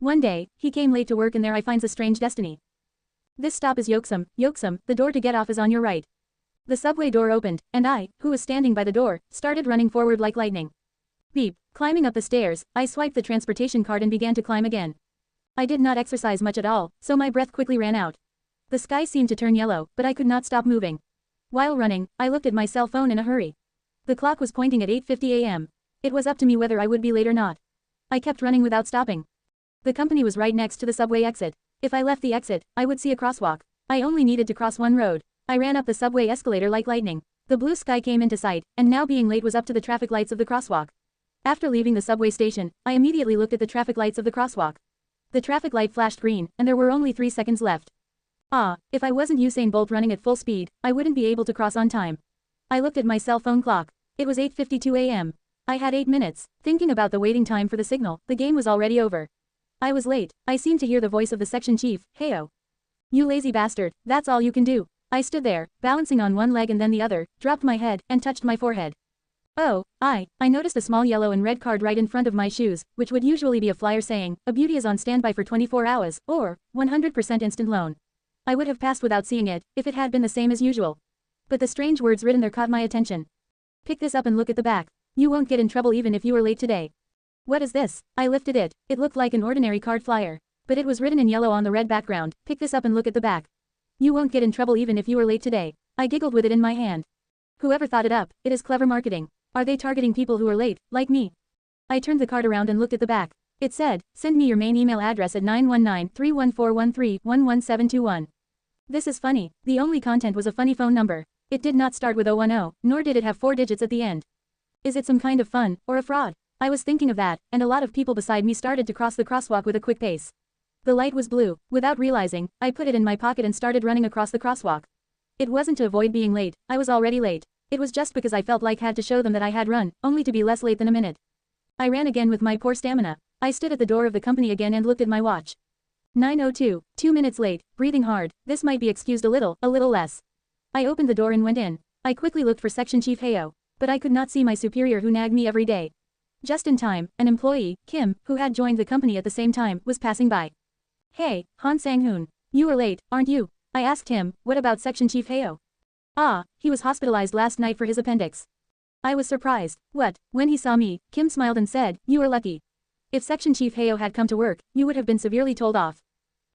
One day, he came late to work and there I finds a strange destiny. This stop is Yoksum, the door to get off is on your right. The subway door opened, and I, who was standing by the door, started running forward like lightning. Beep, climbing up the stairs, I swiped the transportation card and began to climb again. I did not exercise much at all, so my breath quickly ran out. The sky seemed to turn yellow, but I could not stop moving. While running, I looked at my cell phone in a hurry. The clock was pointing at 8:50 a.m. It was up to me whether I would be late or not. I kept running without stopping. The company was right next to the subway exit. If I left the exit, I would see a crosswalk. I only needed to cross one road. I ran up the subway escalator like lightning. The blue sky came into sight, and now being late was up to the traffic lights of the crosswalk. After leaving the subway station, I immediately looked at the traffic lights of the crosswalk. The traffic light flashed green, and there were only 3 seconds left. If I wasn't Usain Bolt running at full speed, I wouldn't be able to cross on time. I looked at my cell phone clock. It was 8:52 a.m. I had 8 minutes. Thinking about the waiting time for the signal, the game was already over. I was late. I seemed to hear the voice of the section chief, "Heyo. You lazy bastard, that's all you can do." I stood there, balancing on one leg and then the other, dropped my head, and touched my forehead. I noticed a small yellow and red card right in front of my shoes, which would usually be a flyer saying, "A beauty is on standby for 24 hours, or 100% instant loan." I would have passed without seeing it, if it had been the same as usual. But the strange words written there caught my attention. "Pick this up and look at the back. You won't get in trouble even if you are late today." What is this? I lifted it. It looked like an ordinary card flyer. But it was written in yellow on the red background, "Pick this up and look at the back. You won't get in trouble even if you are late today." I giggled with it in my hand. Whoever thought it up, it is clever marketing. Are they targeting people who are late, like me? I turned the card around and looked at the back. It said, "Send me your main email address at 919-31413-11721. This is funny. The only content was a funny phone number. It did not start with 010, nor did it have 4 digits at the end. Is it some kind of fun, or a fraud? I was thinking of that, and a lot of people beside me started to cross the crosswalk with a quick pace. The light was blue. Without realizing, I put it in my pocket and started running across the crosswalk. It wasn't to avoid being late. I was already late. It was just because I felt like I had to show them that I had run, only to be less late than a minute. I ran again with my poor stamina. I stood at the door of the company again and looked at my watch. 9:02, 2 minutes late, breathing hard. This might be excused a little less. I opened the door and went in. I quickly looked for Section Chief Heyo. But I could not see my superior who nagged me every day. Just in time, an employee, Kim, who had joined the company at the same time, was passing by. "Hey, Han Sang-hoon. You are late, aren't you?" I asked him. "What about Section Chief Heyo?" He was hospitalized last night for his appendix." I was surprised. "What?" When he saw me, Kim smiled and said, "You are lucky. If Section Chief Heyo had come to work, you would have been severely told off."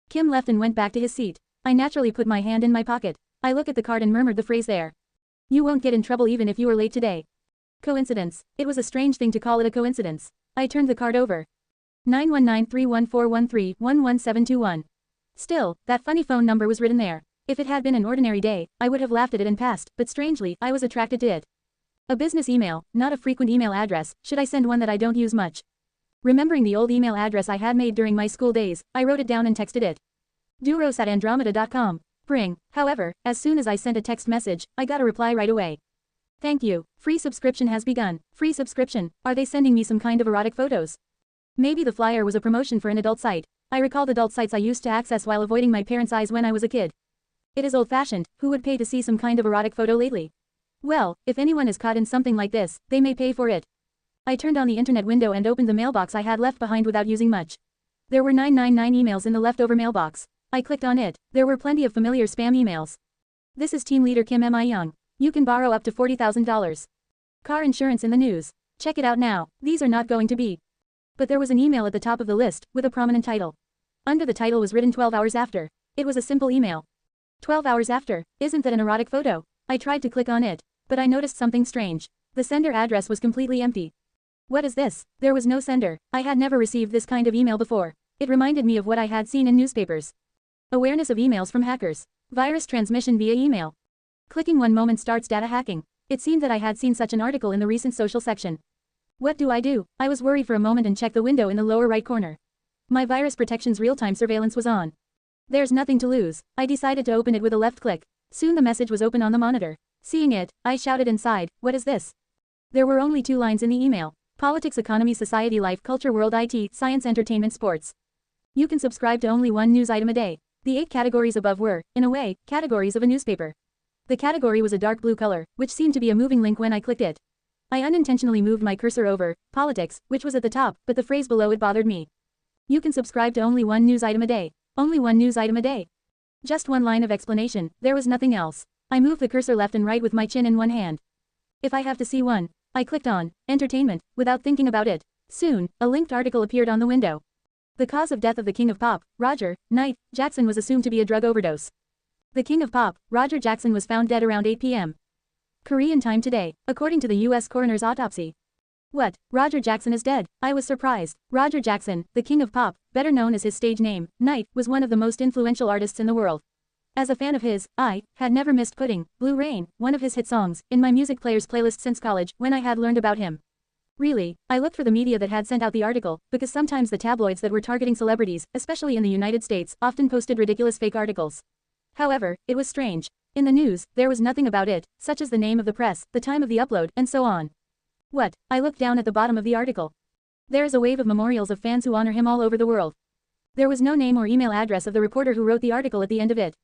Kim left and went back to his seat. I naturally put my hand in my pocket. I looked at the card and murmured the phrase there. "You won't get in trouble even if you are late today." Coincidence. It was a strange thing to call it a coincidence. I turned the card over. 919-31413-11721. Still, that funny phone number was written there. If it had been an ordinary day, I would have laughed at it and passed, but strangely, I was attracted to it. A business email, not a frequent email address. Should I send one that I don't use much? Remembering the old email address I had made during my school days, I wrote it down and texted it. duros@andromeda.com. Bring. However, as soon as I sent a text message, I got a reply right away. "Thank you. Free subscription has begun." Free subscription? Are they sending me some kind of erotic photos? Maybe the flyer was a promotion for an adult site. I recalled adult sites I used to access while avoiding my parents' eyes when I was a kid. It is old-fashioned. Who would pay to see some kind of erotic photo lately? Well, if anyone is caught in something like this, they may pay for it. I turned on the internet window and opened the mailbox I had left behind without using much. There were 999 emails in the leftover mailbox. I clicked on it. There were plenty of familiar spam emails. "This is Team Leader Kim Mi Young. You can borrow up to $40,000. Car insurance in the news. Check it out now. These are not going to be." But there was an email at the top of the list, with a prominent title. Under the title was written 12 hours after. It was a simple email. 12 hours after. Isn't that an erotic photo? I tried to click on it. But I noticed something strange. The sender address was completely empty. What is this? There was no sender. I had never received this kind of email before. It reminded me of what I had seen in newspapers. Awareness of emails from hackers. Virus transmission via email. Clicking one moment starts data hacking. It seemed that I had seen such an article in the recent social section. What do? I was worried for a moment and checked the window in the lower right corner. My virus protection's real-time surveillance was on. There's nothing to lose. I decided to open it with a left click. Soon the message was open on the monitor. Seeing it, I shouted inside, "What is this?" There were only 2 lines in the email. Politics, economy, society, life, culture, world, IT, science, entertainment, sports. You can subscribe to only one news item a day. The 8 categories above were, in a way, categories of a newspaper. The category was a dark blue color, which seemed to be a moving link when I clicked it. I unintentionally moved my cursor over politics, which was at the top, but the phrase below it bothered me. You can subscribe to only one news item a day. Only one news item a day. Just one line of explanation, there was nothing else. I moved the cursor left and right with my chin in one hand. If I have to see one. I clicked on entertainment without thinking about it. Soon, a linked article appeared on the window. The cause of death of the King of Pop, Roger Knight Jackson, was assumed to be a drug overdose. The King of Pop, Roger Jackson, was found dead around 8 p.m. Korean time today, according to the U.S. coroner's autopsy. What? Roger Jackson is dead? I was surprised. Roger Jackson, the King of Pop, better known as his stage name, Knight, was one of the most influential artists in the world. As a fan of his, I had never missed putting Blue Rain, one of his hit songs, in my music player's playlist since college when I had learned about him. Really, I looked for the media that had sent out the article, because sometimes the tabloids that were targeting celebrities, especially in the United States, often posted ridiculous fake articles. However, it was strange. In the news, there was nothing about it, such as the name of the press, the time of the upload, and so on. What? I looked down at the bottom of the article. There is a wave of memorials of fans who honor him all over the world. There was no name or email address of the reporter who wrote the article at the end of it.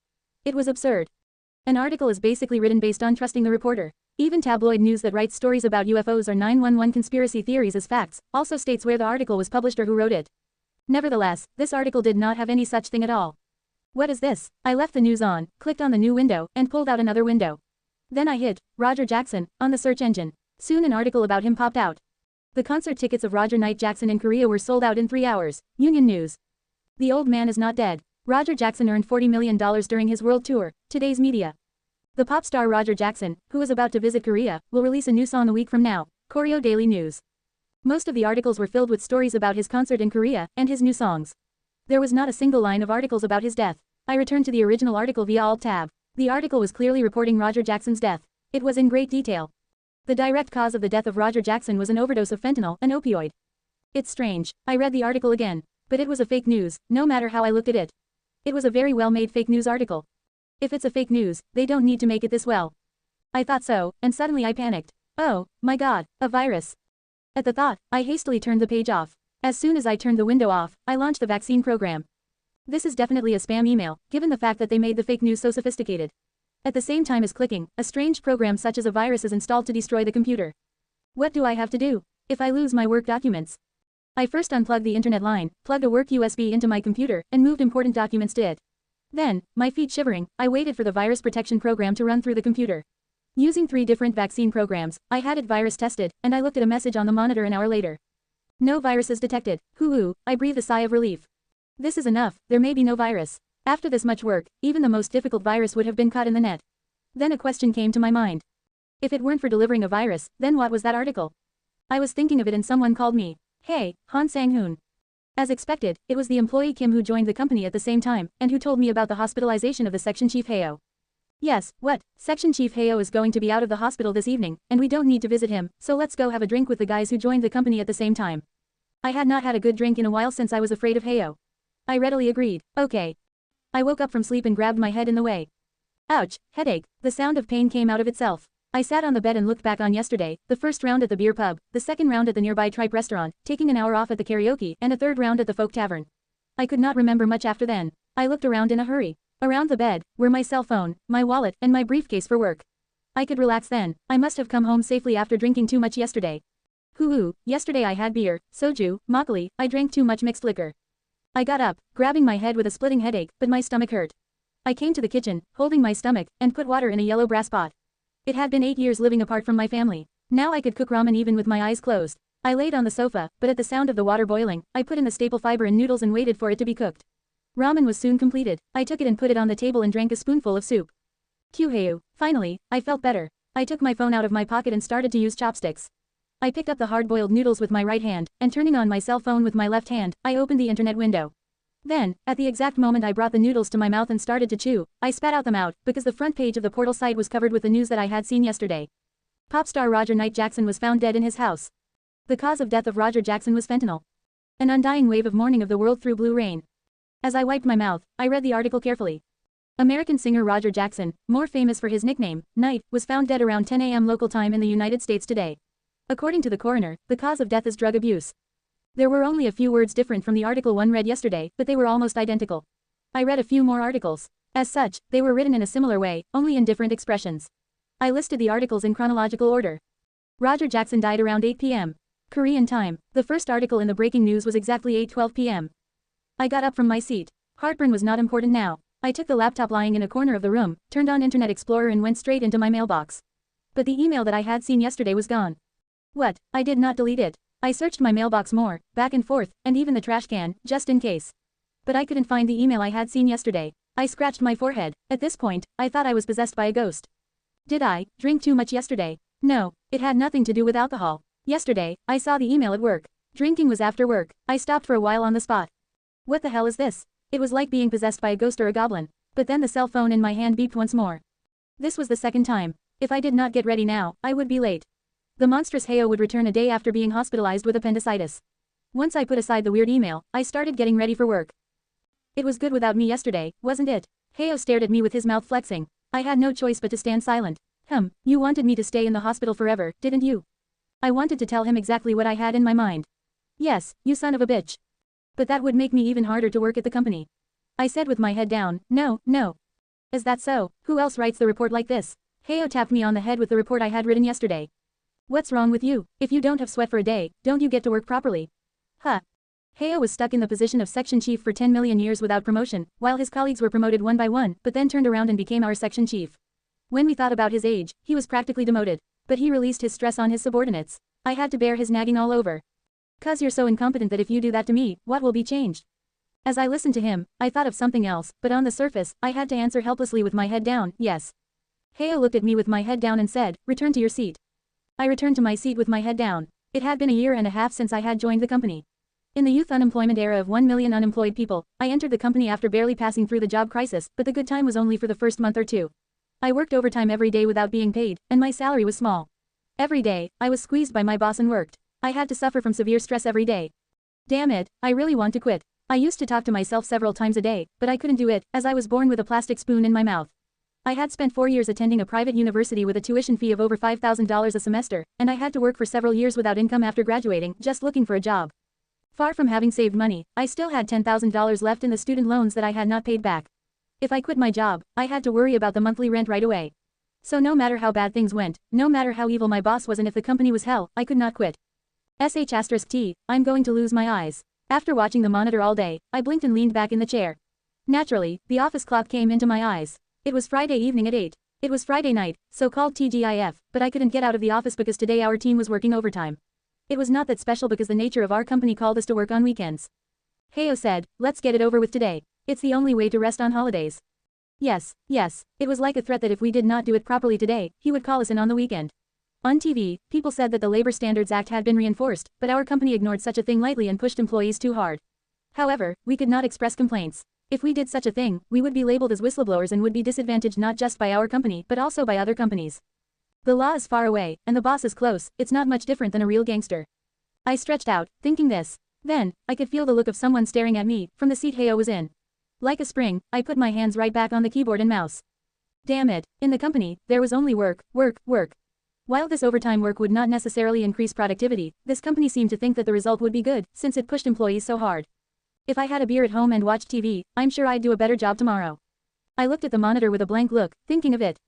It was absurd. An article is basically written based on trusting the reporter. Even tabloid news that writes stories about UFOs or 911 conspiracy theories as facts also states where the article was published or who wrote it. Nevertheless, this article did not have any such thing at all. What is this? I left the news on, clicked on the new window, and pulled out another window. Then I hit Roger Jackson on the search engine. Soon an article about him popped out. The concert tickets of Roger Knight Jackson in Korea were sold out in 3 hours. Union News. The old man is not dead. Roger Jackson earned $40 million during his world tour. Today's media. The pop star Roger Jackson, who is about to visit Korea, will release a new song a week from now. Koryo Daily News. Most of the articles were filled with stories about his concert in Korea and his new songs. There was not a single line of articles about his death. I returned to the original article via Alt-Tab. The article was clearly reporting Roger Jackson's death. It was in great detail. The direct cause of the death of Roger Jackson was an overdose of fentanyl, an opioid. It's strange. I read the article again. But it was a fake news, no matter how I looked at it. It was a very well-made fake news article. If it's a fake news, they don't need to make it this well. I thought so, and suddenly I panicked. Oh, my God, a virus. At the thought, I hastily turned the page off. As soon as I turned the window off, I launched the vaccine program. This is definitely a spam email, given the fact that they made the fake news so sophisticated. At the same time as clicking, a strange program such as a virus is installed to destroy the computer. What do I have to do if I lose my work documents? I first unplugged the internet line, plugged a work USB into my computer, and moved important documents to it. Then, my feet shivering, I waited for the virus protection program to run through the computer. Using 3 different vaccine programs, I had it virus tested, and I looked at a message on the monitor an hour later. No viruses detected. Hoo-hoo, I breathed a sigh of relief. This is enough, there may be no virus. After this much work, even the most difficult virus would have been caught in the net. Then a question came to my mind. If it weren't for delivering a virus, then what was that article? I was thinking of it and someone called me. Hey, Han Sang-hoon. As expected, it was the employee Kim who joined the company at the same time, and who told me about the hospitalization of the section chief Heo. Yes, what? Section chief Heo is going to be out of the hospital this evening, and we don't need to visit him, so let's go have a drink with the guys who joined the company at the same time. I had not had a good drink in a while since I was afraid of Heo. I readily agreed. Okay. I woke up from sleep and grabbed my head in the way. Ouch, headache. The sound of pain came out of itself. I sat on the bed and looked back on yesterday, the first round at the beer pub, the second round at the nearby Tripe restaurant, taking an hour off at the karaoke, and a third round at the folk tavern. I could not remember much after then. I looked around in a hurry. Around the bed were my cell phone, my wallet, and my briefcase for work. I could relax then. I must have come home safely after drinking too much yesterday. Hoo-hoo, yesterday I had beer, soju, makgeolli, I drank too much mixed liquor. I got up, grabbing my head with a splitting headache, but my stomach hurt. I came to the kitchen, holding my stomach, and put water in a yellow brass pot. It had been 8 years living apart from my family. Now I could cook ramen even with my eyes closed. I laid on the sofa, but at the sound of the water boiling, I put in the staple fiber and noodles and waited for it to be cooked. Ramen was soon completed. I took it and put it on the table and drank a spoonful of soup. Kyuheu. Finally, I felt better. I took my phone out of my pocket and started to use chopsticks. I picked up the hard-boiled noodles with my right hand, and turning on my cell phone with my left hand, I opened the internet window. Then, at the exact moment I brought the noodles to my mouth and started to chew, I spat out them out, because the front page of the portal site was covered with the news that I had seen yesterday. Pop star Roger Knight Jackson was found dead in his house. The cause of death of Roger Jackson was fentanyl. An undying wave of mourning of the world through Blue Rain. As I wiped my mouth, I read the article carefully. American singer Roger Jackson, more famous for his nickname, Knight, was found dead around 10 a.m. local time in the United States today. According to the coroner, the cause of death is drug abuse. There were only a few words different from the article one read yesterday, but they were almost identical. I read a few more articles. As such, they were written in a similar way, only in different expressions. I listed the articles in chronological order. Roger Jackson died around 8 p.m. Korean time. The first article in the breaking news was exactly 8:12 p.m. I got up from my seat. Heartburn was not important now. I took the laptop lying in a corner of the room, turned on Internet Explorer and went straight into my mailbox. But the email that I had seen yesterday was gone. What? I did not delete it. I searched my mailbox more, back and forth, and even the trash can, just in case. But I couldn't find the email I had seen yesterday. I scratched my forehead. At this point, I thought I was possessed by a ghost. Did I drink too much yesterday? No, it had nothing to do with alcohol. Yesterday, I saw the email at work. Drinking was after work. I stopped for a while on the spot. What the hell is this? It was like being possessed by a ghost or a goblin. But then the cell phone in my hand beeped once more. This was the second time. If I did not get ready now, I would be late. The monstrous Heo would return a day after being hospitalized with appendicitis. Once I put aside the weird email, I started getting ready for work. It was good without me yesterday, wasn't it? Heo stared at me with his mouth flexing. I had no choice but to stand silent. You wanted me to stay in the hospital forever, didn't you? I wanted to tell him exactly what I had in my mind. Yes, you son of a bitch. But that would make me even harder to work at the company. I said with my head down, no. Is that so? Who else writes the report like this? Heo tapped me on the head with the report I had written yesterday. What's wrong with you? If you don't have sweat for a day, don't you get to work properly? Huh. Heo was stuck in the position of section chief for 10 million years without promotion, while his colleagues were promoted one by one, but then turned around and became our section chief. When we thought about his age, he was practically demoted. But he released his stress on his subordinates. I had to bear his nagging all over. "'Cause you're so incompetent that if you do that to me, what will be changed?" As I listened to him, I thought of something else, but on the surface, I had to answer helplessly with my head down, yes. Heo looked at me with my head down and said, "Return to your seat." I returned to my seat with my head down. It had been a year and a half since I had joined the company. In the youth unemployment era of 1 million unemployed people, I entered the company after barely passing through the job crisis, but the good time was only for the first month or two. I worked overtime every day without being paid, and my salary was small. Every day, I was squeezed by my boss and worked. I had to suffer from severe stress every day. Damn it, I really want to quit. I used to talk to myself several times a day, but I couldn't do it, as I was born with a plastic spoon in my mouth. I had spent 4 years attending a private university with a tuition fee of over $5,000 a semester, and I had to work for several years without income after graduating, just looking for a job. Far from having saved money, I still had $10,000 left in the student loans that I had not paid back. If I quit my job, I had to worry about the monthly rent right away. So no matter how bad things went, no matter how evil my boss was and if the company was hell, I could not quit. I'm going to lose my eyes. After watching the monitor all day, I blinked and leaned back in the chair. Naturally, the office clock came into my eyes. It was Friday evening at 8. It was Friday night, so-called TGIF, but I couldn't get out of the office because today our team was working overtime. It was not that special because the nature of our company called us to work on weekends. Heo said, "Let's get it over with today. It's the only way to rest on holidays." Yes. It was like a threat that if we did not do it properly today, he would call us in on the weekend. On TV, people said that the Labor Standards Act had been reinforced, but our company ignored such a thing lightly and pushed employees too hard. However, we could not express complaints. If we did such a thing, we would be labeled as whistleblowers and would be disadvantaged not just by our company but also by other companies. The law is far away, and the boss is close. It's not much different than a real gangster. I stretched out, thinking this. Then, I could feel the look of someone staring at me, from the seat Heo was in. Like a spring, I put my hands right back on the keyboard and mouse. Damn it, in the company, there was only work. While this overtime work would not necessarily increase productivity, this company seemed to think that the result would be good, since it pushed employees so hard. If I had a beer at home and watched TV, I'm sure I'd do a better job tomorrow. I looked at the monitor with a blank look, thinking of it.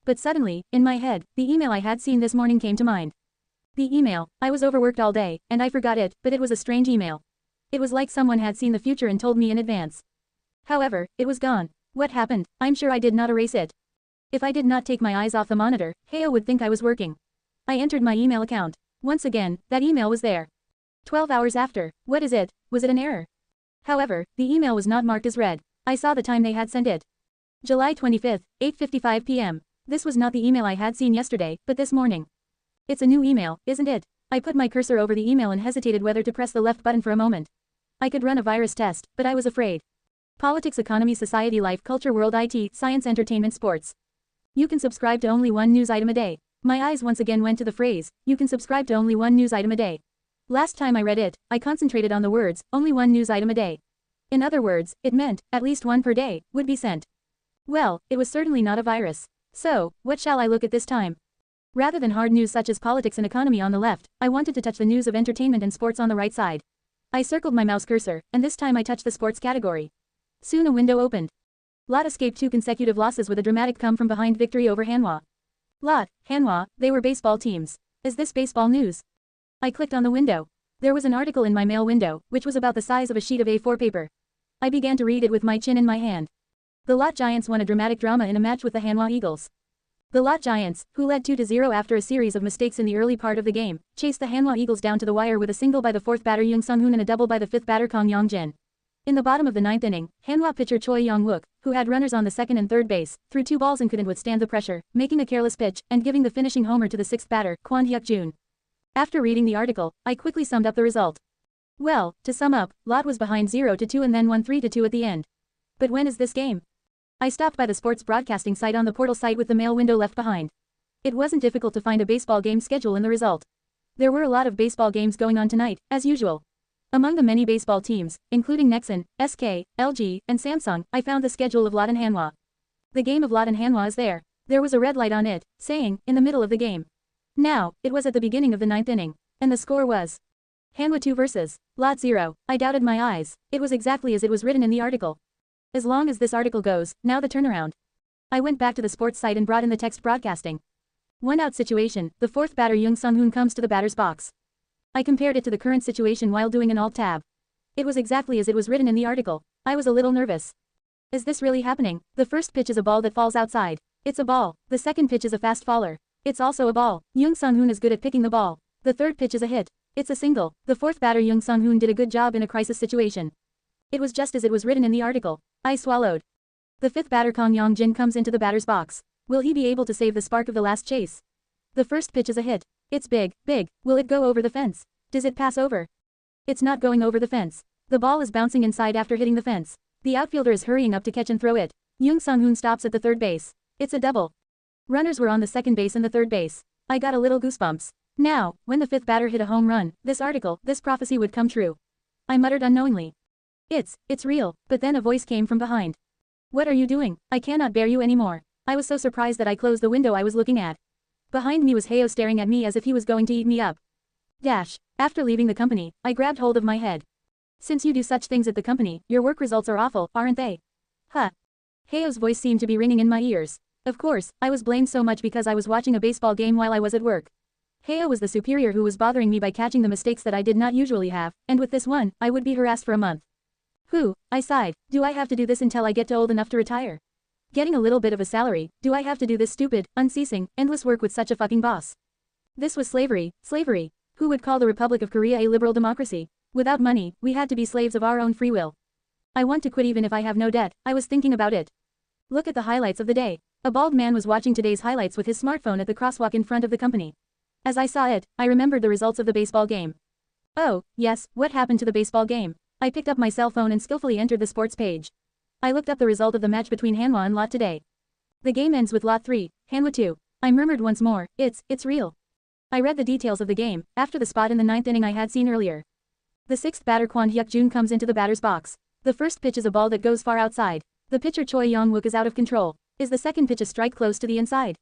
But suddenly, in my head, the email I had seen this morning came to mind. The email, I was overworked all day, and I forgot it, but it was a strange email. It was like someone had seen the future and told me in advance. However, it was gone. What happened? I'm sure I did not erase it. If I did not take my eyes off the monitor, Heo would think I was working. I entered my email account. Once again, that email was there. 12 hours after. What is it? Was it an error? However, the email was not marked as read. I saw the time they had sent it. July 25th, 8:55 p.m. This was not the email I had seen yesterday, but this morning. It's a new email, isn't it? I put my cursor over the email and hesitated whether to press the left button for a moment. I could run a virus test, but I was afraid. Politics, economy, society, life, culture, world, IT, science, entertainment, sports. You can subscribe to only one news item a day. My eyes once again went to the phrase, "You can subscribe to only one news item a day." Last time I read it, I concentrated on the words, "only one news item a day." In other words, it meant, at least one per day, would be sent. Well, it was certainly not a virus. So, what shall I look at this time? Rather than hard news such as politics and economy on the left, I wanted to touch the news of entertainment and sports on the right side. I circled my mouse cursor, and this time I touched the sports category. Soon a window opened. Lot escaped 2 consecutive losses with a dramatic come-from-behind victory over Hanwha. Lot, Hanwha, they were baseball teams. Is this baseball news? I clicked on the window. There was an article in my mail window, which was about the size of a sheet of A4 paper. I began to read it with my chin in my hand. The Lot Giants won a dramatic drama in a match with the Hanwha Eagles. The Lot Giants, who led 2-0 after a series of mistakes in the early part of the game, chased the Hanwha Eagles down to the wire with a single by the fourth batter Young Sung-hoon and a double by the fifth batter Kang Yong-jin. In the bottom of the ninth inning, Hanwha pitcher Choi Yong-wook, who had runners on the second and third base, threw 2 balls and couldn't withstand the pressure, making a careless pitch and giving the finishing homer to the sixth batter, Kwon Hyuk-jun. After reading the article, I quickly summed up the result. Well, to sum up, Lot was behind 0-2 and then won 3-2 at the end. But when is this game? I stopped by the sports broadcasting site on the portal site with the mail window left behind. It wasn't difficult to find a baseball game schedule in the result. There were a lot of baseball games going on tonight, as usual. Among the many baseball teams, including Nexon, SK, LG, and Samsung, I found the schedule of Lot and Hanwha. The game of Lot and Hanwha is there. There was a red light on it, saying, in the middle of the game. Now, it was at the beginning of the ninth inning, and the score was Hanwha 2 versus Lot 0. I doubted my eyes. It was exactly as it was written in the article. As long as this article goes, now the turnaround. I went back to the sports site and brought in the text broadcasting. 1-out situation, the fourth batter Young Sung-hoon comes to the batter's box. I compared it to the current situation while doing an alt-tab. It was exactly as it was written in the article. I was a little nervous. Is this really happening? The first pitch is a ball that falls outside. It's a ball. The second pitch is a fast faller. It's also a ball. Young Sung-hoon is good at picking the ball. The third pitch is a hit. It's a single. The fourth batter Young Sung-hoon did a good job in a crisis situation. It was just as it was written in the article. I swallowed. The fifth batter Kang Yong-jin comes into the batter's box. Will he be able to save the spark of the last chase? The first pitch is a hit. It's big, big. Will it go over the fence? Does it pass over? It's not going over the fence. The ball is bouncing inside after hitting the fence. The outfielder is hurrying up to catch and throw it. Young Sung-hoon stops at the third base. It's a double. Runners were on the second base and the third base. I got a little goosebumps. Now, when the fifth batter hit a home run, this prophecy would come true. I muttered unknowingly. It's real, but then a voice came from behind. What are you doing? I cannot bear you anymore. I was so surprised that I closed the window I was looking at. Behind me was Heo staring at me as if he was going to eat me up. After leaving the company, I grabbed hold of my head. Since you do such things at the company, your work results are awful, aren't they? Huh. Heo's voice seemed to be ringing in my ears. Of course, I was blamed so much because I was watching a baseball game while I was at work. Heo was the superior who was bothering me by catching the mistakes that I did not usually have, and with this one, I would be harassed for a month. I sighed. Do I have to do this until I get old enough to retire? Getting a little bit of a salary, do I have to do this stupid, unceasing, endless work with such a fucking boss? This was slavery. Who would call the Republic of Korea a liberal democracy? Without money, we had to be slaves of our own free will. I want to quit even if I have no debt. I was thinking about it. Look at the highlights of the day. A bald man was watching today's highlights with his smartphone at the crosswalk in front of the company. As I saw it, I remembered the results of the baseball game. Oh, yes, what happened to the baseball game? I picked up my cell phone and skillfully entered the sports page. I looked up the result of the match between Hanwha and Lot today. The game ends with Lot 3, Hanwha 2. I murmured once more, it's real. I read the details of the game, after the spot in the ninth inning I had seen earlier. The sixth batter Kwon Hyuk-jun comes into the batter's box. The first pitch is a ball that goes far outside. The pitcher Choi Yong-wook is out of control. Is the second pitch a strike close to the inside?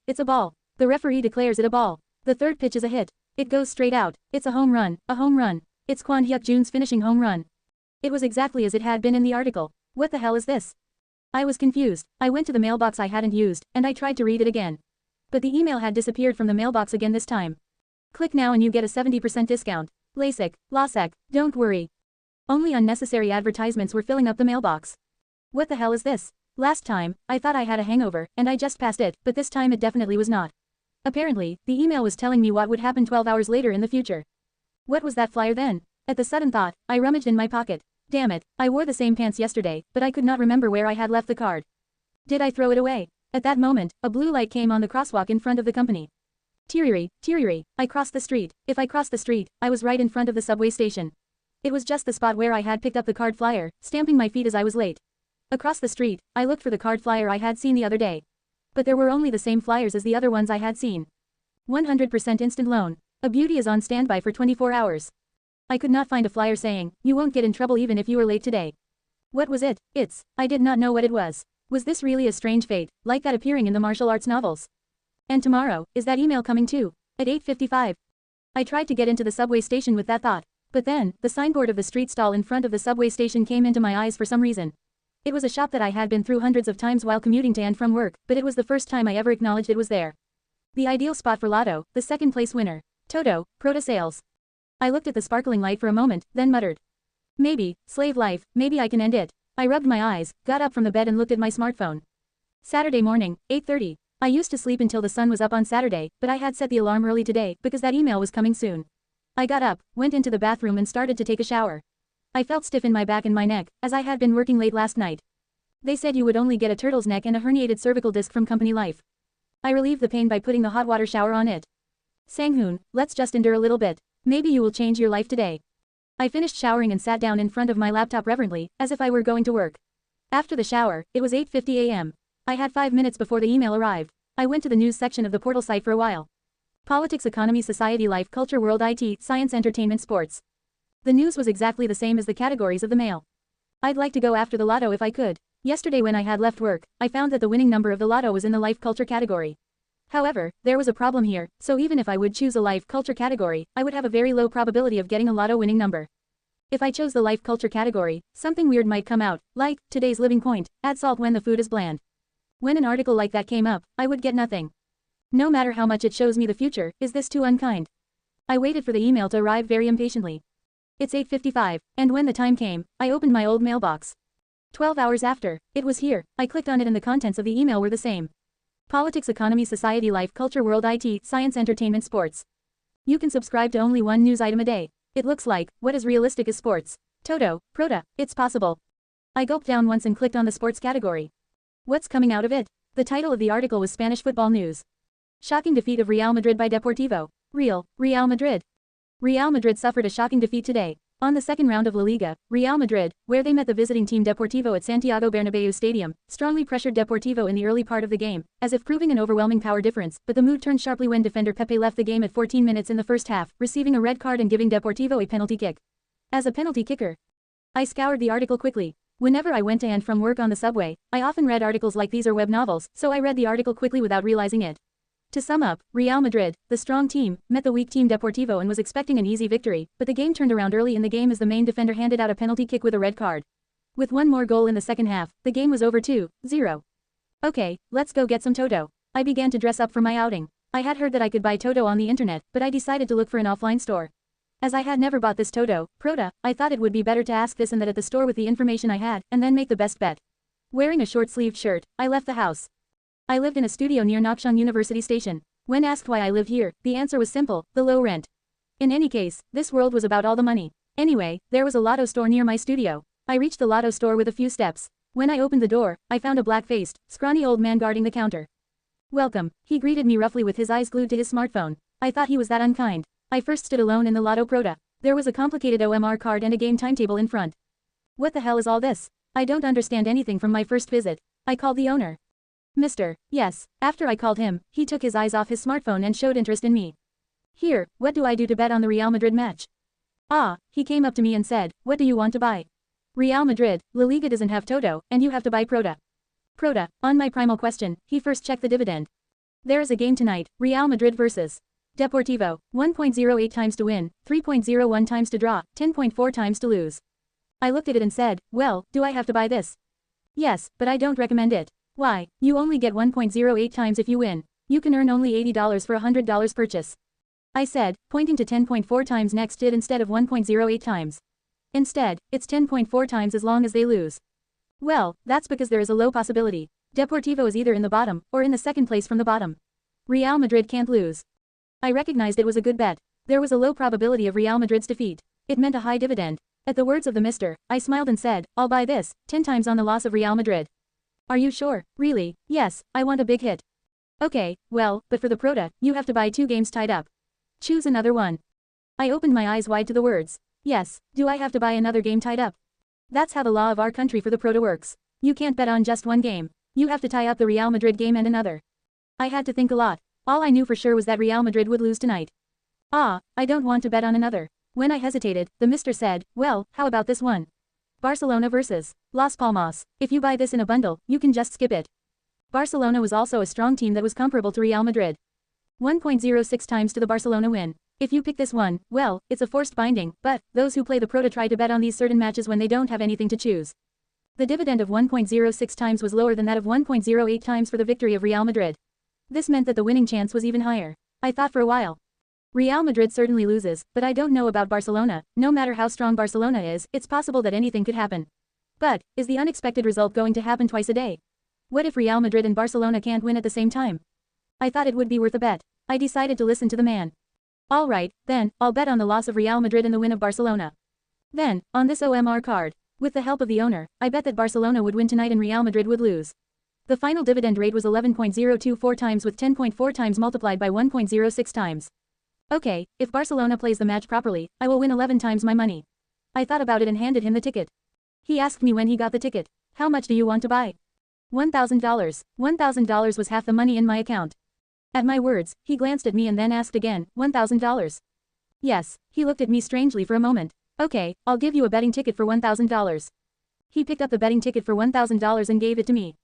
It's a ball. The referee declares it a ball. The third pitch is a hit. It goes straight out. It's a home run. It's Kwon Hyuk-jun's finishing home run. It was exactly as it had been in the article. What the hell is this? I was confused. I went to the mailbox I hadn't used, and I tried to read it again. But the email had disappeared from the mailbox again this time. Click now and you get a 70% discount. LASIK, don't worry. Only unnecessary advertisements were filling up the mailbox. What the hell is this? Last time, I thought I had a hangover, and I just passed it, but this time it definitely was not. Apparently, the email was telling me what would happen 12 hours later in the future. What was that flyer then? At the sudden thought, I rummaged in my pocket. Damn it, I wore the same pants yesterday, but I could not remember where I had left the card. Did I throw it away? At that moment, a blue light came on the crosswalk in front of the company. Tiriri, I crossed the street. If I crossed the street, I was right in front of the subway station. It was just the spot where I had picked up the card flyer, stamping my feet as I was late. Across the street, I looked for the card flyer I had seen the other day. But there were only the same flyers as the other ones I had seen. 100% instant loan. A beauty is on standby for 24 hours. I could not find a flyer saying, you won't get in trouble even if you were late today. What was it? I did not know what it was. Was this really a strange fate, like that appearing in the martial arts novels? And tomorrow, is that email coming too? At 8:55. I tried to get into the subway station with that thought. But then, the signboard of the street stall in front of the subway station came into my eyes for some reason. It was a shop that I had been through hundreds of times while commuting to and from work, but it was the first time I ever acknowledged it was there. The ideal spot for Lotto, the second place winner. Toto, Proto Sales. I looked at the sparkling light for a moment, then muttered. Maybe, slave life, maybe I can end it. I rubbed my eyes, got up from the bed and looked at my smartphone. Saturday morning, 8:30. I used to sleep until the sun was up on Saturday, but I had set the alarm early today because that email was coming soon. I got up, went into the bathroom and started to take a shower. I felt stiff in my back and my neck, as I had been working late last night. They said you would only get a turtle's neck and a herniated cervical disc from company life. I relieved the pain by putting the hot water shower on it. Sang-hoon, let's just endure a little bit. Maybe you will change your life today. I finished showering and sat down in front of my laptop reverently, as if I were going to work. After the shower, it was 8:50 a.m. I had 5 minutes before the email arrived. I went to the news section of the portal site for a while. Politics, economy, society, life, culture, world, IT, science, entertainment, sports. The news was exactly the same as the categories of the mail. I'd like to go after the lotto if I could. Yesterday when I had left work, I found that the winning number of the lotto was in the life culture category. However, there was a problem here, so even if I would choose a life culture category, I would have a very low probability of getting a lotto winning number. If I chose the life culture category, something weird might come out, like, today's living point, add salt when the food is bland. When an article like that came up, I would get nothing. No matter how much it shows me the future, is this too unkind? I waited for the email to arrive very impatiently. It's 8:55, and when the time came, I opened my old mailbox. 12 hours after, it was here. I clicked on it and the contents of the email were the same. Politics, economy, society, life, culture, world, IT, science, entertainment, sports. You can subscribe to only one news item a day. It looks like, what is realistic is sports. Toto, Prota, it's possible. I gulped down once and clicked on the sports category. What's coming out of it? The title of the article was Spanish football news. Shocking defeat of Real Madrid by Deportivo. Real Madrid. Real Madrid suffered a shocking defeat today. On the second round of La Liga, Real Madrid, where they met the visiting team Deportivo at Santiago Bernabéu Stadium, strongly pressured Deportivo in the early part of the game, as if proving an overwhelming power difference, but the mood turned sharply when defender Pepe left the game at 14 minutes in the first half, receiving a red card and giving Deportivo a penalty kick. As a penalty kicker, I scoured the article quickly. Whenever I went to and from work on the subway, I often read articles like these or web novels, so I read the article quickly without realizing it. To sum up, Real Madrid, the strong team, met the weak team Deportivo and was expecting an easy victory, but the game turned around early in the game as the main defender handed out a penalty kick with a red card. With one more goal in the second half, the game was over 2-0. Okay, let's go get some Toto. I began to dress up for my outing. I had heard that I could buy Toto on the internet, but I decided to look for an offline store. As I had never bought this Toto, Prota, I thought it would be better to ask this and that at the store with the information I had, and then make the best bet. Wearing a short-sleeved shirt, I left the house. I lived in a studio near Nakshong University Station. When asked why I lived here, the answer was simple, the low rent. In any case, this world was about all the money. Anyway, there was a lotto store near my studio. I reached the lotto store with a few steps. When I opened the door, I found a black-faced, scrawny old man guarding the counter. Welcome, he greeted me roughly with his eyes glued to his smartphone. I thought he was that unkind. I first stood alone in the lotto Prota. There was a complicated OMR card and a game timetable in front. What the hell is all this? I don't understand anything from my first visit. I called the owner. Mr. Yes. After I called him, he took his eyes off his smartphone and showed interest in me. Here, what do I do to bet on the Real Madrid match? Ah, he came up to me and said, what do you want to buy? Real Madrid, La Liga doesn't have Toto, and you have to buy Prota. Prota, on my primal question, he first checked the dividend. There is a game tonight, Real Madrid versus Deportivo, 1.08 times to win, 3.01 times to draw, 10.4 times to lose. I looked at it and said, well, do I have to buy this? Yes, but I don't recommend it. Why? You only get 1.08 times if you win. You can earn only $80 for a $100 purchase. I said, pointing to 10.4 times next did instead of 1.08 times. Instead, it's 10.4 times as long as they lose. Well, that's because there is a low possibility. Deportivo is either in the bottom, or in the second place from the bottom. Real Madrid can't lose. I recognized it was a good bet. There was a low probability of Real Madrid's defeat. It meant a high dividend. At the words of the mister, I smiled and said, I'll buy this, 10 times on the loss of Real Madrid. Are you sure? Really? Yes, I want a big hit. Okay, well, but for the Prota, you have to buy 2 games tied up. Choose another one. I opened my eyes wide to the words. Yes, do I have to buy another game tied up? That's how the law of our country for the Prota works. You can't bet on just one game. You have to tie up the Real Madrid game and another. I had to think a lot. All I knew for sure was that Real Madrid would lose tonight. Ah, I don't want to bet on another. When I hesitated, the mister said, well, how about this one? Barcelona versus Las Palmas. If you buy this in a bundle, you can just skip it. Barcelona was also a strong team that was comparable to Real Madrid. 1.06 times to the Barcelona win. If you pick this one, well, it's a forced binding, but those who play the Prota try to bet on these certain matches when they don't have anything to choose. The dividend of 1.06 times was lower than that of 1.08 times for the victory of Real Madrid. This meant that the winning chance was even higher. I thought for a while. Real Madrid certainly loses, but I don't know about Barcelona. No matter how strong Barcelona is, it's possible that anything could happen. But, is the unexpected result going to happen twice a day? What if Real Madrid and Barcelona can't win at the same time? I thought it would be worth a bet. I decided to listen to the man. Alright, then, I'll bet on the loss of Real Madrid and the win of Barcelona. Then, on this OMR card, with the help of the owner, I bet that Barcelona would win tonight and Real Madrid would lose. The final dividend rate was 11.024 times with 10.4 times multiplied by 1.06 times. Okay, if Barcelona plays the match properly, I will win 11 times my money. I thought about it and handed him the ticket. He asked me when he got the ticket, how much do you want to buy? $1,000. $1,000 was half the money in my account. At my words, he glanced at me and then asked again, $1,000. Yes, he looked at me strangely for a moment. Okay, I'll give you a betting ticket for $1,000. He picked up the betting ticket for $1,000 and gave it to me.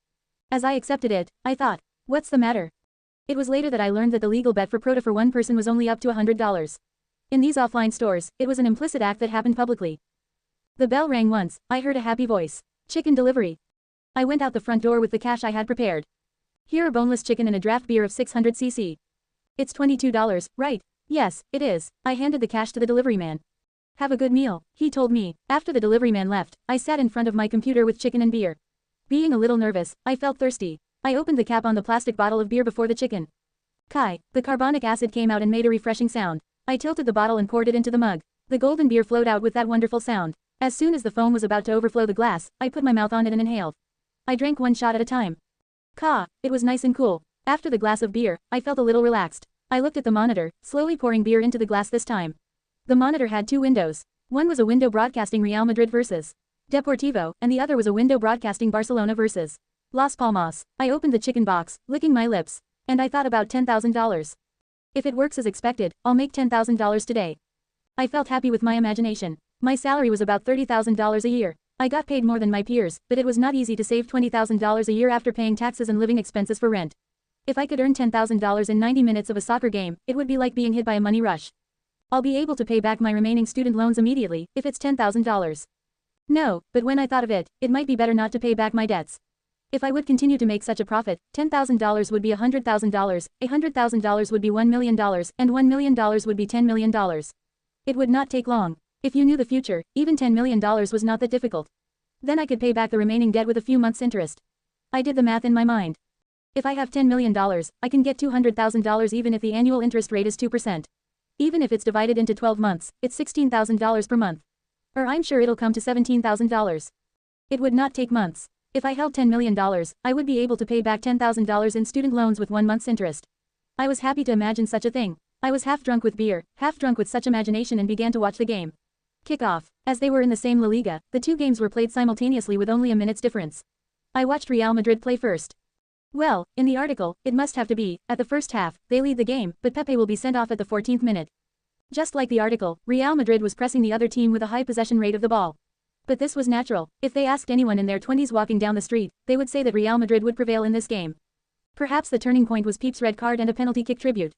As I accepted it, I thought, what's the matter? It was later that I learned that the legal bet for Prota for one person was only up to $100. In these offline stores, it was an implicit act that happened publicly. The bell rang once, I heard a happy voice. Chicken delivery. I went out the front door with the cash I had prepared. Here are boneless chicken and a draft beer of 600 cc. It's $22, right? Yes, it is. I handed the cash to the delivery man. Have a good meal, he told me. After the delivery man left, I sat in front of my computer with chicken and beer. Being a little nervous, I felt thirsty. I opened the cap on the plastic bottle of beer before the chicken. Kai, the carbonic acid came out and made a refreshing sound. I tilted the bottle and poured it into the mug. The golden beer flowed out with that wonderful sound. As soon as the foam was about to overflow the glass, I put my mouth on it and inhaled. I drank one shot at a time. It was nice and cool. After the glass of beer, I felt a little relaxed. I looked at the monitor, slowly pouring beer into the glass this time. The monitor had two windows. One was a window broadcasting Real Madrid versus Deportivo, and the other was a window broadcasting Barcelona versus Las Palmas. I opened the chicken box, licking my lips. And I thought about $10,000. If it works as expected, I'll make $10,000 today. I felt happy with my imagination. My salary was about $30,000 a year. I got paid more than my peers, but it was not easy to save $20,000 a year after paying taxes and living expenses for rent. If I could earn $10,000 in 90 minutes of a soccer game, it would be like being hit by a money rush. I'll be able to pay back my remaining student loans immediately, if it's $10,000. No, but when I thought of it, it might be better not to pay back my debts. If I would continue to make such a profit, $10,000 would be $100,000, $100,000 would be $1 million, and $1 million would be $10 million. It would not take long. If you knew the future, even $10 million was not that difficult. Then I could pay back the remaining debt with a few months' interest. I did the math in my mind. If I have $10 million, I can get $200,000 even if the annual interest rate is 2%. Even if it's divided into 12 months, it's $16,000 per month. Or I'm sure it'll come to $17,000. It would not take months. If I held $10 million, I would be able to pay back $10,000 in student loans with 1 month's interest. I was happy to imagine such a thing. I was half drunk with beer, half drunk with such imagination and began to watch the game. Kickoff. As they were in the same La Liga, the two games were played simultaneously with only a minute's difference. I watched Real Madrid play first. Well, in the article, it must have to be, at the first half, they lead the game, but Pepe will be sent off at the 14th minute. Just like the article, Real Madrid was pressing the other team with a high possession rate of the ball. But this was natural. If they asked anyone in their 20s walking down the street, they would say that Real Madrid would prevail in this game. Perhaps the turning point was Pep's red card and a penalty kick tribute.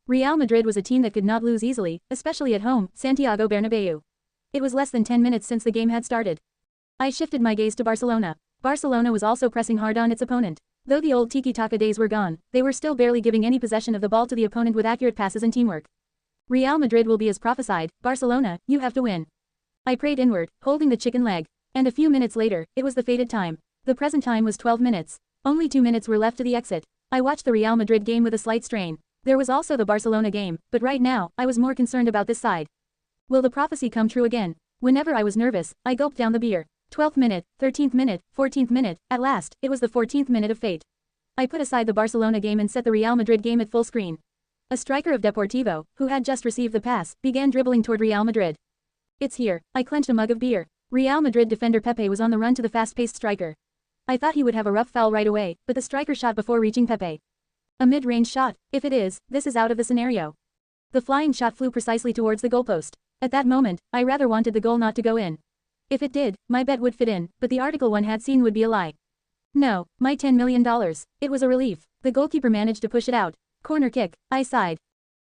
Real Madrid was a team that could not lose easily, especially at home, Santiago Bernabeu. It was less than 10 minutes since the game had started. I shifted my gaze to Barcelona. Barcelona was also pressing hard on its opponent. Though the old tiki-taka days were gone, they were still barely giving any possession of the ball to the opponent with accurate passes and teamwork. Real Madrid will be as prophesied. Barcelona, you have to win. I prayed inward, holding the chicken leg. And a few minutes later, it was the fated time. The present time was 12 minutes. Only 2 minutes were left to the exit. I watched the Real Madrid game with a slight strain. There was also the Barcelona game, but right now, I was more concerned about this side. Will the prophecy come true again? Whenever I was nervous, I gulped down the beer. 12th minute, 13th minute, 14th minute, at last, it was the 14th minute of fate. I put aside the Barcelona game and set the Real Madrid game at full screen. A striker of Deportivo, who had just received the pass, began dribbling toward Real Madrid. It's here. I clenched a mug of beer. Real Madrid defender Pepe was on the run to the fast-paced striker. I thought he would have a rough foul right away, but the striker shot before reaching Pepe. A mid-range shot. If it is, this is out of the scenario. The flying shot flew precisely towards the goalpost. At that moment, I rather wanted the goal not to go in. If it did, my bet would fit in, but the article one had seen would be a lie. No, my $10 million. It was a relief. The goalkeeper managed to push it out. Corner kick. I sighed.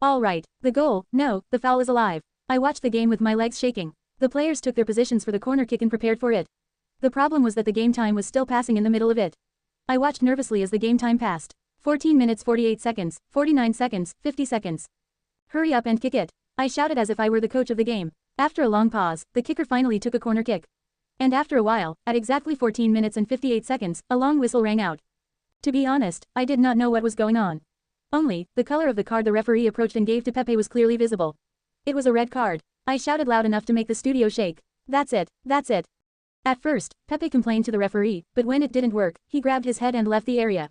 All right, the goal, no, the foul is alive. I watched the game with my legs shaking. The players took their positions for the corner kick and prepared for it. The problem was that the game time was still passing in the middle of it. I watched nervously as the game time passed. 14 minutes 48 seconds, 49 seconds, 50 seconds. Hurry up and kick it. I shouted as if I were the coach of the game. After a long pause, the kicker finally took a corner kick. And after a while, at exactly 14 minutes and 58 seconds, a long whistle rang out. To be honest, I did not know what was going on. Only, the color of the card the referee approached and gave to Pepe was clearly visible. It was a red card. I shouted loud enough to make the studio shake. That's it, that's it. At first, Pepe complained to the referee, but when it didn't work, he grabbed his head and left the area.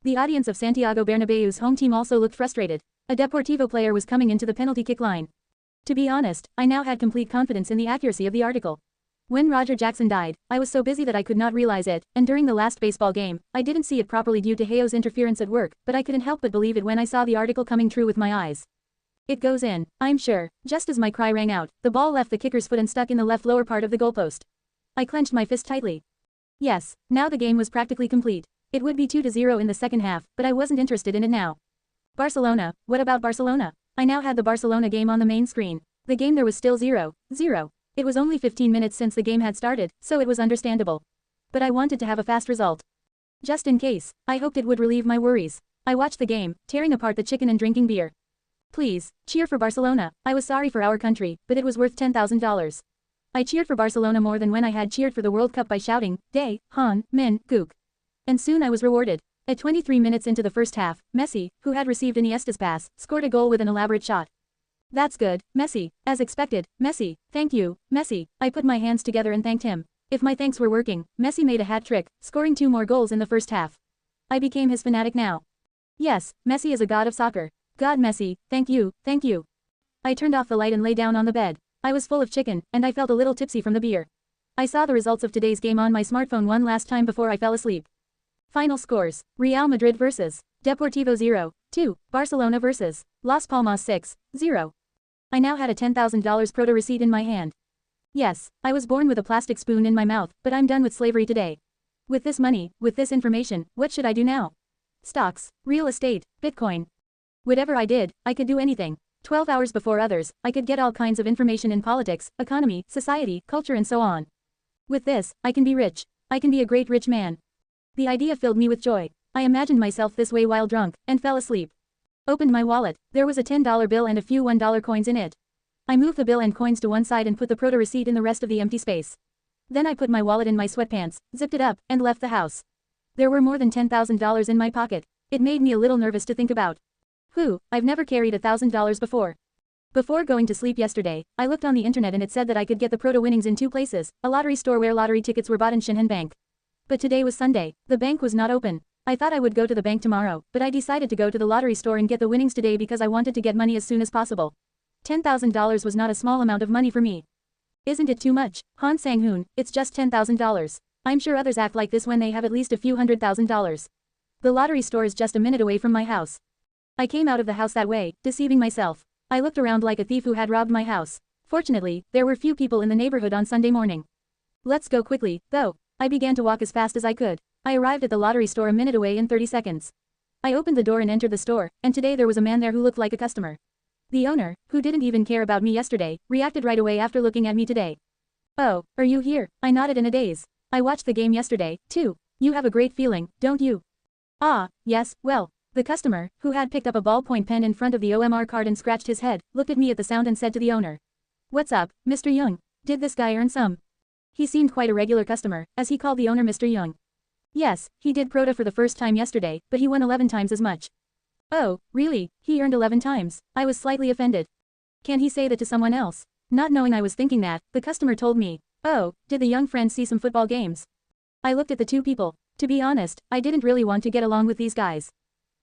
The audience of Santiago Bernabeu's home team also looked frustrated. A Deportivo player was coming into the penalty kick line. To be honest, I now had complete confidence in the accuracy of the article. When Roger Jackson died, I was so busy that I could not realize it, and during the last baseball game, I didn't see it properly due to Heo's interference at work, but I couldn't help but believe it when I saw the article coming true with my eyes. It goes in, I'm sure. Just as my cry rang out, the ball left the kicker's foot and stuck in the left lower part of the goalpost. I clenched my fist tightly. Yes, now the game was practically complete. It would be 2-0 in the second half, but I wasn't interested in it now. Barcelona, what about Barcelona? I now had the Barcelona game on the main screen. The game there was still 0-0. It was only 15 minutes since the game had started, so it was understandable. But I wanted to have a fast result. Just in case, I hoped it would relieve my worries. I watched the game, tearing apart the chicken and drinking beer. Please, cheer for Barcelona. I was sorry for our country, but it was worth $10,000. I cheered for Barcelona more than when I had cheered for the World Cup by shouting, Day, Han, Min, Gook. And soon I was rewarded. At 23 minutes into the first half, Messi, who had received Iniesta's pass, scored a goal with an elaborate shot. That's good, Messi. As expected, Messi. Thank you, Messi. I put my hands together and thanked him. If my thanks were working, Messi made a hat-trick, scoring 2 more goals in the first half. I became his fanatic now. Yes, Messi is a god of soccer. God Messi, thank you, thank you. I turned off the light and lay down on the bed. I was full of chicken, and I felt a little tipsy from the beer. I saw the results of today's game on my smartphone one last time before I fell asleep. Final scores: Real Madrid vs. Deportivo 0-2, Barcelona vs. Las Palmas 6-0. I now had a $10,000 proto receipt in my hand. Yes, I was born with a plastic spoon in my mouth, but I'm done with slavery today. With this money, with this information, what should I do now? Stocks, real estate, Bitcoin. Whatever I did, I could do anything. 12 hours before others, I could get all kinds of information in politics, economy, society, culture and so on. With this, I can be rich. I can be a great rich man. The idea filled me with joy. I imagined myself this way while drunk, and fell asleep. Opened my wallet. There was a $10 bill and a few $1 coins in it. I moved the bill and coins to one side and put the proto receipt in the rest of the empty space. Then I put my wallet in my sweatpants, zipped it up, and left the house. There were more than $10,000 in my pocket. It made me a little nervous to think about. I've never carried $1,000 before. Before going to sleep yesterday, I looked on the internet and it said that I could get the proto winnings in 2 places, a lottery store where lottery tickets were bought in Shinhan Bank. But today was Sunday. The bank was not open. I thought I would go to the bank tomorrow, but I decided to go to the lottery store and get the winnings today because I wanted to get money as soon as possible. $10,000 was not a small amount of money for me. Isn't it too much? Han Sang-hoon, it's just $10,000. I'm sure others act like this when they have at least a few $100,000. The lottery store is just a minute away from my house. I came out of the house that way, deceiving myself. I looked around like a thief who had robbed my house. Fortunately, there were few people in the neighborhood on Sunday morning. Let's go quickly, though. I began to walk as fast as I could. I arrived at the lottery store a minute away in 30 seconds. I opened the door and entered the store, and today there was a man there who looked like a customer. The owner, who didn't even care about me yesterday, reacted right away after looking at me today. Oh, are you here? I nodded in a daze. I watched the game yesterday, too. You have a great feeling, don't you? Ah, yes, well. The customer, who had picked up a ballpoint pen in front of the OMR card and scratched his head, looked at me at the sound and said to the owner. What's up, Mr. Young? Did this guy earn some? He seemed quite a regular customer, as he called the owner Mr. Young. Yes, he did proto for the first time yesterday, but he won 11 times as much. Oh, really? He earned 11 times. I was slightly offended. Can he say that to someone else? Not knowing I was thinking that, the customer told me. Oh, did the young friend see some football games? I looked at the two people. To be honest, I didn't really want to get along with these guys.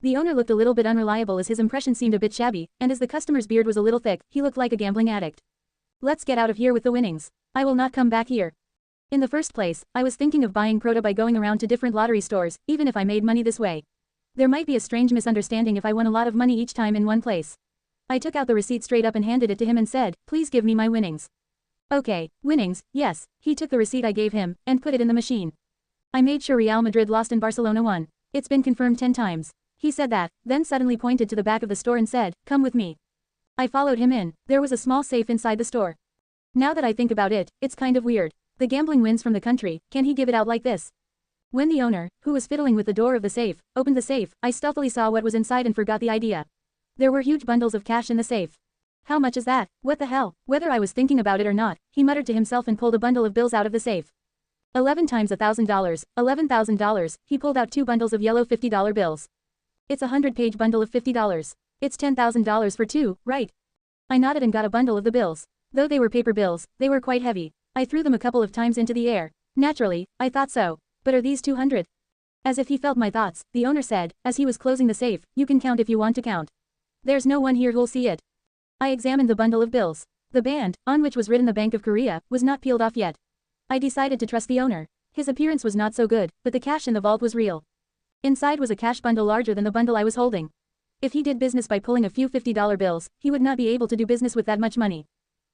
The owner looked a little bit unreliable as his impression seemed a bit shabby, and as the customer's beard was a little thick, he looked like a gambling addict. Let's get out of here with the winnings. I will not come back here. In the first place, I was thinking of buying proto by going around to different lottery stores, even if I made money this way. There might be a strange misunderstanding if I won a lot of money each time in one place. I took out the receipt straight up and handed it to him and said, please give me my winnings. Okay, winnings, yes. He took the receipt I gave him, and put it in the machine. I made sure Real Madrid lost and Barcelona won. It's been confirmed 10 times. He said that, then suddenly pointed to the back of the store and said, come with me. I followed him in. There was a small safe inside the store. Now that I think about it, it's kind of weird. The gambling wins from the country, can he give it out like this? When the owner, who was fiddling with the door of the safe, opened the safe, I stealthily saw what was inside and forgot the idea. There were huge bundles of cash in the safe. How much is that? What the hell? Whether I was thinking about it or not, he muttered to himself and pulled a bundle of bills out of the safe. 11 times $1,000, $11,000, he pulled out 2 bundles of yellow $50 bills. It's a 100-page bundle of $50. It's $10,000 for 2, right? I nodded and got a bundle of the bills. Though they were paper bills, they were quite heavy. I threw them a couple of times into the air. Naturally, I thought so. But are these 200? As if he felt my thoughts, the owner said, as he was closing the safe, you can count if you want to count. There's no one here who'll see it. I examined the bundle of bills. The band, on which was written the Bank of Korea, was not peeled off yet. I decided to trust the owner. His appearance was not so good, but the cash in the vault was real. Inside was a cash bundle larger than the bundle I was holding. If he did business by pulling a few $50 bills, he would not be able to do business with that much money.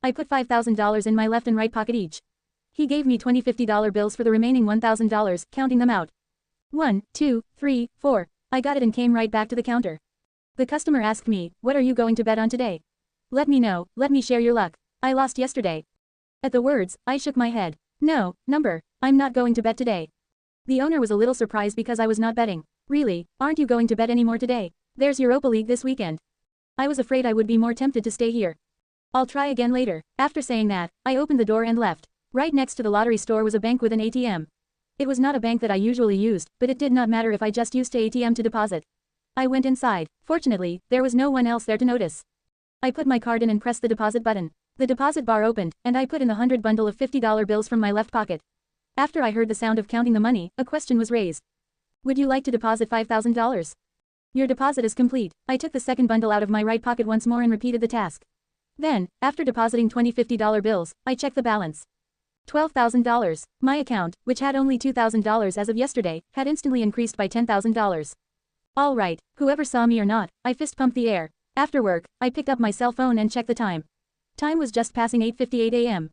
I put $5,000 in my left and right pocket each. He gave me 20 $50 bills for the remaining $1,000, counting them out. 1, 2, 3, 4. I got it and came right back to the counter. The customer asked me, what are you going to bet on today? Let me know, let me share your luck. I lost yesterday. At the words, I shook my head. No, number, I'm not going to bet today. The owner was a little surprised because I was not betting. Really, aren't you going to bet anymore today? There's Europa League this weekend. I was afraid I would be more tempted to stay here. I'll try again later. After saying that, I opened the door and left. Right next to the lottery store was a bank with an ATM. It was not a bank that I usually used, but it did not matter if I just used the ATM to deposit. I went inside. Fortunately, there was no one else there to notice. I put my card in and pressed the deposit button. The deposit bar opened, and I put in the 100 bundle of $50 bills from my left pocket. After I heard the sound of counting the money, a question was raised. Would you like to deposit $5,000? Your deposit is complete. I took the second bundle out of my right pocket once more and repeated the task. Then, after depositing 20 $50 bills, I checked the balance. $12,000. My account, which had only $2,000 as of yesterday, had instantly increased by $10,000. All right, whoever saw me or not, I fist pumped the air. After work, I picked up my cell phone and checked the time. Time was just passing 8:58 a.m.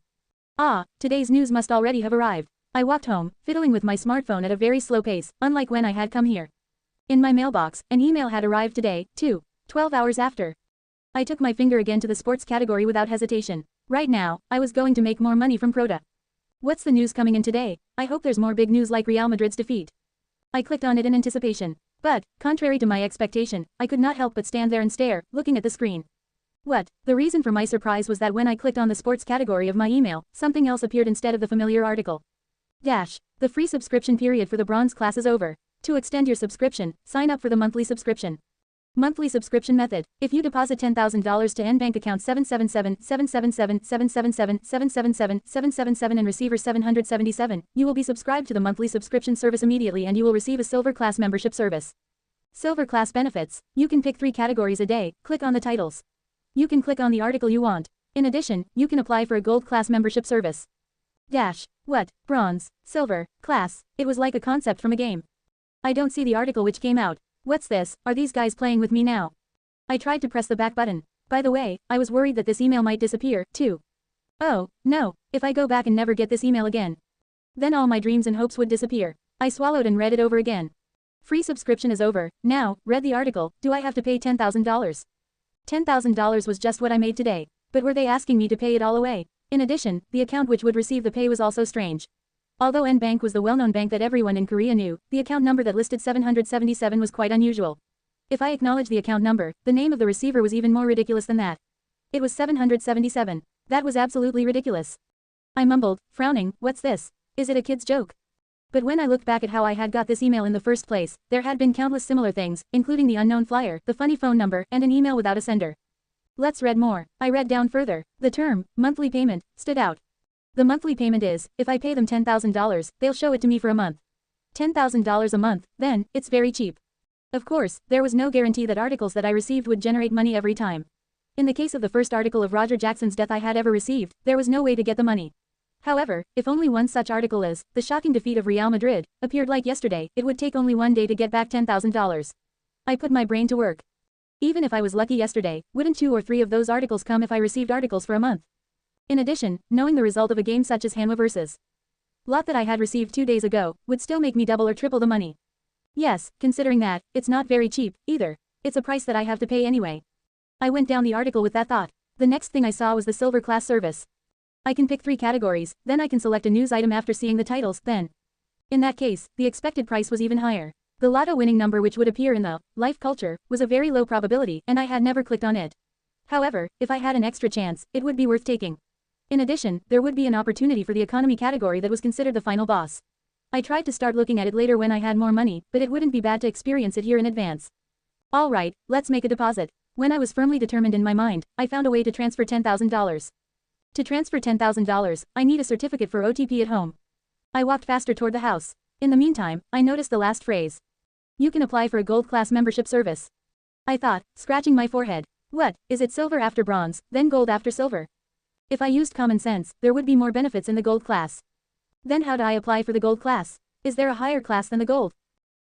Ah, today's news must already have arrived. I walked home, fiddling with my smartphone at a very slow pace, unlike when I had come here. In my mailbox, an email had arrived today, too, 12 hours after. I took my finger again to the sports category without hesitation. Right now, I was going to make more money from Prota. What's the news coming in today? I hope there's more big news like Real Madrid's defeat. I clicked on it in anticipation. But, contrary to my expectation, I could not help but stand there and stare, looking at the screen. What? The reason for my surprise was that when I clicked on the sports category of my email, something else appeared instead of the familiar article. The free subscription period for the bronze class is over. To extend your subscription, sign up for the monthly subscription. Monthly subscription method. If you deposit $10,000 to bank account 777-777-777-777-777 and receiver 777, you will be subscribed to the monthly subscription service immediately and you will receive a silver class membership service. Silver class benefits. You can pick 3 categories a day, click on the titles. You can click on the article you want. In addition, you can apply for a gold class membership service. What? Bronze, silver, class. It was like a concept from a game. I don't see the article which came out. What's this? Are these guys playing with me now? I tried to press the back button. By the way, I was worried that this email might disappear, too. Oh, no, if I go back and never get this email again. Then all my dreams and hopes would disappear. I swallowed and read it over again. Free subscription is over. Now, read the article, do I have to pay $10,000? $10,000 was just what I made today. But were they asking me to pay it all away? In addition, the account which would receive the pay was also strange. Although N-Bank was the well-known bank that everyone in Korea knew, the account number that listed 777 was quite unusual. If I acknowledge the account number, the name of the receiver was even more ridiculous than that. It was 777. That was absolutely ridiculous. I mumbled, frowning, what's this? Is it a kid's joke? But when I looked back at how I had got this email in the first place, there had been countless similar things, including the unknown flyer, the funny phone number, and an email without a sender. Let's read more. I read down further. The term, monthly payment, stood out. The monthly payment is, if I pay them $10,000, they'll show it to me for a month. $10,000 a month, then, it's very cheap. Of course, there was no guarantee that articles that I received would generate money every time. In the case of the first article of Roger Jackson's death I had ever received, there was no way to get the money. However, if only one such article as, the shocking defeat of Real Madrid, appeared like yesterday, it would take only one day to get back $10,000. I put my brain to work. Even if I was lucky yesterday, wouldn't 2 or 3 of those articles come if I received articles for a month? In addition, knowing the result of a game such as Hanwha vs. Lot that I had received 2 days ago, would still make me double or triple the money. Yes, considering that, it's not very cheap, either. It's a price that I have to pay anyway. I went down the article with that thought. The next thing I saw was the silver class service. I can pick 3 categories, then I can select a news item after seeing the titles, then. In that case, the expected price was even higher. The lotto winning number, which would appear in the life culture, was a very low probability and I had never clicked on it. However, if I had an extra chance, it would be worth taking. In addition, there would be an opportunity for the economy category that was considered the final boss. I tried to start looking at it later when I had more money, but it wouldn't be bad to experience it here in advance. Alright, let's make a deposit. When I was firmly determined in my mind, I found a way to transfer $10,000. To transfer $10,000, I need a certificate for OTP at home. I walked faster toward the house. In the meantime, I noticed the last phrase. You can apply for a gold class membership service. I thought, scratching my forehead. What, is it silver after bronze, then gold after silver? If I used common sense, there would be more benefits in the gold class. Then how do I apply for the gold class? Is there a higher class than the gold?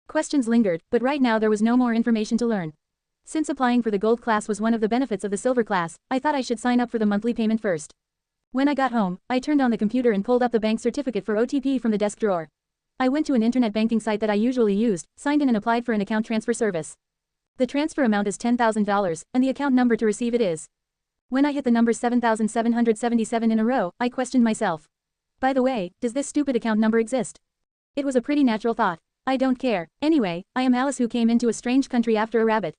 Questions lingered, but right now there was no more information to learn. Since applying for the gold class was one of the benefits of the silver class, I thought I should sign up for the monthly payment first. When I got home, I turned on the computer and pulled up the bank certificate for OTP from the desk drawer. I went to an internet banking site that I usually used, signed in and applied for an account transfer service. The transfer amount is $10,000, and the account number to receive it is. When I hit the number 7,777 in a row, I questioned myself. By the way, does this stupid account number exist? It was a pretty natural thought. I don't care. Anyway, I am Alice who came into a strange country after a rabbit.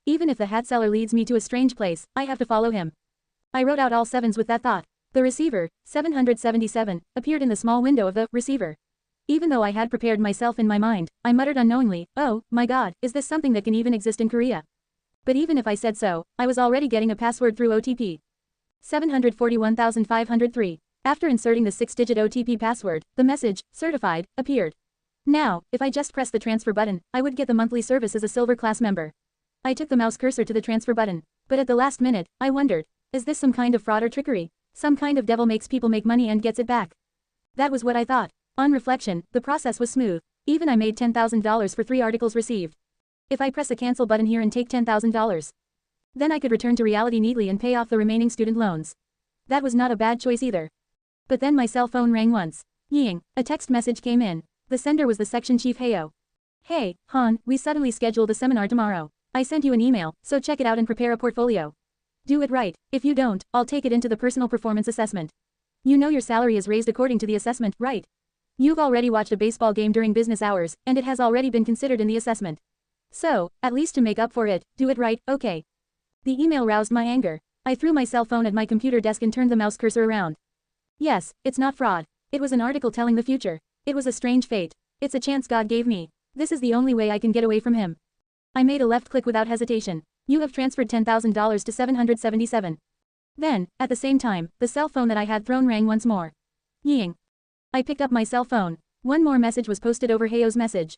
Even if the hat seller leads me to a strange place, I have to follow him. I wrote out all sevens with that thought. The receiver, 777, appeared in the small window of the receiver. Even though I had prepared myself in my mind, I muttered unknowingly, oh, my god, is this something that can even exist in Korea? But even if I said so, I was already getting a password through OTP. 741,503. After inserting the 6-digit OTP password, the message, certified, appeared. Now, if I just press the transfer button, I would get the monthly service as a silver class member. I took the mouse cursor to the transfer button. But at the last minute, I wondered, is this some kind of fraud or trickery? Some kind of devil makes people make money and gets it back. That was what I thought. On reflection, the process was smooth. Even I made $10,000 for 3 articles received. If I press a cancel button here and take $10,000, then I could return to reality neatly and pay off the remaining student loans. That was not a bad choice either. But then my cell phone rang once. Ying, a text message came in. The sender was the section chief Heo. Hey, Han, we suddenly scheduled a seminar tomorrow. I sent you an email, so check it out and prepare a portfolio. Do it right. If you don't, I'll take it into the personal performance assessment. You know your salary is raised according to the assessment, right? You've already watched a baseball game during business hours, and it has already been considered in the assessment. So, at least to make up for it, do it right, okay? The email roused my anger. I threw my cell phone at my computer desk and turned the mouse cursor around. Yes, it's not fraud. It was an article telling the future. It was a strange fate. It's a chance God gave me. This is the only way I can get away from him. I made a left click without hesitation. You have transferred $10,000 to 777. Then, at the same time, the cell phone that I had thrown rang once more. Ying. I picked up my cell phone. One more message was posted over Heo's message.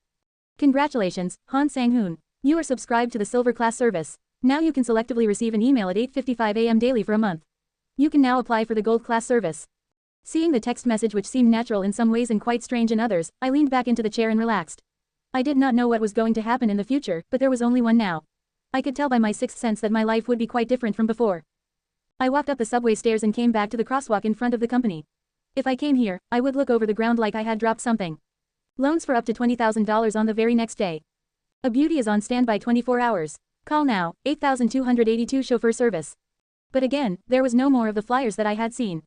Congratulations, Han Sang-hoon. You are subscribed to the Silver Class service. Now you can selectively receive an email at 8:55 a.m. daily for a month. You can now apply for the Gold Class service. Seeing the text message, which seemed natural in some ways and quite strange in others, I leaned back into the chair and relaxed. I did not know what was going to happen in the future, but there was only one now. I could tell by my sixth sense that my life would be quite different from before. I walked up the subway stairs and came back to the crosswalk in front of the company. If I came here, I would look over the ground like I had dropped something. Loans for up to $20,000 on the very next day. A beauty is on standby 24 hours. Call now, 8282 chauffeur service. But again, there was no more of the flyers that I had seen.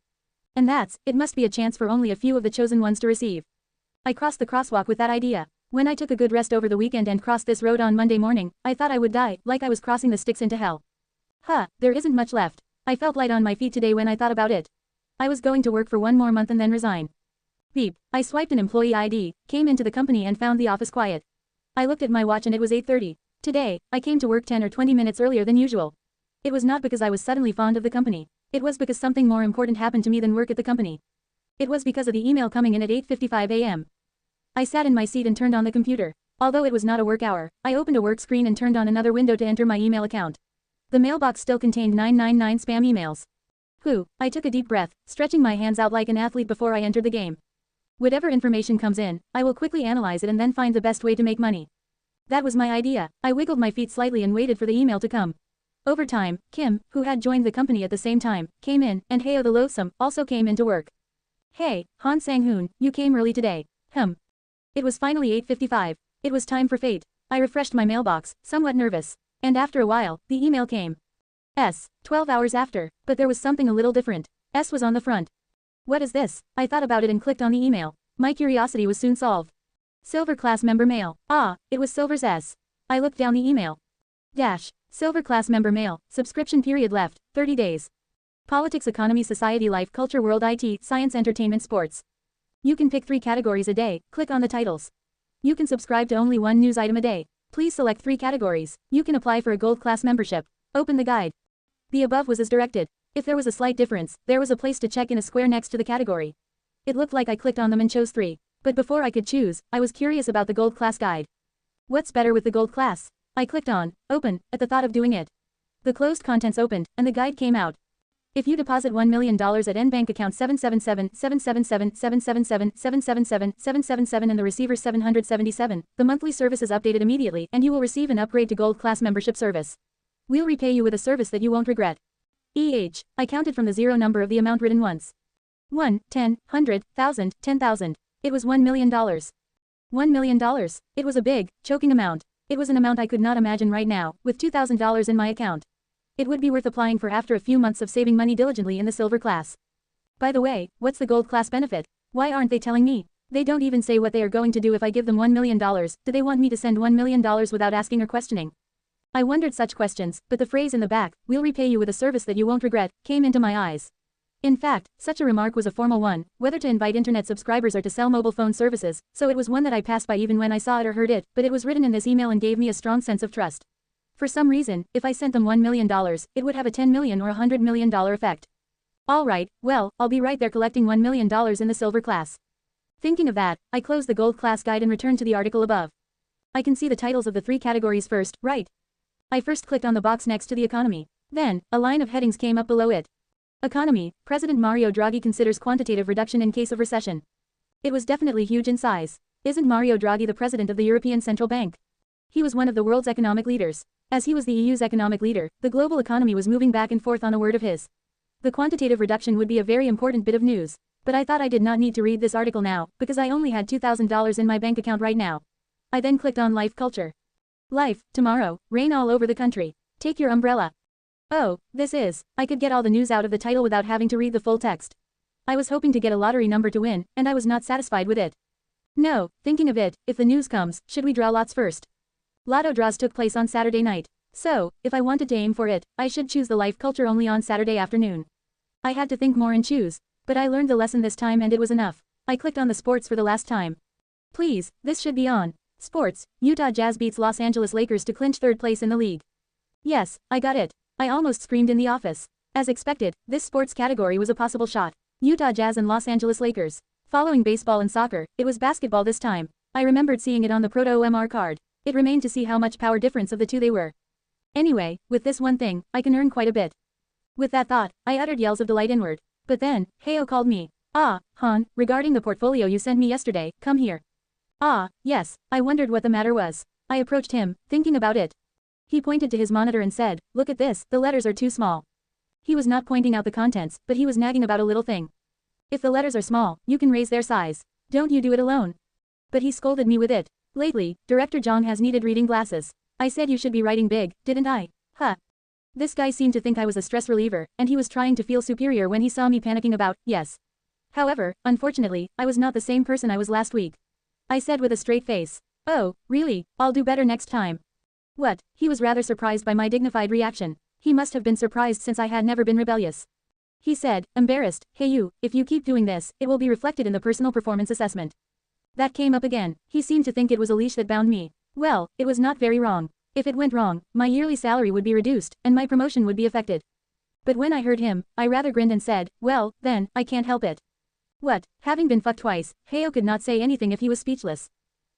And it must be a chance for only a few of the chosen ones to receive. I crossed the crosswalk with that idea. When I took a good rest over the weekend and crossed this road on Monday morning, I thought I would die, like I was crossing the sticks into hell. There isn't much left. I felt light on my feet today when I thought about it. I was going to work for 1 more month and then resign. Beep. I swiped an employee ID, came into the company and found the office quiet. I looked at my watch and it was 8:30. Today, I came to work 10 or 20 minutes earlier than usual. It was not because I was suddenly fond of the company. It was because something more important happened to me than work at the company. It was because of the email coming in at 8:55 a.m. I sat in my seat and turned on the computer. Although it was not a work hour, I opened a work screen and turned on another window to enter my email account. The mailbox still contained 999 spam emails. I took a deep breath, stretching my hands out like an athlete before I entered the game. Whatever information comes in, I will quickly analyze it and then find the best way to make money. That was my idea. I wiggled my feet slightly and waited for the email to come. Over time, Kim, who had joined the company at the same time, came in, and Heo the Loathsome also came into work. Hey, Han Sang-hoon, you came early today. It was finally 8:55. It was time for fate. I refreshed my mailbox, somewhat nervous. And after a while, the email came. 12 hours after, but there was something a little different. S was on the front. What is this? I thought about it and clicked on the email. My curiosity was soon solved. Silver class member mail. Ah, it was Silver's S. I looked down the email. Silver class member mail, subscription period left, 30 days. Politics, economy, society, life, culture, world, IT, science, entertainment, sports. You can pick 3 categories a day, click on the titles. You can subscribe to only 1 news item a day. Please select 3 categories. You can apply for a gold class membership. Open the guide. The above was as directed. If there was a slight difference, there was a place to check in a square next to the category. It looked like I clicked on them and chose 3. But before I could choose, I was curious about the gold class guide. What's better with the gold class? I clicked on open at the thought of doing it. The closed contents opened, and the guide came out. If you deposit $1 million at NBank account 777-777-777-777-777 and the receiver 777, the monthly service is updated immediately and you will receive an upgrade to gold class membership service. We'll repay you with a service that you won't regret. I counted from the 0 number of the amount written once. 1, 10, 100, 1,000, 10,000. It was $1 million. $1 million. It was a big, choking amount. It was an amount I could not imagine right now, with $2,000 in my account. It would be worth applying for after a few months of saving money diligently in the silver class. By the way, what's the gold class benefit? Why aren't they telling me? They don't even say what they are going to do if I give them $1 million. Do they want me to send $1 million without asking or questioning? I wondered such questions, but the phrase in the back, "We'll repay you with a service that you won't regret," came into my eyes. In fact, such a remark was a formal one, whether to invite internet subscribers or to sell mobile phone services, so it was one that I passed by even when I saw it or heard it, but it was written in this email and gave me a strong sense of trust. For some reason, if I sent them $1 million, it would have a $10 million or $100 million effect. Alright, well, I'll be right there collecting $1 million in the silver class. Thinking of that, I closed the gold class guide and returned to the article above. I can see the titles of the 3 categories first, right? I first clicked on the box next to the economy. Then, a line of headings came up below it. Economy, President Mario Draghi considers quantitative reduction in case of recession. It was definitely huge in size. Isn't Mario Draghi the president of the European Central Bank? He was one of the world's economic leaders. As he was the EU's economic leader, the global economy was moving back and forth on a word of his. The quantitative reduction would be a very important bit of news. But I thought I did not need to read this article now, because I only had $2,000 in my bank account right now. I then clicked on Life Culture. Life, tomorrow, rain all over the country. Take your umbrella. Oh, I could get all the news out of the title without having to read the full text. I was hoping to get a lottery number to win, and I was not satisfied with it. No, thinking of it, if the news comes, should we draw lots first? Lotto draws took place on Saturday night. So, if I wanted to aim for it, I should choose the Life Culture only on Saturday afternoon. I had to think more and choose. But I learned the lesson this time and it was enough. I clicked on the sports for the last time. Please, this should be on. Sports, Utah Jazz beats Los Angeles Lakers to clinch 3rd place in the league. Yes, I got it. I almost screamed in the office. As expected, this sports category was a possible shot. Utah Jazz and Los Angeles Lakers. Following baseball and soccer, it was basketball this time. I remembered seeing it on the Proto-OMR card. It remained to see how much power difference of the 2 they were. Anyway, with this one thing, I can earn quite a bit. With that thought, I uttered yells of delight inward. But then, Heo called me. Ah, Han, regarding the portfolio you sent me yesterday, come here. Ah, yes, I wondered what the matter was. I approached him, thinking about it. He pointed to his monitor and said, look at this, the letters are too small. He was not pointing out the contents, but he was nagging about a little thing. If the letters are small, you can raise their size. Don't you do it alone. But he scolded me with it. Lately, Director Zhang has needed reading glasses. I said you should be writing big, didn't I? Huh. This guy seemed to think I was a stress reliever, and he was trying to feel superior when he saw me panicking about, yes. However, unfortunately, I was not the same person I was last week. I said with a straight face. Oh, really? I'll do better next time. What? He was rather surprised by my dignified reaction. He must have been surprised since I had never been rebellious. He said, embarrassed, hey you, if you keep doing this, it will be reflected in the personal performance assessment. That came up again. He seemed to think it was a leash that bound me. Well, it was not very wrong. If it went wrong, my yearly salary would be reduced, and my promotion would be affected. But when I heard him, I rather grinned and said, well, then, I can't help it. What? Having been fucked twice, Heo could not say anything if he was speechless.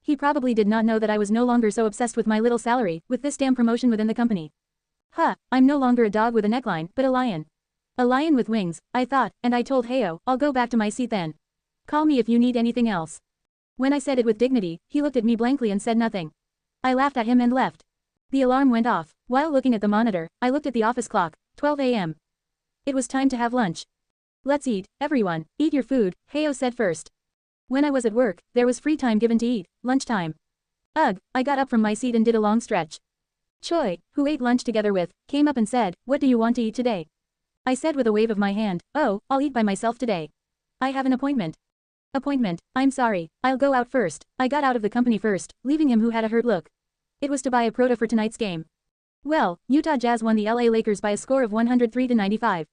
He probably did not know that I was no longer so obsessed with my little salary, with this damn promotion within the company. Huh, I'm no longer a dog with a neckline, but a lion. A lion with wings, I thought, and I told Heo, I'll go back to my seat then. Call me if you need anything else. When I said it with dignity, he looked at me blankly and said nothing. I laughed at him and left. The alarm went off. While looking at the monitor, I looked at the office clock, 12 a.m. It was time to have lunch. Let's eat, everyone, eat your food, Heo said first. When I was at work, there was free time given to eat, lunchtime. Ugh, I got up from my seat and did a long stretch. Choi, who ate lunch together with, came up and said, what do you want to eat today? I said with a wave of my hand, oh, I'll eat by myself today. I have an appointment. Appointment. I'm sorry. I'll go out first. I got out of the company first, leaving him who had a hurt look. It was to buy a Prota for tonight's game. Well, Utah Jazz won the LA Lakers by a score of 103-95.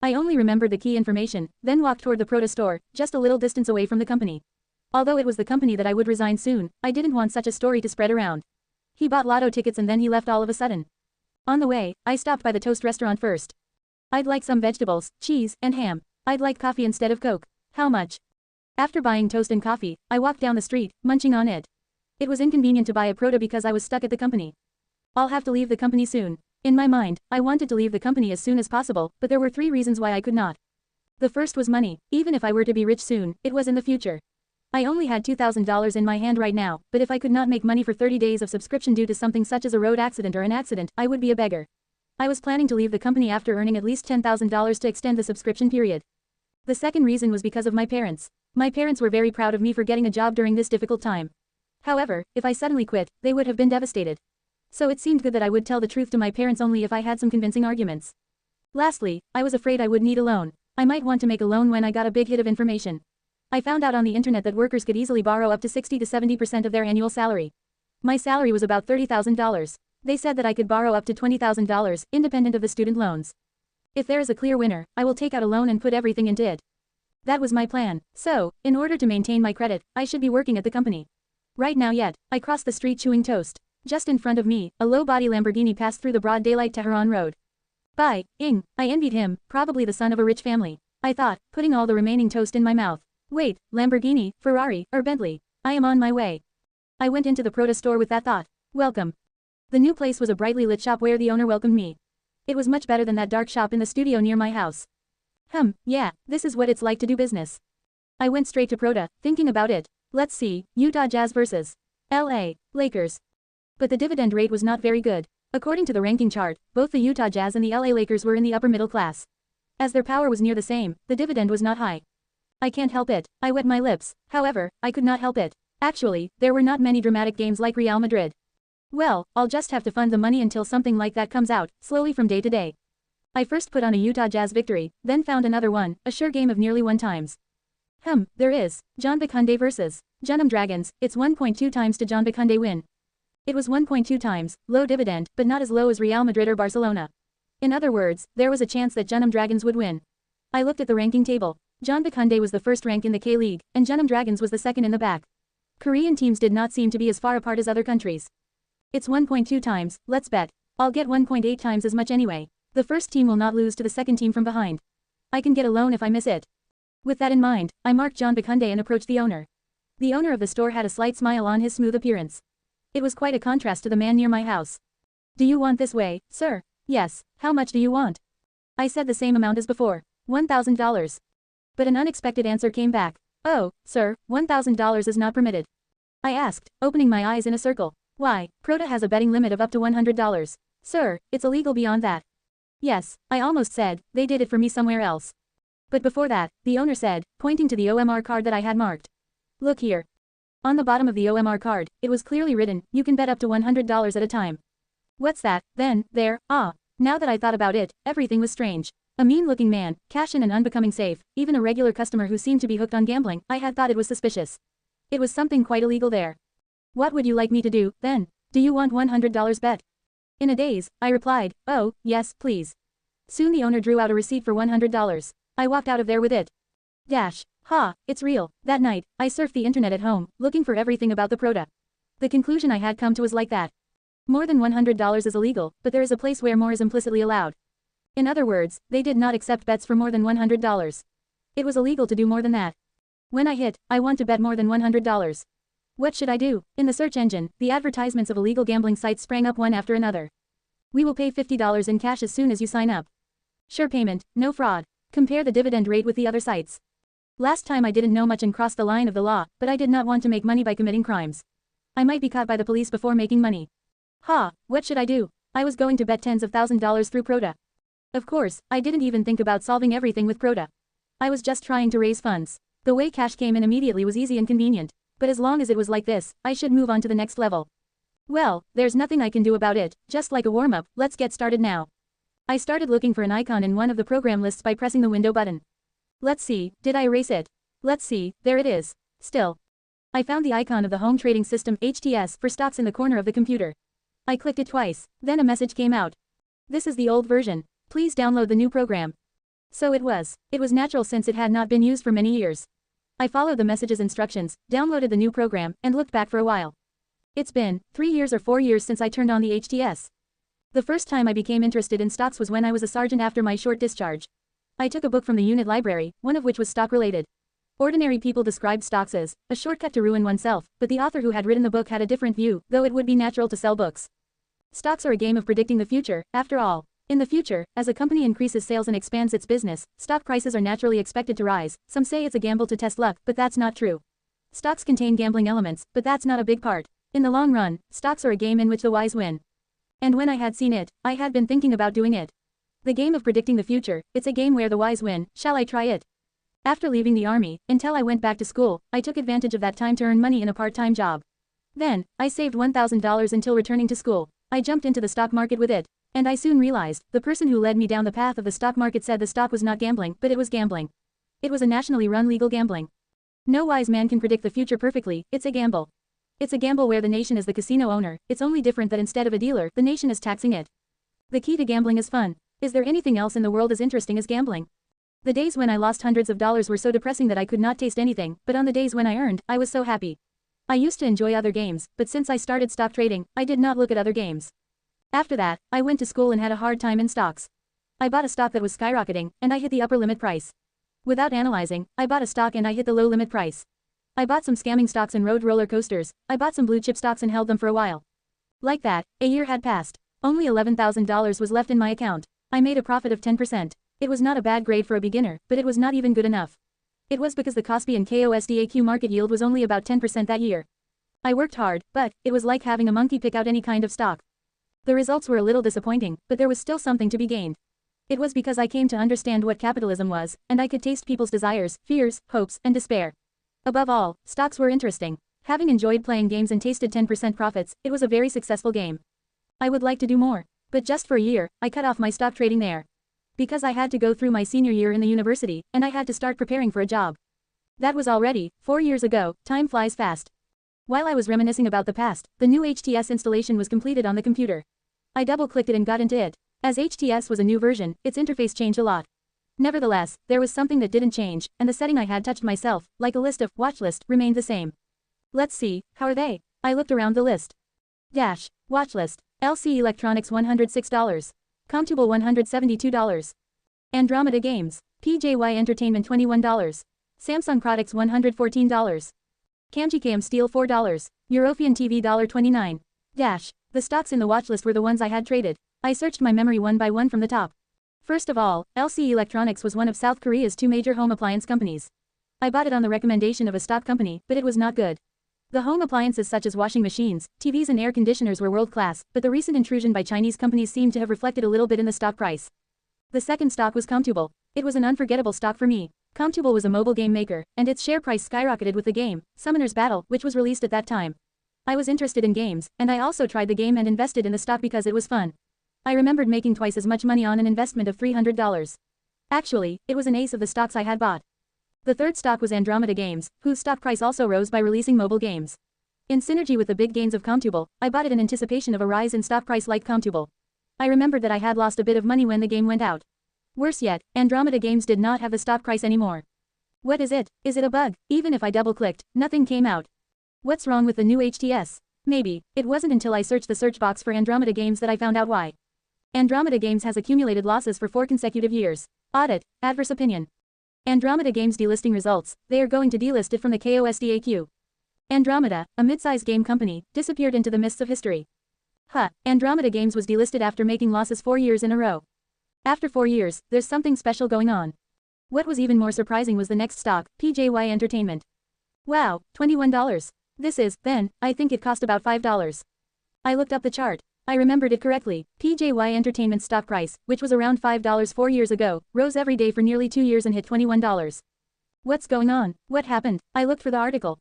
I only remembered the key information, then walked toward the Prota store, just a little distance away from the company. Although it was the company that I would resign soon, I didn't want such a story to spread around. He bought lotto tickets and then he left all of a sudden. On the way, I stopped by the toast restaurant first. I'd like some vegetables, cheese, and ham. I'd like coffee instead of Coke. How much? After buying toast and coffee, I walked down the street, munching on it. It was inconvenient to buy a Prota because I was stuck at the company. I'll have to leave the company soon. In my mind, I wanted to leave the company as soon as possible, but there were 3 reasons why I could not. The first was money. Even if I were to be rich soon, it was in the future. I only had $2,000 in my hand right now, but if I could not make money for 30 days of subscription due to something such as a road accident or an accident, I would be a beggar. I was planning to leave the company after earning at least $10,000 to extend the subscription period. The second reason was because of my parents. My parents were very proud of me for getting a job during this difficult time. However, if I suddenly quit, they would have been devastated. So it seemed good that I would tell the truth to my parents only if I had some convincing arguments. Lastly, I was afraid I would need a loan. I might want to make a loan when I got a big hit of information. I found out on the internet that workers could easily borrow up to 60 to 70% of their annual salary. My salary was about $30,000. They said that I could borrow up to $20,000, independent of the student loans. If there is a clear winner, I will take out a loan and put everything into it. That was my plan. So, in order to maintain my credit, I should be working at the company. Right now yet, I crossed the street chewing toast. Just in front of me, a low-body Lamborghini passed through the broad daylight Tehran Road. I envied him, probably the son of a rich family. I thought, putting all the remaining toast in my mouth. Wait, Lamborghini, Ferrari, or Bentley. I am on my way. I went into the Prota store with that thought. Welcome. The new place was a brightly lit shop where the owner welcomed me. It was much better than that dark shop in the studio near my house. Yeah, this is what it's like to do business. I went straight to Prota, thinking about it. Let's see, Utah Jazz versus LA Lakers. But the dividend rate was not very good. According to the ranking chart, both the Utah Jazz and the LA Lakers were in the upper middle class. As their power was near the same, the dividend was not high. I can't help it. I wet my lips. However, I could not help it. Actually, there were not many dramatic games like Real Madrid. Well, I'll just have to fund the money until something like that comes out, slowly from day to day. I first put on a Utah Jazz victory, then found another one, a sure game of nearly 1 times. There is. John Bakunde versus Junam Dragons. It's 1.2 times to John Bakunde win. It was 1.2 times, low dividend, but not as low as Real Madrid or Barcelona. In other words, there was a chance that Junam Dragons would win. I looked at the ranking table. John Bakunde was the first rank in the K-League, and Junam Dragons was the second in the back. Korean teams did not seem to be as far apart as other countries. It's 1.2 times, let's bet. I'll get 1.8 times as much anyway. The first team will not lose to the second team from behind. I can get a loan if I miss it. With that in mind, I marked John Bakunde and approached the owner. The owner of the store had a slight smile on his smooth appearance. It was quite a contrast to the man near my house. Do you want this way, sir? Yes. How much do you want? I said the same amount as before. $1,000. But an unexpected answer came back. Oh, sir, $1,000 is not permitted. I asked, opening my eyes in a circle. Why, Prota has a betting limit of up to $100. Sir, it's illegal beyond that. Yes, I almost said, they did it for me somewhere else. But before that, the owner said, pointing to the OMR card that I had marked. Look here. On the bottom of the OMR card, it was clearly written, you can bet up to $100 at a time. What's that, then, there, ah. Now that I thought about it, everything was strange. A mean-looking man, cash in an unbecoming safe, even a regular customer who seemed to be hooked on gambling, I had thought it was suspicious. It was something quite illegal there. What would you like me to do, then? Do you want $100 bet? In a daze, I replied, oh, yes, please. Soon the owner drew out a receipt for $100. I walked out of there with it. It's real. That night, I surfed the internet at home, looking for everything about the Prota. The conclusion I had come to was like that. More than $100 is illegal, but there is a place where more is implicitly allowed. In other words, they did not accept bets for more than $100. It was illegal to do more than that. When I hit, I want to bet more than $100. What should I do? In the search engine, the advertisements of illegal gambling sites sprang up one after another. We will pay $50 in cash as soon as you sign up. Sure payment, no fraud. Compare the dividend rate with the other sites. Last time I didn't know much and crossed the line of the law, but I did not want to make money by committing crimes. I might be caught by the police before making money. What should I do? I was going to bet tens of $1,000s through Prota. Of course, I didn't even think about solving everything with Prota. I was just trying to raise funds. The way cash came in immediately was easy and convenient. But as long as it was like this, I should move on to the next level. Well, there's nothing I can do about it, just like a warm-up, let's get started now. I started looking for an icon in one of the program lists by pressing the window button. Let's see, did I erase it? Let's see, there it is. Still. I found the icon of the home trading system HTS for stocks in the corner of the computer. I clicked it twice, then a message came out. This is the old version. Please download the new program. So it was. It was natural since it had not been used for many years. I followed the message's instructions, downloaded the new program, and looked back for a while. It's been 3 years or 4 years since I turned on the HTS. The first time I became interested in stocks was when I was a sergeant after my short discharge. I took a book from the unit library, one of which was stock-related. Ordinary people described stocks as a shortcut to ruin oneself, but the author who had written the book had a different view, though it would be natural to sell books. Stocks are a game of predicting the future, after all. In the future, as a company increases sales and expands its business, stock prices are naturally expected to rise. Some say it's a gamble to test luck, but that's not true. Stocks contain gambling elements, but that's not a big part. In the long run, stocks are a game in which the wise win. And when I had seen it, I had been thinking about doing it. The game of predicting the future, it's a game where the wise win. Shall I try it? After leaving the army, until I went back to school, I took advantage of that time to earn money in a part-time job. Then, I saved $1,000 until returning to school. I jumped into the stock market with it. And I soon realized, the person who led me down the path of the stock market said the stock was not gambling, but it was gambling. It was a nationally run legal gambling. No wise man can predict the future perfectly, it's a gamble. It's a gamble where the nation is the casino owner, it's only different that instead of a dealer, the nation is taxing it. The key to gambling is fun. Is there anything else in the world as interesting as gambling? The days when I lost hundreds of dollars were so depressing that I could not taste anything, but on the days when I earned, I was so happy. I used to enjoy other games, but since I started stock trading, I did not look at other games. After that, I went to school and had a hard time in stocks. I bought a stock that was skyrocketing, and I hit the upper limit price. Without analyzing, I bought a stock and I hit the low limit price. I bought some scamming stocks and rode roller coasters. I bought some blue chip stocks and held them for a while. Like that, a year had passed. Only $11,000 was left in my account. I made a profit of 10%. It was not a bad grade for a beginner, but it was not even good enough. It was because the KOSPI and KOSDAQ market yield was only about 10% that year. I worked hard, but it was like having a monkey pick out any kind of stock. The results were a little disappointing, but there was still something to be gained. It was because I came to understand what capitalism was, and I could taste people's desires, fears, hopes, and despair. Above all, stocks were interesting. Having enjoyed playing games and tasted 10% profits, it was a very successful game. I would like to do more. But just for a year, I cut off my stock trading there. Because I had to go through my senior year in the university, and I had to start preparing for a job. That was already 4 years ago. Time flies fast. While I was reminiscing about the past, the new HTS installation was completed on the computer. I double-clicked it and got into it. As HTS was a new version, its interface changed a lot. Nevertheless, there was something that didn't change, and the setting I had touched myself, like a list of watch list, remained the same. Let's see, how are they? I looked around the list. Watch list. LC Electronics $106. Comtable $172. Andromeda Games. PJY Entertainment $21. Samsung Products $114. Kamjikam Steel $4. European TV $29. The stocks in the watch list were the ones I had traded. I searched my memory one by one from the top. First of all, LC Electronics was one of South Korea's 2 major home appliance companies. I bought it on the recommendation of a stock company, but it was not good. The home appliances such as washing machines, TVs and air conditioners were world-class, but the recent intrusion by Chinese companies seemed to have reflected a little bit in the stock price. The second stock was Comtable. It was an unforgettable stock for me. Comtable was a mobile game maker, and its share price skyrocketed with the game, Summoner's Battle, which was released at that time. I was interested in games, and I also tried the game and invested in the stock because it was fun. I remembered making twice as much money on an investment of $300. Actually, it was an ace of the stocks I had bought. The third stock was Andromeda Games, whose stock price also rose by releasing mobile games. In synergy with the big gains of Comtable, I bought it in anticipation of a rise in stock price like Comtable. I remembered that I had lost a bit of money when the game went out. Worse yet, Andromeda Games did not have the stock price anymore. What is it? Is it a bug? Even if I double-clicked, nothing came out. What's wrong with the new HTS? Maybe. It wasn't until I searched the search box for Andromeda Games that I found out why. Andromeda Games has accumulated losses for 4 consecutive years. Audit. Adverse opinion. Andromeda Games delisting results. They are going to delist it from the KOSDAQ. Andromeda, a mid-size game company, disappeared into the mists of history. Andromeda Games was delisted after making losses 4 years in a row. After 4 years, there's something special going on. What was even more surprising was the next stock, PJY Entertainment. Wow, $21. This is, then, I think it cost about $5. I looked up the chart. I remembered it correctly. PJY Entertainment's stock price, which was around $5 4 years ago, rose every day for nearly 2 years and hit $21. What's going on? What happened? I looked for the article.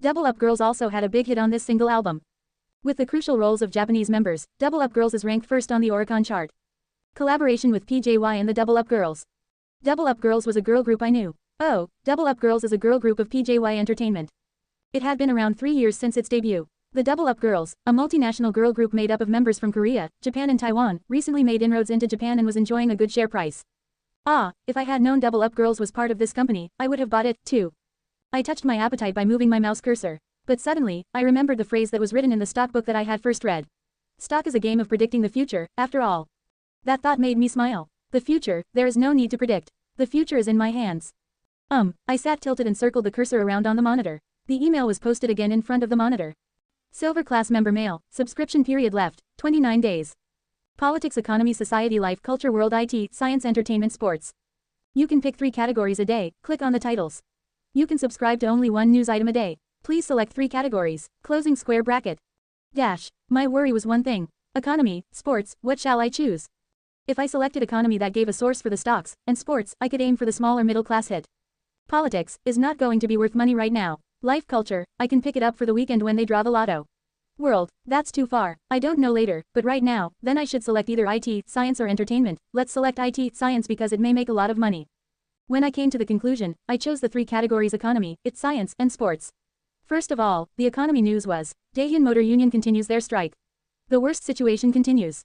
Double Up Girls also had a big hit on this single album. With the crucial roles of Japanese members, Double Up Girls is ranked first on the Oricon chart. Collaboration with PJY and the Double Up Girls. Double Up Girls was a girl group I knew. Oh, Double Up Girls is a girl group of PJY Entertainment. It had been around 3 years since its debut. The Double Up Girls, a multinational girl group made up of members from Korea, Japan and Taiwan, recently made inroads into Japan and was enjoying a good share price. Ah, if I had known Double Up Girls was part of this company, I would have bought it, too. I touched my appetite by moving my mouse cursor. But suddenly, I remembered the phrase that was written in the stock book that I had first read. Stock is a game of predicting the future, after all. That thought made me smile. The future, there is no need to predict. The future is in my hands. I sat tilted and circled the cursor around on the monitor. The email was posted again in front of the monitor. Silver class member mail, subscription period left, 29 days. Politics, economy, society, life, culture, world, IT, science, entertainment, sports. You can pick 3 categories a day, click on the titles. You can subscribe to only 1 news item a day. Please select 3 categories, closing square bracket. Dash, my worry was one thing. Economy, sports, what shall I choose? If I selected economy, that gave a source for the stocks, and sports, I could aim for the smaller middle class hit. Politics, is not going to be worth money right now. Life, culture, I can pick it up for the weekend when they draw the lotto. World, that's too far, I don't know later, but right now, then I should select either IT, science or entertainment. Let's select IT, science because it may make a lot of money. When I came to the conclusion, I chose the 3 categories economy, it's science, and sports. First of all, the economy news was, Daehyun Motor Union continues their strike. The worst situation continues.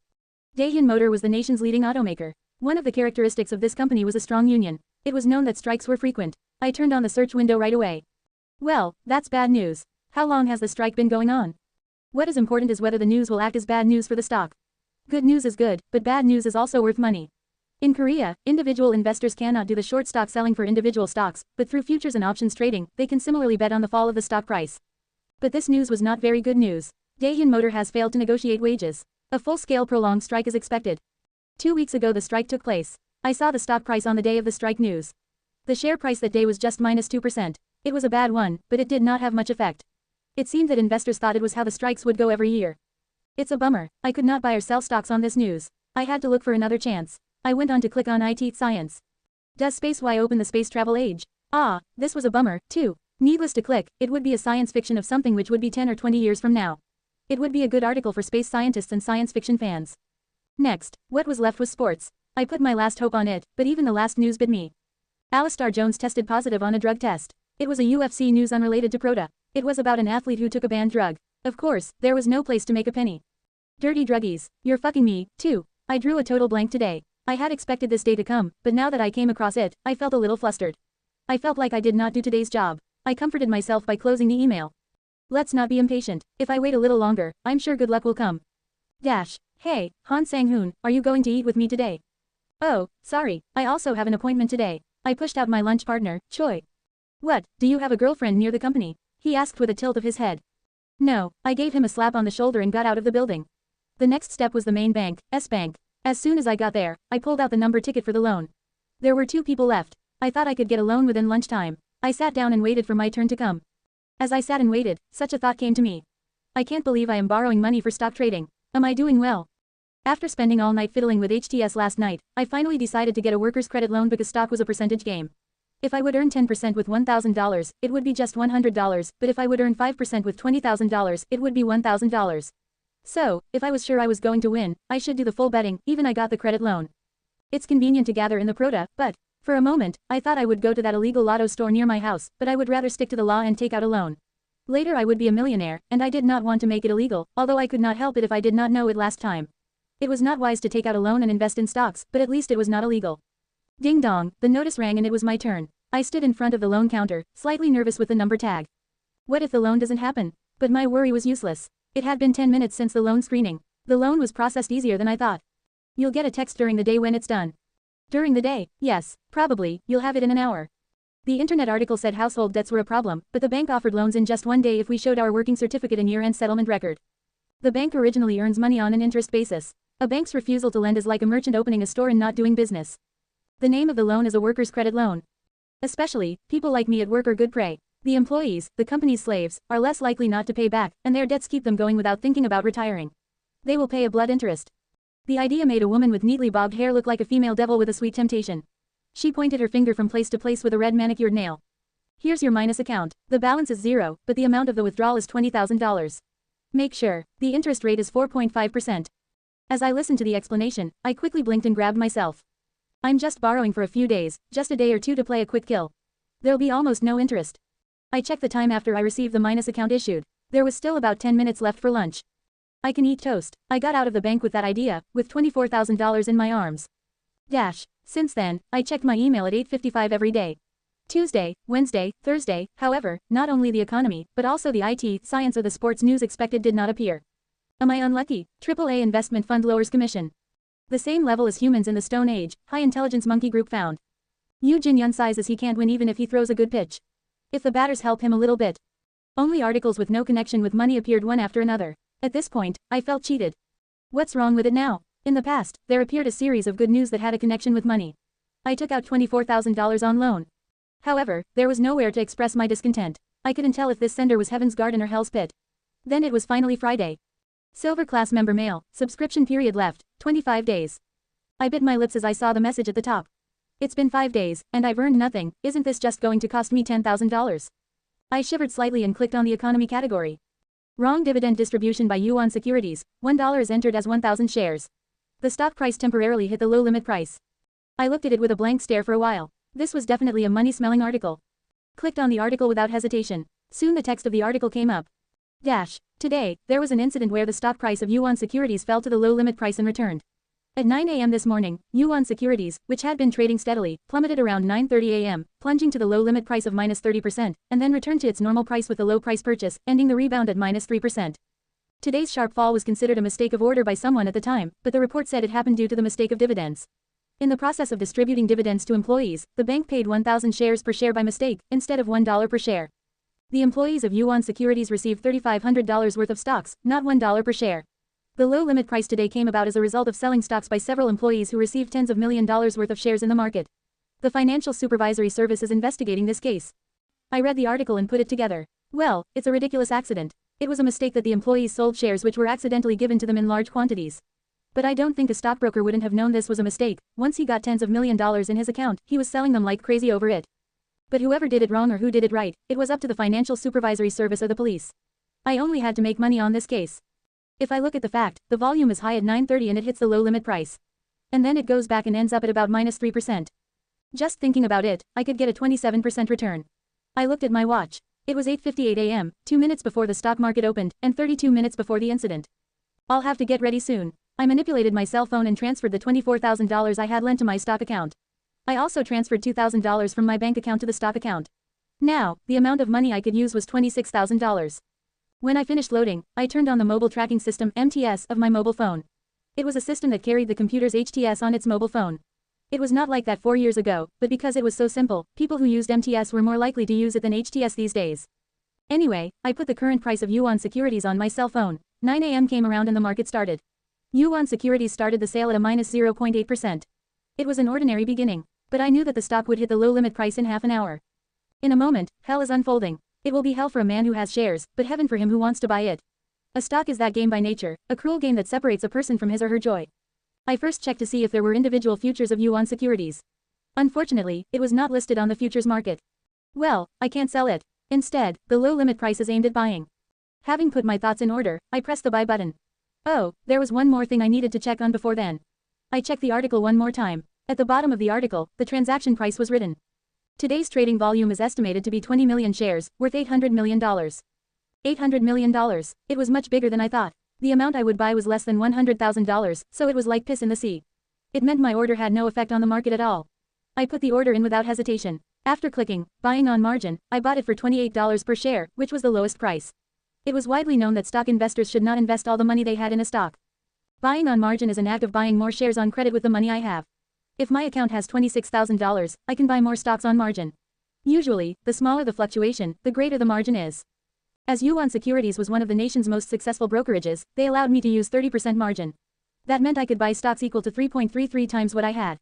Daehyun Motor was the nation's leading automaker. One of the characteristics of this company was a strong union. It was known that strikes were frequent. I turned on the search window right away. Well, that's bad news. How long has the strike been going on? What is important is whether the news will act as bad news for the stock. Good news is good, but bad news is also worth money. In Korea, individual investors cannot do the short stock selling for individual stocks, but through futures and options trading, they can similarly bet on the fall of the stock price. But this news was not very good news. Daehyun Motor has failed to negotiate wages. A full-scale prolonged strike is expected. 2 weeks ago the strike took place. I saw the stock price on the day of the strike news. The share price that day was just -2%. It was a bad one, but it did not have much effect. It seemed that investors thought it was how the strikes would go every year. It's a bummer. I could not buy or sell stocks on this news. I had to look for another chance. I went on to click on IT Science. Does Space Y open the space travel age? Ah, this was a bummer, too. Needless to click, it would be a science fiction of something which would be 10 or 20 years from now. It would be a good article for space scientists and science fiction fans. Next, what was left was sports. I put my last hope on it, but even the last news bit me. Alistair Jones tested positive on a drug test. It was a UFC news unrelated to Prota. It was about an athlete who took a banned drug. Of course, there was no place to make a penny. Dirty druggies, you're fucking me, too. I drew a total blank today. I had expected this day to come, but now that I came across it, I felt a little flustered. I felt like I did not do today's job. I comforted myself by closing the email. Let's not be impatient. If I wait a little longer, I'm sure good luck will come. Dash. Hey, Han Sang-hoon, are you going to eat with me today? Oh, sorry, I also have an appointment today. I pushed out my lunch partner, Choi. What, do you have a girlfriend near the company? He asked with a tilt of his head. No, I gave him a slap on the shoulder and got out of the building. The next step was the main bank, S-Bank. As soon as I got there, I pulled out the number ticket for the loan. There were 2 people left. I thought I could get a loan within lunchtime. I sat down and waited for my turn to come. As I sat and waited, such a thought came to me. I can't believe I am borrowing money for stock trading. Am I doing well? After spending all night fiddling with HTS last night, I finally decided to get a workers' credit loan because stock was a percentage game. If I would earn 10% with $1,000, it would be just $100, but if I would earn 5% with $20,000, it would be $1,000. So, if I was sure I was going to win, I should do the full betting, even I got the credit loan. It's convenient to gather in the Prota, but, for a moment, I thought I would go to that illegal lotto store near my house, but I would rather stick to the law and take out a loan. Later I would be a millionaire, and I did not want to make it illegal, although I could not help it if I did not know it last time. It was not wise to take out a loan and invest in stocks, but at least it was not illegal. Ding dong, the notice rang and it was my turn. I stood in front of the loan counter, slightly nervous with the number tag. What if the loan doesn't happen? But my worry was useless. It had been 10 minutes since the loan screening. The loan was processed easier than I thought. You'll get a text during the day when it's done. During the day, yes, probably, you'll have it in an hour. The internet article said household debts were a problem, but the bank offered loans in just 1 day if we showed our working certificate and year-end settlement record. The bank originally earns money on an interest basis. A bank's refusal to lend is like a merchant opening a store and not doing business. The name of the loan is a workers' credit loan. Especially, people like me at work are good prey. The employees, the company's slaves, are less likely not to pay back, and their debts keep them going without thinking about retiring. They will pay a blood interest. The idea made a woman with neatly bobbed hair look like a female devil with a sweet temptation. She pointed her finger from place to place with a red manicured nail. Here's your minus account. The balance is 0, but the amount of the withdrawal is $20,000. Make sure. The interest rate is 4.5%. As I listened to the explanation, I quickly blinked and grabbed myself. I'm just borrowing for a few days, just a day or two to play a quick kill. There'll be almost no interest. I checked the time after I received the minus account issued. There was still about 10 minutes left for lunch. I can eat toast. I got out of the bank with that idea, with $24,000 in my arms. Since then, I checked my email at 8:55 every day. Tuesday, Wednesday, Thursday, however, not only the economy, but also the IT, science or the sports news expected did not appear. Am I unlucky? AAA investment fund lowers commission. The same level as humans in the Stone Age, high intelligence monkey group found. Yu Jin-yun sighs as he can't win even if he throws a good pitch. If the batters help him a little bit. Only articles with no connection with money appeared one after another. At this point, I felt cheated. What's wrong with it now? In the past, there appeared a series of good news that had a connection with money. I took out $24,000 on loan. However, there was nowhere to express my discontent. I couldn't tell if this sender was Heaven's Garden or Hell's Pit. Then it was finally Friday. Silver class member mail, subscription period left, 25 days. I bit my lips as I saw the message at the top. It's been 5 days, and I've earned nothing, isn't this just going to cost me $10,000? I shivered slightly and clicked on the economy category. Wrong dividend distribution by Yuan Securities, $1 is entered as 1,000 shares. The stock price temporarily hit the low limit price. I looked at it with a blank stare for a while. This was definitely a money-smelling article. Clicked on the article without hesitation. Soon the text of the article came up. Today, there was an incident where the stock price of Yuan Securities fell to the low limit price and returned. At 9 a.m. this morning, Yuan Securities, which had been trading steadily, plummeted around 9:30 a.m., plunging to the low limit price of -30%, and then returned to its normal price with a low price purchase, ending the rebound at -3%. Today's sharp fall was considered a mistake of order by someone at the time, but the report said it happened due to the mistake of dividends. In the process of distributing dividends to employees, the bank paid 1,000 shares per share by mistake, instead of $1 per share. The employees of Yuan Securities received $3,500 worth of stocks, not $1 per share. The low limit price today came about as a result of selling stocks by several employees who received tens of million dollars worth of shares in the market. The Financial Supervisory Service is investigating this case. I read the article and put it together. Well, it's a ridiculous accident. It was a mistake that the employees sold shares which were accidentally given to them in large quantities. But I don't think a stockbroker wouldn't have known this was a mistake. Once he got tens of million dollars in his account, he was selling them like crazy over it. But whoever did it wrong or who did it right, it was up to the Financial Supervisory Service or the police. I only had to make money on this case. If I look at the fact, the volume is high at 9:30 and it hits the low limit price. And then it goes back and ends up at about -3%. Just thinking about it, I could get a 27% return. I looked at my watch. It was 8:58 a.m., 2 minutes before the stock market opened, and 32 minutes before the incident. I'll have to get ready soon. I manipulated my cell phone and transferred the $24,000 I had lent to my stock account. I also transferred $2,000 from my bank account to the stock account. Now, the amount of money I could use was $26,000. When I finished loading, I turned on the mobile tracking system (MTS) of my mobile phone. It was a system that carried the computer's HTS on its mobile phone. It was not like that 4 years ago, but because it was so simple, people who used MTS were more likely to use it than HTS these days. Anyway, I put the current price of Yuan Securities on my cell phone. 9 a.m. came around and the market started. Yuan Securities started the sale at a -0.8%. It was an ordinary beginning, but I knew that the stock would hit the low limit price in half an hour. In a moment, hell is unfolding. It will be hell for a man who has shares, but heaven for him who wants to buy it. A stock is that game by nature, a cruel game that separates a person from his or her joy. I first checked to see if there were individual futures of Yuan Securities. Unfortunately, it was not listed on the futures market. Well, I can't sell it. Instead, the low limit price is aimed at buying. Having put my thoughts in order, I pressed the buy button. Oh, there was one more thing I needed to check on before then. I checked the article one more time. At the bottom of the article, the transaction price was written. Today's trading volume is estimated to be 20 million shares, worth $800 million. $800 million. It was much bigger than I thought. The amount I would buy was less than $100,000, so it was like piss in the sea. It meant my order had no effect on the market at all. I put the order in without hesitation. After clicking, buying on margin, I bought it for $28 per share, which was the lowest price. It was widely known that stock investors should not invest all the money they had in a stock. Buying on margin is an act of buying more shares on credit with the money I have. If my account has $26,000, I can buy more stocks on margin. Usually, the smaller the fluctuation, the greater the margin is. As Yuan Securities was one of the nation's most successful brokerages, they allowed me to use 30% margin. That meant I could buy stocks equal to 3.33 times what I had.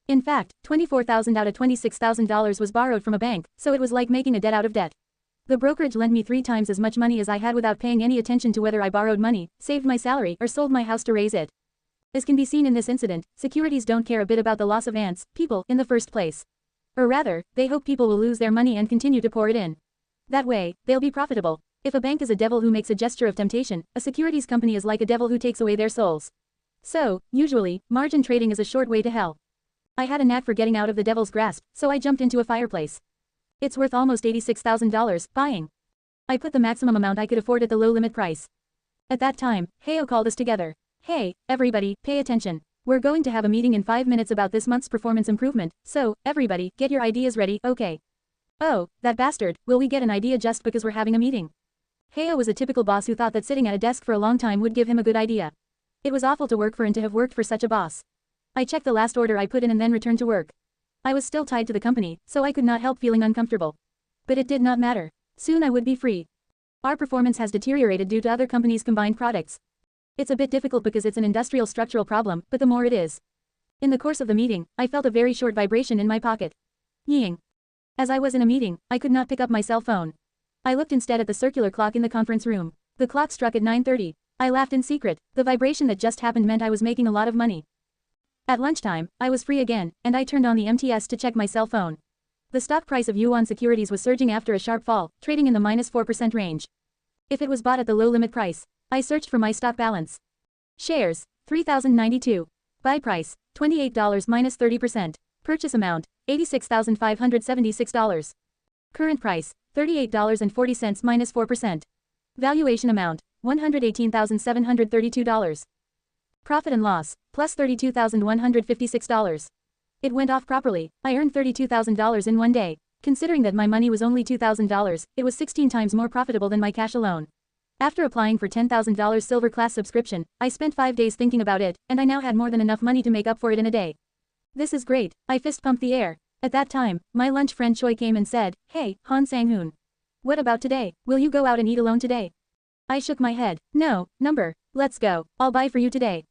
In fact, $24,000 out of $26,000 was borrowed from a bank, so it was like making a debt out of debt. The brokerage lent me 3 times as much money as I had without paying any attention to whether I borrowed money, saved my salary, or sold my house to raise it. As can be seen in this incident, securities don't care a bit about the loss of people, in the first place. Or rather, they hope people will lose their money and continue to pour it in. That way, they'll be profitable. If a bank is a devil who makes a gesture of temptation, a securities company is like a devil who takes away their souls. So, usually, margin trading is a short way to hell. I had a knack for getting out of the devil's grasp, so I jumped into a fireplace. It's worth almost $86,000, buying. I put the maximum amount I could afford at the low limit price. At that time, Heo called us together. Hey, everybody, pay attention. We're going to have a meeting in 5 minutes about this month's performance improvement, so, everybody, get your ideas ready, okay? Oh, that bastard, will we get an idea just because we're having a meeting? Heo was a typical boss who thought that sitting at a desk for a long time would give him a good idea. It was awful to work for and to have worked for such a boss. I checked the last order I put in and then returned to work. I was still tied to the company, so I could not help feeling uncomfortable. But it did not matter. Soon I would be free. Our performance has deteriorated due to other companies' combined products. It's a bit difficult because it's an industrial structural problem, but the more it is. In the course of the meeting, I felt a very short vibration in my pocket. Ying. As I was in a meeting, I could not pick up my cell phone. I looked instead at the circular clock in the conference room. The clock struck at 9:30. I laughed in secret. The vibration that just happened meant I was making a lot of money. At lunchtime, I was free again, and I turned on the MTS to check my cell phone. The stock price of Yuan Securities was surging after a sharp fall, trading in the -4% range. If it was bought at the low limit price, I searched for my stock balance. Shares, 3,092. Buy price, $28 minus 30%. Purchase amount, $86,576. Current price, $38.40 minus 4%. Valuation amount, $118,732. Profit and loss, plus $32,156. It went off properly. I earned $32,000 in one day. Considering that my money was only $2,000, it was 16 times more profitable than my cash alone. After applying for $10,000 silver class subscription, I spent 5 days thinking about it, and I now had more than enough money to make up for it in a day. This is great. I fist pumped the air. At that time, my lunch friend Choi came and said, "Hey, Han Sang-hoon. What about today? Will you go out and eat alone today?" I shook my head. No, number. Let's go. I'll buy for you today.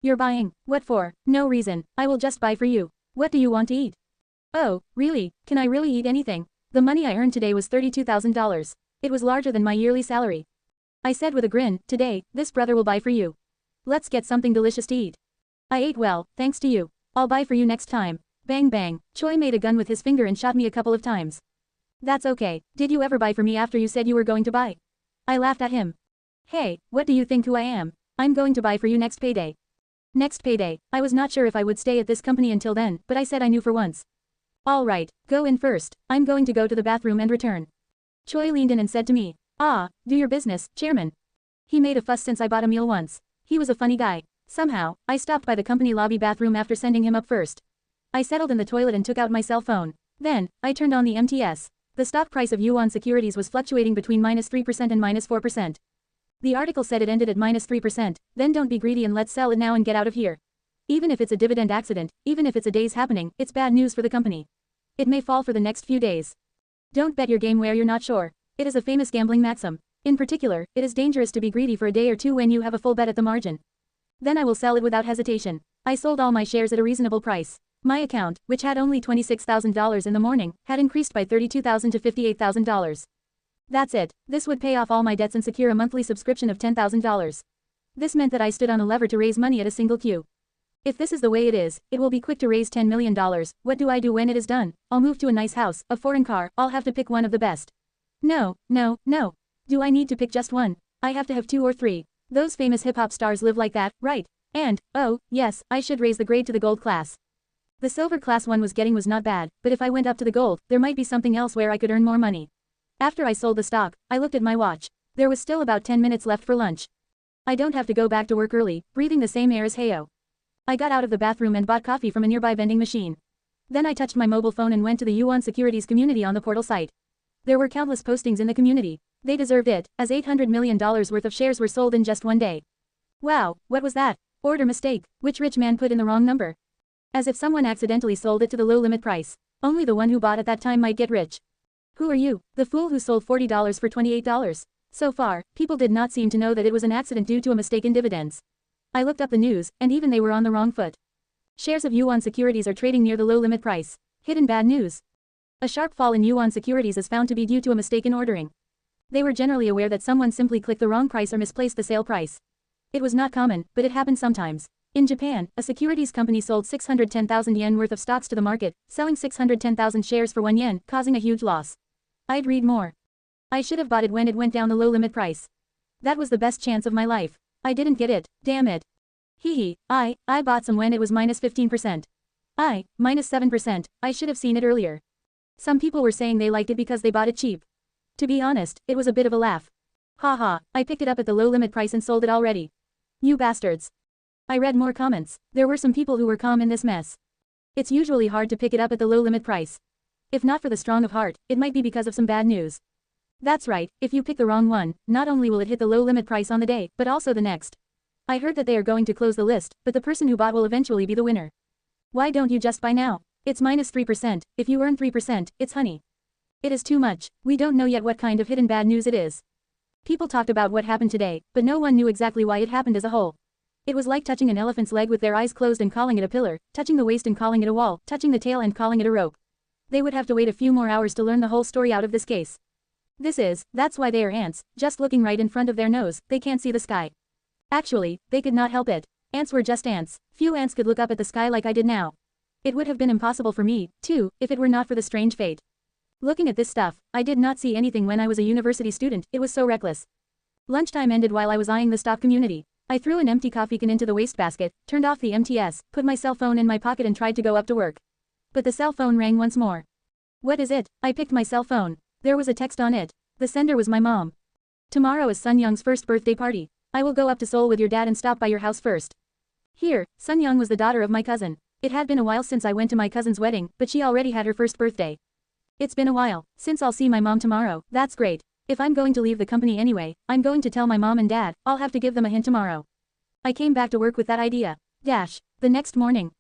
You're buying. What for? No reason. I will just buy for you. What do you want to eat? Oh, really? Can I really eat anything? The money I earned today was $32,000. It was larger than my yearly salary. I said with a grin, today, this brother will buy for you. Let's get something delicious to eat. I ate well, thanks to you. I'll buy for you next time. Bang bang, Choi made a gun with his finger and shot me a couple of times. That's okay. Did you ever buy for me after you said you were going to buy? I laughed at him. Hey, what do you think who I am? I'm going to buy for you next payday. Next payday. I was not sure if I would stay at this company until then, but I said I knew for once. All right, go in first. I'm going to go to the bathroom and return. Choi leaned in and said to me, "Ah, do your business, chairman." He made a fuss since I bought a meal once. He was a funny guy. Somehow, I stopped by the company lobby bathroom after sending him up first. I settled in the toilet and took out my cell phone. Then, I turned on the MTS. The stock price of Yuan Securities was fluctuating between -3% and -4%. The article said it ended at -3%, then don't be greedy and let's sell it now and get out of here. Even if it's a dividend accident, even if it's a day's happening, it's bad news for the company. It may fall for the next few days. Don't bet your game where you're not sure. It is a famous gambling maxim. In particular, it is dangerous to be greedy for a day or two when you have a full bet at the margin. Then I will sell it without hesitation. I sold all my shares at a reasonable price. My account, which had only $26,000 in the morning, had increased by $32,000 to $58,000. That's it. This would pay off all my debts and secure a monthly subscription of $10,000. This meant that I stood on a lever to raise money at a single queue. If this is the way it is, it will be quick to raise $10 million. What do I do when it is done? I'll move to a nice house, a foreign car, I'll have to pick one of the best. No. Do I need to pick just one? I have to have 2 or 3. Those famous hip-hop stars live like that, right? And, oh, yes, I should raise the grade to the gold class. The silver class one was not bad, but if I went up to the gold, there might be something else where I could earn more money. After I sold the stock, I looked at my watch. There was still about 10 minutes left for lunch. I don't have to go back to work early, breathing the same air as Heo. I got out of the bathroom and bought coffee from a nearby vending machine. Then I touched my mobile phone and went to the Yuan Securities community on the portal site. There were countless postings in the community. They deserved it, as $800 million worth of shares were sold in just one day. Wow, what was that? Order mistake. Which rich man put in the wrong number? As if someone accidentally sold it to the low limit price. Only the one who bought at that time might get rich. Who are you, the fool who sold $40 for $28? So far, people did not seem to know that it was an accident due to a mistake in dividends. I looked up the news, and even they were on the wrong foot. Shares of Yuan Securities are trading near the low limit price. Hidden bad news. A sharp fall in Yuan Securities is found to be due to a mistake in ordering. They were generally aware that someone simply clicked the wrong price or misplaced the sale price. It was not common, but it happened sometimes. In Japan, a securities company sold 610,000 yen worth of stocks to the market, selling 610,000 shares for 1 yen, causing a huge loss. I'd read more. I should have bought it when it went down the low limit price. That was the best chance of my life. I didn't get it, damn it. I bought some when it was -15%. -7%, I should have seen it earlier. Some people were saying they liked it because they bought it cheap. To be honest, it was a bit of a laugh. Haha, I picked it up at the low limit price and sold it already. You bastards. I read more comments. There were some people who were calm in this mess. It's usually hard to pick it up at the low limit price. If not for the strong of heart, it might be because of some bad news. That's right, if you pick the wrong one, not only will it hit the low limit price on the day, but also the next. I heard that they are going to close the list, but the person who bought will eventually be the winner. Why don't you just buy now? It's minus 3%, if you earn 3%, it's honey. It is too much, we don't know yet what kind of hidden bad news it is. People talked about what happened today, but no one knew exactly why it happened as a whole. It was like touching an elephant's leg with their eyes closed and calling it a pillar, touching the waist and calling it a wall, touching the tail and calling it a rope. They would have to wait a few more hours to learn the whole story out of this case. That's why they are ants, just looking right in front of their nose, they can't see the sky. Actually, they could not help it. Ants were just ants. Few ants could look up at the sky like I did now. It would have been impossible for me, too, if it were not for the strange fate. Looking at this stuff, I did not see anything when I was a university student, it was so reckless. Lunchtime ended while I was eyeing the stock community. I threw an empty coffee can into the wastebasket, turned off the MTS, put my cell phone in my pocket and tried to go up to work. But the cell phone rang once more. What is it? I picked my cell phone. There was a text on it. The sender was my mom. Tomorrow is Sun Young's first birthday party. I will go up to Seoul with your dad and stop by your house first. Here, Sun Young was the daughter of my cousin. It had been a while since I went to my cousin's wedding, but she already had her first birthday. It's been a while, since I'll see my mom tomorrow, that's great. If I'm going to leave the company anyway, I'm going to tell my mom and dad, I'll have to give them a hint tomorrow. I came back to work with that idea. The next morning.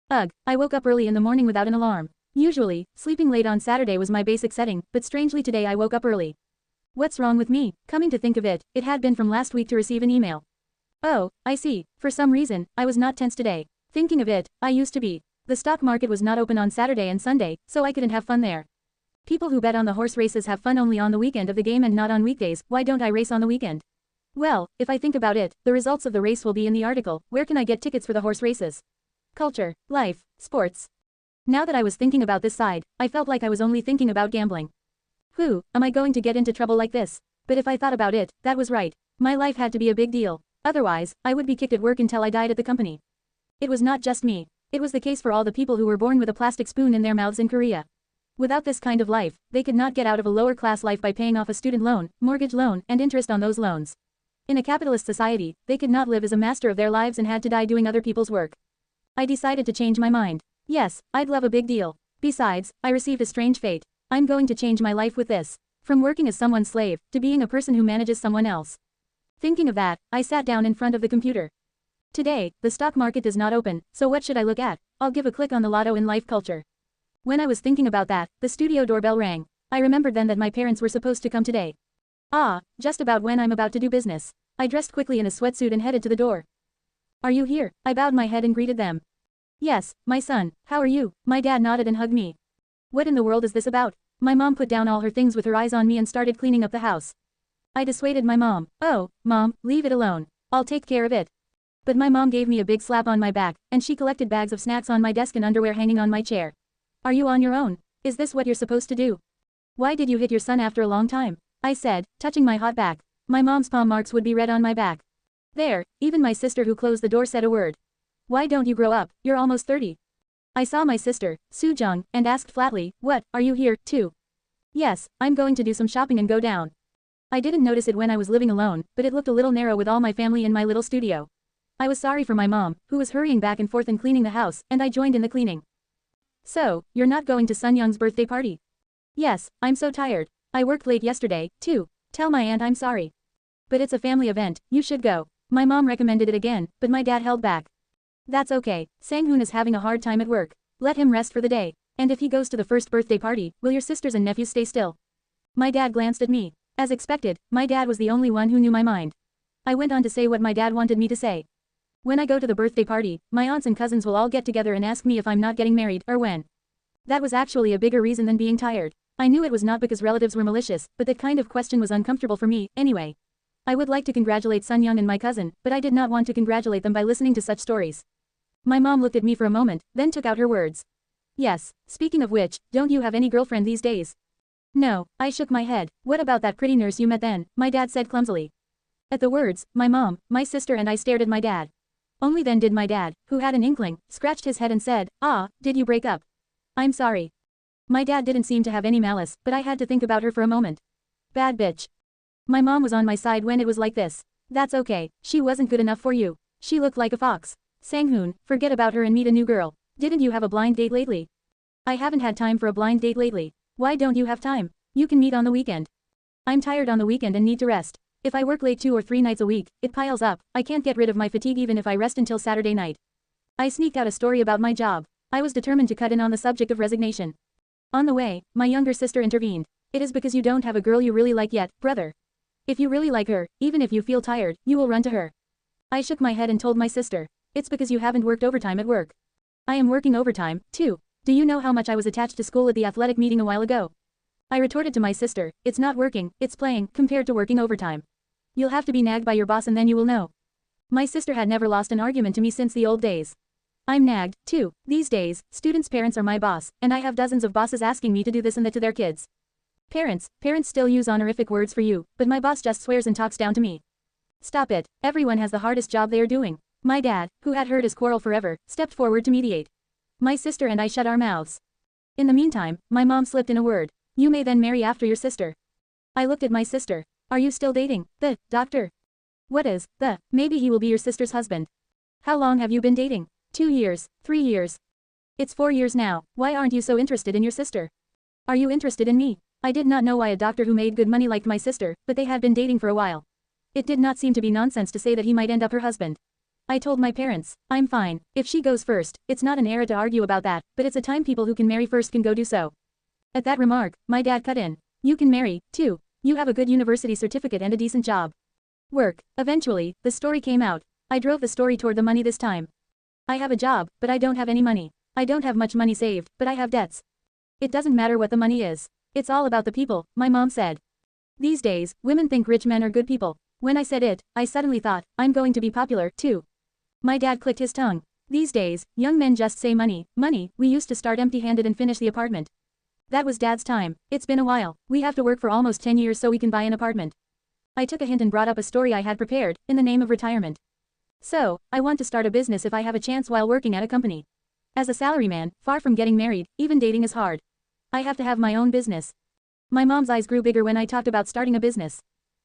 Ugh, I woke up early in the morning without an alarm. Usually, sleeping late on Saturday was my basic setting, but strangely today I woke up early. What's wrong with me? Coming to think of it, it had been from last week to receive an email. Oh, I see. For some reason, I was not tense today. Thinking of it, I used to be. The stock market was not open on Saturday and Sunday, so I couldn't have fun there. People who bet on the horse races have fun only on the weekend of the game and not on weekdays, why don't I race on the weekend? Well, if I think about it, the results of the race will be in the article, where can I get tickets for the horse races? Culture, life, sports. Now that I was thinking about this side, I felt like I was only thinking about gambling. Am I going to get into trouble like this? But if I thought about it, that was right. My life had to be a big deal. Otherwise, I would be kicked at work until I died at the company. It was not just me. It was the case for all the people who were born with a plastic spoon in their mouths in Korea. Without this kind of life, they could not get out of a lower class life by paying off a student loan, mortgage loan, and interest on those loans. In a capitalist society, they could not live as a master of their lives and had to die doing other people's work. I decided to change my mind. Yes, I'd love a big deal. Besides, I received a strange fate. I'm going to change my life with this. From working as someone's slave, to being a person who manages someone else. Thinking of that, I sat down in front of the computer. Today, the stock market does not open, so what should I look at? I'll give a click on the lotto in life culture. When I was thinking about that, the studio doorbell rang. I remembered then that my parents were supposed to come today. Just about when I'm about to do business. I dressed quickly in a sweatsuit and headed to the door. Are you here? I bowed my head and greeted them. Yes, my son, how are you? My dad nodded and hugged me. What in the world is this about? My mom put down all her things with her eyes on me and started cleaning up the house. I dissuaded my mom. Oh, Mom, leave it alone. I'll take care of it. But my mom gave me a big slap on my back, and she collected bags of snacks on my desk and underwear hanging on my chair. Are you on your own? Is this what you're supposed to do? Why did you hit your son after a long time? I said, touching my hot back. My mom's palm marks would be red on my back. There, even my sister who closed the door said a word. Why don't you grow up? You're almost 30. I saw my sister, Soo-jung, and asked flatly, what, are you here, too? Yes, I'm going to do some shopping and go down. I didn't notice it when I was living alone, but it looked a little narrow with all my family in my little studio. I was sorry for my mom, who was hurrying back and forth and cleaning the house, and I joined in the cleaning. So, you're not going to Sun Young's birthday party? Yes, I'm so tired. I worked late yesterday, too. Tell my aunt I'm sorry. But it's a family event, you should go. My mom recommended it again, but my dad held back. That's okay, Sang-hoon is having a hard time at work. Let him rest for the day. And if he goes to the first birthday party, will your sisters and nephews stay still? My dad glanced at me. As expected, my dad was the only one who knew my mind. I went on to say what my dad wanted me to say. When I go to the birthday party, my aunts and cousins will all get together and ask me if I'm not getting married, or when. That was actually a bigger reason than being tired. I knew it was not because relatives were malicious, but that kind of question was uncomfortable for me, anyway. I would like to congratulate Sun Young and my cousin, but I did not want to congratulate them by listening to such stories. My mom looked at me for a moment, then took out her words. Yes, speaking of which, don't you have any girlfriend these days? No, I shook my head. What about that pretty nurse you met then? My dad said clumsily. At the words, my mom, my sister and I stared at my dad. Only then did my dad, who had an inkling, scratched his head and said, did you break up? I'm sorry. My dad didn't seem to have any malice, but I had to think about her for a moment. Bad bitch. My mom was on my side when it was like this. That's okay, she wasn't good enough for you. She looked like a fox. Sang-hoon, forget about her and meet a new girl. Didn't you have a blind date lately? I haven't had time for a blind date lately. Why don't you have time? You can meet on the weekend. I'm tired on the weekend and need to rest. If I work late 2 or 3 nights a week, it piles up. I can't get rid of my fatigue even if I rest until Saturday night. I sneaked out a story about my job. I was determined to cut in on the subject of resignation. On the way, my younger sister intervened. It is because you don't have a girl you really like yet, brother. If you really like her, even if you feel tired, you will run to her. I shook my head and told my sister. It's because you haven't worked overtime at work. I am working overtime, too. Do you know how much I was attached to school at the athletic meeting a while ago? I retorted to my sister, it's not working, it's playing, compared to working overtime. You'll have to be nagged by your boss and then you will know. My sister had never lost an argument to me since the old days. I'm nagged, too. These days, students' parents are my boss, and I have dozens of bosses asking me to do this and that to their kids. Parents still use honorific words for you, but my boss just swears and talks down to me. Stop it, everyone has the hardest job they are doing. My dad, who had heard his quarrel forever, stepped forward to mediate. My sister and I shut our mouths. In the meantime, my mom slipped in a word. You may then marry after your sister. I looked at my sister. Are you still dating, the doctor? What is, the, maybe he will be your sister's husband. How long have you been dating? 2 years, 3 years. It's 4 years now, why aren't you so interested in your sister? Are you interested in me? I did not know why a doctor who made good money liked my sister, but they had been dating for a while. It did not seem to be nonsense to say that he might end up her husband. I told my parents, I'm fine, if she goes first, it's not an era to argue about that, but it's a time people who can marry first can go do so. At that remark, my dad cut in. You can marry, too. You have a good university certificate and a decent job. Work. Eventually, the story came out. I drove the story toward the money this time. I have a job, but I don't have any money. I don't have much money saved, but I have debts. It doesn't matter what the money is. It's all about the people, my mom said. These days, women think rich men are good people. When I said it, I suddenly thought, I'm going to be popular, too. My dad clicked his tongue. These days, young men just say money, money, we used to start empty-handed and finish the apartment. That was Dad's time. It's been a while. We have to work for almost 10 years so we can buy an apartment. I took a hint and brought up a story I had prepared, in the name of retirement. So, I want to start a business if I have a chance while working at a company. As a salaryman, far from getting married, even dating is hard. I have to have my own business. My mom's eyes grew bigger when I talked about starting a business.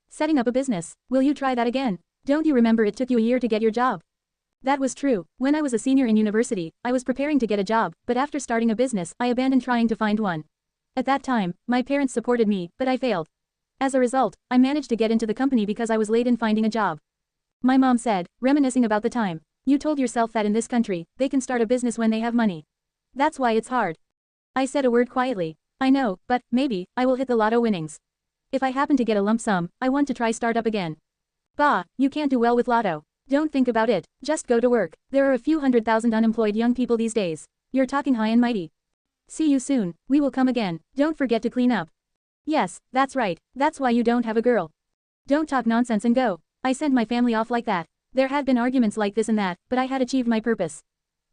Setting up a business. Will you try that again? Don't you remember it took you a year to get your job? That was true. When I was a senior in university, I was preparing to get a job, but after starting a business, I abandoned trying to find one. At that time, my parents supported me, but I failed. As a result, I managed to get into the company because I was late in finding a job. My mom said, reminiscing about the time. You told yourself that in this country, they can start a business when they have money. That's why it's hard. I said a word quietly. I know, but, maybe, I will hit the lotto winnings. If I happen to get a lump sum, I want to try start up again. Bah, you can't do well with lotto. Don't think about it, just go to work. There are a few 100,000 unemployed young people these days. You're talking high and mighty. See you soon, we will come again, don't forget to clean up. Yes, that's right, that's why you don't have a girl. Don't talk nonsense and go. I sent my family off like that. There had been arguments like this and that, but I had achieved my purpose.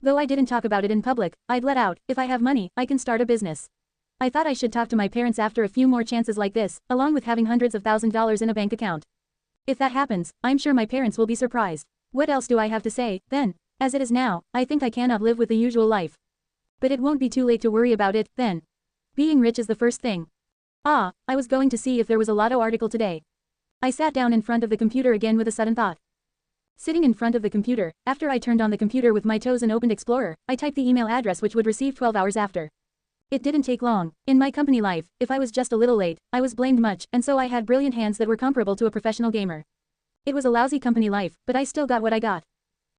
Though I didn't talk about it in public, I'd let out, if I have money, I can start a business. I thought I should talk to my parents after a few more chances like this, along with having hundreds of $1,000s in a bank account. If that happens, I'm sure my parents will be surprised. What else do I have to say, then? As it is now, I think I cannot live with the usual life. But it won't be too late to worry about it, then. Being rich is the first thing. Ah, I was going to see if there was a lotto article today. I sat down in front of the computer again with a sudden thought. Sitting in front of the computer, after I turned on the computer with my toes and opened Explorer, I typed the email address which would receive 12 hours after. It didn't take long. In my company life, if I was just a little late, I was blamed much, and so I had brilliant hands that were comparable to a professional gamer. It was a lousy company life, but I still got what I got.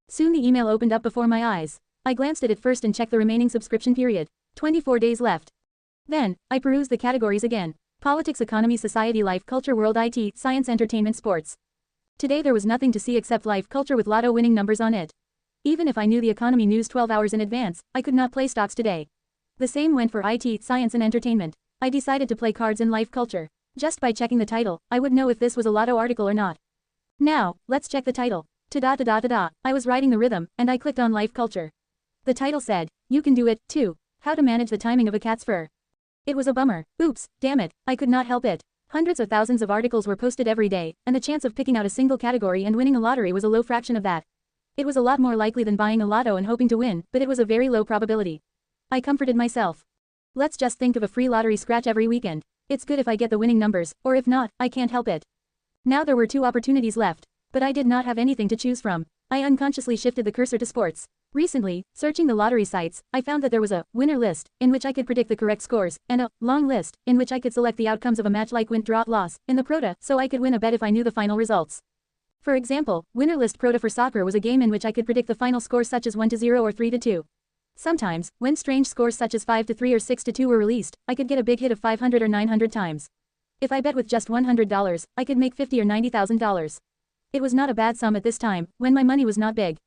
Soon the email opened up before my eyes. I glanced at it first and checked the remaining subscription period. 24 days left. Then, I perused the categories again. Politics, economy, society, life, culture, world, IT, science, entertainment, sports. Today there was nothing to see except life, culture with lotto winning numbers on it. Even if I knew the economy news 12 hours in advance, I could not play stocks today. The same went for IT, science and entertainment. I decided to play cards in life, culture. Just by checking the title, I would know if this was a lotto article or not. Now, let's check the title. Ta-da-ta-da-ta-da, I was riding the rhythm, and I clicked on life culture. The title said, you can do it, too. How to manage the timing of a cat's fur. It was a bummer. Oops, damn it, I could not help it. Hundreds of thousands of articles were posted every day, and the chance of picking out a single category and winning a lottery was a low fraction of that. It was a lot more likely than buying a lotto and hoping to win, but it was a very low probability. I comforted myself. Let's just think of a free lottery scratch every weekend. It's good if I get the winning numbers, or if not, I can't help it. Now there were 2 opportunities left. But I did not have anything to choose from. I unconsciously shifted the cursor to sports. Recently, searching the lottery sites, I found that there was a winner list, in which I could predict the correct scores, and a long list, in which I could select the outcomes of a match like win, draw, loss, in the Prota, so I could win a bet if I knew the final results. For example, winner list Prota for soccer was a game in which I could predict the final score such as 1-0 or 3-2. Sometimes, when strange scores such as 5-3 or 6-2 were released, I could get a big hit of 500 or 900 times. If I bet with just $100, I could make $50,000 or $90,000. It was not a bad sum at this time, when my money was not big.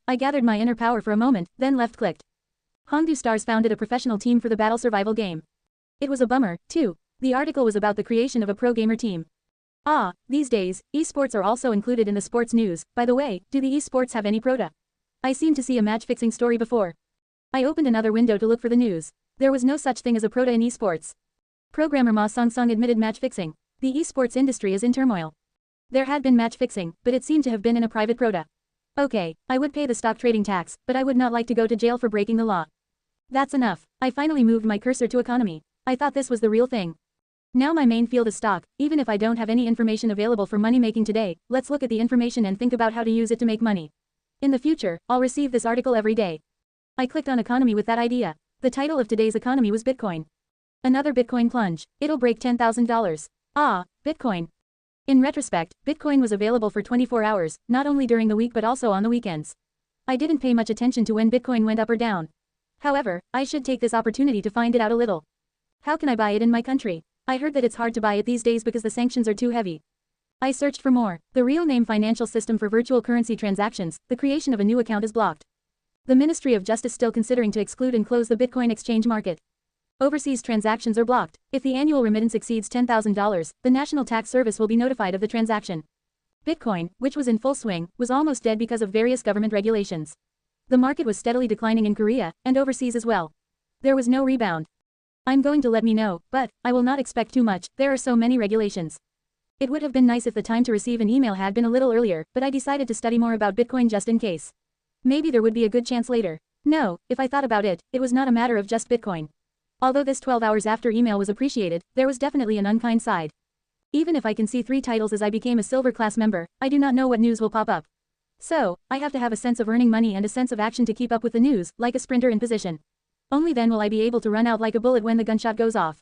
I gathered my inner power for a moment, then left-clicked. Hongdu Stars founded a professional team for the battle survival game. It was a bummer, too. The article was about the creation of a pro gamer team. These days, esports are also included in the sports news. By the way, do the esports have any Prota? I seemed to see a match-fixing story before. I opened another window to look for the news. There was no such thing as a Prota in esports. Programmer Ma Song admitted match-fixing. The esports industry is in turmoil. There had been match-fixing, but it seemed to have been in a private Prota. Okay, I would pay the stock trading tax, but I would not like to go to jail for breaking the law. That's enough. I finally moved my cursor to economy. I thought this was the real thing. Now my main field is stock. Even if I don't have any information available for money making today, let's look at the information and think about how to use it to make money. In the future, I'll receive this article every day. I clicked on economy with that idea. The title of today's economy was Bitcoin. Another Bitcoin plunge. It'll break $10,000. Bitcoin. In retrospect, Bitcoin was available for 24 hours, not only during the week but also on the weekends. I didn't pay much attention to when Bitcoin went up or down. However, I should take this opportunity to find it out a little. How can I buy it in my country? I heard that it's hard to buy it these days because the sanctions are too heavy. I searched for more. The real name financial system for virtual currency transactions, the creation of a new account is blocked. The Ministry of Justice still considering to exclude and close the Bitcoin exchange market. Overseas transactions are blocked. If the annual remittance exceeds $10,000, the National Tax Service will be notified of the transaction. Bitcoin, which was in full swing, was almost dead because of various government regulations. The market was steadily declining in Korea, and overseas as well. There was no rebound. I'm going to let me know, but I will not expect too much, there are so many regulations. It would have been nice if the time to receive an email had been a little earlier, but I decided to study more about Bitcoin just in case. Maybe there would be a good chance later. No, if I thought about it, it was not a matter of just Bitcoin. Although this 12 hours after email was appreciated, there was definitely an unkind side. Even if I can see 3 titles as I became a silver class member, I do not know what news will pop up. So, I have to have a sense of earning money and a sense of action to keep up with the news, like a sprinter in position. Only then will I be able to run out like a bullet when the gunshot goes off.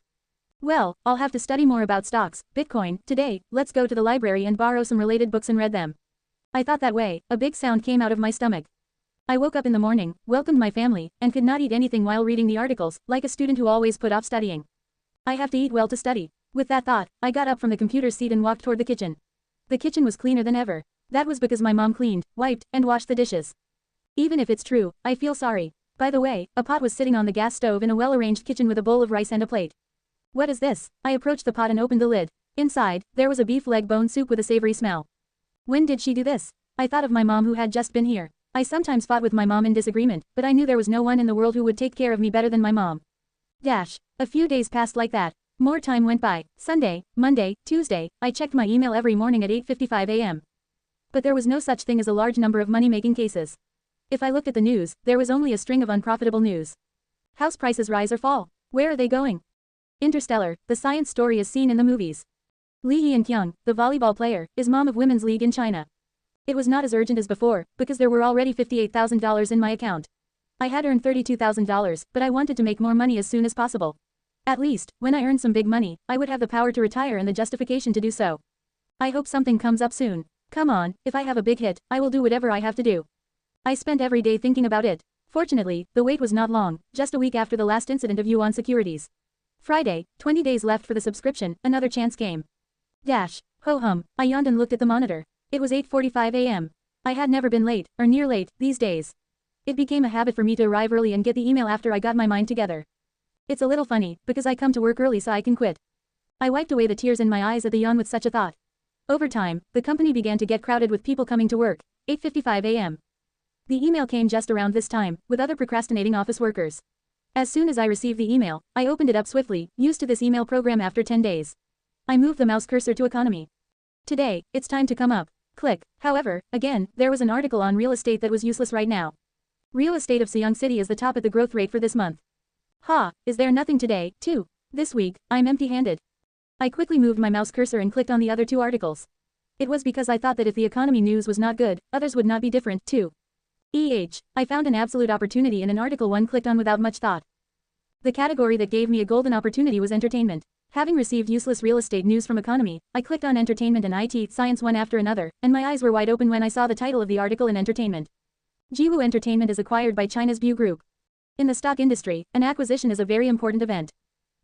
Well, I'll have to study more about stocks, Bitcoin. Today, let's go to the library and borrow some related books and read them. I thought that way. A big sound came out of my stomach. I woke up in the morning, welcomed my family, and could not eat anything while reading the articles, like a student who always put off studying. I have to eat well to study. With that thought, I got up from the computer seat and walked toward the kitchen. The kitchen was cleaner than ever. That was because my mom cleaned, wiped, and washed the dishes. Even if it's true, I feel sorry. By the way, a pot was sitting on the gas stove in a well-arranged kitchen with a bowl of rice and a plate. What is this? I approached the pot and opened the lid. Inside, there was a beef leg bone soup with a savory smell. When did she do this? I thought of my mom who had just been here. I sometimes fought with my mom in disagreement, but I knew there was no one in the world who would take care of me better than my mom. A few days passed like that. More time went by. Sunday, Monday, Tuesday, I checked my email every morning at 8:55 a.m. But there was no such thing as a large number of money-making cases. If I looked at the news, there was only a string of unprofitable news. House prices rise or fall. Where are they going? Interstellar, the science story is seen in the movies. Lee Hyen-kyung, the volleyball player, is mom of women's league in China. It was not as urgent as before, because there were already $58,000 in my account. I had earned $32,000, but I wanted to make more money as soon as possible. At least, when I earned some big money, I would have the power to retire and the justification to do so. I hope something comes up soon. Come on, if I have a big hit, I will do whatever I have to do. I spent every day thinking about it. Fortunately, the wait was not long, just a week after the last incident of Yuan Securities. Friday, 20 days left for the subscription, another chance came. Ho-hum, I yawned and looked at the monitor. It was 8:45 a.m. I had never been late, or near late, these days. It became a habit for me to arrive early and get the email after I got my mind together. It's a little funny, because I come to work early so I can quit. I wiped away the tears in my eyes at the yawn with such a thought. Over time, the company began to get crowded with people coming to work. 8:55 a.m. The email came just around this time, with other procrastinating office workers. As soon as I received the email, I opened it up swiftly, used to this email program after 10 days. I moved the mouse cursor to economy. Today, it's time to come up. Click. However, again, there was an article on real estate that was useless right now. Real estate of Seong City is the top at the growth rate for this month. Ha, is there nothing today, too? This week, I'm empty-handed. I quickly moved my mouse cursor and clicked on the other two articles. It was because I thought that if the economy news was not good, others would not be different, too. I found an absolute opportunity in an article one clicked on without much thought. The category that gave me a golden opportunity was entertainment. Having received useless real estate news from economy, I clicked on entertainment and IT science one after another, and my eyes were wide open when I saw the title of the article in entertainment. Jiwoo Entertainment is acquired by China's Bu Group. In the stock industry, an acquisition is a very important event.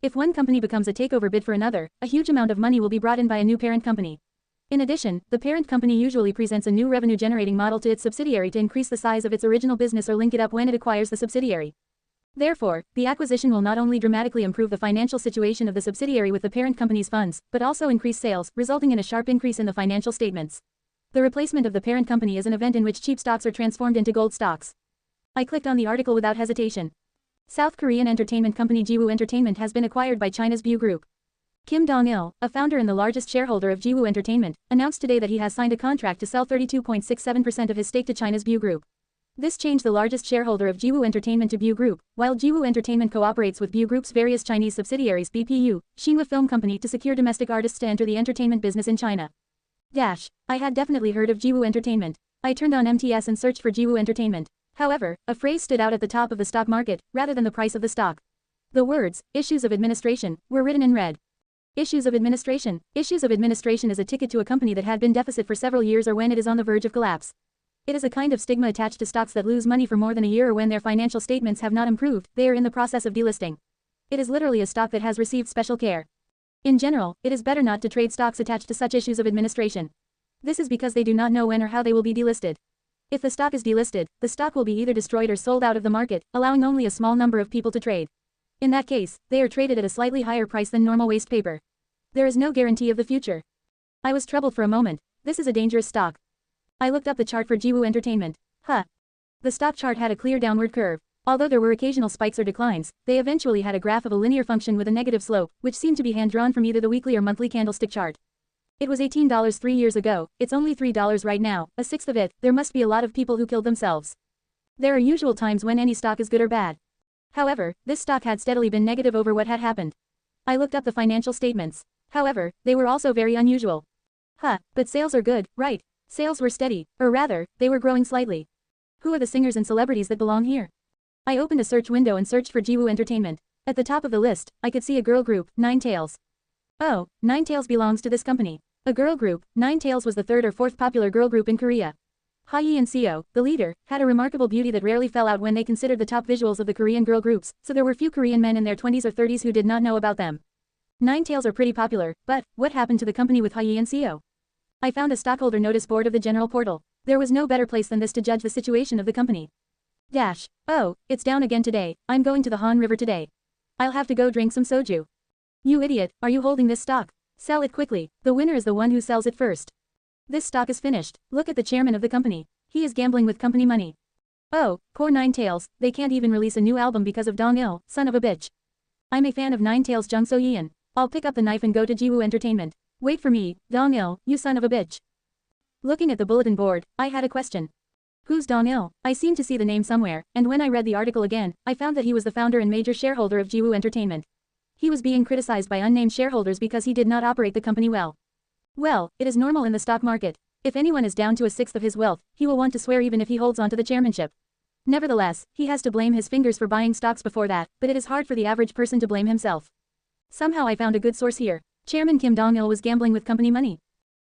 If one company becomes a takeover bid for another, a huge amount of money will be brought in by a new parent company. In addition, the parent company usually presents a new revenue-generating model to its subsidiary to increase the size of its original business or link it up when it acquires the subsidiary. Therefore, the acquisition will not only dramatically improve the financial situation of the subsidiary with the parent company's funds, but also increase sales, resulting in a sharp increase in the financial statements. The replacement of the parent company is an event in which cheap stocks are transformed into gold stocks. I clicked on the article without hesitation. South Korean entertainment company Jiwoo Entertainment has been acquired by China's Bu Group. Kim Dong-il, a founder and the largest shareholder of Jiwoo Entertainment, announced today that he has signed a contract to sell 32.67% of his stake to China's Bu Group. This changed the largest shareholder of Jiwoo Entertainment to Bu Group, while Jiwoo Entertainment cooperates with Bu Group's various Chinese subsidiaries BPU, Xinhua Film Company to secure domestic artists to enter the entertainment business in China. I had definitely heard of Jiwoo Entertainment. I turned on MTS and searched for Jiwoo Entertainment. However, a phrase stood out at the top of the stock market, rather than the price of the stock. The words, issues of administration, were written in red. Issues of administration. Issues of administration is a ticket to a company that had been deficit for several years or when it is on the verge of collapse. It is a kind of stigma attached to stocks that lose money for more than a year or when their financial statements have not improved, they are in the process of delisting. It is literally a stock that has received special care. In general, it is better not to trade stocks attached to such issues of administration. This is because they do not know when or how they will be delisted. If the stock is delisted, the stock will be either destroyed or sold out of the market, allowing only a small number of people to trade. In that case, they are traded at a slightly higher price than normal waste paper. There is no guarantee of the future. I was troubled for a moment. This is a dangerous stock. I looked up the chart for Jiwoo Entertainment. The stock chart had a clear downward curve. Although there were occasional spikes or declines, they eventually had a graph of a linear function with a negative slope, which seemed to be hand-drawn from either the weekly or monthly candlestick chart. It was $18 3 years ago, it's only $3 right now, a sixth of it. There must be a lot of people who killed themselves. There are usual times when any stock is good or bad. However, this stock had steadily been negative over what had happened. I looked up the financial statements. However, they were also very unusual. But sales are good, right? Sales were steady, or rather, they were growing slightly. Who are the singers and celebrities that belong here? I opened a search window and searched for Jiwoo Entertainment. At the top of the list, I could see a girl group, Nine Tails. Oh, Nine Tails belongs to this company. A girl group, Nine Tails was the third or fourth popular girl group in Korea. Ha-yi and Seo, the leader, had a remarkable beauty that rarely fell out when they considered the top visuals of the Korean girl groups, so there were few Korean men in their 20s or 30s who did not know about them. Nine Tails are pretty popular, but what happened to the company with Ha-yi and Seo? I found a stockholder notice board of the general portal. There was no better place than this to judge the situation of the company. Oh, it's down again today. I'm going to the Han River today. I'll have to go drink some soju. You idiot, are you holding this stock? Sell it quickly. The winner is the one who sells it first. This stock is finished. Look at the chairman of the company. He is gambling with company money. Oh, poor Nine Tails, they can't even release a new album because of Dong-il, son of a bitch. I'm a fan of Nine Tails Jung So-yeon. I'll pick up the knife and go to Jiwoo Entertainment. Wait for me, Dong-il, you son of a bitch. Looking at the bulletin board, I had a question. Who's Dong-il? I seemed to see the name somewhere, and when I read the article again, I found that he was the founder and major shareholder of Jiwoo Entertainment. He was being criticized by unnamed shareholders because he did not operate the company well. Well, it is normal in the stock market. If anyone is down to a sixth of his wealth, he will want to swear even if he holds on to the chairmanship. Nevertheless, he has to blame his fingers for buying stocks before that, but it is hard for the average person to blame himself. Somehow I found a good source here. Chairman Kim Dong-il was gambling with company money.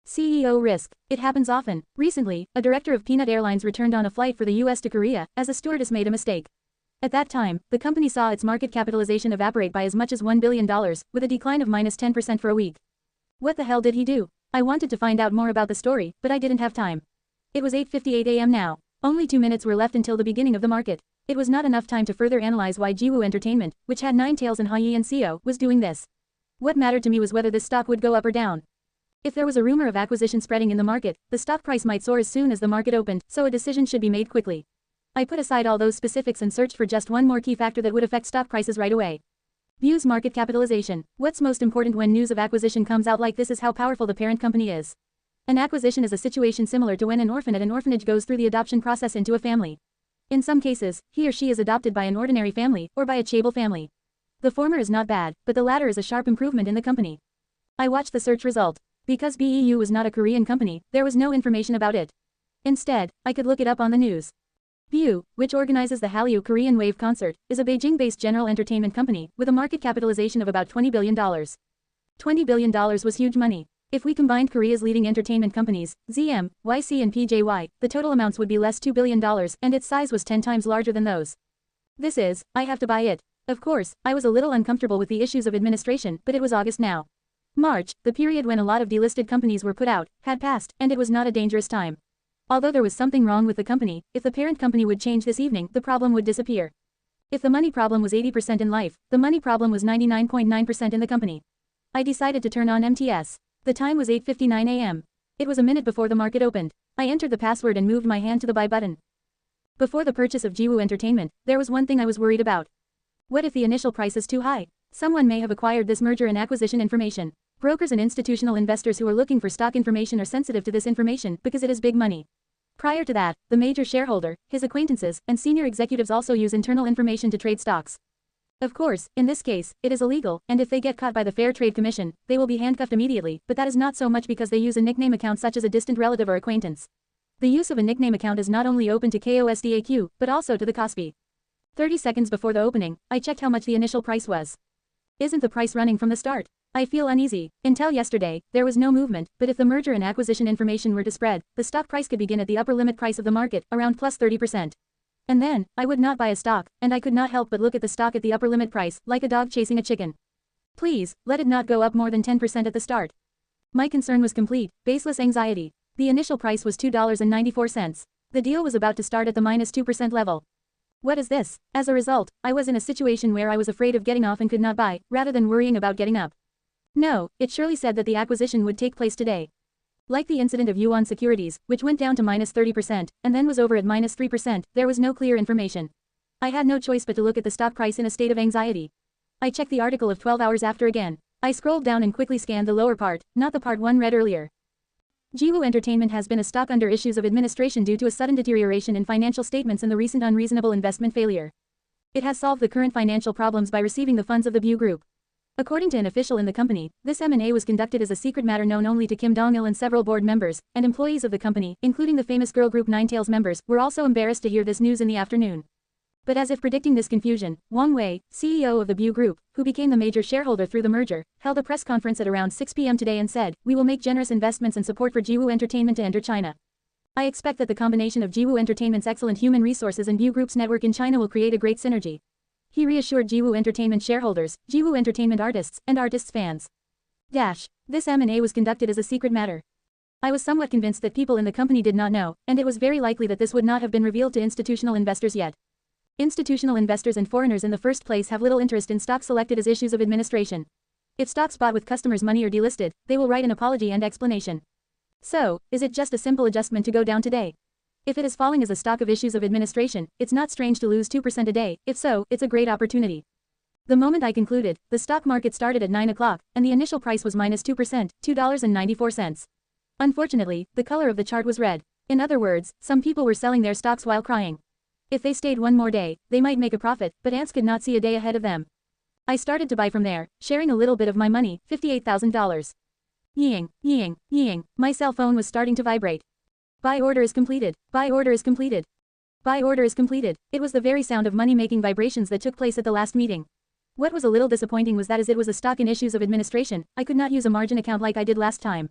CEO risk. It happens often. Recently, a director of Peanut Airlines returned on a flight for the US to Korea, as a stewardess made a mistake. At that time, the company saw its market capitalization evaporate by as much as $1 billion, with a decline of -10% for a week. What the hell did he do? I wanted to find out more about the story, but I didn't have time. It was 8:58 a.m. now. Only 2 minutes were left until the beginning of the market. It was not enough time to further analyze why Jiwoo Entertainment, which had Nine Tails and Ha-yi and Seo, was doing this. What mattered to me was whether this stock would go up or down. If there was a rumor of acquisition spreading in the market, the stock price might soar as soon as the market opened, so a decision should be made quickly. I put aside all those specifics and searched for just one more key factor that would affect stock prices right away. Bu's market capitalization. What's most important when news of acquisition comes out like this is how powerful the parent company is. An acquisition is a situation similar to when an orphan at an orphanage goes through the adoption process into a family. In some cases, he or she is adopted by an ordinary family, or by a chaebol family. The former is not bad, but the latter is a sharp improvement in the company. I watched the search result. Because BEU was not a Korean company, there was no information about it. Instead, I could look it up on the news. BEU, which organizes the Hallyu Korean Wave concert, is a Beijing-based general entertainment company with a market capitalization of about $20 billion. $20 billion was huge money. If we combined Korea's leading entertainment companies, ZM, YC and PJY, the total amounts would be less $2 billion, and its size was 10 times larger than those. I have to buy it. Of course, I was a little uncomfortable with the issues of administration, but it was August now. March, the period when a lot of delisted companies were put out, had passed, and it was not a dangerous time. Although there was something wrong with the company, if the parent company would change this evening, the problem would disappear. If the money problem was 80% in life, the money problem was 99.9% in the company. I decided to turn on MTS. The time was 8:59 a.m. It was a minute before the market opened. I entered the password and moved my hand to the buy button. Before the purchase of Jiwoo Entertainment, there was one thing I was worried about. What if the initial price is too high? Someone may have acquired this merger and acquisition information. Brokers and institutional investors who are looking for stock information are sensitive to this information because it is big money. Prior to that, the major shareholder, his acquaintances, and senior executives also use internal information to trade stocks. Of course, in this case, it is illegal, and if they get caught by the Fair Trade Commission, they will be handcuffed immediately, but that is not so much because they use a nickname account such as a distant relative or acquaintance. The use of a nickname account is not only open to KOSDAQ, but also to the KOSPI. 30 seconds before the opening, I checked how much the initial price was. Isn't the price running from the start? I feel uneasy. Until yesterday, there was no movement, but if the merger and acquisition information were to spread, the stock price could begin at the upper limit price of the market, around plus 30%. And then, I would not buy a stock, and I could not help but look at the stock at the upper limit price, like a dog chasing a chicken. Please, let it not go up more than 10% at the start. My concern was complete, baseless anxiety. The initial price was $2.94. The deal was about to start at the minus 2% level. What is this? As a result, I was in a situation where I was afraid of getting off and could not buy, rather than worrying about getting up. No, it surely said that the acquisition would take place today. Like the incident of Yuan Securities, which went down to minus 30%, and then was over at minus 3%, there was no clear information. I had no choice but to look at the stock price in a state of anxiety. I checked the article of 12 hours after again. I scrolled down and quickly scanned the lower part, not the part one read earlier. Jiwoo Entertainment has been a stock under issues of administration due to a sudden deterioration in financial statements and the recent unreasonable investment failure. It has solved the current financial problems by receiving the funds of the BEU Group. According to an official in the company, this M&A was conducted as a secret matter known only to Kim Dong-il and several board members, and employees of the company, including the famous girl group Ninetales members, were also embarrassed to hear this news in the afternoon. But as if predicting this confusion, Wang Wei, CEO of the BEU Group, who became the major shareholder through the merger, held a press conference at around 6 p.m. today and said, "We will make generous investments and support for Jiwoo Entertainment to enter China. I expect that the combination of Jiwoo Entertainment's excellent human resources and BEU Group's network in China will create a great synergy." He reassured Jiwoo Entertainment shareholders, Jiwoo Entertainment artists, and artists' fans. This M&A was conducted as a secret matter. I was somewhat convinced that people in the company did not know, and it was very likely that this would not have been revealed to institutional investors yet. Institutional investors and foreigners in the first place have little interest in stocks selected as issues of administration. If stocks bought with customers' money are delisted, they will write an apology and explanation. So, is it just a simple adjustment to go down today? If it is falling as a stock of issues of administration, it's not strange to lose 2% a day. If so, it's a great opportunity. The moment I concluded, the stock market started at 9 o'clock, and the initial price was minus 2%, $2.94. Unfortunately, the color of the chart was red. In other words, some people were selling their stocks while crying. If they stayed one more day, they might make a profit, but ants could not see a day ahead of them. I started to buy from there, sharing a little bit of my money, $58,000. Ying, my cell phone was starting to vibrate. Buy order is completed. Buy order is completed. Buy order is completed. It was the very sound of money-making vibrations that took place at the last meeting. What was a little disappointing was that as it was a stock in issues of administration, I could not use a margin account like I did last time.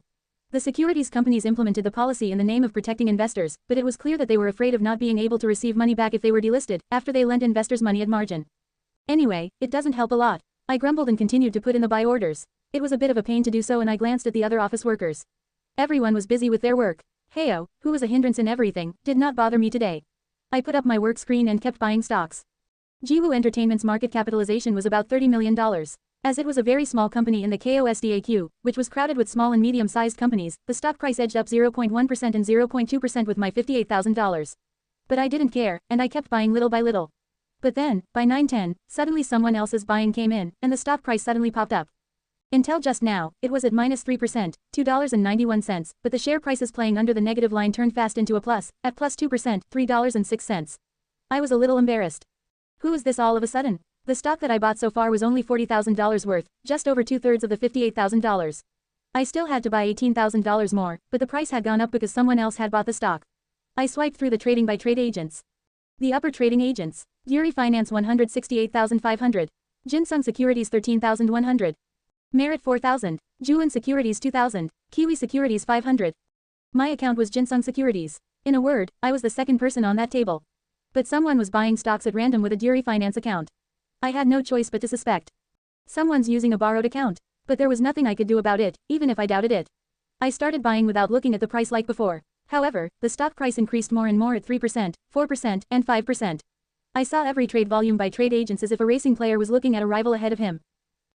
The securities companies implemented the policy in the name of protecting investors, but it was clear that they were afraid of not being able to receive money back if they were delisted, after they lent investors money at margin. Anyway, it doesn't help a lot. I grumbled and continued to put in the buy orders. It was a bit of a pain to do so and I glanced at the other office workers. Everyone was busy with their work. Heo, who was a hindrance in everything, did not bother me today. I put up my work screen and kept buying stocks. Jiwoo Entertainment's market capitalization was about $30 million. As it was a very small company in the KOSDAQ, which was crowded with small and medium-sized companies, the stock price edged up 0.1% and 0.2% with my $58,000. But I didn't care, and I kept buying little by little. But then, by 9:10, suddenly someone else's buying came in, and the stock price suddenly popped up. Until just now, it was at minus 3%, $2.91, but the share prices playing under the negative line turned fast into a plus, at plus 2%, $3.06. I was a little embarrassed. Who is this all of a sudden? The stock that I bought so far was only $40,000 worth, just over 2/3 of the $58,000. I still had to buy $18,000 more, but the price had gone up because someone else had bought the stock. I swiped through the trading by trade agents. The upper trading agents. Yuri Finance 168,500. Jinsung Securities 13,100. Merit 4,000. Juin Securities 2,000. Kiwi Securities 500. My account was Jinsung Securities. In a word, I was the second person on that table. But someone was buying stocks at random with a Yuri Finance account. I had no choice but to suspect. Someone's using a borrowed account. But there was nothing I could do about it, even if I doubted it. I started buying without looking at the price like before. However, the stock price increased more and more at 3%, 4%, and 5%. I saw every trade volume by trade agents as if a racing player was looking at a rival ahead of him.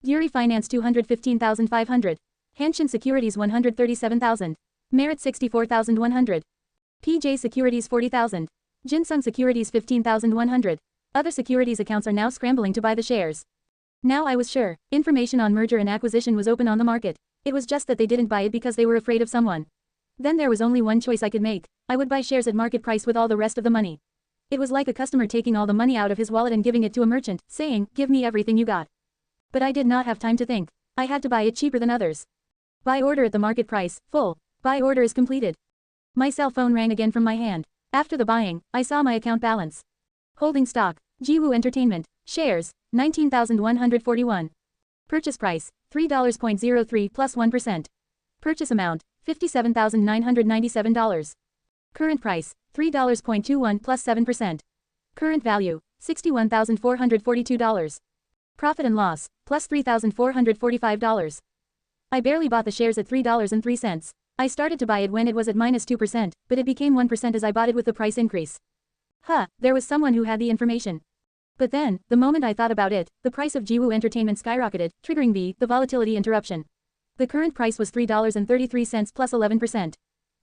Yuri Finance 215,500. Hanshin Securities 137,000. Merit 64,100. PJ Securities 40,000. Jinsung Securities 15,100. Other securities accounts are now scrambling to buy the shares. Now I was sure, information on merger and acquisition was open on the market. It was just that they didn't buy it because they were afraid of someone. Then there was only one choice I could make. I would buy shares at market price with all the rest of the money. It was like a customer taking all the money out of his wallet and giving it to a merchant, saying, "Give me everything you got." But I did not have time to think. I had to buy it cheaper than others. Buy order at the market price, full. Buy order is completed. My cell phone rang again from my hand. After the buying, I saw my account balance. Holding stock, Jiwoo Entertainment, shares, 19,141. Purchase price, $3.03 plus 1%. Purchase amount, $57,997. Current price, $3.21 plus 7%. Current value, $61,442. Profit and loss, plus $3,445. I barely bought the shares at $3.03. I started to buy it when it was at -2%, but it became 1% as I bought it with the price increase. There was someone who had the information. But then, the moment I thought about it, the price of Jiwoo Entertainment skyrocketed, triggering the volatility interruption. The current price was $3.33 plus 11%.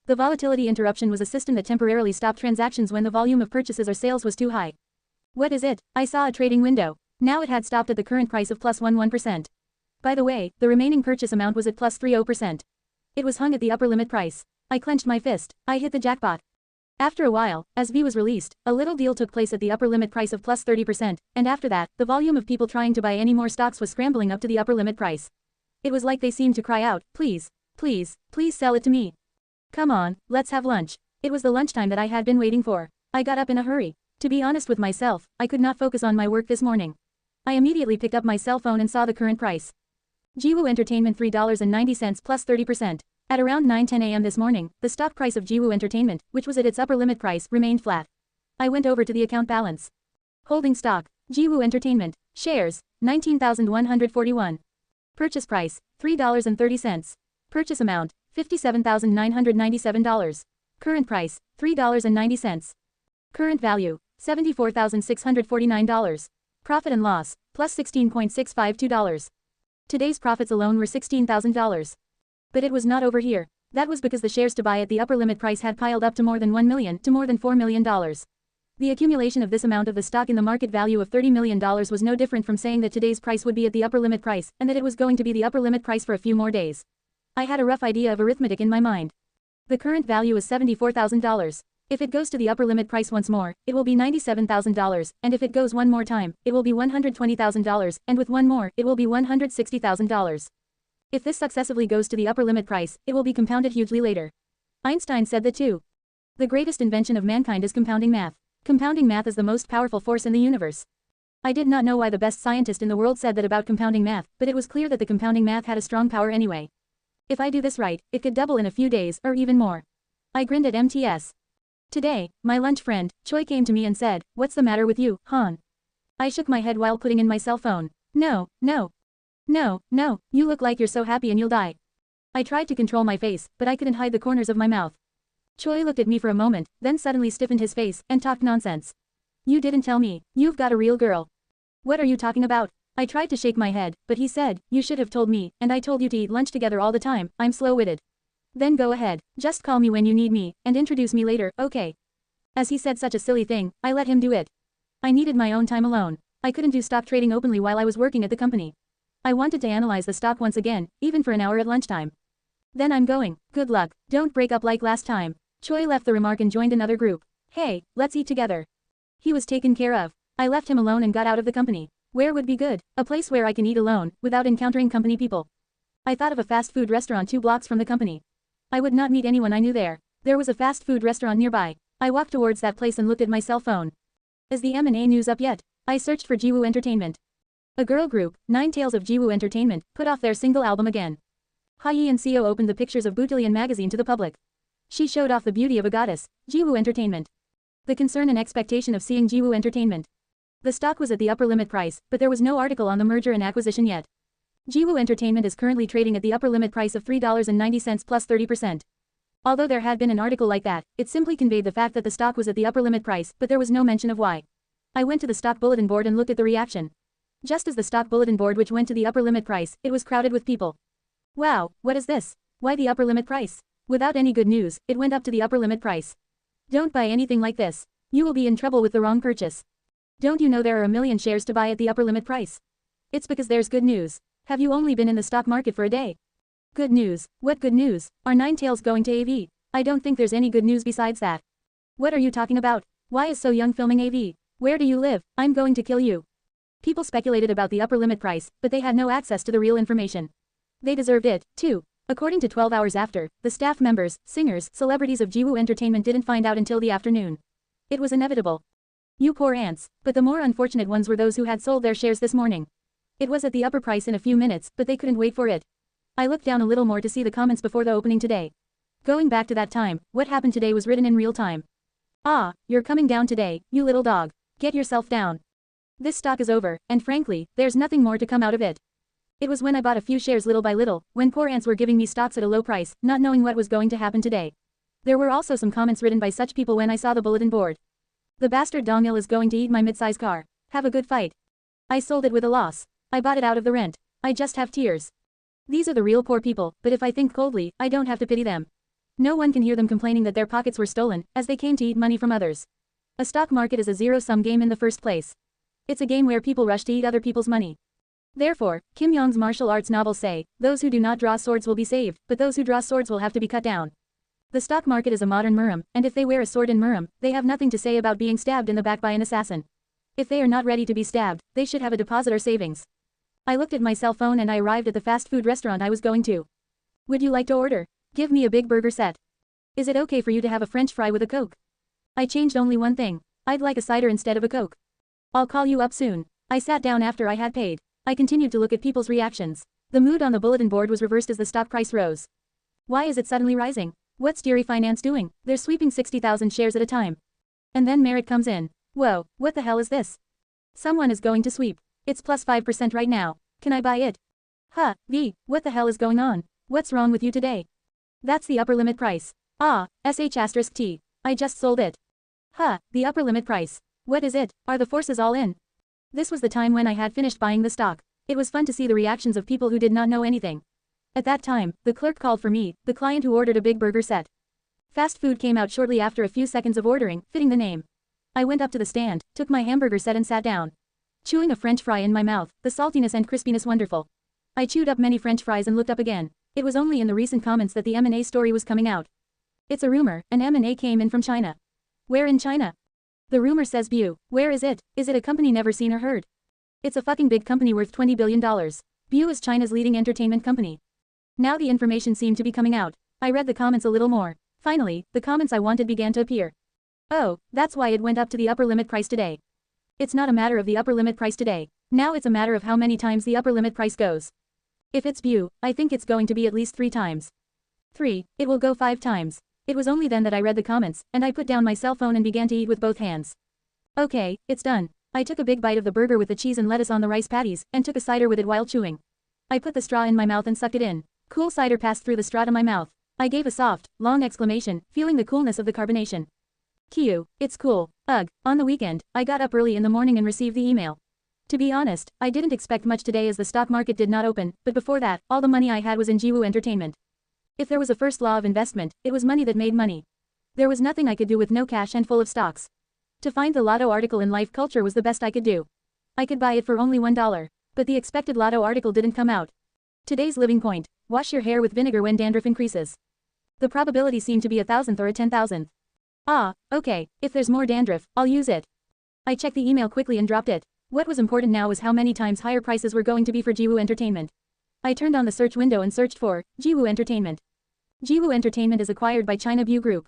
The volatility interruption was a system that temporarily stopped transactions when the volume of purchases or sales was too high. What is it? I saw a trading window. Now it had stopped at the current price of plus 11%. By the way, the remaining purchase amount was at plus 30%. It was hung at the upper limit price. I clenched my fist. I hit the jackpot. After a while, as V was released, a little deal took place at the upper limit price of plus 30%, and after that, the volume of people trying to buy any more stocks was scrambling up to the upper limit price. It was like they seemed to cry out, "Please, please, please sell it to me. Come on, let's have lunch." It was the lunchtime that I had been waiting for. I got up in a hurry. To be honest with myself, I could not focus on my work this morning. I immediately picked up my cell phone and saw the current price. Jiwoo Entertainment $3.90 plus 30%. At around 9:10 a.m. this morning, the stock price of Jiwoo Entertainment, which was at its upper limit price, remained flat. I went over to the account balance. Holding stock, Jiwoo Entertainment, shares, 19,141. Purchase price, $3.30. Purchase amount, $57,997. Current price, $3.90. Current value, $74,649. Profit and loss, plus $16.652. Today's profits alone were $16,000. But it was not over here. That was because the shares to buy at the upper limit price had piled up to more than $1 million to more than $4 million. The accumulation of this amount of the stock in the market value of $30 million was no different from saying that today's price would be at the upper limit price and that it was going to be the upper limit price for a few more days. I had a rough idea of arithmetic in my mind. The current value is $74,000. If it goes to the upper limit price once more, it will be $97,000, and if it goes one more time, it will be $120,000, and with one more, it will be $160,000. If this successively goes to the upper limit price, it will be compounded hugely later. Einstein said that too. The greatest invention of mankind is compounding math. Compounding math is the most powerful force in the universe. I did not know why the best scientist in the world said that about compounding math, but it was clear that the compounding math had a strong power anyway. If I do this right, it could double in a few days, or even more. I grinned at MTS. Today, my lunch friend, Choi, came to me and said, "What's the matter with you, Han?" I shook my head while putting in my cell phone. No, you look like you're so happy and you'll die." I tried to control my face, but I couldn't hide the corners of my mouth. Choi looked at me for a moment, then suddenly stiffened his face, and talked nonsense. "You didn't tell me, you've got a real girl." "What are you talking about?" I tried to shake my head, but he said, "You should have told me, and I told you to eat lunch together all the time, I'm slow-witted." "Then go ahead, just call me when you need me, and introduce me later, okay?" As he said such a silly thing, I let him do it. I needed my own time alone. I couldn't do stock trading openly while I was working at the company. I wanted to analyze the stock once again, even for an hour at lunchtime. "Then I'm going, good luck, don't break up like last time." Choi left the remark and joined another group. "Hey, let's eat together." He was taken care of. I left him alone and got out of the company. Where would be good? A place where I can eat alone, without encountering company people. I thought of a fast food restaurant 2 blocks from the company. I would not meet anyone I knew there. There was a fast food restaurant nearby. I walked towards that place and looked at my cell phone. Is the M&A news up yet? I searched for Jiwoo Entertainment. A girl group, 9 Tales of Jiwoo Entertainment, put off their single album again. Hayi and Seo opened the pictures of Boutillion magazine to the public. She showed off the beauty of a goddess, Jiwoo Entertainment. The concern and expectation of seeing Jiwoo Entertainment. The stock was at the upper limit price, but there was no article on the merger and acquisition yet. Jiwoo Entertainment is currently trading at the upper limit price of $3.90 plus 30%. Although there had been an article like that, it simply conveyed the fact that the stock was at the upper limit price, but there was no mention of why. I went to the stock bulletin board and looked at the reaction. Just as the stock bulletin board which went to the upper limit price, it was crowded with people. Wow, what is this? Why the upper limit price? Without any good news, it went up to the upper limit price. Don't buy anything like this. You will be in trouble with the wrong purchase. Don't you know there are a million shares to buy at the upper limit price? It's because there's good news. Have you only been in the stock market for a day? Good news. What good news? Are 9 Tails going to AV? I don't think there's any good news besides that. What are you talking about? Why is So Young filming AV? Where do you live? I'm going to kill you. People speculated about the upper limit price, but they had no access to the real information. They deserved it, too. According to 12 Hours After, the staff members, singers, celebrities of Jiwoo Entertainment didn't find out until the afternoon. It was inevitable. You poor ants, but the more unfortunate ones were those who had sold their shares this morning. It was at the upper price in a few minutes, but they couldn't wait for it. I looked down a little more to see the comments before the opening today. Going back to that time, what happened today was written in real time. Ah, you're coming down today, you little dog. Get yourself down. This stock is over, and frankly, there's nothing more to come out of it. It was when I bought a few shares little by little, when poor ants were giving me stocks at a low price, not knowing what was going to happen today. There were also some comments written by such people when I saw the bulletin board. The bastard Dongil is going to eat my mid-size car. Have a good fight. I sold it with a loss. I bought it out of the rent. I just have tears. These are the real poor people, but if I think coldly, I don't have to pity them. No one can hear them complaining that their pockets were stolen, as they came to eat money from others. A stock market is a zero-sum game in the first place. It's a game where people rush to eat other people's money. Therefore, Kim Yong's martial arts novels say, those who do not draw swords will be saved, but those who draw swords will have to be cut down. The stock market is a modern Murum, and if they wear a sword in Murum, they have nothing to say about being stabbed in the back by an assassin. If they are not ready to be stabbed, they should have a deposit or savings. I looked at my cell phone and I arrived at the fast food restaurant I was going to. Would you like to order? Give me a big burger set. Is it okay for you to have a French fry with a Coke? I changed only one thing. I'd like a cider instead of a Coke. I'll call you up soon. I sat down after I had paid. I continued to look at people's reactions. The mood on the bulletin board was reversed as the stock price rose. Why is it suddenly rising? What's Dairy Finance doing? They're sweeping 60,000 shares at a time. And then Merit comes in. Whoa, what the hell is this? Someone is going to sweep. It's plus 5% right now. Can I buy it? Huh, what the hell is going on? What's wrong with you today? That's the upper limit price. Ah, sh*t. I just sold it. Huh, the upper limit price. What is it? Are the forces all in? This was the time when I had finished buying the stock. It was fun to see the reactions of people who did not know anything. At that time, the clerk called for me, the client who ordered a big burger set. Fast food came out shortly after a few seconds of ordering, fitting the name. I went up to the stand, took my hamburger set and sat down. Chewing a French fry in my mouth, the saltiness and crispiness wonderful. I chewed up many French fries and looked up again. It was only in the recent comments that the M&A story was coming out. It's a rumor, an M&A came in from China. Where in China? The rumor says Bu. Where is it? Is it a company never seen or heard? It's a fucking big company worth $20 billion. Bu is China's leading entertainment company. Now the information seemed to be coming out. I read the comments a little more. Finally, the comments I wanted began to appear. Oh, that's why it went up to the upper limit price today. It's not a matter of the upper limit price today. Now it's a matter of how many times the upper limit price goes. If it's Bu, I think it's going to be at least 3 times. 3, it will go 5 times. It was only then that I read the comments, and I put down my cell phone and began to eat with both hands. Okay, it's done. I took a big bite of the burger with the cheese and lettuce on the rice patties, and took a cider with it while chewing. I put the straw in my mouth and sucked it in. Cool cider passed through the straw to my mouth. I gave a soft, long exclamation, feeling the coolness of the carbonation. Kiyu, it's cool. Ugh, on the weekend, I got up early in the morning and received the email. To be honest, I didn't expect much today as the stock market did not open, but before that, all the money I had was in Jiwoo Entertainment. If there was a first law of investment, it was money that made money. There was nothing I could do with no cash and full of stocks. To find the Lotto article in Life Culture was the best I could do. I could buy it for only $1. But the expected Lotto article didn't come out. Today's living point: wash your hair with vinegar when dandruff increases. The probability seemed to be 1,000th or a 10,000th. Ah, okay, if there's more dandruff, I'll use it. I checked the email quickly and dropped it. What was important now was how many times higher prices were going to be for Jiwoo Entertainment. I turned on the search window and searched for Jiwoo Entertainment. Jiwoo Entertainment is acquired by China Bu Group.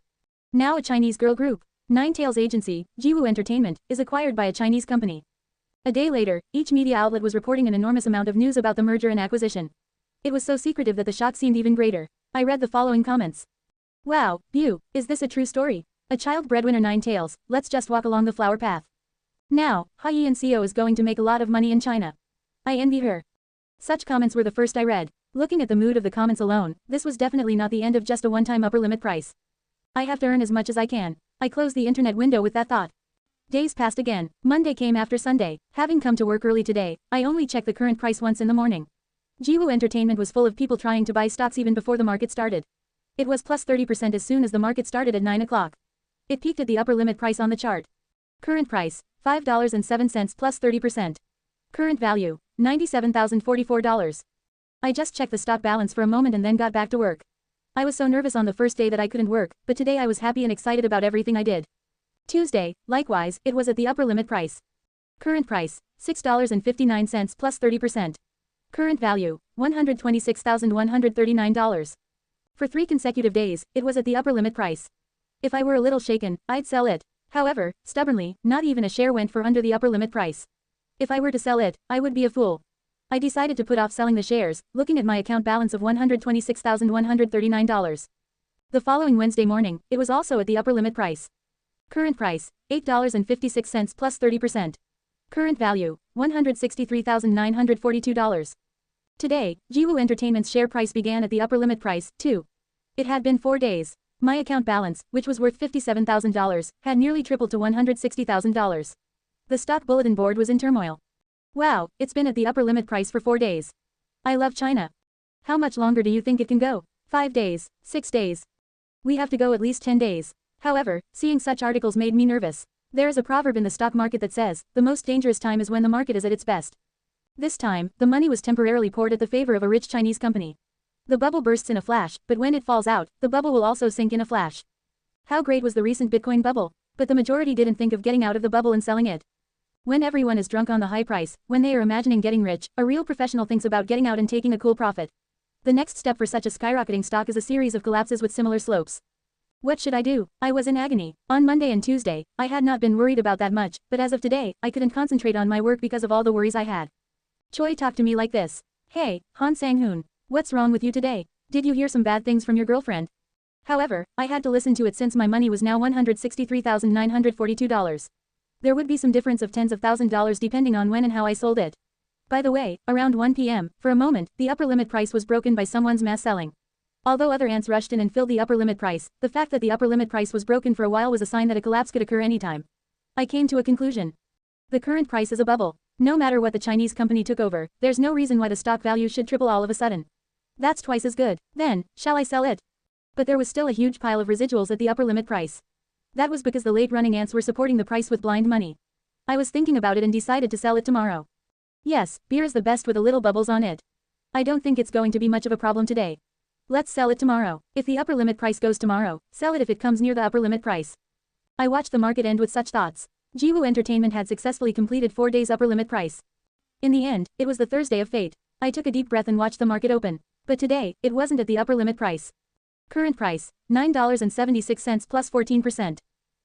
Now a Chinese girl group. Nine Tails Agency, Jiwoo Entertainment, is acquired by a Chinese company. A day later, each media outlet was reporting an enormous amount of news about the merger and acquisition. It was so secretive that the shock seemed even greater. I read the following comments. Wow, Bu, is this a true story? A child breadwinner 9 Tails, let's just walk along the flower path. Now, Haiyan CEO is going to make a lot of money in China. I envy her. Such comments were the first I read. Looking at the mood of the comments alone, this was definitely not the end of just a one-time upper limit price. I have to earn as much as I can. I closed the internet window with that thought. Days passed again. Monday came after Sunday. Having come to work early today, I only checked the current price once in the morning. Jiwoo Entertainment was full of people trying to buy stocks even before the market started. It was plus 30% as soon as the market started at 9 o'clock. It peaked at the upper limit price on the chart. Current price, $5.07 plus 30%. Current value, $97,044. I just checked the stock balance for a moment and then got back to work. I was so nervous on the first day that I couldn't work, but today I was happy and excited about everything I did. Tuesday, likewise, it was at the upper limit price. Current price, $6.59 plus 30%. Current value, $126,139. For 3 consecutive days, it was at the upper limit price. If I were a little shaken, I'd sell it. However, stubbornly, not even a share went for under the upper limit price. If I were to sell it, I would be a fool. I decided to put off selling the shares, looking at my account balance of $126,139. The following Wednesday morning, it was also at the upper limit price. Current price, $8.56 plus 30%. Current value, $163,942. Today, Jiwoo Entertainment's share price began at the upper limit price, too. It had been 4 days. My account balance, which was worth $57,000, had nearly tripled to $160,000. The stock bulletin board was in turmoil. Wow, it's been at the upper limit price for 4 days. I love China. How much longer do you think it can go? 5 days, 6 days. We have to go at least 10 days. However, seeing such articles made me nervous. There is a proverb in the stock market that says, the most dangerous time is when the market is at its best. This time, the money was temporarily poured at the favor of a rich Chinese company. The bubble bursts in a flash, but when it falls out, the bubble will also sink in a flash. How great was the recent Bitcoin bubble? But the majority didn't think of getting out of the bubble and selling it. When everyone is drunk on the high price, when they are imagining getting rich, a real professional thinks about getting out and taking a cool profit. The next step for such a skyrocketing stock is a series of collapses with similar slopes. What should I do? I was in agony. On Monday and Tuesday, I had not been worried about that much, but as of today, I couldn't concentrate on my work because of all the worries I had. Choi talked to me like this. Hey, Han Sang-hoon, what's wrong with you today? Did you hear some bad things from your girlfriend? However, I had to listen to it since my money was now $163,942. There would be some difference of tens of $1,000s depending on when and how I sold it. By the way, around 1 p.m., for a moment, the upper limit price was broken by someone's mass selling. Although other ants rushed in and filled the upper limit price, the fact that the upper limit price was broken for a while was a sign that a collapse could occur anytime. I came to a conclusion. The current price is a bubble. No matter what the Chinese company took over, there's no reason why the stock value should triple all of a sudden. That's twice as good. Then, shall I sell it? But there was still a huge pile of residuals at the upper limit price. That was because the late-running ants were supporting the price with blind money. I was thinking about it and decided to sell it tomorrow. Yes, beer is the best with a little bubbles on it. I don't think it's going to be much of a problem today. Let's sell it tomorrow. If the upper limit price goes tomorrow, sell it if it comes near the upper limit price. I watched the market end with such thoughts. Jiwoo Entertainment had successfully completed 4 days upper limit price. In the end, it was the Thursday of fate. I took a deep breath and watched the market open. But today, it wasn't at the upper limit price. Current price, $9.76 plus 14%.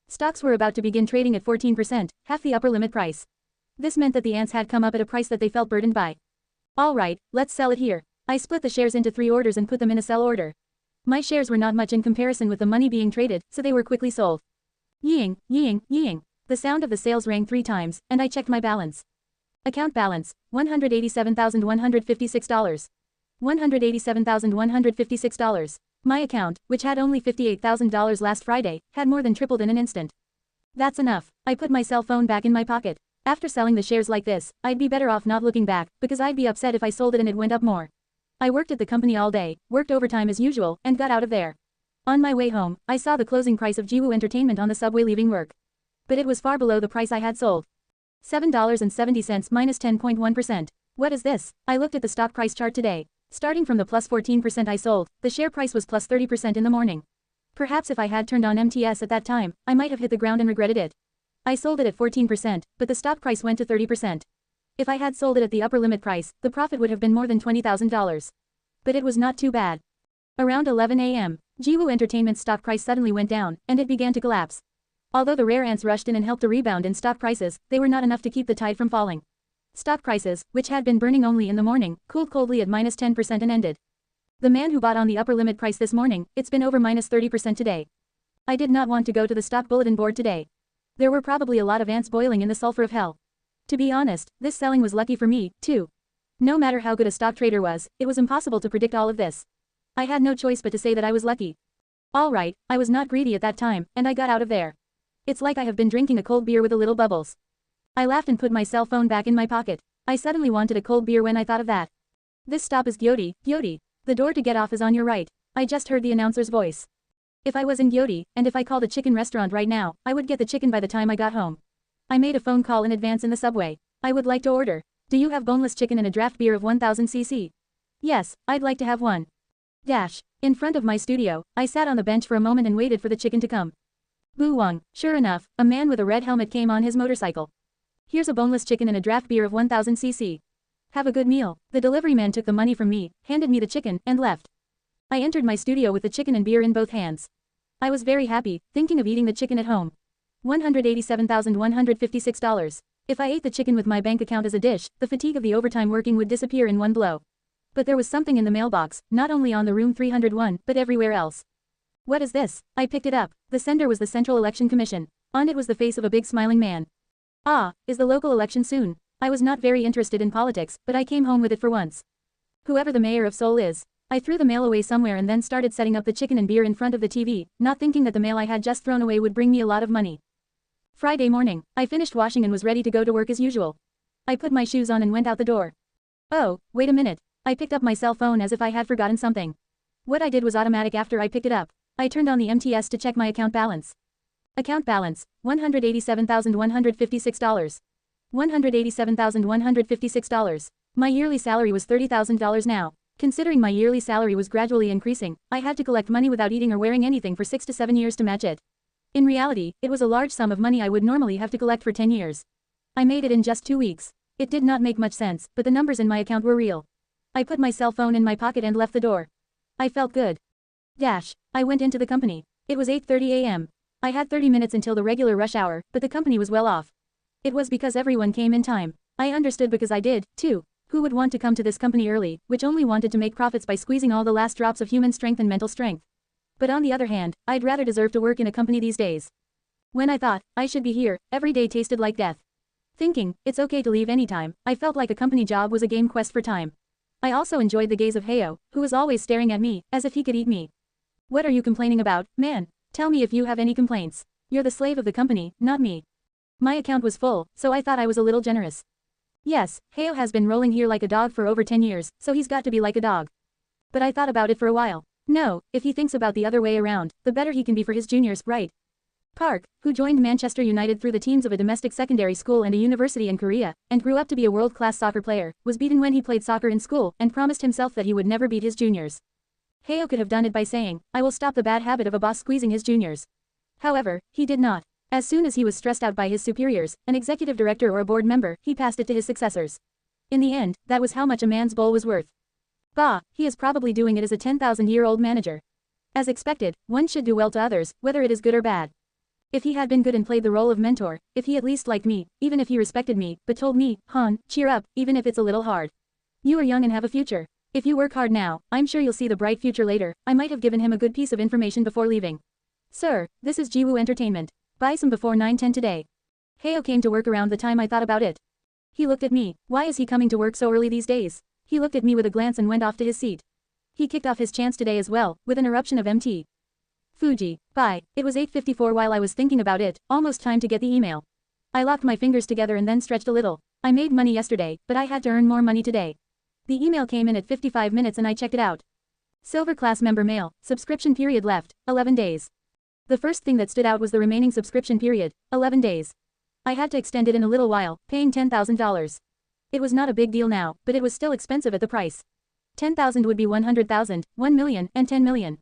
Stocks were about to begin trading at 14%, half the upper limit price. This meant that the ants had come up at a price that they felt burdened by. Alright, let's sell it here. I split the shares into 3 orders and put them in a sell order. My shares were not much in comparison with the money being traded, so they were quickly sold. Ying, ying, ying. The sound of the sales rang 3 times, and I checked my balance. Account balance, $187,156. $187,156. My account, which had only $58,000 last Friday, had more than tripled in an instant. That's enough. I put my cell phone back in my pocket. After selling the shares like this, I'd be better off not looking back, because I'd be upset if I sold it and it went up more. I worked at the company all day, worked overtime as usual, and got out of there. On my way home, I saw the closing price of Jiwoo Entertainment on the subway leaving work. But it was far below the price I had sold. $7.70 minus 10.1%. What is this? I looked at the stock price chart today. Starting from the plus 14% I sold, the share price was plus 30% in the morning. Perhaps if I had turned on MTS at that time, I might have hit the ground and regretted it. I sold it at 14%, but the stop price went to 30%. If I had sold it at the upper limit price, the profit would have been more than $20,000. But it was not too bad. Around 11 a.m., Jiwoo Entertainment's stock price suddenly went down, and it began to collapse. Although the rare ants rushed in and helped a rebound in stock prices, they were not enough to keep the tide from falling. Stock prices, which had been burning only in the morning, cooled coldly at minus 10% and ended. The man who bought on the upper limit price this morning, it's been over minus 30% today. I did not want to go to the stock bulletin board today. There were probably a lot of ants boiling in the sulfur of hell. To be honest, this selling was lucky for me, too. No matter how good a stock trader was, it was impossible to predict all of this. I had no choice but to say that I was lucky. Alright, I was not greedy at that time, and I got out of there. It's like I have been drinking a cold beer with a little bubbles. I laughed and put my cell phone back in my pocket. I suddenly wanted a cold beer when I thought of that. This stop is Gyeonggi, Gyeonggi. The door to get off is on your right. I just heard the announcer's voice. If I was in Gyeonggi, and if I called a chicken restaurant right now, I would get the chicken by the time I got home. I made a phone call in advance in the subway. I would like to order. Do you have boneless chicken and a draft beer of 1000 cc? Yes, I'd like to have one. In front of my studio, I sat on the bench for a moment and waited for the chicken to come. Boo Wong, sure enough, a man with a red helmet came on his motorcycle. Here's a boneless chicken and a draft beer of 1000 cc. Have a good meal. The delivery man took the money from me, handed me the chicken, and left. I entered my studio with the chicken and beer in both hands. I was very happy, thinking of eating the chicken at home. $187,156. If I ate the chicken with my bank account as a dish, the fatigue of the overtime working would disappear in one blow. But there was something in the mailbox, not only on the room 301, but everywhere else. What is this? I picked it up. The sender was the Central Election Commission. On it was the face of a big smiling man. Ah, is the local election soon? I was not very interested in politics, but I came home with it for once. Whoever the mayor of Seoul is. I threw the mail away somewhere and then started setting up the chicken and beer in front of the TV, not thinking that the mail I had just thrown away would bring me a lot of money. Friday morning, I finished washing and was ready to go to work as usual. I put my shoes on and went out the door. Oh, wait a minute. I picked up my cell phone as if I had forgotten something. What I did was automatic after I picked it up. I turned on the MTS to check my account balance. Account balance, $187,156. $187,156. My yearly salary was $30,000 now. Considering my yearly salary was gradually increasing, I had to collect money without eating or wearing anything for 6 to 7 years to match it. In reality, it was a large sum of money I would normally have to collect for 10 years. I made it in just 2 weeks. It did not make much sense, but the numbers in my account were real. I put my cell phone in my pocket and left the door. I felt good. I went into the company. It was 8:30 a.m. I had 30 minutes until the regular rush hour, but the company was well off. It was because everyone came in time. I understood because I did, too. Who would want to come to this company early, which only wanted to make profits by squeezing all the last drops of human strength and mental strength? But on the other hand, I'd rather deserve to work in a company these days. When I thought, I should be here, every day tasted like death. Thinking, it's okay to leave anytime, I felt like a company job was a game quest for time. I also enjoyed the gaze of Heo, who was always staring at me, as if he could eat me. What are you complaining about, man? Tell me if you have any complaints. You're the slave of the company, not me. My account was full, so I thought I was a little generous. Yes, Heo has been rolling here like a dog for over 10 years, so he's got to be like a dog. But I thought about it for a while. No, if he thinks about the other way around, the better he can be for his juniors, right? Park, who joined Manchester United through the teams of a domestic secondary school and a university in Korea, and grew up to be a world-class soccer player, was beaten when he played soccer in school and promised himself that he would never beat his juniors. Heo could have done it by saying, I will stop the bad habit of a boss squeezing his juniors. However, he did not. As soon as he was stressed out by his superiors, an executive director or a board member, he passed it to his successors. In the end, that was how much a man's bowl was worth. Bah, he is probably doing it as a 10,000-year-old manager. As expected, one should do well to others, whether it is good or bad. If he had been good and played the role of mentor, if he at least liked me, even if he respected me, but told me, Han, cheer up, even if it's a little hard. You are young and have a future. If you work hard now, I'm sure you'll see the bright future later. I might have given him a good piece of information before leaving. Sir, this is Jiwoo Entertainment. Buy some before 9:10 today. Heo came to work around the time I thought about it. He looked at me. Why is he coming to work so early these days? He looked at me with a glance and went off to his seat. He kicked off his chance today as well, with an eruption of MT. Fuji. Bye. It was 8:54 while I was thinking about it, almost time to get the email. I locked my fingers together and then stretched a little. I made money yesterday, but I had to earn more money today. The email came in at 55 minutes and I checked it out. Silver class member mail, subscription period left, 11 days. The first thing that stood out was the remaining subscription period, 11 days. I had to extend it in a little while, paying $10,000. It was not a big deal now, but it was still expensive at the price. 10,000 would be 100,000, 1 million, and 10 million.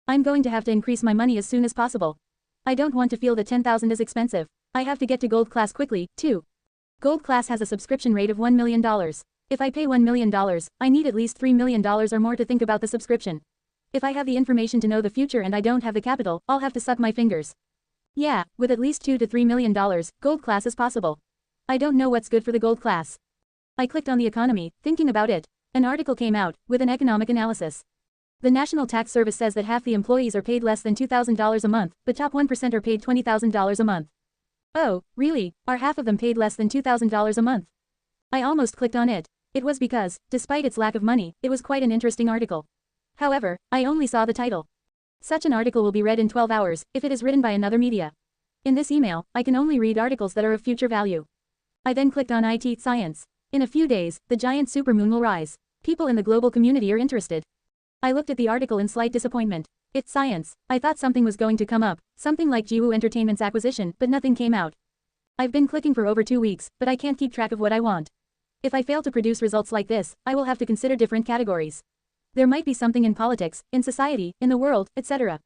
I'm going to have to increase my money as soon as possible. I don't want to feel that 10,000 is expensive. I have to get to gold class quickly, too. Gold class has a subscription rate of $1 million. If I pay $1 million, I need at least $3 million or more to think about the subscription. If I have the information to know the future and I don't have the capital, I'll have to suck my fingers. Yeah, with at least $2 to $3 million, gold class is possible. I don't know what's good for the gold class. I clicked on the economy, thinking about it. An article came out, with an economic analysis. The National Tax Service says that half the employees are paid less than $2,000 a month, but top 1% are paid $20,000 a month. Oh, really? Are half of them paid less than $2,000 a month? I almost clicked on it. It was because, despite its lack of money, it was quite an interesting article. However, I only saw the title. Such an article will be read in 12 hours, if it is written by another media. In this email, I can only read articles that are of future value. I then clicked on IT Science. In a few days, the giant supermoon will rise. People in the global community are interested. I looked at the article in slight disappointment. It's science. I thought something was going to come up, something like Jiwoo Entertainment's acquisition, but nothing came out. I've been clicking for over 2 weeks, but I can't keep track of what I want. If I fail to produce results like this, I will have to consider different categories. There might be something in politics, in society, in the world, etc.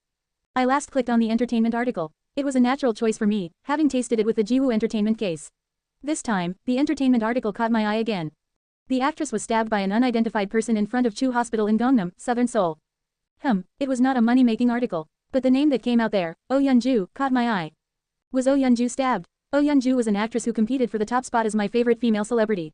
I last clicked on the entertainment article. It was a natural choice for me, having tasted it with the Jiwoo Entertainment case. This time, the entertainment article caught my eye again. The actress was stabbed by an unidentified person in front of Chu Hospital in Gangnam, southern Seoul. It was not a money-making article, but the name that came out there, Oh Yeon-ju, caught my eye. Was Oh Yeon-ju stabbed? Oh Yeon-ju was an actress who competed for the top spot as my favorite female celebrity.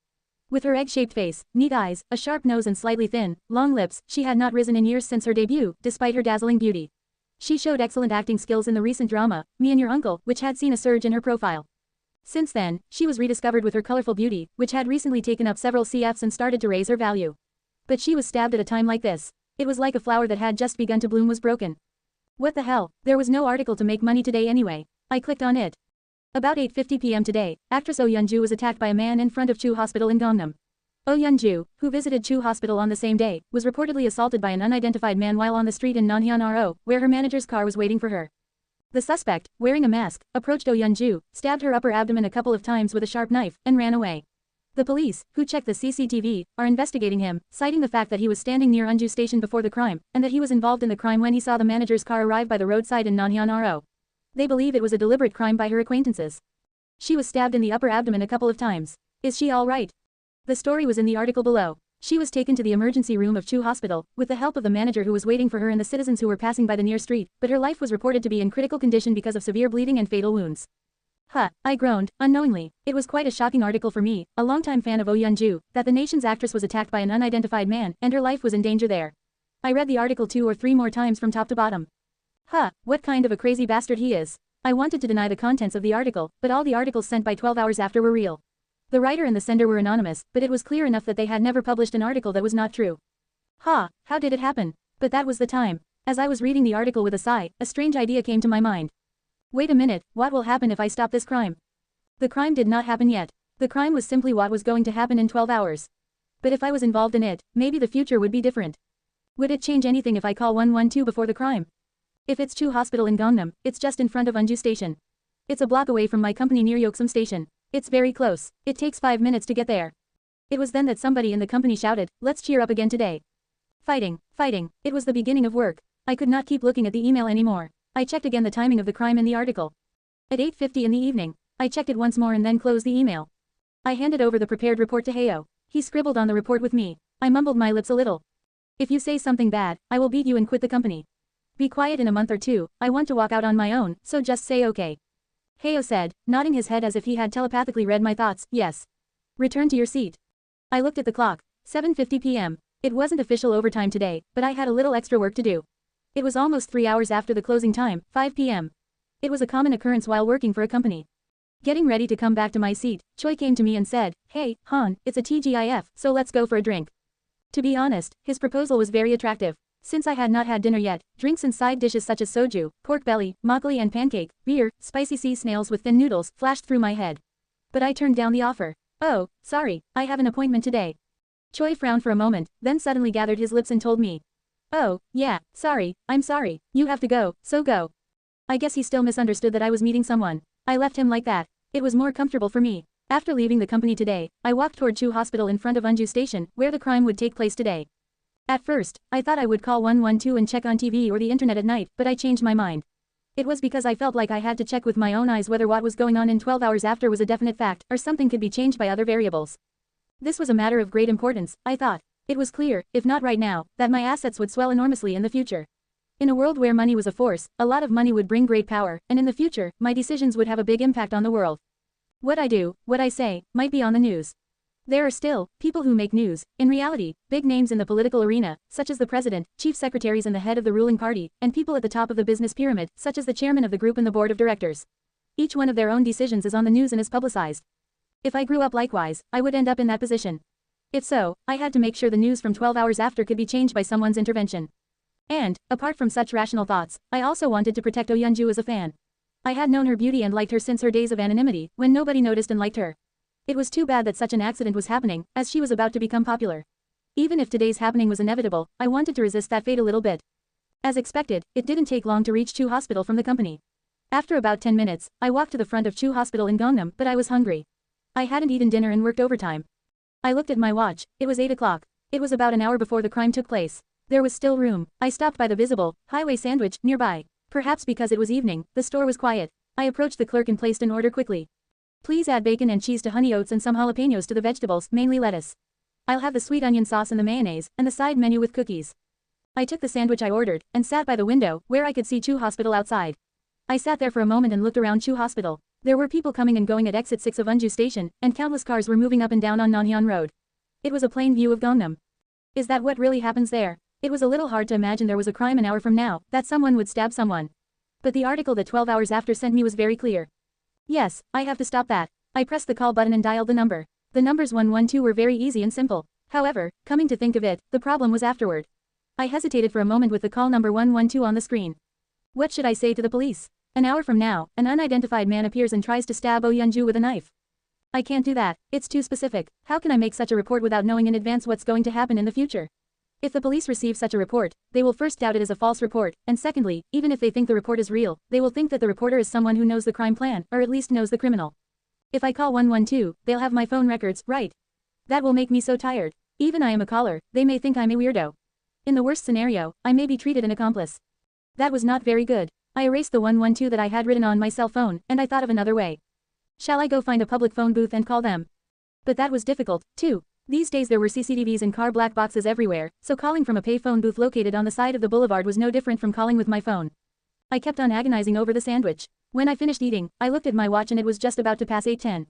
With her egg-shaped face, neat eyes, a sharp nose and slightly thin, long lips, she had not risen in years since her debut, despite her dazzling beauty. She showed excellent acting skills in the recent drama, Me and Your Uncle, which had seen a surge in her profile. Since then, she was rediscovered with her colorful beauty, which had recently taken up several CFs and started to raise her value. But she was stabbed at a time like this. It was like a flower that had just begun to bloom was broken. What the hell, there was no article to make money today anyway. I clicked on it. About 8:50 p.m. today, actress Oh Yeon-ju was attacked by a man in front of Chu Hospital in Gangnam. Oh Yeon-ju, who visited Chu Hospital on the same day, was reportedly assaulted by an unidentified man while on the street in Nonhyun-ro, where her manager's car was waiting for her. The suspect, wearing a mask, approached Oh Yeon-ju, stabbed her upper abdomen a couple of times with a sharp knife, and ran away. The police, who checked the CCTV, are investigating him, citing the fact that he was standing near Unju station before the crime, and that he was involved in the crime when he saw the manager's car arrive by the roadside in Nonhyun-ro. They believe it was a deliberate crime by her acquaintances. She was stabbed in the upper abdomen a couple of times. Is she all right? The story was in the article below. She was taken to the emergency room of Chu Hospital, with the help of the manager who was waiting for her and the citizens who were passing by the near street, but her life was reported to be in critical condition because of severe bleeding and fatal wounds. I groaned, unknowingly. It was quite a shocking article for me, a longtime fan of Oh Yeon-ju, that the nation's actress was attacked by an unidentified man, and her life was in danger there. I read the article 2 or 3 more times from top to bottom. What kind of a crazy bastard he is. I wanted to deny the contents of the article, but all the articles sent by 12 hours after were real. The writer and the sender were anonymous, but it was clear enough that they had never published an article that was not true. How did it happen? But that was the time. As I was reading the article with a sigh, a strange idea came to my mind. Wait a minute, what will happen if I stop this crime? The crime did not happen yet. The crime was simply what was going to happen in 12 hours. But if I was involved in it, maybe the future would be different. Would it change anything if I call 112 before the crime? If it's Chu Hospital in Gangnam, it's just in front of Unju station. It's a block away from my company near Yeoksum station. It's very close. It takes 5 minutes to get there. It was then that somebody in the company shouted, "Let's cheer up again today." Fighting. It was the beginning of work. I could not keep looking at the email anymore. I checked again the timing of the crime in the article. At 8:50 in the evening. I checked it once more and then closed the email. I handed over the prepared report to Heo. He scribbled on the report with me. I mumbled my lips a little. "If you say something bad, I will beat you and quit the company. Be quiet in a month or 2, I want to walk out on my own, so just say okay." Heo said, nodding his head as if he had telepathically read my thoughts, "Yes. Return to your seat." I looked at the clock. 7:50 p.m. It wasn't official overtime today, but I had a little extra work to do. It was almost 3 hours after the closing time, 5 p.m. It was a common occurrence while working for a company. Getting ready to come back to my seat, Choi came to me and said, "Hey, Han, it's a TGIF, so let's go for a drink." To be honest, his proposal was very attractive. Since I had not had dinner yet, drinks and side dishes such as soju, pork belly, makgeolli and pancake, beer, spicy sea snails with thin noodles flashed through my head. But I turned down the offer. "Oh, sorry, I have an appointment today." Choi frowned for a moment, then suddenly gathered his lips and told me. "Oh, yeah, sorry, I'm sorry, you have to go, so go." I guess he still misunderstood that I was meeting someone. I left him like that. It was more comfortable for me. After leaving the company today, I walked toward Chu Hospital in front of Unju Station, where the crime would take place today. At first, I thought I would call 112 and check on TV or the internet at night, but I changed my mind. It was because I felt like I had to check with my own eyes whether what was going on in 12 hours after was a definite fact, or something could be changed by other variables. This was a matter of great importance, I thought. It was clear, if not right now, that my assets would swell enormously in the future. In a world where money was a force, a lot of money would bring great power, and in the future, my decisions would have a big impact on the world. What I do, what I say, might be on the news. There are still people who make news. In reality, big names in the political arena, such as the president, chief secretaries and the head of the ruling party, and people at the top of the business pyramid, such as the chairman of the group and the board of directors. Each one of their own decisions is on the news and is publicized. If I grew up likewise, I would end up in that position. If so, I had to make sure the news from 12 hours after could be changed by someone's intervention. And, apart from such rational thoughts, I also wanted to protect Oh Yeonju as a fan. I had known her beauty and liked her since her days of anonymity, when nobody noticed and liked her. It was too bad that such an accident was happening, as she was about to become popular. Even if today's happening was inevitable, I wanted to resist that fate a little bit. As expected, it didn't take long to reach Chu Hospital from the company. After about 10 minutes, I walked to the front of Chu Hospital in Gangnam, but I was hungry. I hadn't eaten dinner and worked overtime. I looked at my watch, it was 8 o'clock. It was about an hour before the crime took place. There was still room. I stopped by the Visible Highway Sandwich, nearby. Perhaps because it was evening, the store was quiet. I approached the clerk and placed an order quickly. Please add bacon and cheese to honey oats and some jalapenos to the vegetables, mainly lettuce. I'll have the sweet onion sauce and the mayonnaise, and the side menu with cookies. I took the sandwich I ordered, and sat by the window, where I could see Chu Hospital outside. I sat there for a moment and looked around Chu Hospital. There were people coming and going at exit 6 of Unju Station, and countless cars were moving up and down on Nanhyun Road. It was a plain view of Gangnam. Is that what really happens there? It was a little hard to imagine there was a crime an hour from now, that someone would stab someone. But the article that 12 hours after sent me was very clear. Yes, I have to stop that. I pressed the call button and dialed the number. The numbers 112 were very easy and simple. However, coming to think of it, the problem was afterward. I hesitated for a moment with the call number 112 on the screen. What should I say to the police? An hour from now, an unidentified man appears and tries to stab Oh Yeonju with a knife. I can't do that, it's too specific. How can I make such a report without knowing in advance what's going to happen in the future? If the police receive such a report, they will first doubt it as a false report, and secondly, even if they think the report is real, they will think that the reporter is someone who knows the crime plan, or at least knows the criminal. If I call 112, they'll have my phone records, right? That will make me so tired. Even I am a caller, they may think I'm a weirdo. In the worst scenario, I may be treated an accomplice. That was not very good. I erased the 112 that I had written on my cell phone, and I thought of another way. Shall I go find a public phone booth and call them? But that was difficult, too. These days there were CCTVs and car black boxes everywhere, so calling from a payphone booth located on the side of the boulevard was no different from calling with my phone. I kept on agonizing over the sandwich. When I finished eating, I looked at my watch and it was just about to pass 8:10.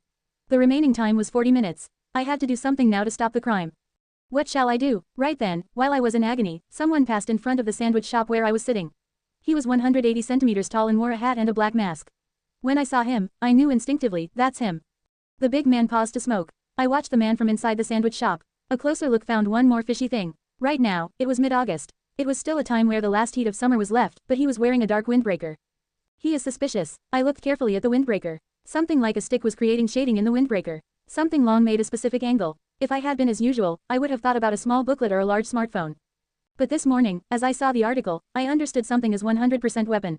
The remaining time was 40 minutes. I had to do something now to stop the crime. What shall I do? Right then, while I was in agony, someone passed in front of the sandwich shop where I was sitting. He was 180 centimeters tall and wore a hat and a black mask. When I saw him, I knew instinctively, that's him. The big man paused to smoke. I watched the man from inside the sandwich shop. A closer look found one more fishy thing. Right now, it was mid-August. It was still a time where the last heat of summer was left, but he was wearing a dark windbreaker. He is suspicious. I looked carefully at the windbreaker. Something like a stick was creating shading in the windbreaker. Something long made a specific angle. If I had been as usual, I would have thought about a small booklet or a large smartphone. But this morning, as I saw the article, I understood something as 100% weapon.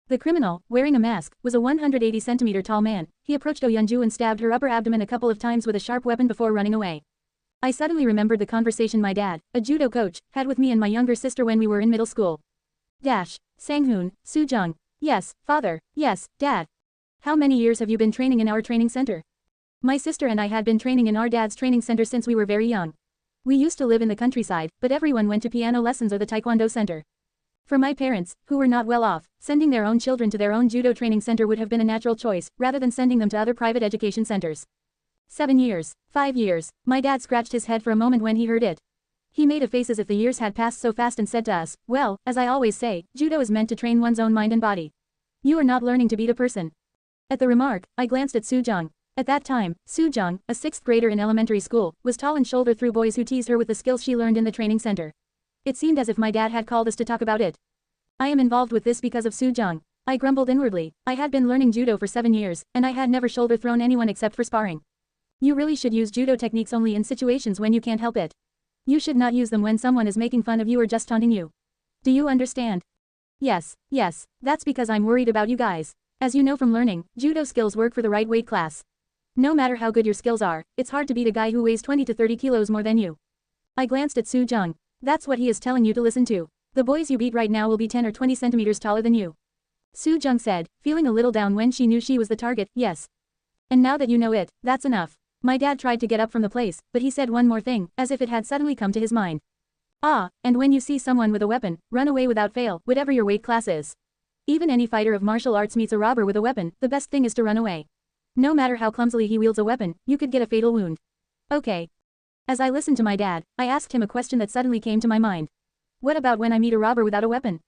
The criminal, wearing a mask, was a 180 centimeter tall man. He approached Oh Yeonju and stabbed her upper abdomen a couple of times with a sharp weapon before running away. I suddenly remembered the conversation my dad, a judo coach, had with me and my younger sister when we were in middle school. Sanghoon, Soo-jung. Yes, father. Yes, dad. How many years have you been training in our training center? My sister and I had been training in our dad's training center since we were very young. We used to live in the countryside, but everyone went to piano lessons or the taekwondo center. For my parents, who were not well off, sending their own children to their own judo training center would have been a natural choice, rather than sending them to other private education centers. 7 years. 5 years. My dad scratched his head for a moment when he heard it. He made a face as if the years had passed so fast and said to us, well, as I always say, judo is meant to train one's own mind and body. You are not learning to beat a person. At the remark, I glanced at Soo-jung. At that time, Soo-jung, a 6th grader in elementary school, was tall and shouldered through boys who teased her with the skills she learned in the training center. It seemed as if my dad had called us to talk about it. I am involved with this because of Soo-jung. I grumbled inwardly. I had been learning judo for 7 years, and I had never shoulder thrown anyone except for sparring. You really should use judo techniques only in situations when you can't help it. You should not use them when someone is making fun of you or just taunting you. Do you understand? Yes, that's because I'm worried about you guys. As you know from learning, judo skills work for the right weight class. No matter how good your skills are, it's hard to beat a guy who weighs 20 to 30 kilos more than you. I glanced at Soo-jung. That's what he is telling you to listen to. The boys you beat right now will be 10 or 20 centimeters taller than you. Su Jung said, feeling a little down when she knew she was the target. Yes. And now that you know it, that's enough. My dad tried to get up from the place, but he said one more thing, as if it had suddenly come to his mind. Ah, and when you see someone with a weapon, run away without fail, whatever your weight class is. Even any fighter of martial arts meets a robber with a weapon, the best thing is to run away. No matter how clumsily he wields a weapon, you could get a fatal wound. Okay. As I listened to my dad, I asked him a question that suddenly came to my mind. What about when I meet a robber without a weapon?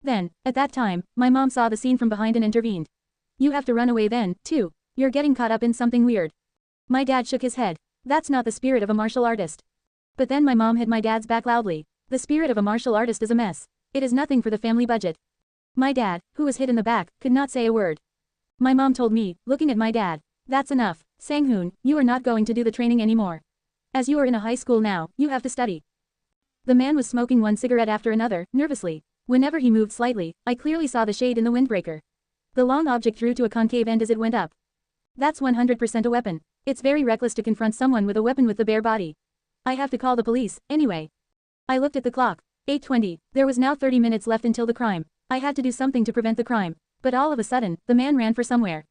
Then, at that time, my mom saw the scene from behind and intervened. You have to run away then, too. You're getting caught up in something weird. My dad shook his head. That's not the spirit of a martial artist. But then my mom hit my dad's back loudly. The spirit of a martial artist is a mess. It is nothing for the family budget. My dad, who was hit in the back, could not say a word. My mom told me, looking at my dad. That's enough. Sang-hoon, you are not going to do the training anymore. As you are in a high school now, you have to study. The man was smoking one cigarette after another, nervously. Whenever he moved slightly, I clearly saw the shade in the windbreaker. The long object drew to a concave end as it went up. That's 100% a weapon. It's very reckless to confront someone with a weapon with the bare body. I have to call the police, anyway. I looked at the clock. 8:20. There was now 30 minutes left until the crime. I had to do something to prevent the crime. But all of a sudden, the man ran for somewhere.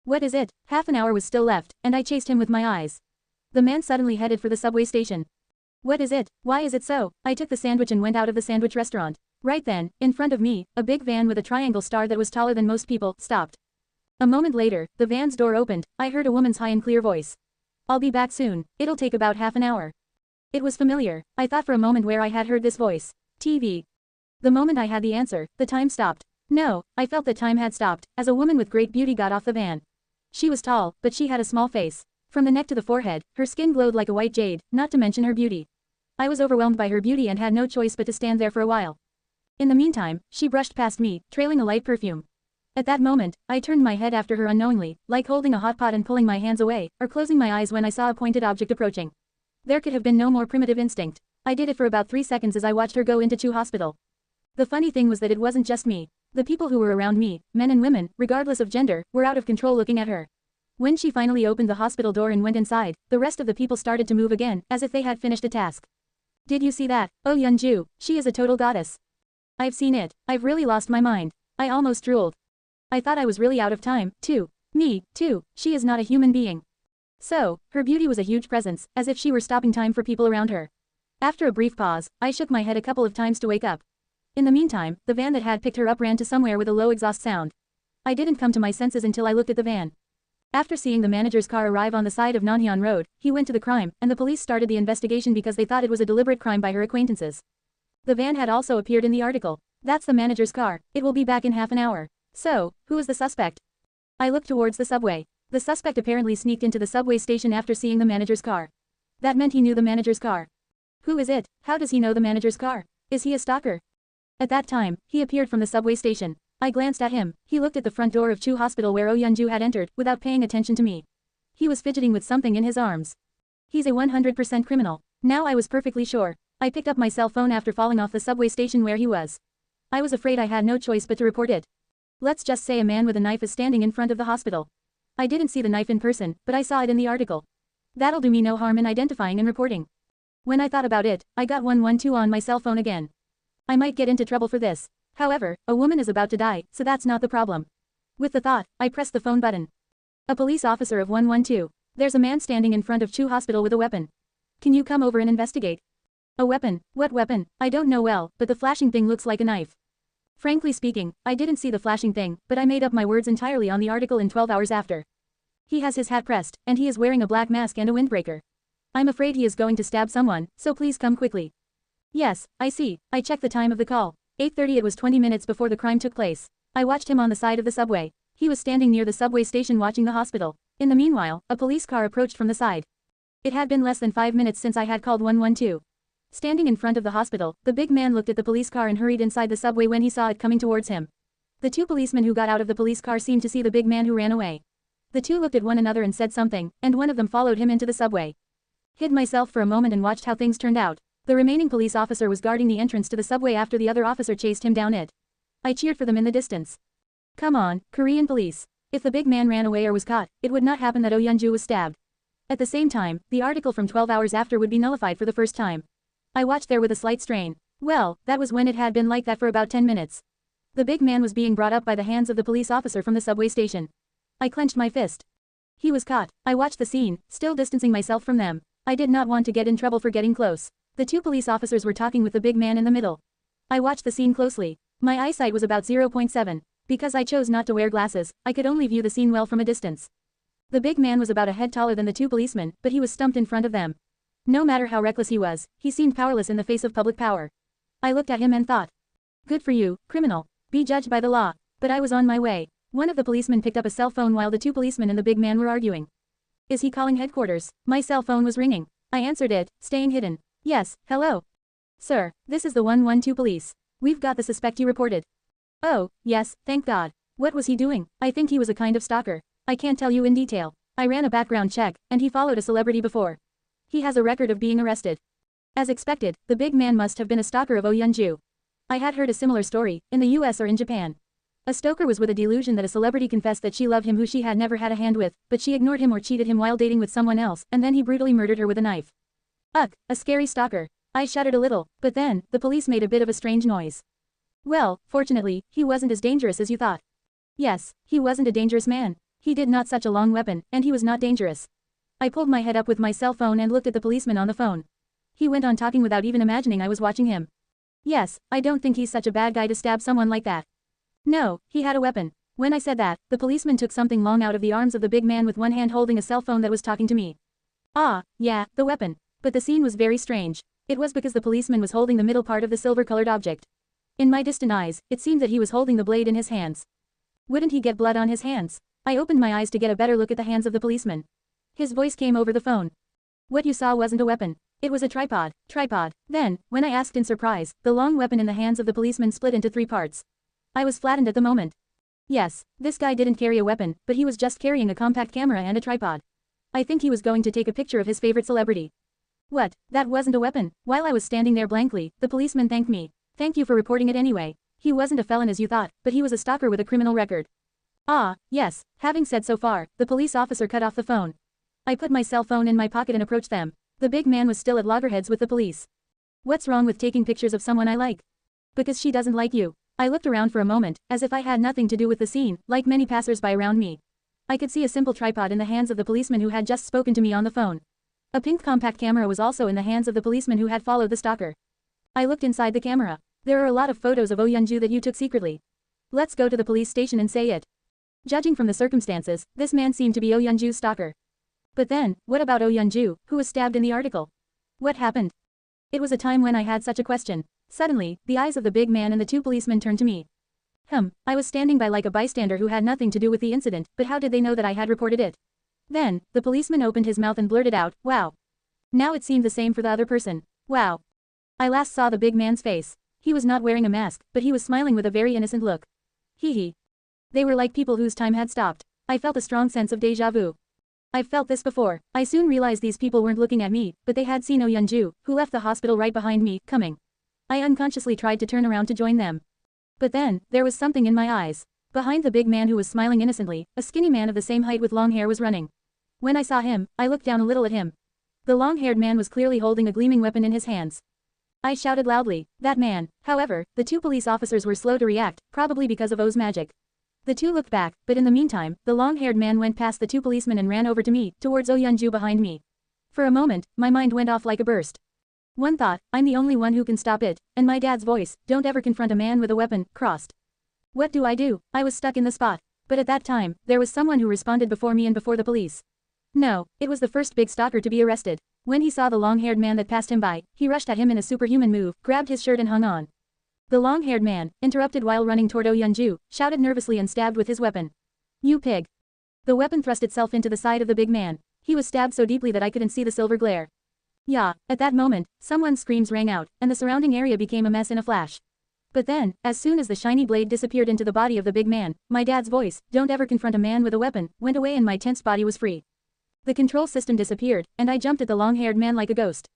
What is it? Half an hour was still left, and I chased him with my eyes. The man suddenly headed for the subway station. What is it? Why is it so? I took the sandwich and went out of the sandwich restaurant. Right then, in front of me, a big van with a triangle star that was taller than most people, stopped. A moment later, the van's door opened. I heard a woman's high and clear voice. I'll be back soon. It'll take about half an hour. It was familiar. I thought for a moment where I had heard this voice. TV. The moment I had the answer, the time stopped. No, I felt that time had stopped, as a woman with great beauty got off the van. She was tall, but she had a small face. From the neck to the forehead, her skin glowed like a white jade, not to mention her beauty. I was overwhelmed by her beauty and had no choice but to stand there for a while. In the meantime, she brushed past me, trailing a light perfume. At that moment, I turned my head after her unknowingly, like holding a hot pot and pulling my hands away, or closing my eyes when I saw a pointed object approaching. There could have been no more primitive instinct. I did it for about 3 seconds as I watched her go into Chu Hospital. The funny thing was that it wasn't just me. The people who were around me, men and women, regardless of gender, were out of control looking at her. When she finally opened the hospital door and went inside, the rest of the people started to move again, as if they had finished a task. Did you see that? Oh Yeonju, she is a total goddess. I've seen it. I've really lost my mind. I almost drooled. I thought I was really out of time, too. Me, too, she is not a human being. So, her beauty was a huge presence, as if she were stopping time for people around her. After a brief pause, I shook my head a couple of times to wake up. In the meantime, the van that had picked her up ran to somewhere with a low exhaust sound. I didn't come to my senses until I looked at the van. After seeing the manager's car arrive on the side of Nanhyun Road, he went to the crime, and the police started the investigation because they thought it was a deliberate crime by her acquaintances. The van had also appeared in the article. That's the manager's car. It will be back in half an hour. So, who is the suspect? I looked towards the subway. The suspect apparently sneaked into the subway station after seeing the manager's car. That meant he knew the manager's car. Who is it? How does he know the manager's car? Is he a stalker? At that time, he appeared from the subway station. I glanced at him. He looked at the front door of Chu Hospital where Oh Yeonju had entered, without paying attention to me. He was fidgeting with something in his arms. He's a 100% criminal. Now I was perfectly sure. I picked up my cell phone after falling off the subway station where he was. I was afraid I had no choice but to report it. Let's just say a man with a knife is standing in front of the hospital. I didn't see the knife in person, but I saw it in the article. That'll do me no harm in identifying and reporting. When I thought about it, I got 112 on my cell phone again. I might get into trouble for this. However, a woman is about to die, so that's not the problem. With the thought, I pressed the phone button. A police officer of 112. There's a man standing in front of Chu Hospital with a weapon. Can you come over and investigate? A weapon? What weapon? I don't know well, but the flashing thing looks like a knife. Frankly speaking, I didn't see the flashing thing, but I made up my words entirely on the article in 12 hours after. He has his hat pressed, and he is wearing a black mask and a windbreaker. I'm afraid he is going to stab someone, so please come quickly. Yes, I see. I checked the time of the call. 8:30. It was 20 minutes before the crime took place. I watched him on the side of the subway. He was standing near the subway station watching the hospital. In the meanwhile, a police car approached from the side. It had been less than 5 minutes since I had called 112. Standing in front of the hospital, the big man looked at the police car and hurried inside the subway when he saw it coming towards him. The two policemen who got out of the police car seemed to see the big man who ran away. The two looked at one another and said something, and one of them followed him into the subway. Hid myself for a moment and watched how things turned out. The remaining police officer was guarding the entrance to the subway after the other officer chased him down it. I cheered for them in the distance. Come on, Korean police. If the big man ran away or was caught, it would not happen that Oh Yeonju was stabbed. At the same time, the article from 12 hours after would be nullified for the first time. I watched there with a slight strain. Well, that was when it had been like that for about 10 minutes. The big man was being brought up by the hands of the police officer from the subway station. I clenched my fist. He was caught. I watched the scene, still distancing myself from them. I did not want to get in trouble for getting close. The two police officers were talking with the big man in the middle. I watched the scene closely. My eyesight was about 0.7. Because I chose not to wear glasses, I could only view the scene well from a distance. The big man was about a head taller than the two policemen, but he was stumped in front of them. No matter how reckless he was, he seemed powerless in the face of public power. I looked at him and thought, good for you, criminal. Be judged by the law. But I was on my way. One of the policemen picked up a cell phone while the two policemen and the big man were arguing. Is he calling headquarters? My cell phone was ringing. I answered it, staying hidden. Yes, hello. Sir, this is the 112 police. We've got the suspect you reported. Oh, yes, thank God. What was he doing? I think he was a kind of stalker. I can't tell you in detail. I ran a background check, and he followed a celebrity before. He has a record of being arrested. As expected, the big man must have been a stalker of Oh Yeon-ju. I had heard a similar story, in the US or in Japan. A stalker was with a delusion that a celebrity confessed that she loved him who she had never had a hand with, but she ignored him or cheated him while dating with someone else, and then he brutally murdered her with a knife. Ugh, a scary stalker. I shuddered a little, but then, the police made a bit of a strange noise. Well, fortunately, he wasn't as dangerous as you thought. Yes, he wasn't a dangerous man. He did not such a long weapon, and he was not dangerous. I pulled my head up with my cell phone and looked at the policeman on the phone. He went on talking without even imagining I was watching him. Yes, I don't think he's such a bad guy to stab someone like that. No, he had a weapon. When I said that, the policeman took something long out of the arms of the big man with one hand holding a cell phone that was talking to me. Ah, yeah, the weapon. But the scene was very strange. It was because the policeman was holding the middle part of the silver-colored object. In my distant eyes, it seemed that he was holding the blade in his hands. Wouldn't he get blood on his hands? I opened my eyes to get a better look at the hands of the policeman. His voice came over the phone. What you saw wasn't a weapon. It was a tripod. Then, when I asked in surprise, the long weapon in the hands of the policeman split into 3 parts. I was flattened at the moment. Yes, this guy didn't carry a weapon, but he was just carrying a compact camera and a tripod. I think he was going to take a picture of his favorite celebrity. What, that wasn't a weapon? While I was standing there blankly, the policeman thanked me. Thank you for reporting it anyway. He wasn't a felon as you thought, but he was a stalker with a criminal record. Ah, yes, having said so far, the police officer cut off the phone. I put my cell phone in my pocket and approached them. The big man was still at loggerheads with the police. What's wrong with taking pictures of someone I like? Because she doesn't like you. I looked around for a moment, as if I had nothing to do with the scene, like many passers-by around me. I could see a simple tripod in the hands of the policeman who had just spoken to me on the phone. A pink compact camera was also in the hands of the policeman who had followed the stalker. I looked inside the camera. There are a lot of photos of Oh Yeon-ju that you took secretly. Let's go to the police station and say it. Judging from the circumstances, this man seemed to be Oh Yeon-ju's stalker. But then, what about Oh Yeon-ju, who was stabbed in the article? What happened? It was a time when I had such a question. Suddenly, the eyes of the big man and the two policemen turned to me. I was standing by like a bystander who had nothing to do with the incident, but how did they know that I had reported it? Then, the policeman opened his mouth and blurted out, wow. Now it seemed the same for the other person. Wow. I last saw the big man's face. He was not wearing a mask, but he was smiling with a very innocent look. Hee hee. They were like people whose time had stopped. I felt a strong sense of déjà vu. I've felt this before. I soon realized these people weren't looking at me, but they had seen Oh Yeon-ju, who left the hospital right behind me, coming. I unconsciously tried to turn around to join them. But then, there was something in my eyes. Behind the big man who was smiling innocently, a skinny man of the same height with long hair was running. When I saw him, I looked down a little at him. The long-haired man was clearly holding a gleaming weapon in his hands. I shouted loudly, that man. However, the two police officers were slow to react, probably because of Oh's magic. The two looked back, but in the meantime, the long-haired man went past the two policemen and ran over to me, towards Oh Yeon-ju behind me. For a moment, my mind went off like a burst. One thought, I'm the only one who can stop it, and my dad's voice, don't ever confront a man with a weapon, crossed. What do? I was stuck in the spot. But at that time, there was someone who responded before me and before the police. No, it was the first big stalker to be arrested. When he saw the long-haired man that passed him by, he rushed at him in a superhuman move, grabbed his shirt and hung on. The long-haired man, interrupted while running toward Oh Yeon-ju, shouted nervously and stabbed with his weapon. You pig. The weapon thrust itself into the side of the big man. He was stabbed so deeply that I couldn't see the silver glare. Yeah, at that moment, someone's screams rang out, and the surrounding area became a mess in a flash. But then, as soon as the shiny blade disappeared into the body of the big man, my dad's voice, don't ever confront a man with a weapon, went away and my tensed body was free. The control system disappeared, and I jumped at the long-haired man like a ghost.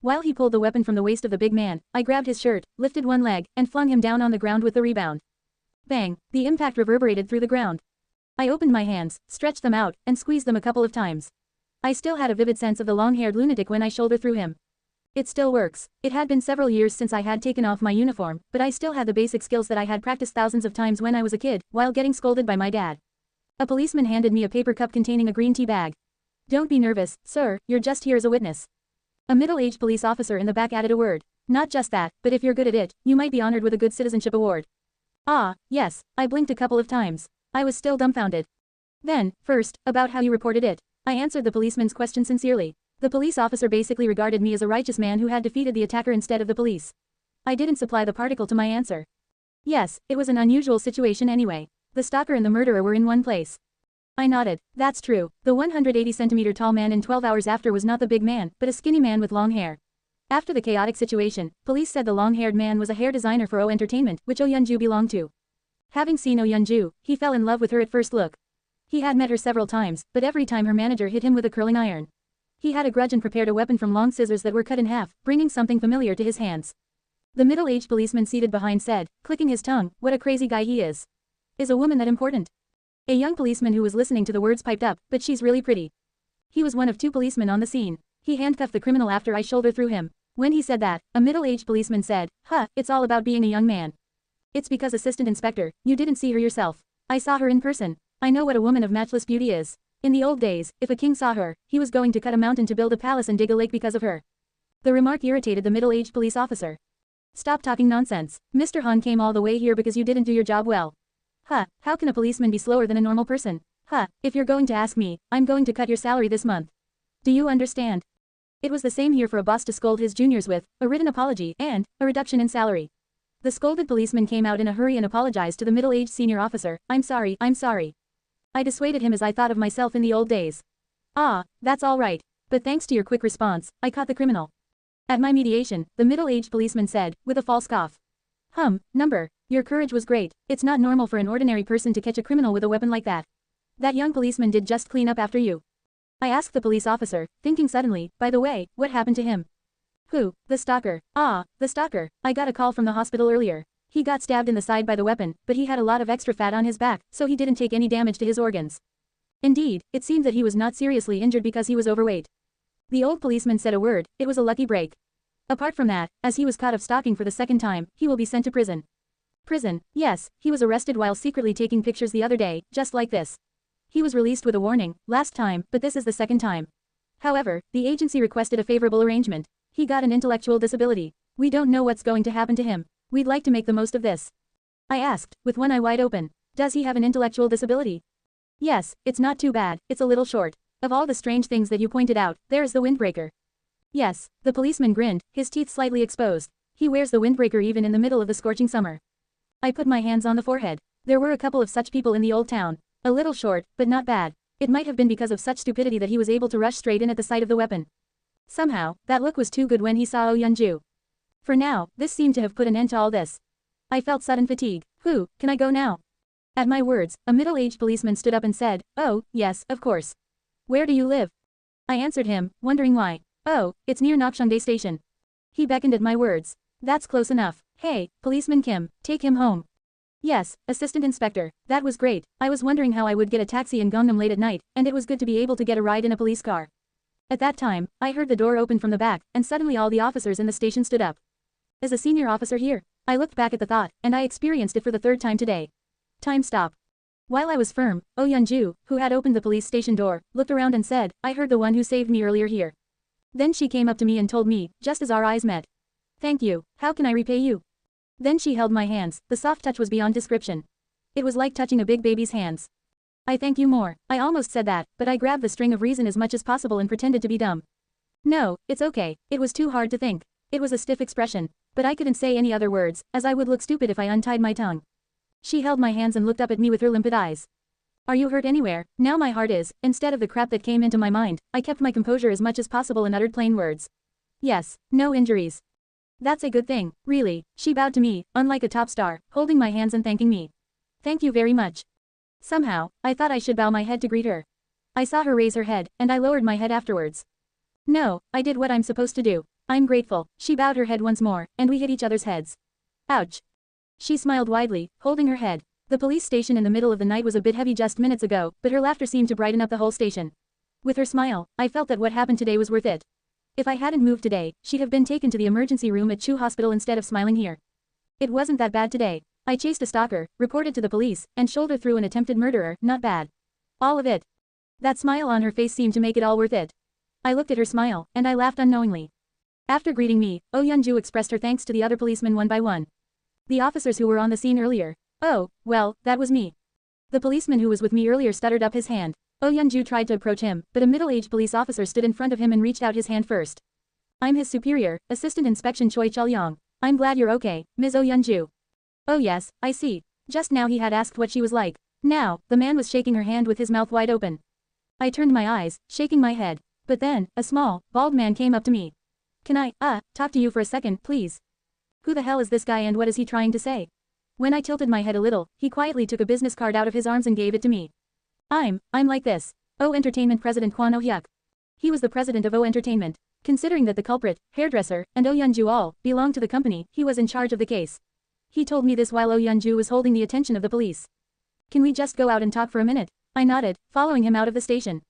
While he pulled the weapon from the waist of the big man, I grabbed his shirt, lifted one leg, and flung him down on the ground with the rebound. Bang, the impact reverberated through the ground. I opened my hands, stretched them out, and squeezed them a couple of times. I still had a vivid sense of the long-haired lunatic when I shoulder threw him. It still works. It had been several years since I had taken off my uniform, but I still had the basic skills that I had practiced thousands of times when I was a kid, while getting scolded by my dad. A policeman handed me a paper cup containing a green tea bag. Don't be nervous, sir, you're just here as a witness. A middle-aged police officer in the back added a word. Not just that, but if you're good at it, you might be honored with a good citizenship award. Ah, yes, I blinked a couple of times. I was still dumbfounded. Then, first, about how you reported it. I answered the policeman's question sincerely. The police officer basically regarded me as a righteous man who had defeated the attacker instead of the police. I didn't supply the particle to my answer. Yes, it was an unusual situation anyway. The stalker and the murderer were in one place. I nodded. That's true. The 180-centimeter tall man in 12 hours after was not the big man, but a skinny man with long hair. After the chaotic situation, police said the long-haired man was a hair designer for O Entertainment, which Oh Yeon-ju belonged to. Having seen Oh Yeon-ju, he fell in love with her at first look. He had met her several times, but every time her manager hit him with a curling iron. He had a grudge and prepared a weapon from long scissors that were cut in half, bringing something familiar to his hands. The middle-aged policeman seated behind said, clicking his tongue, what a crazy guy he is. Is a woman that important? A young policeman who was listening to the words piped up, but she's really pretty. He was one of two policemen on the scene. He handcuffed the criminal after I shoulder through him. When he said that, a middle-aged policeman said, it's all about being a young man. It's because Assistant Inspector, you didn't see her yourself. I saw her in person. I know what a woman of matchless beauty is. In the old days, if a king saw her, he was going to cut a mountain to build a palace and dig a lake because of her. The remark irritated the middle-aged police officer. Stop talking nonsense. Mr. Han came all the way here because you didn't do your job well. How can a policeman be slower than a normal person? If you're going to ask me, I'm going to cut your salary this month. Do you understand? It was the same here for a boss to scold his juniors with, a written apology, and, a reduction in salary. The scolded policeman came out in a hurry and apologized to the middle-aged senior officer, I'm sorry. I dissuaded him as I thought of myself in the old days. That's all right. But thanks to your quick response, I caught the criminal. At my mediation, the middle-aged policeman said, with a false cough. Number. Your courage was great. It's not normal for an ordinary person to catch a criminal with a weapon like that. That young policeman did just clean up after you. I asked the police officer, thinking suddenly, by the way, what happened to him? Who? The stalker. The stalker. I got a call from the hospital earlier. He got stabbed in the side by the weapon, but he had a lot of extra fat on his back, so he didn't take any damage to his organs. Indeed, it seemed that he was not seriously injured because he was overweight. The old policeman said a word, it was a lucky break. Apart from that, as he was caught of stalking for the second time, he will be sent to prison. Prison, yes, he was arrested while secretly taking pictures the other day, just like this. He was released with a warning, last time, but this is the second time. However, the agency requested a favorable arrangement. He got an intellectual disability. We don't know what's going to happen to him. We'd like to make the most of this. I asked, with one eye wide open. Does he have an intellectual disability? Yes, it's not too bad, it's a little short. Of all the strange things that you pointed out, there is the windbreaker. Yes, the policeman grinned, his teeth slightly exposed. He wears the windbreaker even in the middle of the scorching summer. I put my hands on the forehead. There were a couple of such people in the old town. A little short, but not bad. It might have been because of such stupidity that he was able to rush straight in at the sight of the weapon. Somehow, that look was too good when he saw Oh Yeon-ju. For now, this seemed to have put an end to all this. I felt sudden fatigue. Can I go now? At my words, a middle-aged policeman stood up and said, oh, yes, of course. Where do you live? I answered him, wondering why. Oh, it's near Nakcheondae Station. He beckoned at my words. That's close enough. Hey, Policeman Kim, take him home. Yes, Assistant Inspector, that was great. I was wondering how I would get a taxi in Gangnam late at night, and it was good to be able to get a ride in a police car. At that time, I heard the door open from the back, and suddenly all the officers in the station stood up. Is a senior officer here? I looked back at the thought, and I experienced it for the third time today. Time stop. While I was firm, Oh Yeon-ju, who had opened the police station door, looked around and said, I heard the one who saved me earlier here. Then she came up to me and told me, just as our eyes met. Thank you, how can I repay you? Then she held my hands, the soft touch was beyond description. It was like touching a big baby's hands. I thank you more. I almost said that, but I grabbed the string of reason as much as possible and pretended to be dumb. No, it's okay, it was too hard to think. It was a stiff expression. But I couldn't say any other words, as I would look stupid if I untied my tongue. She held my hands and looked up at me with her limpid eyes. Are you hurt anywhere? Now my heart is. Instead of the crap that came into my mind, I kept my composure as much as possible and uttered plain words. Yes, no injuries. That's a good thing, really. She bowed to me, unlike a top star, holding my hands and thanking me. Thank you very much. Somehow, I thought I should bow my head to greet her. I saw her raise her head, and I lowered my head afterwards. No, I did what I'm supposed to do. I'm grateful. She bowed her head once more, and we hit each other's heads. Ouch. She smiled widely, holding her head. The police station in the middle of the night was a bit heavy just minutes ago, but her laughter seemed to brighten up the whole station. With her smile, I felt that what happened today was worth it. If I hadn't moved today, she'd have been taken to the emergency room at Chu Hospital instead of smiling here. It wasn't that bad today. I chased a stalker, reported to the police, and shouldered through an attempted murderer, not bad. All of it. That smile on her face seemed to make it all worth it. I looked at her smile, and I laughed unknowingly. After greeting me, Oh Yeonju expressed her thanks to the other policemen one by one. The officers who were on the scene earlier. Oh, well, that was me. The policeman who was with me earlier stuttered up his hand. Oh Yeonju tried to approach him, but a middle-aged police officer stood in front of him and reached out his hand first. I'm his superior, Assistant Inspection Choi Chul-yong. I'm glad you're okay, Ms. Oh Yeonju. Oh yes, I see. Just now he had asked what she was like. Now, the man was shaking her hand with his mouth wide open. I turned my eyes, shaking my head. But then, a small, bald man came up to me. Can I, talk to you for a second, please? Who the hell is this guy and what is he trying to say? When I tilted my head a little, he quietly took a business card out of his arms and gave it to me. I'm like this. O Entertainment President Kwon Oh-hyuk. He was the president of O Entertainment. Considering that the culprit, hairdresser, and Oh Yeonju all belonged to the company, he was in charge of the case. He told me this while Oh Yeonju was holding the attention of the police. Can we just go out and talk for a minute? I nodded, following him out of the station.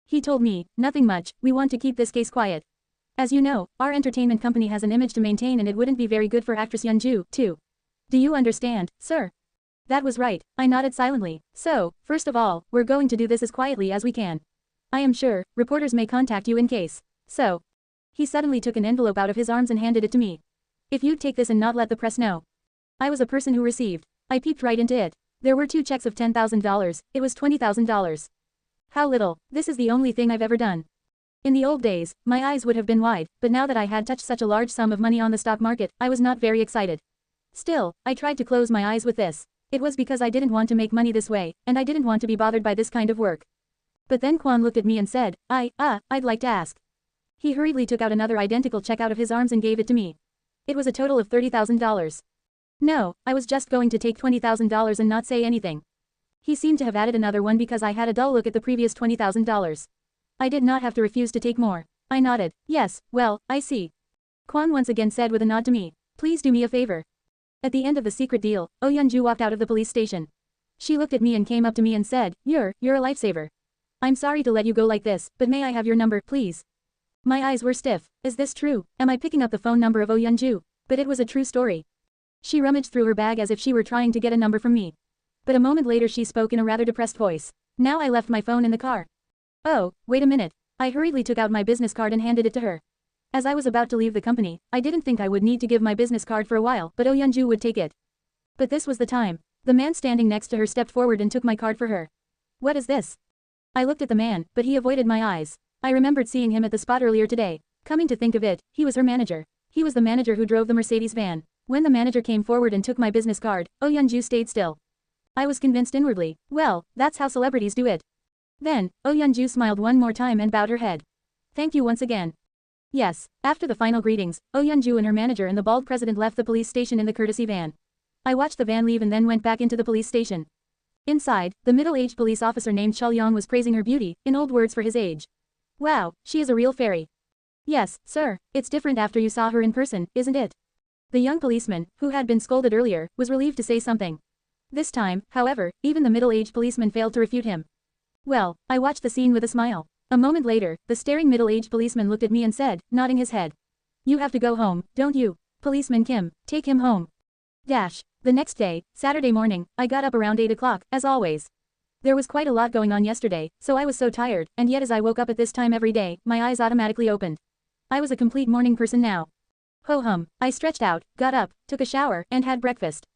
He told me, nothing much, we want to keep this case quiet. As you know, our entertainment company has an image to maintain and it wouldn't be very good for actress Yeonju, too. Do you understand, sir? That was right, I nodded silently. So, first of all, we're going to do this as quietly as we can. I am sure, reporters may contact you in case. So. He suddenly took an envelope out of his arms and handed it to me. If you'd take this and not let the press know. I was a person who received. I peeped right into it. There were 2 checks of $10,000, it was $20,000. How little, this is the only thing I've ever done. In the old days, my eyes would have been wide, but now that I had touched such a large sum of money on the stock market, I was not very excited. Still, I tried to close my eyes with this. It was because I didn't want to make money this way, and I didn't want to be bothered by this kind of work. But then Kwon looked at me and said, I'd like to ask. He hurriedly took out another identical check out of his arms and gave it to me. It was a total of $30,000. No, I was just going to take $20,000 and not say anything. He seemed to have added another one because I had a dull look at the previous $20,000. I did not have to refuse to take more. I nodded. Yes, well, I see. Kwon once again said with a nod to me. Please do me a favor. At the end of the secret deal, Oh Yeonju walked out of the police station. She looked at me and came up to me and said, You're a lifesaver. I'm sorry to let you go like this, but may I have your number, please? My eyes were stiff. Is this true? Am I picking up the phone number of Oh Yeonju? But it was a true story. She rummaged through her bag as if she were trying to get a number from me. But a moment later she spoke in a rather depressed voice. Now I left my phone in the car. Oh, wait a minute. I hurriedly took out my business card and handed it to her. As I was about to leave the company, I didn't think I would need to give my business card for a while, but Oh Yeonju would take it. But this was the time. The man standing next to her stepped forward and took my card for her. What is this? I looked at the man, but he avoided my eyes. I remembered seeing him at the spot earlier today. Coming to think of it, he was her manager. He was the manager who drove the Mercedes van. When the manager came forward and took my business card, Oh Yeonju stayed still. I was convinced inwardly. Well, that's how celebrities do it. Then, Oh Yeonju smiled one more time and bowed her head. Thank you once again. Yes, after the final greetings, Oh Yeonju and her manager and the bald president left the police station in the courtesy van. I watched the van leave and then went back into the police station. Inside, the middle-aged police officer named Chul-yong was praising her beauty, in old words for his age. Wow, she is a real fairy. Yes, sir, it's different after you saw her in person, isn't it? The young policeman, who had been scolded earlier, was relieved to say something. This time, however, even the middle-aged policeman failed to refute him. Well, I watched the scene with a smile. A moment later, the staring middle-aged policeman looked at me and said, nodding his head. You have to go home, don't you? Policeman Kim, take him home. Dash. The next day, Saturday morning, I got up around 8 o'clock, as always. There was quite a lot going on yesterday, so I was so tired, and yet as I woke up at this time every day, my eyes automatically opened. I was a complete morning person now. Ho-hum, I stretched out, got up, took a shower, and had breakfast.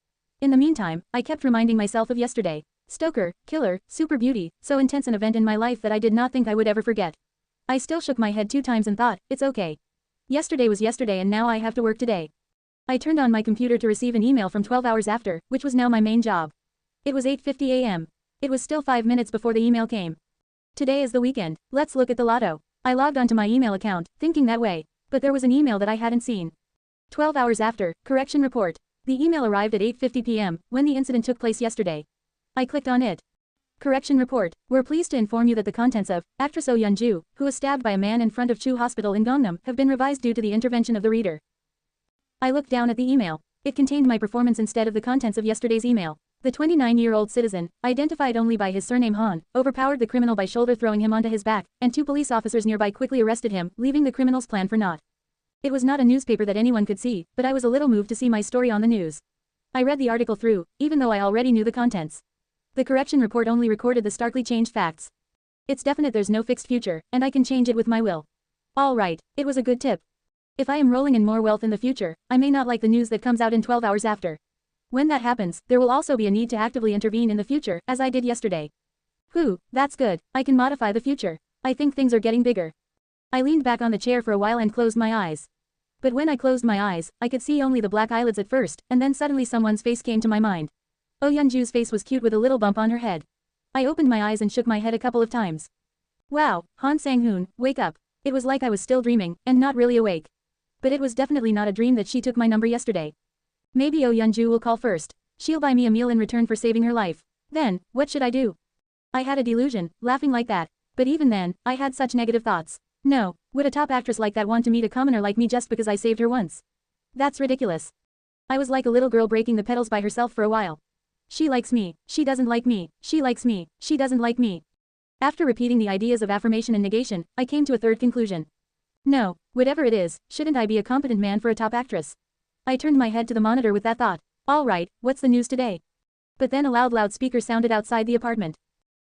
In the meantime, I kept reminding myself of yesterday. Stoker, killer, super beauty, so intense an event in my life that I did not think I would ever forget. I still shook my head 2 times and thought, it's okay. Yesterday was yesterday and now I have to work today. I turned on my computer to receive an email from 12 hours after, which was now my main job. It was 8:50 a.m. It was still 5 minutes before the email came. Today is the weekend, let's look at the lotto. I logged onto my email account, thinking that way, but there was an email that I hadn't seen. 12 hours after, correction report. The email arrived at 8:50 p.m., when the incident took place yesterday. I clicked on it. Correction report. We're pleased to inform you that the contents of actress Oh Yeonju, who was stabbed by a man in front of Chu Hospital in Gangnam, have been revised due to the intervention of the reader. I looked down at the email. It contained my performance instead of the contents of yesterday's email. The 29-year-old citizen, identified only by his surname Han, overpowered the criminal by shoulder-throwing him onto his back, and 2 police officers nearby quickly arrested him, leaving the criminal's plan for naught. It was not a newspaper that anyone could see, but I was a little moved to see my story on the news. I read the article through, even though I already knew the contents. The correction report only recorded the starkly changed facts. It's definite there's no fixed future, and I can change it with my will. All right, it was a good tip. If I am rolling in more wealth in the future, I may not like the news that comes out in 12 hours after. When that happens, there will also be a need to actively intervene in the future, as I did yesterday. That's good, I can modify the future. I think things are getting bigger. I leaned back on the chair for a while and closed my eyes. But when I closed my eyes, I could see only the black eyelids at first, and then suddenly someone's face came to my mind. Oh Yeonju's face was cute with a little bump on her head. I opened my eyes and shook my head a couple of times. Wow, Han Sang-hoon, wake up. It was like I was still dreaming, and not really awake. But it was definitely not a dream that she took my number yesterday. Maybe Oh Yeonju will call first. She'll buy me a meal in return for saving her life. Then, what should I do? I had a delusion, laughing like that. But even then, I had such negative thoughts. No, would a top actress like that want to meet a commoner like me just because I saved her once? That's ridiculous. I was like a little girl breaking the petals by herself for a while. She likes me, she doesn't like me, she likes me, she doesn't like me. After repeating the ideas of affirmation and negation, I came to a third conclusion. No, whatever it is, shouldn't I be a competent man for a top actress? I turned my head to the monitor with that thought. All right, what's the news today? But then a loud loudspeaker sounded outside the apartment.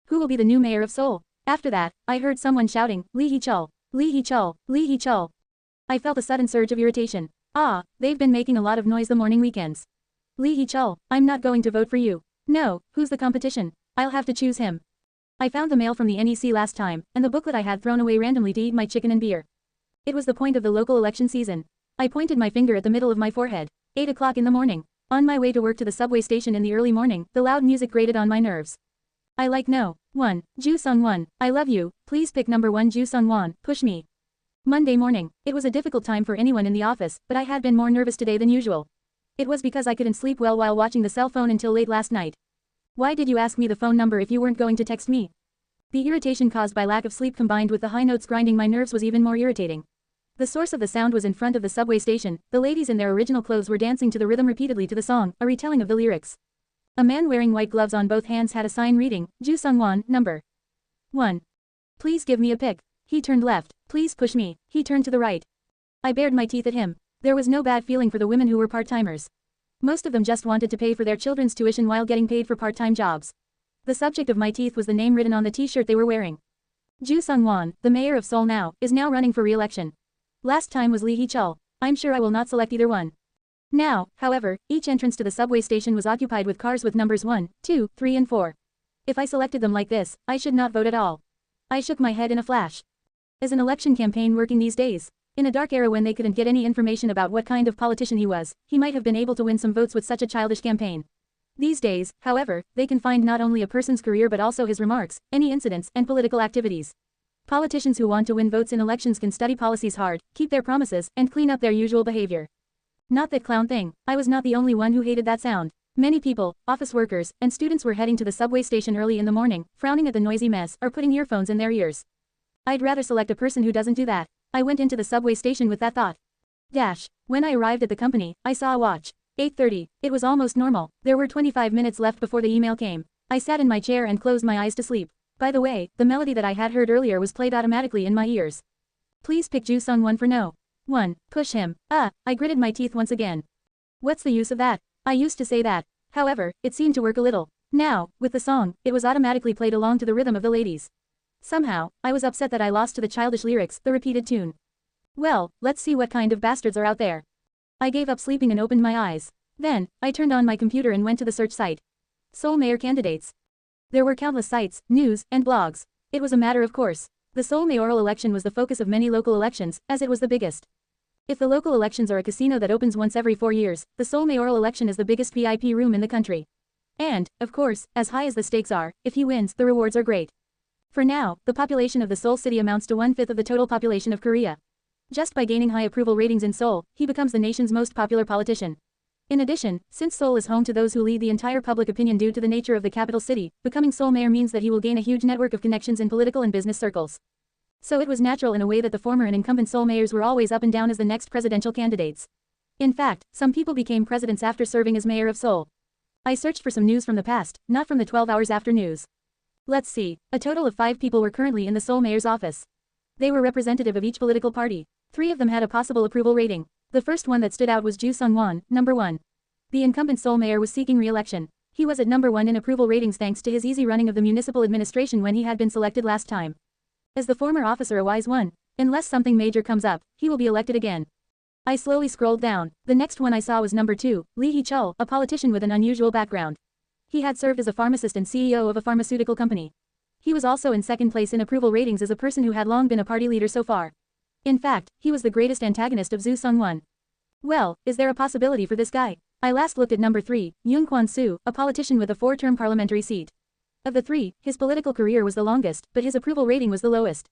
Who will be the new mayor of Seoul? After that, I heard someone shouting, Lee Hee-chul, Lee Hee-chul, Lee Hee-chul. I felt a sudden surge of irritation. They've been making a lot of noise the morning weekends. Lee Hee-chul, I'm not going to vote for you. No, who's the competition? I'll have to choose him. I found the mail from the NEC last time, and the booklet I had thrown away randomly to eat my chicken and beer. It was the point of the local election season. I pointed my finger at the middle of my forehead. 8 o'clock in the morning. On my way to work to the subway station in the early morning, the loud music grated on my nerves. I like no. 1. Ju Sung-won, I love you, please pick number 1 Ju Sung-won, push me. Monday morning. It was a difficult time for anyone in the office, but I had been more nervous today than usual. It was because I couldn't sleep well while watching the cell phone until late last night. Why did you ask me the phone number if you weren't going to text me? The irritation caused by lack of sleep combined with the high notes grinding my nerves was even more irritating. The source of the sound was in front of the subway station. The ladies in their original clothes were dancing to the rhythm repeatedly to the song, a retelling of the lyrics. A man wearing white gloves on both hands had a sign reading, Ju Sung-won, number 1. Please give me a pick. He turned left. Please push me. He turned to the right. I bared my teeth at him. There was no bad feeling for the women who were part-timers. Most of them just wanted to pay for their children's tuition while getting paid for part-time jobs. The subject of my teeth was the name written on the t-shirt they were wearing. Ju Sung-won, the mayor of Seoul now, is now running for re-election. Last time was Lee Hee-chul. I'm sure I will not select either one. Now, however, each entrance to the subway station was occupied with cars with numbers 1, 2, 3 and 4. If I selected them like this, I should not vote at all. I shook my head in a flash. Is an election campaign working these days? In a dark era when they couldn't get any information about what kind of politician he was, he might have been able to win some votes with such a childish campaign. These days, however, they can find not only a person's career but also his remarks, any incidents, and political activities. Politicians who want to win votes in elections can study policies hard, keep their promises, and clean up their usual behavior. Not that clown thing. I was not the only one who hated that sound. Many people, office workers, and students were heading to the subway station early in the morning, frowning at the noisy mess, or putting earphones in their ears. I'd rather select a person who doesn't do that. I went into the subway station with that thought. When I arrived at the company, I saw a watch. 8:30. It was almost normal. There were 25 minutes left before the email came. I sat in my chair and closed my eyes to sleep. By the way, the melody that I had heard earlier was played automatically in my ears. Please pick Ju Sung-won for no. 1. Push him. I gritted my teeth once again. What's the use of that? I used to say that. However, it seemed to work a little. Now, with the song, it was automatically played along to the rhythm of the ladies. Somehow, I was upset that I lost to the childish lyrics, the repeated tune. Well, let's see what kind of bastards are out there. I gave up sleeping and opened my eyes. Then, I turned on my computer and went to the search site. Seoul mayor candidates. There were countless sites, news, and blogs. It was a matter of course. The Seoul mayoral election was the focus of many local elections, as it was the biggest. If the local elections are a casino that opens once every 4 years, the Seoul mayoral election is the biggest VIP room in the country. And, of course, as high as the stakes are, if he wins, the rewards are great. For now, the population of the Seoul city amounts to 1/5 of the total population of Korea. Just by gaining high approval ratings in Seoul, he becomes the nation's most popular politician. In addition, since Seoul is home to those who lead the entire public opinion due to the nature of the capital city, becoming Seoul mayor means that he will gain a huge network of connections in political and business circles. So it was natural in a way that the former and incumbent Seoul mayors were always up and down as the next presidential candidates. In fact, some people became presidents after serving as mayor of Seoul. I searched for some news from the past, not from the 12 hours after news. Let's see, a total of 5 people were currently in the Seoul mayor's office. They were representative of each political party. 3 of them had a possible approval rating. The first one that stood out was Ju Sung-won, number 1. The incumbent Seoul mayor was seeking re-election. He was at number 1 in approval ratings thanks to his easy running of the municipal administration when he had been selected last time. As the former officer a wise one, unless something major comes up, he will be elected again. I slowly scrolled down. The next one I saw was number 2, Lee Hee-chul, a politician with an unusual background. He had served as a pharmacist and CEO of a pharmaceutical company. He was also in second place in approval ratings as a person who had long been a party leader so far. In fact, he was the greatest antagonist of Ju Sung-won. Well, is there a possibility for this guy? I last looked at number 3, Yoon Kwon-soo, a politician with a 4-term parliamentary seat. Of the 3, his political career was the longest, but his approval rating was the lowest.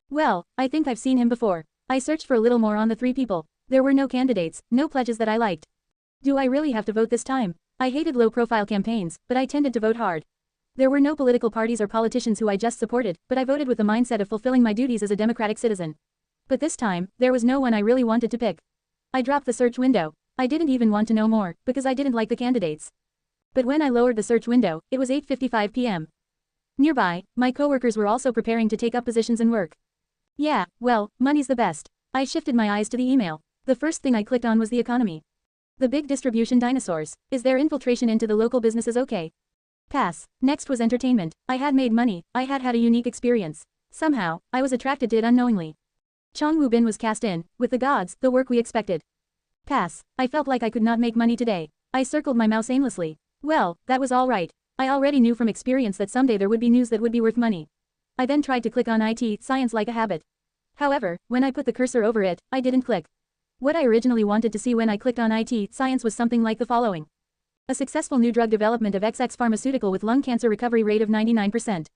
Well, I think I've seen him before. I searched for a little more on the 3 people. There were no candidates, no pledges that I liked. Do I really have to vote this time? I hated low-profile campaigns, but I tended to vote hard. There were no political parties or politicians who I just supported, but I voted with the mindset of fulfilling my duties as a democratic citizen. But this time, there was no one I really wanted to pick. I dropped the search window. I didn't even want to know more, because I didn't like the candidates. But when I lowered the search window, it was 8:55 p.m. Nearby, my coworkers were also preparing to take up positions and work. Yeah, well, money's the best. I shifted my eyes to the email. The first thing I clicked on was the economy. The big distribution dinosaurs. Is their infiltration into the local businesses okay? Pass. Next was entertainment. I had made money, I had had a unique experience. Somehow, I was attracted to it unknowingly. Chong Woo-bin was cast in, with the gods, the work we expected. Pass. I felt like I could not make money today. I circled my mouse aimlessly. Well, that was all right. I already knew from experience that someday there would be news that would be worth money. I then tried to click on IT, science like a habit. However, when I put the cursor over it, I didn't click. What I originally wanted to see when I clicked on IT, science was something like the following. A successful new drug development of XX Pharmaceutical with lung cancer recovery rate of 99%.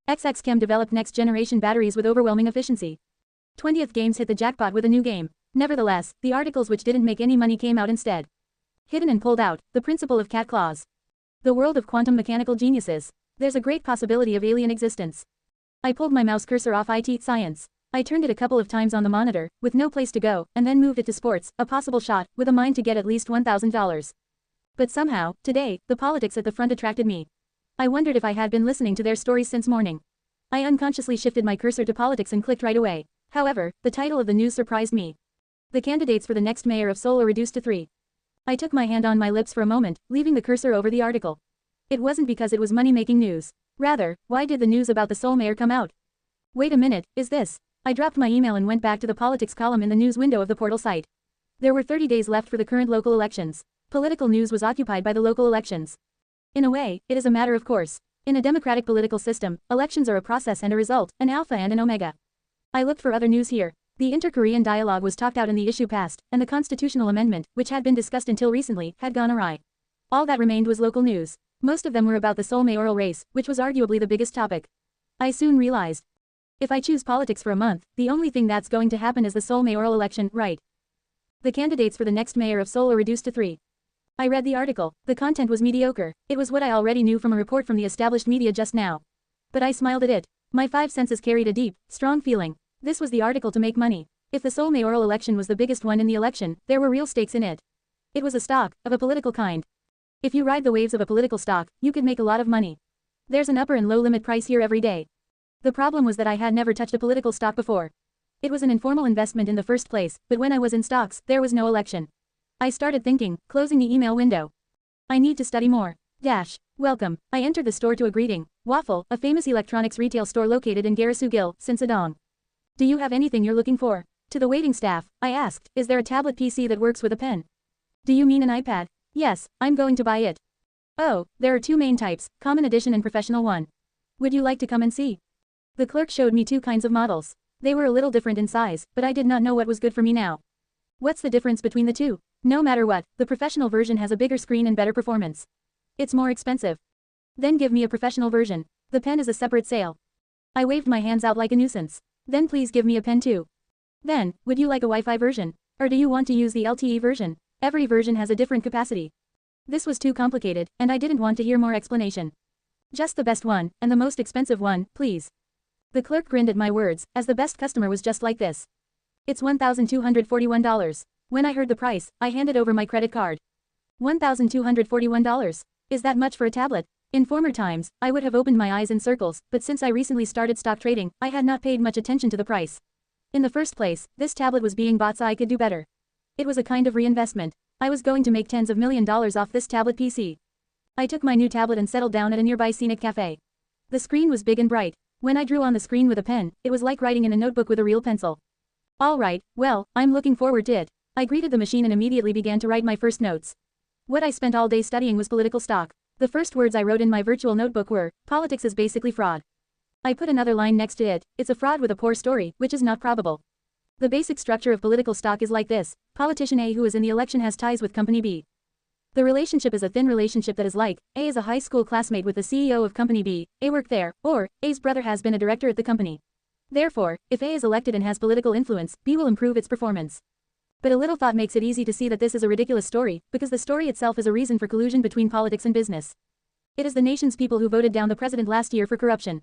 XX Chem developed next-generation batteries with overwhelming efficiency. 20th Games hit the jackpot with a new game. Nevertheless, the articles which didn't make any money came out instead. Hidden and pulled out, the principle of cat claws. The world of quantum mechanical geniuses. There's a great possibility of alien existence. I pulled my mouse cursor off IT science. I turned it a couple of times on the monitor, with no place to go, and then moved it to sports, a possible shot, with a mind to get at least $1,000. But somehow, today, the politics at the front attracted me. I wondered if I had been listening to their stories since morning. I unconsciously shifted my cursor to politics and clicked right away. However, the title of the news surprised me. The candidates for the next mayor of Seoul are reduced to 3. I took my hand on my lips for a moment, leaving the cursor over the article. It wasn't because it was money-making news. Rather, why did the news about the Seoul mayor come out? Wait a minute, is this? I dropped my email and went back to the politics column in the news window of the portal site. There were 30 days left for the current local elections. Political news was occupied by the local elections. In a way, it is a matter of course. In a democratic political system, elections are a process and a result, an alpha and an omega. I looked for other news here. The inter-Korean dialogue was talked out in the issue passed, and the constitutional amendment, which had been discussed until recently, had gone awry. All that remained was local news. Most of them were about the Seoul mayoral race, which was arguably the biggest topic. I soon realized. If I choose politics for a month, the only thing that's going to happen is the Seoul mayoral election, right? The candidates for the next mayor of Seoul are reduced to 3. I read the article. The content was mediocre. It was what I already knew from a report from the established media just now. But I smiled at it. My 5 senses carried a deep, strong feeling. This was the article to make money. If the Seoul mayoral election was the biggest one in the election, there were real stakes in it. It was a stock, of a political kind. If you ride the waves of a political stock, you could make a lot of money. There's an upper and low limit price here every day. The problem was that I had never touched a political stock before. It was an informal investment in the first place, but when I was in stocks, there was no election. I started thinking, closing the email window. I need to study more. Welcome. I entered the store to a greeting. Waffle, a famous electronics retail store located in Garasu-gil, Sinsadong. Do you have anything you're looking for? To the waiting staff, I asked, is there a tablet PC that works with a pen? Do you mean an iPad? Yes, I'm going to buy it. Oh, there are 2 main types, Common Edition and Professional one. Would you like to come and see? The clerk showed me 2 kinds of models. They were a little different in size, but I did not know what was good for me now. What's the difference between the 2? No matter what, the professional version has a bigger screen and better performance. It's more expensive. Then give me a professional version. The pen is a separate sale. I waved my hands out like a nuisance. Then please give me a pen too. Then, would you like a Wi-Fi version? Or do you want to use the LTE version? Every version has a different capacity. This was too complicated, and I didn't want to hear more explanation. Just the best one, and the most expensive one, please. The clerk grinned at my words, as the best customer was just like this. It's $1,241. When I heard the price, I handed over my credit card. $1,241. Is that much for a tablet? In former times, I would have opened my eyes in circles, but since I recently started stock trading, I had not paid much attention to the price. In the first place, this tablet was being bought so I could do better. It was a kind of reinvestment. I was going to make tens of $1,000,000 off this tablet PC. I took my new tablet and settled down at a nearby scenic cafe. The screen was big and bright. When I drew on the screen with a pen, it was like writing in a notebook with a real pencil. Alright, well, I'm looking forward to it. I greeted the machine and immediately began to write my first notes. What I spent all day studying was political stock. The first words I wrote in my virtual notebook were, politics is basically fraud. I put another line next to it, it's a fraud with a poor story, which is not probable. The basic structure of political stock is like this, politician A who is in the election has ties with company B. The relationship is a thin relationship that is like, A is a high school classmate with the CEO of company B, A worked there, or, A's brother has been a director at the company. Therefore, if A is elected and has political influence, B will improve its performance. But a little thought makes it easy to see that this is a ridiculous story, because the story itself is a reason for collusion between politics and business. It is the nation's people who voted down the president last year for corruption.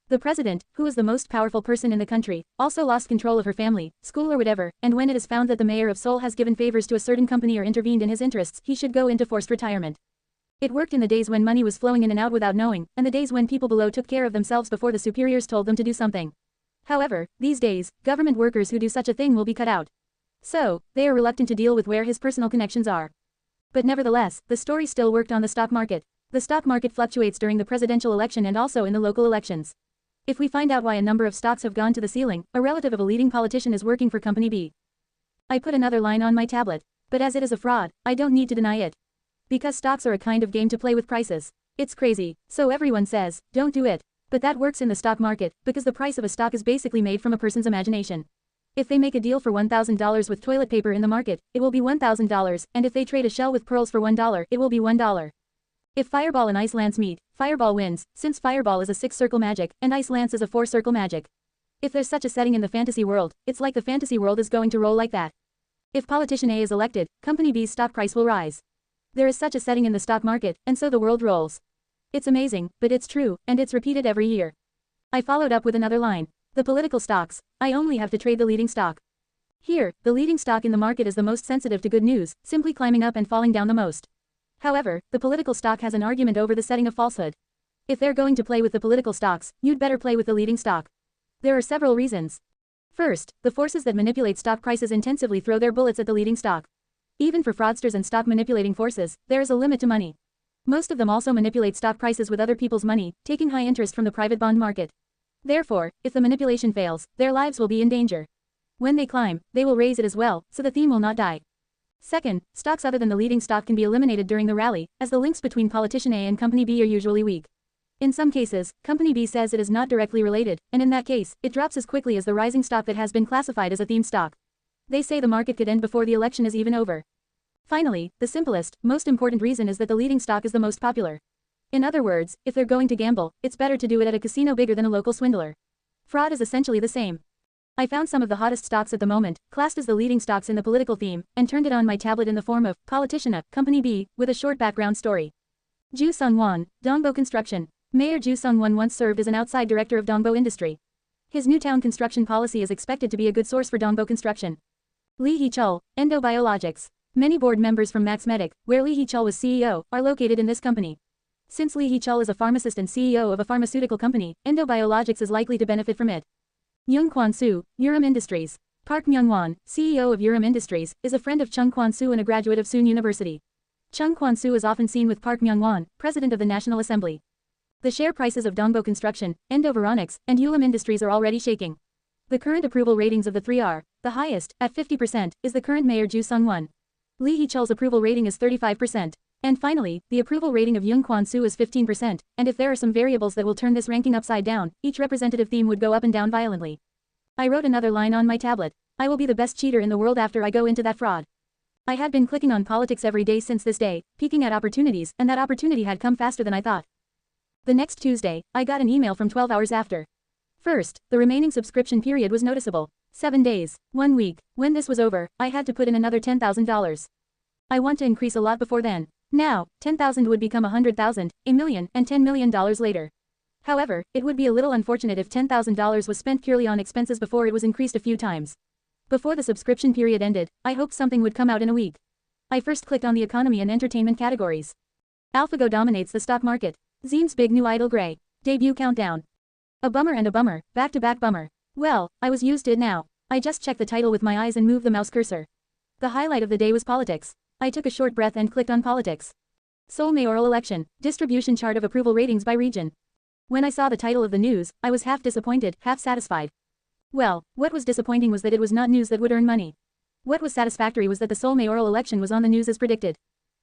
The president, who is the most powerful person in the country, also lost control of her family, school or whatever, and when it is found that the mayor of Seoul has given favors to a certain company or intervened in his interests, he should go into forced retirement. It worked in the days when money was flowing in and out without knowing, and the days when people below took care of themselves before the superiors told them to do something. However, these days, government workers who do such a thing will be cut out. So, they are reluctant to deal with where his personal connections are. But nevertheless, the story still worked on the stock market. The stock market fluctuates during the presidential election and also in the local elections. If we find out why a number of stocks have gone to the ceiling, a relative of a leading politician is working for company B. I put another line on my tablet. But as it is a fraud, I don't need to deny it. Because stocks are a kind of game to play with prices. It's crazy, so everyone says, don't do it. But that works in the stock market, because the price of a stock is basically made from a person's imagination. If they make a deal for $1,000 with toilet paper in the market, it will be $1,000, and if they trade a shell with pearls for $1, it will be $1. If Fireball and Ice Lance meet, Fireball wins, since Fireball is a 6-circle magic, and Ice Lance is a 4-circle magic. If there's such a setting in the fantasy world, it's like the fantasy world is going to roll like that. If politician A is elected, company B's stock price will rise. There is such a setting in the stock market, and so the world rolls. It's amazing, but it's true, and it's repeated every year. I followed up with another line. The political stocks, I only have to trade the leading stock. Here, the leading stock in the market is the most sensitive to good news, simply climbing up and falling down the most. However, the political stock has an argument over the setting of falsehood. If they're going to play with the political stocks, you'd better play with the leading stock. There are several reasons. First, the forces that manipulate stock prices intensively throw their bullets at the leading stock. Even for fraudsters and stock manipulating forces, there is a limit to money. Most of them also manipulate stock prices with other people's money, taking high interest from the private bond market. Therefore, if the manipulation fails, their lives will be in danger. When they climb, they will raise it as well, so the theme will not die. Second, stocks other than the leading stock can be eliminated during the rally, as the links between politician A and company B are usually weak. In some cases, company B says it is not directly related, and in that case, it drops as quickly as the rising stock that has been classified as a theme stock. They say the market could end before the election is even over. Finally, the simplest, most important reason is that the leading stock is the most popular. In other words, if they're going to gamble, it's better to do it at a casino bigger than a local swindler. Fraud is essentially the same. I found some of the hottest stocks at the moment, classed as the leading stocks in the political theme, and turned it on my tablet in the form of Politician A, Company B, with a short background story. Ju Sung-won, Dongbo Construction. Mayor Ju Sung-won once served as an outside director of Dongbo Industry. His new town construction policy is expected to be a good source for Dongbo Construction. Lee Hee-chul, Endo Biologics. Many board members from Max Medic, where Lee Hee-chul was CEO, are located in this company. Since Lee Hee-chul is a pharmacist and CEO of a pharmaceutical company, Endo Biologics is likely to benefit from it. Young Kwon-soo, Urim Industries. Park Myung-won, CEO of Urim Industries, is a friend of Chung Kwon-soo and a graduate of Soon University. Chung Kwon-soo is often seen with Park Myung-won, president of the National Assembly. The share prices of Dongbo Construction, Endo Veronics, and Urim Industries are already shaking. The current approval ratings of the three are, the highest, at 50%, is the current mayor Ju Sung-won. Lee Hee-chul's approval rating is 35%. And finally, the approval rating of Young Kwon-soo is 15%, and if there are some variables that will turn this ranking upside down, each representative theme would go up and down violently. I wrote another line on my tablet. I will be the best cheater in the world after I go into that fraud. I had been clicking on politics every day since this day, peeking at opportunities, and that opportunity had come faster than I thought. The next Tuesday, I got an email from 12 hours after. First, the remaining subscription period was noticeable. 7 days, 1 week. When this was over, I had to put in another $10,000. I want to increase a lot before then. Now, 10,000 would become 100,000, a million, and $10 million later. However, it would be a little unfortunate if $10,000 was spent purely on expenses before it was increased a few times. Before the subscription period ended, I hoped something would come out in a week. I first clicked on the economy and entertainment categories. AlphaGo dominates the stock market. Zeem's big new idol Gray. Debut countdown. A bummer and a bummer, back-to-back bummer. Well, I was used to it now. I just checked the title with my eyes and moved the mouse cursor. The highlight of the day was politics. I took a short breath and clicked on politics. Seoul mayoral election, distribution chart of approval ratings by region. When I saw the title of the news, I was half disappointed, half satisfied. Well, what was disappointing was that it was not news that would earn money. What was satisfactory was that the Seoul mayoral election was on the news as predicted.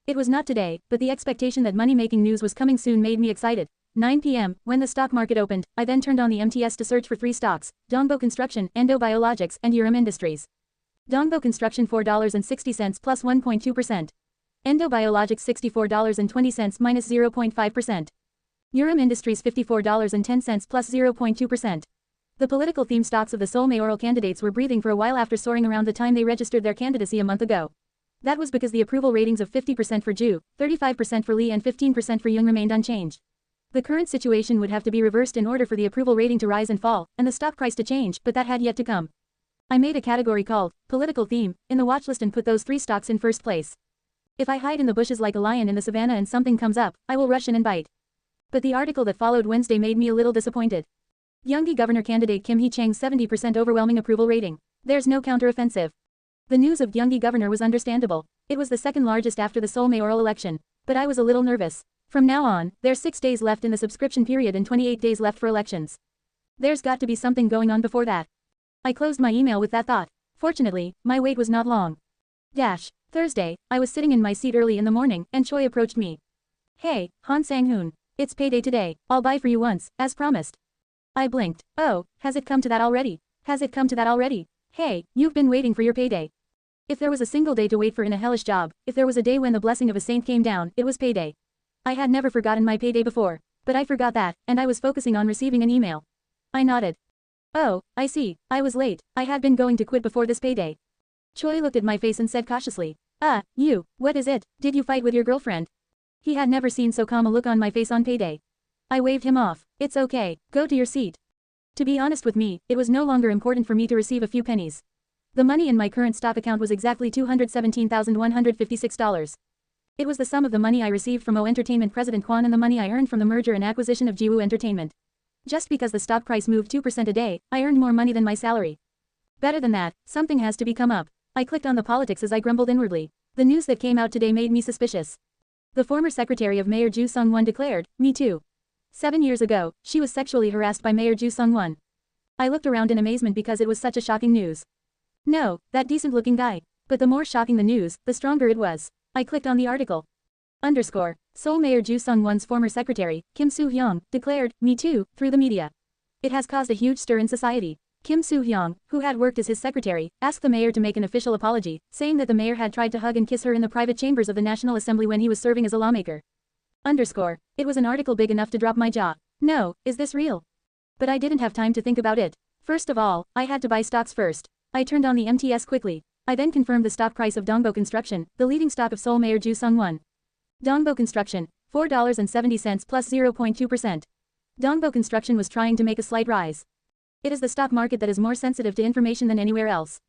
It was not today, but the expectation that money-making news was coming soon made me excited. 9 p.m., when the stock market opened, I then turned on the MTS to search for 3 stocks, Dongbo Construction, Endo Biologics, and Urim Industries. Dongbo Construction $4.60 plus 1.2%. Endo Biologics $64.20 minus 0.5%. Urim Industries $54.10 plus 0.2%. The political theme stocks of the Seoul mayoral candidates were breathing for a while after soaring around the time they registered their candidacy a month ago. That was because the approval ratings of 50% for Ju, 35% for Lee and 15% for Young remained unchanged. The current situation would have to be reversed in order for the approval rating to rise and fall, and the stock price to change, but that had yet to come. I made a category called Political Theme in the watchlist and put those 3 stocks in first place. If I hide in the bushes like a lion in the savannah and something comes up, I will rush in and bite. But the article that followed Wednesday made me a little disappointed. Gyeonggi governor candidate Kim Hee-chang's 70% overwhelming approval rating. There's no counteroffensive. The news of Gyeonggi governor was understandable. It was the second largest after the Seoul mayoral election. But I was a little nervous. From now on, there's 6 days left in the subscription period and 28 days left for elections. There's got to be something going on before that. I closed my email with that thought. Fortunately, my wait was not long. Thursday, I was sitting in my seat early in the morning, and Choi approached me. Hey, Han Sang-hoon. It's payday today, I'll buy for you once, as promised. I blinked. Oh, has it come to that already? Has it come to that already? Hey, you've been waiting for your payday. If there was a single day to wait for in a hellish job, if there was a day when the blessing of a saint came down, it was payday. I had never forgotten my payday before, but I forgot that, and I was focusing on receiving an email. I nodded. Oh, I see, I was late, I had been going to quit before this payday. Choi looked at my face and said cautiously, you, what is it, did you fight with your girlfriend? He had never seen so calm a look on my face on payday. I waved him off. It's okay, go to your seat. To be honest with me, it was no longer important for me to receive a few pennies. The money in my current stock account was exactly $217,156. It was the sum of the money I received from O Entertainment President Kwon and the money I earned from the merger and acquisition of Jiwoo Entertainment. Just because the stock price moved 2% a day, I earned more money than my salary. Better than that, something has to be come up. I clicked on the politics as I grumbled inwardly. The news that came out today made me suspicious. The former secretary of Mayor Ju Sung-won declared, me too. 7 years ago, she was sexually harassed by Mayor Ju Sung-won. I looked around in amazement because it was such a shocking news. No, that decent-looking guy. But the more shocking the news, the stronger it was. I clicked on the article. Seoul Mayor Ju Sung-won's former secretary, Kim Soo-hyung, declared, me too, through the media. It has caused a huge stir in society. Kim Soo-hyung, who had worked as his secretary, asked the mayor to make an official apology, saying that the mayor had tried to hug and kiss her in the private chambers of the National Assembly when he was serving as a lawmaker. It was an article big enough to drop my jaw. No, is this real? But I didn't have time to think about it. First of all, I had to buy stocks first. I turned on the MTS quickly. I then confirmed the stock price of Dongbo Construction, the leading stock of Seoul Mayor Ju Sung-won. Dongbo Construction, $4.70 plus 0.2%. Dongbo Construction was trying to make a slight rise. It is the stock market that is more sensitive to information than anywhere else.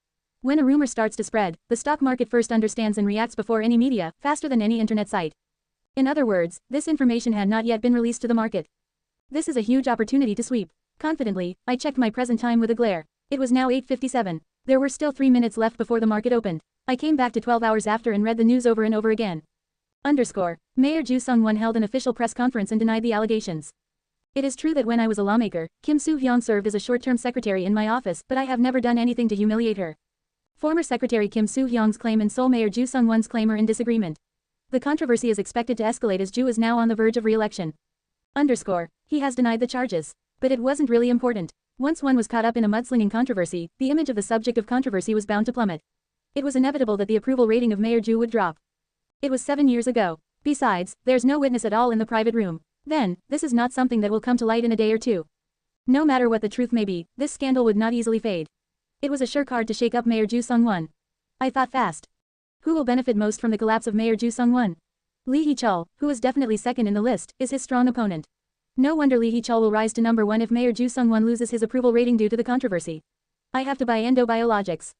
When a rumor starts to spread, the stock market first understands and reacts before any media, faster than any internet site. In other words, this information had not yet been released to the market. This is a huge opportunity to sweep. Confidently, I checked my present time with a glare. It was now 8:57. There were still 3 minutes left before the market opened. I came back to 12 hours after and read the news over and over again. Mayor Ju Sung-won held an official press conference and denied the allegations. It is true that when I was a lawmaker, Kim Soo-hyung served as a short-term secretary in my office, but I have never done anything to humiliate her. Former Secretary Kim Soo-hyung's claim and Seoul Mayor Ju Sung-won's claim are in disagreement. The controversy is expected to escalate as Ju is now on the verge of re-election. He has denied the charges. But it wasn't really important. Once one was caught up in a mudslinging controversy, the image of the subject of controversy was bound to plummet. It was inevitable that the approval rating of Mayor Ju would drop. It was 7 years ago. Besides, there's no witness at all in the private room. Then, this is not something that will come to light in a day or two. No matter what the truth may be, this scandal would not easily fade. It was a sure card to shake up Mayor Ju Sung-won. I thought fast. Who will benefit most from the collapse of Mayor Ju Sung-won? Lee Hee-chul, who is definitely second in the list, is his strong opponent. No wonder Lee Hee-chul will rise to number 1 if Mayor Ju Sung-won loses his approval rating due to the controversy. I have to buy Endo Biologics.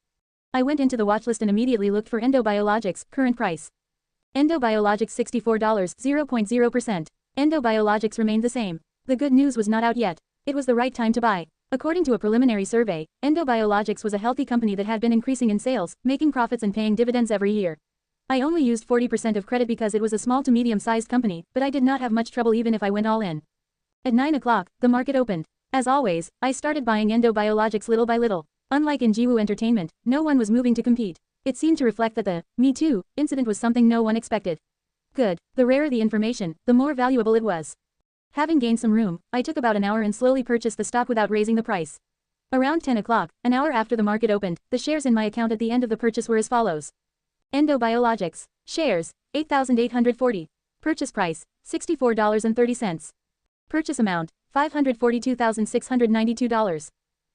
I went into the watchlist and immediately looked for Endo Biologics, current price. Endobiologics $64, 0.0%. Endobiologics remained the same. The good news was not out yet. It was the right time to buy. According to a preliminary survey, Endobiologics was a healthy company that had been increasing in sales, making profits and paying dividends every year. I only used 40% of credit because it was a small to medium-sized company, but I did not have much trouble even if I went all in. At 9 o'clock, the market opened. As always, I started buying Endobiologics little by little. Unlike in Jiwoo Entertainment, no one was moving to compete. It seemed to reflect that the "Me Too" incident was something no one expected. Good. The rarer the information, the more valuable it was. Having gained some room, I took about an hour and slowly purchased the stock without raising the price. Around 10 o'clock, an hour after the market opened, the shares in my account at the end of the purchase were as follows. Endobiologics. Shares, 8,840. Purchase price, $64.30. Purchase amount, $542,692.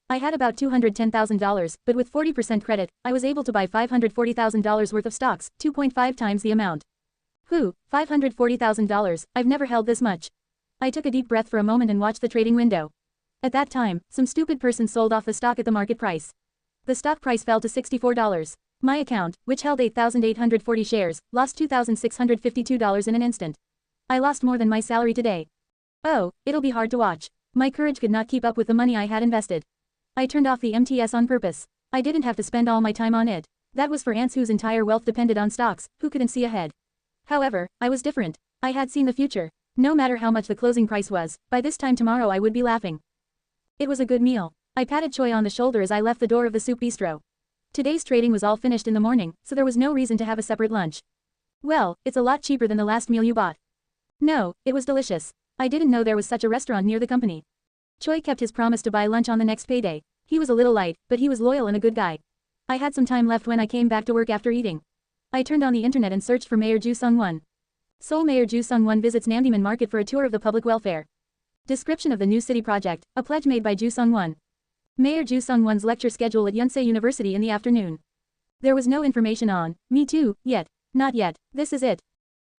I had about $210,000, but with 40% credit, I was able to buy $540,000 worth of stocks, 2.5 times the amount. $540,000, I've never held this much. I took a deep breath for a moment and watched the trading window. At that time, some stupid person sold off the stock at the market price. The stock price fell to $64. My account, which held 8,840 shares, lost $2,652 in an instant. I lost more than my salary today. Oh, it'll be hard to watch. My courage could not keep up with the money I had invested. I turned off the MTS on purpose. I didn't have to spend all my time on it. That was for ants whose entire wealth depended on stocks, who couldn't see ahead. However, I was different. I had seen the future. No matter how much the closing price was, by this time tomorrow I would be laughing. It was a good meal. I patted Choi on the shoulder as I left the door of the soup bistro. Today's trading was all finished in the morning, so there was no reason to have a separate lunch. Well, it's a lot cheaper than the last meal you bought. No, it was delicious. I didn't know there was such a restaurant near the company. Choi kept his promise to buy lunch on the next payday. He was a little light, but he was loyal and a good guy. I had some time left when I came back to work after eating. I turned on the internet and searched for Mayor Joo Sung-won. Seoul Mayor Joo Sung-won visits Namdaemun Market for a tour of the public welfare. Description of the new city project, a pledge made by Joo Sung-won. Mayor Joo Sung-won's lecture schedule at Yonsei University in the afternoon. There was no information on Me Too yet. Not yet. This is it.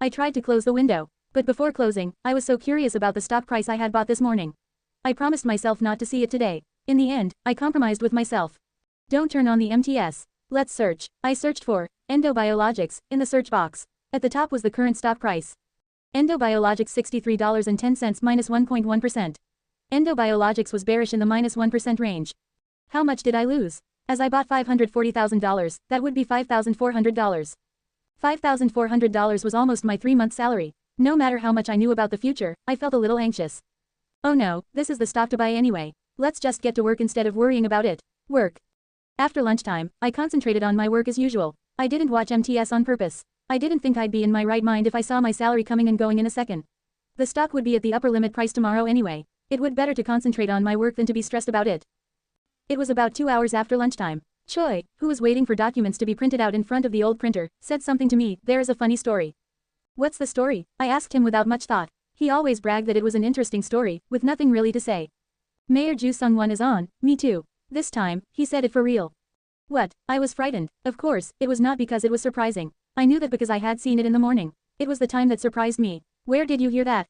I tried to close the window. But before closing, I was so curious about the stock price I had bought this morning. I promised myself not to see it today. In the end, I compromised with myself. Don't turn on the MTS. Let's search. I searched for Endobiologics in the search box. At the top was the current stock price. Endobiologics $63.10 minus 1.1%. Endobiologics was bearish in the minus 1% range. How much did I lose? As I bought $540,000, that would be $5,400. $5,400 was almost my 3-month salary. No matter how much I knew about the future, I felt a little anxious. Oh no, this is the stock to buy anyway. Let's just get to work instead of worrying about it. Work. After lunchtime, I concentrated on my work as usual. I didn't watch MTS on purpose. I didn't think I'd be in my right mind if I saw my salary coming and going in a second. The stock would be at the upper limit price tomorrow anyway. It would better to concentrate on my work than to be stressed about it. It was about 2 hours after lunchtime. Choi, who was waiting for documents to be printed out in front of the old printer, said something to me. There is a funny story. What's the story? I asked him without much thought. He always bragged that it was an interesting story, with nothing really to say. Mayor Joo Sung-won is on, Me Too. This time, he said it for real. What? I was frightened. Of course, it was not because it was surprising. I knew that because I had seen it in the morning. It was the time that surprised me. Where did you hear that?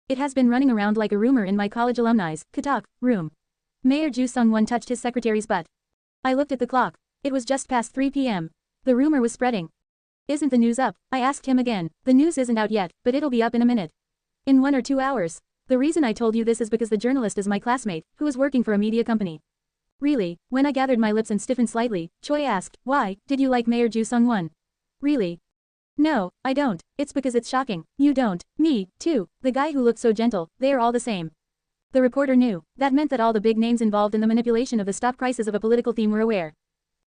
It has been running around like a rumor in my college alumni's Katak room. Mayor Joo Sung-won touched his secretary's butt. I looked at the clock. It was just past 3 p.m. The rumor was spreading. Isn't the news up? I asked him again. The news isn't out yet, but it'll be up in a minute. In 1 or 2 hours. The reason I told you this is because the journalist is my classmate, who is working for a media company. Really? When I gathered my lips and stiffened slightly, Choi asked, why, did you like Mayor Joo Sung-won? Really? No, I don't. It's because it's shocking. You don't. Me, too. The guy who looked so gentle, they are all the same. The reporter knew. That meant that all the big names involved in the manipulation of the stock prices of a political theme were aware.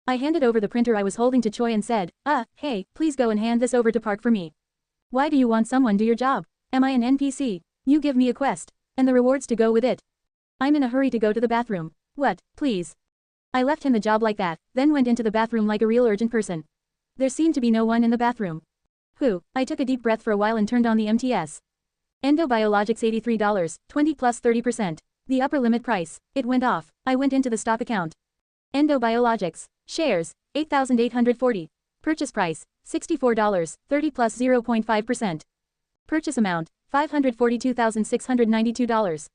I handed over the printer I was holding to Choi and said, hey, please go and hand this over to Park for me. Why do you want someone do your job? Am I an NPC? You give me a quest. And the rewards to go with it. I'm in a hurry to go to the bathroom. What, please? I left him the job like that, then went into the bathroom like a real urgent person. There seemed to be no one in the bathroom. I took a deep breath for a while and turned on the MTS. Endobiologics $83, 20 plus 30%. The upper limit price. It went off. I went into the stock account. Endobiologics. Shares, 8,840. Purchase price, $64, 30 plus 0.5%. Purchase amount, $542,692.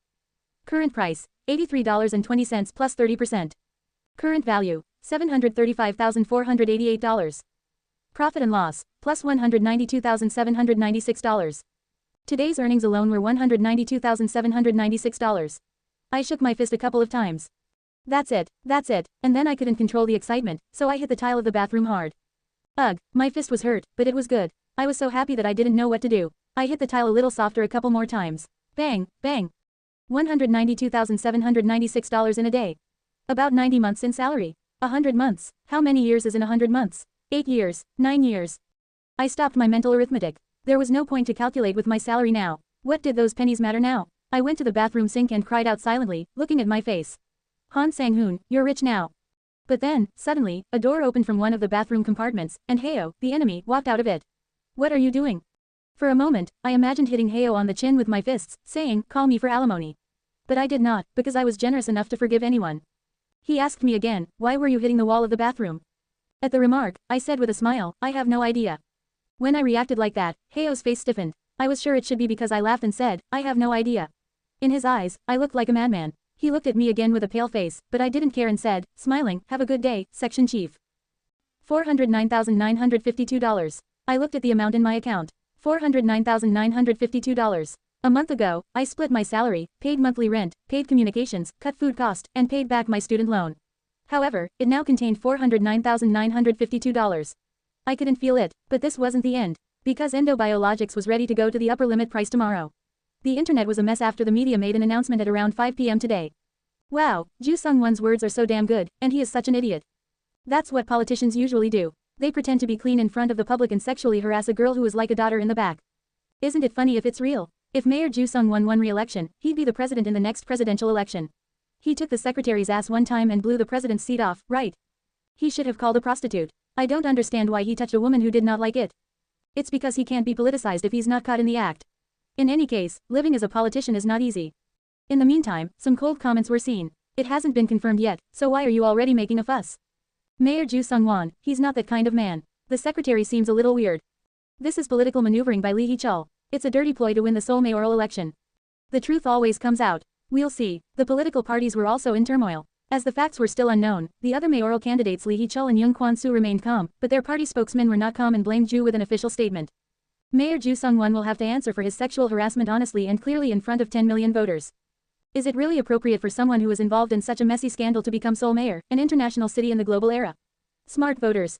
Current price, $83.20 plus 30%. Current value, $735,488. Profit and loss, plus $192,796. Today's earnings alone were $192,796. I shook my fist a couple of times. That's it, and then I couldn't control the excitement, so I hit the tile of the bathroom hard. Ugh, my fist was hurt, but it was good. I was so happy that I didn't know what to do. I hit the tile a little softer a couple more times. Bang, bang. $192,796 in a day. About 90 months in salary. 100 months. How many years is in 100 months? 8 years, 9 years. I stopped my mental arithmetic. There was no point to calculate with my salary now. What did those pennies matter now? I went to the bathroom sink and cried out silently, looking at my face. Han Sang-hoon, you're rich now. But then, suddenly, a door opened from one of the bathroom compartments, and Heo, the enemy, walked out of it. What are you doing? For a moment, I imagined hitting Heo on the chin with my fists, saying, call me for alimony. But I did not, because I was generous enough to forgive anyone. He asked me again, why were you hitting the wall of the bathroom? At the remark, I said with a smile, I have no idea. When I reacted like that, Heo's face stiffened. I was sure it should be because I laughed and said, I have no idea. In his eyes, I looked like a madman. He looked at me again with a pale face, but I didn't care and said, smiling, have a good day, section chief. $409,952. I looked at the amount in my account. $409,952. A month ago, I split my salary, paid monthly rent, paid communications, cut food cost, and paid back my student loan. However, it now contained $409,952. I couldn't feel it, but this wasn't the end. Because Endobiologics was ready to go to the upper limit price tomorrow. The internet was a mess after the media made an announcement at around 5 p.m. today. Wow, Ju Sung-won's words are so damn good, and he is such an idiot. That's what politicians usually do. They pretend to be clean in front of the public and sexually harass a girl who is like a daughter in the back. Isn't it funny if it's real? If Mayor Ju Sung-won won re-election, he'd be the president in the next presidential election. He took the secretary's ass one time and blew the president's seat off, right? He should have called a prostitute. I don't understand why he touched a woman who did not like it. It's because he can't be politicized if he's not caught in the act. In any case, living as a politician is not easy. In the meantime, some cold comments were seen. It hasn't been confirmed yet, so why are you already making a fuss? Mayor Ju Sung-won, he's not that kind of man. The secretary seems a little weird. This is political maneuvering by Lee Hee-chul. It's a dirty ploy to win the Seoul mayoral election. The truth always comes out. We'll see. The political parties were also in turmoil. As the facts were still unknown, the other mayoral candidates Lee Hee-chul and Young Kwan-soo remained calm, but their party spokesmen were not calm and blamed Ju with an official statement. Mayor Ju Sung-won will have to answer for his sexual harassment honestly and clearly in front of 10 million voters. Is it really appropriate for someone who was involved in such a messy scandal to become Seoul mayor, an international city in the global era? Smart voters.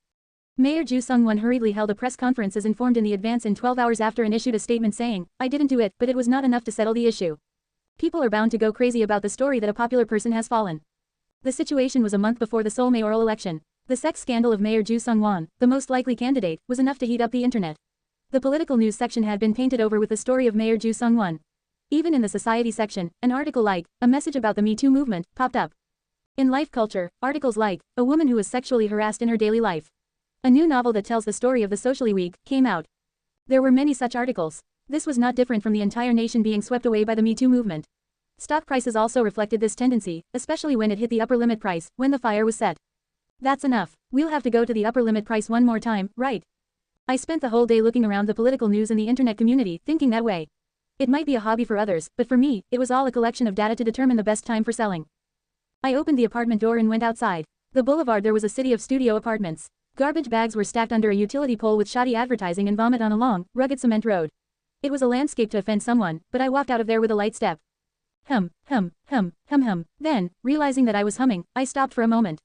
Mayor Ju Sung-won hurriedly held a press conference as informed in the advance in 12 hours after and issued a statement saying, I didn't do it, but it was not enough to settle the issue. People are bound to go crazy about the story that a popular person has fallen. The situation was a month before the Seoul mayoral election. The sex scandal of Mayor Ju Sung-won, the most likely candidate, was enough to heat up the internet. The political news section had been painted over with the story of Mayor Ju Sung-won. Even in the society section, an article like, a message about the Me Too movement, popped up. In life culture, articles like, a woman who was sexually harassed in her daily life. A new novel that tells the story of the socially weak, came out. There were many such articles. This was not different from the entire nation being swept away by the Me Too movement. Stock prices also reflected this tendency, especially when it hit the upper limit price, when the fire was set. That's enough. We'll have to go to the upper limit price one more time, right? I spent the whole day looking around the political news in the internet community, thinking that way. It might be a hobby for others, but for me, it was all a collection of data to determine the best time for selling. I opened the apartment door and went outside. The boulevard there was a city of studio apartments. Garbage bags were stacked under a utility pole with shoddy advertising and vomit on a long, rugged cement road. It was a landscape to offend someone, but I walked out of there with a light step. Hum. Then, realizing that I was humming, I stopped for a moment.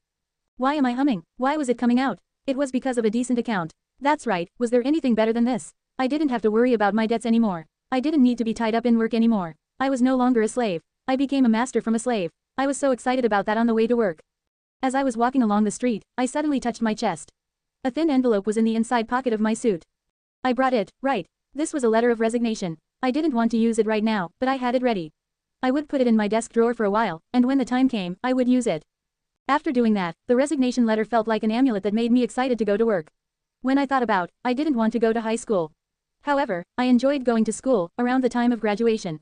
Why am I humming? Why was it coming out? It was because of a decent account. That's right, was there anything better than this? I didn't have to worry about my debts anymore. I didn't need to be tied up in work anymore. I was no longer a slave. I became a master from a slave. I was so excited about that on the way to work. As I was walking along the street, I suddenly touched my chest. A thin envelope was in the inside pocket of my suit. I brought it, right. This was a letter of resignation. I didn't want to use it right now, but I had it ready. I would put it in my desk drawer for a while, and when the time came, I would use it. After doing that, the resignation letter felt like an amulet that made me excited to go to work. When I thought about, I didn't want to go to high school. However, I enjoyed going to school, around the time of graduation.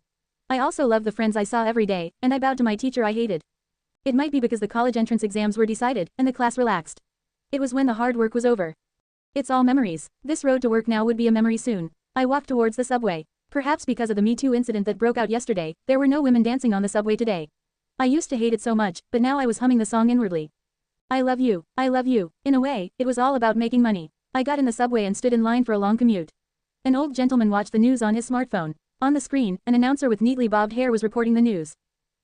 I also loved the friends I saw every day, and I bowed to my teacher I hated. It might be because the college entrance exams were decided, and the class relaxed. It was when the hard work was over. It's all memories. This road to work now would be a memory soon. I walked towards the subway. Perhaps because of the Me Too incident that broke out yesterday, there were no women dancing on the subway today. I used to hate it so much, but now I was humming the song inwardly. I love you, in a way, it was all about making money. I got in the subway and stood in line for a long commute. An old gentleman watched the news on his smartphone. On the screen, an announcer with neatly bobbed hair was reporting the news.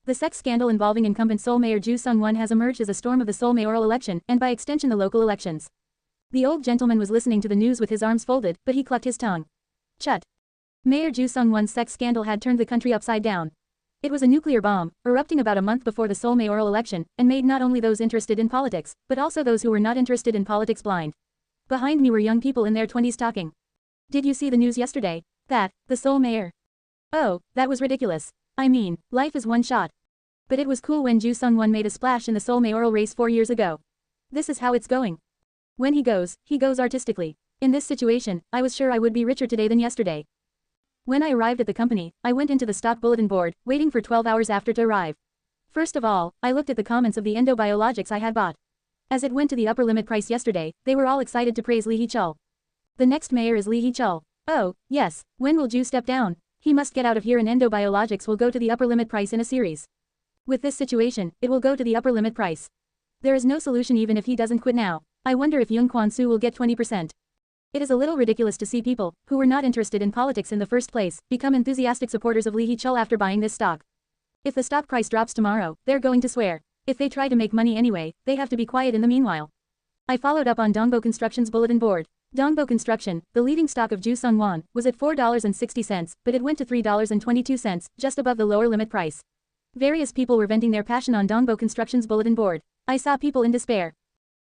The sex scandal involving incumbent Seoul Mayor Ju Sung-won has emerged as a storm of the Seoul mayoral election and by extension the local elections. The old gentleman was listening to the news with his arms folded, but he clucked his tongue. Chut. Mayor Ju Sung-won's sex scandal had turned the country upside down. It was a nuclear bomb, erupting about a month before the Seoul mayoral election, and made not only those interested in politics, but also those who were not interested in politics blind. Behind me were young people in their 20s talking. Did you see the news yesterday? That, the Seoul mayor. Oh, that was ridiculous. I mean, life is one shot. But it was cool when Ju Sung-won made a splash in the Seoul mayoral race 4 years ago. This is how it's going. When he goes artistically. In this situation, I was sure I would be richer today than yesterday. When I arrived at the company, I went into the stock bulletin board, waiting for 12 hours after to arrive. First of all, I looked at the comments of the endo-biologics I had bought. As it went to the upper limit price yesterday, they were all excited to praise Lee Hee-chul. The next mayor is Lee Hee-chul. Oh, yes, when will Ju step down? He must get out of here and endo-biologics will go to the upper limit price in a series. With this situation, it will go to the upper limit price. There is no solution even if he doesn't quit now. I wonder if Young Kwon-soo will get 20%. It is a little ridiculous to see people, who were not interested in politics in the first place, become enthusiastic supporters of Lee Hee-chul after buying this stock. If the stock price drops tomorrow, they're going to swear. If they try to make money anyway, they have to be quiet in the meanwhile. I followed up on Dongbo Construction's bulletin board. Dongbo Construction, the leading stock of Ju Sung-won, was at $4.60, but it went to $3.22, just above the lower limit price. Various people were venting their passion on Dongbo Construction's bulletin board. I saw people in despair.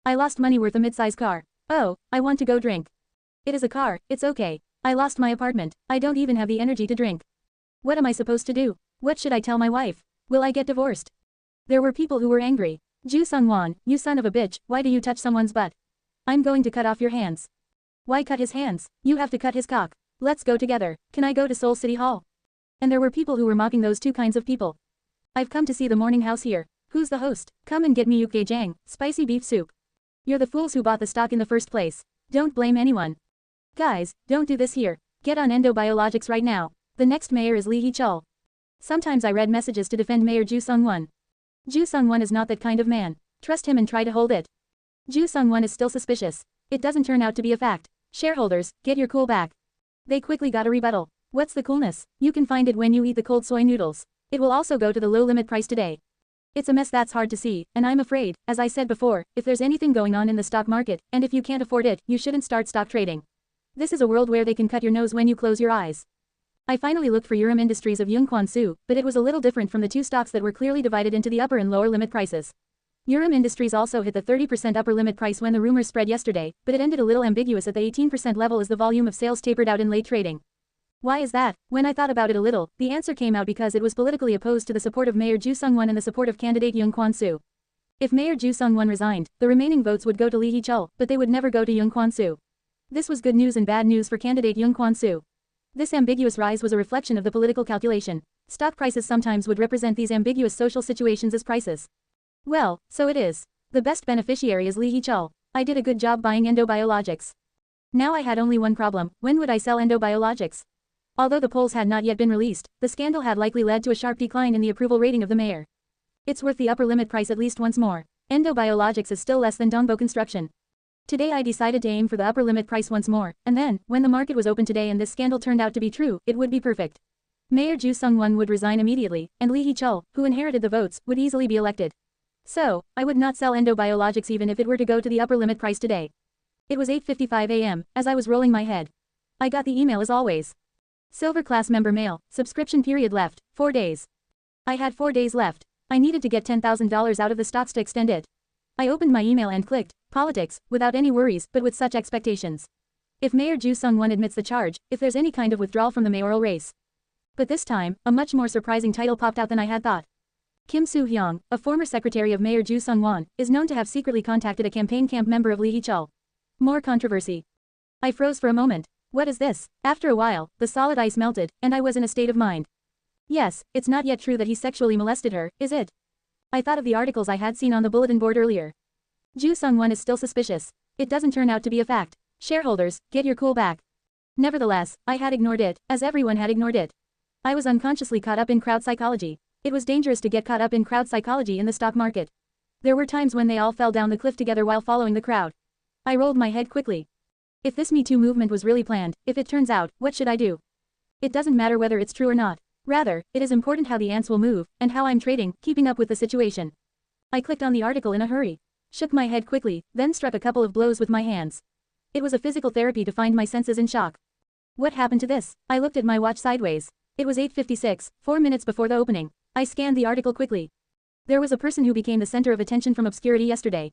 I lost money worth a mid-size car. Oh, I want to go drink. It is a car, it's okay. I lost my apartment. I don't even have the energy to drink. What am I supposed to do? What should I tell my wife? Will I get divorced? There were people who were angry. Ju Sung-won, you son of a bitch, why do you touch someone's butt? I'm going to cut off your hands. Why cut his hands? You have to cut his cock. Let's go together. Can I go to Seoul City Hall? And there were people who were mocking those two kinds of people. I've come to see the morning house here. Who's the host? Come and get me ukgaejang, spicy beef soup. You're the fools who bought the stock in the first place. Don't blame anyone. Guys, don't do this here. Get on endo-biologics right now. The next mayor is Lee Hee-chul. Sometimes I read messages to defend Mayor Ju Sung-won. Ju Sung-won is not that kind of man. Trust him and try to hold it. Ju Sung-won is still suspicious. It doesn't turn out to be a fact. Shareholders, get your cool back. They quickly got a rebuttal. What's the coolness? You can find it when you eat the cold soy noodles. It will also go to the low limit price today. It's a mess that's hard to see, and I'm afraid, as I said before, if there's anything going on in the stock market, and if you can't afford it, you shouldn't start stock trading. This is a world where they can cut your nose when you close your eyes. I finally looked for Urim Industries of Young Kwon-soo, but it was a little different from the two stocks that were clearly divided into the upper and lower limit prices. Urim Industries also hit the 30% upper limit price when the rumors spread yesterday, but it ended a little ambiguous at the 18% level as the volume of sales tapered out in late trading. Why is that? When I thought about it a little, the answer came out because it was politically opposed to the support of Mayor Ju Sung-won and the support of candidate Young Kwon-soo. If Mayor Ju Sung-won resigned, the remaining votes would go to Lee Hee-chul, but they would never go to Young Kwon-soo. This was good news and bad news for candidate Young Kwon-soo. This ambiguous rise was a reflection of the political calculation. Stock prices sometimes would represent these ambiguous social situations as prices. Well, so it is. The best beneficiary is Lee Hee-chul. I did a good job buying endo-biologics. Now I had only one problem: when would I sell endo-biologics? Although the polls had not yet been released, the scandal had likely led to a sharp decline in the approval rating of the mayor. It's worth the upper limit price at least once more. Endo-biologics is still less than Dongbo Construction. Today I decided to aim for the upper limit price once more, and then, when the market was open today and this scandal turned out to be true, it would be perfect. Mayor Ju Sung-won would resign immediately, and Lee Hee-chul, who inherited the votes, would easily be elected. So, I would not sell endo-biologics even if it were to go to the upper limit price today. It was 8:55 a.m., as I was rolling my head. I got the email as always. Silver class member mail, subscription period left, 4 days. I had 4 days left. I needed to get $10,000 out of the stocks to extend it. I opened my email and clicked, politics, without any worries, but with such expectations. If Mayor Ju Sung-won admits the charge, if there's any kind of withdrawal from the mayoral race. But this time, a much more surprising title popped out than I had thought. Kim Soo-hyung, a former secretary of Mayor Ju Sung-won, is known to have secretly contacted a campaign camp member of Lee Hee-chul. More controversy. I froze for a moment. What is this? After a while, the solid ice melted, and I was in a state of mind. Yes, it's not yet true that he sexually molested her, is it? I thought of the articles I had seen on the bulletin board earlier. Ju Sung-won is still suspicious. It doesn't turn out to be a fact. Shareholders, get your cool back. Nevertheless, I had ignored it, as everyone had ignored it. I was unconsciously caught up in crowd psychology. It was dangerous to get caught up in crowd psychology in the stock market. There were times when they all fell down the cliff together while following the crowd. I rolled my head quickly. If this Me Too movement was really planned, if it turns out, what should I do? It doesn't matter whether it's true or not. Rather, it is important how the ants will move, and how I'm trading, keeping up with the situation. I clicked on the article in a hurry. Shook my head quickly, then struck a couple of blows with my hands. It was a physical therapy to find my senses in shock. What happened to this? I looked at my watch sideways. It was 8:56, 4 minutes before the opening. I scanned the article quickly. There was a person who became the center of attention from obscurity yesterday.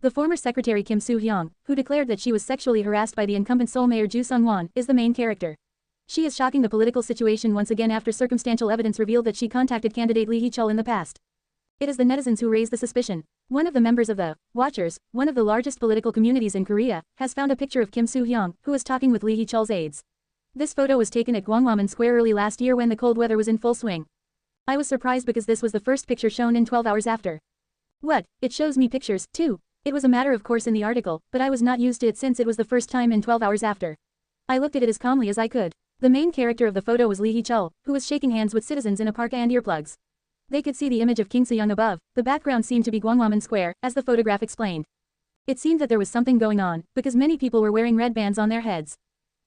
The former secretary Kim Soo-hyung, who declared that she was sexually harassed by the incumbent Seoul Mayor Joo Sung-won, is the main character. She is shocking the political situation once again after circumstantial evidence revealed that she contacted candidate Lee Hee-chul in the past. It is the netizens who raise the suspicion. One of the members of the Watchers, one of the largest political communities in Korea, has found a picture of Kim Soo-hyung, who is talking with Lee Hee-chul's aides. This photo was taken at Gwanghwamun Square early last year when the cold weather was in full swing. I was surprised because this was the first picture shown in 12 hours after. What? It shows me pictures, too. It was a matter of course in the article, but I was not used to it since it was the first time in 12 hours after. I looked at it as calmly as I could. The main character of the photo was Lee Hee-chul, who was shaking hands with citizens in a parka and earplugs. They could see the image of Kim Soo-hyung above. The background seemed to be Gwanghwamun Square, as the photograph explained. It seemed that there was something going on, because many people were wearing red bands on their heads.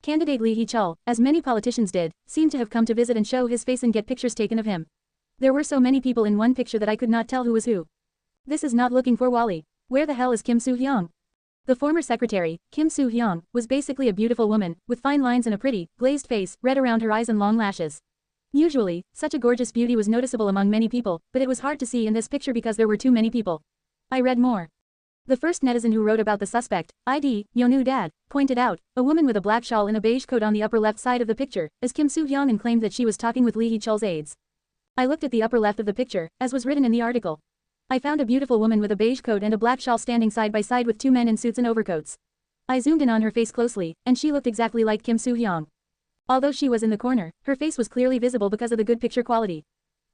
Candidate Lee Hee-chul, as many politicians did, seemed to have come to visit and show his face and get pictures taken of him. There were so many people in one picture that I could not tell who was who. This is not looking for Wally. Where the hell is Kim Soo-hyung? The former secretary, Kim Soo-hyung, was basically a beautiful woman, with fine lines and a pretty, glazed face, red around her eyes and long lashes. Usually, such a gorgeous beauty was noticeable among many people, but it was hard to see in this picture because there were too many people. I read more. The first netizen who wrote about the suspect, ID, Yeonu Dad, pointed out, a woman with a black shawl and a beige coat on the upper left side of the picture, as Kim Soo-hyung, and claimed that she was talking with Lee Hee-chul's aides. I looked at the upper left of the picture, as was written in the article. I found a beautiful woman with a beige coat and a black shawl standing side by side with two men in suits and overcoats. I zoomed in on her face closely, and she looked exactly like Kim Soo-hyung. Although she was in the corner, her face was clearly visible because of the good picture quality.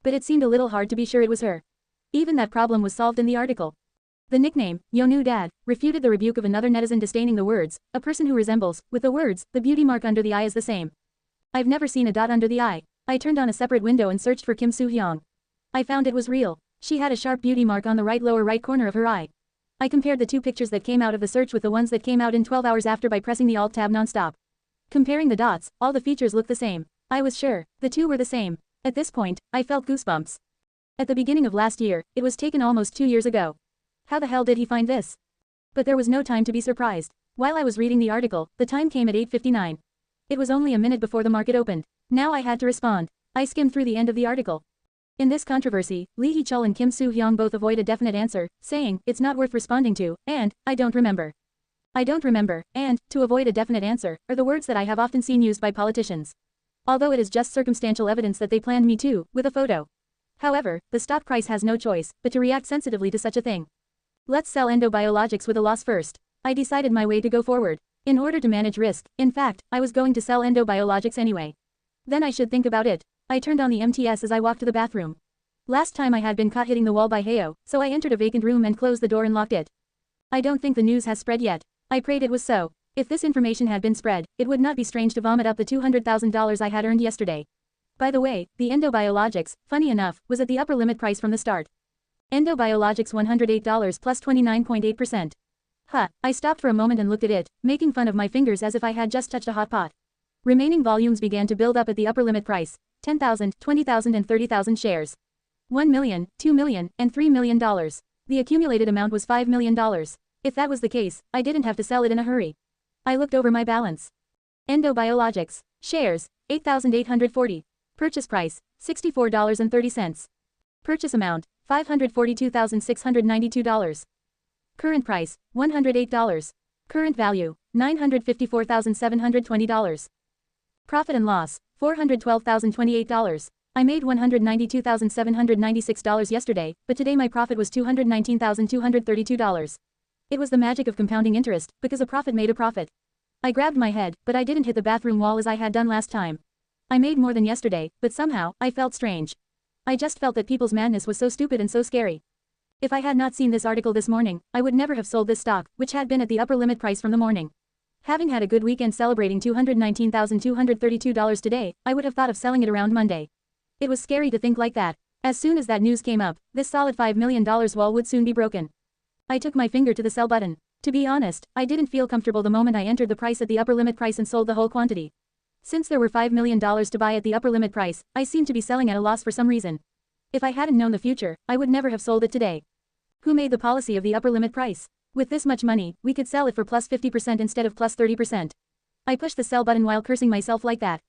But it seemed a little hard to be sure it was her. Even that problem was solved in the article. The nickname, Yeonu Dad, refuted the rebuke of another netizen disdaining the words, a person who resembles, with the words, the beauty mark under the eye is the same. I've never seen a dot under the eye. I turned on a separate window and searched for Kim Soo-hyung. I found it was real. She had a sharp beauty mark on the right lower right corner of her eye. I compared the two pictures that came out of the search with the ones that came out in 12 hours after by pressing the Alt tab non-stop. Comparing the dots, all the features looked the same. I was sure, the two were the same. At this point, I felt goosebumps. At the beginning of last year, it was taken almost 2 years ago. How the hell did he find this? But there was no time to be surprised. While I was reading the article, the time came at 8:59. It was only a minute before the market opened. Now I had to respond. I skimmed through the end of the article. In this controversy, Lee Hee-chul and Kim Soo-hyung both avoid a definite answer, saying, it's not worth responding to, and, I don't remember. I don't remember, and, to avoid a definite answer, are the words that I have often seen used by politicians. Although it is just circumstantial evidence that they planned Me Too, with a photo. However, the stock price has no choice, but to react sensitively to such a thing. Let's sell Endo Biologics with a loss first. I decided my way to go forward. In order to manage risk, in fact, I was going to sell Endo Biologics anyway. Then I should think about it. I turned on the MTS as I walked to the bathroom. Last time I had been caught hitting the wall by Heo, so I entered a vacant room and closed the door and locked it. I don't think the news has spread yet. I prayed it was so. If this information had been spread, it would not be strange to vomit up the $200,000 I had earned yesterday. By the way, the Endo Biologics, funny enough, was at the upper limit price from the start. Endo Biologics $108 plus 29.8%. Huh, I stopped for a moment and looked at it, making fun of my fingers as if I had just touched a hot pot. Remaining volumes began to build up at the upper limit price, 10,000, 20,000 and 30,000 shares. 1 million, 2 million, and $3 million. The accumulated amount was $5 million. If that was the case, I didn't have to sell it in a hurry. I looked over my balance. Endo Biologics. Shares, 8,840. Purchase price, $64.30. Purchase amount, $542,692. Current price, $108. Current value, $954,720. Profit and loss, $412,028. I made $192,796 yesterday, but today my profit was $219,232. It was the magic of compounding interest, because a profit made a profit. I grabbed my head, but I didn't hit the bathroom wall as I had done last time. I made more than yesterday, but somehow, I felt strange. I just felt that people's madness was so stupid and so scary. If I had not seen this article this morning, I would never have sold this stock, which had been at the upper limit price from the morning. Having had a good weekend celebrating $219,232 today, I would have thought of selling it around Monday. It was scary to think like that. As soon as that news came up, this solid $5 million wall would soon be broken. I took my finger to the sell button. To be honest, I didn't feel comfortable the moment I entered the price at the upper limit price and sold the whole quantity. Since there were $5 million to buy at the upper limit price, I seemed to be selling at a loss for some reason. If I hadn't known the future, I would never have sold it today. Who made the policy of the upper limit price? With this much money, we could sell it for plus 50% instead of plus 30%. I pushed the sell button while cursing myself like that.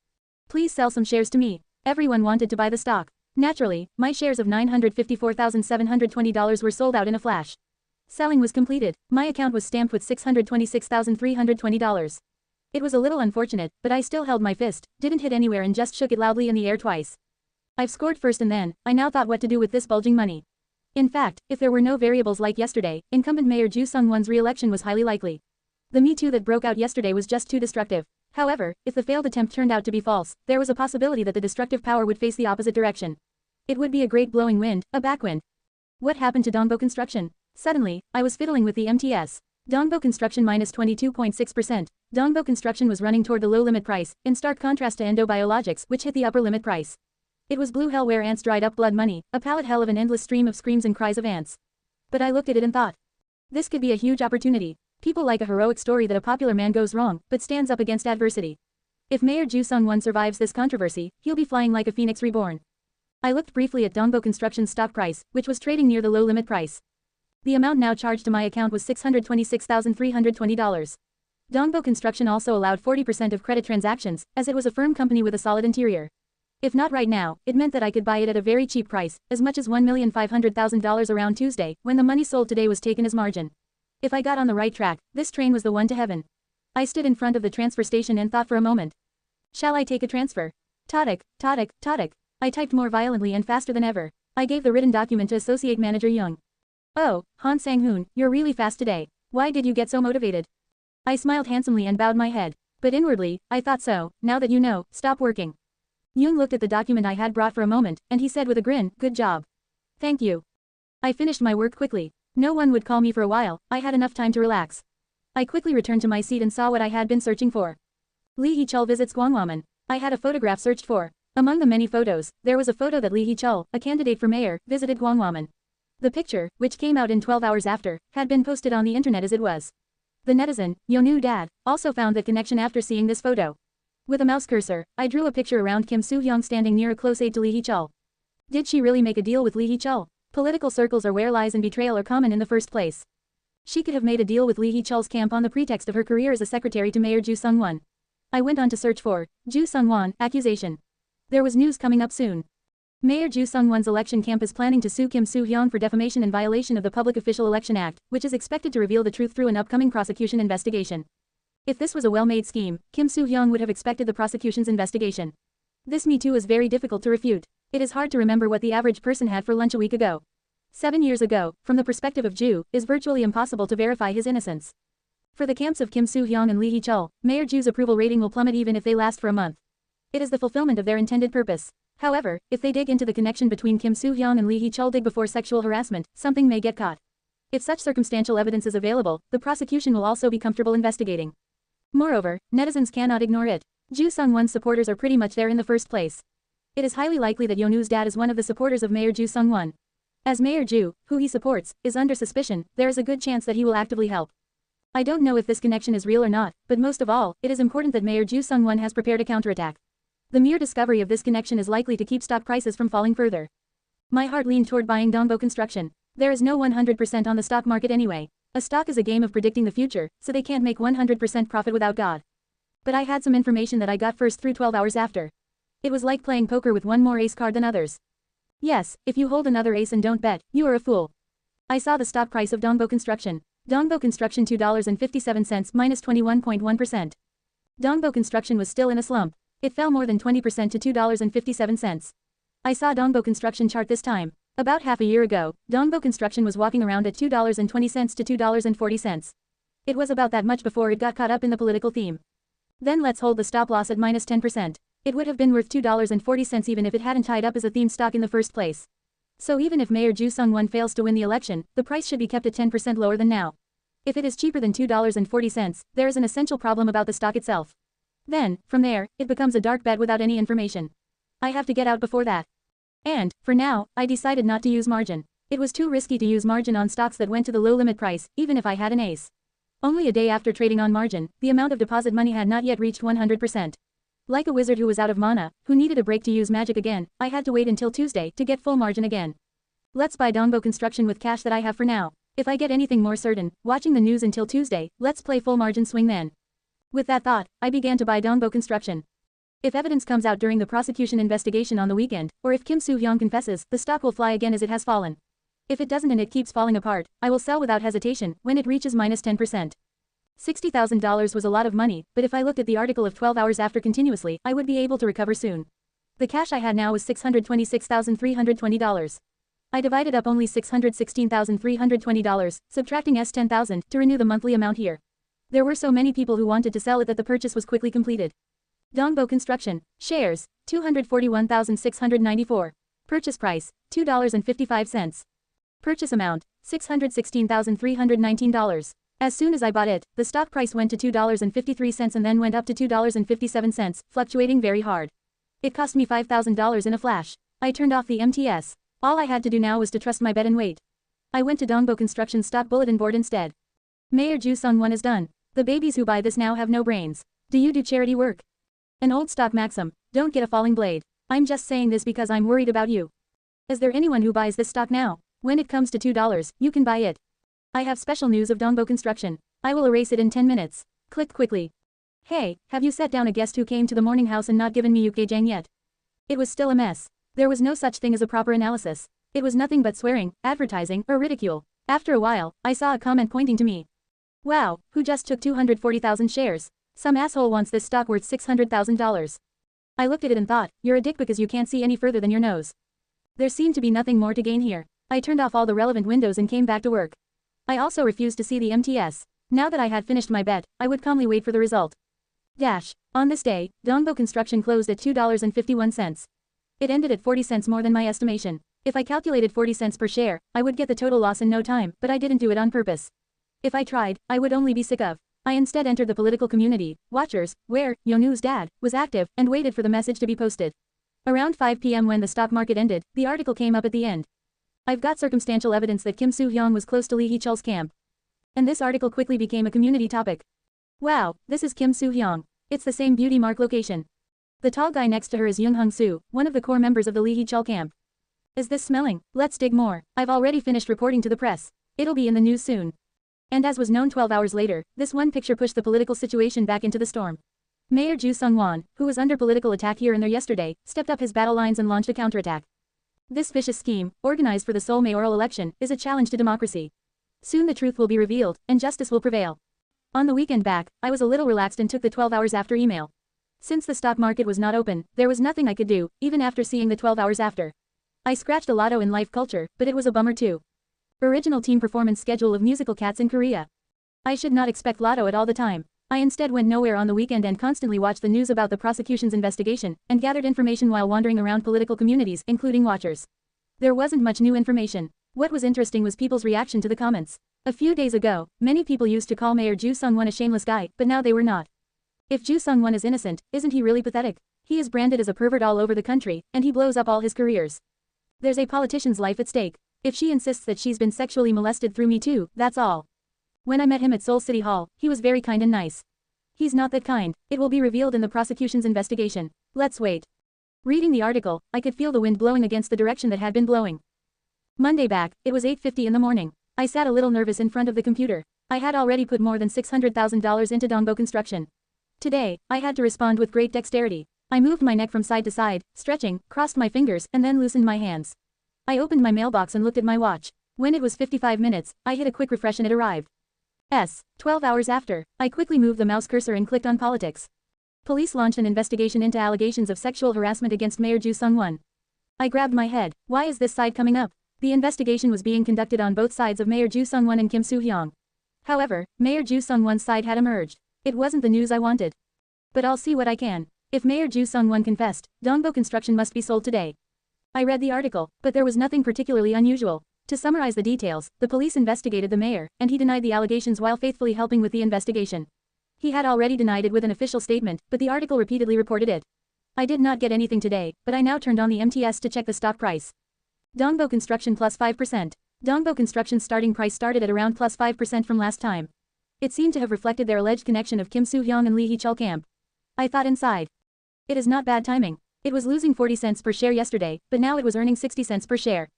Please sell some shares to me. Everyone wanted to buy the stock. Naturally, my shares of $954,720 were sold out in a flash. Selling was completed. My account was stamped with $626,320. It was a little unfortunate, but I still held my fist, didn't hit anywhere and just shook it loudly in the air twice. I've scored first and then, I now thought what to do with this bulging money. In fact, if there were no variables like yesterday, incumbent Mayor Ju Sung-won's re-election was highly likely. The Me Too that broke out yesterday was just too destructive. However, if the failed attempt turned out to be false, there was a possibility that the destructive power would face the opposite direction. It would be a great blowing wind, a backwind. What happened to Dongbo Construction? Suddenly, I was fiddling with the MTS. Dongbo Construction minus 22.6%. Dongbo Construction was running toward the low limit price, in stark contrast to Endo Biologics, which hit the upper limit price. It was blue hell where ants dried up blood money, a pallet hell of an endless stream of screams and cries of ants. But I looked at it and thought, this could be a huge opportunity. People like a heroic story that a popular man goes wrong, but stands up against adversity. If Mayor Ju Sung-won survives this controversy, he'll be flying like a phoenix reborn. I looked briefly at Dongbo Construction's stock price, which was trading near the low limit price. The amount now charged to my account was $626,320. Dongbo Construction also allowed 40% of credit transactions, as it was a firm company with a solid interior. If not right now, it meant that I could buy it at a very cheap price, as much as $1,500,000 around Tuesday, when the money sold today was taken as margin. If I got on the right track, this train was the one to heaven. I stood in front of the transfer station and thought for a moment. Shall I take a transfer? Totic, totic, totic. I typed more violently and faster than ever. I gave the written document to Associate Manager Young. Oh, Han Sang-hoon, you're really fast today. Why did you get so motivated? I smiled handsomely and bowed my head. But inwardly, I thought so, now that you know, stop working. Young looked at the document I had brought for a moment, and he said with a grin, good job. Thank you. I finished my work quickly. No one would call me for a while, I had enough time to relax. I quickly returned to my seat and saw what I had been searching for. Lee Hee-chul visits Gwangwamun. I had a photograph searched for. Among the many photos, there was a photo that Lee Hee-chul, a candidate for mayor, visited Gwangwamun. The picture, which came out in 12 hours after, had been posted on the internet as it was. The netizen, Yonu Dad, also found that connection after seeing this photo. With a mouse cursor, I drew a picture around Kim Soo-hyung standing near a close aide to Lee Hee-chul. Did she really make a deal with Lee Hee-chul? Political circles are where lies and betrayal are common in the first place. She could have made a deal with Lee Hee-chul's camp on the pretext of her career as a secretary to Mayor Ju Sung-won. I went on to search for Ju Sung-won accusation. There was news coming up soon. Mayor Ju Sung-won's election camp is planning to sue Kim Soo-hyung for defamation and violation of the Public Official Election Act, which is expected to reveal the truth through an upcoming prosecution investigation. If this was a well-made scheme, Kim Soo-hyung would have expected the prosecution's investigation. This Me Too is very difficult to refute. It is hard to remember what the average person had for lunch a week ago. 7 years ago, from the perspective of Ju, is virtually impossible to verify his innocence. For the camps of Kim Soo-hyung and Lee Hee-chul, Mayor Ju's approval rating will plummet even if they last for a month. It is the fulfillment of their intended purpose. However, if they dig into the connection between Kim Soo-hyung and Lee Hee-chul dig before sexual harassment, something may get caught. If such circumstantial evidence is available, the prosecution will also be comfortable investigating. Moreover, netizens cannot ignore it. Ju Sung-won's supporters are pretty much there in the first place. It is highly likely that Yonu's dad is one of the supporters of Mayor Ju Sung-won. As Mayor Ju, who he supports, is under suspicion, there is a good chance that he will actively help. I don't know if this connection is real or not, but most of all, it is important that Mayor Ju Sung-won has prepared a counterattack. The mere discovery of this connection is likely to keep stock prices from falling further. My heart leaned toward buying Dongbo Construction. There is no 100% on the stock market anyway. A stock is a game of predicting the future, so they can't make 100% profit without God. But I had some information that I got first through 12 hours after. It was like playing poker with one more ace card than others. Yes, if you hold another ace and don't bet, you are a fool. I saw the stock price of Dongbo Construction. Dongbo Construction $2.57 minus 21.1%. Dongbo Construction was still in a slump. It fell more than 20% to $2.57. I saw Dongbo Construction chart this time. About half a year ago, Dongbo Construction was walking around at $2.20 to $2.40. It was about that much before it got caught up in the political theme. Then let's hold the stop loss at minus 10%. It would have been worth $2.40 even if it hadn't tied up as a theme stock in the first place. So even if Mayor Ju Sung-won fails to win the election, the price should be kept at 10% lower than now. If it is cheaper than $2.40, there is an essential problem about the stock itself. Then, from there, it becomes a dark bet without any information. I have to get out before that. And, for now, I decided not to use margin. It was too risky to use margin on stocks that went to the low limit price, even if I had an ace. Only a day after trading on margin, the amount of deposit money had not yet reached 100%. Like a wizard who was out of mana, who needed a break to use magic again, I had to wait until Tuesday to get full margin again. Let's buy Dongbo Construction with cash that I have for now. If I get anything more certain, watching the news until Tuesday, let's play full margin swing then. With that thought, I began to buy Dongbo Construction. If evidence comes out during the prosecution investigation on the weekend, or if Kim Soo-hyung confesses, the stock will fly again as it has fallen. If it doesn't and it keeps falling apart, I will sell without hesitation when it reaches -10%. $60,000 was a lot of money, but if I looked at the article of 12 hours after continuously, I would be able to recover soon. The cash I had now was $626,320. I divided up only $616,320, subtracting $10,000 to renew the monthly amount here. There were so many people who wanted to sell it that the purchase was quickly completed. Dongbo Construction. Shares. 241,694. Purchase price. $2.55. Purchase amount. $616,319. As soon as I bought it, the stock price went to $2.53 and then went up to $2.57, fluctuating very hard. It cost me $5,000 in a flash. I turned off the MTS. All I had to do now was to trust my bet and wait. I went to Dongbo Construction stock bulletin board instead. Mayor Ju Sung-won is done. The babies who buy this now have no brains. Do you do charity work? An old stock maxim, don't get a falling blade. I'm just saying this because I'm worried about you. Is there anyone who buys this stock now? When it comes to $2, you can buy it. I have special news of Dongbo Construction. I will erase it in 10 minutes. Click quickly. Hey, have you sat down a guest who came to the morning house and not given me ukejang yet? It was still a mess. There was no such thing as a proper analysis. It was nothing but swearing, advertising, or ridicule. After a while, I saw a comment pointing to me. Wow, who just took 240,000 shares? Some asshole wants this stock worth $600,000. I looked at it and thought, you're a dick because you can't see any further than your nose. There seemed to be nothing more to gain here. I turned off all the relevant windows and came back to work. I also refused to see the MTS. Now that I had finished my bet, I would calmly wait for the result. On this day, Dongbo Construction closed at $2.51. It ended at 40 cents more than my estimation. If I calculated 40 cents per share, I would get the total loss in no time, but I didn't do it on purpose. If I tried, I would only be sick of. I instead entered the political community, Watchers, where Yeonwoo's dad was active, and waited for the message to be posted. Around 5 p.m. when the stock market ended, the article came up at the end. I've got circumstantial evidence that Kim Soo-hyung was close to Lee Hee-chul's camp. And this article quickly became a community topic. Wow, this is Kim Soo-hyung. It's the same beauty mark location. The tall guy next to her is Young Hung-soo, one of the core members of the Lee Hee-chul camp. Is this smelling? Let's dig more. I've already finished reporting to the press. It'll be in the news soon. And as was known 12 hours later, this one picture pushed the political situation back into the storm. Mayor Ju Sung-won, who was under political attack here and there yesterday, stepped up his battle lines and launched a counterattack. This vicious scheme, organized for the Seoul mayoral election, is a challenge to democracy. Soon the truth will be revealed, and justice will prevail. On the weekend back, I was a little relaxed and took the 12 hours after email. Since the stock market was not open, there was nothing I could do, even after seeing the 12 hours after. I scratched a lotto in life culture, but it was a bummer too. Original team performance schedule of musical cats in Korea. I should not expect lotto at all the time. I instead went nowhere on the weekend and constantly watched the news about the prosecution's investigation, and gathered information while wandering around political communities, including Watchers. There wasn't much new information. What was interesting was people's reaction to the comments. A few days ago, many people used to call Mayor Ju Sung-won a shameless guy, but now they were not. If Ju Sung-won is innocent, isn't he really pathetic? He is branded as a pervert all over the country, and he blows up all his careers. There's a politician's life at stake. If she insists that she's been sexually molested through Me Too, that's all. When I met him at Seoul City Hall, he was very kind and nice. He's not that kind. It will be revealed in the prosecution's investigation. Let's wait. Reading the article, I could feel the wind blowing against the direction that had been blowing. Monday back, it was 8:50 in the morning. I sat a little nervous in front of the computer. I had already put more than $600,000 into Dongbo Construction. Today, I had to respond with great dexterity. I moved my neck from side to side, stretching, crossed my fingers, and then loosened my hands. I opened my mailbox and looked at my watch. When it was 55 minutes, I hit a quick refresh and it arrived. 12 hours after, I quickly moved the mouse cursor and clicked on politics. Police launched an investigation into allegations of sexual harassment against Mayor Ju Sung-won. I grabbed my head. Why is this side coming up? The investigation was being conducted on both sides of Mayor Ju Sung-won and Kim Soo-hyung. However, Mayor Ju Sung-won's side had emerged. It wasn't the news I wanted. But I'll see what I can. If Mayor Ju Sung-won confessed, Dongbo Construction must be sold today. I read the article, but there was nothing particularly unusual. To summarize the details, the police investigated the mayor, and he denied the allegations while faithfully helping with the investigation. He had already denied it with an official statement, but the article repeatedly reported it. I did not get anything today, but I now turned on the MTS to check the stock price. Dongbo Construction plus 5%. Dongbo Construction's starting price started at around plus 5% from last time. It seemed to have reflected their alleged connection of Kim Soo-hyung and Lee Hee-chul camp. I thought inside. It is not bad timing. It was losing 40 cents per share yesterday, but now it was earning 60 cents per share.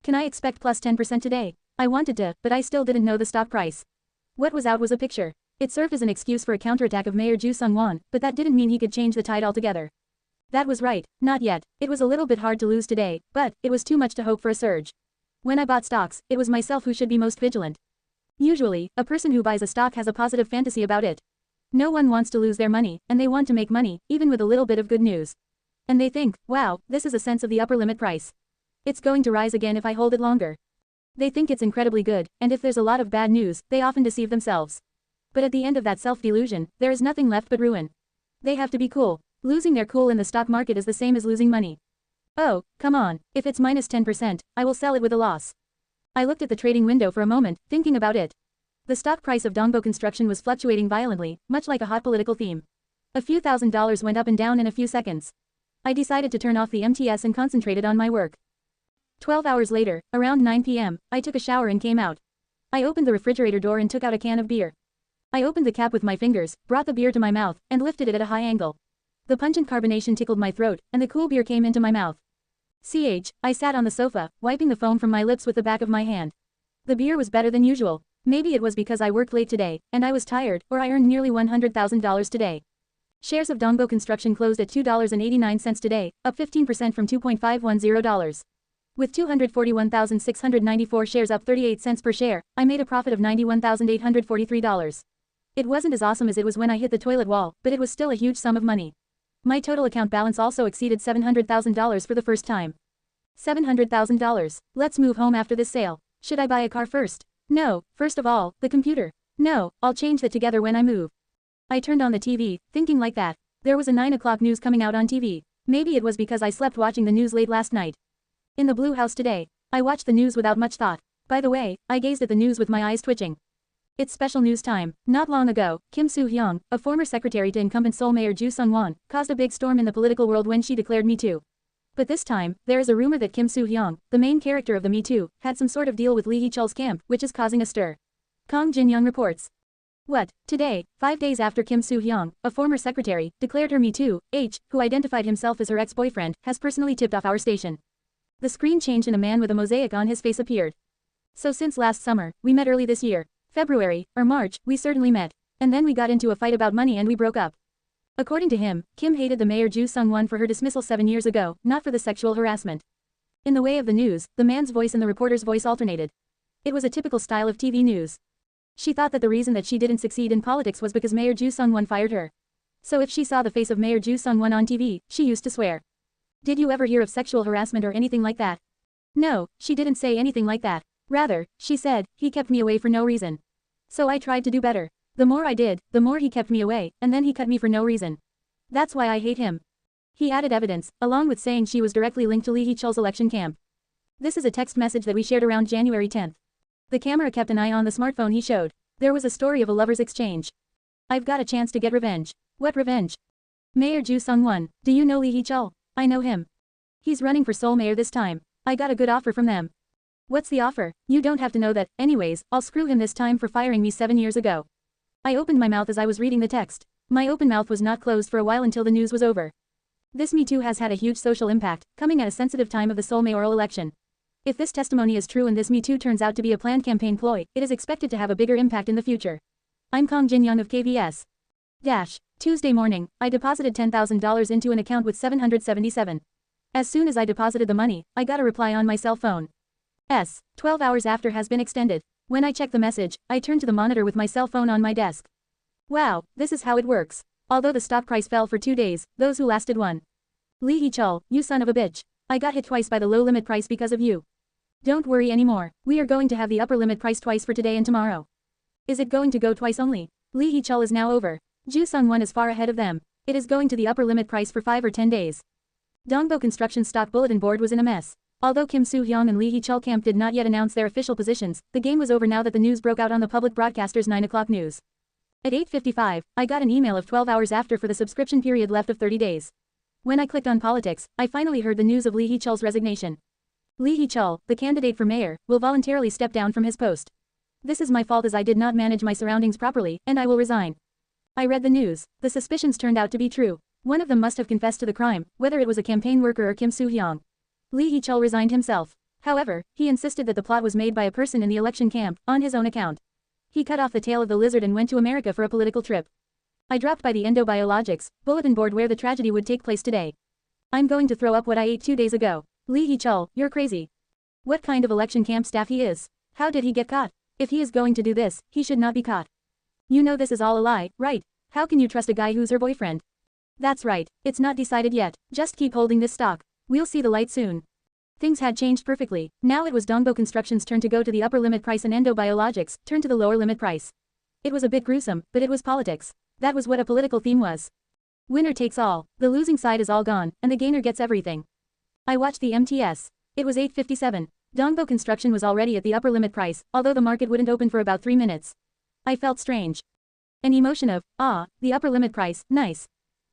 Can I expect plus 10% today? I wanted to, but I still didn't know the stock price. What was out was a picture. It served as an excuse for a counterattack of Mayor Joo Sung-won, but that didn't mean he could change the tide altogether. That was right, not yet. It was a little bit hard to lose today, but it was too much to hope for a surge. When I bought stocks, it was myself who should be most vigilant. Usually, a person who buys a stock has a positive fantasy about it. No one wants to lose their money, and they want to make money, even with a little bit of good news. And they think, wow, this is a sense of the upper limit price. It's going to rise again if I hold it longer. They think it's incredibly good, and if there's a lot of bad news, they often deceive themselves. But at the end of that self-delusion, there is nothing left but ruin. They have to be cool. Losing their cool in the stock market is the same as losing money. Oh, come on, if it's minus 10%, I will sell it with a loss. I looked at the trading window for a moment, thinking about it. The stock price of Dongbo Construction was fluctuating violently, much like a hot political theme. A few $1,000s went up and down in a few seconds. I decided to turn off the MTS and concentrated on my work. 12 hours later, around 9 p.m., I took a shower and came out. I opened the refrigerator door and took out a can of beer. I opened the cap with my fingers, brought the beer to my mouth, and lifted it at a high angle. The pungent carbonation tickled my throat, and the cool beer came into my mouth. I sat on the sofa, wiping the foam from my lips with the back of my hand. The beer was better than usual. Maybe it was because I worked late today, and I was tired, or I earned nearly $100,000 today. Shares of Dongbo Construction closed at $2.89 today, up 15% from $2.510. With 241,694 shares up 38 cents per share, I made a profit of $91,843. It wasn't as awesome as it was when I hit the toilet wall, but it was still a huge sum of money. My total account balance also exceeded $700,000 for the first time. $700,000. Let's move home after this sale. Should I buy a car first? No, first of all, the computer. No, I'll change that together when I move. I turned on the TV, thinking like that. There was a 9 o'clock news coming out on TV. Maybe it was because I slept watching the news late last night. In the Blue House today, I watched the news without much thought. By the way, I gazed at the news with my eyes twitching. It's special news time. Not long ago, Kim Soo-hyung, a former secretary to incumbent Seoul Mayor Joo Sung-won, caused a big storm in the political world when she declared Me Too. But this time, there is a rumor that Kim Soo-hyung, the main character of the Me Too, had some sort of deal with Lee Hee-chul's camp, which is causing a stir. Kang Jin-young reports. What? Today, 5 days after Kim Soo-hyung, a former secretary, declared her Me Too, who identified himself as her ex-boyfriend, has personally tipped off our station. The screen changed and a man with a mosaic on his face appeared. So since last summer, we met early this year. February, or March, we certainly met. And then we got into a fight about money and we broke up. According to him, Kim hated the Mayor Joo Sung-won for her dismissal 7 years ago, not for the sexual harassment. In the way of the news, the man's voice and the reporter's voice alternated. It was a typical style of TV news. She thought that the reason that she didn't succeed in politics was because Mayor Joo Sung-won fired her. So if she saw the face of Mayor Joo Sung-won on TV, she used to swear. Did you ever hear of sexual harassment or anything like that? No, she didn't say anything like that. Rather, she said, he kept me away for no reason. So I tried to do better. The more I did, the more he kept me away, and then he cut me for no reason. That's why I hate him. He added evidence, along with saying she was directly linked to Lee Hee-chul's election camp. This is a text message that we shared around January 10th. The camera kept an eye on the smartphone he showed. There was a story of a lover's exchange. I've got a chance to get revenge. What revenge? Mayor Joo Sung-won, do you know Lee Hee-chul? I know him. He's running for Seoul mayor this time. I got a good offer from them. What's the offer? You don't have to know that. Anyways, I'll screw him this time for firing me 7 years ago. I opened my mouth as I was reading the text. My open mouth was not closed for a while until the news was over. This Me Too has had a huge social impact, coming at a sensitive time of the Seoul mayoral election. If this testimony is true and this Me Too turns out to be a planned campaign ploy, it is expected to have a bigger impact in the future. I'm Kang Jin-young of KBS. Tuesday morning, I deposited $10,000 into an account with 777. As soon as I deposited the money, I got a reply on my cell phone. 12 hours after has been extended. When I checked the message, I turned to the monitor with my cell phone on my desk. Wow, this is how it works. Although the stock price fell for 2 days, those who lasted won. Lee Hee-chul, you son of a bitch. I got hit twice by the low limit price because of you. Don't worry anymore, we are going to have the upper limit price twice for today and tomorrow. Is it going to go twice only? Lee Hee-chul is now over. Joo Sung-won is far ahead of them. It is going to the upper limit price for 5 or 10 days. Dongbo Construction stock bulletin board was in a mess. Although Kim Soo-hyung and Lee Hee-chul camp did not yet announce their official positions, the game was over now that the news broke out on the public broadcaster's 9 o'clock news. At 8:55, I got an email of 12 hours after for the subscription period left of 30 days. When I clicked on politics, I finally heard the news of Lee Hee-chul's resignation. Lee Hee-chul, the candidate for mayor, will voluntarily step down from his post. This is my fault as I did not manage my surroundings properly, and I will resign. I read the news. The suspicions turned out to be true. One of them must have confessed to the crime, whether it was a campaign worker or Kim Soo-hyung. Lee Hee-chul resigned himself. However, he insisted that the plot was made by a person in the election camp, on his own account. He cut off the tail of the lizard and went to America for a political trip. I dropped by the Endo-Biologics bulletin board where the tragedy would take place today. I'm going to throw up what I ate 2 days ago. Lee Hee-chul, you're crazy. What kind of election camp staff he is? How did he get caught? If he is going to do this, he should not be caught. You know this is all a lie, right? How can you trust a guy who's her boyfriend? That's right, it's not decided yet, just keep holding this stock. We'll see the light soon. Things had changed perfectly. Now it was Dongbo Construction's turn to go to the upper limit price and Endo Biologics turned to the lower limit price. It was a bit gruesome, but it was politics. That was what a political theme was. Winner takes all. The losing side is all gone, and the gainer gets everything. I watched the MTS. It was 8:57. Dongbo Construction was already at the upper limit price, although the market wouldn't open for about 3 minutes. I felt strange. An emotion of, the upper limit price, nice.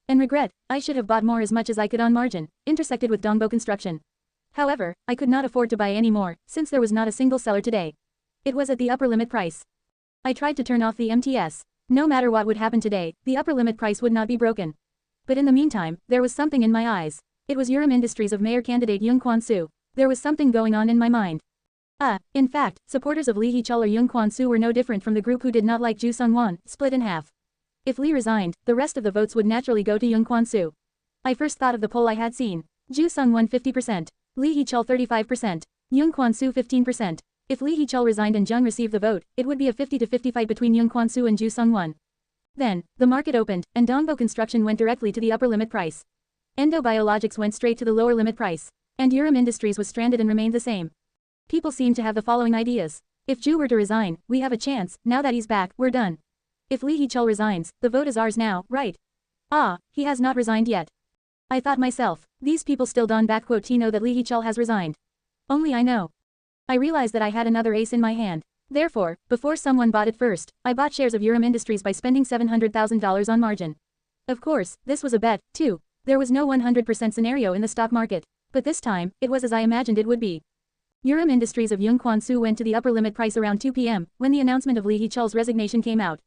And regret, I should have bought more as much as I could on margin, intersected with Dongbo Construction. However, I could not afford to buy any more, since there was not a single seller today. It was at the upper limit price. I tried to turn off the MTS. No matter what would happen today, the upper limit price would not be broken. But in the meantime, there was something in my eyes. It was Urim Industries of mayor candidate Yoon Kwon-soo. There was something going on in my mind. In fact, supporters of Lee Hee-chul or Yoon Kwon-soo were no different from the group who did not like Joo Sung-won, split in half. If Lee resigned, the rest of the votes would naturally go to Yoon Kwon-soo. I first thought of the poll I had seen. Joo Sung-won 50%, Lee Hee-chul 35%, Yoon Kwon-soo 15%. If Lee Hee-chul resigned and Jung received the vote, it would be a 50-50 fight between Yoon Kwon-soo and Joo Sung-won. Then, the market opened, and Dongbo Construction went directly to the upper limit price. Endo Biologics went straight to the lower limit price. And Urim Industries was stranded and remained the same. People seem to have the following ideas. If Joo were to resign, we have a chance. Now that he's back, we're done. If Lee Hee-chul resigns, the vote is ours now, right? He has not resigned yet. I thought myself, these people still don't know that Lee Hee-chul has resigned. Only I know. I realized that I had another ace in my hand. Therefore, before someone bought it first, I bought shares of Urim Industries by spending $700,000 on margin. Of course, this was a bet, too. There was no 100% scenario in the stock market. But this time, it was as I imagined it would be. Urim Industries of Yoon Kwon-soo went to the upper limit price around 2 p.m., when the announcement of Lee Hee-chul's resignation came out.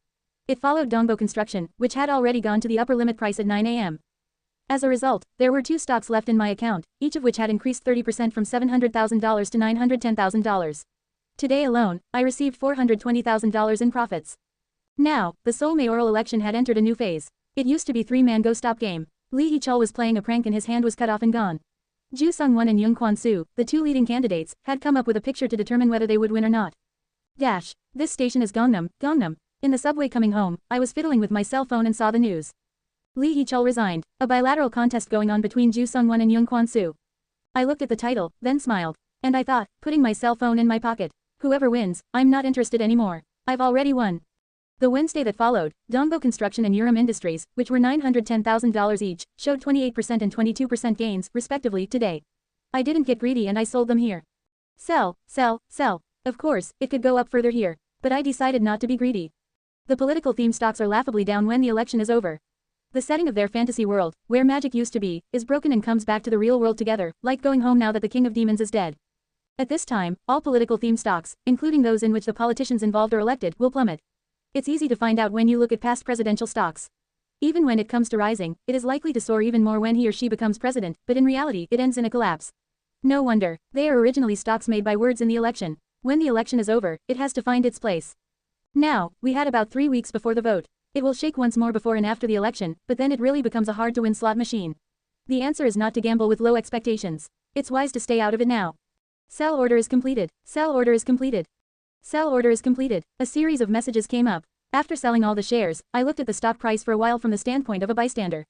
It followed Dongbo Construction, which had already gone to the upper limit price at 9 a.m. As a result, there were 2 stocks left in my account, each of which had increased 30% from $700,000 to $910,000. Today alone, I received $420,000 in profits. Now, the Seoul mayoral election had entered a new phase. It used to be 3-man go-stop game. Lee Hee-chul was playing a prank and his hand was cut off and gone. Joo Sung-won and Yoon Kwon-soo, the 2 leading candidates, had come up with a picture to determine whether they would win or not. This station is Gangnam, Gangnam. In the subway coming home, I was fiddling with my cell phone and saw the news. Lee Hee-chul resigned, a bilateral contest going on between Joo Sung-won and Yoon Kwon-soo. I looked at the title, then smiled. And I thought, putting my cell phone in my pocket. Whoever wins, I'm not interested anymore. I've already won. The Wednesday that followed, Dongbo Construction and Urim Industries, which were $910,000 each, showed 28% and 22% gains, respectively, today. I didn't get greedy and I sold them here. Sell, sell, sell. Of course, it could go up further here. But I decided not to be greedy. The political theme stocks are laughably down when the election is over. The setting of their fantasy world, where magic used to be, is broken and comes back to the real world together, like going home now that the king of demons is dead. At this time, all political theme stocks, including those in which the politicians involved are elected, will plummet. It's easy to find out when you look at past presidential stocks. Even when it comes to rising, it is likely to soar even more when he or she becomes president, but in reality, it ends in a collapse. No wonder, they are originally stocks made by words in the election. When the election is over, it has to find its place. Now, we had about 3 weeks before the vote. It will shake once more before and after the election, but then it really becomes a hard-to-win slot machine. The answer is not to gamble with low expectations. It's wise to stay out of it now. Sell order is completed. Sell order is completed. Sell order is completed. A series of messages came up. After selling all the shares, I looked at the stock price for a while from the standpoint of a bystander.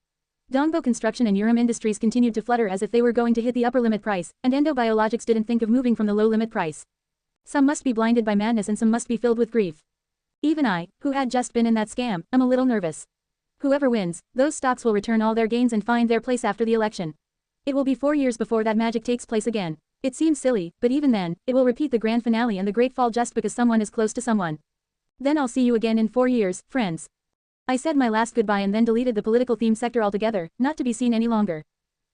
Dongbo Construction and Urim Industries continued to flutter as if they were going to hit the upper limit price, and Endo Biologics didn't think of moving from the low limit price. Some must be blinded by madness and some must be filled with grief. Even I, who had just been in that scam, am a little nervous. Whoever wins, those stocks will return all their gains and find their place after the election. It will be 4 years before that magic takes place again. It seems silly, but even then, it will repeat the grand finale and the great fall just because someone is close to someone. Then I'll see you again in 4 years, friends. I said my last goodbye and then deleted the political theme sector altogether, not to be seen any longer.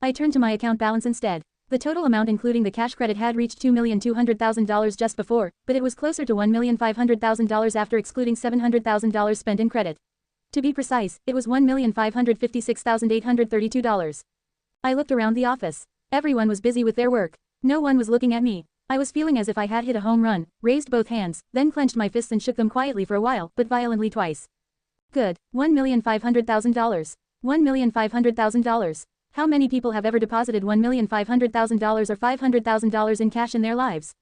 I turned to my account balance instead. The total amount including the cash credit had reached $2,200,000 just before, but it was closer to $1,500,000 after excluding $700,000 spent in credit. To be precise, it was $1,556,832. I looked around the office. Everyone was busy with their work. No one was looking at me. I was feeling as if I had hit a home run, raised both hands, then clenched my fists and shook them quietly for a while, but violently twice. Good. $1,500,000. $1,500,000. How many people have ever deposited $1,500,000 or $500,000 in cash in their lives?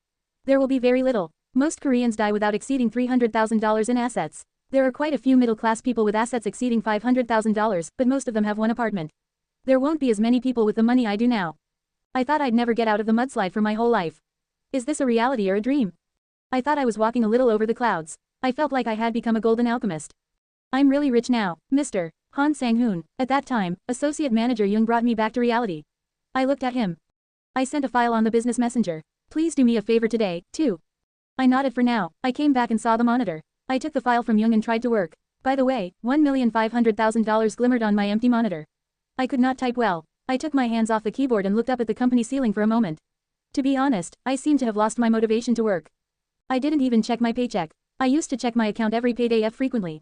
There will be very little. Most Koreans die without exceeding $300,000 in assets. There are quite a few middle-class people with assets exceeding $500,000, but most of them have one apartment. There won't be as many people with the money I do now. I thought I'd never get out of the mudslide for my whole life. Is this a reality or a dream? I thought I was walking a little over the clouds. I felt like I had become a golden alchemist. I'm really rich now, Mr. Han Sang-hoon. At that time, Associate Manager Young brought me back to reality. I looked at him. I sent a file on the business messenger. Please do me a favor today, too. I nodded for now. I came back and saw the monitor. I took the file from Young and tried to work. By the way, $1,500,000 glimmered on my empty monitor. I could not type well. I took my hands off the keyboard and looked up at the company ceiling for a moment. To be honest, I seemed to have lost my motivation to work. I didn't even check my paycheck. I used to check my account every payday frequently.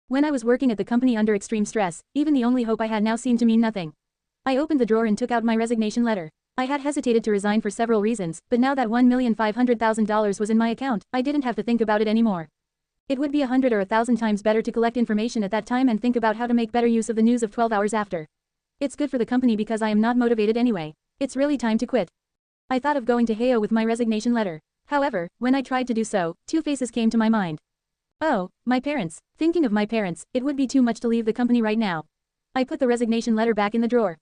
When I was working at the company under extreme stress, even the only hope I had now seemed to mean nothing. I opened the drawer and took out my resignation letter. I had hesitated to resign for several reasons, but now that $1,500,000 was in my account, I didn't have to think about it anymore. It would be 100 or 1,000 times better to collect information at that time and think about how to make better use of the news of 12 hours after. It's good for the company because I am not motivated anyway. It's really time to quit. I thought of going to Hayo with my resignation letter. However, when I tried to do so, two faces came to my mind. Oh, my parents. Thinking of my parents, it would be too much to leave the company right now. I put the resignation letter back in the drawer.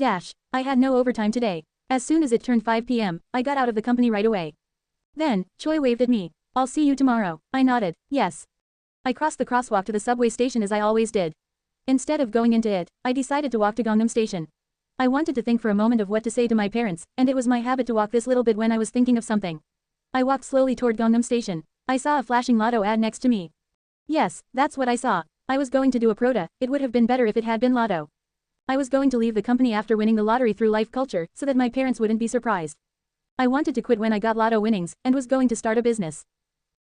I had no overtime today. As soon as it turned 5 p.m., I got out of the company right away. Then, Choi waved at me. I'll see you tomorrow. I nodded, yes. I crossed the crosswalk to the subway station as I always did. Instead of going into it, I decided to walk to Gangnam Station. I wanted to think for a moment of what to say to my parents, and it was my habit to walk this little bit when I was thinking of something. I walked slowly toward Gangnam Station. I saw a flashing lotto ad next to me. Yes, that's what I saw. I was going to do a prota. It would have been better if it had been lotto. I was going to leave the company after winning the lottery through Life Culture, so that my parents wouldn't be surprised. I wanted to quit when I got lotto winnings, and was going to start a business.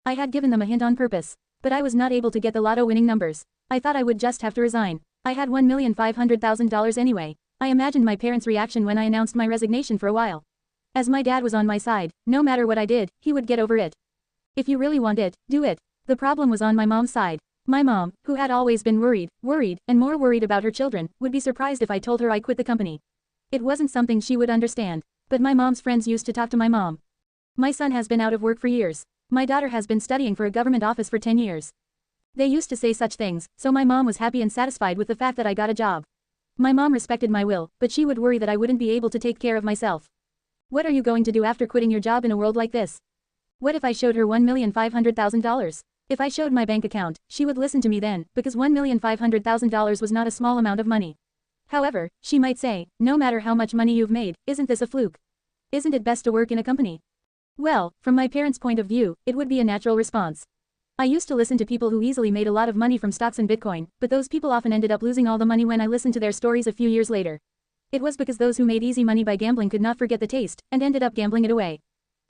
I had given them a hint on purpose. But I was not able to get the lotto winning numbers. I thought I would just have to resign. I had $1,500,000 anyway. I imagined my parents' reaction when I announced my resignation for a while. As my dad was on my side, no matter what I did, he would get over it. If you really want it, do it. The problem was on my mom's side. My mom, who had always been worried, and more worried about her children, would be surprised if I told her I quit the company. It wasn't something she would understand. But my mom's friends used to talk to my mom. My son has been out of work for years. My daughter has been studying for a government office for 10 years. They used to say such things, so my mom was happy and satisfied with the fact that I got a job. My mom respected my will, but she would worry that I wouldn't be able to take care of myself. What are you going to do after quitting your job in a world like this? What if I showed her $1,500,000? If I showed my bank account, she would listen to me then, because $1,500,000 was not a small amount of money. However, she might say, no matter how much money you've made, isn't this a fluke? Isn't it best to work in a company? Well, from my parents' point of view, it would be a natural response. I used to listen to people who easily made a lot of money from stocks and Bitcoin, but those people often ended up losing all the money when I listened to their stories a few years later. It was because those who made easy money by gambling could not forget the taste, and ended up gambling it away.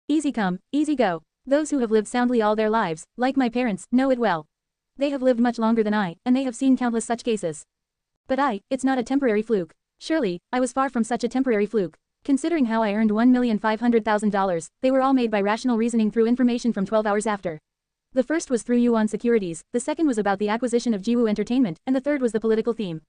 Easy come, easy go. Those who have lived soundly all their lives, like my parents, know it well. They have lived much longer than I, and they have seen countless such cases. But it's not a temporary fluke. Surely, I was far from such a temporary fluke. Considering how I earned $1,500,000, they were all made by rational reasoning through information from 12 hours after. The first was through Yuan Securities, the second was about the acquisition of Jiwoo Entertainment, and the third was the political theme.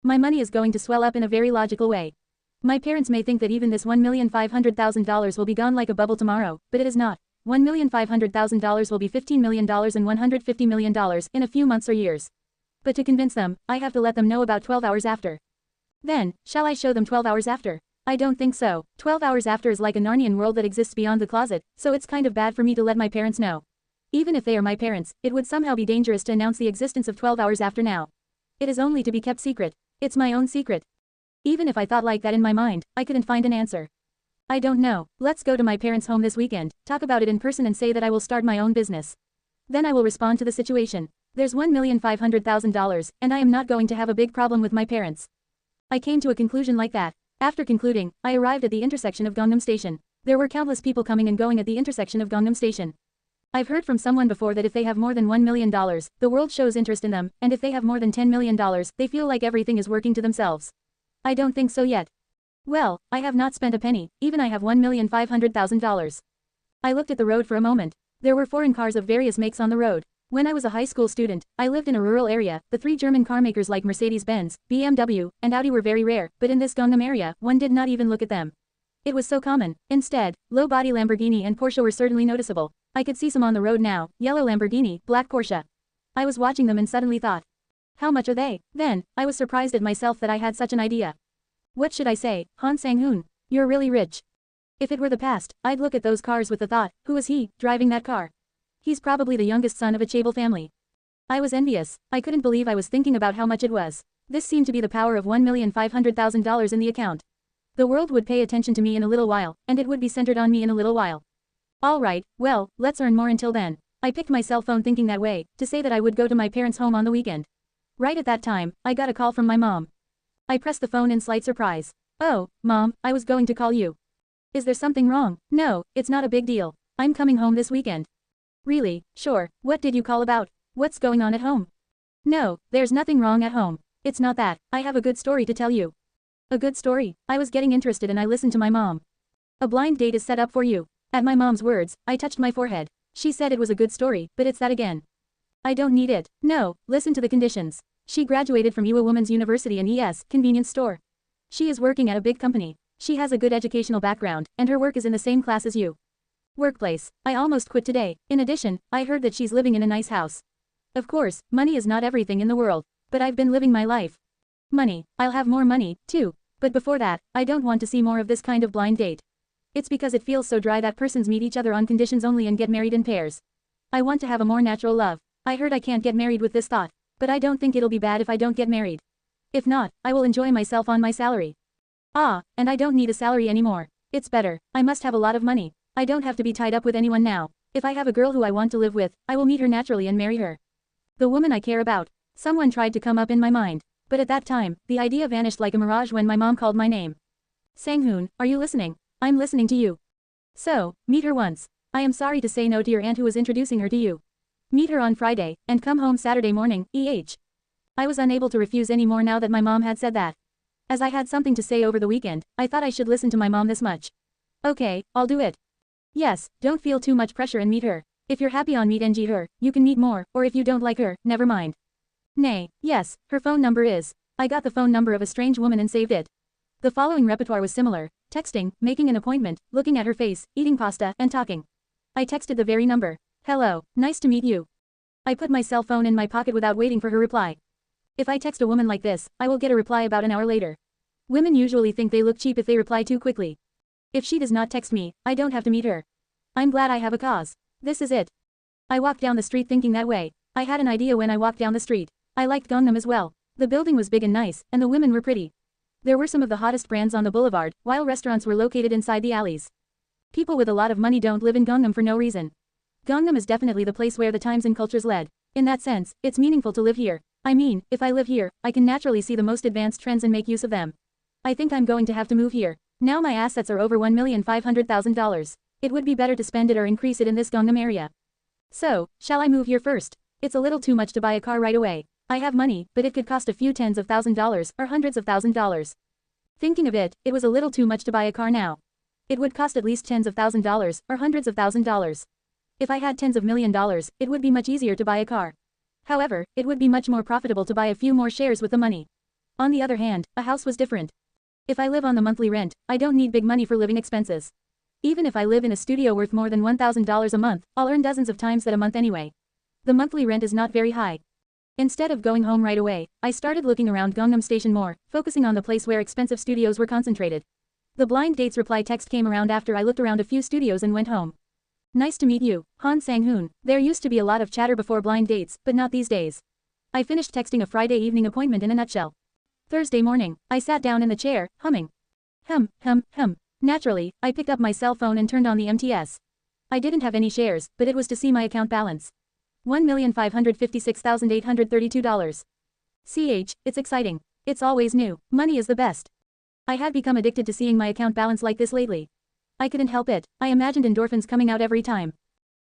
My money is going to swell up in a very logical way. My parents may think that even this $1,500,000 will be gone like a bubble tomorrow, but it is not. $1,500,000 will be $15 million and $150 million in a few months or years. But to convince them, I have to let them know about 12 hours after. Then, shall I show them 12 hours after? I don't think so. 12 hours after is like a Narnian world that exists beyond the closet, so it's kind of bad for me to let my parents know. Even if they are my parents, it would somehow be dangerous to announce the existence of 12 hours after now. It is only to be kept secret. It's my own secret. Even if I thought like that in my mind, I couldn't find an answer. I don't know. Let's go to my parents' home this weekend, talk about it in person and say that I will start my own business. Then I will respond to the situation. There's $1,500,000, and I am not going to have a big problem with my parents. I came to a conclusion like that. After concluding, I arrived at the intersection of Gangnam Station. There were countless people coming and going at the intersection of Gangnam Station. I've heard from someone before that if they have more than $1 million, the world shows interest in them, and if they have more than $10 million, they feel like everything is working to themselves. I don't think so yet. Well, I have not spent a penny, even I have $1,500,000. I looked at the road for a moment. There were foreign cars of various makes on the road. When I was a high school student, I lived in a rural area. The three German car makers like Mercedes-Benz, BMW, and Audi were very rare, but in this Gangnam area, one did not even look at them. It was so common. Instead, low-body Lamborghini and Porsche were certainly noticeable. I could see some on the road now, yellow Lamborghini, black Porsche. I was watching them and suddenly thought, how much are they? Then, I was surprised at myself that I had such an idea. What should I say, Han Sang-hoon? You're really rich. If it were the past, I'd look at those cars with the thought, who is he, driving that car? He's probably the youngest son of a chaebol family. I was envious. I couldn't believe I was thinking about how much it was. This seemed to be the power of $1,500,000 in the account. The world would pay attention to me in a little while, and it would be centered on me in a little while. Alright, well, let's earn more until then. I picked my cell phone thinking that way, to say that I would go to my parents' home on the weekend. Right at that time, I got a call from my mom. I pressed the phone in slight surprise. Oh, Mom, I was going to call you. Is there something wrong? No, it's not a big deal. I'm coming home this weekend. Really? Sure. What did you call about? What's going on at home? No, there's nothing wrong at home. It's not that. I have a good story to tell you. A good story? I was getting interested and I listened to my mom. A blind date is set up for you. At my mom's words, I touched my forehead. She said it was a good story, but it's that again. I don't need it. No, listen to the conditions. She graduated from Ewha Women's University and ES, convenience store. She is working at a big company. She has a good educational background, and her work is in the same class as you. Workplace. I almost quit today. In addition, I heard that she's living in a nice house. Of course, money is not everything in the world. But I've been living my life. Money. I'll have more money, too. But before that, I don't want to see more of this kind of blind date. It's because it feels so dry that persons meet each other on conditions only and get married in pairs. I want to have a more natural love. I heard I can't get married with this thought. But I don't think it'll be bad if I don't get married. If not, I will enjoy myself on my salary. Ah, and I don't need a salary anymore. It's better. I must have a lot of money. I don't have to be tied up with anyone now. If I have a girl who I want to live with, I will meet her naturally and marry her. The woman I care about. Someone tried to come up in my mind. But at that time, the idea vanished like a mirage when my mom called my name. Sang-hoon, are you listening? I'm listening to you. So, meet her once. I am sorry to say no to your aunt who was introducing her to you. Meet her on Friday, and come home Saturday morning, I was unable to refuse any more now that my mom had said that. As I had something to say over the weekend, I thought I should listen to my mom this much. Okay, I'll do it. Yes, don't feel too much pressure and meet her. If you're happy on meet her, you can meet more, or if you don't like her, never mind. Nay, yes, her phone number is. I got the phone number of a strange woman and saved it. The following repertoire was similar: texting, making an appointment, looking at her face, eating pasta, and talking. I texted the very number. Hello, nice to meet you. I put my cell phone in my pocket without waiting for her reply. If I text a woman like this, I will get a reply about an hour later. Women usually think they look cheap if they reply too quickly. If she does not text me, I don't have to meet her. I'm glad I have a cause. This is it. I walked down the street thinking that way. I had an idea when I walked down the street. I liked Gangnam as well. The building was big and nice, and the women were pretty. There were some of the hottest brands on the boulevard, while restaurants were located inside the alleys. People with a lot of money don't live in Gangnam for no reason. Gangnam is definitely the place where the times and cultures led. In that sense, it's meaningful to live here. I mean, if I live here, I can naturally see the most advanced trends and make use of them. I think I'm going to have to move here. Now my assets are over $1,500,000. It would be better to spend it or increase it in this Gangnam area. So, shall I move here first? It's a little too much to buy a car right away. I have money, but it could cost a few tens of $1,000s or hundreds of $1,000s. Thinking of it, it was a little too much to buy a car now. It would cost at least tens of $1,000s or hundreds of $1,000s. If I had tens of $1 million, it would be much easier to buy a car. However, it would be much more profitable to buy a few more shares with the money. On the other hand, a house was different. If I live on the monthly rent, I don't need big money for living expenses. Even if I live in a studio worth more than $1,000 a month, I'll earn dozens of times that a month anyway. The monthly rent is not very high. Instead of going home right away, I started looking around Gangnam Station more, focusing on the place where expensive studios were concentrated. The blind date's reply text came around after I looked around a few studios and went home. Nice to meet you, Han Sang-hoon. There used to be a lot of chatter before blind dates, but not these days. I finished texting a Friday evening appointment in a nutshell. Thursday morning, I sat down in the chair, humming. Hum. Naturally, I picked up my cell phone and turned on the MTS. I didn't have any shares, but it was to see my account balance. $1,556,832. It's exciting. It's always new. Money is the best. I had become addicted to seeing my account balance like this lately. I couldn't help it, I imagined endorphins coming out every time.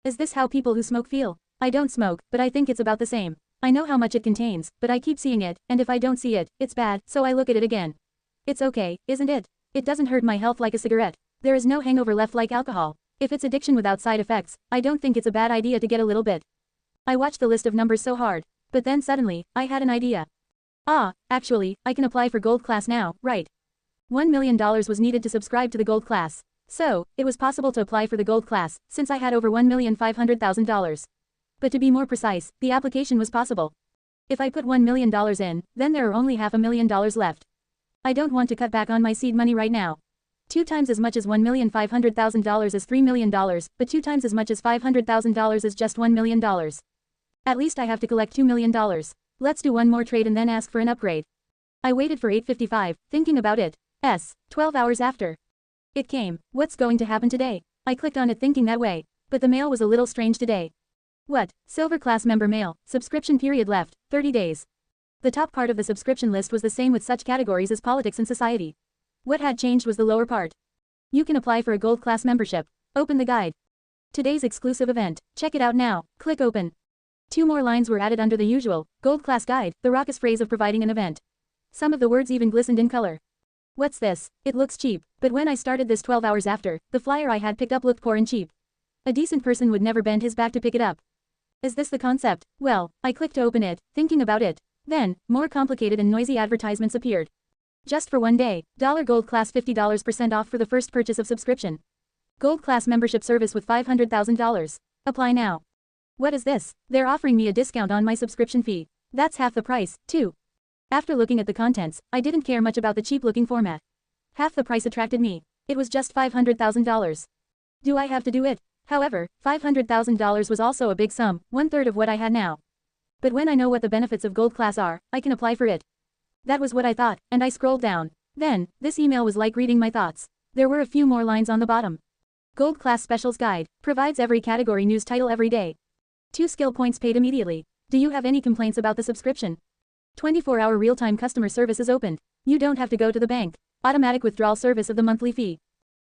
Is this how people who smoke feel? I don't smoke, but I think it's about the same. I know how much it contains, but I keep seeing it, and if I don't see it, it's bad, so I look at it again. It's okay, isn't it? It doesn't hurt my health like a cigarette. There is no hangover left like alcohol. If it's addiction without side effects, I don't think it's a bad idea to get a little bit. I watched the list of numbers so hard. But then suddenly, I had an idea. Ah, actually, I can apply for gold class now, right? $1 million was needed to subscribe to the gold class. So, it was possible to apply for the gold class, since I had over $1,500,000. But to be more precise, the application was possible. If I put $1 million in, then there are only $500,000 left. I don't want to cut back on my seed money right now. 2 times as much as $1,500,000 is $3 million, but 2 times as much as $500,000 is just $1 million. At least I have to collect $2 million. Let's do one more trade and then ask for an upgrade. I waited for 8:55, thinking about it. 12 hours after. It came. What's going to happen today? I clicked on it thinking that way. But the mail was a little strange today. What? Silver class member mail, subscription period left, 30 days. The top part of the subscription list was the same with such categories as politics and society. What had changed was the lower part. You can apply for a gold class membership. Open the guide. Today's exclusive event. Check it out now. Click open. 2 more lines were added under the usual, gold class guide, the raucous phrase of providing an event. Some of the words even glistened in color. What's this? It looks cheap, but when I started this 12 hours after, the flyer I had picked up looked poor and cheap. A decent person would never bend his back to pick it up. Is this the concept? Well, I clicked to open it, thinking about it. Then, more complicated and noisy advertisements appeared. Just for one day, Gold Class $50% off for the first purchase of subscription. Gold Class membership service with $500,000. Apply now. What is this? They're offering me a discount on my subscription fee. That's half the price, too. After looking at the contents, I didn't care much about the cheap-looking format. Half the price attracted me. It was just $500,000. Do I have to do it? However, $500,000 was also a big sum, 1/3 of what I had now. But when I know what the benefits of Gold Class are, I can apply for it. That was what I thought, and I scrolled down. Then, this email was like reading my thoughts. There were a few more lines on the bottom. Gold Class Specials Guide, provides every category news title every day. 2 skill points paid immediately. Do you have any complaints about the subscription? 24-hour real-time customer service is opened. You don't have to go to the bank. Automatic withdrawal service of the monthly fee.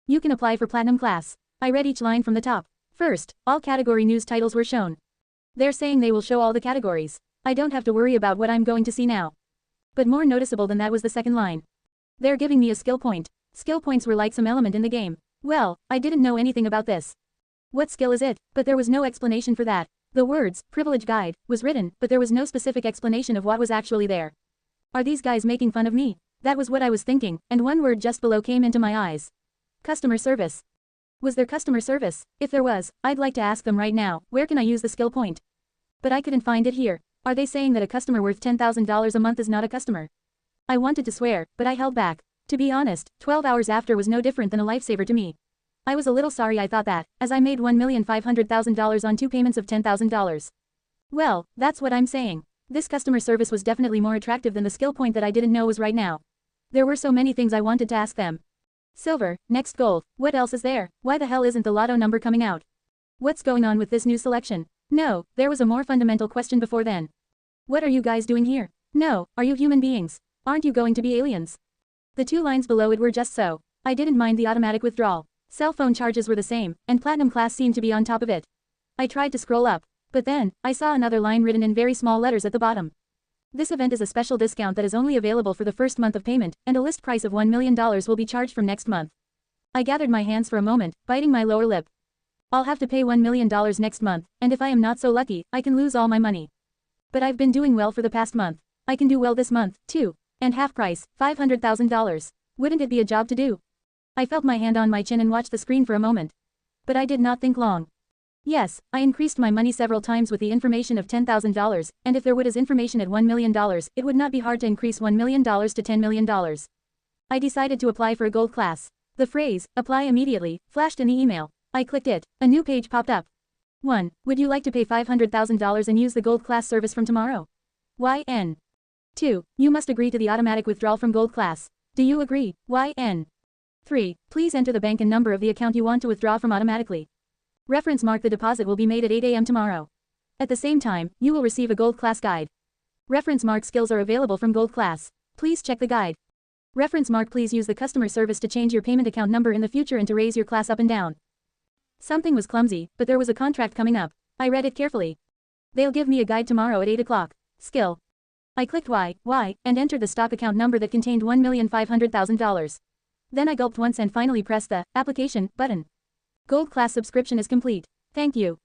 You can apply for Platinum Class. I read each line from the top. First, all category news titles were shown. They're saying they will show all the categories. I don't have to worry about what I'm going to see now. But more noticeable than that was the second line. They're giving me a skill point. Skill points were like some element in the game. Well, I didn't know anything about this. What skill is it? But there was no explanation for that. The words, privilege guide, was written, but there was no specific explanation of what was actually there. Are these guys making fun of me? That was what I was thinking, and one word just below came into my eyes. Customer service. Was there customer service? If there was, I'd like to ask them right now, where can I use the skill point? But I couldn't find it here. Are they saying that a customer worth $10,000 a month is not a customer? I wanted to swear, but I held back. To be honest, 12 hours after was no different than a lifesaver to me. I was a little sorry I thought that, as I made $1,500,000 on 2 payments of $10,000. Well, that's what I'm saying. This customer service was definitely more attractive than the skill point that I didn't know was right now. There were so many things I wanted to ask them. Silver, next gold, what else is there? Why the hell isn't the lotto number coming out? What's going on with this new selection? No, there was a more fundamental question before then. What are you guys doing here? No, are you human beings? Aren't you going to be aliens? The 2 lines below it were just so. I didn't mind the automatic withdrawal. Cell phone charges were the same, and Platinum Class seemed to be on top of it. I tried to scroll up. But then, I saw another line written in very small letters at the bottom. This event is a special discount that is only available for the first month of payment, and a list price of $1 million will be charged from next month. I gathered my hands for a moment, biting my lower lip. I'll have to pay $1 million next month, and if I am not so lucky, I can lose all my money. But I've been doing well for the past month. I can do well this month, too. And half price, $500,000. Wouldn't it be a job to do? I felt my hand on my chin and watched the screen for a moment. But I did not think long. Yes, I increased my money several times with the information of $10,000, and if there was information at $1 million, it would not be hard to increase $1 million to $10 million. I decided to apply for a gold class. The phrase, apply immediately, flashed in the email. I clicked it. A new page popped up. 1. Would you like to pay $500,000 and use the gold class service from tomorrow? YN. 2. You must agree to the automatic withdrawal from gold class. Do you agree? YN. 3. Please enter the bank and number of the account you want to withdraw from automatically. Reference mark the deposit will be made at 8 a.m. tomorrow. At the same time, you will receive a gold class guide. Reference mark skills are available from gold class. Please check the guide. Reference mark please use the customer service to change your payment account number in the future and to raise your class up and down. Something was clumsy, but there was a contract coming up. I read it carefully. They'll give me a guide tomorrow at 8 o'clock. Skill. I clicked Y, and entered the stock account number that contained $1,500,000. Then I gulped once and finally pressed the application button. Gold class subscription is complete. Thank you.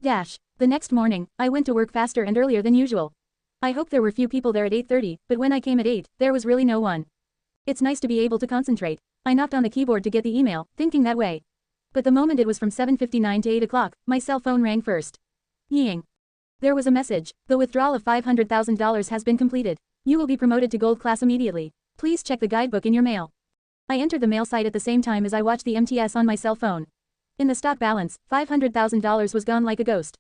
The next morning, I went to work faster and earlier than usual. I hoped there were few people there at 8:30, but when I came at 8, there was really no one. It's nice to be able to concentrate. I knocked on the keyboard to get the email, thinking that way. But the moment it was from 7:59 to 8 o'clock, my cell phone rang first. Yeeing. There was a message. The withdrawal of $500,000 has been completed. You will be promoted to gold class immediately. Please check the guidebook in your mail. I entered the mail site at the same time as I watched the MTS on my cell phone. In the stock balance, $500,000 was gone like a ghost.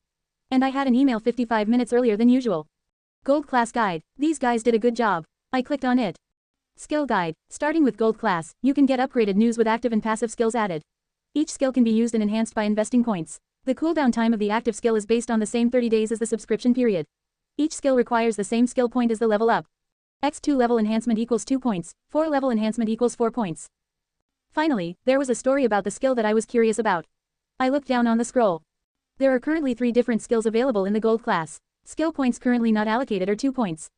And I had an email 55 minutes earlier than usual. Gold class guide. These guys did a good job. I clicked on it. Skill guide. Starting with gold class, you can get upgraded news with active and passive skills added. Each skill can be used and enhanced by investing points. The cooldown time of the active skill is based on the same 30 days as the subscription period. Each skill requires the same skill point as the level up. X2 level enhancement equals 2 points, 4 level enhancement equals 4 points. Finally, there was a story about the skill that I was curious about. I looked down on the scroll. There are currently 3 different skills available in the gold class. Skill points currently not allocated are 2 points.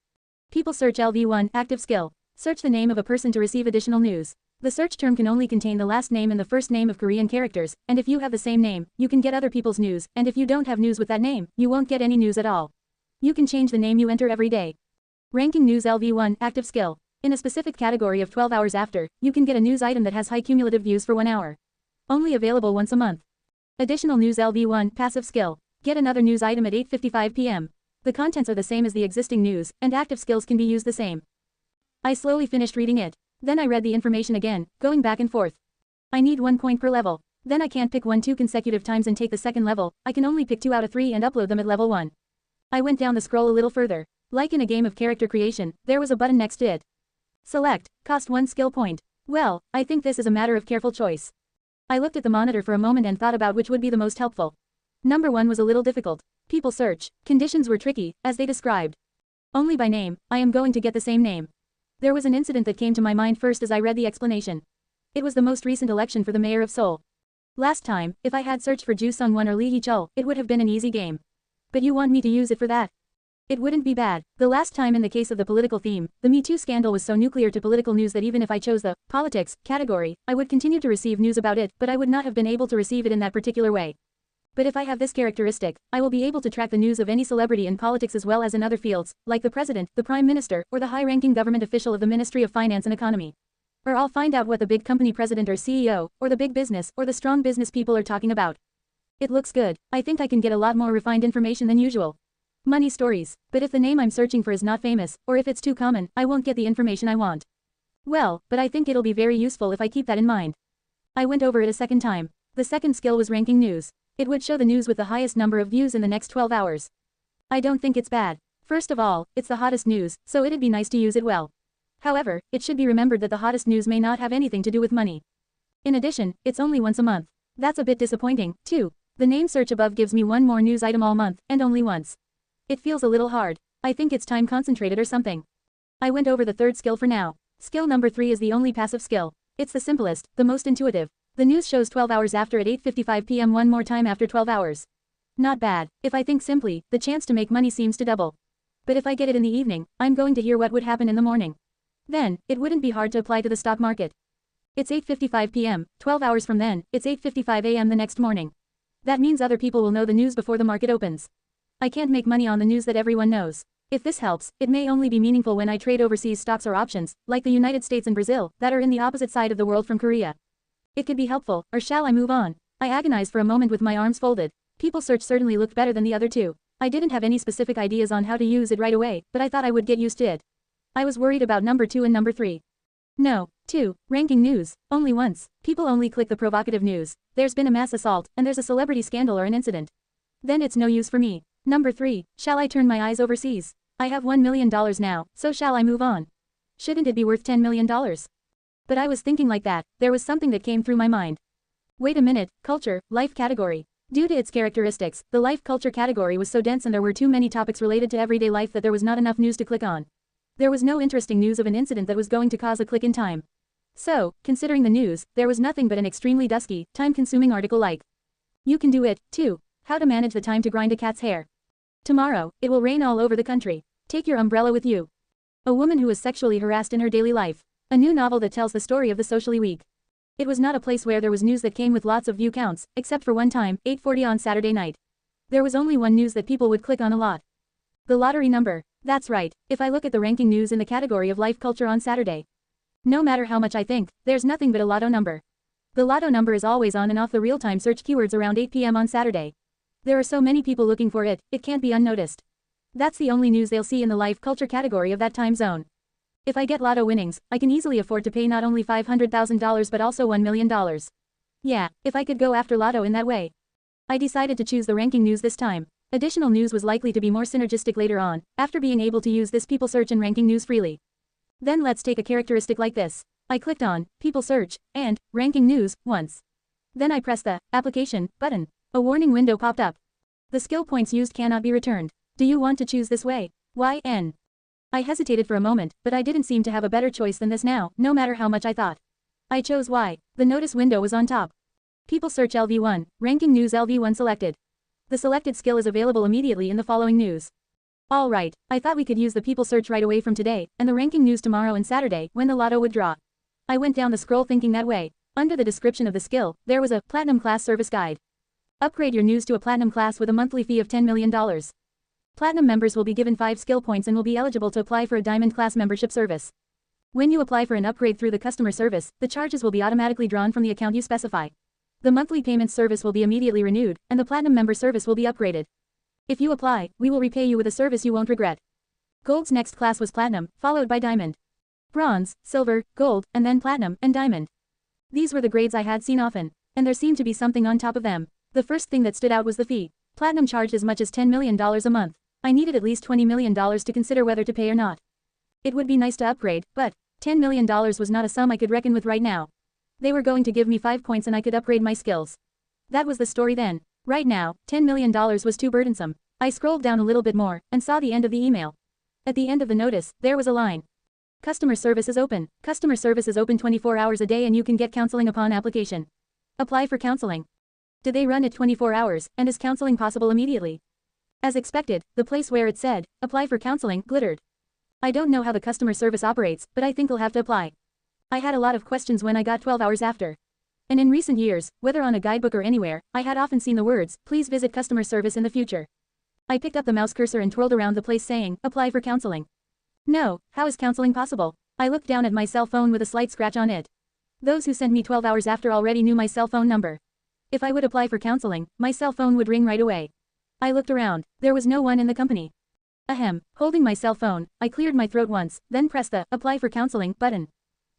People search LV1 active skill. Search the name of a person to receive additional news. The search term can only contain the last name and the first name of Korean characters, and if you have the same name, you can get other people's news, and if you don't have news with that name, you won't get any news at all. You can change the name you enter every day. Ranking news LV1 active skill. In a specific category of 12 hours after, you can get a news item that has high cumulative views for 1 hour. Only available once a month. Additional news LV1 passive skill. Get another news item at 8:55 p.m. The contents are the same as the existing news, and active skills can be used the same. I slowly finished reading it. Then I read the information again, going back and forth. I need 1 point per level. Then I can't pick 1 2 consecutive times and take the second level, I can only pick 2 out of 3 and upload them at level 1. I went down the scroll a little further. Like in a game of character creation, there was a button next to it. Select, cost 1 skill point. Well, I think this is a matter of careful choice. I looked at the monitor for a moment and thought about which would be the most helpful. Number 1 was a little difficult. People search. Conditions were tricky, as they described. Only by name, I am going to get the same name. There was an incident that came to my mind first as I read the explanation. It was the most recent election for the mayor of Seoul. Last time, if I had searched for Ju Sung-won or Lee Hee-chul, it would have been an easy game. But you want me to use it for that? It wouldn't be bad. The last time in the case of the political theme, the Me Too scandal was so nuclear to political news that even if I chose the politics category, I would continue to receive news about it, but I would not have been able to receive it in that particular way. But if I have this characteristic, I will be able to track the news of any celebrity in politics as well as in other fields, like the president, the prime minister, or the high-ranking government official of the Ministry of Finance and Economy. Or I'll find out what the big company president or CEO, or the big business, or the strong business people are talking about. It looks good. I think I can get a lot more refined information than usual. Money stories. But if the name I'm searching for is not famous, or if it's too common, I won't get the information I want. Well, but I think it'll be very useful if I keep that in mind. I went over it a second time. The second skill was ranking news. It would show the news with the highest number of views in the next 12 hours. I don't think it's bad. First of all, it's the hottest news, so it'd be nice to use it well. However, it should be remembered that the hottest news may not have anything to do with money. In addition, it's only once a month. That's a bit disappointing, too. The name search above gives me 1 more news item all month, and only once. It feels a little hard. I think it's time concentrated or something. I went over the third skill for now. Skill number 3 is the only passive skill. It's the simplest, the most intuitive. The news shows 12 hours after at 8:55 p.m. 1 more time after 12 hours. Not bad. If I think simply, the chance to make money seems to double. But if I get it in the evening, I'm going to hear what would happen in the morning. Then, it wouldn't be hard to apply to the stock market. It's 8:55 p.m., 12 hours from then, it's 8:55 a.m. the next morning. That means other people will know the news before the market opens. I can't make money on the news that everyone knows. If this helps, it may only be meaningful when I trade overseas stocks or options, like the United States and Brazil, that are in the opposite side of the world from Korea. It could be helpful, or shall I move on? I agonized for a moment with my arms folded. People search certainly looked better than the other two. I didn't have any specific ideas on how to use it right away, but I thought I would get used to it. I was worried about number 2 and number 3. No. 2. Ranking news. Only once. People only click the provocative news. There's been a mass assault, and there's a celebrity scandal or an incident. Then it's no use for me. Number 3. Shall I turn my eyes overseas? I have $1 million now, so shall I move on? Shouldn't it be worth $10 million? But I was thinking like that. There was something that came through my mind. Wait a minute. Culture, life category. Due to its characteristics, the life culture category was so dense and there were too many topics related to everyday life that there was not enough news to click on. There was no interesting news of an incident that was going to cause a click in time. So, considering the news, there was nothing but an extremely dusty, time-consuming article like, "You can do it, too. How to manage the time to grind a cat's hair. Tomorrow, it will rain all over the country. Take your umbrella with you." A woman who was sexually harassed in her daily life. A new novel that tells the story of the socially weak. It was not a place where there was news that came with lots of view counts, except for one time, 8:40 on Saturday night. There was only one news that people would click on a lot. The lottery number. That's right, if I look at the ranking news in the category of life culture on Saturday. No matter how much I think, there's nothing but a lotto number. The lotto number is always on and off the real-time search keywords around 8 p.m. on Saturday. There are so many people looking for it, it can't be unnoticed. That's the only news they'll see in the life culture category of that time zone. If I get lotto winnings, I can easily afford to pay not only $500,000 but also $1 million. Yeah, if I could go after lotto in that way. I decided to choose the ranking news this time. Additional news was likely to be more synergistic later on, after being able to use this people search and ranking news freely. Then let's take a characteristic like this. I clicked on people search and ranking news once. Then I pressed the application button. A warning window popped up. The skill points used cannot be returned. Do you want to choose this way? YN. I hesitated for a moment, but I didn't seem to have a better choice than this now, no matter how much I thought. I chose Y. The notice window was on top. People search LV1, ranking news LV1 selected. The selected skill is available immediately in the following news. Alright, I thought we could use the people search right away from today, and the ranking news tomorrow and Saturday, when the lotto would draw. I went down the scroll thinking that way. Under the description of the skill, there was a Platinum Class Service Guide. Upgrade your news to a Platinum Class with a monthly fee of $10 million. Platinum members will be given 5 skill points and will be eligible to apply for a Diamond Class membership service. When you apply for an upgrade through the customer service, the charges will be automatically drawn from the account you specify. The monthly payment service will be immediately renewed, and the Platinum member service will be upgraded. If you apply, we will repay you with a service you won't regret. Gold's next class was Platinum, followed by Diamond. Bronze, Silver, Gold, and then Platinum, and Diamond. These were the grades I had seen often, and there seemed to be something on top of them. The first thing that stood out was the fee. Platinum charged as much as $10 million a month. I needed at least $20 million to consider whether to pay or not. It would be nice to upgrade, but $10 million was not a sum I could reckon with right now. They were going to give me 5 points and I could upgrade my skills. That was the story then. Right now, $10 million was too burdensome. I scrolled down a little bit more, and saw the end of the email. At the end of the notice, there was a line. Customer service is open. Customer service is open 24 hours a day and you can get counseling upon application. Apply for counseling. Did they run it 24 hours, and is counseling possible immediately? As expected, the place where it said, apply for counseling, glittered. I don't know how the customer service operates, but I think I'll have to apply. I had a lot of questions when I got 12 hours after. And in recent years, whether on a guidebook or anywhere, I had often seen the words, please visit customer service in the future. I picked up the mouse cursor and twirled around the place saying, apply for counseling. No, how is counseling possible? I looked down at my cell phone with a slight scratch on it. Those who sent me 12 hours after already knew my cell phone number. If I would apply for counseling, my cell phone would ring right away. I looked around. There was no one in the company. Ahem. Holding my cell phone, I cleared my throat once, then pressed the apply for counseling button.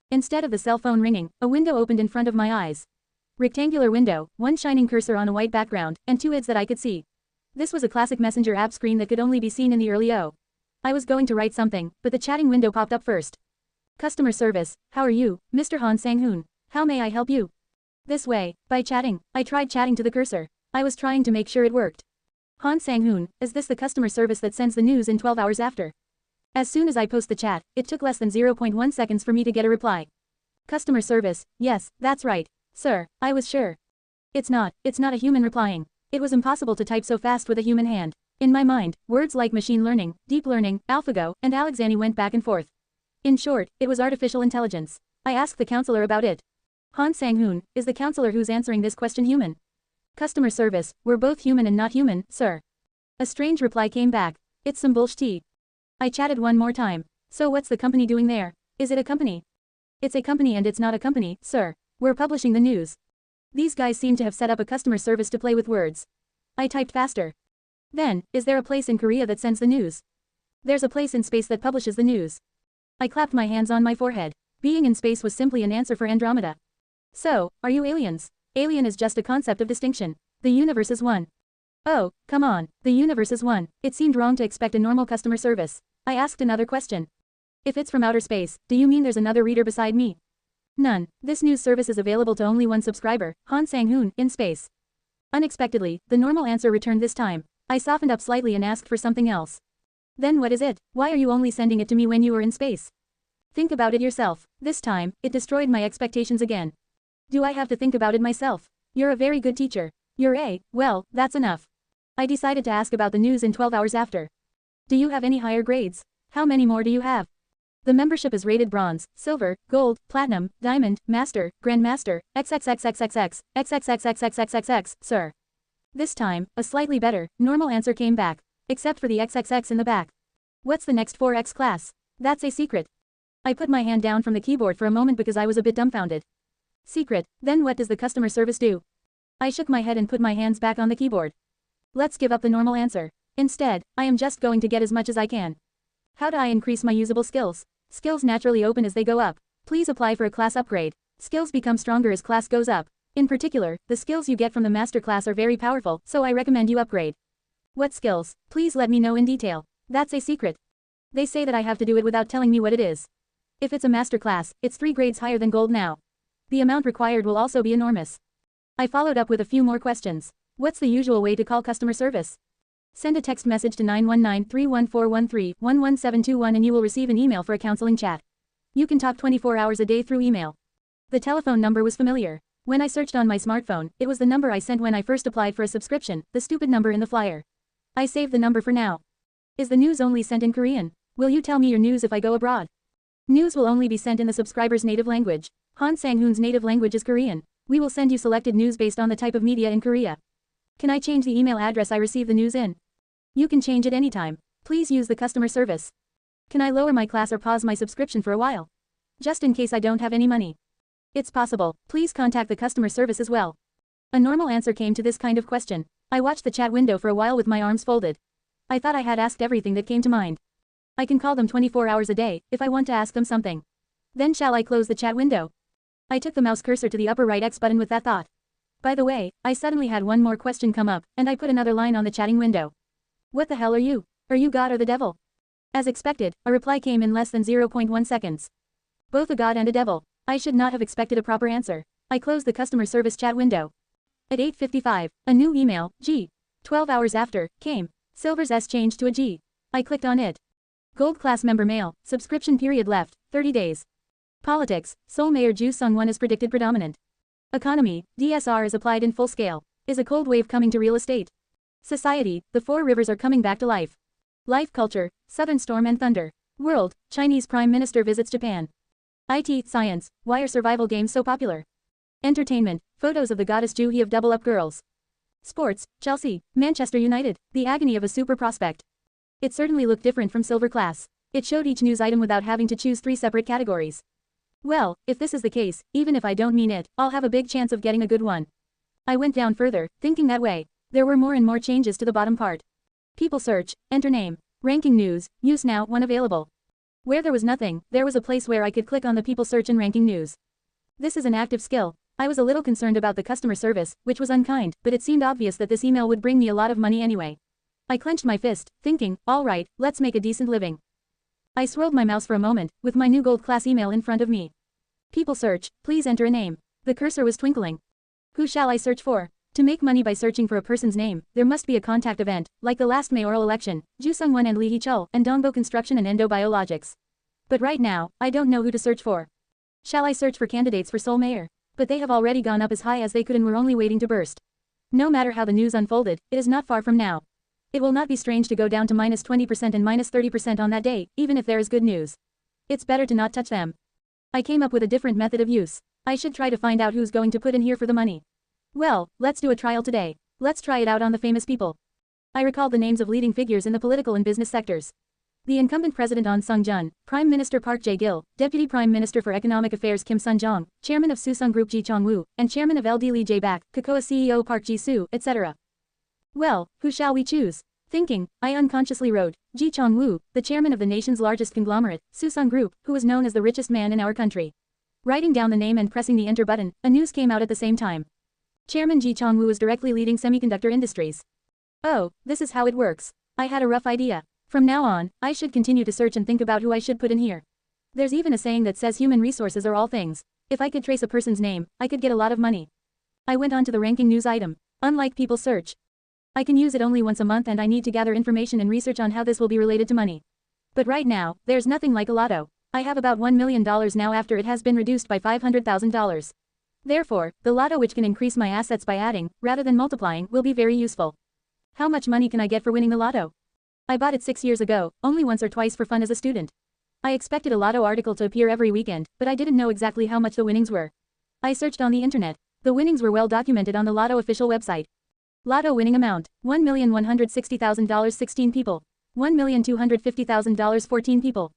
Instead of the cell phone ringing, a window opened in front of my eyes. Rectangular window, one shining cursor on a white background, and 2 ids that I could see. This was a classic Messenger app screen that could only be seen in the early O. I was going to write something, but the chatting window popped up first. Customer service, how are you, Mr. Han Sang-hoon? How may I help you? This way, by chatting. I tried chatting to the cursor. I was trying to make sure it worked. Han Sang-hoon, is this the customer service that sends the news in 12 hours after? As soon as I post the chat, it took less than 0.1 seconds for me to get a reply. Customer service, yes, that's right. Sir, I was sure. It's not a human replying. It was impossible to type so fast with a human hand. In my mind, words like machine learning, deep learning, AlphaGo, and Alexani went back and forth. In short, it was artificial intelligence. I asked the counselor about it. Han Sang-hoon, is the counselor who's answering this question human? Customer service, we're both human and not human, sir. A strange reply came back. It's some bullshit. I chatted one more time. So what's the company doing there? Is it a company? It's a company and it's not a company, sir. We're publishing the news. These guys seem to have set up a customer service to play with words. I typed faster. Then, is there a place in Korea that sends the news? There's a place in space that publishes the news. I clapped my hands on my forehead. Being in space was simply an answer for Andromeda. So, are you aliens? Alien is just a concept of distinction. The universe is one. Oh, come on, the universe is one. It seemed wrong to expect a normal customer service. I asked another question. If it's from outer space, do you mean there's another reader beside me? None. This news service is available to only one subscriber, Han Sang-hoon, in space. Unexpectedly, the normal answer returned this time. I softened up slightly and asked for something else. Then what is it? Why are you only sending it to me when you were in space? Think about it yourself. This time, it destroyed my expectations again. Do I have to think about it myself? You're a very good teacher. You're a, well, that's enough. I decided to ask about the news in 12 hours after. Do you have any higher grades? How many more do you have? The membership is rated bronze, silver, gold, platinum, diamond, master, grandmaster, XXXXXX, XXXXXXXX, sir. This time, a slightly better, normal answer came back. Except for the XXX in the back. What's the next 4X class? That's a secret. I put my hand down from the keyboard for a moment because I was a bit dumbfounded. Secret, then what does the customer service do? I shook my head and put my hands back on the keyboard. Let's give up the normal answer. Instead, I am just going to get as much as I can. How do I increase my usable skills? Skills naturally open as they go up. Please apply for a class upgrade. Skills become stronger as class goes up. In particular, the skills you get from the master class are very powerful, so I recommend you upgrade. What skills? Please let me know in detail. That's a secret. They say that I have to do it without telling me what it is. If it's a master class, it's 3 grades higher than gold now. The amount required will also be enormous. I followed up with a few more questions. What's the usual way to call customer service? Send a text message to 919-31413-11721 and you will receive an email for a counseling chat. You can talk 24 hours a day through email. The telephone number was familiar. When I searched on my smartphone, it was the number I sent when I first applied for a subscription, the stupid number in the flyer. I saved the number for now. Is the news only sent in Korean? Will you tell me your news if I go abroad? News will only be sent in the subscriber's native language. Han Sang-hoon's native language is Korean. We will send you selected news based on the type of media in Korea. Can I change the email address I receive the news in? You can change it anytime. Please use the customer service. Can I lower my class or pause my subscription for a while? Just in case I don't have any money. It's possible. Please contact the customer service as well. A normal answer came to this kind of question. I watched the chat window for a while with my arms folded. I thought I had asked everything that came to mind. I can call them 24 hours a day, if I want to ask them something. Then shall I close the chat window? I took the mouse cursor to the upper right X button with that thought. By the way, I suddenly had one more question come up, and I put another line on the chatting window. What the hell are you? Are you God or the devil? As expected, a reply came in less than 0.1 seconds. Both a god and a devil. I should not have expected a proper answer. I closed the customer service chat window. At 8:55, a new email, G. 12 hours after, came. Silver's S changed to a G. I clicked on it. Gold class member mail, subscription period left, 30 days. Politics, Seoul Mayor Ju Sung-won is predicted predominant. Economy, DSR is applied in full scale. Is a cold wave coming to real estate? Society, the 4 rivers are coming back to life. Life culture, Southern Storm and Thunder. World, Chinese Prime Minister visits Japan. IT, science, why are survival games so popular? Entertainment, photos of the goddess Juhi of Double Up Girls. Sports, Chelsea, Manchester United, the agony of a super prospect. It certainly looked different from Silver Class. It showed each news item without having to choose 3 separate categories. Well, if this is the case, even if I don't mean it, I'll have a big chance of getting a good one. I went down further, thinking that way. There were more and more changes to the bottom part. People search, enter name, ranking news, use now, one available. Where there was nothing, there was a place where I could click on the people search and ranking news. This is an active skill. I was a little concerned about the customer service, which was unkind, but it seemed obvious that this email would bring me a lot of money anyway. I clenched my fist, thinking, all right, let's make a decent living. I swirled my mouse for a moment, with my new gold class email in front of me. People search, please enter a name. The cursor was twinkling. Who shall I search for? To make money by searching for a person's name, there must be a contact event, like the last mayoral election, Ju Sung-won and Lee Hee-chul, and Dongbo Construction and Endo Biologics. But right now, I don't know who to search for. Shall I search for candidates for Seoul Mayor? But they have already gone up as high as they could and were only waiting to burst. No matter how the news unfolded, it is not far from now. It will not be strange to go down to -20% and -30% on that day, even if there is good news. It's better to not touch them. I came up with a different method of use. I should try to find out who's going to put in here for the money. Well, let's do a trial today. Let's try it out on the famous people. I recalled the names of leading figures in the political and business sectors. The incumbent President Ahn Sung-jun, Prime Minister Park Jae-gil, Deputy Prime Minister for Economic Affairs Kim Sun-jong, Chairman of Susung Group Ji Chong-woo, and Chairman of LD Lee Jae-bak, Cocoa CEO Park Ji-soo, etc. Well, who shall we choose? Thinking, I unconsciously wrote, Ji Chong-woo, the chairman of the nation's largest conglomerate, Susung Group, who is known as the richest man in our country. Writing down the name and pressing the enter button, a news came out at the same time. Chairman Ji Chong-woo is directly leading semiconductor industries. Oh, this is how it works. I had a rough idea. From now on, I should continue to search and think about who I should put in here. There's even a saying that says human resources are all things. If I could trace a person's name, I could get a lot of money. I went on to the ranking news item. Unlike people search. I can use it only once a month and I need to gather information and research on how this will be related to money. But right now, there's nothing like a lotto. I have about $1 million now after it has been reduced by $500,000. Therefore, the lotto, which can increase my assets by adding, rather than multiplying, will be very useful. How much money can I get for winning the lotto? I bought it 6 years ago, only once or twice for fun as a student. I expected a lotto article to appear every weekend, but I didn't know exactly how much the winnings were. I searched on the internet. The winnings were well documented on the lotto official website. Lotto winning amount, $1,160,000 16 people. $1,250,000 14 people.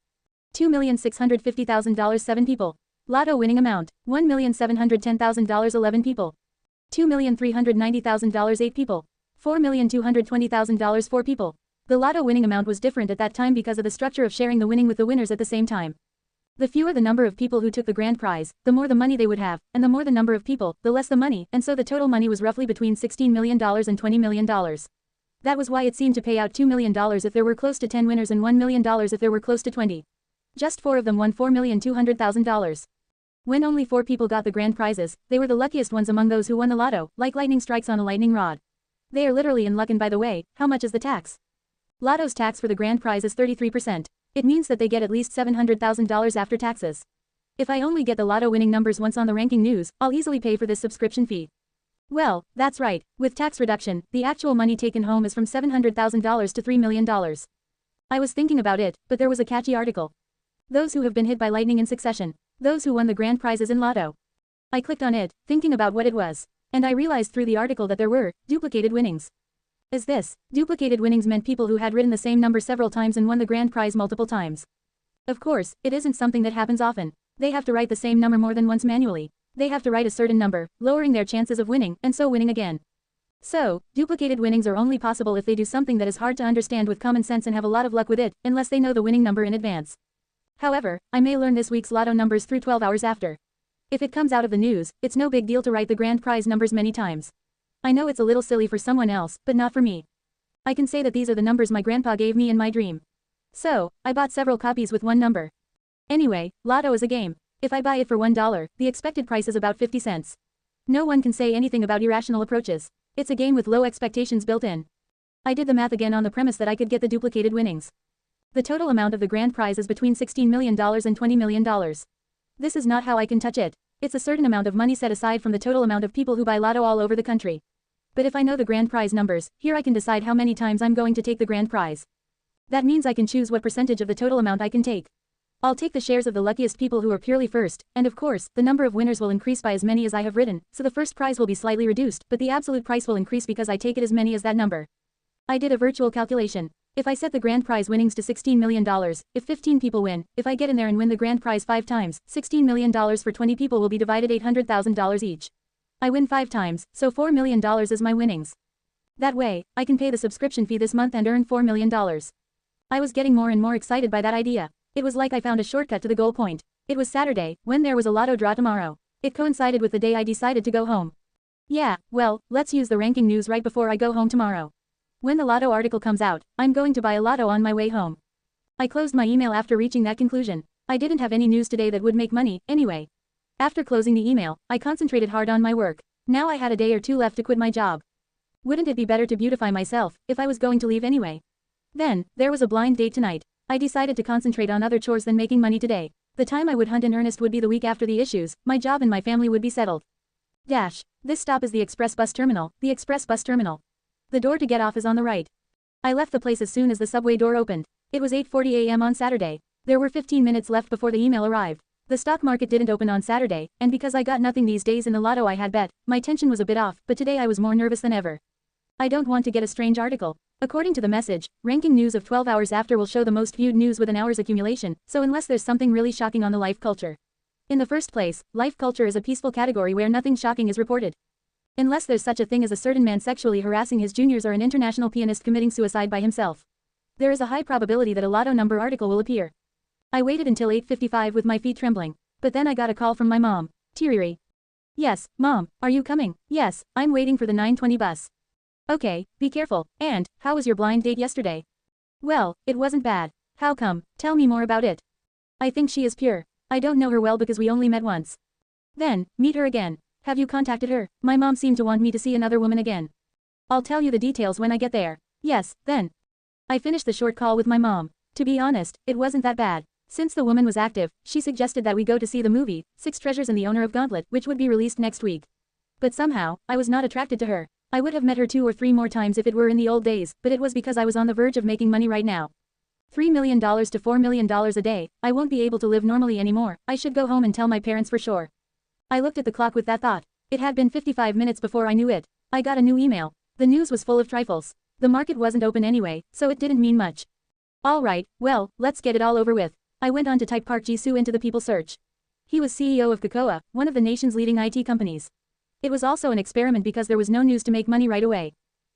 $2,650,000 7 people. Lotto winning amount, $1,710,000 11 people. $2,390,000 8 people. $4,220,000 4 people. The lotto winning amount was different at that time because of the structure of sharing the winning with the winners at the same time. The fewer the number of people who took the grand prize, the more the money they would have, and the more the number of people, the less the money, and so the total money was roughly between $16 million and $20 million. That was why it seemed to pay out $2 million if there were close to 10 winners and $1 million if there were close to 20. Just 4 of them won $4,200,000. When only 4 people got the grand prizes, they were the luckiest ones among those who won the lotto, like lightning strikes on a lightning rod. They are literally in luck. And by the way, how much is the tax? Lotto's tax for the grand prize is 33%. It means that they get at least $700,000 after taxes. If I only get the lotto winning numbers once on the ranking news, I'll easily pay for this subscription fee. Well, that's right, with tax reduction, the actual money taken home is from $700,000 to $3 million. I was thinking about it, but there was a catchy article. Those who have been hit by lightning in succession. Those who won the grand prizes in lotto. I clicked on it, thinking about what it was. And I realized through the article that there were duplicated winnings. Is this? Duplicated winnings meant people who had written the same number several times and won the grand prize multiple times. Of course, it isn't something that happens often. They have to write the same number more than once manually. They have to write a certain number, lowering their chances of winning, and so winning again. So, duplicated winnings are only possible if they do something that is hard to understand with common sense and have a lot of luck with it, unless they know the winning number in advance. However, I may learn this week's lotto numbers through 12 hours after. If it comes out of the news, it's no big deal to write the grand prize numbers many times. I know it's a little silly for someone else, but not for me. I can say that these are the numbers my grandpa gave me in my dream. So, I bought several copies with one number. Anyway, lotto is a game. If I buy it for $1, the expected price is about 50 cents. No one can say anything about irrational approaches. It's a game with low expectations built in. I did the math again on the premise that I could get the duplicated winnings. The total amount of the grand prize is between $16 million and $20 million. This is not how I can touch it. It's a certain amount of money set aside from the total amount of people who buy lotto all over the country. But if I know the grand prize numbers, here I can decide how many times I'm going to take the grand prize. That means I can choose what percentage of the total amount I can take. I'll take the shares of the luckiest people who are purely first, and of course, the number of winners will increase by as many as I have written, so the first prize will be slightly reduced, but the absolute price will increase because I take it as many as that number. I did a virtual calculation. If I set the grand prize winnings to $16 million, if 15 people win, if I get in there and win the grand prize 5 times, $16 million for 20 people will be divided $800,000 each. I win 5 times, so $4 million is my winnings. That way, I can pay the subscription fee this month and earn $4 million. I was getting more and more excited by that idea. It was like I found a shortcut to the goal point. It was Saturday, when there was a lotto draw tomorrow. It coincided with the day I decided to go home. Yeah, well, let's use the ranking news right before I go home tomorrow. When the lotto article comes out, I'm going to buy a lotto on my way home. I closed my email after reaching that conclusion. I didn't have any news today that would make money, anyway. After closing the email, I concentrated hard on my work. Now I had a day or two left to quit my job. Wouldn't it be better to beautify myself, if I was going to leave anyway? Then, there was a blind date tonight. I decided to concentrate on other chores than making money today. The time I would hunt in earnest would be the week after the issues, my job and my family would be settled. Dash. This stop is the express bus terminal, the express bus terminal. The door to get off is on the right. I left the place as soon as the subway door opened. It was 8:40 a.m. on Saturday. There were 15 minutes left before the email arrived. The stock market didn't open on Saturday, and because I got nothing these days in the lotto I had bet, my tension was a bit off, but today I was more nervous than ever. I don't want to get a strange article. According to the message, ranking news of 12 hours after will show the most viewed news with an hour's accumulation, so unless there's something really shocking on the life culture. In the first place, life culture is a peaceful category where nothing shocking is reported. Unless there's such a thing as a certain man sexually harassing his juniors or an international pianist committing suicide by himself. There is a high probability that a lotto number article will appear. I waited until 8:55 with my feet trembling. But then I got a call from my mom. Tiriri. Yes, Mom, are you coming? Yes, I'm waiting for the 9:20 bus. Okay, be careful. And, how was your blind date yesterday? Well, it wasn't bad. How come? Tell me more about it. I think she is pure. I don't know her well because we only met once. Then, meet her again. Have you contacted her? My mom seemed to want me to see another woman again. I'll tell you the details when I get there. Yes, then. I finished the short call with my mom. To be honest, it wasn't that bad. Since the woman was active, she suggested that we go to see the movie, Six Treasures and the Owner of Gauntlet, which would be released next week. But somehow, I was not attracted to her. I would have met her 2 or 3 more times if it were in the old days, but it was because I was on the verge of making money right now. $3 million to $4 million a day, I won't be able to live normally anymore. I should go home and tell my parents for sure. I looked at the clock with that thought. It had been 55 minutes before I knew it. I got a new email. The news was full of trifles. The market wasn't open anyway, so it didn't mean much. Alright, well, let's get it all over with. I went on to type Park Ji-soo into the people search. He was CEO of Cocoa, one of the nation's leading IT companies. It was also an experiment because there was no news to make money right away.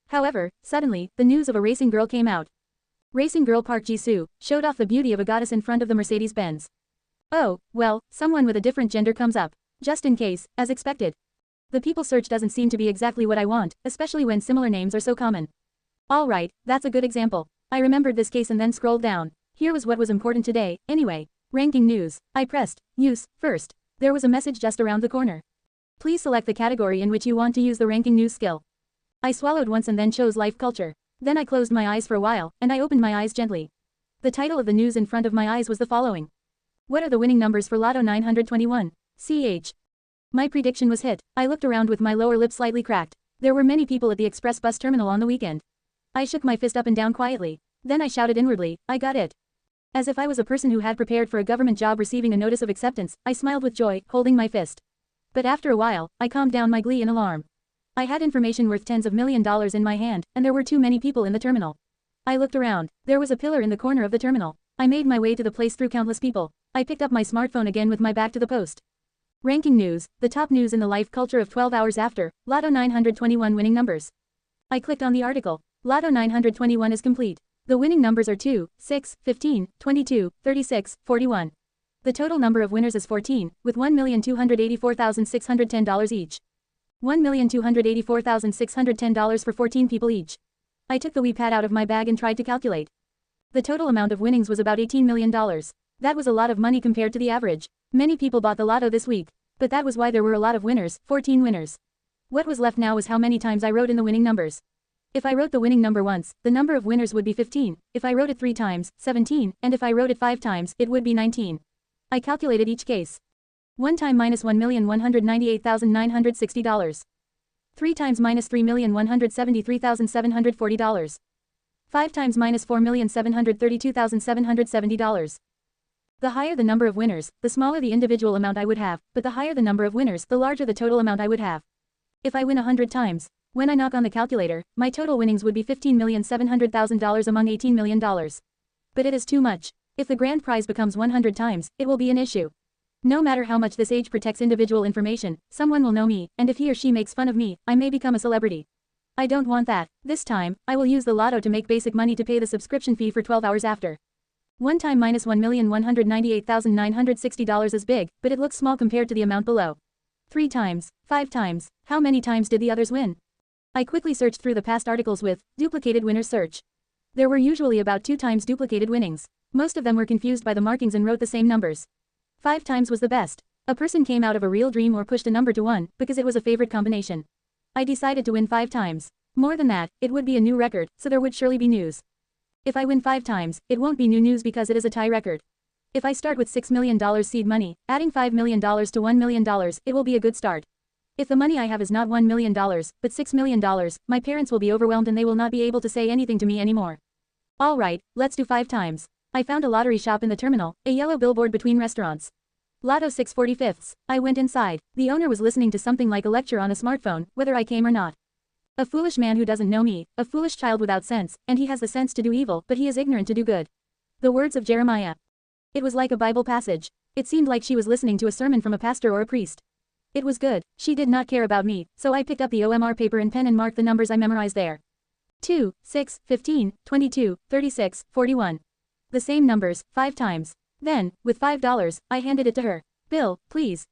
However, suddenly, the news of a racing girl came out. Racing girl Park Ji-soo showed off the beauty of a goddess in front of the Mercedes-Benz. Oh, well, someone with a different gender comes up. Just in case, as expected. The people search doesn't seem to be exactly what I want, especially when similar names are so common. Alright, that's a good example. I remembered this case and then scrolled down. Here was what was important today, anyway. Ranking news. I pressed use first. There was a message just around the corner. Please select the category in which you want to use the ranking news skill. I swallowed once and then chose life culture. Then I closed my eyes for a while, and I opened my eyes gently. The title of the news in front of my eyes was the following. What are the winning numbers for Lotto 921? CH. My prediction was hit. I looked around with my lower lip slightly cracked. There were many people at the express bus terminal on the weekend. I shook my fist up and down quietly. Then I shouted inwardly, I got it. As if I was a person who had prepared for a government job receiving a notice of acceptance, I smiled with joy, holding my fist. But after a while, I calmed down my glee and alarm. I had information worth tens of $millions in my hand, and there were too many people in the terminal. I looked around. There was a pillar in the corner of the terminal. I made my way to the place through countless people. I picked up my smartphone again with my back to the post. Ranking news, the top news in the life culture of 12 hours after, Lotto 921 winning numbers. I clicked on the article. Lotto 921 is complete. The winning numbers are 2, 6, 15, 22, 36, 41. The total number of winners is 14, with $1,284,610 each. $1,284,610 for 14 people each. I took the wee pad out of my bag and tried to calculate. The total amount of winnings was about $18 million. That was a lot of money compared to the average. Many people bought the lotto this week. But that was why there were a lot of winners, 14 winners. What was left now was how many times I wrote in the winning numbers. If I wrote the winning number once, the number of winners would be 15, if I wrote it 3 times, 17, and if I wrote it 5 times, it would be 19. I calculated each case. 1 time minus $1,198,960. 3 times minus $3,173,740. 5 times minus $4,732,770. The higher the number of winners, the smaller the individual amount I would have, but the higher the number of winners, the larger the total amount I would have. If I win 100 times, when I knock on the calculator, my total winnings would be $15,700,000 among $18 million. But it is too much. If the grand prize becomes 100 times, it will be an issue. No matter how much this age protects individual information, someone will know me, and if he or she makes fun of me, I may become a celebrity. I don't want that. This time, I will use the lotto to make basic money to pay the subscription fee for 12 hours after. 1 time minus $1,198,960 is big, but it looks small compared to the amount below. 3 times, 5 times, how many times did the others win? I quickly searched through the past articles with duplicated winners search. There were usually about 2 times duplicated winnings. Most of them were confused by the markings and wrote the same numbers. 5 times was the best. A person came out of a real dream or pushed a number to 1 because it was a favorite combination. I decided to win 5 times. More than that, it would be a new record, so there would surely be news. If I win 5 times, it won't be new news because it is a tie record. If I start with $6 million seed money, adding $5 million to $1 million, it will be a good start. If the money I have is not $1 million, but $6 million, my parents will be overwhelmed and they will not be able to say anything to me anymore. Alright, let's do 5 times. I found a lottery shop in the terminal, a yellow billboard between restaurants. Lotto 6/45. I went inside. The owner was listening to something like a lecture on a smartphone, whether I came or not. A foolish man who doesn't know me, a foolish child without sense, and he has the sense to do evil, but he is ignorant to do good. The words of Jeremiah. It was like a Bible passage. It seemed like she was listening to a sermon from a pastor or a priest. It was good. She did not care about me, so I picked up the OMR paper and pen and marked the numbers I memorized there. 2, 6, 15, 22, 36, 41. The same numbers, 5 times. Then, with $5, I handed it to her. Bill, please.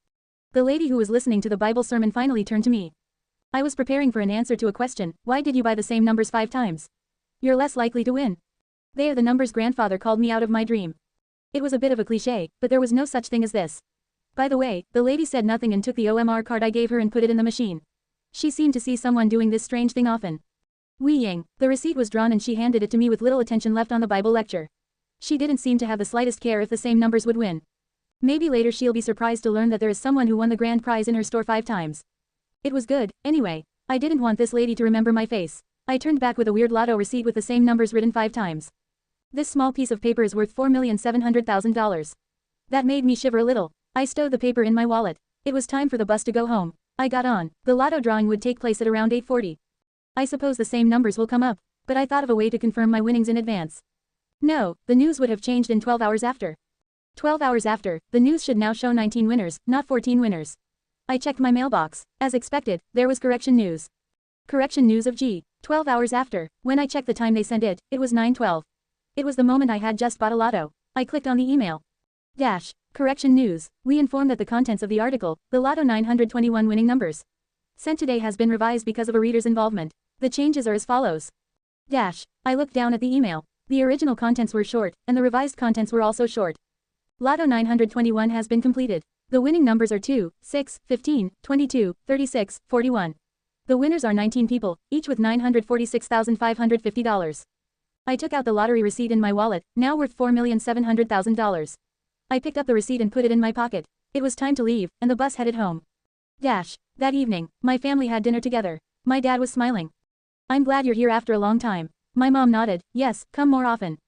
The lady who was listening to the Bible sermon finally turned to me. I was preparing for an answer to a question. Why did you buy the same numbers 5 times? You're less likely to win. They are the numbers grandfather called me out of my dream. It was a bit of a cliché, but there was no such thing as this. By the way, the lady said nothing and took the OMR card I gave her and put it in the machine. She seemed to see someone doing this strange thing often. Wee Ying, the receipt was drawn and she handed it to me with little attention left on the Bible lecture. She didn't seem to have the slightest care if the same numbers would win. Maybe later she'll be surprised to learn that there is someone who won the grand prize in her store 5 times. It was good, anyway. I didn't want this lady to remember my face. I turned back with a weird lotto receipt with the same numbers written 5 times. This small piece of paper is worth $4,700,000. That made me shiver a little. I stowed the paper in my wallet. It was time for the bus to go home. I got on. The lotto drawing would take place at around 8:40. I suppose the same numbers will come up, but I thought of a way to confirm my winnings in advance. No, the news would have changed in 12 hours after. 12 hours after, the news should now show 19 winners, not 14 winners. I checked my mailbox. As expected, there was correction news. Correction news of G. 12 hours after, when I checked the time they sent it, it was 9:12. It was the moment I had just bought a lotto. I clicked on the email. Correction news. We inform that the contents of the article, the Lotto 921 winning numbers, sent today has been revised because of a reader's involvement. The changes are as follows. I looked down at the email. The original contents were short, and the revised contents were also short. Lotto 921 has been completed. The winning numbers are 2, 6, 15, 22, 36, 41. The winners are 19 people, each with $946,550. I took out the lottery receipt in my wallet, now worth $4,700,000. I picked up the receipt and put it in my pocket. It was time to leave, and the bus headed home. That evening, my family had dinner together. My dad was smiling. I'm glad you're here after a long time. My mom nodded, yes, come more often.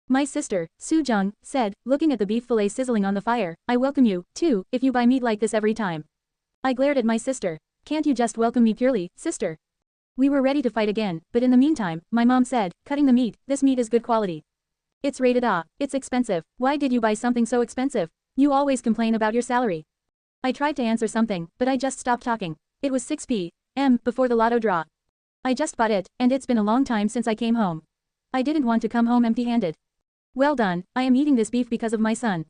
My sister, Su Jung, said, looking at the beef fillet sizzling on the fire, I welcome you, too, if you buy meat like this every time. I glared at my sister. Can't you just welcome me purely, sister? We were ready to fight again, but in the meantime, my mom said, cutting the meat, this meat is good quality. It's rated A. It's expensive. Why did you buy something so expensive? You always complain about your salary. I tried to answer something, but I just stopped talking. It was 6 p.m. before the lotto draw. I just bought it, and it's been a long time since I came home. I didn't want to come home empty-handed. Well done, I am eating this beef because of my son.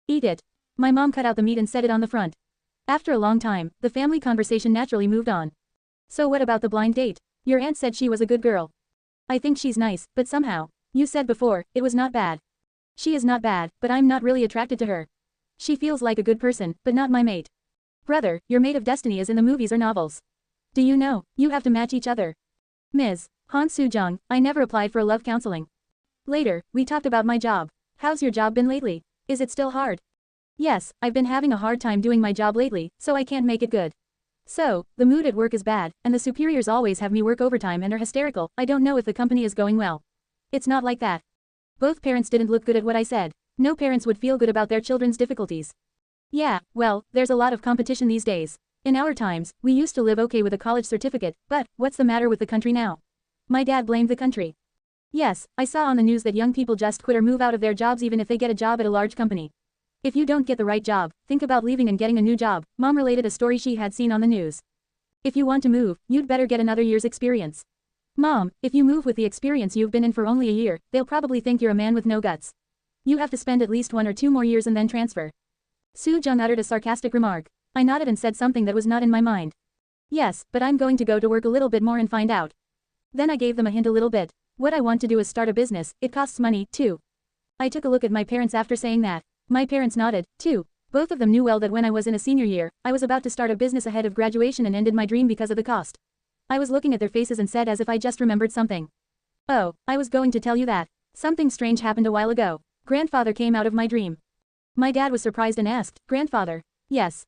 Eat it. My mom cut out the meat and set it on the front. After a long time, the family conversation naturally moved on. So what about the blind date? Your aunt said she was a good girl. I think she's nice, but somehow, you said before, it was not bad. She is not bad, but I'm not really attracted to her. She feels like a good person, but not my mate. Brother, your mate of destiny is in the movies or novels. Do you know, you have to match each other. Ms. Han Soo-jung, I never applied for a love counseling. Later, we talked about my job. How's your job been lately? Is it still hard? Yes, I've been having a hard time doing my job lately, so I can't make it good. So, the mood at work is bad, and the superiors always have me work overtime and are hysterical. I don't know if the company is going well. It's not like that. Both parents didn't look good at what I said. No parents would feel good about their children's difficulties. Yeah, well, there's a lot of competition these days. In our times, we used to live okay with a college certificate, but, what's the matter with the country now? My dad blamed the country. Yes, I saw on the news that young people just quit or move out of their jobs even if they get a job at a large company. If you don't get the right job, think about leaving and getting a new job. Mom related a story she had seen on the news. If you want to move, you'd better get another year's experience. Mom, if you move with the experience you've been in for only a year, they'll probably think you're a man with no guts. You have to spend at least 1 or 2 more years and then transfer. Su Jung uttered a sarcastic remark. I nodded and said something that was not in my mind. Yes, but I'm going to go to work a little bit more and find out. Then I gave them a hint a little bit. What I want to do is start a business, it costs money, too. I took a look at my parents after saying that. My parents nodded, too. Both of them knew well that when I was in a senior year, I was about to start a business ahead of graduation and ended my dream because of the cost. I was looking at their faces and said as if I just remembered something. Oh, I was going to tell you that. Something strange happened a while ago. Grandfather came out of my dream. My dad was surprised and asked, Grandfather? Yes.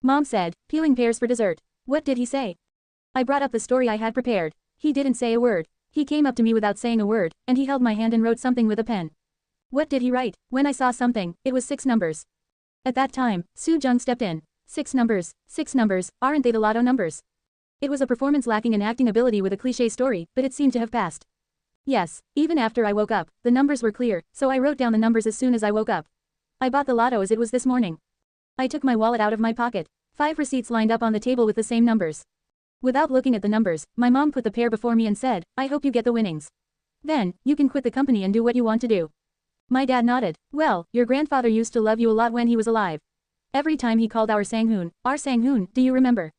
Mom said, peeling pears for dessert. What did he say? I brought up the story I had prepared. He didn't say a word. He came up to me without saying a word, and he held my hand and wrote something with a pen. What did he write? When I saw something, it was 6 numbers. At that time, Su Jung stepped in. 6 numbers, aren't they the lotto numbers? It was a performance lacking in acting ability with a cliché story, but it seemed to have passed. Yes, even after I woke up, the numbers were clear, so I wrote down the numbers as soon as I woke up. I bought the lotto as it was this morning. I took my wallet out of my pocket. 5 receipts lined up on the table with the same numbers. Without looking at the numbers, my mom put the pair before me and said, I hope you get the winnings. Then, you can quit the company and do what you want to do. My dad nodded. Well, your grandfather used to love you a lot when he was alive. Every time he called our Sang-hoon, do you remember?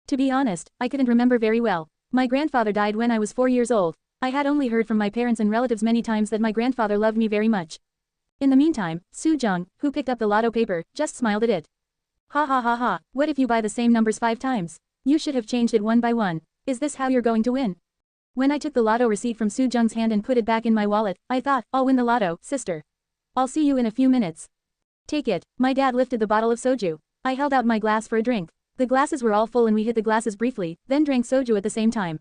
To be honest, I couldn't remember very well. My grandfather died when I was 4 years old. I had only heard from my parents and relatives many times that my grandfather loved me very much. In the meantime, Su Jung, who picked up the lotto paper, just smiled at it. Ha ha ha ha, what if you buy the same numbers 5 times? You should have changed it one by one. Is this how you're going to win? When I took the lotto receipt from Soo Jung's hand and put it back in my wallet, I thought, I'll win the lotto, sister. I'll see you in a few minutes. Take it. My dad lifted the bottle of soju. I held out my glass for a drink. The glasses were all full and we hit the glasses briefly, then drank soju at the same time.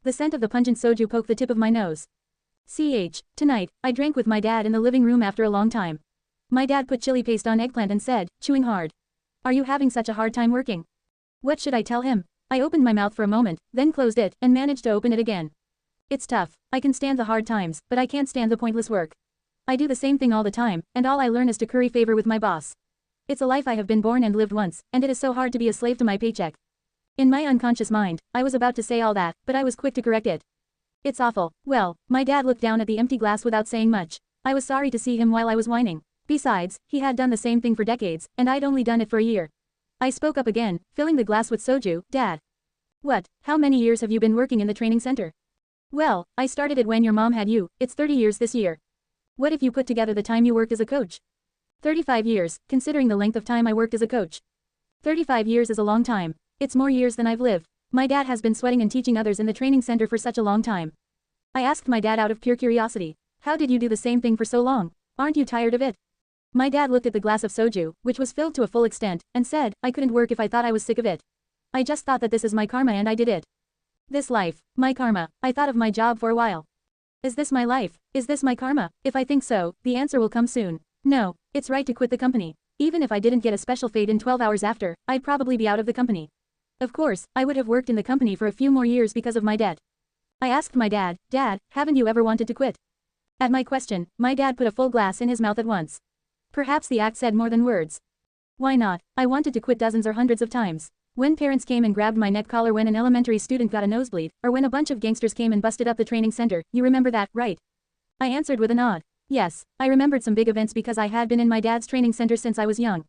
The scent of the pungent soju poked the tip of my nose. Tonight, I drank with my dad in the living room after a long time. My dad put chili paste on eggplant and said, chewing hard. Are you having such a hard time working? What should I tell him? I opened my mouth for a moment, then closed it, and managed to open it again. It's tough. I can stand the hard times, but I can't stand the pointless work. I do the same thing all the time, and all I learn is to curry favor with my boss. It's a life I have been born and lived once, and it is so hard to be a slave to my paycheck. In my unconscious mind, I was about to say all that, but I was quick to correct it. It's awful. Well, my dad looked down at the empty glass without saying much. I was sorry to see him while I was whining. Besides, he had done the same thing for decades, and I'd only done it for a year. I spoke up again, filling the glass with soju. Dad. What, how many years have you been working in the training center? Well, I started it when your mom had you. It's 30 years this year. What if you put together the time you worked as a coach? 35 years, considering the length of time I worked as a coach. 35 years is a long time. It's more years than I've lived. My dad has been sweating and teaching others in the training center for such a long time. I asked my dad out of pure curiosity. How did you do the same thing for so long? Aren't you tired of it? My dad looked at the glass of soju, which was filled to a full extent, and said, I couldn't work if I thought I was sick of it. I just thought that this is my karma and I did it. This life, my karma. I thought of my job for a while. Is this my life? Is this my karma? If I think so, the answer will come soon. No, it's right to quit the company. Even if I didn't get a special fate in 12 hours after, I'd probably be out of the company. Of course, I would have worked in the company for a few more years because of my debt. I asked my dad, Dad, haven't you ever wanted to quit? At my question, my dad put a full glass in his mouth at once. Perhaps the act said more than words. Why not? I wanted to quit dozens or hundreds of times. When parents came and grabbed my neck collar when an elementary student got a nosebleed, or when a bunch of gangsters came and busted up the training center, you remember that, right? I answered with a nod. Yes, I remembered some big events because I had been in my dad's training center since I was young.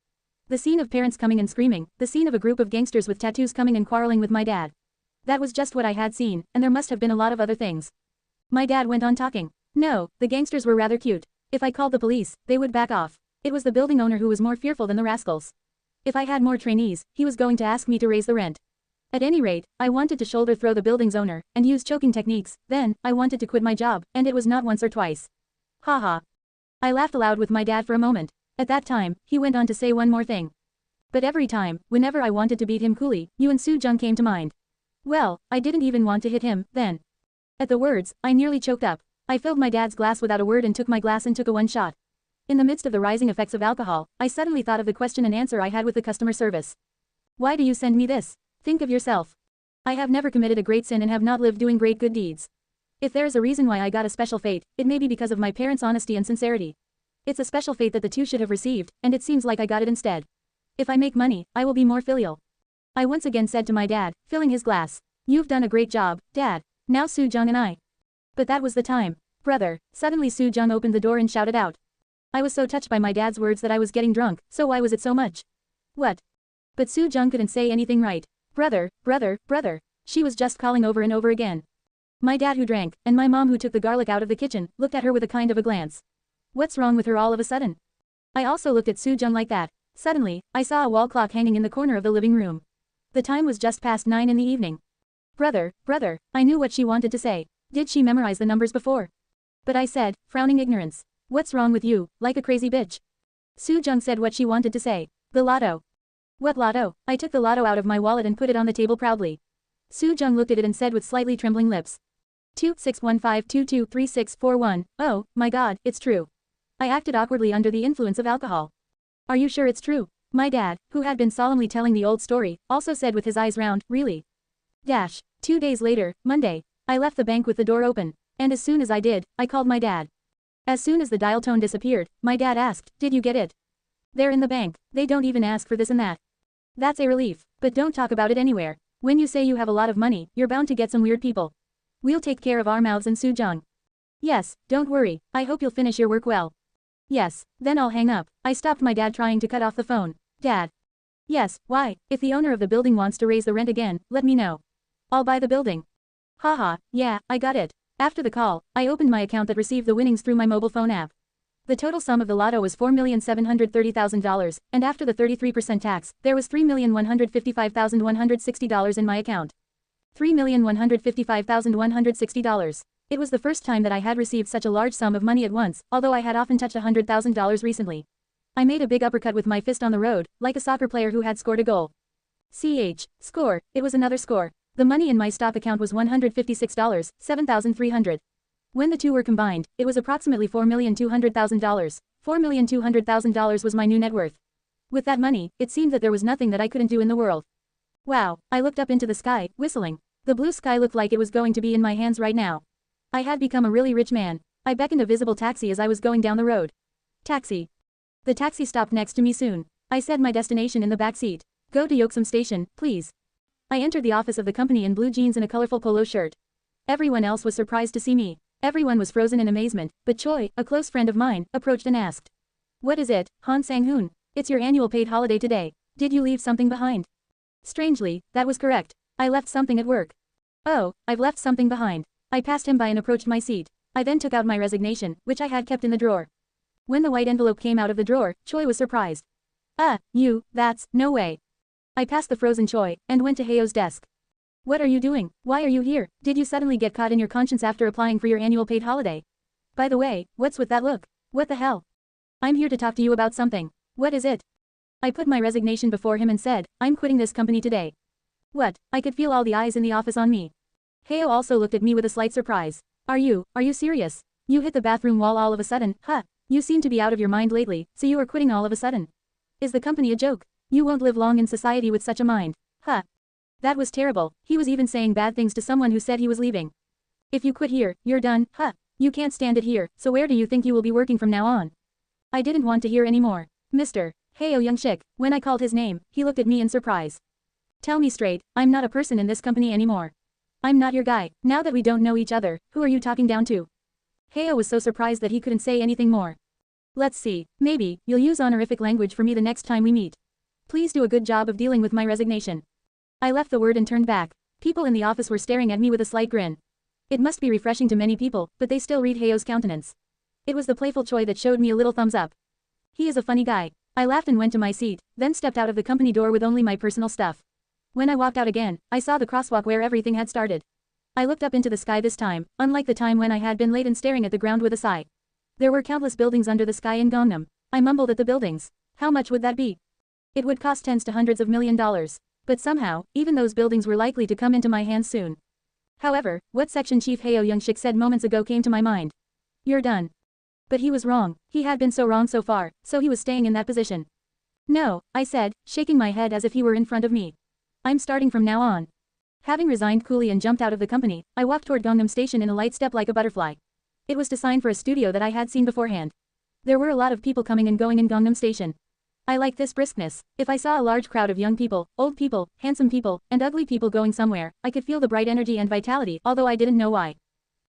The scene of parents coming and screaming, the scene of a group of gangsters with tattoos coming and quarreling with my dad. That was just what I had seen, and there must have been a lot of other things. My dad went on talking. No, the gangsters were rather cute. If I called the police, they would back off. It was the building owner who was more fearful than the rascals. If I had more trainees, he was going to ask me to raise the rent. At any rate, I wanted to shoulder throw the building's owner, and use choking techniques. Then, I wanted to quit my job, and it was not once or twice. Haha. I laughed aloud with my dad for a moment. At that time, he went on to say one more thing. But every time, whenever I wanted to beat him coolly, you and Soo Jung came to mind. Well, I didn't even want to hit him, then. At the words, I nearly choked up. I filled my dad's glass without a word and took my glass and took a one shot. In the midst of the rising effects of alcohol, I suddenly thought of the question and answer I had with the customer service. Why do you send me this? Think of yourself. I have never committed a great sin and have not lived doing great good deeds. If there is a reason why I got a special fate, it may be because of my parents' honesty and sincerity. It's a special fate that the two should have received, and it seems like I got it instead. If I make money, I will be more filial. I once again said to my dad, filling his glass. You've done a great job, Dad. Now Soo Jung and I. But that was the time. Brother. Suddenly Soo Jung opened the door and shouted out. I was so touched by my dad's words that I was getting drunk, so why was it so much? What? But Soo Jung couldn't say anything right. Brother, brother, brother. She was just calling over and over again. My dad who drank, and my mom who took the garlic out of the kitchen, looked at her with a kind of a glance. What's wrong with her all of a sudden? I also looked at Soo Jung like that. Suddenly, I saw a wall clock hanging in the corner of the living room. The time was just past 9 in the evening. Brother, brother, I knew what she wanted to say. Did she memorize the numbers before? But I said, frowning ignorance. What's wrong with you, like a crazy bitch? Soo Jung said what she wanted to say. The lotto. What lotto? I took the lotto out of my wallet and put it on the table proudly. Soo Jung looked at it and said with slightly trembling lips. 2615223641. Oh, my god, it's true. I acted awkwardly under the influence of alcohol. Are you sure it's true? My dad, who had been solemnly telling the old story, also said with his eyes round, really? 2 days later, Monday. I left the bank with the door open. And as soon as I did, I called my dad. As soon as the dial tone disappeared, my dad asked, did you get it? They're in the bank. They don't even ask for this and that. That's a relief. But don't talk about it anywhere. When you say you have a lot of money, you're bound to get some weird people. We'll take care of our mouths and Soo Jung. Yes, don't worry. I hope you'll finish your work well. Yes, then I'll hang up. I stopped my dad trying to cut off the phone. Dad. Yes, why? If the owner of the building wants to raise the rent again, let me know. I'll buy the building. Haha, yeah, I got it. After the call, I opened my account that received the winnings through my mobile phone app. The total sum of the lotto was $4,730,000, and after the 33% tax, there was $3,155,160 in my account. $3,155,160. It was the first time that I had received such a large sum of money at once, although I had often touched $100,000 recently. I made a big uppercut with my fist on the road, like a soccer player who had scored a goal. Score, it was another score. The money in my stock account was $156, 7,300. When the two were combined, it was approximately $4,200,000. $4,200,000 was my new net worth. With that money, it seemed that there was nothing that I couldn't do in the world. Wow, I looked up into the sky, whistling. The blue sky looked like it was going to be in my hands right now. I had become a really rich man. I beckoned a visible taxi as I was going down the road. Taxi. The taxi stopped next to me soon. I said my destination in the back seat. Go to Yoksum Station, please. I entered the office of the company in blue jeans and a colorful polo shirt. Everyone else was surprised to see me. Everyone was frozen in amazement, but Choi, a close friend of mine, approached and asked. What is it, Han Sang-hoon? It's your annual paid holiday today. Did you leave something behind? Strangely, that was correct. I left something at work. Oh, I've left something behind. I passed him by and approached my seat. I then took out my resignation, which I had kept in the drawer. When the white envelope came out of the drawer, Choi was surprised. No way. I passed the frozen Choi, and went to Heyo's desk. What are you doing? Why are you here? Did you suddenly get caught in your conscience after applying for your annual paid holiday? By the way, what's with that look? What the hell? I'm here to talk to you about something. What is it? I put my resignation before him and said, I'm quitting this company today. What? I could feel all the eyes in the office on me. Heyo also looked at me with a slight surprise. Are you serious? You hit the bathroom wall all of a sudden, huh? You seem to be out of your mind lately, so you are quitting all of a sudden. Is the company a joke? You won't live long in society with such a mind, huh? That was terrible. He was even saying bad things to someone who said he was leaving. If you quit here, you're done, huh? You can't stand it here, so where do you think you will be working from now on? I didn't want to hear any more. Mr. Heyo Youngshik, when I called his name, he looked at me in surprise. Tell me straight, I'm not a person in this company anymore. I'm not your guy. Now that we don't know each other, who are you talking down to? Heyo was so surprised that he couldn't say anything more. Let's see, maybe, you'll use honorific language for me the next time we meet. Please do a good job of dealing with my resignation. I left the word and turned back. People in the office were staring at me with a slight grin. It must be refreshing to many people, but they still read Heyo's countenance. It was the playful Choi that showed me a little thumbs up. He is a funny guy. I laughed and went to my seat, then stepped out of the company door with only my personal stuff. When I walked out again, I saw the crosswalk where everything had started. I looked up into the sky this time, unlike the time when I had been late and staring at the ground with a sigh. There were countless buildings under the sky in Gangnam. I mumbled at the buildings. How much would that be? It would cost tens to hundreds of $1,000,000. But somehow, even those buildings were likely to come into my hands soon. However, what Section Chief Heyo Youngshik said moments ago came to my mind. You're done. But he was wrong. He had been so wrong so far, so he was staying in that position. No, I said, shaking my head as if he were in front of me. I'm starting from now on. Having resigned coolly and jumped out of the company, I walked toward Gangnam Station in a light step like a butterfly. It was to sign for a studio that I had seen beforehand. There were a lot of people coming and going in Gangnam Station. I liked this briskness. If I saw a large crowd of young people, old people, handsome people, and ugly people going somewhere, I could feel the bright energy and vitality, although I didn't know why.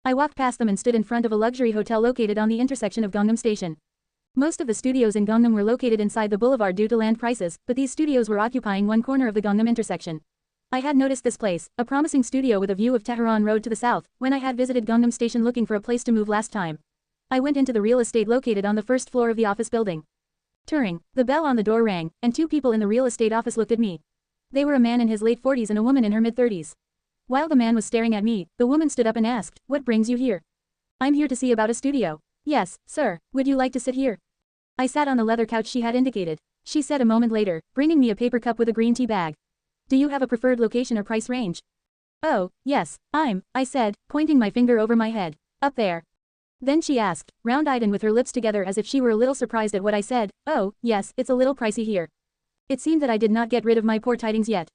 I walked past them and stood in front of a luxury hotel located on the intersection of Gangnam Station. Most of the studios in Gangnam were located inside the boulevard due to land prices, but these studios were occupying one corner of the Gangnam intersection. I had noticed this place, a promising studio with a view of Tehran Road to the south, when I had visited Gangnam Station looking for a place to move last time. I went into the real estate located on the first floor of the office building. Turing, the bell on the door rang, and two people in the real estate office looked at me. They were a man in his late 40s and a woman in her mid-30s. While the man was staring at me, the woman stood up and asked, "What brings you here?" "I'm here to see about a studio." "Yes, sir. Would you like to sit here?" I sat on the leather couch she had indicated. She said a moment later, bringing me a paper cup with a green tea bag. "Do you have a preferred location or price range?" "Oh, yes, I said, pointing my finger over my head. "Up there." Then she asked, round-eyed and with her lips together as if she were a little surprised at what I said, "Oh, yes, it's a little pricey here." It seemed that I did not get rid of my poor tidings yet.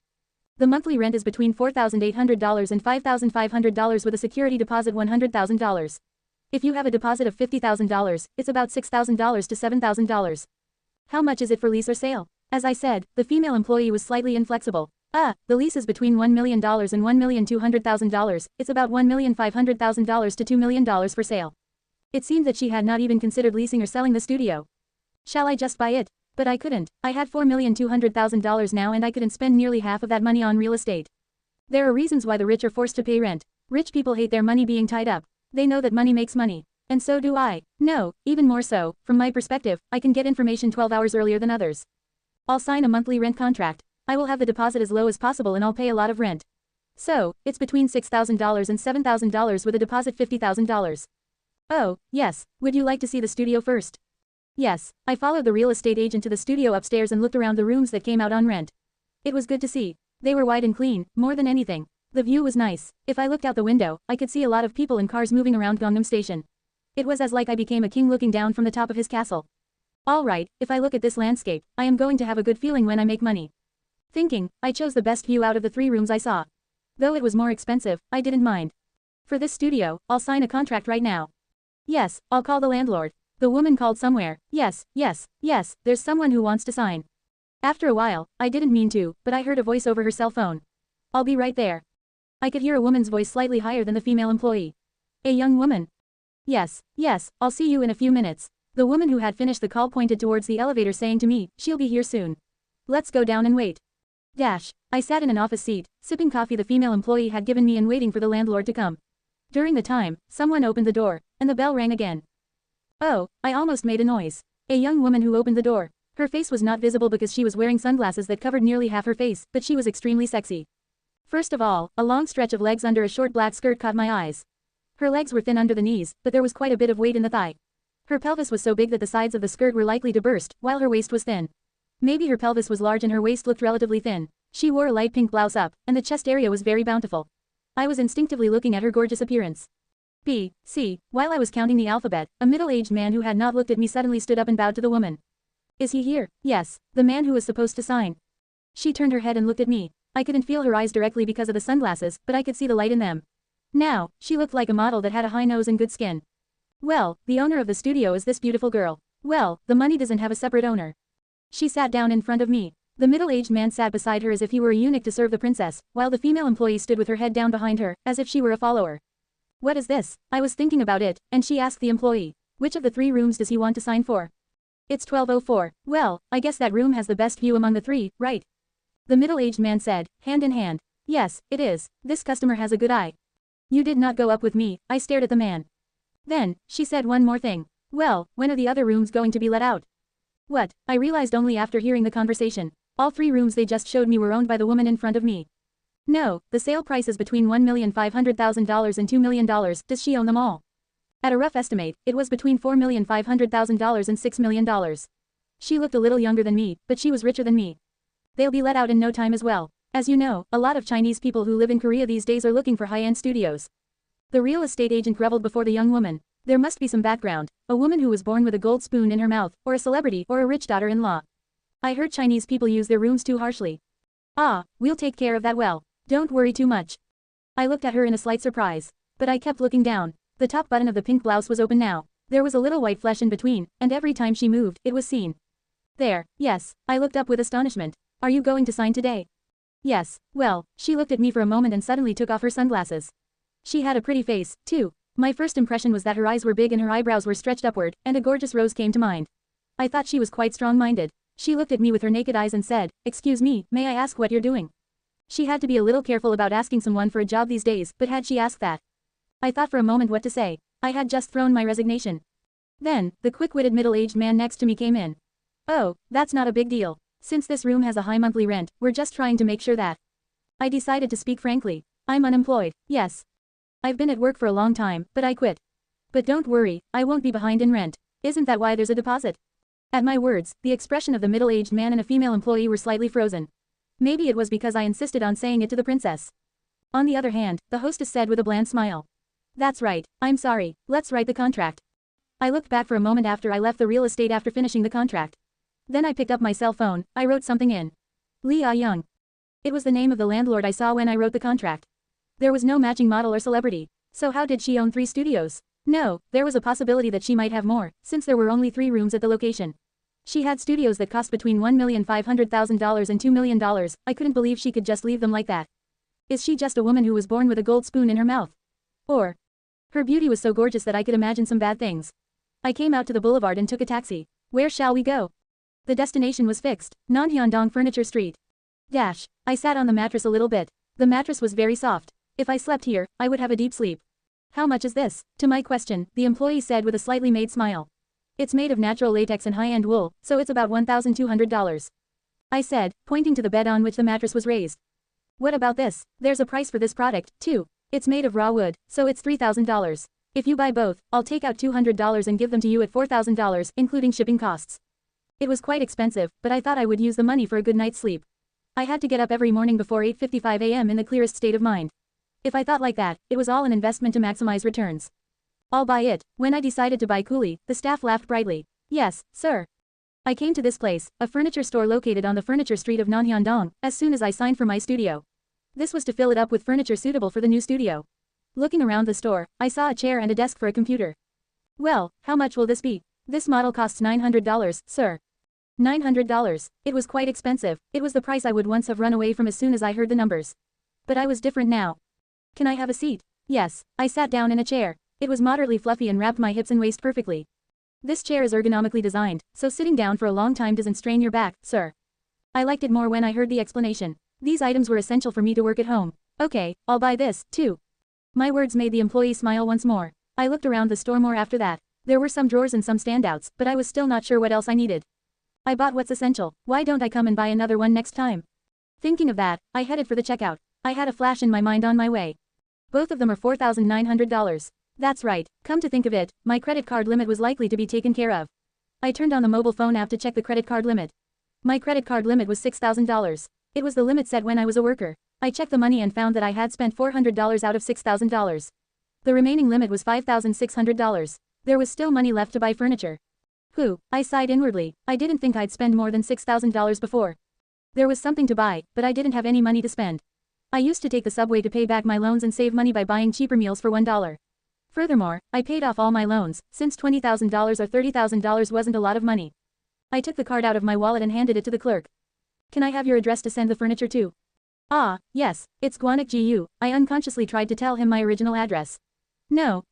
The monthly rent is between $4,800 and $5,500 with a security deposit $100,000. If you have a deposit of $50,000, it's about $6,000 to $7,000. How much is it for lease or sale? As I said, the female employee was slightly inflexible. The lease is between $1 million and $1,200,000, it's about $1,500,000 to $2 million for sale. It seemed that she had not even considered leasing or selling the studio. Shall I just buy it? But I couldn't. I had $4,200,000 now and I couldn't spend nearly half of that money on real estate. There are reasons why the rich are forced to pay rent. Rich people hate their money being tied up. They know that money makes money. And so do I. No, even more so, from my perspective, I can get information 12 hours earlier than others. I'll sign a monthly rent contract. I will have the deposit as low as possible and I'll pay a lot of rent. So, it's between $6,000 and $7,000 with a deposit $50,000. Oh, yes, would you like to see the studio first? Yes, I followed the real estate agent to the studio upstairs and looked around the rooms that came out on rent. It was good to see. They were wide and clean, more than anything. The view was nice. If I looked out the window, I could see a lot of people and cars moving around Gangnam Station. It was as like I became a king looking down from the top of his castle. Alright, if I look at this landscape, I am going to have a good feeling when I make money. Thinking, I chose the best view out of the 3 rooms I saw. Though it was more expensive, I didn't mind. For this studio, I'll sign a contract right now. Yes, I'll call the landlord. The woman called somewhere. Yes, there's someone who wants to sign. After a while, I didn't mean to, but I heard a voice over her cell phone. I'll be right there. I could hear a woman's voice slightly higher than the female employee. A young woman. Yes, I'll see you in a few minutes. The woman who had finished the call pointed towards the elevator saying to me, she'll be here soon. Let's go down and wait. I sat in an office seat, sipping coffee the female employee had given me and waiting for the landlord to come. During the time, someone opened the door, and the bell rang again. Oh, I almost made a noise. A young woman who opened the door. Her face was not visible because she was wearing sunglasses that covered nearly half her face, but she was extremely sexy. First of all, a long stretch of legs under a short black skirt caught my eyes. Her legs were thin under the knees, but there was quite a bit of weight in the thigh. Her pelvis was so big that the sides of the skirt were likely to burst, while her waist was thin. Maybe her pelvis was large and her waist looked relatively thin. She wore a light pink blouse up, and the chest area was very bountiful. I was instinctively looking at her gorgeous appearance. B, C, while I was counting the alphabet, a middle-aged man who had not looked at me suddenly stood up and bowed to the woman. Is he here? Yes, the man who was supposed to sign. She turned her head and looked at me. I couldn't feel her eyes directly because of the sunglasses, but I could see the light in them. Now, she looked like a model that had a high nose and good skin. Well, the owner of the studio is this beautiful girl. Well, the money doesn't have a separate owner. She sat down in front of me. The middle-aged man sat beside her as if he were a eunuch to serve the princess, while the female employee stood with her head down behind her, as if she were a follower. What is this? I was thinking about it, and she asked the employee. Which of the 3 rooms does he want to sign for? It's 1204. Well, I guess that room has the best view among the 3, right? The middle-aged man said, hand in hand. Yes, it is. This customer has a good eye. You did not go up with me, I stared at the man. Then, she said one more thing. Well, when are the other rooms going to be let out? What? I realized only after hearing the conversation. All 3 rooms they just showed me were owned by the woman in front of me. No, the sale price is between $1,500,000 and $2 million, does she own them all? At a rough estimate, it was between $4,500,000 and $6 million. She looked a little younger than me, but she was richer than me. They'll be let out in no time as well. As you know, a lot of Chinese people who live in Korea these days are looking for high-end studios. The real estate agent grovelled before the young woman. There must be some background, a woman who was born with a gold spoon in her mouth, or a celebrity, or a rich daughter-in-law. I heard Chinese people use their rooms too harshly. Ah, we'll take care of that well. Don't worry too much. I looked at her in a slight surprise. But I kept looking down. The top button of the pink blouse was open now. There was a little white flesh in between, and every time she moved, it was seen. There, yes, I looked up with astonishment. Are you going to sign today? Yes, well, she looked at me for a moment and suddenly took off her sunglasses. She had a pretty face, too. My first impression was that her eyes were big and her eyebrows were stretched upward, and a gorgeous rose came to mind. I thought she was quite strong-minded. She looked at me with her naked eyes and said, "Excuse me, may I ask what you're doing?" She had to be a little careful about asking someone for a job these days, but had she asked that? I thought for a moment what to say. I had just thrown my resignation. Then, the quick-witted middle-aged man next to me came in. Oh, that's not a big deal. Since this room has a high monthly rent, we're just trying to make sure that. I decided to speak frankly. I'm unemployed, yes. I've been at work for a long time, but I quit. But don't worry, I won't be behind in rent. Isn't that why there's a deposit? At my words, the expression of the middle-aged man and a female employee were slightly frozen. Maybe it was because I insisted on saying it to the princess. On the other hand, the hostess said with a bland smile. That's right, I'm sorry, let's write the contract. I looked back for a moment after I left the real estate after finishing the contract. Then I picked up my cell phone, I wrote something in. Li Ah-young. It was the name of the landlord I saw when I wrote the contract. There was no matching model or celebrity. So how did she own 3 studios? No, there was a possibility that she might have more, since there were only 3 rooms at the location. She had studios that cost between $1,500,000 and $2 million, I couldn't believe she could just leave them like that. Is she just a woman who was born with a gold spoon in her mouth? Or, her beauty was so gorgeous that I could imagine some bad things. I came out to the boulevard and took a taxi. Where shall we go? The destination was fixed, Nanhyandong Furniture Street. I sat on the mattress a little bit. The mattress was very soft. If I slept here, I would have a deep sleep. How much is this? To my question, the employee said with a slightly made smile. It's made of natural latex and high-end wool, so it's about $1,200. I said, pointing to the bed on which the mattress was raised. What about this? There's a price for this product, too. It's made of raw wood, so it's $3,000. If you buy both, I'll take out $200 and give them to you at $4,000, including shipping costs. It was quite expensive, but I thought I would use the money for a good night's sleep. I had to get up every morning before 8:55 a.m. in the clearest state of mind. If I thought like that, it was all an investment to maximize returns. I'll buy it. When I decided to buy Coolie, the staff laughed brightly. Yes, sir. I came to this place, a furniture store located on the furniture street of Nanhyandong, as soon as I signed for my studio. This was to fill it up with furniture suitable for the new studio. Looking around the store, I saw a chair and a desk for a computer. Well, how much will this be? This model costs $900, sir. $900. It was quite expensive. It was the price I would once have run away from as soon as I heard the numbers. But I was different now. Can I have a seat? Yes. I sat down in a chair. It was moderately fluffy and wrapped my hips and waist perfectly. This chair is ergonomically designed, so sitting down for a long time doesn't strain your back, sir. I liked it more when I heard the explanation. These items were essential for me to work at home. Okay, I'll buy this, too. My words made the employee smile once more. I looked around the store more after that. There were some drawers and some standouts, but I was still not sure what else I needed. I bought what's essential. Why don't I come and buy another one next time? Thinking of that, I headed for the checkout. I had a flash in my mind on my way. Both of them are $4,900. That's right, come to think of it, my credit card limit was likely to be taken care of. I turned on the mobile phone app to check the credit card limit. My credit card limit was $6,000. It was the limit set when I was a worker. I checked the money and found that I had spent $400 out of $6,000. The remaining limit was $5,600. There was still money left to buy furniture. I sighed inwardly. I didn't think I'd spend more than $6,000 before. There was something to buy, but I didn't have any money to spend. I used to take the subway to pay back my loans and save money by buying cheaper meals for $1. Furthermore, I paid off all my loans, since $20,000 or $30,000 wasn't a lot of money. I took the card out of my wallet and handed it to the clerk. Can I have your address to send the furniture to? Ah, yes, it's Guanak Gu. I unconsciously tried to tell him my original address. No,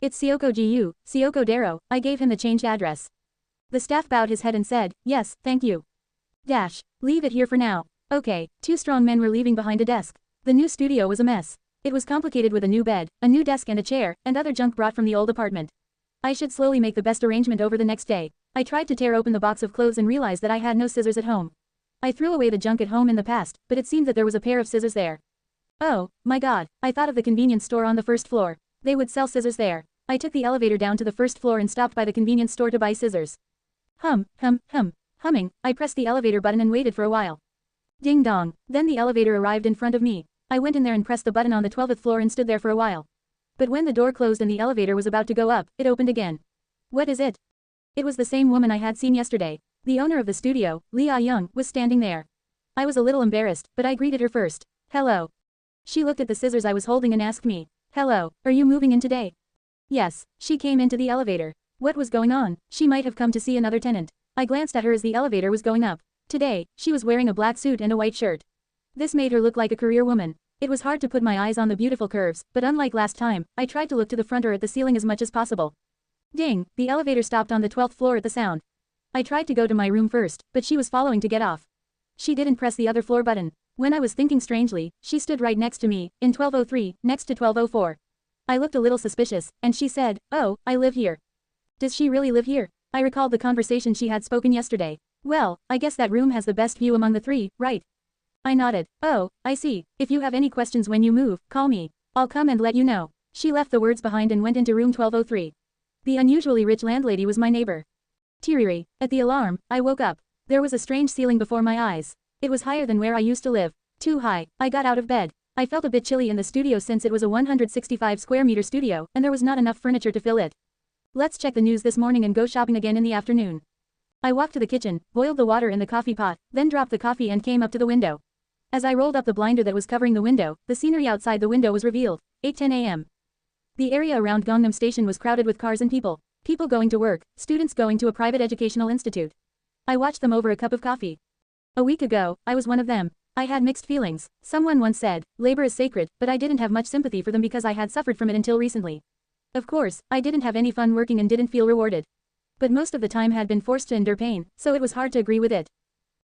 it's Sioko Gu, Sioko Daro. I gave him the changed address. The staff bowed his head and said, yes, thank you. Leave it here for now. Okay, two strong men were leaving behind a desk. The new studio was a mess. It was complicated with a new bed, a new desk and a chair, and other junk brought from the old apartment. I should slowly make the best arrangement over the next day. I tried to tear open the box of clothes and realized that I had no scissors at home. I threw away the junk at home in the past, but it seemed that there was a pair of scissors there. Oh, my god, I thought of the convenience store on the first floor. They would sell scissors there. I took the elevator down to the first floor and stopped by the convenience store to buy scissors. Humming, I pressed the elevator button and waited for a while. Ding dong, then the elevator arrived in front of me. I went in there and pressed the button on the 12th floor and stood there for a while. But when the door closed and the elevator was about to go up, it opened again. What is it? It was the same woman I had seen yesterday. The owner of the studio, Lee Ah-young, was standing there. I was a little embarrassed, but I greeted her first. Hello. She looked at the scissors I was holding and asked me, hello, are you moving in today? Yes, she came into the elevator. What was going on? She might have come to see another tenant. I glanced at her as the elevator was going up. Today, she was wearing a black suit and a white shirt. This made her look like a career woman. It was hard to put my eyes on the beautiful curves, but unlike last time, I tried to look to the front or at the ceiling as much as possible. Ding, the elevator stopped on the 12th floor at the sound. I tried to go to my room first, but she was following to get off. She didn't press the other floor button. When I was thinking strangely, she stood right next to me, in 1203, next to 1204. I looked a little suspicious, and she said, oh, I live here. Does she really live here? I recalled the conversation she had spoken yesterday. Well, I guess that room has the best view among the three, right? I nodded. Oh, I see. If you have any questions when you move, call me. I'll come and let you know. She left the words behind and went into room 1203. The unusually rich landlady was my neighbor. Tiriri. At the alarm, I woke up. There was a strange ceiling before my eyes. It was higher than where I used to live. Too high. I got out of bed. I felt a bit chilly in the studio since it was a 165 square meter studio, and there was not enough furniture to fill it. Let's check the news this morning and go shopping again in the afternoon. I walked to the kitchen, boiled the water in the coffee pot, then dropped the coffee and came up to the window. As I rolled up the blinder that was covering the window, the scenery outside the window was revealed. 8:10 a.m. The area around Gangnam Station was crowded with cars and people. People going to work, students going to a private educational institute. I watched them over a cup of coffee. A week ago, I was one of them. I had mixed feelings. Someone once said, labor is sacred, but I didn't have much sympathy for them because I had suffered from it until recently. Of course, I didn't have any fun working and didn't feel rewarded. But most of the time had been forced to endure pain, so it was hard to agree with it.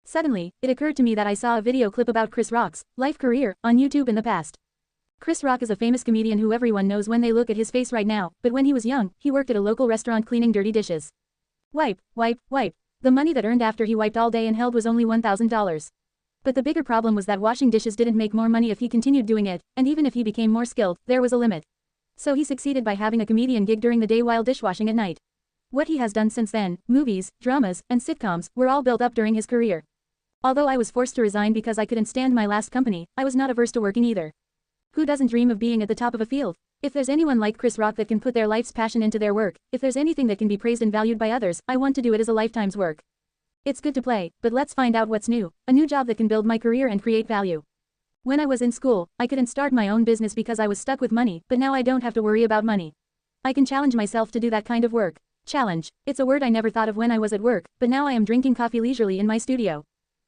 Suddenly, it occurred to me that I saw a video clip about Chris Rock's life career on YouTube in the past. Chris Rock is a famous comedian who everyone knows when they look at his face right now, but when he was young, he worked at a local restaurant cleaning dirty dishes. Wipe. The money that earned after he wiped all day and held was only $1,000. But the bigger problem was that washing dishes didn't make more money if he continued doing it, and even if he became more skilled, there was a limit. So he succeeded by having a comedian gig during the day while dishwashing at night. What he has done since then, movies, dramas, and sitcoms, were all built up during his career. Although I was forced to resign because I couldn't stand my last company, I was not averse to working either. Who doesn't dream of being at the top of a field? If there's anyone like Chris Rock that can put their life's passion into their work, if there's anything that can be praised and valued by others, I want to do it as a lifetime's work. It's good to play, but let's find out what's new, a new job that can build my career and create value. When I was in school, I couldn't start my own business because I was stuck with money, but now I don't have to worry about money. I can challenge myself to do that kind of work. Challenge. It's a word I never thought of when I was at work, but now I am drinking coffee leisurely in my studio.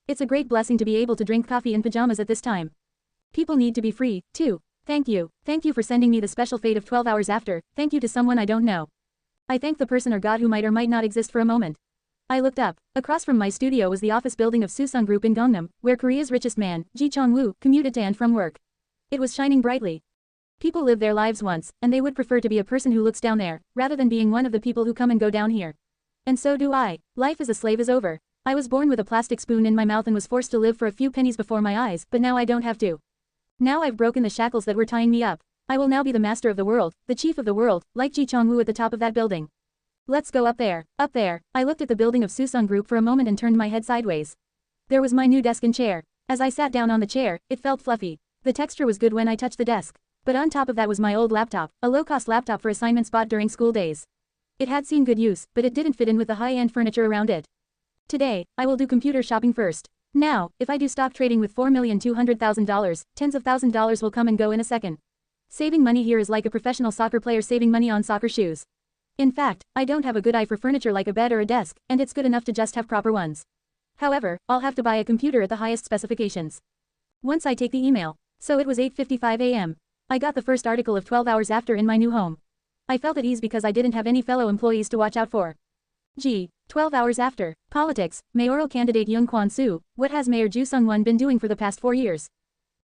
It's a great blessing to be able to drink coffee in pajamas at this time. People need to be free, too. Thank you. Thank you for sending me the special fate of 12 hours after. Thank you to someone I don't know. I thank the person or God who might or might not exist for a moment. I looked up. Across from my studio was the office building of Susung Group in Gangnam, where Korea's richest man, Ji Chong-woo, commuted to and from work. It was shining brightly. People live their lives once, and they would prefer to be a person who looks down there, rather than being one of the people who come and go down here. And so do I. Life as a slave is over. I was born with a plastic spoon in my mouth and was forced to live for a few pennies before my eyes, but now I don't have to. Now I've broken the shackles that were tying me up. I will now be the master of the world, the chief of the world, like Ji Chong-woo at the top of that building. Let's go up there. Up there. I looked at the building of Susung Group for a moment and turned my head sideways. There was my new desk and chair. As I sat down on the chair, it felt fluffy. The texture was good when I touched the desk. But on top of that was my old laptop, a low-cost laptop for assignments bought during school days. It had seen good use, but it didn't fit in with the high-end furniture around it. Today, I will do computer shopping first. Now, if I do stock trading with $4,200,000, tens of thousands of dollars will come and go in a second. Saving money here is like a professional soccer player saving money on soccer shoes. In fact, I don't have a good eye for furniture like a bed or a desk, and it's good enough to just have proper ones. However, I'll have to buy a computer at the highest specifications. Once I take the email. So it was 8:55 a.m. I got the first article of 12 hours after in my new home. I felt at ease because I didn't have any fellow employees to watch out for. Gee, 12 hours after. Politics, mayoral candidate Young Kwan-soo, what has Mayor Ju Sung-won been doing for the past 4 years?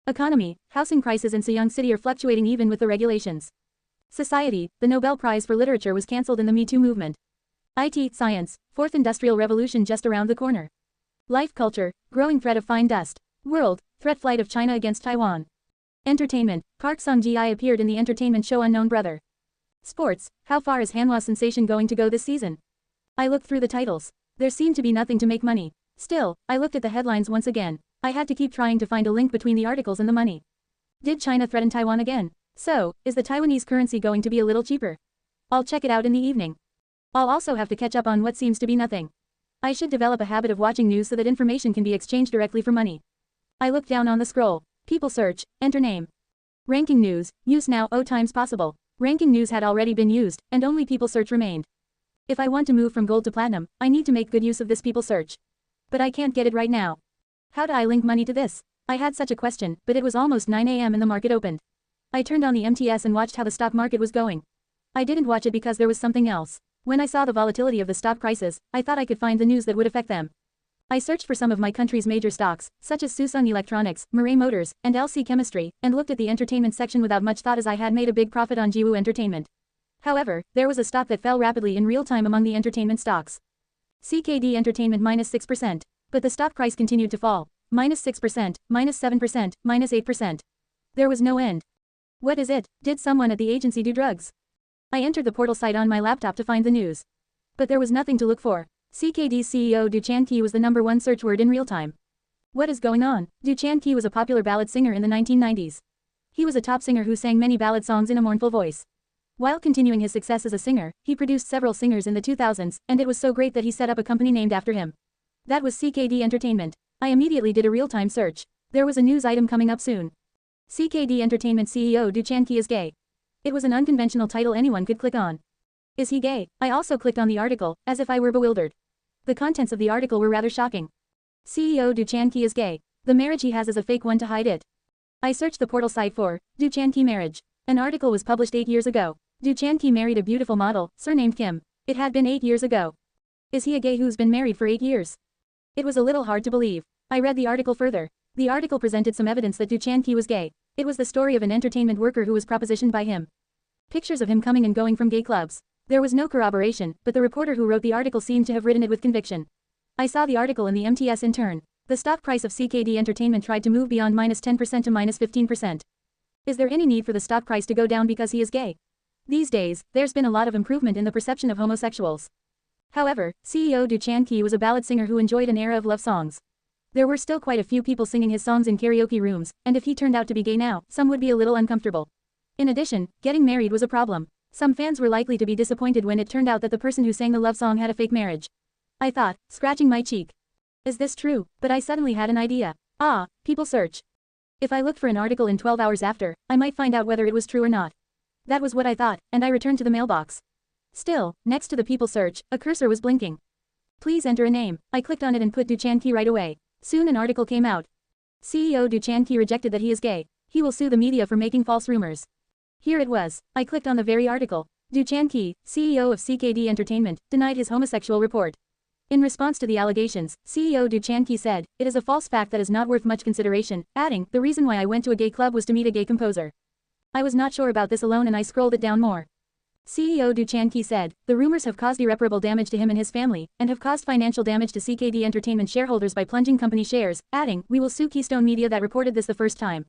Economy, housing prices in Sejong City are fluctuating even with the regulations. Society, the Nobel Prize for Literature was cancelled in the Me Too movement. IT, science, fourth industrial revolution just around the corner. Life culture, growing threat of fine dust. World, threat flight of China against Taiwan. Entertainment, Park Sung-ji appeared in the entertainment show Unknown Brother. Sports, how far is Hanwha Sensation going to go this season? I looked through the titles. There seemed to be nothing to make money. Still, I looked at the headlines once again. I had to keep trying to find a link between the articles and the money. Did China threaten Taiwan again? So, is the Taiwanese currency going to be a little cheaper? I'll check it out in the evening. I'll also have to catch up on what seems to be nothing. I should develop a habit of watching news so that information can be exchanged directly for money. I looked down on the scroll. People search, enter name. Ranking news, use now 0 times possible. Ranking news had already been used, and only people search remained. If I want to move from gold to platinum, I need to make good use of this people search. But I can't get it right now. How do I link money to this? I had such a question, but it was almost 9 a.m. and the market opened. I turned on the MTS and watched how the stock market was going. I didn't watch it because there was something else. When I saw the volatility of the stock prices, I thought I could find the news that would affect them. I searched for some of my country's major stocks, such as Susung Electronics, Murray Motors, and LC Chemistry, and looked at the entertainment section without much thought as I had made a big profit on Jiwoo Entertainment. However, there was a stock that fell rapidly in real time among the entertainment stocks. CKD Entertainment -6%. But the stock price continued to fall. -6%, -7%, -8%. There was no end. What is it? Did someone at the agency do drugs? I entered the portal site on my laptop to find the news. But there was nothing to look for. CKD's CEO Du Chan-ki was the #1 search word in real time. What is going on? Du Chan-ki was a popular ballad singer in the 1990s. He was a top singer who sang many ballad songs in a mournful voice. While continuing his success as a singer, he produced several singers in the 2000s, and it was so great that he set up a company named after him. That was CKD Entertainment. I immediately did a real-time search. There was a news item coming up soon. CKD Entertainment CEO Du Chan-ki is gay. It was an unconventional title anyone could click on. Is he gay? I also clicked on the article, as if I were bewildered. The contents of the article were rather shocking. CEO Du Chan-ki is gay. The marriage he has is a fake one to hide it. I searched the portal site for Du Chan-ki marriage. An article was published 8 years ago. Du Chan-ki married a beautiful model, surnamed Kim. It had been 8 years ago. Is he a gay who's been married for 8 years? It was a little hard to believe. I read the article further. The article presented some evidence that Du Chan-ki was gay. It was the story of an entertainment worker who was propositioned by him. Pictures of him coming and going from gay clubs. There was no corroboration, but the reporter who wrote the article seemed to have written it with conviction. I saw the article in the MTS in turn. The stock price of CKD Entertainment tried to move beyond -10% to -15%. Is there any need for the stock price to go down because he is gay? These days, there's been a lot of improvement in the perception of homosexuals. However, CEO Du Chan-ki was a ballad singer who enjoyed an era of love songs. There were still quite a few people singing his songs in karaoke rooms, and if he turned out to be gay now, some would be a little uncomfortable. In addition, getting married was a problem. Some fans were likely to be disappointed when it turned out that the person who sang the love song had a fake marriage. I thought, scratching my cheek. Is this true? But I suddenly had an idea. People search. If I looked for an article in 12 hours after, I might find out whether it was true or not. That was what I thought, and I returned to the mailbox. Still, next to the people search, a cursor was blinking. Please enter a name. I clicked on it and put Du Chan-ki right away. Soon an article came out. CEO Du Chan-ki rejected that he is gay. He will sue the media for making false rumors. Here it was. I clicked on the very article. Du Chan-ki, CEO of CKD Entertainment, denied his homosexual report. In response to the allegations, CEO Du Chan-ki said, "It is a false fact that is not worth much consideration," adding, "The reason why I went to a gay club was to meet a gay composer. I was not sure about this alone and I scrolled it down more." CEO Du Chan-ki said, "The rumors have caused irreparable damage to him and his family, and have caused financial damage to CKD Entertainment shareholders by plunging company shares," adding, "We will sue Keystone Media that reported this the first time."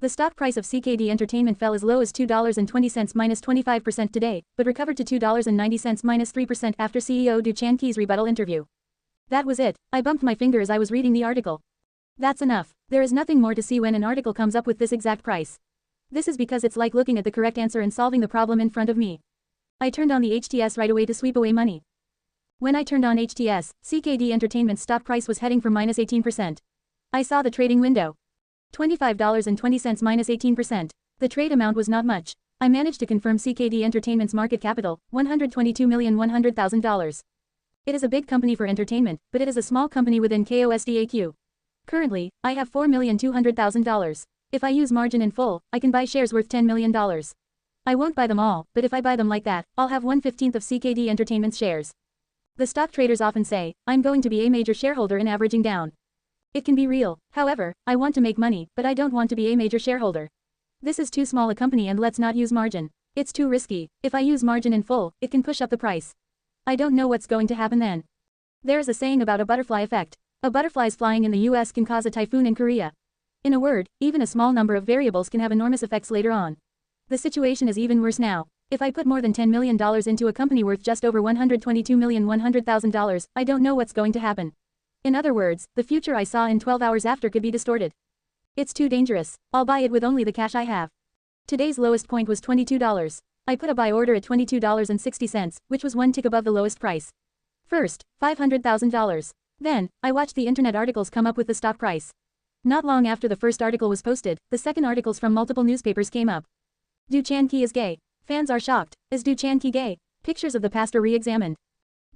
The stock price of CKD Entertainment fell as low as $2.20 -25% today, but recovered to $2.90 -3% after CEO Du Chan-ki's rebuttal interview. That was it. I bumped my finger as I was reading the article. That's enough. There is nothing more to see when an article comes up with this exact price. This is because it's like looking at the correct answer and solving the problem in front of me. I turned on the HTS right away to sweep away money. When I turned on HTS, CKD Entertainment's stock price was heading for -18%. I saw the trading window. $25.20 -18%. The trade amount was not much. I managed to confirm CKD Entertainment's market capital, $122,100,000. It is a big company for entertainment, but it is a small company within KOSDAQ. Currently, I have $4,200,000. If I use margin in full, I can buy shares worth $10 million. I won't buy them all, but if I buy them like that, I'll have 1/15 of CKD Entertainment's shares. The stock traders often say, "I'm going to be a major shareholder in averaging down." It can be real. However, I want to make money, but I don't want to be a major shareholder. This is too small a company and let's not use margin. It's too risky. If I use margin in full, it can push up the price. I don't know what's going to happen then. There is a saying about a butterfly effect. A butterfly's flying in the US can cause a typhoon in Korea. In a word, even a small number of variables can have enormous effects later on. The situation is even worse now. If I put more than $10 million into a company worth just over $122,100,000, I don't know what's going to happen. In other words, the future I saw in 12 hours after could be distorted. It's too dangerous. I'll buy it with only the cash I have. Today's lowest point was $22. I put a buy order at $22.60, which was one tick above the lowest price. First, $500,000. Then, I watched the internet articles come up with the stock price. Not long after the first article was posted, the second articles from multiple newspapers came up. Du Chan-ki is gay. Fans are shocked. Is Du Chan-ki gay? Pictures of the past are re-examined.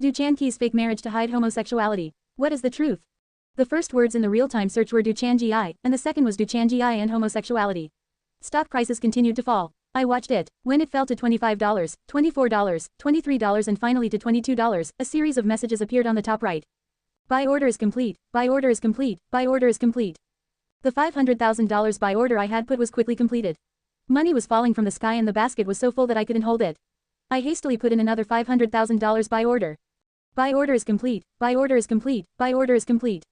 Du Chan-ki's fake marriage to hide homosexuality. What is the truth? The first words in the real-time search were Du Chan-gi, and the second was Du Chan-gi and homosexuality. Stock prices continued to fall. I watched it. When it fell to $25, $24, $23 and finally to $22, a series of messages appeared on the top right. Buy order is complete. Buy order is complete. Buy order is complete. The $500,000 buy order I had put was quickly completed. Money was falling from the sky and the basket was so full that I couldn't hold it. I hastily put in another $500,000 buy order. Buy order is complete. Buy order is complete. Buy order is complete.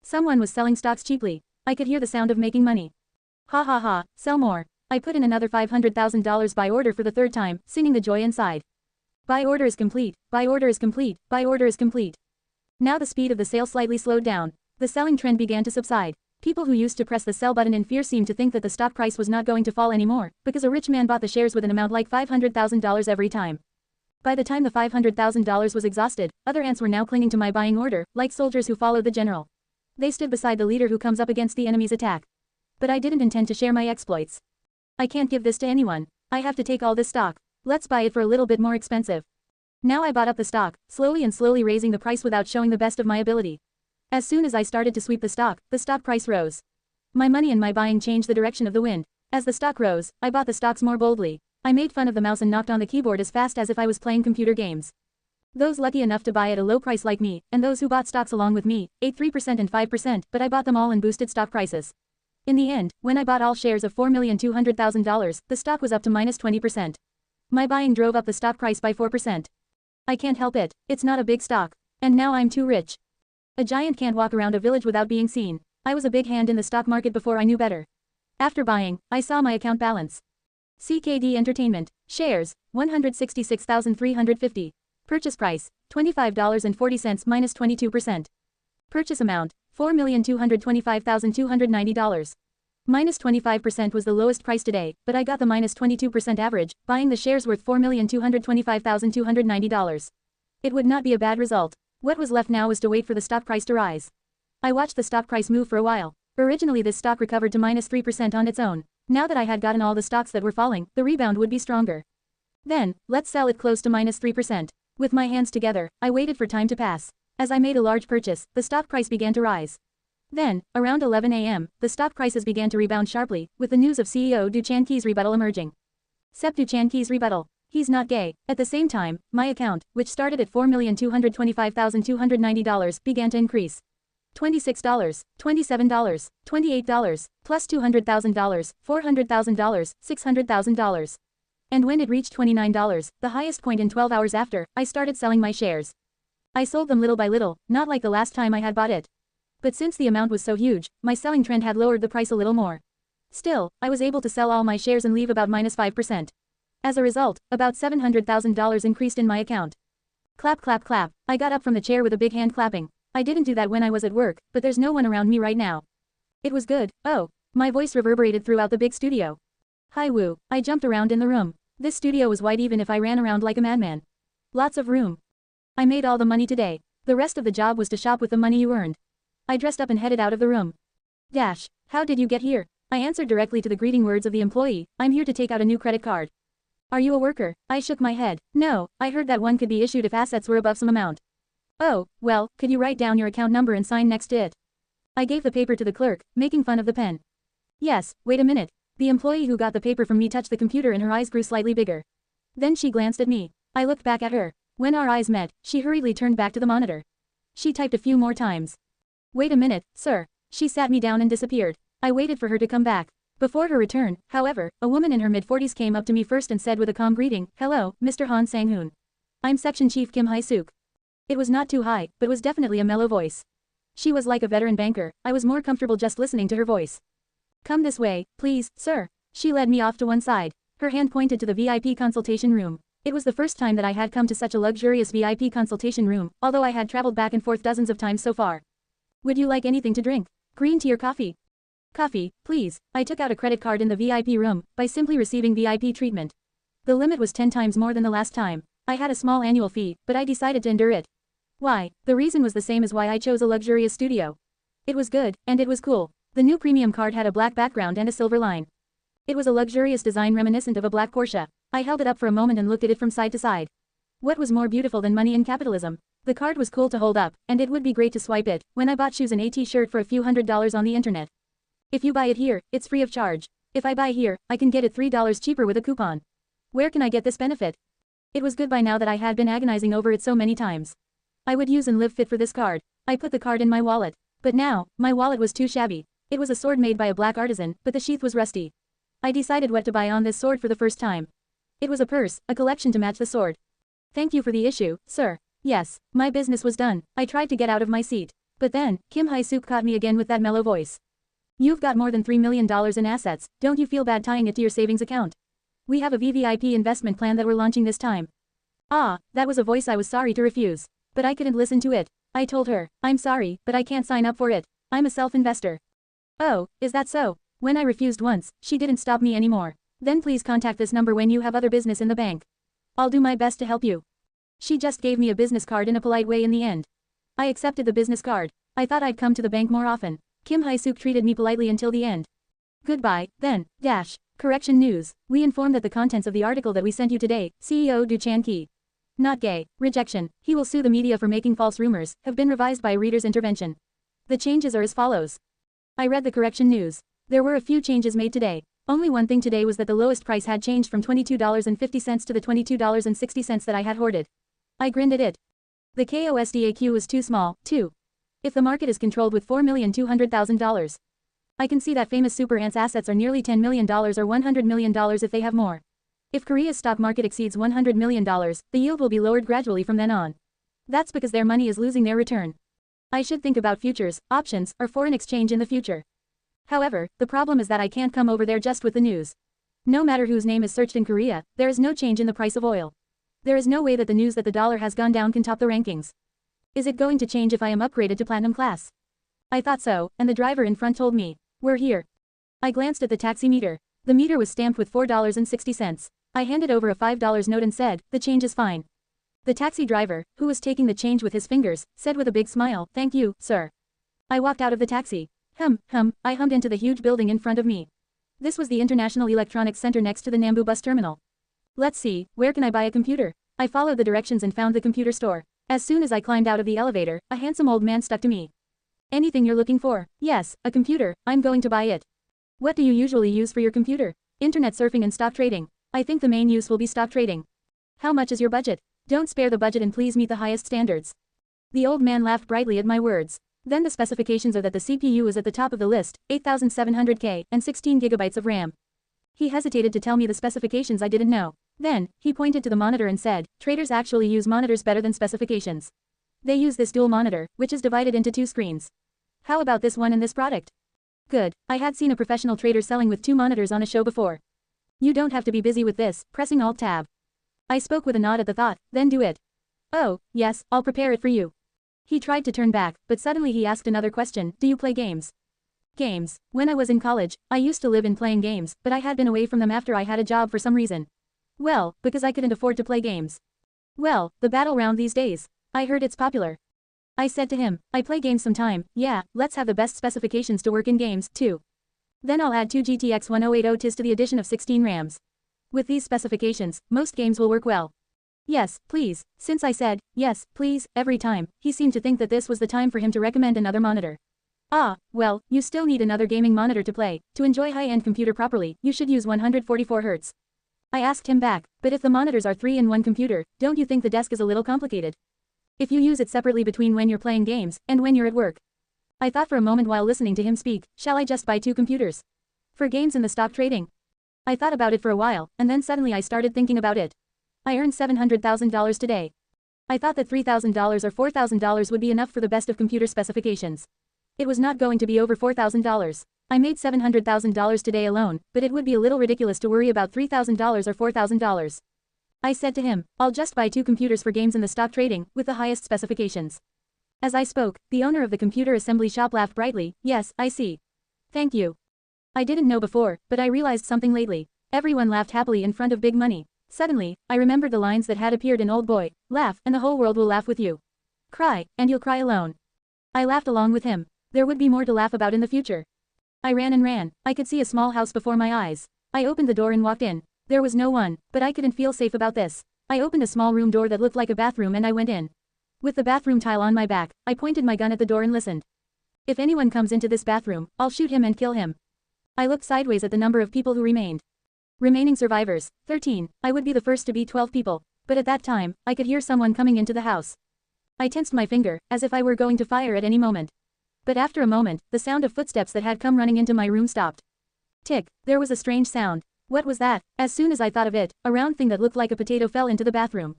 Someone was selling stocks cheaply. I could hear the sound of making money. Ha ha ha, sell more. I put in another $500,000 buy order for the third time, singing the joy inside. Buy order is complete. Buy order is complete. Buy order is complete. Now the speed of the sale slightly slowed down. The selling trend began to subside. People who used to press the sell button in fear seemed to think that the stock price was not going to fall anymore, because a rich man bought the shares with an amount like $500,000 every time. By the time the $500,000 was exhausted, other ants were now clinging to my buying order, like soldiers who followed the general. They stood beside the leader who comes up against the enemy's attack. But I didn't intend to share my exploits. I can't give this to anyone. I have to take all this stock. Let's buy it for a little bit more expensive. Now I bought up the stock, slowly raising the price without showing the best of my ability. As soon as I started to sweep the stock price rose. My money and my buying changed the direction of the wind. As the stock rose, I bought the stocks more boldly. I made fun of the mouse and knocked on the keyboard as fast as if I was playing computer games. Those lucky enough to buy at a low price like me, and those who bought stocks along with me, ate 3% and 5%, but I bought them all and boosted stock prices. In the end, when I bought all shares of $4,200,000, the stock was up to -20%. My buying drove up the stock price by 4%. I can't help it. It's not a big stock. And now I'm too rich. A giant can't walk around a village without being seen. I was a big hand in the stock market before I knew better. After buying, I saw my account balance. CKD Entertainment. Shares, 166,350. Purchase price, $25.40 minus 22%. Purchase amount, $4,225,290. Minus 25% was the lowest price today, but I got the minus 22% average, buying the shares worth $4,225,290. It would not be a bad result. What was left now was to wait for the stock price to rise. I watched the stock price move for a while. Originally this stock recovered to minus 3% on its own. Now that I had gotten all the stocks that were falling, the rebound would be stronger. Then, let's sell it close to minus 3%. With my hands together, I waited for time to pass. As I made a large purchase, the stock price began to rise. Then, around 11 a.m., the stock prices began to rebound sharply, with the news of CEO Du Chanqi's rebuttal emerging. Sep Du Chanqi's rebuttal. He's not gay. At the same time, my account, which started at $4,225,290, began to increase. $26, $27, $28, plus $200,000, $400,000, $600,000. And when it reached $29, the highest point in 12 hours after, I started selling my shares. I sold them little by little, not like the last time I had bought it. But since the amount was so huge, my selling trend had lowered the price a little more. Still, I was able to sell all my shares and leave about minus 5%. As a result, about $700,000 increased in my account. Clap clap clap, I got up from the chair with a big hand clapping. I didn't do that when I was at work, but there's no one around me right now. It was good. Oh. My voice reverberated throughout the big studio. Hi woo, I jumped around in the room. This studio was wide even if I ran around like a madman. Lots of room. I made all the money today. The rest of the job was to shop with the money you earned. I dressed up and headed out of the room. Dash, how did you get here? I answered directly to the greeting words of the employee. I'm here to take out a new credit card. Are you a worker? I shook my head. No, I heard that one could be issued if assets were above some amount. Oh, well, could you write down your account number and sign next to it? I gave the paper to the clerk, making fun of the pen. Yes, wait a minute. The employee who got the paper from me touched the computer and her eyes grew slightly bigger. Then she glanced at me. I looked back at her. When our eyes met, she hurriedly turned back to the monitor. She typed a few more times. Wait a minute, sir. She sat me down and disappeared. I waited for her to come back. Before her return, however, a woman in her mid-40s came up to me first and said with a calm greeting, "Hello, Mr. Han Sang-hoon. I'm Section Chief Kim Hae-suk." It was not too high, but was definitely a mellow voice. She was like a veteran banker. I was more comfortable just listening to her voice. Come this way, please, sir. She led me off to one side. Her hand pointed to the VIP consultation room. It was the first time that I had come to such a luxurious VIP consultation room, although I had traveled back and forth dozens of times so far. Would you like anything to drink? Green tea or coffee? Coffee, please. I took out a credit card in the VIP room, by simply receiving VIP treatment. The limit was 10 times more than the last time. I had a small annual fee, but I decided to endure it. Why? The reason was the same as why I chose a luxurious studio. It was good, and it was cool. The new premium card had a black background and a silver line. It was a luxurious design reminiscent of a black Porsche. I held it up for a moment and looked at it from side to side. What was more beautiful than money in capitalism? The card was cool to hold up, and it would be great to swipe it, when I bought shoes and a t-shirt for a few $100s on the internet. If you buy it here, it's free of charge. If I buy here, I can get it $3 cheaper with a coupon. Where can I get this benefit? It was good by now that I had been agonizing over it so many times. I would use and live fit for this card. I put the card in my wallet. But now, my wallet was too shabby. It was a sword made by a black artisan, but the sheath was rusty. I decided what to buy on this sword for the first time. It was a purse, a collection to match the sword. Thank you for the issue, sir. Yes, my business was done. I tried to get out of my seat. But then, Kim Hae-suk caught me again with that mellow voice. You've got more than $3 million in assets, don't you feel bad tying it to your savings account? We have a VVIP investment plan that we're launching this time. Ah, that was a voice I was sorry to refuse. But I couldn't listen to it. I told her, I'm sorry, but I can't sign up for it. I'm a self-investor. Oh, is that so? When I refused once, she didn't stop me anymore. Then please contact this number when you have other business in the bank. I'll do my best to help you. She just gave me a business card in a polite way in the end. I accepted the business card. I thought I'd come to the bank more often. Kim Hae-suk treated me politely until the end. Goodbye, then, dash. Correction news. We inform that the contents of the article that we sent you today, CEO Du Chanqi. Not gay. Rejection. He will sue the media for making false rumors, have been revised by a reader's intervention. The changes are as follows. I read the correction news. There were a few changes made today. Only one thing today was that the lowest price had changed from $22.50 to the $22.60 that I had hoarded. I grinned at it. The KOSDAQ was too small, too. If the market is controlled with $4,200,000. I can see that famous super ants' assets are nearly $10 million or $100 million if they have more. If Korea's stock market exceeds $100 million, the yield will be lowered gradually from then on. That's because their money is losing their return. I should think about futures, options, or foreign exchange in the future. However, the problem is that I can't come over there just with the news. No matter whose name is searched in Korea, there is no change in the price of oil. There is no way that the news that the dollar has gone down can top the rankings. Is it going to change if I am upgraded to platinum class? I thought so, and the driver in front told me, "We're here." I glanced at the taxi meter. The meter was stamped with $4.60. I handed over a $5 note and said, "The change is fine." The taxi driver, who was taking the change with his fingers, said with a big smile, "Thank you, sir." I walked out of the taxi. I hummed into the huge building in front of me. This was the International Electronics Center next to the Nambu bus terminal. Let's see, where can I buy a computer? I followed the directions and found the computer store. As soon as I climbed out of the elevator, a handsome old man stuck to me. "Anything you're looking for?" "Yes, a computer, I'm going to buy it." "What do you usually use for your computer?" "Internet surfing and stock trading." "I think the main use will be stock trading." "How much is your budget?" "Don't spare the budget and please meet the highest standards." The old man laughed brightly at my words. "Then the specifications are that the CPU is at the top of the list, 8700K, and 16 gigabytes of RAM." He hesitated to tell me the specifications I didn't know. Then, he pointed to the monitor and said, "Traders actually use monitors better than specifications. They use this dual monitor, which is divided into 2 screens. How about this one and this product?" Good, I had seen a professional trader selling with 2 monitors on a show before. "You don't have to be busy with this," pressing Alt-Tab. I spoke with a nod at the thought, "Then do it." "Oh, yes, I'll prepare it for you." He tried to turn back, but suddenly he asked another question, "Do you play games?" Games. When I was in college, I used to live in playing games, but I had been away from them after I had a job for some reason. Well, because I couldn't afford to play games. "Well, the battle round these days. I heard it's popular." I said to him, "I play games sometime, yeah, let's have the best specifications to work in games, too. Then I'll add 2 GTX 1080 Ti to the addition of 16 RAMs. With these specifications, most games will work well." "Yes, please." Since I said, "Yes, please," every time, he seemed to think that this was the time for him to recommend another monitor. "Ah, well, you still need another gaming monitor to play. To enjoy high-end computer properly, you should use 144 Hz. I asked him back, "But if the monitors are 3-in-1 computer, don't you think the desk is a little complicated? If you use it separately between when you're playing games and when you're at work?" I thought for a moment while listening to him speak, shall I just buy 2 computers? For games and the stock trading? I thought about it for a while, and then suddenly I started thinking about it. I earned $700,000 today. I thought that $3,000 or $4,000 would be enough for the best of computer specifications. It was not going to be over $4,000. I made $700,000 today alone, but it would be a little ridiculous to worry about $3,000 or $4,000. I said to him, "I'll just buy 2 computers for games and the stock trading, with the highest specifications." As I spoke, the owner of the computer assembly shop laughed brightly. "Yes, I see. Thank you." I didn't know before, but I realized something lately. Everyone laughed happily in front of big money. Suddenly, I remembered the lines that had appeared in Old Boy, "Laugh, and the whole world will laugh with you. Cry, and you'll cry alone." I laughed along with him. There would be more to laugh about in the future. I ran and ran. I could see a small house before my eyes. I opened the door and walked in. There was no one, but I couldn't feel safe about this. I opened a small room door that looked like a bathroom and I went in. With the bathroom tile on my back, I pointed my gun at the door and listened. "If anyone comes into this bathroom, I'll shoot him and kill him." I looked sideways at the number of people who remained. Remaining survivors, 13. I would be the first to be 12 people. But at that time, I could hear someone coming into the house. I tensed my finger, as if I were going to fire at any moment. But after a moment, the sound of footsteps that had come running into my room stopped. Tick, there was a strange sound. What was that? As soon as I thought of it, a round thing that looked like a potato fell into the bathroom.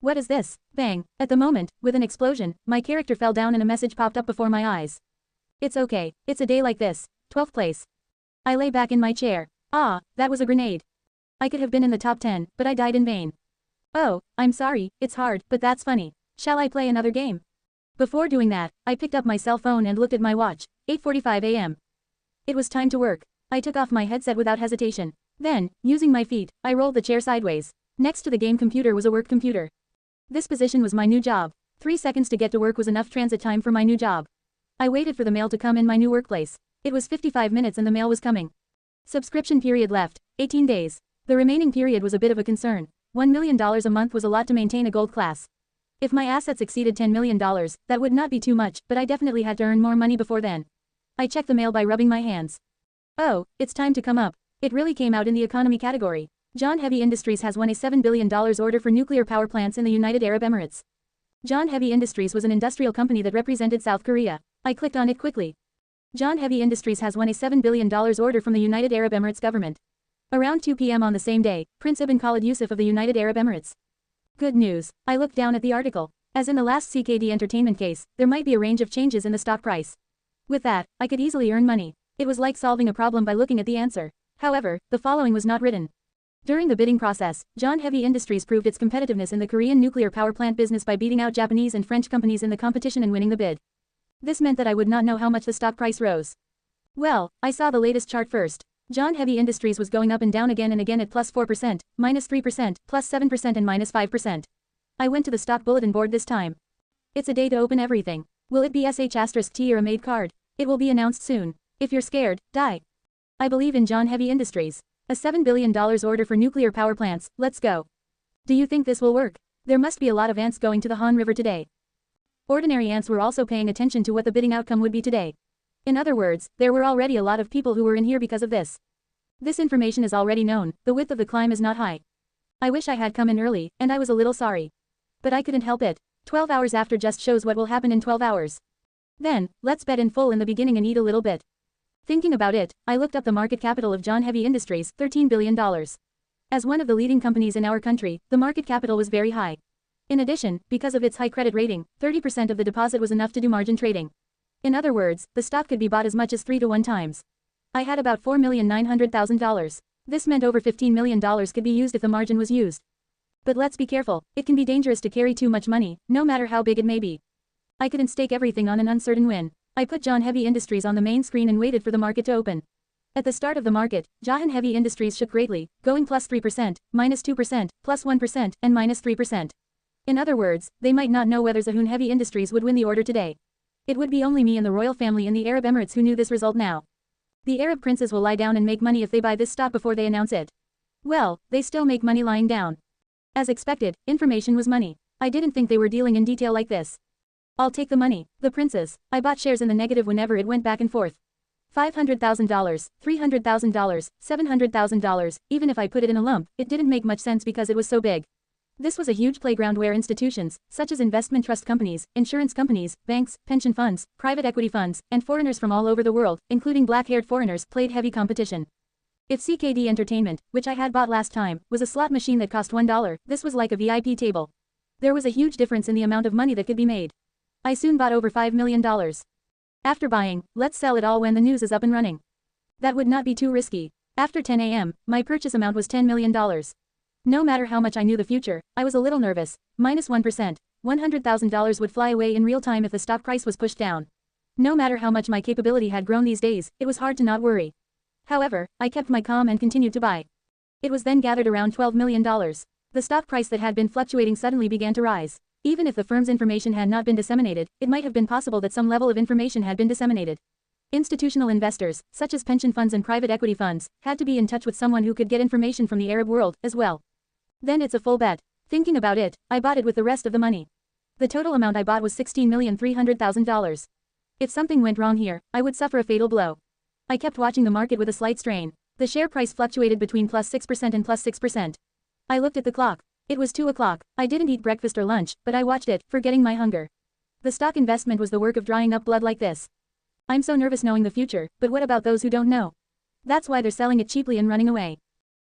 What is this? Bang. At the moment, with an explosion, my character fell down and a message popped up before my eyes. "It's okay, it's a day like this. 12th place." I lay back in my chair. Ah, that was a grenade. I could have been in the top 10, but I died in vain. "Oh, I'm sorry, it's hard, but that's funny. Shall I play another game?" Before doing that, I picked up my cell phone and looked at my watch. 8:45 a.m. It was time to work. I took off my headset without hesitation. Then, using my feet, I rolled the chair sideways. Next to the game computer was a work computer. This position was my new job. 3 seconds to get to work was enough transit time for my new job. I waited for the mail to come in my new workplace. It was 55 minutes and the mail was coming. Subscription period left, 18 days. The remaining period was a bit of a concern. $1 million a month was a lot to maintain a gold class. If my assets exceeded $10 million, that would not be too much, but I definitely had to earn more money before then. I checked the mail by rubbing my hands. Oh, it's time to come up. It really came out in the economy category. John Heavy Industries has won a $7 billion order for nuclear power plants in the United Arab Emirates. John Heavy Industries was an industrial company that represented South Korea. I clicked on it quickly. John Heavy Industries has won a $7 billion order from the United Arab Emirates government. Around 2 p.m. on the same day, Prince Ibn Khalid Yusuf of the United Arab Emirates. Good news. I looked down at the article. As in the last CKD Entertainment case, there might be a range of changes in the stock price. With that, I could easily earn money. It was like solving a problem by looking at the answer. However, the following was not written. During the bidding process, John Heavy Industries proved its competitiveness in the Korean nuclear power plant business by beating out Japanese and French companies in the competition and winning the bid. This meant that I would not know how much the stock price rose. Well, I saw the latest chart first. John Heavy Industries was going up and down again and again at plus 4%, minus 3%, plus 7% and minus 5%. I went to the stock bulletin board this time. It's a day to open everything. Will it be SH*T or a made card? It will be announced soon. If you're scared, die. I believe in John Heavy Industries. A $7 billion order for nuclear power plants, let's go. Do you think this will work? There must be a lot of ants going to the Han River today. Ordinary ants were also paying attention to what the bidding outcome would be today. In other words, there were already a lot of people who were in here because of this. This information is already known, the width of the climb is not high. I wish I had come in early, and I was a little sorry. But I couldn't help it. 12 hours after just shows what will happen in 12 hours. Then, let's bet in full in the beginning and eat a little bit. Thinking about it, I looked up the market capital of John Heavy Industries, $13 billion. As one of the leading companies in our country, the market capital was very high. In addition, because of its high credit rating, 30% of the deposit was enough to do margin trading. In other words, the stock could be bought as much as 3 to 1 times. I had about $4,900,000. This meant over $15 million could be used if the margin was used. But let's be careful, it can be dangerous to carry too much money, no matter how big it may be. I couldn't stake everything on an uncertain win. I put John Heavy Industries on the main screen and waited for the market to open. At the start of the market, John Heavy Industries shook greatly, going plus 3%, minus 2%, plus 1%, and minus 3%. In other words, they might not know whether John Heavy Industries would win the order today. It would be only me and the royal family in the Arab Emirates who knew this result now. The Arab princes will lie down and make money if they buy this stock before they announce it. Well, they still make money lying down. As expected, information was money. I didn't think they were dealing in detail like this. I'll take the money. The princes. I bought shares in the negative whenever it went back and forth. $500,000, $300,000, $700,000, even if I put it in a lump, it didn't make much sense because it was so big. This was a huge playground where institutions, such as investment trust companies, insurance companies, banks, pension funds, private equity funds, and foreigners from all over the world, including black-haired foreigners, played heavy competition. If CKD Entertainment, which I had bought last time, was a slot machine that cost $1, this was like a VIP table. There was a huge difference in the amount of money that could be made. I soon bought over $5 million. After buying, let's sell it all when the news is up and running. That would not be too risky. After 10 a.m., my purchase amount was $10 million. No matter how much I knew the future, I was a little nervous. Minus 1%, $100,000 would fly away in real time if the stock price was pushed down. No matter how much my capability had grown these days, it was hard to not worry. However, I kept my calm and continued to buy. It was then gathered around $12 million. The stock price that had been fluctuating suddenly began to rise. Even if the firm's information had not been disseminated, it might have been possible that some level of information had been disseminated. Institutional investors, such as pension funds and private equity funds, had to be in touch with someone who could get information from the Arab world, as well. Then it's a full bet. Thinking about it, I bought it with the rest of the money. The total amount I bought was $16,300,000. If something went wrong here, I would suffer a fatal blow. I kept watching the market with a slight strain. The share price fluctuated between plus 6% and plus 6%. I looked at the clock. It was 2 o'clock. I didn't eat breakfast or lunch, but I watched it, forgetting my hunger. The stock investment was the work of drying up blood like this. I'm so nervous knowing the future, but what about those who don't know? That's why they're selling it cheaply and running away.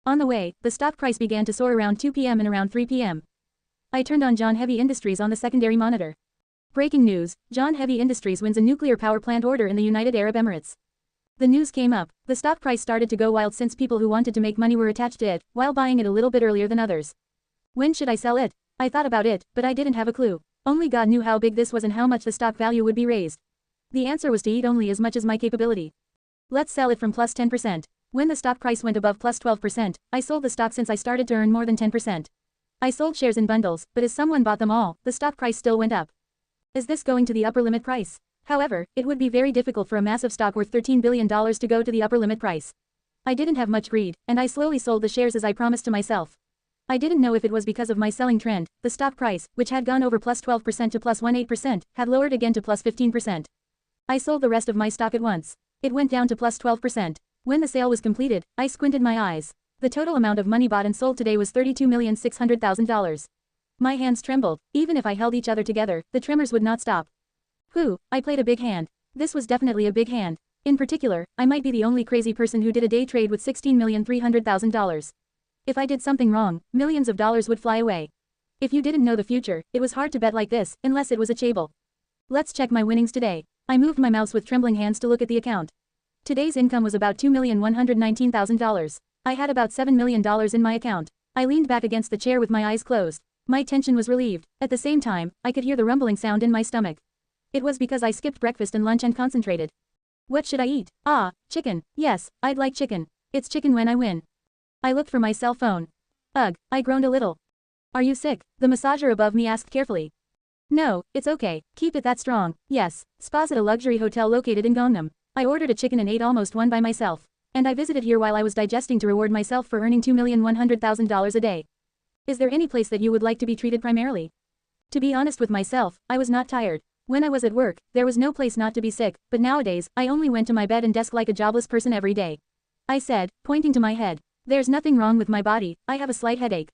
On the way, the stock price began to soar around 2 p.m. and around 3 p.m. I turned on John Heavy Industries on the secondary monitor. Breaking news, John Heavy Industries wins a nuclear power plant order in the United Arab Emirates. The news came up. The stock price started to go wild since people who wanted to make money were attached to it, while buying it a little bit earlier than others. When should I sell it? I thought about it, but I didn't have a clue. Only God knew how big this was and how much the stock value would be raised. The answer was to eat only as much as my capability. Let's sell it from plus 10%. When the stock price went above plus 12%, I sold the stock since I started to earn more than 10%. I sold shares in bundles, but as someone bought them all, the stock price still went up. Is this going to the upper limit price? However, it would be very difficult for a massive stock worth $13 billion to go to the upper limit price. I didn't have much greed, and I slowly sold the shares as I promised to myself. I didn't know if it was because of my selling trend. The stock price, which had gone over plus 12% to plus 18%, had lowered again to plus 15%. I sold the rest of my stock at once. It went down to plus 12%. When the sale was completed, I squinted my eyes. The total amount of money bought and sold today was $32,600,000. My hands trembled. Even if I held each other together, the tremors would not stop. Whew, I played a big hand. This was definitely a big hand. In particular, I might be the only crazy person who did a day trade with $16,300,000. If I did something wrong, millions of dollars would fly away. If you didn't know the future, it was hard to bet like this, unless it was a chable. Let's check my winnings today. I moved my mouse with trembling hands to look at the account. Today's income was about $2,119,000. I had about $7 million in my account. I leaned back against the chair with my eyes closed. My tension was relieved. At the same time, I could hear the rumbling sound in my stomach. It was because I skipped breakfast and lunch and concentrated. What should I eat? Ah, chicken. Yes, I'd like chicken. It's chicken when I win. I looked for my cell phone. Ugh, I groaned a little. Are you sick? The massager above me asked carefully. No, it's okay, keep it that strong. Yes, spa's at a luxury hotel located in Gangnam. I ordered a chicken and ate almost one by myself. And I visited here while I was digesting to reward myself for earning $2,100,000 a day. Is there any place that you would like to be treated primarily? To be honest with myself, I was not tired. When I was at work, there was no place not to be sick, but nowadays, I only went to my bed and desk like a jobless person every day. I said, pointing to my head. There's nothing wrong with my body, I have a slight headache.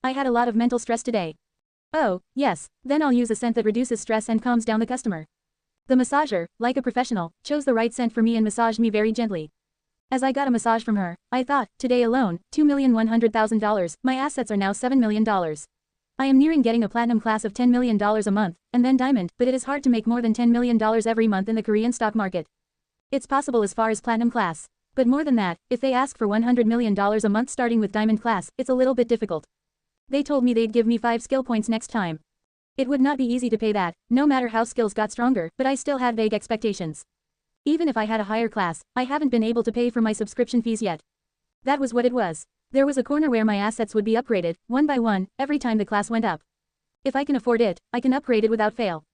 I had a lot of mental stress today. Oh, yes, then I'll use a scent that reduces stress and calms down the customer. The massager, like a professional, chose the right scent for me and massaged me very gently. As I got a massage from her, I thought, today alone, $2,100,000, my assets are now $7 million. I am nearing getting a platinum class of $10 million a month, and then diamond, but it is hard to make more than $10 million every month in the Korean stock market. It's possible as far as platinum class. But more than that, if they ask for $100 million a month starting with diamond class, it's a little bit difficult. They told me they'd give me 5 skill points next time. It would not be easy to pay that, no matter how skills got stronger, but I still had vague expectations. Even if I had a higher class, I haven't been able to pay for my subscription fees yet. That was what it was. There was a corner where my assets would be upgraded, one by one, every time the class went up. If I can afford it, I can upgrade it without fail.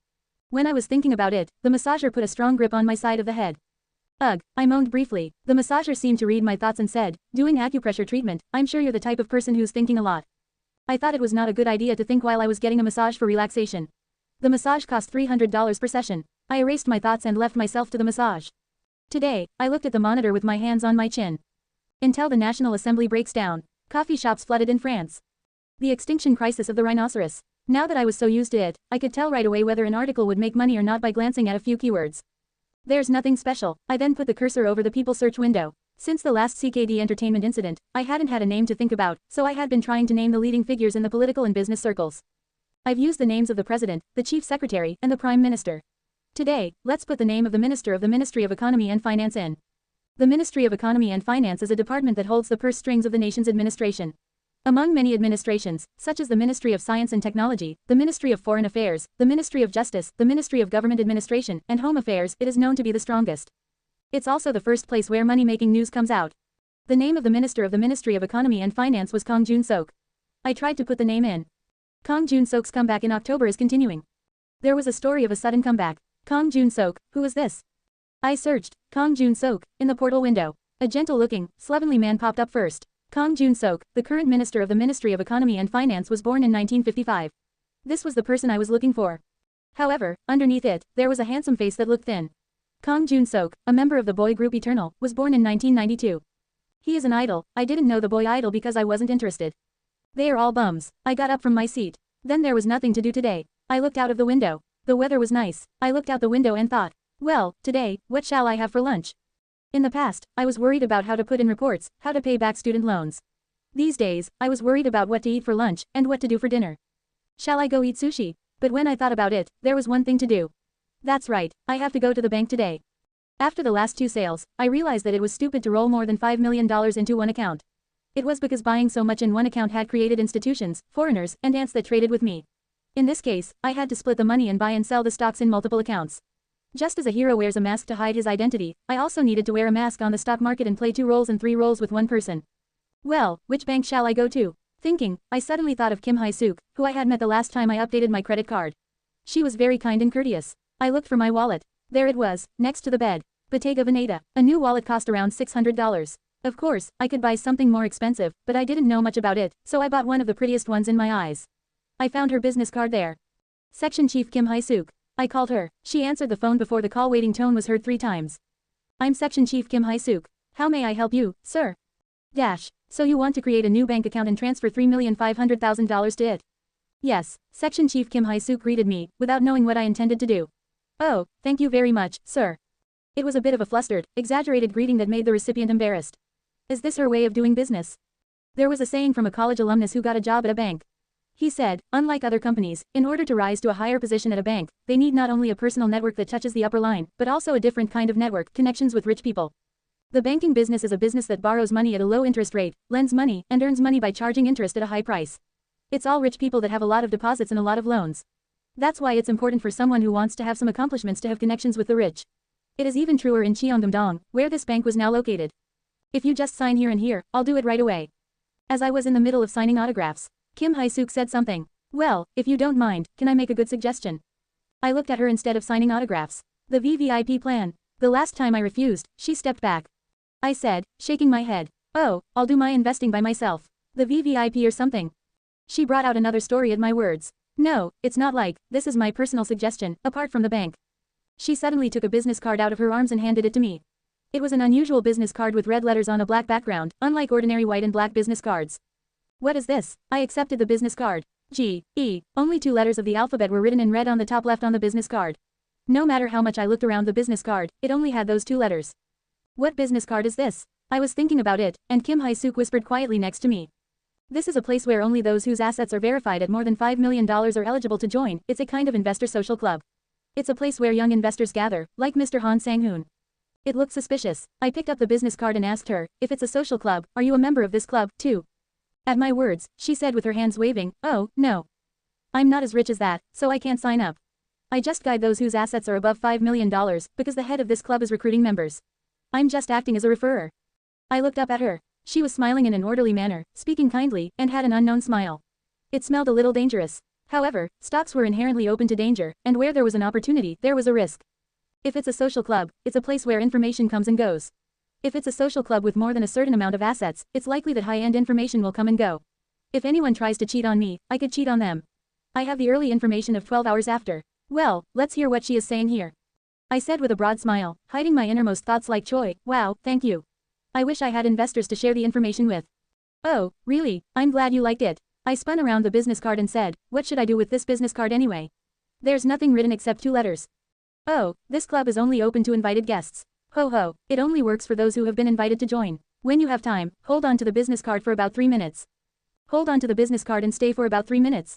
When I was thinking about it, the massager put a strong grip on my side of the head. Ugh, I moaned briefly. The massager seemed to read my thoughts and said, doing acupressure treatment, I'm sure you're the type of person who's thinking a lot. I thought it was not a good idea to think while I was getting a massage for relaxation. The massage cost $300 per session. I erased my thoughts and left myself to the massage. Today, I looked at the monitor with my hands on my chin. Until the National Assembly breaks down. Coffee shops flooded in France. The extinction crisis of the rhinoceros. Now that I was so used to it, I could tell right away whether an article would make money or not by glancing at a few keywords. There's nothing special. I then put the cursor over the people search window. Since the last CKD entertainment incident, I hadn't had a name to think about, so I had been trying to name the leading figures in the political and business circles. I've used the names of the president, the chief secretary, and the prime minister. Today, let's put the name of the minister of the Ministry of Economy and Finance in. The Ministry of Economy and Finance is a department that holds the purse strings of the nation's administration. Among many administrations, such as the Ministry of Science and Technology, the Ministry of Foreign Affairs, the Ministry of Justice, the Ministry of Government Administration, and Home Affairs, it is known to be the strongest. It's also the first place where money-making news comes out. The name of the minister of the Ministry of Economy and Finance was Kang Jun-sok. I tried to put the name in. Kang Jun-sok's comeback in October is continuing. There was a story of a sudden comeback. Kang Jun-sok, who is this? I searched, Kang Jun-sok, in the portal window. A gentle-looking, slovenly man popped up first. Kang Jun-sok, the current minister of the Ministry of Economy and Finance, was born in 1955. This was the person I was looking for. However, underneath it, there was a handsome face that looked thin. Kang Jun-sok, a member of the boy group Eternal, was born in 1992. He is an idol. I didn't know the boy idol because I wasn't interested. They are all bums. I got up from my seat. Then there was nothing to do today. I looked out of the window. The weather was nice. I looked out the window and thought, well, today, what shall I have for lunch? In the past, I was worried about how to put in reports, how to pay back student loans. These days, I was worried about what to eat for lunch and what to do for dinner. Shall I go eat sushi? But when I thought about it, there was one thing to do. That's right, I have to go to the bank today. After the last 2 sales, I realized that it was stupid to roll more than $5 million into one account. It was because buying so much in one account had created institutions, foreigners, and ants that traded with me. In this case, I had to split the money and buy and sell the stocks in multiple accounts. Just as a hero wears a mask to hide his identity, I also needed to wear a mask on the stock market and play 2 roles and 3 roles with one person. Well, which bank shall I go to? Thinking, I suddenly thought of Kim Hae-suk, who I had met the last time I updated my credit card. She was very kind and courteous. I looked for my wallet. There it was, next to the bed. Bottega Veneta. A new wallet cost around $600. Of course, I could buy something more expensive, but I didn't know much about it, so I bought one of the prettiest ones in my eyes. I found her business card there. Section Chief Kim Hae-suk. I called her. She answered the phone before the call waiting tone was heard 3 times. I'm Section Chief Kim Hae-suk. How may I help you, sir? Dash. So you want to create a new bank account and transfer $3,500,000 to it? Yes. Section Chief Kim Hae-suk greeted me, without knowing what I intended to do. Oh, thank you very much, sir. It was a bit of a flustered, exaggerated greeting that made the recipient embarrassed. Is this her way of doing business? There was a saying from a college alumnus who got a job at a bank. He said, unlike other companies, in order to rise to a higher position at a bank, they need not only a personal network that touches the upper line, but also a different kind of network, connections with rich people. The banking business is a business that borrows money at a low interest rate, lends money, and earns money by charging interest at a high price. It's all rich people that have a lot of deposits and a lot of loans. That's why it's important for someone who wants to have some accomplishments to have connections with the rich. It is even truer in Cheongdam-dong, where this bank was now located. If you just sign here and here, I'll do it right away. As I was in the middle of signing autographs, Kim Hae-suk said something. Well, if you don't mind, can I make a good suggestion? I looked at her instead of signing autographs. The VVIP plan. The last time I refused, she stepped back. I said, shaking my head. Oh, I'll do my investing by myself. The VVIP or something. She brought out another story at my words. No, it's not like, this is my personal suggestion, apart from the bank. She suddenly took a business card out of her arms and handed it to me. It was an unusual business card with red letters on a black background, unlike ordinary white and black business cards. What is this? I accepted the business card. G, E, only 2 letters of the alphabet were written in red on the top left on the business card. No matter how much I looked around the business card, it only had those 2 letters. What business card is this? I was thinking about it, and Kim Hae-suk whispered quietly next to me. This is a place where only those whose assets are verified at more than $5 million are eligible to join. It's a kind of investor social club. It's a place where young investors gather, like Mr. Han Sang-hoon. It looked suspicious. I picked up the business card and asked her, if it's a social club, are you a member of this club, too? At my words, she said with her hands waving, oh, no. I'm not as rich as that, so I can't sign up. I just guide those whose assets are above $5 million, because the head of this club is recruiting members. I'm just acting as a referrer. I looked up at her. She was smiling in an orderly manner, speaking kindly, and had an unknown smile. It smelled a little dangerous. However, stocks were inherently open to danger, and where there was an opportunity, there was a risk. If it's a social club, it's a place where information comes and goes. If it's a social club with more than a certain amount of assets, it's likely that high-end information will come and go. If anyone tries to cheat on me, I could cheat on them. I have the early information of 12 hours after. Well, let's hear what she is saying here. I said with a broad smile, hiding my innermost thoughts like Choi, wow, thank you. I wish I had investors to share the information with. Oh, really, I'm glad you liked it. I spun around the business card and said, what should I do with this business card anyway? There's nothing written except 2 letters. Oh, this club is only open to invited guests. Ho ho, it only works for those who have been invited to join. When you have time, hold on to the business card for about 3 minutes. Hold on to the business card and stay for about 3 minutes.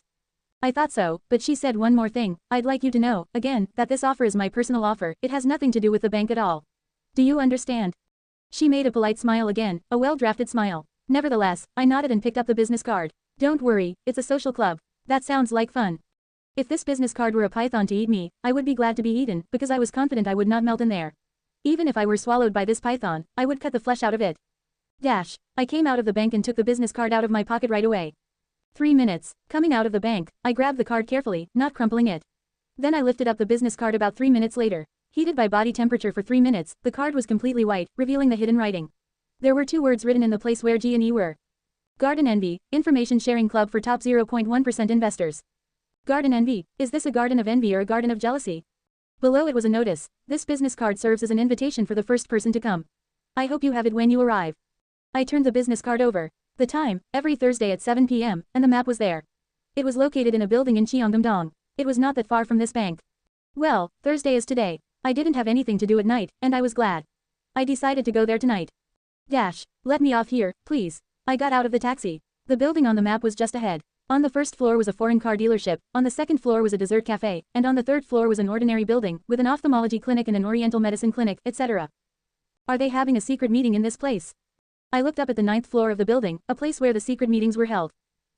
I thought so, but she said one more thing, I'd like you to know, again, that this offer is my personal offer, it has nothing to do with the bank at all. Do you understand? She made a polite smile again, a well-drafted smile. Nevertheless, I nodded and picked up the business card. Don't worry, it's a social club. That sounds like fun. If this business card were a python to eat me, I would be glad to be eaten, because I was confident I would not melt in there. Even if I were swallowed by this python, I would cut the flesh out of it. Dash. I came out of the bank and took the business card out of my pocket right away. 3 minutes. Coming out of the bank, I grabbed the card carefully, not crumpling it. Then I lifted up the business card about 3 minutes later. Heated by body temperature for 3 minutes, the card was completely white, revealing the hidden writing. There were 2 words written in the place where G and E were. Garden Envy, Information Sharing Club for top 0.1% investors. Garden Envy, is this a garden of envy or a garden of jealousy? Below it was a notice, this business card serves as an invitation for the first person to come. I hope you have it when you arrive. I turned the business card over. The time, every Thursday at 7 p.m., and the map was there. It was located in a building in Cheongdam-dong. It was not that far from this bank. Well, Thursday is today. I didn't have anything to do at night, and I was glad. I decided to go there tonight. Dash, let me off here, please. I got out of the taxi. The building on the map was just ahead. On the first floor was a foreign car dealership, on the second floor was a dessert cafe, and on the third floor was an ordinary building, with an ophthalmology clinic and an oriental medicine clinic, etc. Are they having a secret meeting in this place? I looked up at the 9th floor of the building, a place where the secret meetings were held.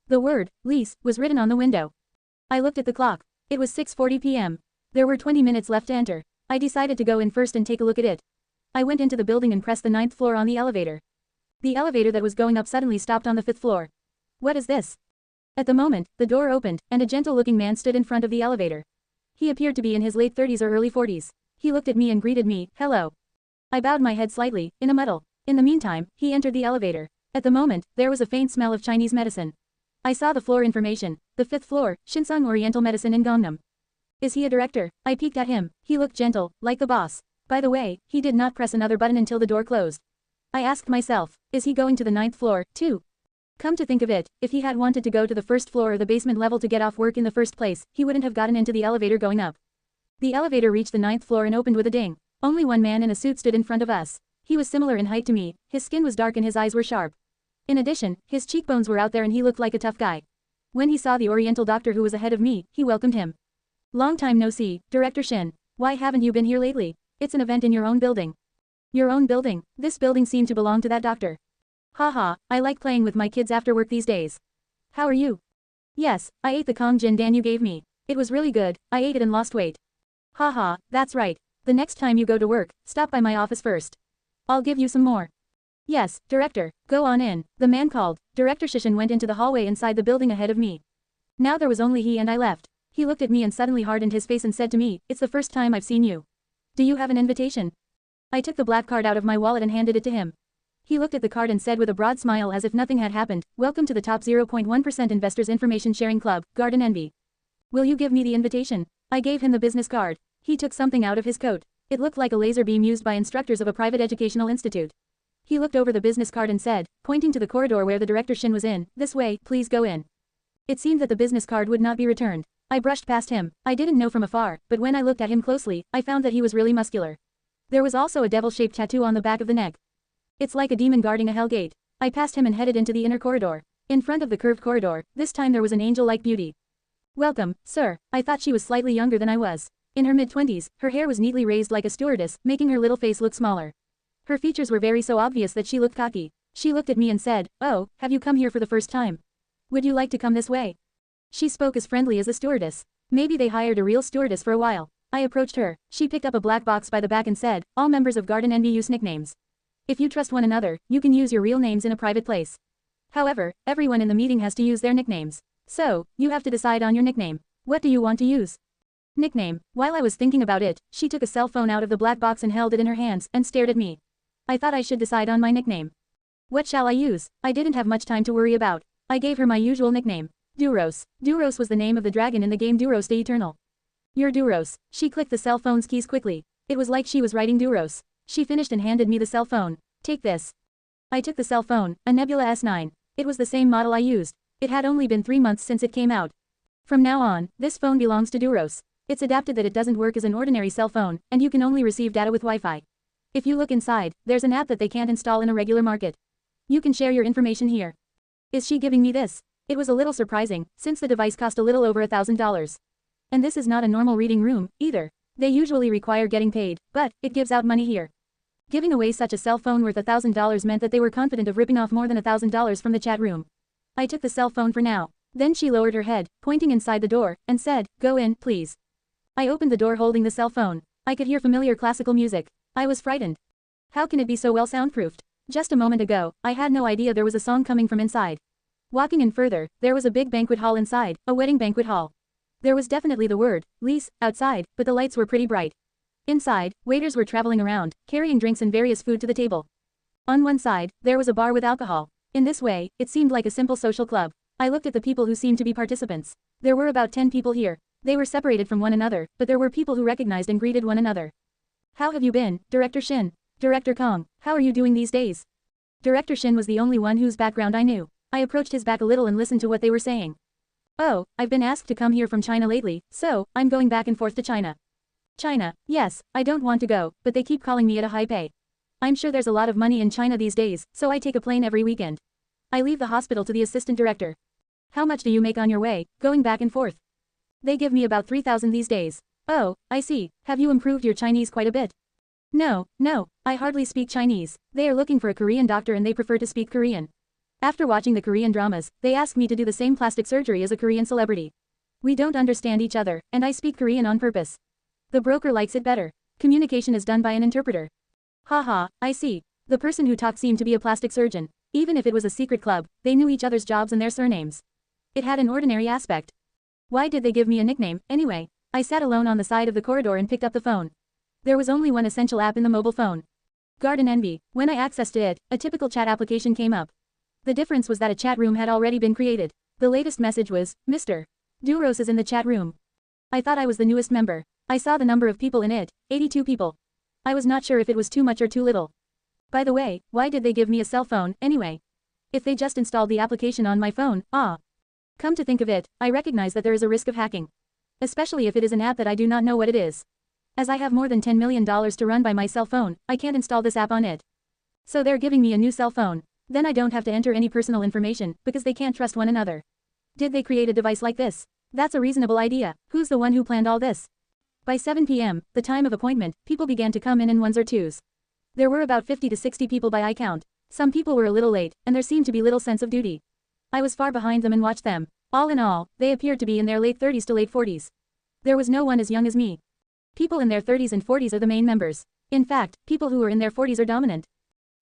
The word, lease, was written on the window. I looked at the clock. It was 6:40 p.m. There were 20 minutes left to enter. I decided to go in first and take a look at it. I went into the building and pressed the 9th floor on the elevator. The elevator that was going up suddenly stopped on the 5th floor. What is this? At the moment, the door opened, and a gentle-looking man stood in front of the elevator. He appeared to be in his late 30s or early 40s. He looked at me and greeted me, hello. I bowed my head slightly, in a muddle. In the meantime, he entered the elevator. At the moment, there was a faint smell of Chinese medicine. I saw the floor information. The 5th floor, Shinsung Oriental Medicine in Gangnam. Is he a director? I peeked at him. He looked gentle, like the boss. By the way, he did not press another button until the door closed. I asked myself, is he going to the 9th floor, too? Come to think of it, if he had wanted to go to the first floor or the basement level to get off work in the first place, he wouldn't have gotten into the elevator going up. The elevator reached the 9th floor and opened with a ding. Only one man in a suit stood in front of us. He was similar in height to me, his skin was dark and his eyes were sharp. In addition, his cheekbones were out there and he looked like a tough guy. When he saw the Oriental doctor who was ahead of me, he welcomed him. Long time no see, Director Shin. Why haven't you been here lately? It's an event in your own building. Your own building? This building seemed to belong to that doctor. Haha, I like playing with my kids after work these days. How are you? Yes, I ate the Kong Jin Dan you gave me. It was really good, I ate it and lost weight. Haha, that's right. The next time you go to work, stop by my office first. I'll give you some more. Yes, Director, go on in, the man called. Director Shishin went into the hallway inside the building ahead of me. Now there was only he and I left. He looked at me and suddenly hardened his face and said to me, "It's the first time I've seen you. Do you have an invitation?" I took the black card out of my wallet and handed it to him. He looked at the card and said with a broad smile as if nothing had happened, "Welcome to the top 0.1% Investors Information Sharing Club, Garden Envy. Will you give me the invitation?" I gave him the business card. He took something out of his coat. It looked like a laser beam used by instructors of a private educational institute. He looked over the business card and said, pointing to the corridor where the Director Shin was in, "This way, please go in." It seemed that the business card would not be returned. I brushed past him. I didn't know from afar, but when I looked at him closely, I found that he was really muscular. There was also a devil-shaped tattoo on the back of the neck. It's like a demon guarding a hell gate. I passed him and headed into the inner corridor. In front of the curved corridor, this time there was an angel-like beauty. "Welcome, sir." I thought she was slightly younger than I was. In her mid-20s, her hair was neatly raised like a stewardess, making her little face look smaller. Her features were very so obvious that she looked cocky. She looked at me and said, "Oh, have you come here for the first time? Would you like to come this way?" She spoke as friendly as a stewardess. Maybe they hired a real stewardess for a while. I approached her. She picked up a black box by the back and said, "All members of Garden Envy use nicknames. If you trust one another, you can use your real names in a private place. However, everyone in the meeting has to use their nicknames. So, you have to decide on your nickname. What do you want to use?" Nickname. While I was thinking about it, she took a cell phone out of the black box and held it in her hands and stared at me. I thought I should decide on my nickname. What shall I use? I didn't have much time to worry about. I gave her my usual nickname. Duros. Duros was the name of the dragon in the game Duros de Eternal. "You're Duros." She clicked the cell phone's keys quickly. It was like she was writing Duros. She finished and handed me the cell phone. "Take this." I took the cell phone, a Nebula S9. It was the same model I used. It had only been 3 months since it came out. From now on, this phone belongs to Duros. It's adapted that it doesn't work as an ordinary cell phone, and you can only receive data with Wi-Fi. If you look inside, there's an app that they can't install in a regular market. You can share your information here. Is she giving me this? It was a little surprising, since the device cost a little over $1,000. And this is not a normal reading room, either. They usually require getting paid, but it gives out money here. Giving away such a cell phone worth $1,000 meant that they were confident of ripping off more than $1,000 from the chat room. I took the cell phone for now. Then she lowered her head, pointing inside the door, and said, "Go in, please." I opened the door holding the cell phone. I could hear familiar classical music. I was frightened. How can it be so well soundproofed? Just a moment ago, I had no idea there was a song coming from inside. Walking in further, there was a big banquet hall inside, a wedding banquet hall. There was definitely the word, "lease," outside, but the lights were pretty bright. Inside, waiters were traveling around, carrying drinks and various food to the table. On one side, there was a bar with alcohol. In this way, it seemed like a simple social club. I looked at the people who seemed to be participants. There were about 10 people here. They were separated from one another, but there were people who recognized and greeted one another. "How have you been, Director Shin? Director Kong, how are you doing these days?" Director Shin was the only one whose background I knew. I approached his back a little and listened to what they were saying. "Oh, I've been asked to come here from China lately, so, I'm going back and forth to China." "China, yes, I don't want to go, but they keep calling me at a high pay. I'm sure there's a lot of money in China these days, so I take a plane every weekend. I leave the hospital to the assistant director. How much do you make on your way, going back and forth?" "They give me about 3,000 these days." "Oh, I see. Have you improved your Chinese quite a bit?" No, I hardly speak Chinese. They are looking for a Korean doctor and they prefer to speak Korean. After watching the Korean dramas, they asked me to do the same plastic surgery as a Korean celebrity. We don't understand each other, and I speak Korean on purpose. The broker likes it better. Communication is done by an interpreter. Haha, I see. The person who talked seemed to be a plastic surgeon. Even if it was a secret club, they knew each other's jobs and their surnames. It had an ordinary aspect. Why did they give me a nickname, anyway? I sat alone on the side of the corridor and picked up the phone. There was only one essential app in the mobile phone. Garden Envy. When I accessed it, a typical chat application came up. The difference was that a chat room had already been created. The latest message was, "Mr. Duros is in the chat room." I thought I was the newest member. I saw the number of people in it, 82 people. I was not sure if it was too much or too little. By the way, why did they give me a cell phone, anyway? If they just installed the application on my phone, Come to think of it, I recognize that there is a risk of hacking. Especially if it is an app that I do not know what it is. As I have more than $10 million to run by my cell phone, I can't install this app on it. So they're giving me a new cell phone. Then I don't have to enter any personal information, because they can't trust one another. Did they create a device like this? That's a reasonable idea. Who's the one who planned all this? By 7 p.m., the time of appointment, people began to come in ones or twos. There were about 50 to 60 people by eye count. Some people were a little late, and there seemed to be little sense of duty. I was far behind them and watched them. All in all, they appeared to be in their late 30s to late 40s. There was no one as young as me. People in their 30s and 40s are the main members. In fact, people who are in their 40s are dominant.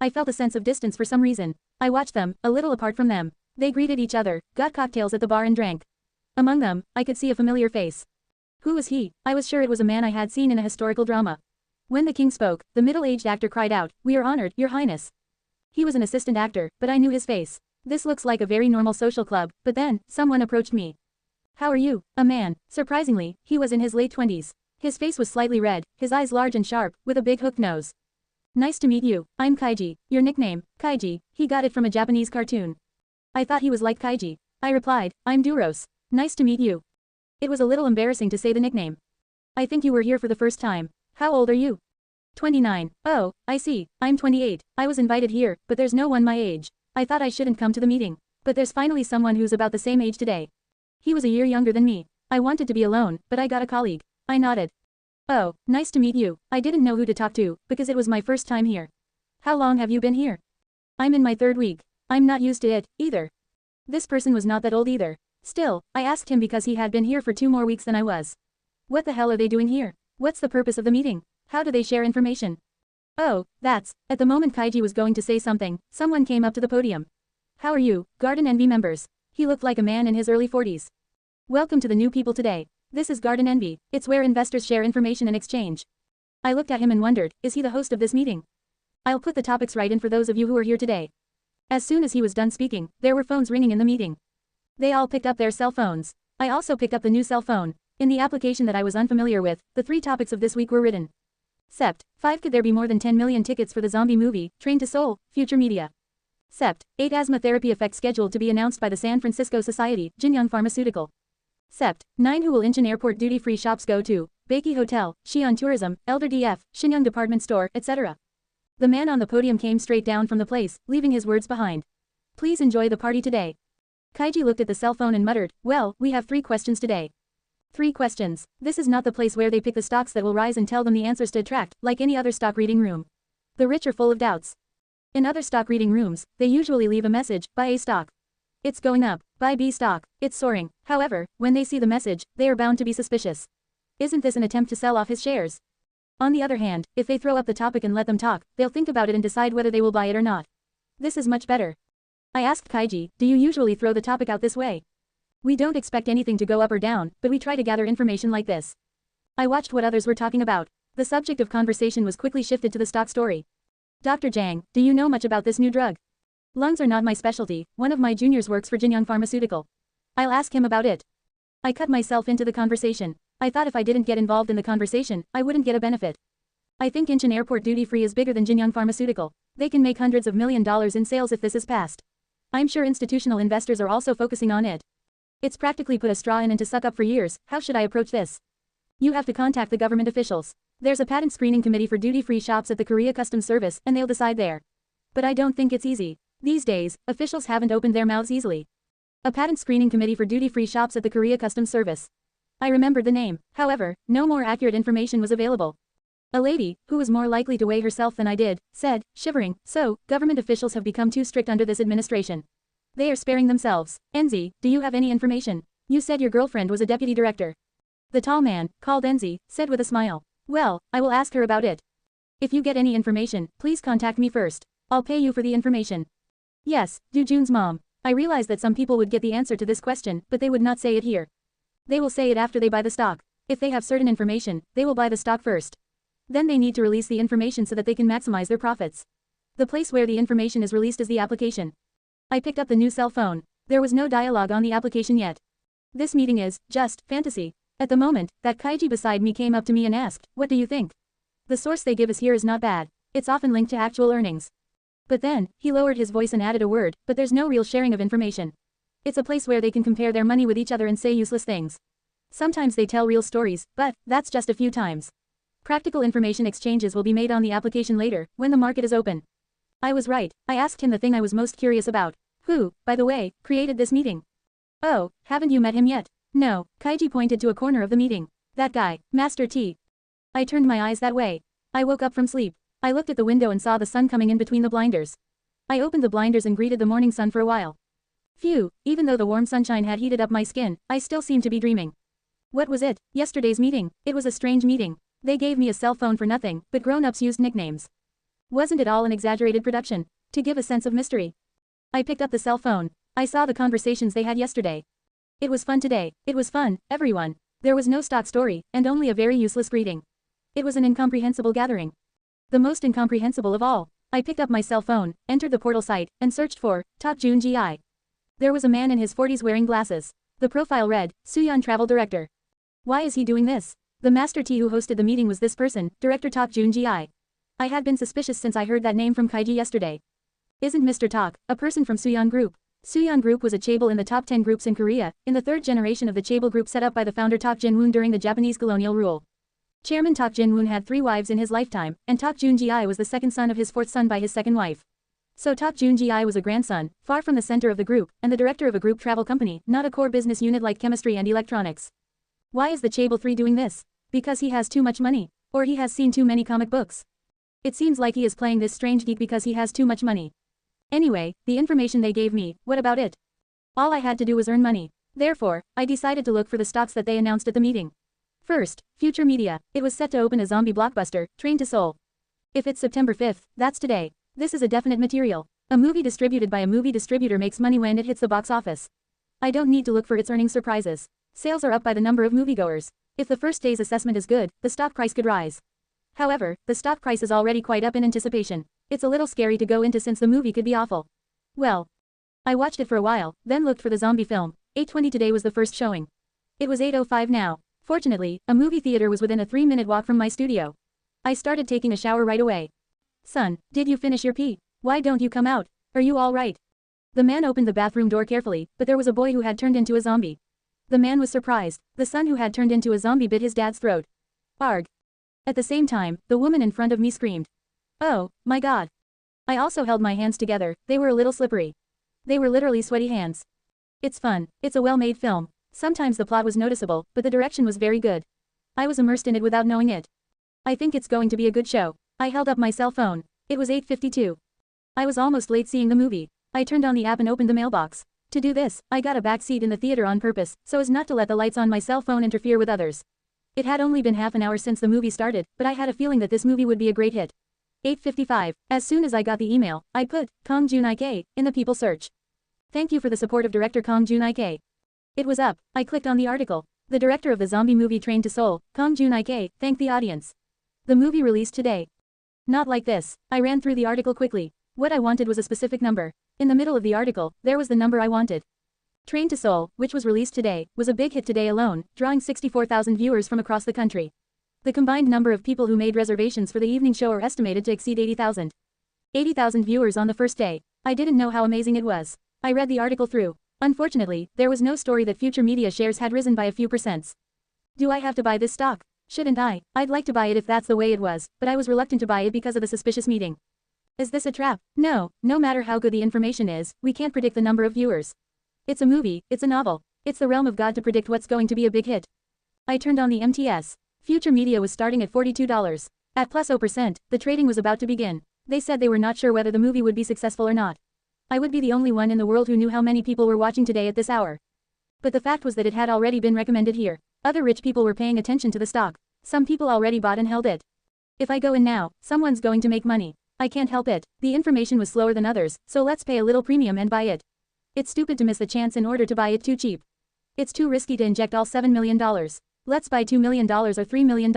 I felt a sense of distance for some reason. I watched them, a little apart from them. They greeted each other, got cocktails at the bar and drank. Among them, I could see a familiar face. Who was he? I was sure it was a man I had seen in a historical drama. When the king spoke, the middle-aged actor cried out, "We are honored, your highness." He was an assistant actor, but I knew his face. This looks like a very normal social club, but then, someone approached me. "How are you?" A man. Surprisingly, he was in his late 20s. His face was slightly red, his eyes large and sharp, with a big hooked nose. "Nice to meet you, I'm Kaiji." "Your nickname?" "Kaiji." He got it from a Japanese cartoon. I thought he was like Kaiji. I replied, "I'm Duros." "Nice to meet you." It was a little embarrassing to say the nickname. "I think you were here for the first time. How old are you?" 29. "Oh, I see, I'm 28. I was invited here, but there's no one my age. I thought I shouldn't come to the meeting. But there's finally someone who's about the same age today." He was a year younger than me. I wanted to be alone, but I got a colleague. I nodded. "Oh, nice to meet you." I didn't know who to talk to, because it was my first time here. "How long have you been here?" "I'm in my 3rd week. I'm not used to it, either." This person was not that old either. Still, I asked him because he had been here for 2 more weeks than I was. What the hell are they doing here? What's the purpose of the meeting? How do they share information? Oh, that's. At the moment Kaiji was going to say something, someone came up to the podium. "How are you, Garden Envy members?" He looked like a man in his early 40s. "Welcome to the new people today. This is Garden Envy. It's where investors share information and exchange." I looked at him and wondered, is he the host of this meeting? I'll put the topics right in for those of you who are here today. As soon as he was done speaking, there were phones ringing in the meeting. They all picked up their cell phones. I also picked up the new cell phone. In the application that I was unfamiliar with, the 3 topics of this week were written. Sept. 5. Could there be more than 10 million tickets for the zombie movie, Train to Seoul, Future Media? Sept. 8. Asthma therapy effect scheduled to be announced by the San Francisco Society, Jinyoung Pharmaceutical. Sept. 9. Who will Incheon Airport duty-free shops go to? Beiki Hotel, Xi'an Tourism, Elder DF, Shenyang Department Store, etc. The man on the podium came straight down from the place, leaving his words behind. "Please enjoy the party today." Kaiji looked at the cell phone and muttered, "Well, we have 3 questions today." 3 questions. This is not the place where they pick the stocks that will rise and tell them the answers to attract, like any other stock reading room. The rich are full of doubts. In other stock reading rooms, they usually leave a message, buy A stock. It's going up, buy B stock, it's soaring. However, when they see the message, they are bound to be suspicious. Isn't this an attempt to sell off his shares? On the other hand, if they throw up the topic and let them talk, they'll think about it and decide whether they will buy it or not. This is much better. I asked Kaiji, "Do you usually throw the topic out this way?" "We don't expect anything to go up or down, but we try to gather information like this." I watched what others were talking about. The subject of conversation was quickly shifted to the stock story. "Dr. Jang, do you know much about this new drug?" "Lungs are not my specialty, one of my juniors works for Jinyoung Pharmaceutical. I'll ask him about it." I cut myself into the conversation. I thought if I didn't get involved in the conversation, I wouldn't get a benefit. I think Incheon Airport duty-free is bigger than Jinyoung Pharmaceutical. They can make hundreds of $1 million in sales if this is passed. I'm sure institutional investors are also focusing on it. It's practically put a straw in and to suck up for years. How should I approach this? You have to contact the government officials. There's a patent screening committee for duty-free shops at the Korea Customs Service, and they'll decide there. But I don't think it's easy. These days, officials haven't opened their mouths easily. A patent screening committee for duty-free shops at the Korea Customs Service. I remembered the name. However, no more accurate information was available. A lady, who was more likely to weigh herself than I did, said, shivering, "So, government officials have become too strict under this administration. They are sparing themselves. Enzi, do you have any information? You said your girlfriend was a deputy director." The tall man, called Enzi, said with a smile. "Well, I will ask her about it. If you get any information, please contact me first. I'll pay you for the information." Yes, Du Jun's mom. I realized that some people would get the answer to this question, but they would not say it here. They will say it after they buy the stock. If they have certain information, they will buy the stock first. Then they need to release the information so that they can maximize their profits. The place where the information is released is the application. I picked up the new cell phone. There was no dialogue on the application yet. This meeting is, just, fantasy. At the moment, that Kaiji beside me came up to me and asked, "What do you think?" The source they give us here is not bad. It's often linked to actual earnings. But then, he lowered his voice and added a word, but there's no real sharing of information. It's a place where they can compare their money with each other and say useless things. Sometimes they tell real stories, but, that's just a few times. Practical information exchanges will be made on the application later, when the market is open. I was right. I asked him the thing I was most curious about. Who, by the way, created this meeting? Oh, haven't you met him yet? No, Kaiji pointed to a corner of the meeting. That guy, Master T. I turned my eyes that way. I woke up from sleep. I looked at the window and saw the sun coming in between the blinders. I opened the blinders and greeted the morning sun for a while. Phew, even though the warm sunshine had heated up my skin, I still seemed to be dreaming. What was it? Yesterday's meeting. It was a strange meeting. They gave me a cell phone for nothing, but grown-ups used nicknames. Wasn't it all an exaggerated production? To give a sense of mystery. I picked up the cell phone. I saw the conversations they had yesterday. It was fun today. It was fun, everyone. There was no stock story, and only a very useless greeting. It was an incomprehensible gathering. The most incomprehensible of all. I picked up my cell phone, entered the portal site, and searched for Top Jun Gi. There was a man in his 40s wearing glasses. The profile read, Suyeon Travel Director. Why is he doing this? The Master T who hosted the meeting was this person, Director Top Jun Gi. I had been suspicious since I heard that name from Kaiji yesterday. Isn't Mr. Tak a person from Suyeon Group? Suyeon Group was a chaebol in the top 10 groups in Korea, in the third generation of the chaebol group set up by the founder Tak Jin-woon during the Japanese colonial rule. Chairman Tak Jin-woon had 3 wives in his lifetime, and Tak Jun Gi was the second son of his 4th son by his second wife. So Tak Jun Gi was a grandson, far from the center of the group, and the director of a group travel company, not a core business unit like chemistry and electronics. Why is the chaebol 3 doing this? Because he has too much money. Or he has seen too many comic books. It seems like he is playing this strange geek because he has too much money. Anyway, the information they gave me, what about it? All I had to do was earn money. Therefore, I decided to look for the stocks that they announced at the meeting. First, Future Media. It was set to open a zombie blockbuster, Train to Seoul. If it's September 5th, that's today. This is a definite material. A movie distributed by a movie distributor makes money when it hits the box office. I don't need to look for its earnings surprises. Sales are up by the number of moviegoers. If the first day's assessment is good, the stock price could rise. However, the stock price is already quite up in anticipation. It's a little scary to go into since the movie could be awful. Well, I watched it for a while, then looked for the zombie film. 8:20 today was the first showing. It was 8:05 now. Fortunately, a movie theater was within a 3-minute walk from my studio. I started taking a shower right away. Son, did you finish your pee? Why don't you come out? Are you all right? The man opened the bathroom door carefully, but there was a boy who had turned into a zombie. The man was surprised. The son who had turned into a zombie bit his dad's throat. Arg. At the same time, the woman in front of me screamed. Oh, my God. I also held my hands together, they were a little slippery. They were literally sweaty hands. It's fun, it's a well-made film. Sometimes the plot was noticeable, but the direction was very good. I was immersed in it without knowing it. I think it's going to be a good show. I held up my cell phone. It was 8:52. I was almost late seeing the movie. I turned on the app and opened the mailbox. To do this, I got a back seat in the theater on purpose, so as not to let the lights on my cell phone interfere with others. It had only been half an hour since the movie started, but I had a feeling that this movie would be a great hit. 8:55. As soon as I got the email, I put Kong Jun-ik in the people search. Thank you for the support of director Kong Jun-ik. It was up. I clicked on the article. The director of the zombie movie Train to Seoul, Kong Jun-ik, thanked the audience. The movie released today. Not like this. I ran through the article quickly. What I wanted was a specific number. In the middle of the article, there was the number I wanted. Train to Seoul, which was released today, was a big hit today alone, drawing 64,000 viewers from across the country. The combined number of people who made reservations for the evening show are estimated to exceed 80,000. 80,000 viewers on the first day. I didn't know how amazing it was. I read the article through. Unfortunately, there was no story that Future Media shares had risen by a few percents. Do I have to buy this stock? Shouldn't I? I'd like to buy it if that's the way it was, but I was reluctant to buy it because of the suspicious meeting. Is this a trap? No, no matter how good the information is, we can't predict the number of viewers. It's a movie, it's a novel. It's the realm of God to predict what's going to be a big hit. I turned on the MTS. Future Media was starting at $42. At plus 0%, the trading was about to begin. They said they were not sure whether the movie would be successful or not. I would be the only one in the world who knew how many people were watching today at this hour. But the fact was that it had already been recommended here. Other rich people were paying attention to the stock. Some people already bought and held it. If I go in now, someone's going to make money. I can't help it. The information was slower than others, so let's pay a little premium and buy it. It's stupid to miss the chance in order to buy it too cheap. It's too risky to inject all $7 million. Let's buy $2 million or $3 million.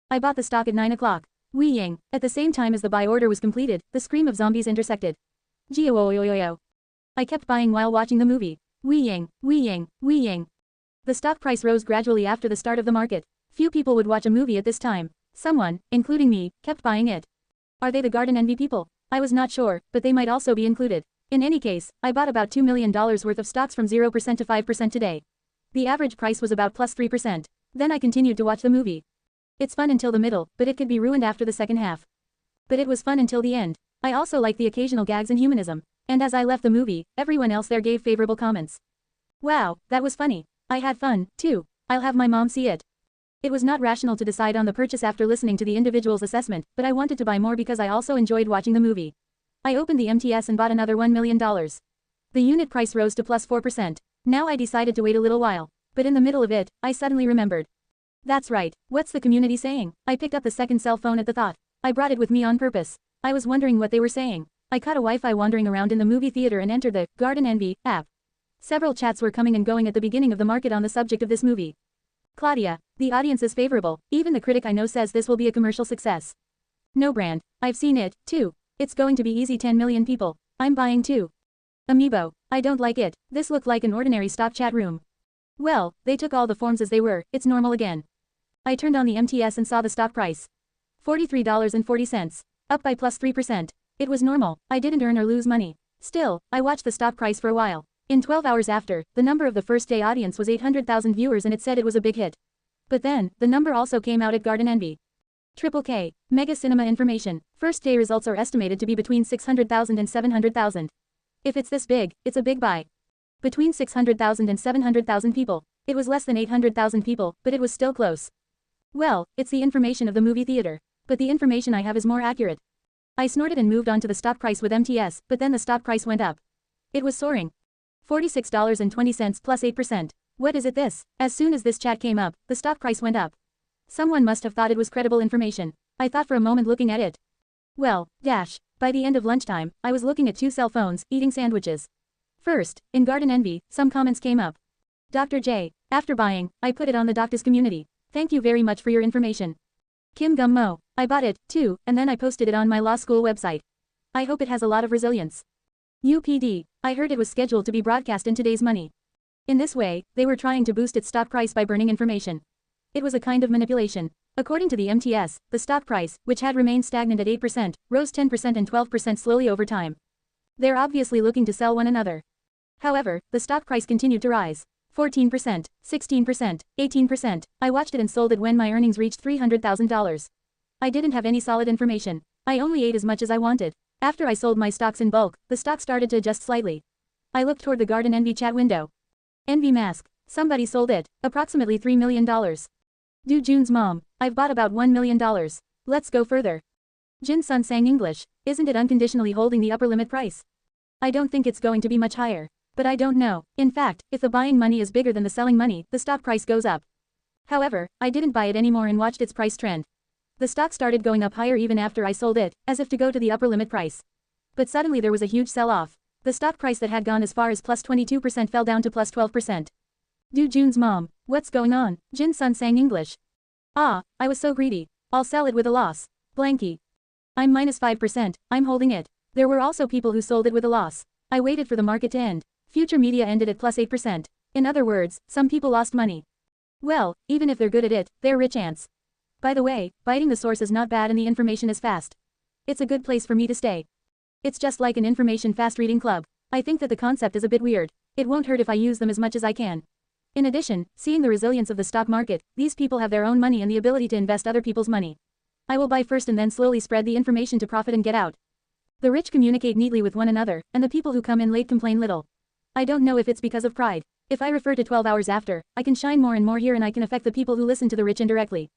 I bought the stock at 9 o'clock. Wee ying. At the same time as the buy order was completed, the scream of zombies intersected. Geo. I kept buying while watching the movie. Wee ying, wee ying, wee ying. The stock price rose gradually after the start of the market. Few people would watch a movie at this time. Someone, including me, kept buying it. Are they the Garden Envy people? I was not sure, but they might also be included. In any case, I bought about $2 million worth of stocks from 0% to 5% today. The average price was about plus 3%. Then I continued to watch the movie. It's fun until the middle, but it could be ruined after the second half. But it was fun until the end. I also like the occasional gags and humanism. And as I left the movie, everyone else there gave favorable comments. Wow, that was funny. I had fun, too. I'll have my mom see it. It was not rational to decide on the purchase after listening to the individual's assessment, but I wanted to buy more because I also enjoyed watching the movie. I opened the MTS and bought another $1 million. The unit price rose to plus 4%. Now I decided to wait a little while. But in the middle of it, I suddenly remembered. That's right, what's the community saying? I picked up the second cell phone at the thought. I brought it with me on purpose. I was wondering what they were saying. I caught a Wi-Fi wandering around in the movie theater and entered the Garden Envy app. Several chats were coming and going at the beginning of the market on the subject of this movie. Claudia, the audience is favorable. Even the critic I know says this will be a commercial success. No brand. I've seen it, too. It's going to be easy 10 million people. I'm buying too. Amiibo. I don't like it. This looked like an ordinary stock chat room. Well, they took all the forms as they were. It's normal again. I turned on the MTS and saw the stock price. $43.40. Up by plus 3%. It was normal. I didn't earn or lose money. Still, I watched the stock price for a while. In 12 hours after, the number of the first day audience was 800,000 viewers and it said it was a big hit. But then, the number also came out at Garden Envy. Triple K, Mega Cinema information. First day results are estimated to be between 600,000 and 700,000. If it's this big, it's a big buy. Between 600,000 and 700,000 people. It was less than 800,000 people, but it was still close. Well, it's the information of the movie theater. But the information I have is more accurate. I snorted and moved on to the stock price with MTS, but then the stock price went up. It was soaring. $46.20 plus 8%. What is it this? As soon as this chat came up, the stock price went up. Someone must have thought it was credible information. I thought for a moment looking at it. Well, by the end of lunchtime, I was looking at 2 cell phones, eating sandwiches. First, in Garden Envy, some comments came up. Dr. J, after buying, I put it on the doctor's community. Thank you very much for your information. Kim Gum Mo, I bought it, too, and then I posted it on my law school website. I hope it has a lot of resilience. UPD, I heard it was scheduled to be broadcast in Today's Money. In this way, they were trying to boost its stock price by burning information. It was a kind of manipulation. According to the MTS, the stock price, which had remained stagnant at 8%, rose 10% and 12% slowly over time. They're obviously looking to sell one another. However, the stock price continued to rise. 14%, 16%, 18%. I watched it and sold it when my earnings reached $300,000. I didn't have any solid information. I only ate as much as I wanted. After I sold my stocks in bulk, the stock started to adjust slightly. I looked toward the Garden Envy chat window. Envy mask. Somebody sold it. Approximately $3 million. Do June's mom. I've bought about $1 million. Let's go further. Jin Sun sang English. Isn't it unconditionally holding the upper limit price? I don't think it's going to be much higher. But I don't know. In fact, if the buying money is bigger than the selling money, the stock price goes up. However, I didn't buy it anymore and watched its price trend. The stock started going up higher even after I sold it, as if to go to the upper limit price. But suddenly there was a huge sell-off. The stock price that had gone as far as plus 22% fell down to plus 12%. Do June's mom. What's going on? Jin Sun sang English. Ah, I was so greedy. I'll sell it with a loss. Blanky. I'm minus 5%, I'm holding it. There were also people who sold it with a loss. I waited for the market to end. Future media ended at plus 8%. In other words, some people lost money. Well, even if they're good at it, they're rich ants. By the way, biting the source is not bad and the information is fast. It's a good place for me to stay. It's just like an information fast reading club. I think that the concept is a bit weird. It won't hurt if I use them as much as I can. In addition, seeing the resilience of the stock market, these people have their own money and the ability to invest other people's money. I will buy first and then slowly spread the information to profit and get out. The rich communicate neatly with one another, and the people who come in late complain little. I don't know if it's because of pride. If I refer to 12 hours after, I can shine more and more here and I can affect the people who listen to the rich indirectly.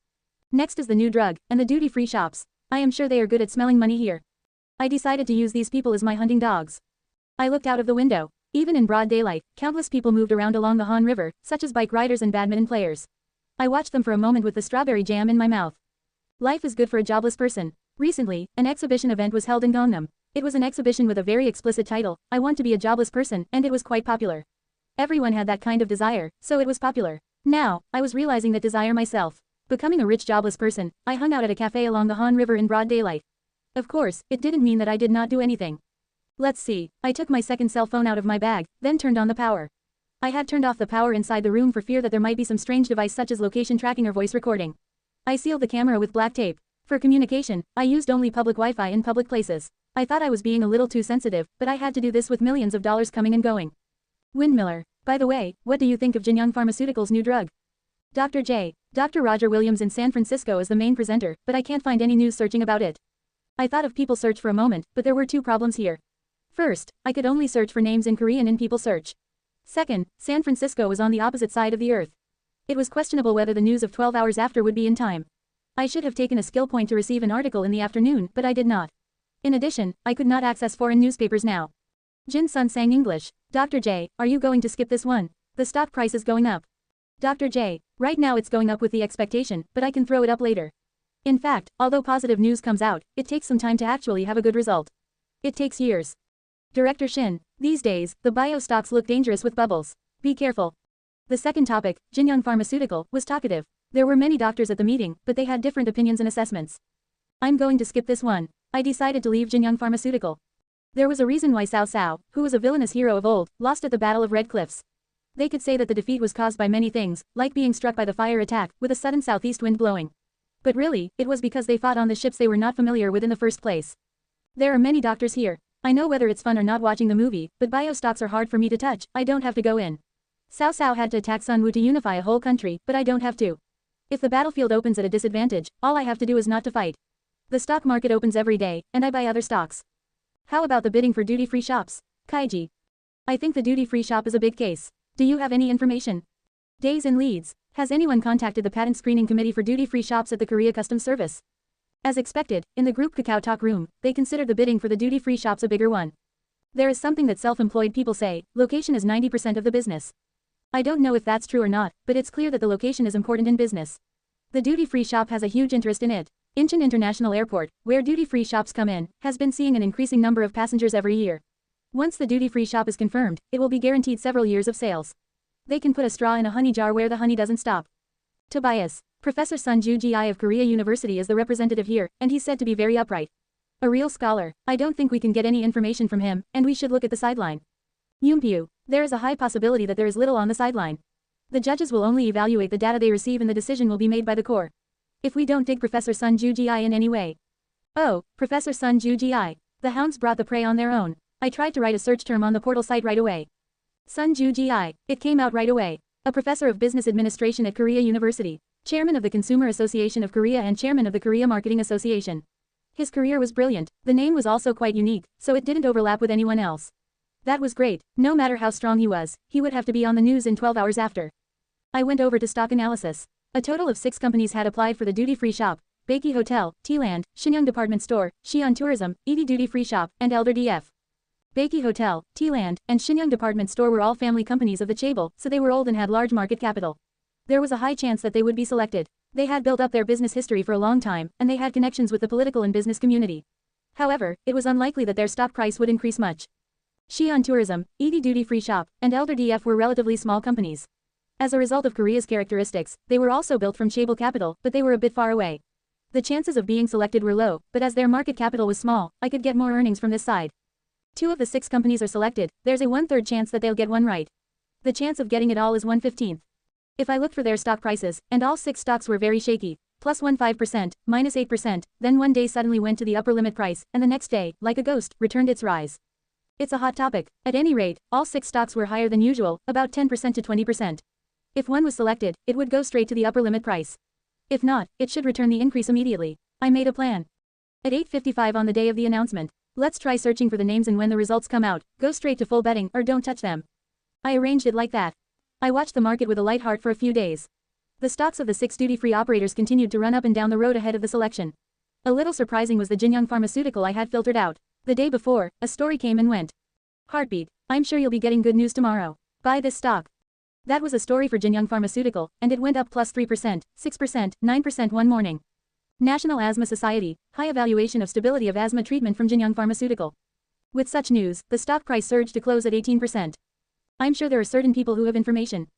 Next is the new drug, and the duty-free shops. I am sure they are good at smelling money here. I decided to use these people as my hunting dogs. I looked out of the window. Even in broad daylight, countless people moved around along the Han River, such as bike riders and badminton players. I watched them for a moment with the strawberry jam in my mouth. Life is good for a jobless person. Recently, an exhibition event was held in Gangnam. It was an exhibition with a very explicit title, I Want to Be a Jobless Person, and it was quite popular. Everyone had that kind of desire, so it was popular. Now, I was realizing that desire myself. Becoming a rich jobless person, I hung out at a cafe along the Han River in broad daylight. Of course, it didn't mean that I did not do anything. Let's see, I took my second cell phone out of my bag, then turned on the power. I had turned off the power inside the room for fear that there might be some strange device such as location tracking or voice recording. I sealed the camera with black tape. For communication, I used only public Wi-Fi in public places. I thought I was being a little too sensitive, but I had to do this with millions of dollars coming and going. Windmiller. By the way, what do you think of Jinyang Pharmaceuticals' new drug? Dr. J. Dr. Roger Williams in San Francisco is the main presenter, but I can't find any news searching about it. I thought of People Search for a moment, but there were two problems here. First, I could only search for names in Korean in People Search. Second, San Francisco was on the opposite side of the earth. It was questionable whether the news of 12 hours after would be in time. I should have taken a skill point to receive an article in the afternoon, but I did not. In addition, I could not access foreign newspapers now. Jin Sun sang English. Dr. J, are you going to skip this one? The stock price is going up. Dr. J, right now it's going up with the expectation, but I can throw it up later. In fact, although positive news comes out, it takes some time to actually have a good result. It takes years. Director Shin, these days, the bio stocks look dangerous with bubbles. Be careful. The second topic, Jinyoung Pharmaceutical, was talkative. There were many doctors at the meeting, but they had different opinions and assessments. I'm going to skip this one. I decided to leave Jinyoung Pharmaceutical. There was a reason why Cao Cao, who was a villainous hero of old, lost at the Battle of Red Cliffs. They could say that the defeat was caused by many things, like being struck by the fire attack, with a sudden southeast wind blowing. But really, it was because they fought on the ships they were not familiar with in the first place. There are many doctors here. I know whether it's fun or not watching the movie, but bio stocks are hard for me to touch, I don't have to go in. Cao Cao had to attack Sun Wu to unify a whole country, but I don't have to. If the battlefield opens at a disadvantage, all I have to do is not to fight. The stock market opens every day, and I buy other stocks. How about the bidding for duty-free shops? Kaiji. I think the duty-free shop is a big case. Do you have any information? Days and leads. Has anyone contacted the patent screening committee for duty-free shops at the Korea Customs Service? As expected, in the group Kakao Talk room, they considered the bidding for the duty-free shops a bigger one. There is something that self-employed people say, location is 90% of the business. I don't know if that's true or not, but it's clear that the location is important in business. The duty-free shop has a huge interest in it. Incheon International Airport, where duty-free shops come in, has been seeing an increasing number of passengers every year. Once the duty-free shop is confirmed, it will be guaranteed several years of sales. They can put a straw in a honey jar where the honey doesn't stop. Tobias. Professor Sun Ju-gi of Korea University is the representative here, and he's said to be very upright. A real scholar. I don't think we can get any information from him, and we should look at the sideline. Yoonpyu. There is a high possibility that there is little on the sideline. The judges will only evaluate the data they receive and the decision will be made by the core. If we don't dig Professor Sun Ju-gi in any way. Oh, Professor Sun Ju-gi. The hounds brought the prey on their own. I tried to write a search term on the portal site right away. Sun Ju-gi. It came out right away. A professor of business administration at Korea University. Chairman of the Consumer Association of Korea and chairman of the Korea Marketing Association. His career was brilliant. The name was also quite unique, so it didn't overlap with anyone else. That was great. No matter how strong he was, he would have to be on the news in 12 hours after. I went over to stock analysis. A total of 6 companies had applied for the duty-free shop: Baeki Hotel, T-Land, Shinyang Department Store, Xi'an Tourism, Edie Duty Free Shop, and Elder DF. Baeki Hotel, T-Land, and Shinyang Department Store were all family companies of the chaebol, so they were old and had large market capital. There was a high chance that they would be selected. They had built up their business history for a long time, and they had connections with the political and business community. However, it was unlikely that their stock price would increase much. Xi'an Tourism, Edie Duty Free Shop, and Elder DF were relatively small companies. As a result of Korea's characteristics, they were also built from chaebol capital, but they were a bit far away. The chances of being selected were low, but as their market capital was small, I could get more earnings from this side. 2 of the 6 companies are selected, there's a 1/3 chance that they'll get one right. The chance of getting it all is 1/15. If I look for their stock prices, and all 6 stocks were very shaky, +15%, -8%, then one day suddenly went to the upper limit price, and the next day, like a ghost, returned its rise. It's a hot topic. At any rate, all 6 stocks were higher than usual, about 10% to 20%. If one was selected, it would go straight to the upper limit price. If not, it should return the increase immediately. I made a plan. At 8:55 on the day of the announcement, let's try searching for the names, and when the results come out, go straight to full betting or don't touch them. I arranged it like that. I watched the market with a light heart for a few days. The stocks of the 6 duty-free operators continued to run up and down the road ahead of the selection. A little surprising was the Jinyoung Pharmaceutical I had filtered out. The day before, a story came and went. Heartbeat. I'm sure you'll be getting good news tomorrow. Buy this stock. That was a story for Jinyoung Pharmaceutical, and it went up +3%, 6%, 9% one morning. National Asthma Society, high evaluation of stability of asthma treatment from Jinyoung Pharmaceutical. With such news, the stock price surged to close at 18%. I'm sure there are certain people who have information.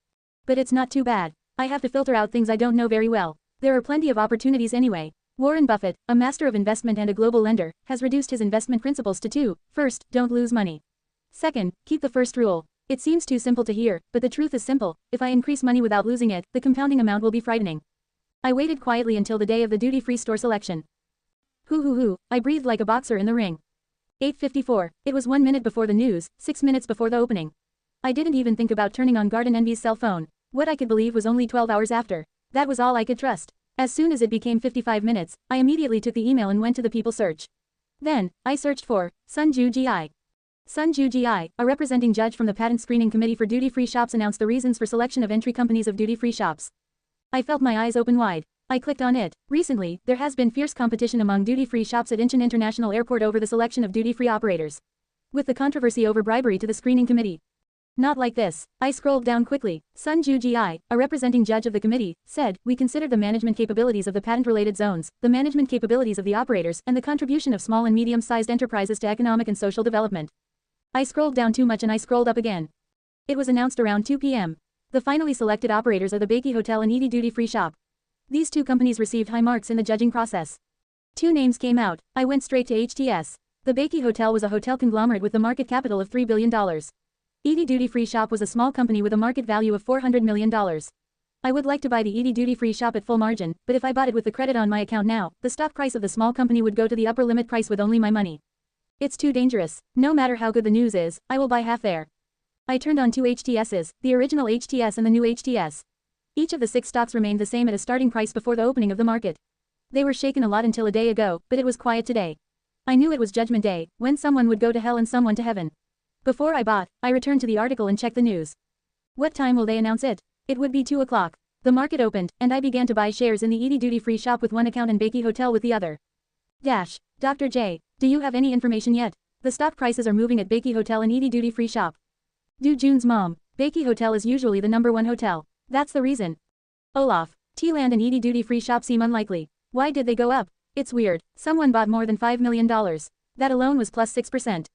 But it's not too bad. I have to filter out things I don't know very well. There are plenty of opportunities anyway. Warren Buffett, a master of investment and a global lender, has reduced his investment principles to 2. First, don't lose money. Second, keep the first rule. It seems too simple to hear, but the truth is simple. If I increase money without losing it, the compounding amount will be frightening. I waited quietly until the day of the duty-free store selection. Hoo, I breathed like a boxer in the ring. 8:54. It was 1 minute before the news, 6 minutes before the opening. I didn't even think about turning on Garden Envy's cell phone. What I could believe was only 12 hours after. That was all I could trust. As soon as it became 55 minutes, I immediately took the email and went to the people search. Then, I searched for Sun Ju-gi. Sun Ju-gi, a representing judge from the Patent Screening Committee for Duty-Free Shops, announced the reasons for selection of entry companies of duty-free shops. I felt my eyes open wide. I clicked on it. Recently, there has been fierce competition among duty-free shops at Incheon International Airport over the selection of duty-free operators. With the controversy over bribery to the screening committee. Not like this. I scrolled down quickly. Sun Ju-gi, a representing judge of the committee, said, "We considered the management capabilities of the patent-related zones, the management capabilities of the operators, and the contribution of small and medium-sized enterprises to economic and social development." I scrolled down too much and I scrolled up again. It was announced around 2 p.m. The finally selected operators are the Baeki Hotel and Edie Duty Free Shop. These two companies received high marks in the judging process. Two names came out. I went straight to HTS. The Baeki Hotel was a hotel conglomerate with a market capital of $3 billion. Edie Duty Free Shop was a small company with a market value of $400 million. I would like to buy the Edie Duty Free Shop at full margin, but if I bought it with the credit on my account now, the stock price of the small company would go to the upper limit price with only my money. It's too dangerous. No matter how good the news is, I will buy half there. I turned on two HTSs, the original HTS and the new HTS. Each of the 6 stocks remained the same at a starting price before the opening of the market. They were shaken a lot until a day ago, but it was quiet today. I knew it was Judgment Day, when someone would go to hell and someone to heaven. Before I bought, I returned to the article and checked the news. What time will they announce it? It would be 2 o'clock. The market opened, and I began to buy shares in the Edie Duty Free Shop with one account and Baeki Hotel with the other. Dr. J, do you have any information yet? The stock prices are moving at Baeki Hotel and Edie Duty Free Shop. Do Jun's mom. Baeki Hotel is usually the #1 hotel. That's the reason. Olaf, T-Land and Edie Duty Free Shop seem unlikely. Why did they go up? It's weird. Someone bought more than $5 million. That alone was plus 6%.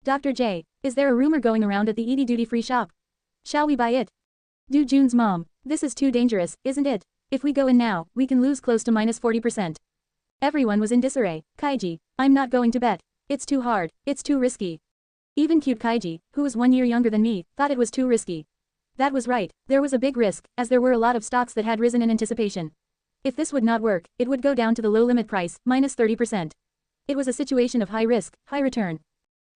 Dr. J, is there a rumor going around at the Edie Duty Free Shop? Shall we buy it? Do Jun's mom. This is too dangerous, isn't it? If we go in now, we can lose close to minus 40%. Everyone was in disarray. Kaiji, I'm not going to bet. It's too hard. It's too risky. Even cute Kaiji, who was 1 year younger than me, thought it was too risky. That was right. There was a big risk, as there were a lot of stocks that had risen in anticipation. If this would not work, it would go down to the low limit price, minus 30%. It was a situation of high risk, high return.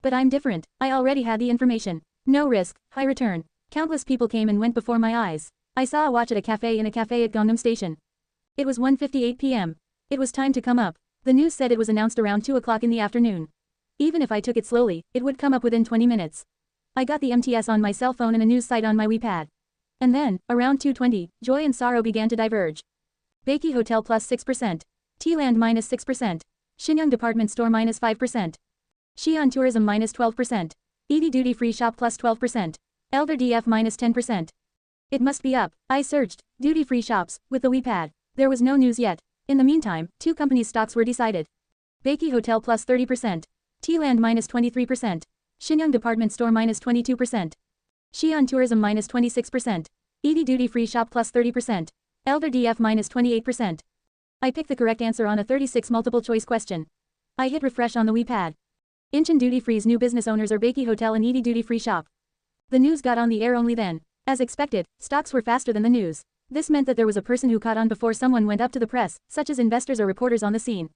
But I'm different. I already had the information. No risk, high return. Countless people came and went before my eyes. I saw a watch at a cafe at Gangnam Station. It was 1:58 p.m. It was time to come up. The news said it was announced around 2 o'clock in the afternoon. Even if I took it slowly, it would come up within 20 minutes. I got the MTS on my cell phone and a news site on my WePad. And then, around 2:20, joy and sorrow began to diverge. Baeki Hotel plus 6%. T-Land minus 6%. Shenyang Department Store minus 5%. Xi'an Tourism minus 12%. Edie Duty Free Shop plus 12%. Elder DF minus 10%. It must be up. I searched duty-free shops with the WePad. There was no news yet. In the meantime, 2 companies' stocks were decided. Baeki Hotel plus 30%. T-Land minus 23%. Shenyang Department Store minus 22%. Xi'an Tourism minus 26%. Edie Duty Free Shop plus 30%. Elder DF minus 28%. I picked the correct answer on a 36 multiple choice question. I hit refresh on the WePad. Incheon Duty Free's new business owners are Baeki Hotel and Edie Duty Free Shop. The news got on the air only then. As expected, stocks were faster than the news. This meant that there was a person who caught on before someone went up to the press, such as investors or reporters on the scene.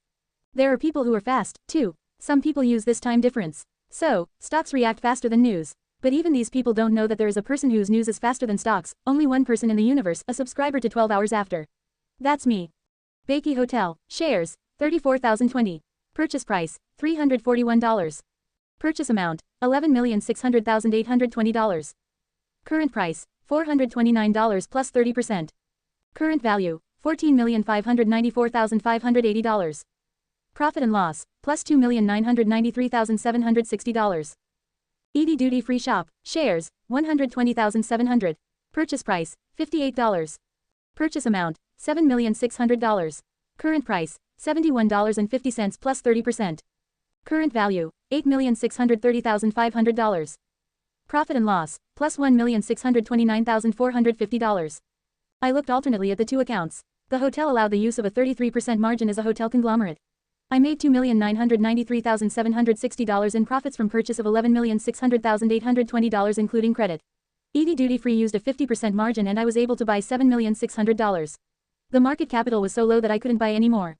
There are people who are fast, too. Some people use this time difference. So, stocks react faster than news. But even these people don't know that there is a person whose news is faster than stocks, only one person in the universe, a subscriber to 12 hours after. That's me. Baeki Hotel, shares, 34,020. Purchase price, $341. Purchase amount, $11,600,820. Current price, $429 plus 30%. Current value, $14,594,580. Profit and loss, plus $2,993,760. Edie Duty Free Shop, shares, 120,700. Purchase price, $58. Purchase amount, $7,600,000. Current price, $71.50 plus 30%. Current value, $8,630,500. Profit and loss, plus $1,629,450. I looked alternately at the 2 accounts. The hotel allowed the use of a 33% margin as a hotel conglomerate. I made $2,993,760 in profits from purchase of $11,600,820 including credit. Edie Duty Free used a 50% margin and I was able to buy $7,600,000. The market capital was so low that I couldn't buy any more.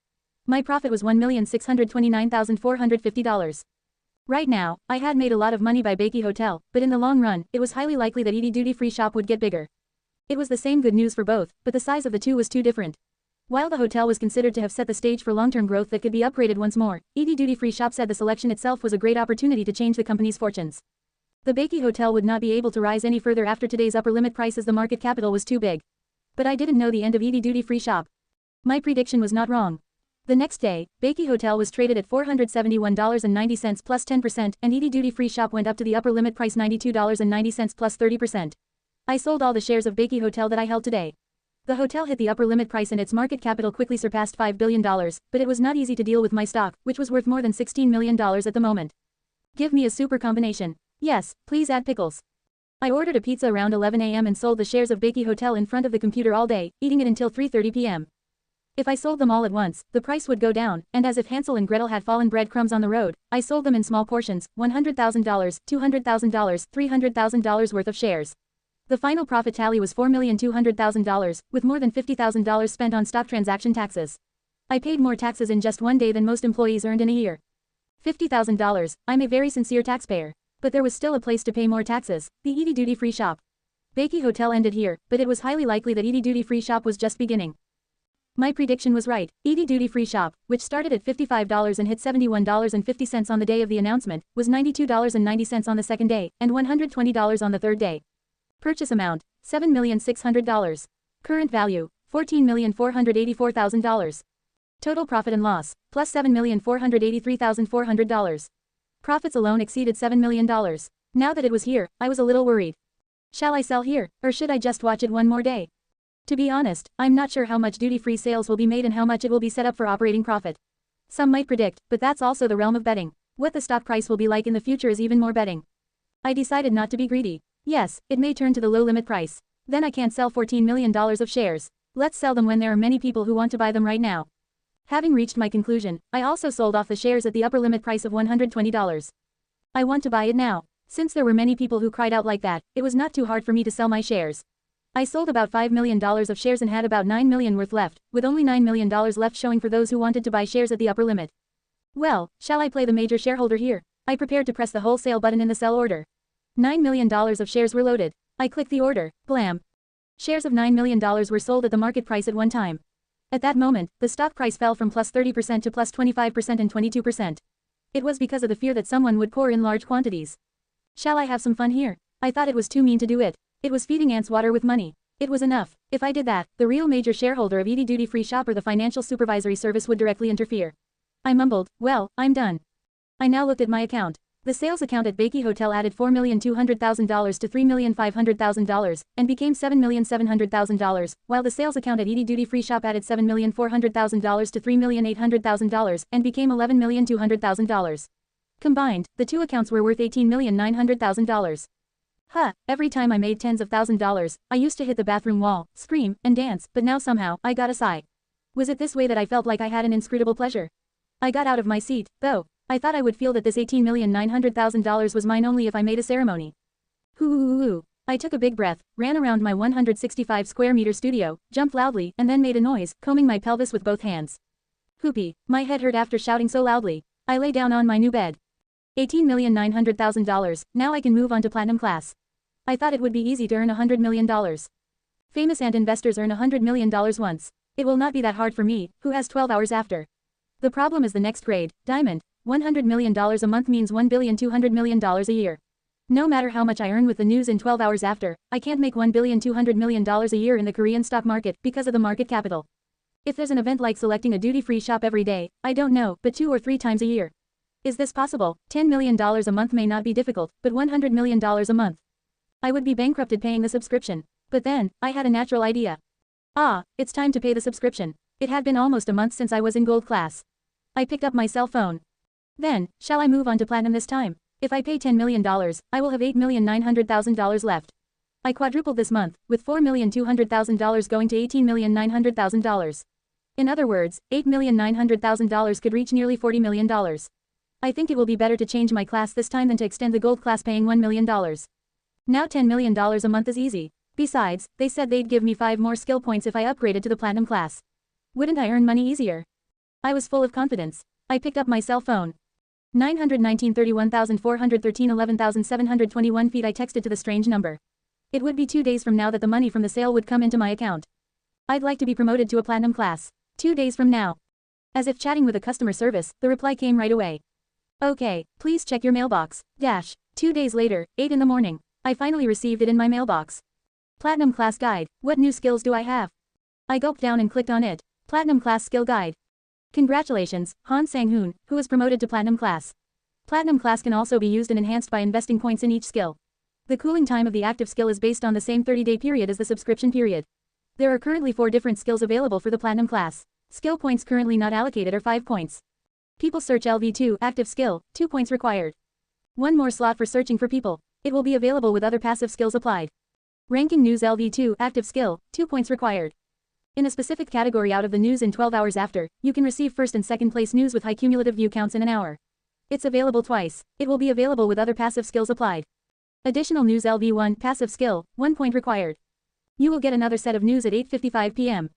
My profit was $1,629,450. Right now, I had made a lot of money by Baeki Hotel, but in the long run, it was highly likely that Edie Duty Free Shop would get bigger. It was the same good news for both, but the size of the two was too different. While the hotel was considered to have set the stage for long-term growth that could be upgraded once more, ED Duty Free Shop said the selection itself was a great opportunity to change the company's fortunes. The Bakey Hotel would not be able to rise any further after today's upper limit price as the market capital was too big. But I didn't know the end of ED Duty Free Shop. My prediction was not wrong. The next day, Bakey Hotel was traded at $471.90 plus 10%, and ED Duty Free Shop went up to the upper limit price $92.90 plus 30%. I sold all the shares of Bakey Hotel that I held today. The hotel hit the upper limit price and its market capital quickly surpassed $5 billion, but it was not easy to deal with my stock, which was worth more than $16 million at the moment. Give me a super combination. Yes, please add pickles. I ordered a pizza around 11 a.m. and sold the shares of Bakey Hotel in front of the computer all day, eating it until 3:30 p.m. If I sold them all at once, the price would go down, and as if Hansel and Gretel had fallen breadcrumbs on the road, I sold them in small portions, $100,000, $200,000, $300,000 worth of shares. The final profit tally was $4,200,000, with more than $50,000 spent on stock transaction taxes. I paid more taxes in just one day than most employees earned in a year. $50,000, I'm a very sincere taxpayer. But there was still a place to pay more taxes, the ED Duty Free Shop. Bakey Hotel ended here, but it was highly likely that ED Duty Free Shop was just beginning. My prediction was right. ED Duty Free Shop, which started at $55 and hit $71.50 on the day of the announcement, was $92.90 on the second day, and $120 on the third day. Purchase amount, $7,600,000. Current value, $14,484,000. Total profit and loss, plus $7,483,400. Profits alone exceeded $7 million. Now that it was here, I was a little worried. Shall I sell here, or should I just watch it one more day? To be honest, I'm not sure how much duty-free sales will be made and how much it will be set up for operating profit. Some might predict, but that's also the realm of betting. What the stock price will be like in the future is even more betting. I decided not to be greedy. Yes, it may turn to the low limit price. Then I can't sell $14 million of shares. Let's sell them when there are many people who want to buy them right now. Having reached my conclusion, I also sold off the shares at the upper limit price of $120. I want to buy it now. Since there were many people who cried out like that, it was not too hard for me to sell my shares. I sold about $5 million of shares and had about $9 million worth left, with only $9 million left showing for those who wanted to buy shares at the upper limit. Well, shall I play the major shareholder here? I prepared to press the wholesale button in the sell order. $9 million of shares were loaded. I clicked the order, blam. Shares of $9 million were sold at the market price at one time. At that moment, the stock price fell from plus 30% to plus 25% and 22%. It was because of the fear that someone would pour in large quantities. Shall I have some fun here? I thought it was too mean to do it. It was feeding ants water with money. It was enough. If I did that, the real major shareholder of ED Duty Free Shop or the Financial Supervisory Service would directly interfere. I mumbled, well, I'm done. I now looked at my account. The sales account at Bakey Hotel added $4,200,000 to $3,500,000 and became $7,700,000, while the sales account at ED Duty Free Shop added $7,400,000 to $3,800,000 and became $11,200,000. Combined, the two accounts were worth $18,900,000. Every time I made tens of $1,000s, I used to hit the bathroom wall, scream, and dance, but now somehow, I got a sigh. Was it this way that I felt like I had an inscrutable pleasure? I got out of my seat, though. I thought I would feel that this $18,900,000 was mine only if I made a ceremony. Hoo. I took a big breath, ran around my 165 square meter studio, jumped loudly, and then made a noise, combing my pelvis with both hands. Whoopee, my head hurt after shouting so loudly. I lay down on my new bed. $18,900,000, now I can move on to platinum class. I thought it would be easy to earn $100 million. Famous ant investors earn $100 million once. It will not be that hard for me, who has 12 hours after. The problem is the next grade, diamond. $100 million a month means $1,200,000,000 a year. No matter how much I earn with the news in 12 hours after, I can't make $1,200,000,000 a year in the Korean stock market because of the market capital. If there's an event like selecting a duty-free shop every day, I don't know, but 2 or 3 times a year. Is this possible? $10 million a month may not be difficult, but $100 million a month. I would be bankrupted paying the subscription. But then, I had a natural idea. It's time to pay the subscription. It had been almost a month since I was in gold class. I picked up my cell phone. Then, shall I move on to platinum this time? If I pay $10 million, I will have $8,900,000 left. I quadrupled this month, with $4,200,000 going to $18,900,000. In other words, $8,900,000 could reach nearly $40 million. I think it will be better to change my class this time than to extend the gold class paying $1 million. Now $10 million a month is easy. Besides, they said they'd give me 5 more skill points if I upgraded to the platinum class. Wouldn't I earn money easier? I was full of confidence. I picked up my cell phone. 919 31,413 11,721 feet. I texted to the strange number. It would be 2 days from now that the money from the sale would come into my account. I'd like to be promoted to a platinum class. 2 days from now. As if chatting with a customer service, the reply came right away. Okay, please check your mailbox. 2 days later, 8 in the morning. I finally received it in my mailbox. Platinum Class Guide. What new skills do I have? I gulped down and clicked on it. Platinum Class Skill Guide. Congratulations, Han Sang-hoon, who was promoted to Platinum Class. Platinum Class can also be used and enhanced by investing points in each skill. The cooling time of the active skill is based on the same 30-day period as the subscription period. There are currently 4 different skills available for the Platinum Class. Skill points currently not allocated are 5 points. People Search LV2 Active Skill, 2 points required. 1 more slot for searching for people. It will be available with other passive skills applied. Ranking News LV2 Active Skill, 2 points required. In a specific category out of the news in 12 hours after, you can receive first and second place news with high cumulative view counts in an hour. It's available twice. It will be available with other passive skills applied. Additional News LV1 Passive Skill, 1 point required. You will get another set of news at 8:55 p.m.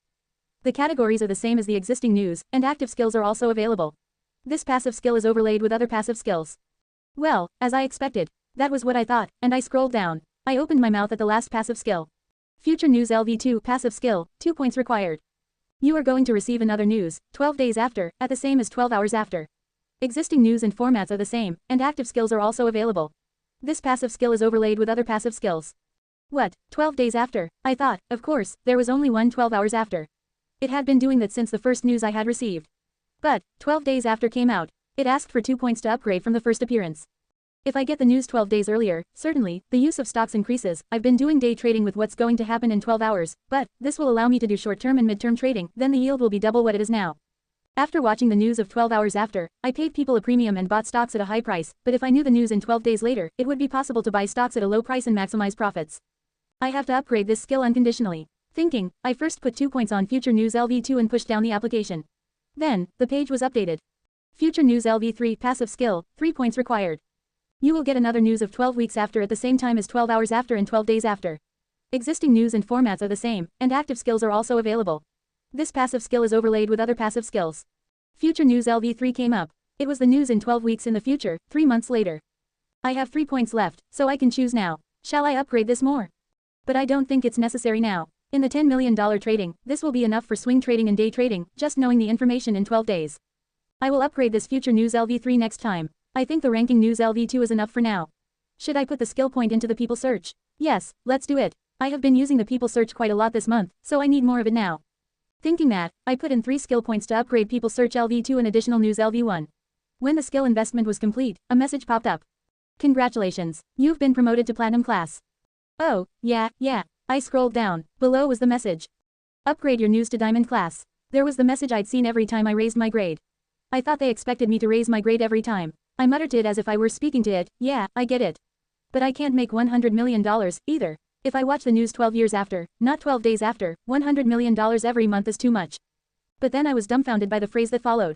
The categories are the same as the existing news, and active skills are also available. This passive skill is overlaid with other passive skills. Well, as I expected. That was what I thought, and I scrolled down. I opened my mouth at the last passive skill. Future News LV2 Passive Skill, 2 points required. You are going to receive another news, 12 days after, at the same as 12 hours after. Existing news and formats are the same, and active skills are also available. This passive skill is overlaid with other passive skills. What, 12 days after? I thought, of course, there was only one 12 hours after. It had been doing that since the first news I had received. But, 12 days after came out. It asked for 2 points to upgrade from the first appearance. If I get the news 12 days earlier, certainly, the use of stocks increases. I've been doing day trading with what's going to happen in 12 hours, but, this will allow me to do short-term and mid-term trading, then the yield will be double what it is now. After watching the news of 12 hours after, I paid people a premium and bought stocks at a high price, but if I knew the news in 12 days later, it would be possible to buy stocks at a low price and maximize profits. I have to upgrade this skill unconditionally. Thinking, I first put 2 points on Future News LV2 and pushed down the application. Then, the page was updated. Future News LV3 Passive Skill, 3 points required. You will get another news of 12 weeks after at the same time as 12 hours after and 12 days after. Existing news and formats are the same, and active skills are also available. This passive skill is overlaid with other passive skills. Future News LV3 came up. It was the news in 12 weeks in the future, 3 months later. I have 3 points left, so I can choose now. Shall I upgrade this more? But I don't think it's necessary now. In the $10 million trading, this will be enough for swing trading and day trading, just knowing the information in 12 days. I will upgrade this Future News LV3 next time. I think the Ranking News LV2 is enough for now. Should I put the skill point into the People Search? Yes, let's do it. I have been using the People Search quite a lot this month, so I need more of it now. Thinking that, I put in 3 skill points to upgrade People Search LV2 and additional News LV1. When the skill investment was complete, a message popped up. Congratulations, you've been promoted to Platinum Class. Oh, yeah. I scrolled down. Below was the message. Upgrade your news to Diamond Class. There was the message I'd seen every time I raised my grade. I thought they expected me to raise my grade every time. I muttered it as if I were speaking to it. Yeah, I get it. But I can't make $100 million, either. If I watch the news 12 years after, not 12 days after, $100 million every month is too much. But then I was dumbfounded by the phrase that followed.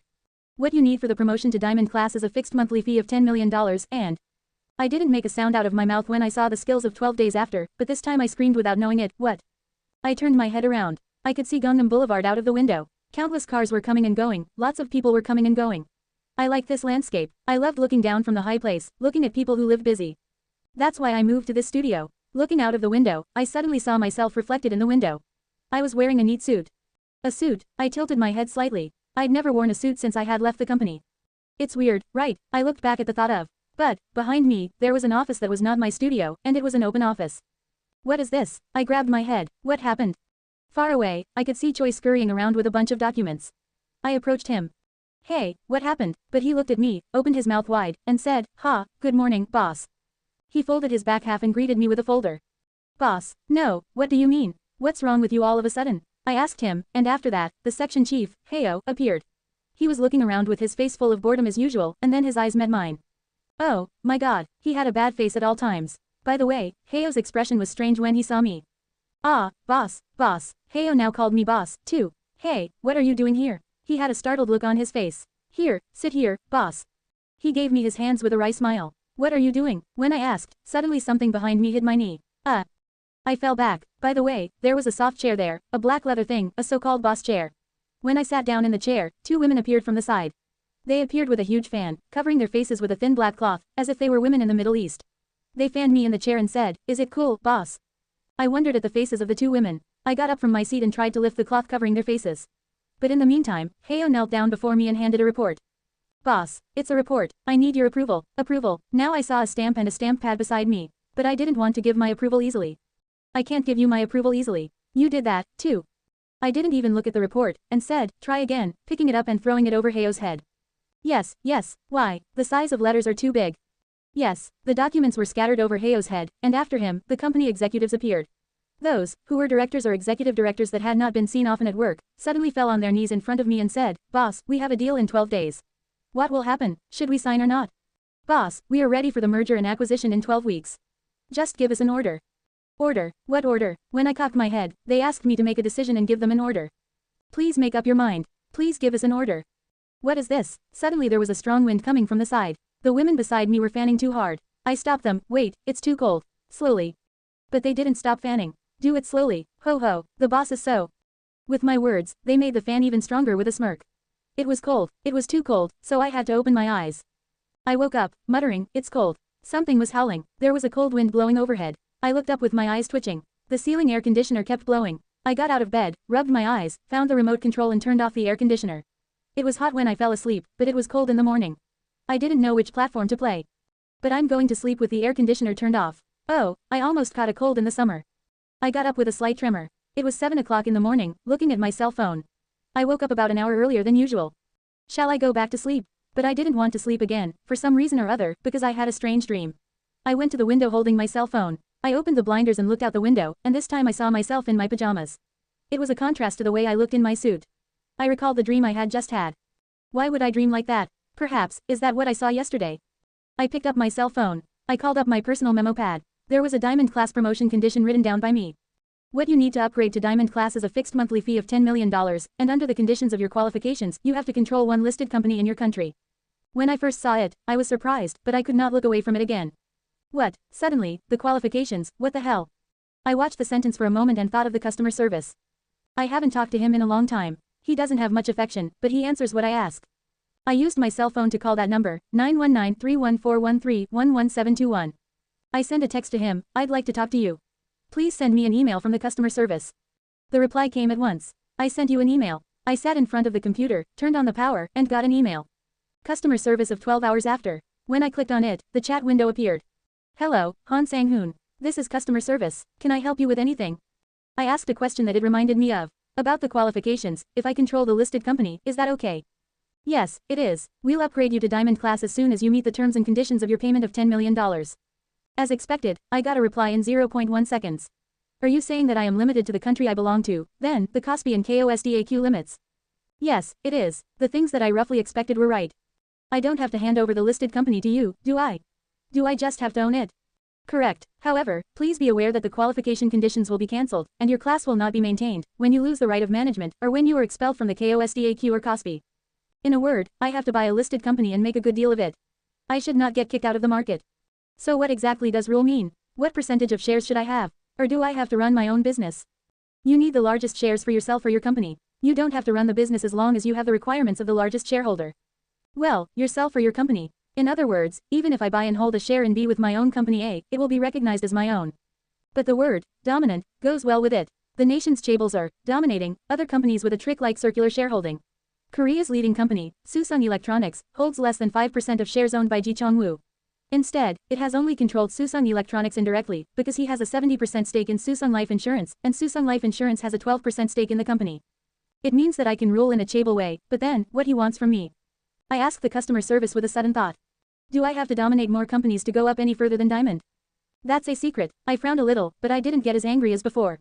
What you need for the promotion to Diamond Class is a fixed monthly fee of $10 million, and... I didn't make a sound out of my mouth when I saw the skills of 12 days after, but this time I screamed without knowing it. What? I turned my head around. I could see Gangnam Boulevard out of the window. Countless cars were coming and going, lots of people were coming and going. I liked this landscape. I loved looking down from the high place, looking at people who lived busy. That's why I moved to this studio. Looking out of the window, I suddenly saw myself reflected in the window. I was wearing a neat suit. A suit. I tilted my head slightly. I'd never worn a suit since I had left the company. It's weird, right? I looked back at the thought of. But, behind me, there was an office that was not my studio, and it was an open office. What is this? I grabbed my head. What happened? Far away, I could see Choi scurrying around with a bunch of documents. I approached him. Hey, what happened? But he looked at me, opened his mouth wide, and said, "Ha, good morning, boss." He folded his back half and greeted me with a folder. Boss, no, what do you mean? What's wrong with you all of a sudden? I asked him, and after that, the section chief, Heo, appeared. He was looking around with his face full of boredom as usual, and then his eyes met mine. Oh, my god, he had a bad face at all times. By the way, Heo's expression was strange when he saw me. Ah, boss. Heo now called me boss, too. Hey, what are you doing here? He had a startled look on his face. Here, sit here, boss. He gave me his hands with a wry smile. What are you doing? When I asked, suddenly something behind me hit my knee. I fell back. By the way, there was a soft chair there, a black leather thing, a so-called boss chair. When I sat down in the chair, 2 women appeared from the side. They appeared with a huge fan, covering their faces with a thin black cloth, as if they were women in the Middle East. They fanned me in the chair and said, "Is it cool, boss?" I wondered at the faces of the 2 women. I got up from my seat and tried to lift the cloth covering their faces. But in the meantime, Heo knelt down before me and handed a report. Boss, it's a report. I need your approval. Approval. Now I saw a stamp and a stamp pad beside me. But I didn't want to give my approval easily. I can't give you my approval easily. You did that, too. I didn't even look at the report, and said, try again, picking it up and throwing it over Heo's head. Yes, yes, why, the size of letters are too big. Yes, the documents were scattered over Heo's head, and after him, the company executives appeared. Those, who were directors or executive directors that had not been seen often at work, suddenly fell on their knees in front of me and said, Boss, we have a deal in 12 days. What will happen? Should we sign or not? Boss, we are ready for the merger and acquisition in 12 weeks. Just give us an order. Order? What order? When I cocked my head, they asked me to make a decision and give them an order. Please make up your mind. Please give us an order. What is this? Suddenly there was a strong wind coming from the side. The women beside me were fanning too hard. I stopped them. Wait, it's too cold. Slowly. But they didn't stop fanning. Do it slowly. Ho ho, the boss is so. With my words, they made the fan even stronger with a smirk. It was cold. It was too cold, so I had to open my eyes. I woke up, muttering, it's cold. Something was howling. There was a cold wind blowing overhead. I looked up with my eyes twitching. The ceiling air conditioner kept blowing. I got out of bed, rubbed my eyes, found the remote control and turned off the air conditioner. It was hot when I fell asleep, but it was cold in the morning. I didn't know which platform to play. But I'm going to sleep with the air conditioner turned off. Oh, I almost caught a cold in the summer. I got up with a slight tremor. It was 7 o'clock in the morning, looking at my cell phone. I woke up about an hour earlier than usual. Shall I go back to sleep? But I didn't want to sleep again, for some reason or other, because I had a strange dream. I went to the window holding my cell phone. I opened the blinders and looked out the window, and this time I saw myself in my pajamas. It was a contrast to the way I looked in my suit. I recalled the dream I had just had. Why would I dream like that? Perhaps, is that what I saw yesterday? I picked up my cell phone. I called up my personal memo pad. There was a Diamond Class promotion condition written down by me. What you need to upgrade to Diamond Class is a fixed monthly fee of $10 million, and under the conditions of your qualifications, you have to control one listed company in your country. When I first saw it, I was surprised, but I could not look away from it again. What? Suddenly, the qualifications, what the hell? I watched the sentence for a moment and thought of the customer service. I haven't talked to him in a long time. He doesn't have much affection, but he answers what I ask. I used my cell phone to call that number, 919-31413-11721. I sent a text to him, I'd like to talk to you. Please send me an email from the customer service. The reply came at once. I sent you an email. I sat in front of the computer, turned on the power, and got an email. Customer service of 12 hours after. When I clicked on it, the chat window appeared. Hello, Han Sang-hoon. This is customer service. Can I help you with anything? I asked a question that it reminded me of. About the qualifications, if I control the listed company, is that okay? Yes, it is. We'll upgrade you to Diamond Class as soon as you meet the terms and conditions of your payment of $10 million. As expected, I got a reply in 0.1 seconds. Are you saying that I am limited to the country I belong to, then, the KOSPI and KOSDAQ limits? Yes, it is. The things that I roughly expected were right. I don't have to hand over the listed company to you, do I? Do I just have to own it? Correct. However, please be aware that the qualification conditions will be cancelled, and your class will not be maintained, when you lose the right of management, or when you are expelled from the KOSDAQ or KOSPI. In a word, I have to buy a listed company and make a good deal of it. I should not get kicked out of the market. So what exactly does rule mean? What percentage of shares should I have? Or do I have to run my own business? You need the largest shares for yourself or your company. You don't have to run the business as long as you have the requirements of the largest shareholder. Well, yourself or your company. In other words, even if I buy and hold a share in B with my own company A, it will be recognized as my own. But the word, dominant, goes well with it. The nation's chaebols are dominating other companies with a trick-like circular shareholding. Korea's leading company, Samsung Electronics, holds less than 5% of shares owned by Ji Chong-woo. Instead, it has only controlled Samsung Electronics indirectly, because he has a 70% stake in Samsung Life Insurance, and Samsung Life Insurance has a 12% stake in the company. It means that I can rule in a chaebol way, but then, what he wants from me? I asked the customer service with a sudden thought. Do I have to dominate more companies to go up any further than Diamond? That's a secret. I frowned a little, but I didn't get as angry as before.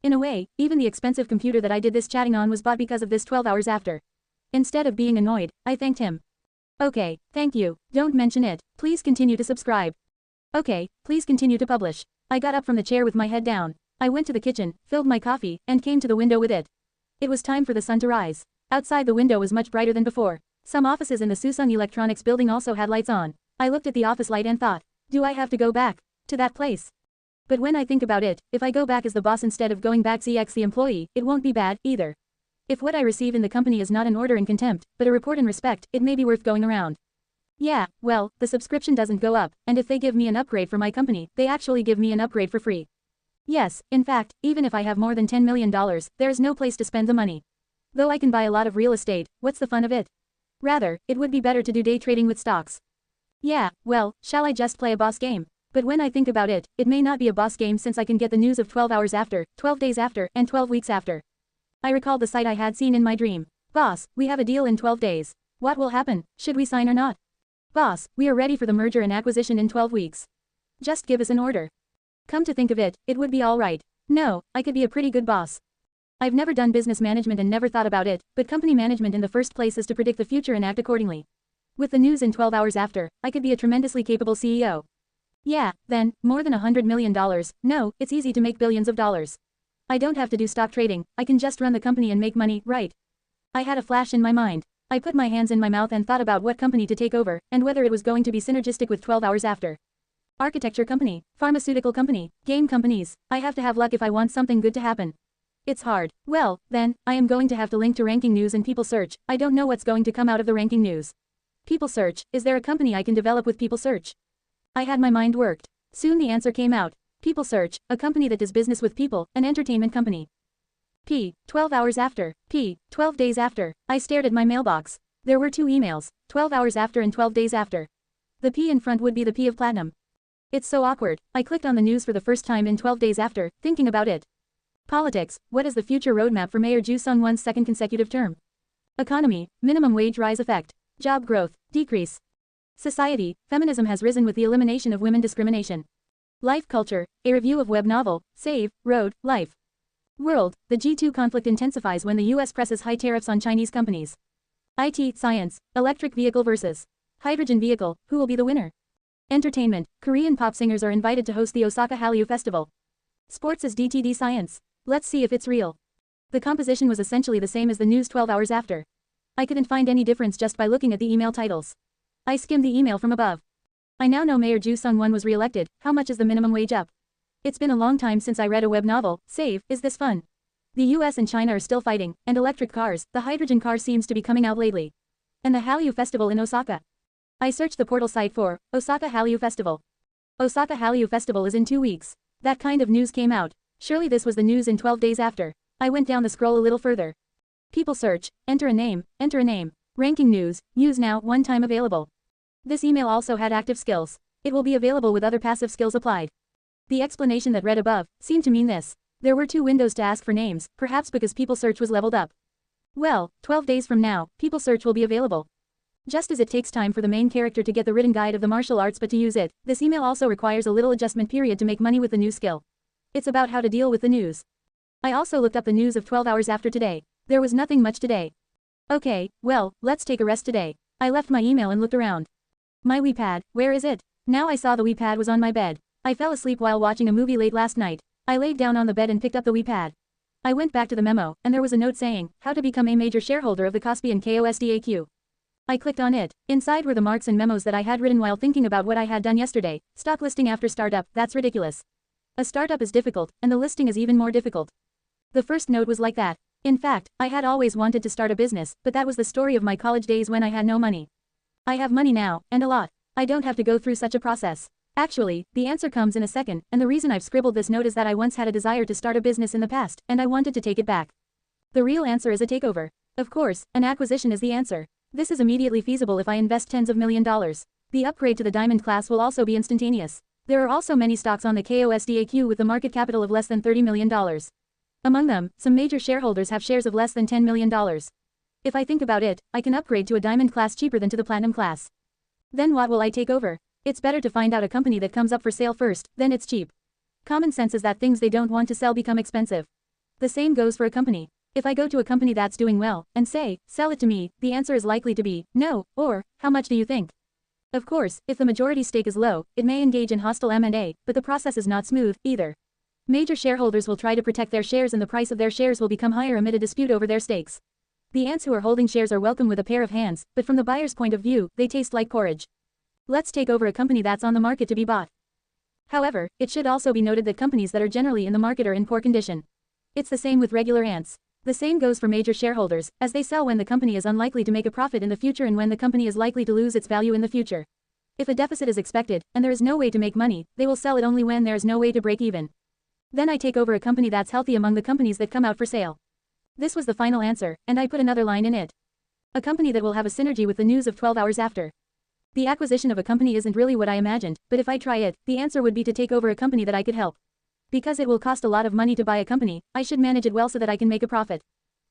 In a way, even the expensive computer that I did this chatting on was bought because of this 12 hours after. Instead of being annoyed, I thanked him. Okay, thank you. Don't mention it. Please continue to subscribe. Okay, please continue to publish. I got up from the chair with my head down. I went to the kitchen, filled my coffee, and came to the window with it. It was time for the sun to rise. Outside the window was much brighter than before. Some offices in the Samsung Electronics building also had lights on. I looked at the office light and thought, do I have to go back to that place? But when I think about it, if I go back as the boss instead of going back CX the employee, it won't be bad, either. If what I receive in the company is not an order in contempt, but a report in respect, it may be worth going around. Yeah, well, the subscription doesn't go up, and if they give me an upgrade for my company, they actually give me an upgrade for free. Yes, in fact, even if I have more than $10 million, there is no place to spend the money. Though I can buy a lot of real estate, what's the fun of it? Rather, it would be better to do day trading with stocks. Yeah, well, shall I just play a boss game? But when I think about it, it may not be a boss game since I can get the news of 12 hours after, 12 days after, and 12 weeks after. I recalled the sight I had seen in my dream. Boss, we have a deal in 12 days. What will happen? Should we sign or not? Boss, we are ready for the merger and acquisition in 12 weeks. Just give us an order. Come to think of it, it would be all right. No, I could be a pretty good boss. I've never done business management and never thought about it, but company management in the first place is to predict the future and act accordingly. With the news in 12 hours after, I could be a tremendously capable CEO. Yeah, then, more than $100 million, no, it's easy to make billions of dollars. I don't have to do stock trading, I can just run the company and make money, right? I had a flash in my mind. I put my hands in my mouth and thought about what company to take over, and whether it was going to be synergistic with 12 hours after. Architecture company, pharmaceutical company, game companies, I have to have luck if I want something good to happen. It's hard. Well, then, I am going to have to link to ranking news and people search. I don't know what's going to come out of the ranking news. People search, is there a company I can develop with people search? I had my mind worked. Soon the answer came out. People search, a company that does business with people, an entertainment company. 12 hours after, 12 days after, I stared at my mailbox. There were 2 emails, 12 hours after and 12 days after. The P in front would be the P of platinum. It's so awkward. I clicked on the news for the first time in 12 days after, thinking about it. Politics, what is the future roadmap for Mayor Ju Sung-won's second consecutive term? Economy, minimum wage rise effect. Job growth, decrease. Society, feminism has risen with the elimination of women discrimination. Life culture, a review of web novel, Save, Road, Life. World, the G2 conflict intensifies when the US presses high tariffs on Chinese companies. IT, science, electric vehicle versus hydrogen vehicle, who will be the winner? Entertainment, Korean pop singers are invited to host the Osaka Hallyu Festival. Sports is DTD science. Let's see if it's real. The composition was essentially the same as the news 12 hours after. I couldn't find any difference just by looking at the email titles. I skimmed the email from above. I now know Mayor Ju Sung-won was re-elected. How much is the minimum wage up? It's been a long time since I read a web novel. Save, is this fun? The US and China are still fighting, and electric cars, the hydrogen car seems to be coming out lately. And the Hallyu Festival in Osaka. I searched the portal site for Osaka Hallyu Festival. Osaka Hallyu Festival is in 2 weeks. That kind of news came out. Surely this was the news in 12 days after. I went down the scroll a little further. People search, enter a name, ranking news, use now, one time available. This email also had active skills. It will be available with other passive skills applied. The explanation that read above seemed to mean this. There were 2 windows to ask for names, perhaps because people search was leveled up. Well, 12 days from now, people search will be available. Just as it takes time for the main character to get the written guide of the martial arts but to use it, this email also requires a little adjustment period to make money with the new skill. It's about how to deal with the news. I also looked up the news of 12 hours after today. There was nothing much today. Okay, well, let's take a rest today. I left my email and looked around. My WePad, where is it? Now I saw the WePad was on my bed. I fell asleep while watching a movie late last night. I laid down on the bed and picked up the WePad. I went back to the memo, and there was a note saying, how to become a major shareholder of the Caspian KOSDAQ. I clicked on it. Inside were the marks and memos that I had written while thinking about what I had done yesterday. Stock listing after startup, that's ridiculous. A startup is difficult, and the listing is even more difficult. The first note was like that. In fact, I had always wanted to start a business, but that was the story of my college days when I had no money. I have money now, and a lot. I don't have to go through such a process. Actually, the answer comes in a second, and the reason I've scribbled this note is that I once had a desire to start a business in the past, and I wanted to take it back. The real answer is a takeover. Of course, an acquisition is the answer. This is immediately feasible if I invest tens of million dollars. The upgrade to the diamond class will also be instantaneous. There are also many stocks on the KOSDAQ with a market capital of less than $30 million. Among them, some major shareholders have shares of less than $10 million. If I think about it, I can upgrade to a diamond class cheaper than to the platinum class. Then what will I take over? It's better to find out a company that comes up for sale first, then it's cheap. Common sense is that things they don't want to sell become expensive. The same goes for a company. If I go to a company that's doing well, and say, sell it to me, the answer is likely to be, no, or, how much do you think? Of course, if the majority stake is low, it may engage in hostile M&A, but the process is not smooth, either. Major shareholders will try to protect their shares and the price of their shares will become higher amid a dispute over their stakes. The ants who are holding shares are welcome with a pair of hands, but from the buyer's point of view, they taste like porridge. Let's take over a company that's on the market to be bought. However, it should also be noted that companies that are generally in the market are in poor condition. It's the same with regular ants. The same goes for major shareholders, as they sell when the company is unlikely to make a profit in the future and when the company is likely to lose its value in the future. If a deficit is expected, and there is no way to make money, they will sell it only when there is no way to break even. Then I take over a company that's healthy among the companies that come out for sale. This was the final answer, and I put another line in it. A company that will have a synergy with the news of 12 hours after. The acquisition of a company isn't really what I imagined, but if I try it, the answer would be to take over a company that I could help. Because it will cost a lot of money to buy a company, I should manage it well so that I can make a profit.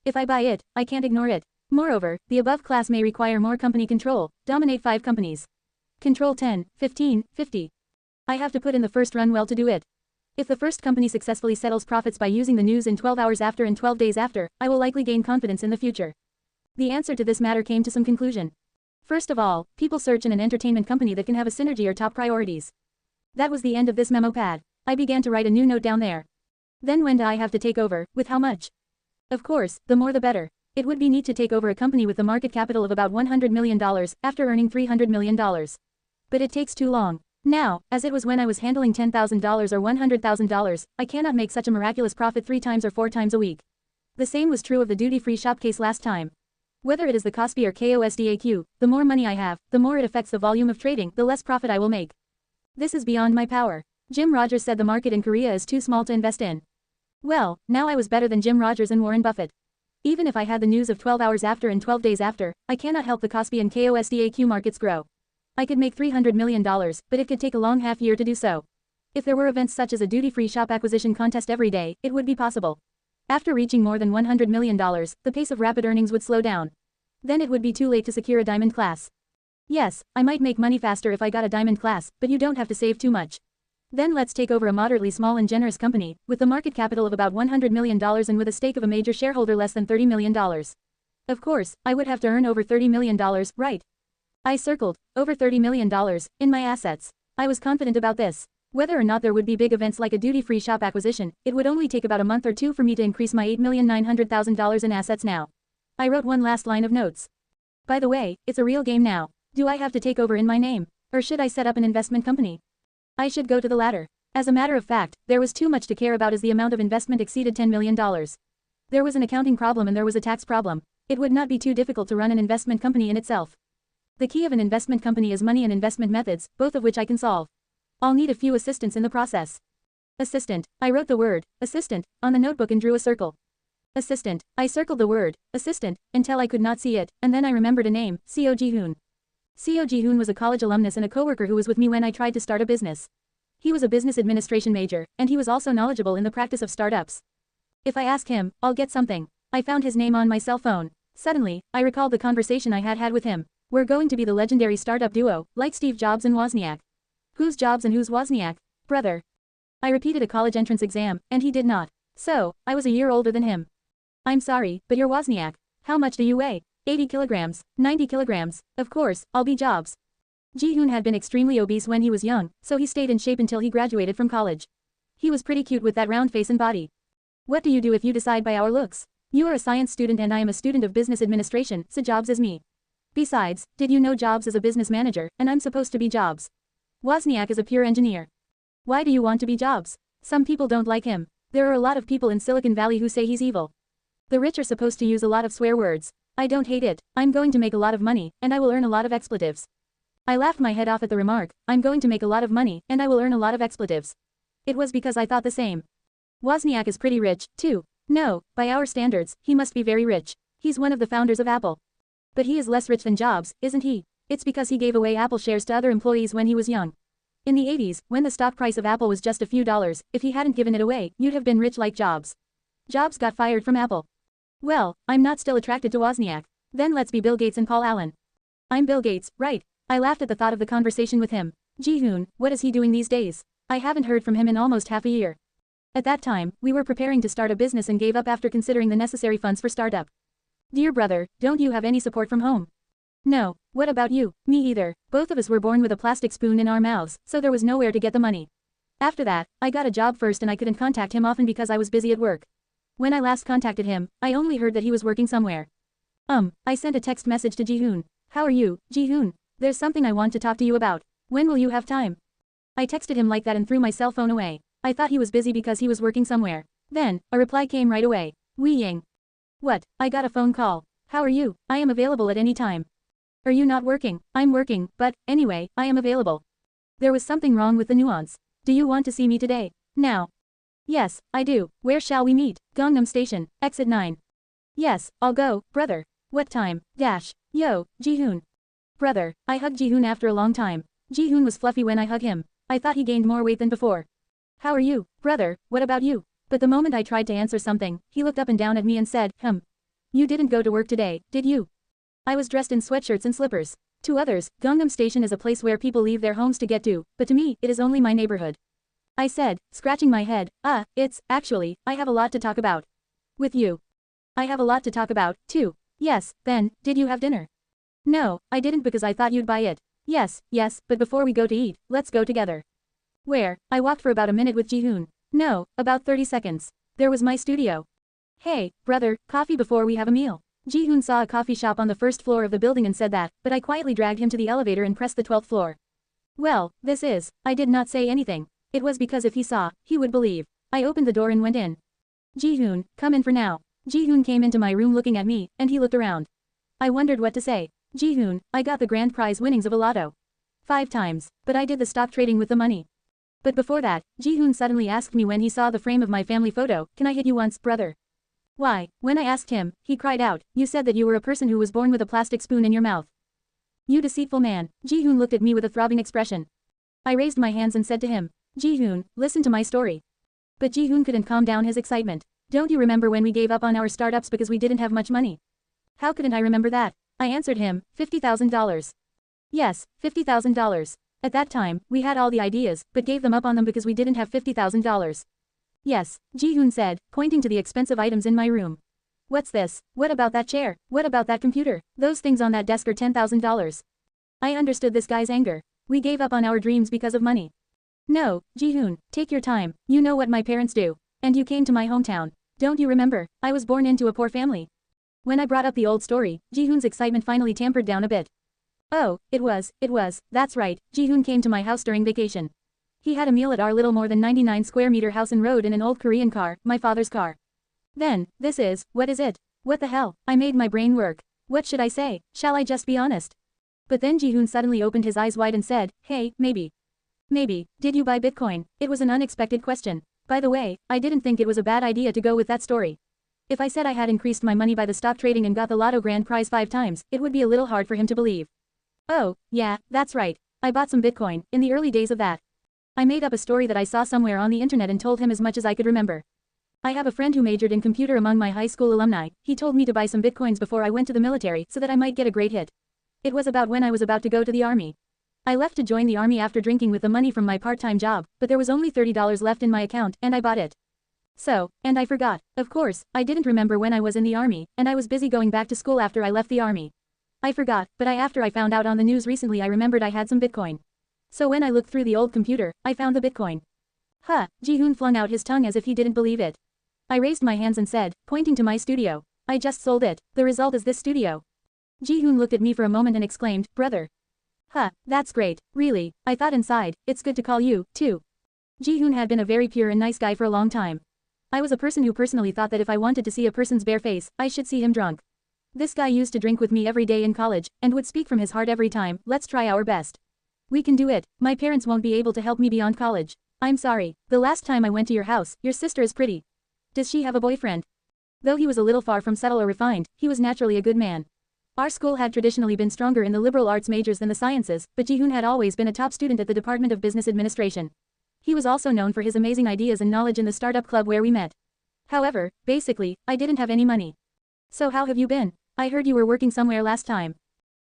If I buy it, I can't ignore it. Moreover, the above class may require more company control, dominate 5 companies. Control 10, 15, 50. I have to put in the first run well to do it. If the first company successfully settles profits by using the news in 12 hours after and 12 days after, I will likely gain confidence in the future. The answer to this matter came to some conclusion. First of all, people search in an entertainment company that can have a synergy or top priorities. That was the end of this memo pad. I began to write a new note down there. Then when do I have to take over, with how much? Of course, the more the better. It would be neat to take over a company with a market capital of about $100 million, after earning $300 million. But it takes too long. Now, as it was when I was handling $10,000 or $100,000, I cannot make such a miraculous profit 3 times or 4 times a week. The same was true of the duty-free shop case last time. Whether it is the KOSPI or KOSDAQ, the more money I have, the more it affects the volume of trading, the less profit I will make. This is beyond my power. Jim Rogers said the market in Korea is too small to invest in. Well, now I was better than Jim Rogers and Warren Buffett. Even if I had the news of 12 hours after and 12 days after, I cannot help the KOSPI and KOSDAQ markets grow. I could make $300 million, but it could take a long half year to do so. If there were events such as a duty-free shop acquisition contest every day, it would be possible. After reaching more than $100 million, the pace of rapid earnings would slow down. Then it would be too late to secure a diamond class. Yes, I might make money faster if I got a diamond class, but you don't have to save too much. Then let's take over a moderately small and generous company, with a market capital of about $100 million and with a stake of a major shareholder less than $30 million. Of course, I would have to earn over $30 million, right? I circled, over $30 million, in my assets. I was confident about this. Whether or not there would be big events like a duty-free shop acquisition, it would only take about a month or 2 for me to increase my $8,900,000 in assets now. I wrote one last line of notes. By the way, it's a real game now. Do I have to take over in my name? Or should I set up an investment company? I should go to the latter. As a matter of fact, there was too much to care about as the amount of investment exceeded $10 million. There was an accounting problem and there was a tax problem. It would not be too difficult to run an investment company in itself. The key of an investment company is money and investment methods, both of which I can solve. I'll need a few assistants in the process. Assistant. I wrote the word, assistant, on the notebook and drew a circle. Assistant. I circled the word, assistant, until I could not see it, and then I remembered a name, Seo Ji-hoon. Seo Ji-hoon was a college alumnus and a coworker who was with me when I tried to start a business. He was a business administration major, and he was also knowledgeable in the practice of startups. If I ask him, I'll get something. I found his name on my cell phone. Suddenly, I recalled the conversation I had with him. We're going to be the legendary startup duo, like Steve Jobs and Wozniak. Who's Jobs and who's Wozniak? Brother. I repeated a college entrance exam, and he did not. So, I was a year older than him. I'm sorry, but you're Wozniak. How much do you weigh? 80 kilograms, 90 kilograms, of course, I'll be Jobs. Ji-hoon had been extremely obese when he was young, so he stayed in shape until he graduated from college. He was pretty cute with that round face and body. What do you do if you decide by our looks? You are a science student and I am a student of business administration, so Jobs is me. Besides, did you know Jobs is a business manager, and I'm supposed to be Jobs? Wozniak is a pure engineer. Why do you want to be Jobs? Some people don't like him. There are a lot of people in Silicon Valley who say he's evil. The rich are supposed to use a lot of swear words. I don't hate it. I'm going to make a lot of money, and I will earn a lot of expletives. I laughed my head off at the remark, I'm going to make a lot of money, and I will earn a lot of expletives. It was because I thought the same. Wozniak is pretty rich, too. No, by our standards, he must be very rich. He's one of the founders of Apple. But he is less rich than Jobs, isn't he? It's because he gave away Apple shares to other employees when he was young. In the 80s, when the stock price of Apple was just a few dollars, if he hadn't given it away, you'd have been rich like Jobs. Jobs got fired from Apple. Well, I'm not still attracted to Wozniak. Then let's be Bill Gates and Paul Allen. I'm Bill Gates, right? I laughed at the thought of the conversation with him. Ji-hoon, what is he doing these days? I haven't heard from him in almost half a year. At that time, we were preparing to start a business and gave up after considering the necessary funds for startup. Dear brother, don't you have any support from home? No, what about you? Me either. Both of us were born with a plastic spoon in our mouths, so there was nowhere to get the money. After that, I got a job first and I couldn't contact him often because I was busy at work. When I last contacted him, I only heard that he was working somewhere. I sent a text message to Ji-hoon. How are you, Ji-hoon? There's something I want to talk to you about. When will you have time? I texted him like that and threw my cell phone away. I thought he was busy because he was working somewhere. Then, a reply came right away. Wei Ying. What? I got a phone call. How are you? I am available at any time. Are you not working? I'm working, but, anyway, I am available. There was something wrong with the nuance. Do you want to see me today? Now. Yes, I do. Where shall we meet? Gangnam Station, exit 9. Yes, I'll go, brother. What time? Dash. Yo, Jihoon. Brother, I hugged Jihoon after a long time. Jihoon was fluffy when I hug him. I thought he gained more weight than before. How are you, brother, what about you? But the moment I tried to answer something, he looked up and down at me and said, You didn't go to work today, did you? I was dressed in sweatshirts and slippers. To others, Gangnam Station is a place where people leave their homes to get to, but to me, it is only my neighborhood. I said, scratching my head, actually, I have a lot to talk about. With you. I have a lot to talk about, too. Yes, then, did you have dinner? No, I didn't because I thought you'd buy it. Yes, but before we go to eat, let's go together. Where? I walked for about a minute with Jihoon. No, about 30 seconds. There was my studio. Hey, brother, coffee before we have a meal. Jihoon saw a coffee shop on the first floor of the building and said that, but I quietly dragged him to the elevator and pressed the 12th floor. Well, I did not say anything. It was because if he saw, he would believe. I opened the door and went in. Jihoon, come in for now. Jihoon came into my room looking at me, and he looked around. I wondered what to say. Jihoon, I got the grand prize winnings of a lotto. 5 times, but I did the stock trading with the money. But before that, Jihoon suddenly asked me when he saw the frame of my family photo, can I hit you once, brother? Why, when I asked him, he cried out, you said that you were a person who was born with a plastic spoon in your mouth. You deceitful man. Jihoon looked at me with a throbbing expression. I raised my hands and said to him, Jihoon, listen to my story. But Jihoon couldn't calm down his excitement. Don't you remember when we gave up on our startups because we didn't have much money? How couldn't I remember that? I answered him, $50,000. Yes, $50,000. At that time, we had all the ideas, but gave them up on them because we didn't have $50,000. Yes, Jihoon said, pointing to the expensive items in my room. What's this? What about that chair? What about that computer? Those things on that desk are $10,000. I understood this guy's anger. We gave up on our dreams because of money. No, Jihoon, take your time, you know what my parents do. And you came to my hometown. Don't you remember, I was born into a poor family. When I brought up the old story, Jihoon's excitement finally tampered down a bit. Oh, it was, that's right, Jihoon came to my house during vacation. He had a meal at our little more than 99 square meter house and rode in an old Korean car, my father's car. Then, what is it? What the hell? I made my brain work. What should I say? Shall I just be honest? But then Jihoon suddenly opened his eyes wide and said, hey, maybe. Did you buy Bitcoin? It was an unexpected question. By the way, I didn't think it was a bad idea to go with that story. If I said I had increased my money by the stock trading and got the lotto grand prize 5 times, it would be a little hard for him to believe. Oh, yeah, that's right. I bought some Bitcoin, in the early days of that. I made up a story that I saw somewhere on the internet and told him as much as I could remember. I have a friend who majored in computer among my high school alumni. He told me to buy some Bitcoins before I went to the military so that I might get a great hit. It was about when I was about to go to the army. I left to join the army after drinking with the money from my part-time job, but there was only $30 left in my account and I bought it. So, and I forgot. Of course, I didn't remember when I was in the army, and I was busy going back to school after I left the army. I forgot, but after I found out on the news recently I remembered I had some Bitcoin. So when I looked through the old computer, I found the Bitcoin. Jihoon flung out his tongue as if he didn't believe it. I raised my hands and said, pointing to my studio, I just sold it, the result is this studio. Jihoon looked at me for a moment and exclaimed, brother. That's great, really, I thought inside, it's good to call you, too. Jihoon had been a very pure and nice guy for a long time. I was a person who personally thought that if I wanted to see a person's bare face, I should see him drunk. This guy used to drink with me every day in college, and would speak from his heart every time, let's try our best. We can do it, my parents won't be able to help me beyond college. I'm sorry, the last time I went to your house, your sister is pretty. Does she have a boyfriend? Though he was a little far from subtle or refined, he was naturally a good man. Our school had traditionally been stronger in the liberal arts majors than the sciences, but Jihoon had always been a top student at the Department of Business Administration. He was also known for his amazing ideas and knowledge in the startup club where we met. However, basically, I didn't have any money. So how have you been? I heard you were working somewhere last time.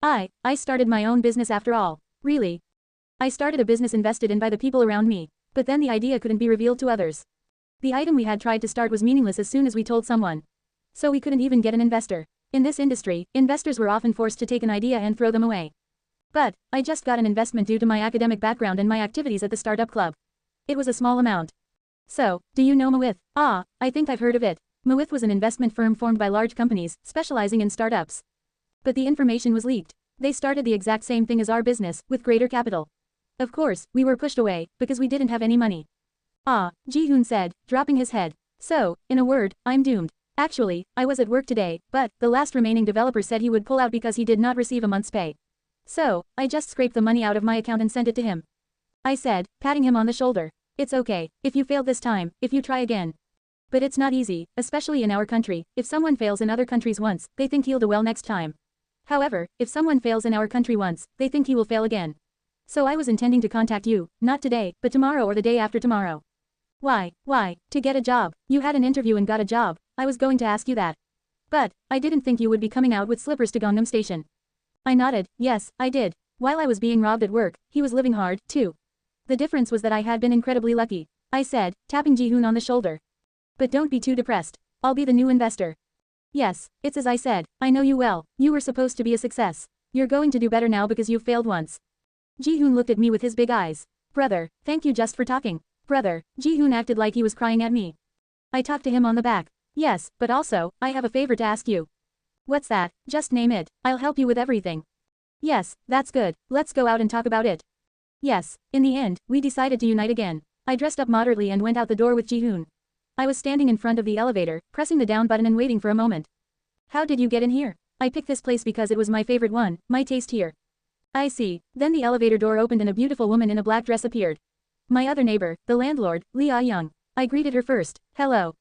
I started my own business after all. Really? I started a business invested in by the people around me, but then the idea couldn't be revealed to others. The item we had tried to start was meaningless as soon as we told someone. So we couldn't even get an investor. In this industry, investors were often forced to take an idea and throw them away. But, I just got an investment due to my academic background and my activities at the startup club. It was a small amount. So, do you know Mawith? I think I've heard of it. Mawith was an investment firm formed by large companies, specializing in startups. But the information was leaked. They started the exact same thing as our business, with greater capital. Of course, we were pushed away, because we didn't have any money. Jihoon said, dropping his head. So, in a word, I'm doomed. Actually, I was at work today, but the last remaining developer said he would pull out because he did not receive a month's pay. So, I just scraped the money out of my account and sent it to him. I said, patting him on the shoulder. It's okay, if you failed this time, if you try again. But it's not easy, especially in our country. If someone fails in other countries once, they think he'll do well next time. However, if someone fails in our country once, they think he will fail again. So I was intending to contact you, not today, but tomorrow or the day after tomorrow. Why? To get a job. You had an interview and got a job. I was going to ask you that. But, I didn't think you would be coming out with slippers to Gangnam Station. I nodded, yes, I did. While I was being robbed at work, he was living hard, too. The difference was that I had been incredibly lucky, I said, tapping Ji-hoon on the shoulder. But don't be too depressed. I'll be the new investor. Yes, it's as I said, I know you well. You were supposed to be a success. You're going to do better now because you've failed once. Ji-hoon looked at me with his big eyes. Brother, thank you just for talking. Brother, Ji-hoon acted like he was crying at me. I talked to him on the back. Yes, but also, I have a favor to ask you. What's that? Just name it. I'll help you with everything. Yes, that's good. Let's go out and talk about it. Yes, in the end, we decided to unite again. I dressed up moderately and went out the door with Ji-hoon. I was standing in front of the elevator, pressing the down button and waiting for a moment. How did you get in here? I picked this place because it was my favorite one, my taste here. I see. Then the elevator door opened and a beautiful woman in a black dress appeared. My other neighbor, the landlord, Lee Ah-young. I greeted her first. Hello.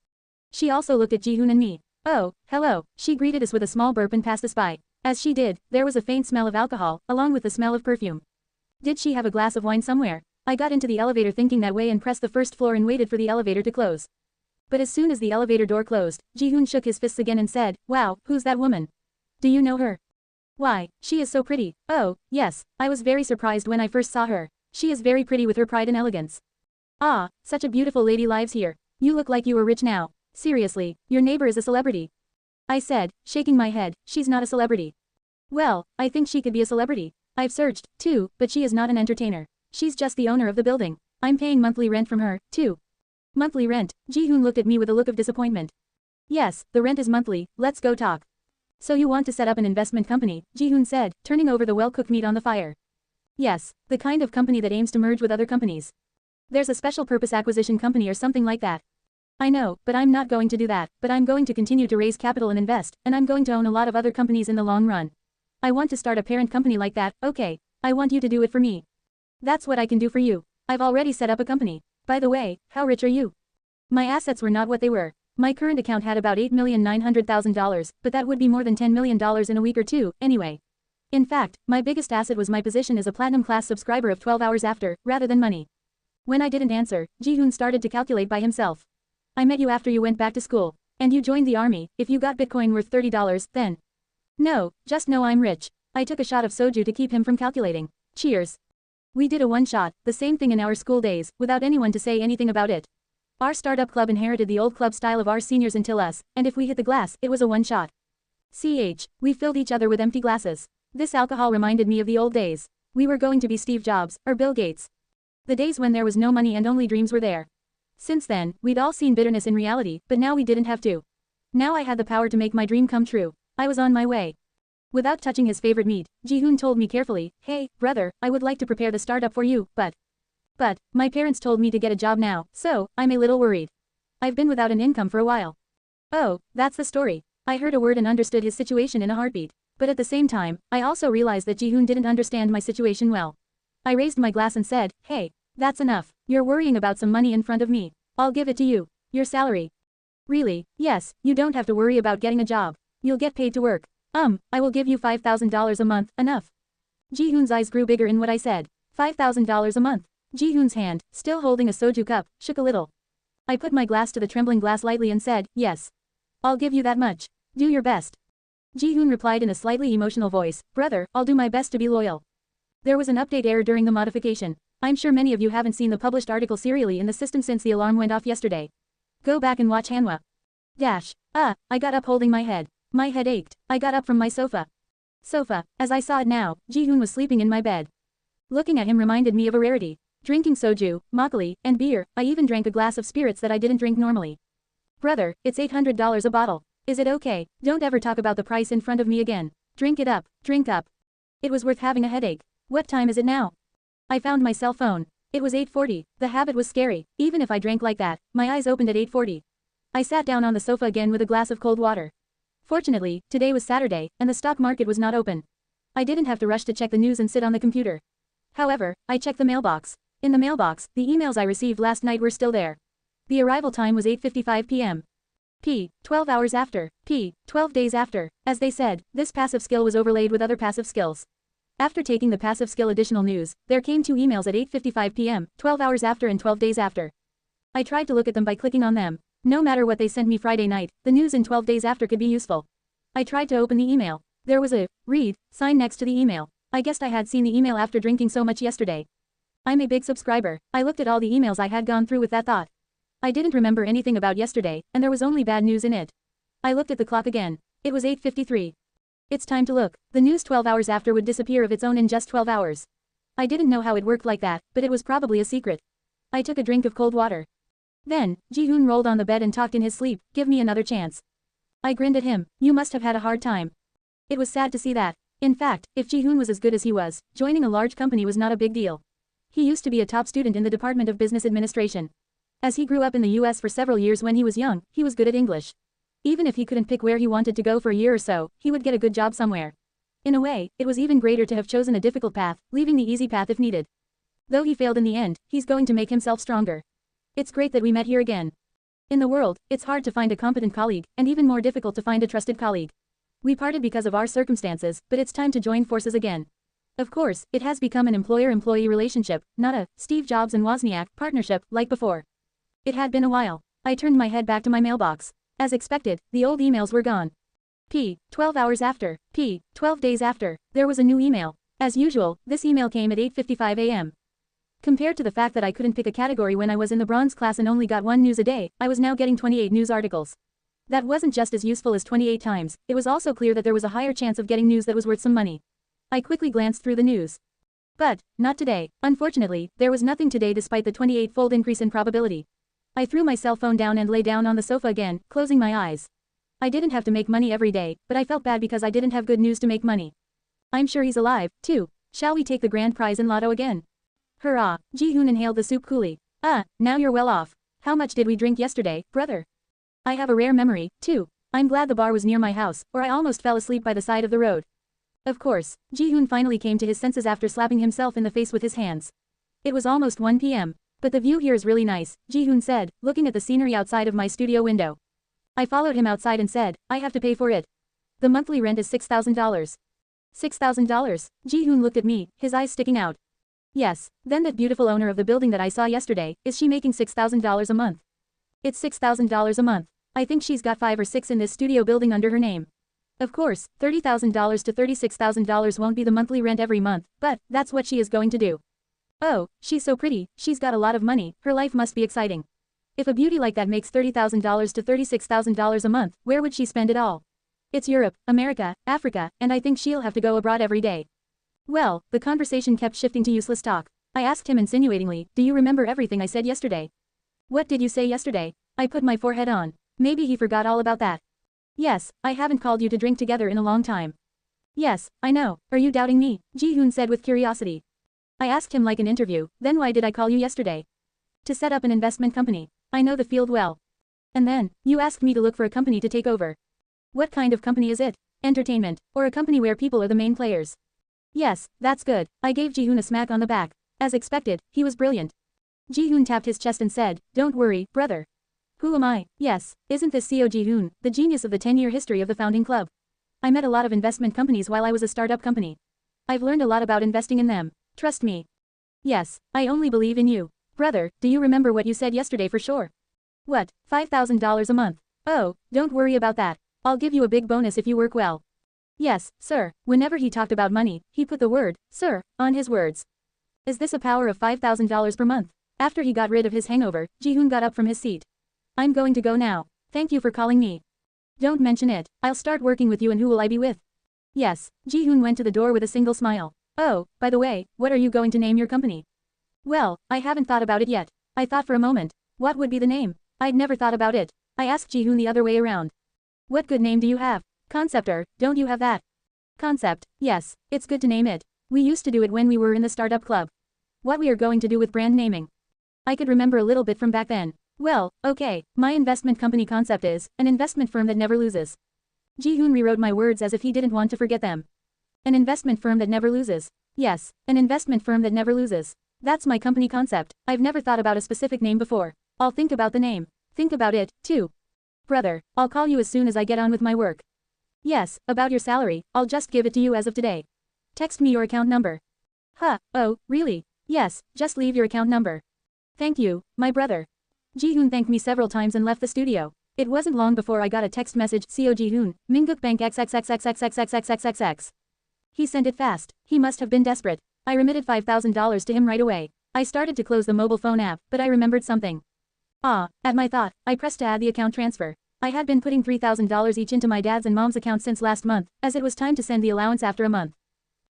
She also looked at Ji-hoon and me. Oh, hello. She greeted us with a small burp and passed us by. As she did, there was a faint smell of alcohol, along with the smell of perfume. Did she have a glass of wine somewhere? I got into the elevator thinking that way and pressed the first floor and waited for the elevator to close. But as soon as the elevator door closed, Ji-hoon shook his fists again and said, wow, who's that woman? Do you know her? Why, she is so pretty. Oh, yes, I was very surprised when I first saw her. She is very pretty with her pride and elegance. Ah, such a beautiful lady lives here. You look like you are rich now. Seriously, your neighbor is a celebrity. I said, shaking my head, she's not a celebrity. Well, I think she could be a celebrity. I've searched, too, but she is not an entertainer. She's just the owner of the building. I'm paying monthly rent from her, too. Monthly rent? Ji-hoon looked at me with a look of disappointment. Yes, the rent is monthly, let's go talk. So you want to set up an investment company, Ji-hoon said, turning over the well-cooked meat on the fire. Yes, the kind of company that aims to merge with other companies. There's a special purpose acquisition company or something like that. I know, but I'm not going to do that, but I'm going to continue to raise capital and invest, and I'm going to own a lot of other companies in the long run. I want to start a parent company like that, okay. I want you to do it for me. That's what I can do for you. I've already set up a company. By the way, how rich are you? My assets were not what they were. My current account had about $8,900,000, but that would be more than $10 million in a week or two, anyway. In fact, my biggest asset was my position as a platinum class subscriber of 12 hours after, rather than money. When I didn't answer, Ji-hoon started to calculate by himself. I met you after you went back to school. And you joined the army. If you got Bitcoin worth $30, then. No, just know I'm rich. I took a shot of soju to keep him from calculating. Cheers. We did a one shot, the same thing in our school days, without anyone to say anything about it. Our startup club inherited the old club style of our seniors until us, and if we hit the glass, it was a one shot. We filled each other with empty glasses. This alcohol reminded me of the old days. We were going to be Steve Jobs, or Bill Gates. The days when there was no money and only dreams were there. Since then, we'd all seen bitterness in reality, but now we didn't have to. Now I had the power to make my dream come true. I was on my way. Without touching his favorite meat, Ji-hoon told me carefully, hey, brother, I would like to prepare the startup for you, but my parents told me to get a job now, so, I'm a little worried. I've been without an income for a while. Oh, that's the story. I heard a word and understood his situation in a heartbeat. But at the same time, I also realized that Ji-hoon didn't understand my situation well. I raised my glass and said, hey, that's enough. You're worrying about some money in front of me. I'll give it to you. Your salary. Really? Yes, you don't have to worry about getting a job. You'll get paid to work. I will give you $5,000 a month, enough. Ji-hoon's eyes grew bigger in what I said. $5,000 a month. Ji-hoon's hand, still holding a soju cup, shook a little. I put my glass to the trembling glass lightly and said, yes. I'll give you that much. Do your best. Ji-hoon replied in a slightly emotional voice, brother, I'll do my best to be loyal. There was an update error during the modification. I'm sure many of you haven't seen the published article serially in the system since the alarm went off yesterday. Go back and watch Hanwha. I got up holding my head. My head ached. I got up from my sofa. As I saw it now, Ji-hoon was sleeping in my bed. Looking at him reminded me of a rarity. Drinking soju, makgeolli, and beer, I even drank a glass of spirits that I didn't drink normally. Brother, it's $800 a bottle. Is it okay? Don't ever talk about the price in front of me again. Drink it up, drink up. It was worth having a headache. What time is it now? I found my cell phone. It was 8:40. The habit was scary. Even if I drank like that, my eyes opened at 8:40. I sat down on the sofa again with a glass of cold water. Fortunately, today was Saturday, and the stock market was not open. I didn't have to rush to check the news and sit on the computer. However, I checked the mailbox. In the mailbox, the emails I received last night were still there. The arrival time was 8:55 p.m. 12 hours after, 12 days after. As they said, this passive skill was overlaid with other passive skills. After taking the passive skill additional news, there came 2 emails at 8:55 p.m., 12 hours after and 12 days after. I tried to look at them by clicking on them. No matter what they sent me Friday night, the news in 12 days after could be useful. I tried to open the email. There was a read sign next to the email. I guessed I had seen the email after drinking so much yesterday. I'm a big subscriber. I looked at all the emails I had gone through with that thought. I didn't remember anything about yesterday, and there was only bad news in it. I looked at the clock again. It was 8:53. It's time to look. The news 12 hours after would disappear of its own in just 12 hours. I didn't know how it worked like that, but it was probably a secret. I took a drink of cold water. Then, Ji-hoon rolled on the bed and talked in his sleep, "Give me another chance." I grinned at him. "You must have had a hard time." It was sad to see that. In fact, if Ji-hoon was as good as he was, joining a large company was not a big deal. He used to be a top student in the Department of Business Administration. As he grew up in the US for several years when he was young, he was good at English. Even if he couldn't pick where he wanted to go for a year or so, he would get a good job somewhere. In a way, it was even greater to have chosen a difficult path, leaving the easy path if needed. Though he failed in the end, he's going to make himself stronger. It's great that we met here again. In the world, it's hard to find a competent colleague, and even more difficult to find a trusted colleague. We parted because of our circumstances, but it's time to join forces again. Of course, it has become an employer-employee relationship, not a Steve Jobs and Wozniak partnership like before. It had been a while. I turned my head back to my mailbox. As expected, the old emails were gone. 12 hours after, 12 days after, there was a new email. As usual, this email came at 8:55 a.m. Compared to the fact that I couldn't pick a category when I was in the bronze class and only got 1 news a day, I was now getting 28 news articles. That wasn't just as useful as 28 times, it was also clear that there was a higher chance of getting news that was worth some money. I quickly glanced through the news. But, not today. Unfortunately, there was nothing today despite the 28-fold increase in probability. I threw my cell phone down and lay down on the sofa again, closing my eyes. I didn't have to make money every day, but I felt bad because I didn't have good news to make money. I'm sure he's alive, too. Shall we take the grand prize in lotto again? Hurrah! Ji-hoon inhaled the soup coolly. Now you're well off. How much did we drink yesterday, brother? I have a rare memory, too. I'm glad the bar was near my house, or I almost fell asleep by the side of the road. Of course, Ji-hoon finally came to his senses after slapping himself in the face with his hands. It was almost 1 p.m. But the view here is really nice, Ji-hoon said, looking at the scenery outside of my studio window. I followed him outside and said, I have to pay for it. The monthly rent is $6,000. $6,000? Ji-hoon looked at me, his eyes sticking out. Yes, then that beautiful owner of the building that I saw yesterday, is she making $6,000 a month? It's $6,000 a month. I think she's got 5 or 6 in this studio building under her name. Of course, $30,000 to $36,000 won't be the monthly rent every month, but that's what she is going to do. Oh, she's so pretty, she's got a lot of money, her life must be exciting. If a beauty like that makes $30,000 to $36,000 a month, where would she spend it all? It's Europe, America, Africa, and I think she'll have to go abroad every day. Well, the conversation kept shifting to useless talk. I asked him insinuatingly, do you remember everything I said yesterday? What did you say yesterday? I put my forehead on. Maybe he forgot all about that. Yes, I haven't called you to drink together in a long time. Yes, I know. Are you doubting me? Ji-hoon said with curiosity. I asked him like an interview, then why did I call you yesterday? To set up an investment company. I know the field well. And then, you asked me to look for a company to take over. What kind of company is it? Entertainment, or a company where people are the main players? Yes, that's good. I gave Ji-hoon a smack on the back. As expected, he was brilliant. Ji-hoon tapped his chest and said, don't worry, brother. Who am I? Yes, isn't this CEO Ji-hoon, the genius of the 10-year history of the founding club? I met a lot of investment companies while I was a startup company. I've learned a lot about investing in them. Trust me. Yes, I only believe in you. Brother, do you remember what you said yesterday for sure? What, $5,000 a month? Oh, don't worry about that. I'll give you a big bonus if you work well. Yes, sir. Whenever he talked about money, he put the word, sir, on his words. Is this a power of $5,000 per month? After he got rid of his hangover, Ji-hoon got up from his seat. I'm going to go now. Thank you for calling me. Don't mention it. I'll start working with you, and who will I be with? Yes, Ji-hoon went to the door with a single smile. Oh, by the way, what are you going to name your company? Well, I haven't thought about it yet. I thought for a moment. What would be the name? I'd never thought about it. I asked Ji-hoon the other way around. What good name do you have? Conceptor, don't you have that? Concept, yes, it's good to name it. We used to do it when we were in the startup club. What we are going to do with brand naming? I could remember a little bit from back then. Well, okay, my investment company concept is, an investment firm that never loses. Ji-hoon rewrote my words as if he didn't want to forget them. An investment firm that never loses. Yes, an investment firm that never loses. That's my company concept. I've never thought about a specific name before. I'll think about the name. Think about it, too. Brother, I'll call you as soon as I get on with my work. Yes, about your salary, I'll just give it to you as of today. Text me your account number. Huh, oh, really? Yes, just leave your account number. Thank you, my brother. Ji-hoon thanked me several times and left the studio. It wasn't long before I got a text message, CO Ji-hoon, Minguk Bank XXXXXXXXXX. He sent it fast. He must have been desperate. I remitted $5,000 to him right away. I started to close the mobile phone app, but I remembered something. At my thought, I pressed to add the account transfer. I had been putting $3,000 each into my dad's and mom's account since last month, as it was time to send the allowance after a month.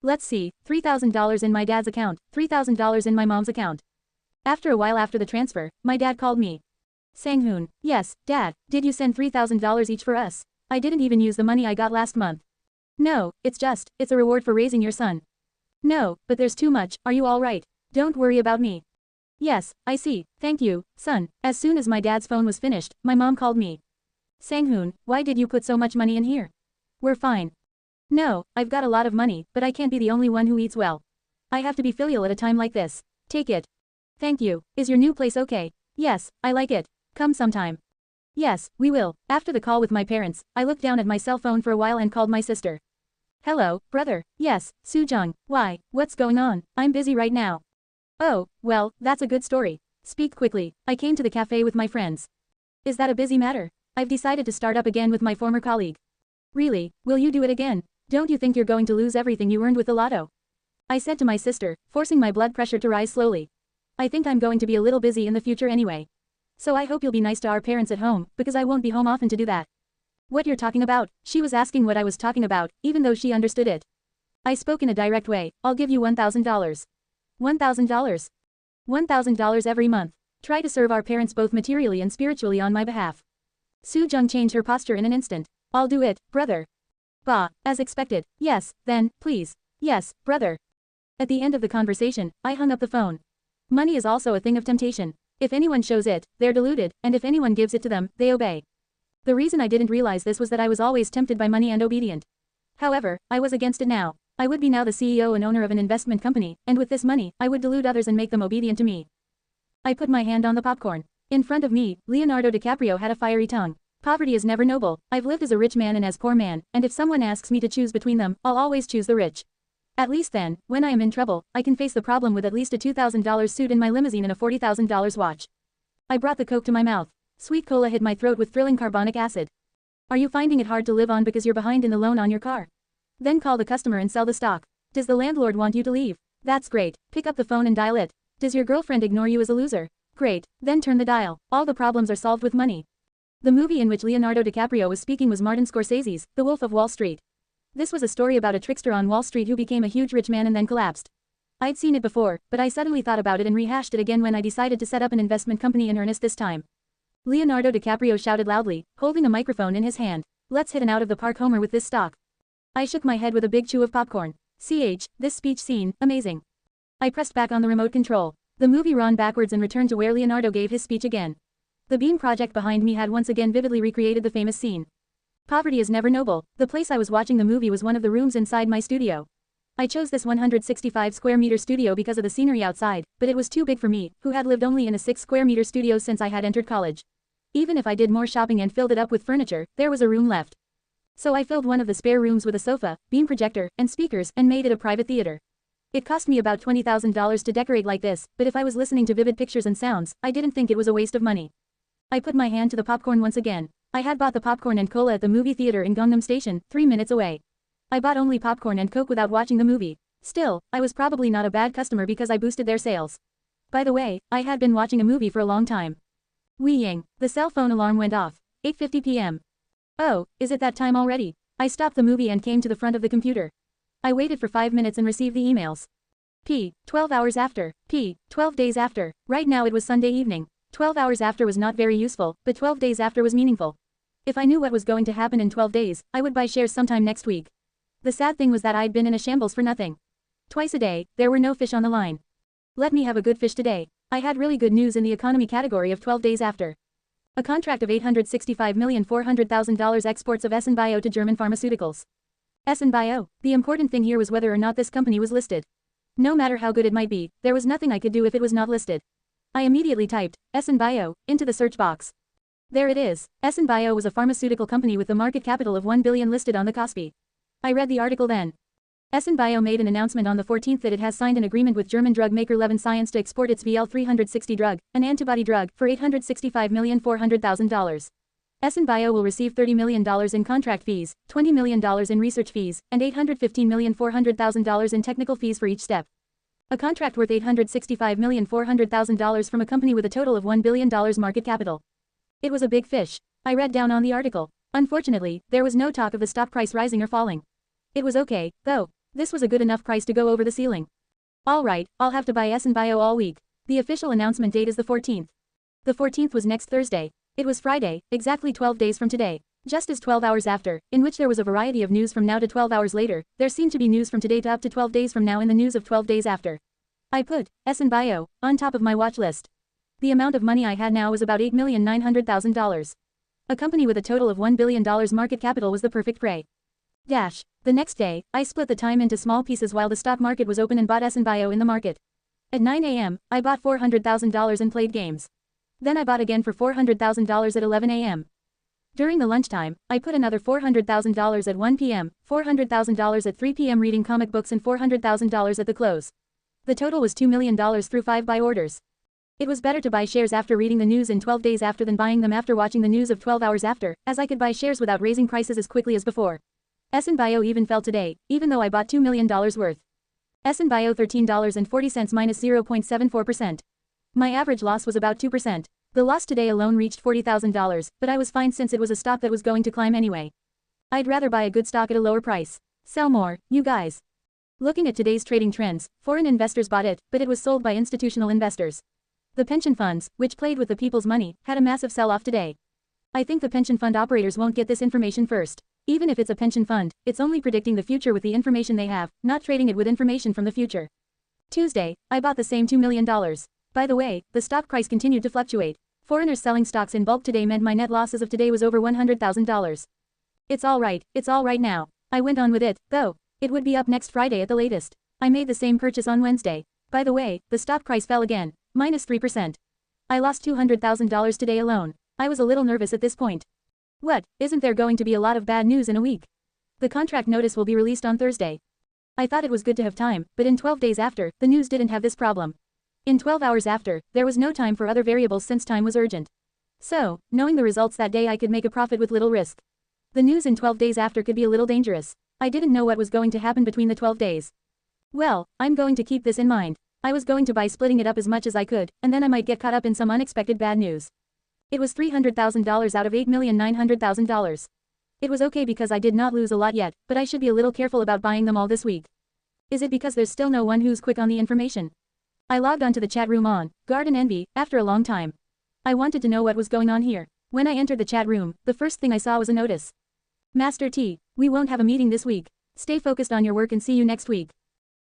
Let's see, $3,000 in my dad's account, $3,000 in my mom's account. After a while after the transfer, my dad called me. Sang-hoon, yes, Dad, did you send $3,000 each for us? I didn't even use the money I got last month. No, it's a reward for raising your son. No, but there's too much, are you alright? Don't worry about me. Yes, I see, thank you, son. As soon as my dad's phone was finished, my mom called me. Sang-hoon, why did you put so much money in here? We're fine. No, I've got a lot of money, but I can't be the only one who eats well. I have to be filial at a time like this. Take it. Thank you. Is your new place okay? Yes, I like it. Come sometime. Yes, we will. After the call with my parents, I looked down at my cell phone for a while and called my sister. Hello, brother. Yes, Soo-jung. Why, what's going on? I'm busy right now. Oh, well, that's a good story. Speak quickly. I came to the cafe with my friends. Is that a busy matter? I've decided to start up again with my former colleague. Really, will you do it again? Don't you think you're going to lose everything you earned with the lotto? I said to my sister, forcing my blood pressure to rise slowly. I think I'm going to be a little busy in the future anyway. So I hope you'll be nice to our parents at home, because I won't be home often to do that. What you're talking about? She was asking what I was talking about, even though she understood it. I spoke in a direct way. I'll give you $1,000. $1,000. $1,000 every month. Try to serve our parents both materially and spiritually on my behalf. Soo-jung changed her posture in an instant. I'll do it, brother. Bah, as expected. Yes, then, please. Yes, brother. At the end of the conversation, I hung up the phone. Money is also a thing of temptation. If anyone shows it, they're deluded, and if anyone gives it to them, they obey. The reason I didn't realize this was that I was always tempted by money and obedient. However, I was against it now. I would be now the CEO and owner of an investment company, and with this money, I would delude others and make them obedient to me. I put my hand on the popcorn. In front of me, Leonardo DiCaprio had a fiery tongue. Poverty is never noble. I've lived as a rich man and as poor man, and if someone asks me to choose between them, I'll always choose the rich. At least then, when I am in trouble, I can face the problem with at least a $2,000 suit in my limousine and a $40,000 watch. I brought the Coke to my mouth. Sweet cola hit my throat with thrilling carbonic acid. Are you finding it hard to live on because you're behind in the loan on your car? Then call the customer and sell the stock. Does the landlord want you to leave? That's great. Pick up the phone and dial it. Does your girlfriend ignore you as a loser? Great. Then turn the dial. All the problems are solved with money. The movie in which Leonardo DiCaprio was speaking was Martin Scorsese's The Wolf of Wall Street. This was a story about a trickster on Wall Street who became a huge rich man and then collapsed. I'd seen it before, but I suddenly thought about it and rehashed it again when I decided to set up an investment company in earnest this time. Leonardo DiCaprio shouted loudly, holding a microphone in his hand. Let's hit an out-of-the-park homer with this stock. I shook my head with a big chew of popcorn. This speech scene, amazing. I pressed back on the remote control. The movie ran backwards and returned to where Leonardo gave his speech again. The beam project behind me had once again vividly recreated the famous scene. Poverty is never noble. The place I was watching the movie was one of the rooms inside my studio. I chose this 165 square meter studio because of the scenery outside, but it was too big for me, who had lived only in a 6 square meter studio since I had entered college. Even if I did more shopping and filled it up with furniture, there was a room left. So I filled one of the spare rooms with a sofa, beam projector, and speakers, and made it a private theater. It cost me about $20,000 to decorate like this, but if I was listening to vivid pictures and sounds, I didn't think it was a waste of money. I put my hand to the popcorn once again. I had bought the popcorn and cola at the movie theater in Gangnam Station, 3 minutes away. I bought only popcorn and Coke without watching the movie. Still, I was probably not a bad customer because I boosted their sales. By the way, I had been watching a movie for a long time. Wee-ying, the cell phone alarm went off. 8:50 p.m. Oh, is it that time already? I stopped the movie and came to the front of the computer. I waited for 5 minutes and received the emails. 12 hours after. 12 days after. Right now it was Sunday evening. 12 hours after was not very useful, but 12 days after was meaningful. If I knew what was going to happen in 12 days, I would buy shares sometime next week. The sad thing was that I'd been in a shambles for nothing. Twice a day, there were no fish on the line. Let me have a good fish today. I had really good news in the economy category of 12 days after. A contract of $865,400,000 exports of SNBio to German pharmaceuticals. SNBio, the important thing here was whether or not this company was listed. No matter how good it might be, there was nothing I could do if it was not listed. I immediately typed SN-Bio into the search box. There it is. SN-Bio was a pharmaceutical company with a market capital of 1 billion listed on the KOSPI. I read the article then. SN-Bio made an announcement on the 14th that it has signed an agreement with German drug maker Levin Science to export its BL-360 drug, an antibody drug, for $865,400,000. SN-Bio will receive $30 million in contract fees, $20 million in research fees, and $815,400,000 in technical fees for each step. A contract worth $865,400,000 from a company with a total of $1 billion market capital. It was a big fish. I read down on the article. Unfortunately, there was no talk of the stock price rising or falling. It was okay, though. This was a good enough price to go over the ceiling. Alright, I'll have to buy SN-Bio all week. The official announcement date is the 14th. The 14th was next Thursday. It was Friday, exactly 12 days from today. Just as 12 hours after, in which there was a variety of news from now to 12 hours later, there seemed to be news from today to up to 12 days from now in the news of 12 days after. I put SN-Bio on top of my watch list. The amount of money I had now was about $8,900,000. A company with a total of $1 billion market capital was the perfect prey. The next day, I split the time into small pieces while the stock market was open and bought SN-Bio in the market. At 9 a.m., I bought $400,000 and played games. Then I bought again for $400,000 at 11 a.m. During the lunchtime, I put another $400,000 at 1 p.m., $400,000 at 3 p.m. reading comic books and $400,000 at the close. The total was $2 million through 5 buy orders. It was better to buy shares after reading the news in 12 days after than buying them after watching the news of 12 hours after, as I could buy shares without raising prices as quickly as before. SN-Bio even fell today, even though I bought $2 million worth. SN-Bio $13.40 minus 0.74%. My average loss was about 2%. The loss today alone reached $40,000, but I was fine since it was a stock that was going to climb anyway. I'd rather buy a good stock at a lower price. Sell more, you guys. Looking at today's trading trends, foreign investors bought it, but it was sold by institutional investors. The pension funds, which played with the people's money, had a massive sell-off today. I think the pension fund operators won't get this information first. Even if it's a pension fund, it's only predicting the future with the information they have, not trading it with information from the future. Tuesday, I bought the same $2 million. By the way, the stock price continued to fluctuate. Foreigners selling stocks in bulk today meant my net loss as of today was over $100,000. It's all right now. I went on with it, though. It would be up next Friday at the latest. I made the same purchase on Wednesday. By the way, the stock price fell again, minus 3%. I lost $200,000 today alone. I was a little nervous at this point. What, isn't there going to be a lot of bad news in a week? The contract notice will be released on Thursday. I thought it was good to have time, but in 12 days after, the news didn't have this problem. In 12 hours after, there was no time for other variables since time was urgent. So, knowing the results that day I could make a profit with little risk. The news in 12 days after could be a little dangerous. I didn't know what was going to happen between the 12 days. Well, I'm going to keep this in mind. I was going to buy splitting it up as much as I could, and then I might get caught up in some unexpected bad news. It was $300,000 out of $8,900,000. It was okay because I did not lose a lot yet, but I should be a little careful about buying them all this week. Is it because there's still no one who's quick on the information? I logged onto the chat room on Garden Envy after a long time. I wanted to know what was going on here. When I entered the chat room, the first thing I saw was a notice. Master T, we won't have a meeting this week. Stay focused on your work and see you next week.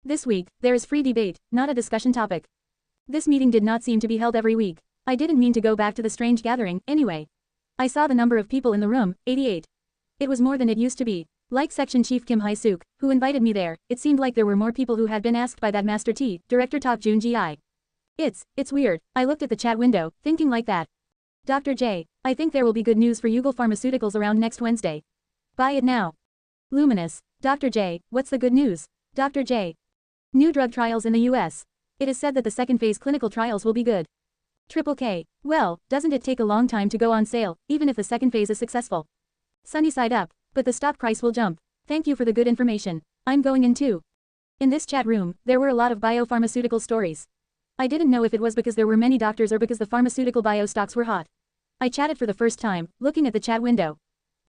This week, there is free debate, not a discussion topic. This meeting did not seem to be held every week. I didn't mean to go back to the strange gathering, anyway. I saw the number of people in the room, 88. It was more than it used to be. Like Section Chief Kim Hae-suk, who invited me there, it seemed like there were more people who had been asked by that Master T, Director Tak Jun Gi. It's weird. I looked at the chat window, thinking like that. Dr. J, I think there will be good news for Yugal Pharmaceuticals around next Wednesday. Buy it now. Luminous. Dr. J, what's the good news? Dr. J. New drug trials in the US. It is said that the second phase clinical trials will be good. Triple K. Well, doesn't it take a long time to go on sale, even if the second phase is successful? Sunny side up. But the stock price will jump. Thank you for the good information. I'm going in too. In this chat room, there were a lot of biopharmaceutical stories. I didn't know if it was because there were many doctors or because the pharmaceutical bio stocks were hot. I chatted for the first time, looking at the chat window.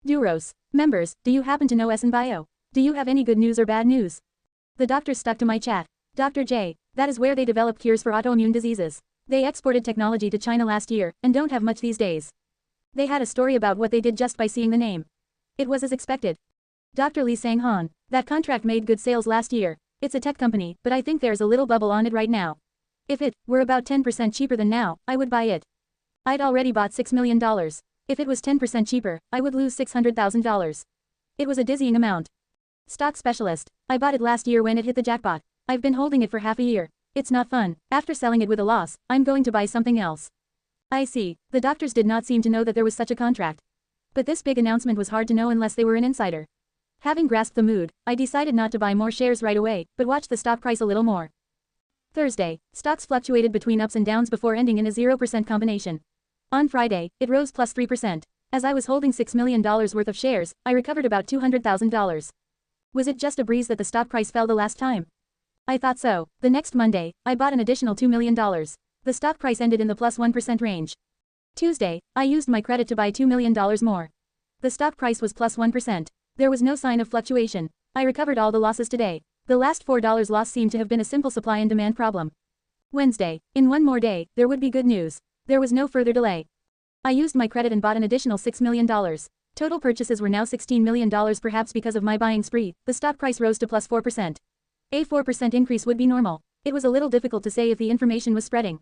Duros. Members, do you happen to know SN-Bio? Do you have any good news or bad news? The doctor stuck to my chat. Dr. J, that is where they develop cures for autoimmune diseases. They exported technology to China last year, and don't have much these days. They had a story about what they did just by seeing the name. It was as expected. Dr. Lee Sang-han, that contract made good sales last year. It's a tech company, but I think there's a little bubble on it right now. If it were about 10% cheaper than now, I would buy it. I'd already bought $6 million. If it was 10% cheaper, I would lose $600,000. It was a dizzying amount. Stock specialist. I bought it last year when it hit the jackpot. I've been holding it for half a year. It's not fun. After selling it with a loss, I'm going to buy something else. I see. The doctors did not seem to know that there was such a contract. But this big announcement was hard to know unless they were an insider. Having grasped the mood, I decided not to buy more shares right away, but watch the stock price a little more. Thursday, stocks fluctuated between ups and downs before ending in a 0% combination. On Friday, it rose plus 3%. As I was holding $6 million worth of shares, I recovered about $200,000. Was it just a breeze that the stock price fell the last time? I thought so. The next Monday, I bought an additional $2 million. The stock price ended in the plus 1% range. Tuesday, I used my credit to buy $2 million more. The stock price was plus 1%. There was no sign of fluctuation. I recovered all the losses today. The last $4 loss seemed to have been a simple supply and demand problem. Wednesday, in one more day, there would be good news. There was no further delay. I used my credit and bought an additional $6 million. Total purchases were now $16 million, perhaps because of my buying spree. The stock price rose to plus 4%. A 4% increase would be normal. It was a little difficult to say if the information was spreading.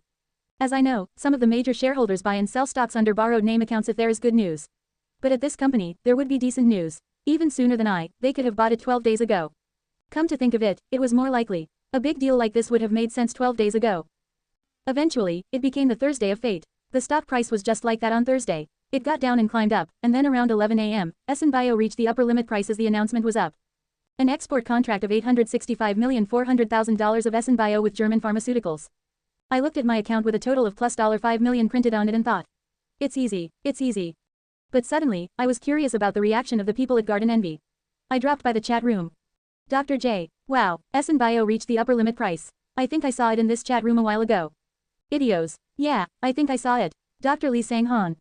As I know, some of the major shareholders buy and sell stocks under borrowed name accounts if there is good news. But at this company, there would be decent news. Even sooner than they could have bought it 12 days ago. Come to think of it, it was more likely. A big deal like this would have made sense 12 days ago. Eventually, it became the Thursday of fate. The stock price was just like that on Thursday. It got down and climbed up, and then around 11 a.m., SNBio reached the upper limit price as the announcement was up. An export contract of $865,400,000 of SNBio with German pharmaceuticals. I looked at my account with a total of plus $5 million printed on it and thought, it's easy, it's easy. But suddenly, I was curious about the reaction of the people at Garden Envy. I dropped by the chat room. Dr. J. Wow, SNBio reached the upper limit price. I think I saw it in this chat room a while ago. Idios. Yeah, I think I saw it. Dr. Lee Sang-han.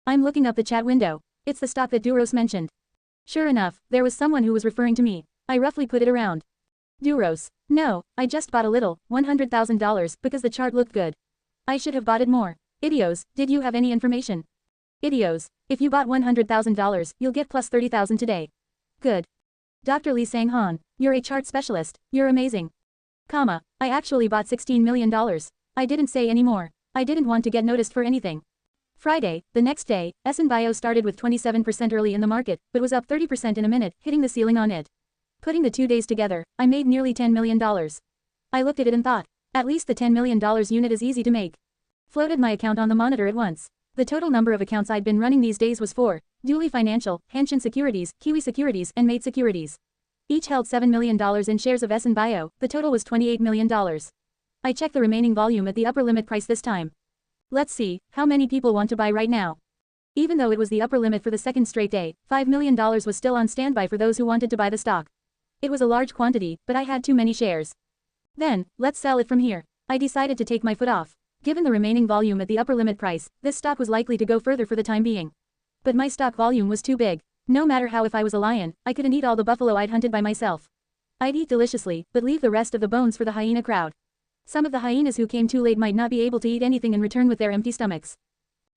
I'm looking up the chat window. It's the stock that Duros mentioned. Sure enough, there was someone who was referring to me. I roughly put it around. Duros. No, I just bought a little, $100,000, because the chart looked good. I should have bought it more. Idios, did you have any information? Idios, if you bought $100,000, you'll get plus 30,000 today. Good. Dr. Lee Sang-han, you're a chart specialist, you're amazing. I actually bought $16 million. I didn't say any more. I didn't want to get noticed for anything. Friday, the next day, SNBio started with 27% early in the market, but was up 30% in a minute, hitting the ceiling on it. Putting the 2 days together, I made nearly $10 million. I looked at it and thought, at least the $10 million unit is easy to make. Floated my account on the monitor at once. The total number of accounts I'd been running these days was 4, Dooley Financial, Henshin Securities, Kiwi Securities, and Mate Securities. Each held $7 million in shares of SNBio, the total was $28 million. I checked the remaining volume at the upper limit price this time. Let's see, how many people want to buy right now? Even though it was the upper limit for the second straight day, $5 million was still on standby for those who wanted to buy the stock. It was a large quantity, but I had too many shares. Then, let's sell it from here. I decided to take my foot off. Given the remaining volume at the upper limit price, this stock was likely to go further for the time being. But my stock volume was too big. No matter how if I was a lion, I couldn't eat all the buffalo I'd hunted by myself. I'd eat deliciously, but leave the rest of the bones for the hyena crowd. Some of the hyenas who came too late might not be able to eat anything in return with their empty stomachs.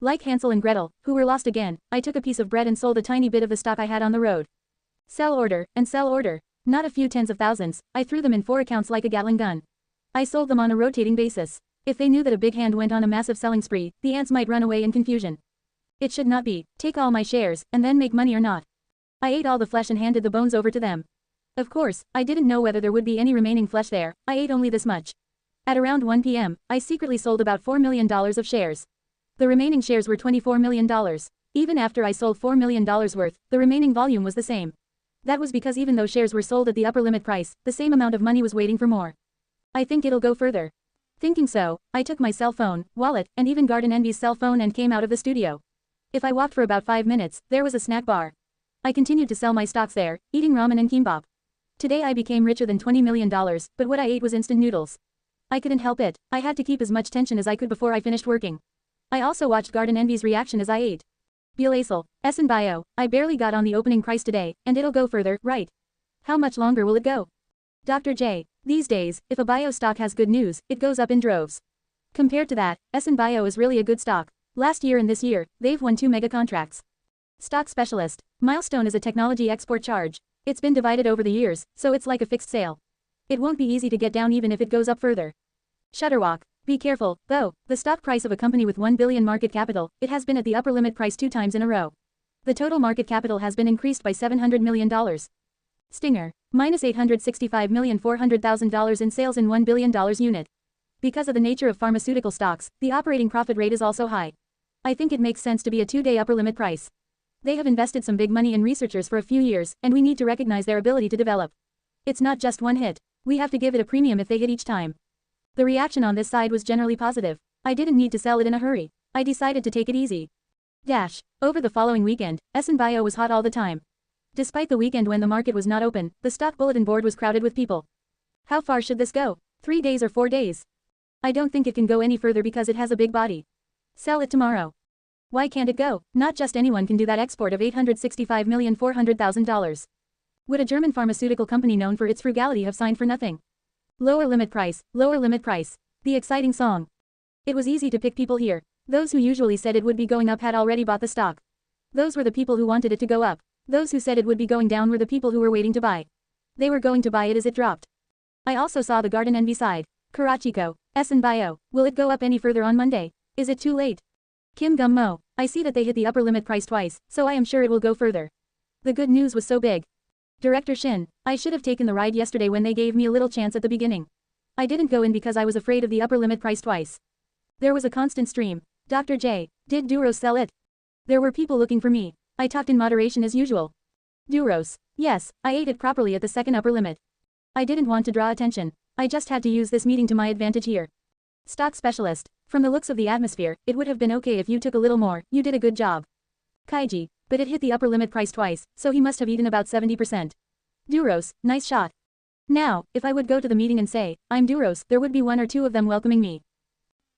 Like Hansel and Gretel, who were lost again, I took a piece of bread and sold a tiny bit of the stock I had on the road. Sell order, and sell order. Not a few tens of thousands, I threw them in 4 accounts like a Gatling gun. I sold them on a rotating basis. If they knew that a big hand went on a massive selling spree, the ants might run away in confusion. It should not be, take all my shares, and then make money or not. I ate all the flesh and handed the bones over to them. Of course, I didn't know whether there would be any remaining flesh there, I ate only this much. At around 1 p.m., I secretly sold about $4 million of shares. The remaining shares were $24 million. Even after I sold $4 million worth, the remaining volume was the same. That was because even though shares were sold at the upper limit price, the same amount of money was waiting for more. I think it'll go further. Thinking so, I took my cell phone, wallet, and even Garden Envy's cell phone and came out of the studio. If I walked for about 5 minutes, there was a snack bar. I continued to sell my stocks there, eating ramen and kimbap. Today I became richer than $20 million, but what I ate was instant noodles. I couldn't help it, I had to keep as much tension as I could before I finished working. I also watched Garden Envy's reaction as I ate. Bilasal, SNBio, I barely got on the opening price today, and it'll go further, right? How much longer will it go? Dr. J. These days, if a bio stock has good news, it goes up in droves. Compared to that, SNBio is really a good stock. Last year and this year, they've won 2 mega contracts. Stock specialist. Milestone is a technology export charge. It's been divided over the years, so it's like a fixed sale. It won't be easy to get down even if it goes up further. Shutterwalk. Be careful, though, the stock price of a company with 1 billion market capital, it has been at the upper limit price 2 times in a row. The total market capital has been increased by $700 million. Stinger. Minus $865,400,000 in sales in $1 billion unit. Because of the nature of pharmaceutical stocks, the operating profit rate is also high. I think it makes sense to be a 2-day upper limit price. They have invested some big money in researchers for a few years, and we need to recognize their ability to develop. It's not just one hit. We have to give it a premium if they hit each time. The reaction on this side was generally positive. I didn't need to sell it in a hurry. I decided to take it easy. Over the following weekend, SN Bio was hot all the time. Despite the weekend when the market was not open, the stock bulletin board was crowded with people. How far should this go? 3 days or 4 days? I don't think it can go any further because it has a big body. Sell it tomorrow. Why can't it go? Not just anyone can do that export of $865,400,000. Would a German pharmaceutical company known for its frugality have signed for nothing? Lower limit price, lower limit price. The exciting song. It was easy to pick people here. Those who usually said it would be going up had already bought the stock. Those were the people who wanted it to go up. Those who said it would be going down were the people who were waiting to buy. They were going to buy it as it dropped. I also saw the garden envy side. Karachiko, SN Bio, will it go up any further on Monday? Is it too late? Kim Gum Mo, I see that they hit the upper limit price twice, so I am sure it will go further. The good news was so big. Director Shin, I should have taken the ride yesterday when they gave me a little chance at the beginning. I didn't go in because I was afraid of the upper limit price twice. There was a constant stream. Dr. J, did Duros sell it? There were people looking for me. I talked in moderation as usual. Duros, yes, I ate it properly at the second upper limit. I didn't want to draw attention. I just had to use this meeting to my advantage here. Stock specialist, from the looks of the atmosphere, it would have been okay if you took a little more, you did a good job. Kaiji, but it hit the upper limit price twice, so he must have eaten about 70%. Duros, nice shot. Now, if I would go to the meeting and say, I'm Duros, there would be 1 or 2 of them welcoming me.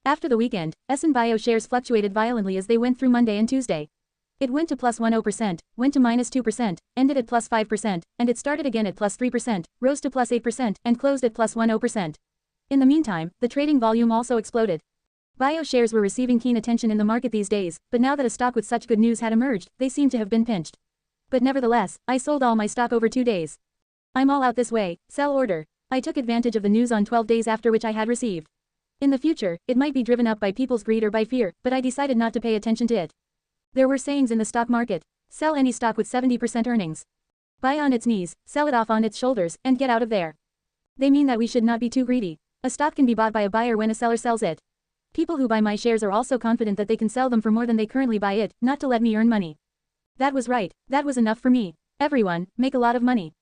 After the weekend, SN Bio shares fluctuated violently as they went through Monday and Tuesday. It went to +10%, went to -2%, ended at +5%, and it started again at +3%, rose to +8%, and closed at +10%. In the meantime, the trading volume also exploded. Bio shares were receiving keen attention in the market these days, but now that a stock with such good news had emerged, they seemed to have been pinched. But nevertheless, I sold all my stock over 2 days. I'm all out this way, sell order. I took advantage of the news on 12 days after which I had received. In the future, it might be driven up by people's greed or by fear, but I decided not to pay attention to it. There were sayings in the stock market. Sell any stock with 70% earnings. Buy on its knees, sell it off on its shoulders, and get out of there. They mean that we should not be too greedy. A stock can be bought by a buyer when a seller sells it. People who buy my shares are also confident that they can sell them for more than they currently buy it, not to let me earn money. That was right, that was enough for me. Everyone, make a lot of money.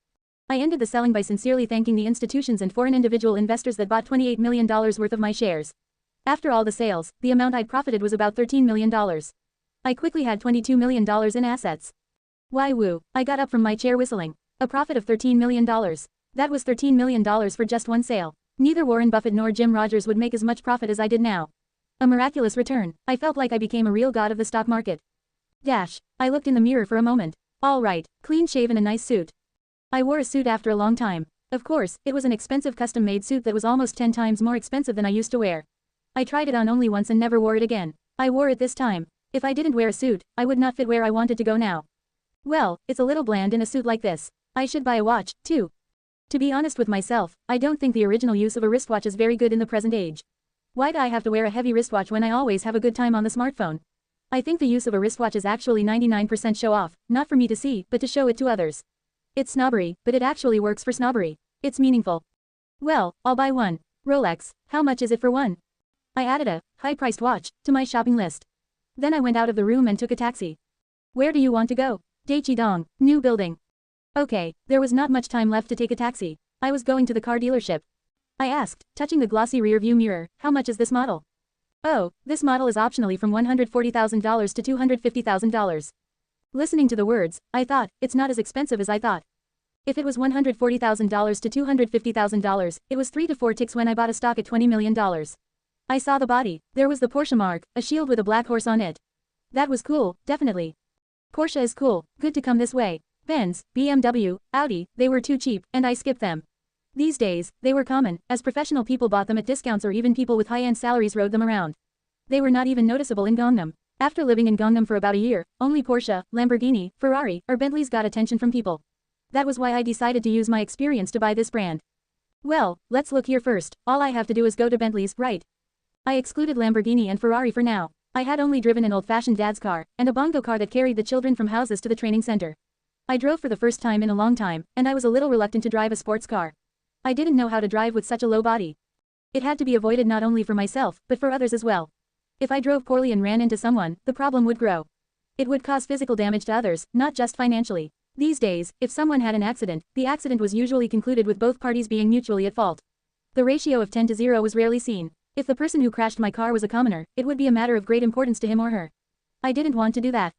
I ended the selling by sincerely thanking the institutions and foreign individual investors that bought $28 million worth of my shares. After all the sales, the amount I'd profited was about $13 million. I quickly had $22 million in assets. Why woo, I got up from my chair whistling. A profit of $13 million. That was $13 million for just one sale. Neither Warren Buffett nor Jim Rogers would make as much profit as I did now. A miraculous return. I felt like I became a real god of the stock market. I looked in the mirror for a moment. All right, clean shaven, a nice suit. I wore a suit after a long time. Of course, it was an expensive custom-made suit that was almost 10 times more expensive than I used to wear. I tried it on only once and never wore it again. I wore it this time. If I didn't wear a suit, I would not fit where I wanted to go now. Well, it's a little bland in a suit like this. I should buy a watch, too. To be honest with myself, I don't think the original use of a wristwatch is very good in the present age. Why do I have to wear a heavy wristwatch when I always have a good time on the smartphone? I think the use of a wristwatch is actually 99% show off, not for me to see, but to show it to others. It's snobbery, but it actually works for snobbery. It's meaningful. Well, I'll buy one. Rolex, how much is it for one? I added a high-priced watch to my shopping list. Then I went out of the room and took a taxi. Where do you want to go? Daichi-dong, new building. Okay, there was not much time left to take a taxi. I was going to the car dealership. I asked, touching the glossy rear-view mirror, how much is this model? Oh, this model is optionally from $140,000 to $250,000. Listening to the words, I thought, it's not as expensive as I thought. If it was $140,000 to $250,000, it was 3 to 4 ticks when I bought a stock at $20 million. I saw the body. There was the Porsche mark, a shield with a black horse on it. That was cool, definitely. Porsche is cool, good to come this way. Benz, BMW, Audi, they were too cheap, and I skipped them. These days, they were common, as professional people bought them at discounts or even people with high-end salaries rode them around. They were not even noticeable in Gangnam. After living in Gangnam for about a year, only Porsche, Lamborghini, Ferrari, or Bentleys got attention from people. That was why I decided to use my experience to buy this brand. Well, let's look here first. All I have to do is go to Bentleys, right? I excluded Lamborghini and Ferrari for now. I had only driven an old-fashioned dad's car, and a bongo car that carried the children from houses to the training center. I drove for the first time in a long time, and I was a little reluctant to drive a sports car. I didn't know how to drive with such a low body. It had to be avoided not only for myself, but for others as well. If I drove poorly and ran into someone, the problem would grow. It would cause physical damage to others, not just financially. These days, if someone had an accident, the accident was usually concluded with both parties being mutually at fault. The ratio of 10 to 0 was rarely seen. If the person who crashed my car was a commoner, it would be a matter of great importance to him or her. I didn't want to do that.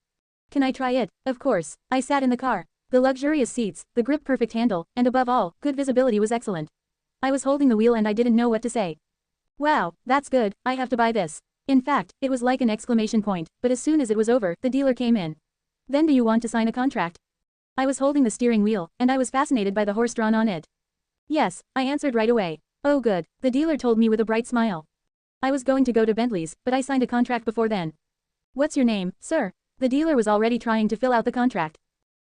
Can I try it? Of course. I sat in the car. The luxurious seats, the grip-perfect handle, and above all, good visibility was excellent. I was holding the wheel and I didn't know what to say. Wow, that's good, I have to buy this. In fact, it was like an exclamation point, but as soon as it was over, the dealer came in. Then do you want to sign a contract? I was holding the steering wheel, and I was fascinated by the horse drawn on it. Yes, I answered right away. Oh good, the dealer told me with a bright smile. I was going to go to Bentley's, but I signed a contract before then. What's your name, sir? The dealer was already trying to fill out the contract.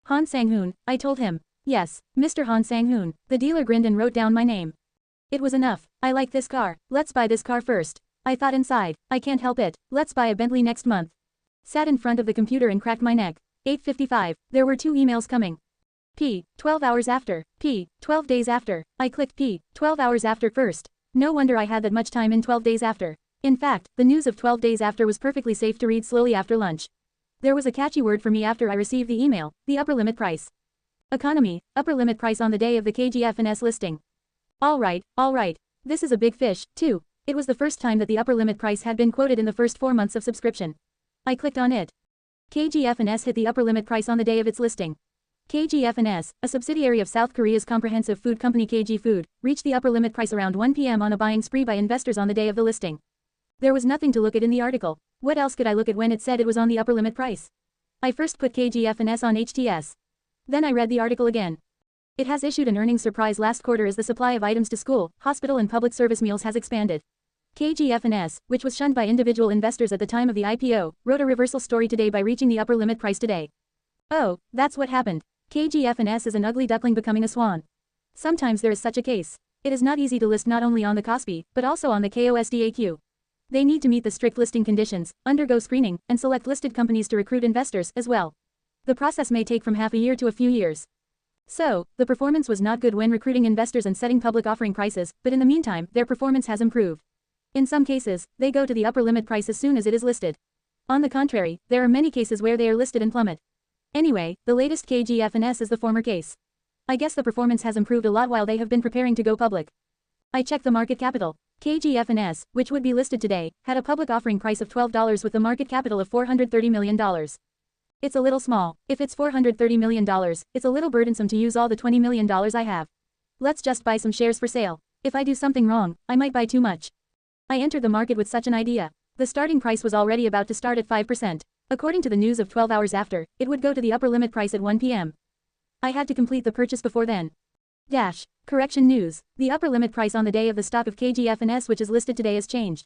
Han Sang-hoon, I told him. Yes, Mr. Han Sang-hoon. The dealer grinned and wrote down my name. It was enough. I like this car. Let's buy this car first. I thought inside. I can't help it. Let's buy a Bentley next month. Sat in front of the computer and cracked my neck. 8:55. There were 2 emails coming. P. 12 hours after. P. 12 days after. I clicked P. 12 hours after first. No wonder I had that much time in 12 days after. In fact, the news of 12 days after was perfectly safe to read slowly after lunch. There was a catchy word for me after I received the email, the upper limit price. Economy, upper limit price on the day of the KGF&S listing. Alright. This is a big fish, too. It was the first time that the upper limit price had been quoted in the first 4 months of subscription. I clicked on it. KGF&S hit the upper limit price on the day of its listing. KGF&S, a subsidiary of South Korea's comprehensive food company KG Food, reached the upper limit price around 1 p.m. on a buying spree by investors on the day of the listing. There was nothing to look at in the article. What else could I look at when it said it was on the upper limit price? I first put KGF&S on HTS. Then I read the article again. It has issued an earnings surprise last quarter as the supply of items to school, hospital and public service meals has expanded. KGF&S, which was shunned by individual investors at the time of the IPO, wrote a reversal story today by reaching the upper limit price today. Oh, that's what happened. KGF&S is an ugly duckling becoming a swan. Sometimes there is such a case. It is not easy to list not only on the KOSPI, but also on the KOSDAQ. They need to meet the strict listing conditions, undergo screening, and select listed companies to recruit investors as well. The process may take from half a year to a few years. So, the performance was not good when recruiting investors and setting public offering prices, but in the meantime, their performance has improved. In some cases, they go to the upper limit price as soon as it is listed. On the contrary, there are many cases where they are listed and plummet. Anyway, the latest KGF&S is the former case. I guess the performance has improved a lot while they have been preparing to go public. I checked the market capital. KGF&S, which would be listed today, had a public offering price of $12 with a market capital of $430 million. It's a little small. If it's $430 million, it's a little burdensome to use all the $20 million I have. Let's just buy some shares for sale. If I do something wrong, I might buy too much. I entered the market with such an idea. The starting price was already about to start at 5%. According to the news of 12 hours after, it would go to the upper limit price at 1 p.m. I had to complete the purchase before then. Correction news. The upper limit price on the day of the stock of KGF&S which is listed today has changed.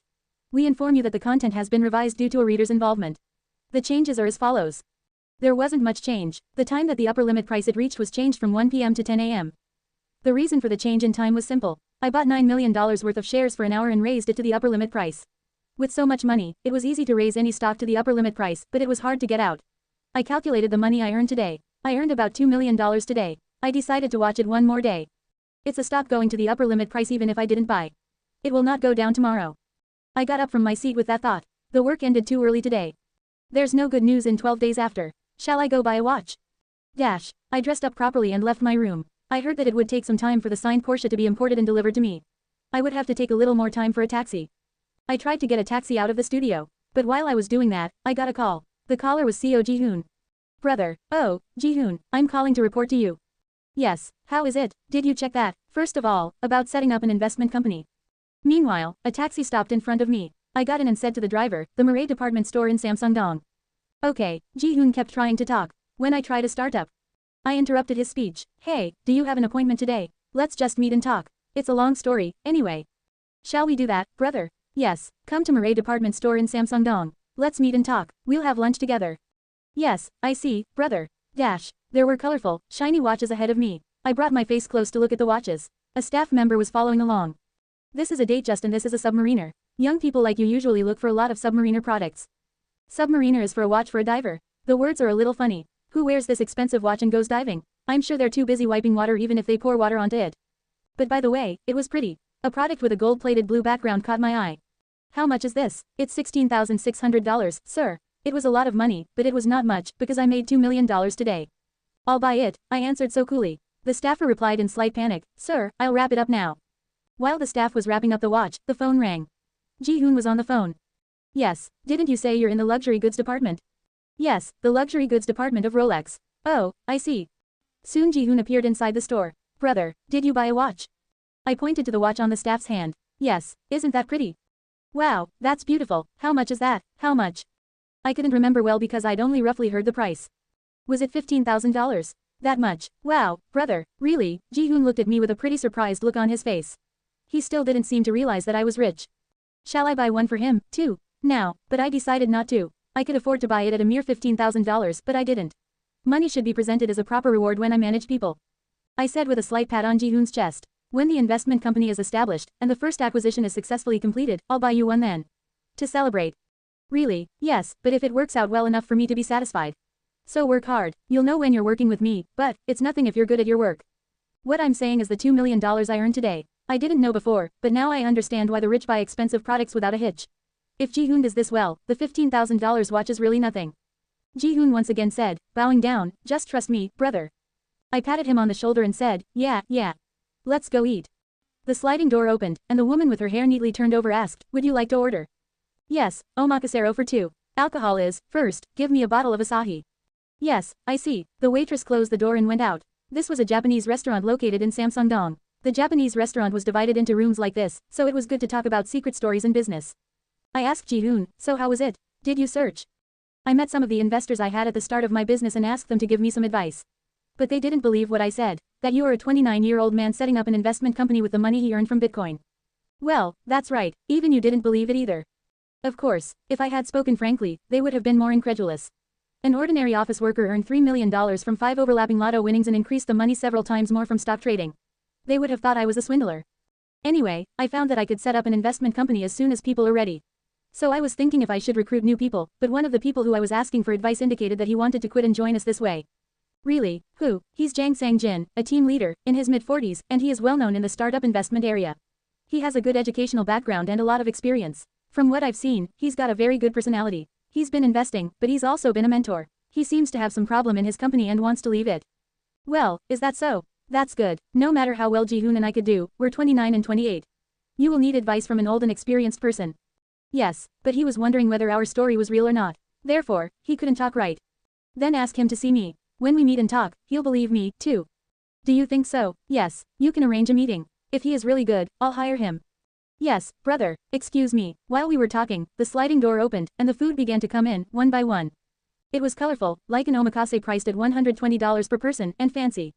We inform you that the content has been revised due to a reader's involvement. The changes are as follows. There wasn't much change. The time that the upper limit price it reached was changed from 1 p.m. to 10 a.m. The reason for the change in time was simple. I bought $9 million worth of shares for an hour and raised it to the upper limit price. With so much money, it was easy to raise any stock to the upper limit price, but it was hard to get out. I calculated the money I earned today. I earned about $2 million today. I decided to watch it one more day. It's a stop going to the upper limit price even if I didn't buy. It will not go down tomorrow. I got up from my seat with that thought. The work ended too early today. There's no good news in 12 days after. Shall I go buy a watch? I dressed up properly and left my room. I heard that it would take some time for the signed Porsche to be imported and delivered to me. I would have to take a little more time for a taxi. I tried to get a taxi out of the studio. But while I was doing that, I got a call. The caller was CO Ji-hoon. Brother, oh, Ji-hoon, I'm calling to report to you. Yes, how is it? Did you check that? First of all, about setting up an investment company. Meanwhile, a taxi stopped in front of me. I got in and said to the driver, the Murray department store in Samsung-dong. Okay, Ji-hoon kept trying to talk. When I tried to start up, I interrupted his speech. Hey, do you have an appointment today? Let's just meet and talk. It's a long story, anyway. Shall we do that, brother? Yes, come to Murray department store in Samsung-dong. Let's meet and talk. We'll have lunch together. Yes, I see, brother. There were colorful, shiny watches ahead of me. I brought my face close to look at the watches. A staff member was following along. This is a Datejust and this is a Submariner. Young people like you usually look for a lot of Submariner products. Submariner is for a watch for a diver. The words are a little funny. Who wears this expensive watch and goes diving? I'm sure they're too busy wiping water even if they pour water onto it. But by the way, it was pretty. A product with a gold-plated blue background caught my eye. How much is this? It's $16,600, sir. It was a lot of money, but it was not much, because I made $2 million today. I'll buy it, I answered so coolly. The staffer replied in slight panic, sir, I'll wrap it up now. While the staff was wrapping up the watch, the phone rang. Ji-hoon was on the phone. Yes, didn't you say you're in the luxury goods department? Yes, the luxury goods department of Rolex. Oh, I see. Soon Ji-hoon appeared inside the store. Brother, did you buy a watch? I pointed to the watch on the staff's hand. Yes, isn't that pretty? Wow, that's beautiful. How much is that? How much? I couldn't remember well because I'd only roughly heard the price. Was it $15,000? That much? Wow, brother, really? Ji-hoon looked at me with a pretty surprised look on his face. He still didn't seem to realize that I was rich. Shall I buy one for him, too? Now, but I decided not to. I could afford to buy it at a mere $15,000, but I didn't. Money should be presented as a proper reward when I manage people. I said with a slight pat on Ji-hoon's chest. When the investment company is established, and the first acquisition is successfully completed, I'll buy you one then. To celebrate. Really, yes, but if it works out well enough for me to be satisfied. So work hard, you'll know when you're working with me, but, it's nothing if you're good at your work. What I'm saying is the $2 million I earned today. I didn't know before, but now I understand why the rich buy expensive products without a hitch. If Ji-hoon does this well, the $15,000 watch is really nothing. Ji-hoon once again said, bowing down, just trust me, brother. I patted him on the shoulder and said, yeah. Let's go eat. The sliding door opened, and the woman with her hair neatly turned over asked, would you like to order? Yes, omakasero for two. Alcohol is, first, give me a bottle of Asahi. Yes, I see. The waitress closed the door and went out. This was a Japanese restaurant located in Samsungdong. The Japanese restaurant was divided into rooms like this, so it was good to talk about secret stories and business. I asked Ji-hoon, so how was it? Did you search? I met some of the investors I had at the start of my business and asked them to give me some advice. But they didn't believe what I said, that you are a 29-year-old man setting up an investment company with the money he earned from Bitcoin. Well, that's right, even you didn't believe it either. Of course, if I had spoken frankly, they would have been more incredulous. An ordinary office worker earned $3 million from 5 overlapping lotto winnings and increased the money several times more from stock trading. They would have thought I was a swindler. Anyway, I found that I could set up an investment company as soon as people are ready. So I was thinking if I should recruit new people, but one of the people who I was asking for advice indicated that he wanted to quit and join us this way. Really? Who? He's Jang Sang-jin, a team leader, in his mid-40s, and he is well known in the startup investment area. He has a good educational background and a lot of experience. From what I've seen, he's got a very good personality. He's been investing, but he's also been a mentor. He seems to have some problem in his company and wants to leave it. Well, is that so? That's good. No matter how well Ji-hoon and I could do, we're 29 and 28. You will need advice from an old and experienced person. Yes, but he was wondering whether our story was real or not. Therefore, he couldn't talk right. Then ask him to see me. When we meet and talk, he'll believe me, too. Do you think so? Yes, you can arrange a meeting. If he is really good, I'll hire him. Yes, brother, excuse me. While we were talking, the sliding door opened, and the food began to come in, one by one. It was colorful, like an omakase priced at $120 per person, and fancy.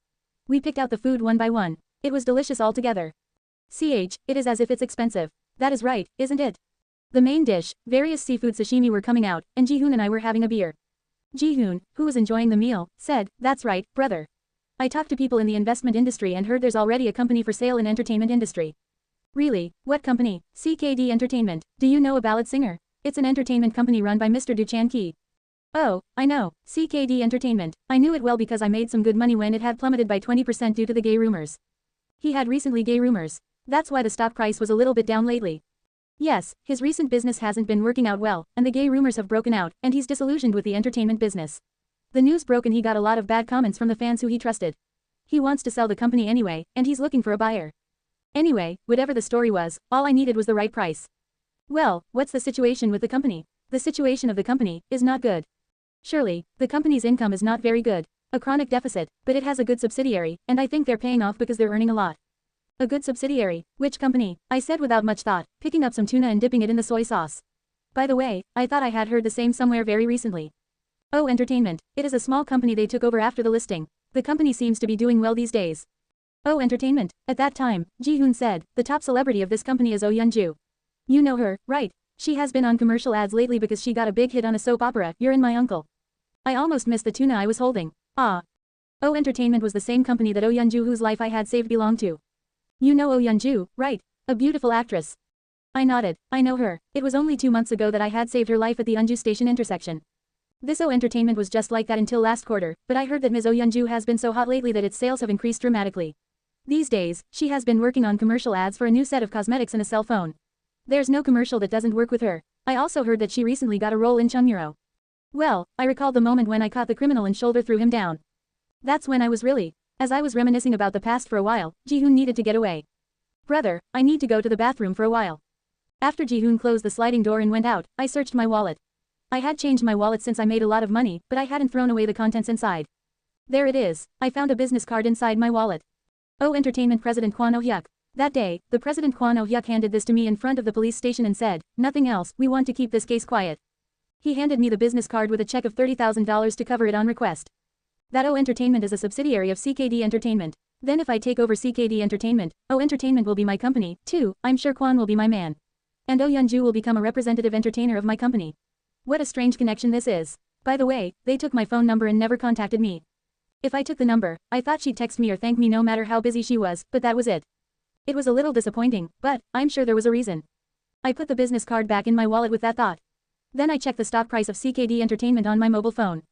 We picked out the food one by one. It was delicious altogether. It is as if it's expensive. That is right, isn't it? The main dish, various seafood sashimi were coming out, and Ji-hoon and I were having a beer. Ji-hoon, who was enjoying the meal, said, that's right, brother. I talked to people in the investment industry and heard there's already a company for sale in entertainment industry. Really? What company? CKD Entertainment. Do you know a ballad singer? It's an entertainment company run by Mr. Du Chan-ki. Oh, I know, CKD Entertainment. I knew it well because I made some good money when it had plummeted by 20% due to the gay rumors. He had recently gay rumors. That's why the stock price was a little bit down lately. Yes, his recent business hasn't been working out well, and the gay rumors have broken out, and he's disillusioned with the entertainment business. The news broke and he got a lot of bad comments from the fans who he trusted. He wants to sell the company anyway, and he's looking for a buyer. Anyway, whatever the story was, all I needed was the right price. Well, what's the situation with the company? The situation of the company is not good. Surely, the company's income is not very good. A chronic deficit, but it has a good subsidiary, and I think they're paying off because they're earning a lot. A good subsidiary? Which company? I said without much thought, picking up some tuna and dipping it in the soy sauce. By the way, I thought I had heard the same somewhere very recently. Oh, Entertainment. It is a small company they took over after the listing. The company seems to be doing well these days. Oh, Entertainment. At that time, Ji-hoon said, the top celebrity of this company is Oh Yeon-ju. You know her, right? She has been on commercial ads lately because she got a big hit on a soap opera, You're in My Uncle. I almost missed the tuna I was holding. Ah. Oh, Entertainment was the same company that Oh Yeon-ju whose life I had saved belonged to. You know Oh Yeon-ju, right? A beautiful actress. I nodded. I know her. It was only 2 months ago that I had saved her life at the Eunju Station intersection. This Oh Entertainment was just like that until last quarter, but I heard that Ms. Oh Yeon-ju has been so hot lately that its sales have increased dramatically. These days, she has been working on commercial ads for a new set of cosmetics and a cell phone. There's no commercial that doesn't work with her. I also heard that she recently got a role in Chungmuro. Well, I recalled the moment when I caught the criminal and shoulder threw him down. That's when I was really. As I was reminiscing about the past for a while, Ji-hoon needed to get away. Brother, I need to go to the bathroom for a while. After Ji-hoon closed the sliding door and went out, I searched my wallet. I had changed my wallet since I made a lot of money, but I hadn't thrown away the contents inside. There it is. I found a business card inside my wallet. Oh, Entertainment President Kwon Oh-hyuk. That day, the President Kwon Oh-hyuk handed this to me in front of the police station and said, "Nothing else, we want to keep this case quiet." He handed me the business card with a check of $30,000 to cover it on request. That O Entertainment is a subsidiary of CKD Entertainment. Then if I take over CKD Entertainment, O Entertainment will be my company, too. I'm sure Kwon will be my man. And Oh Yeonju will become a representative entertainer of my company. What a strange connection this is. By the way, they took my phone number and never contacted me. If I took the number, I thought she'd text me or thank me no matter how busy she was, but that was it. It was a little disappointing, but I'm sure there was a reason. I put the business card back in my wallet with that thought. Then I checked the stock price of CKD Entertainment on my mobile phone.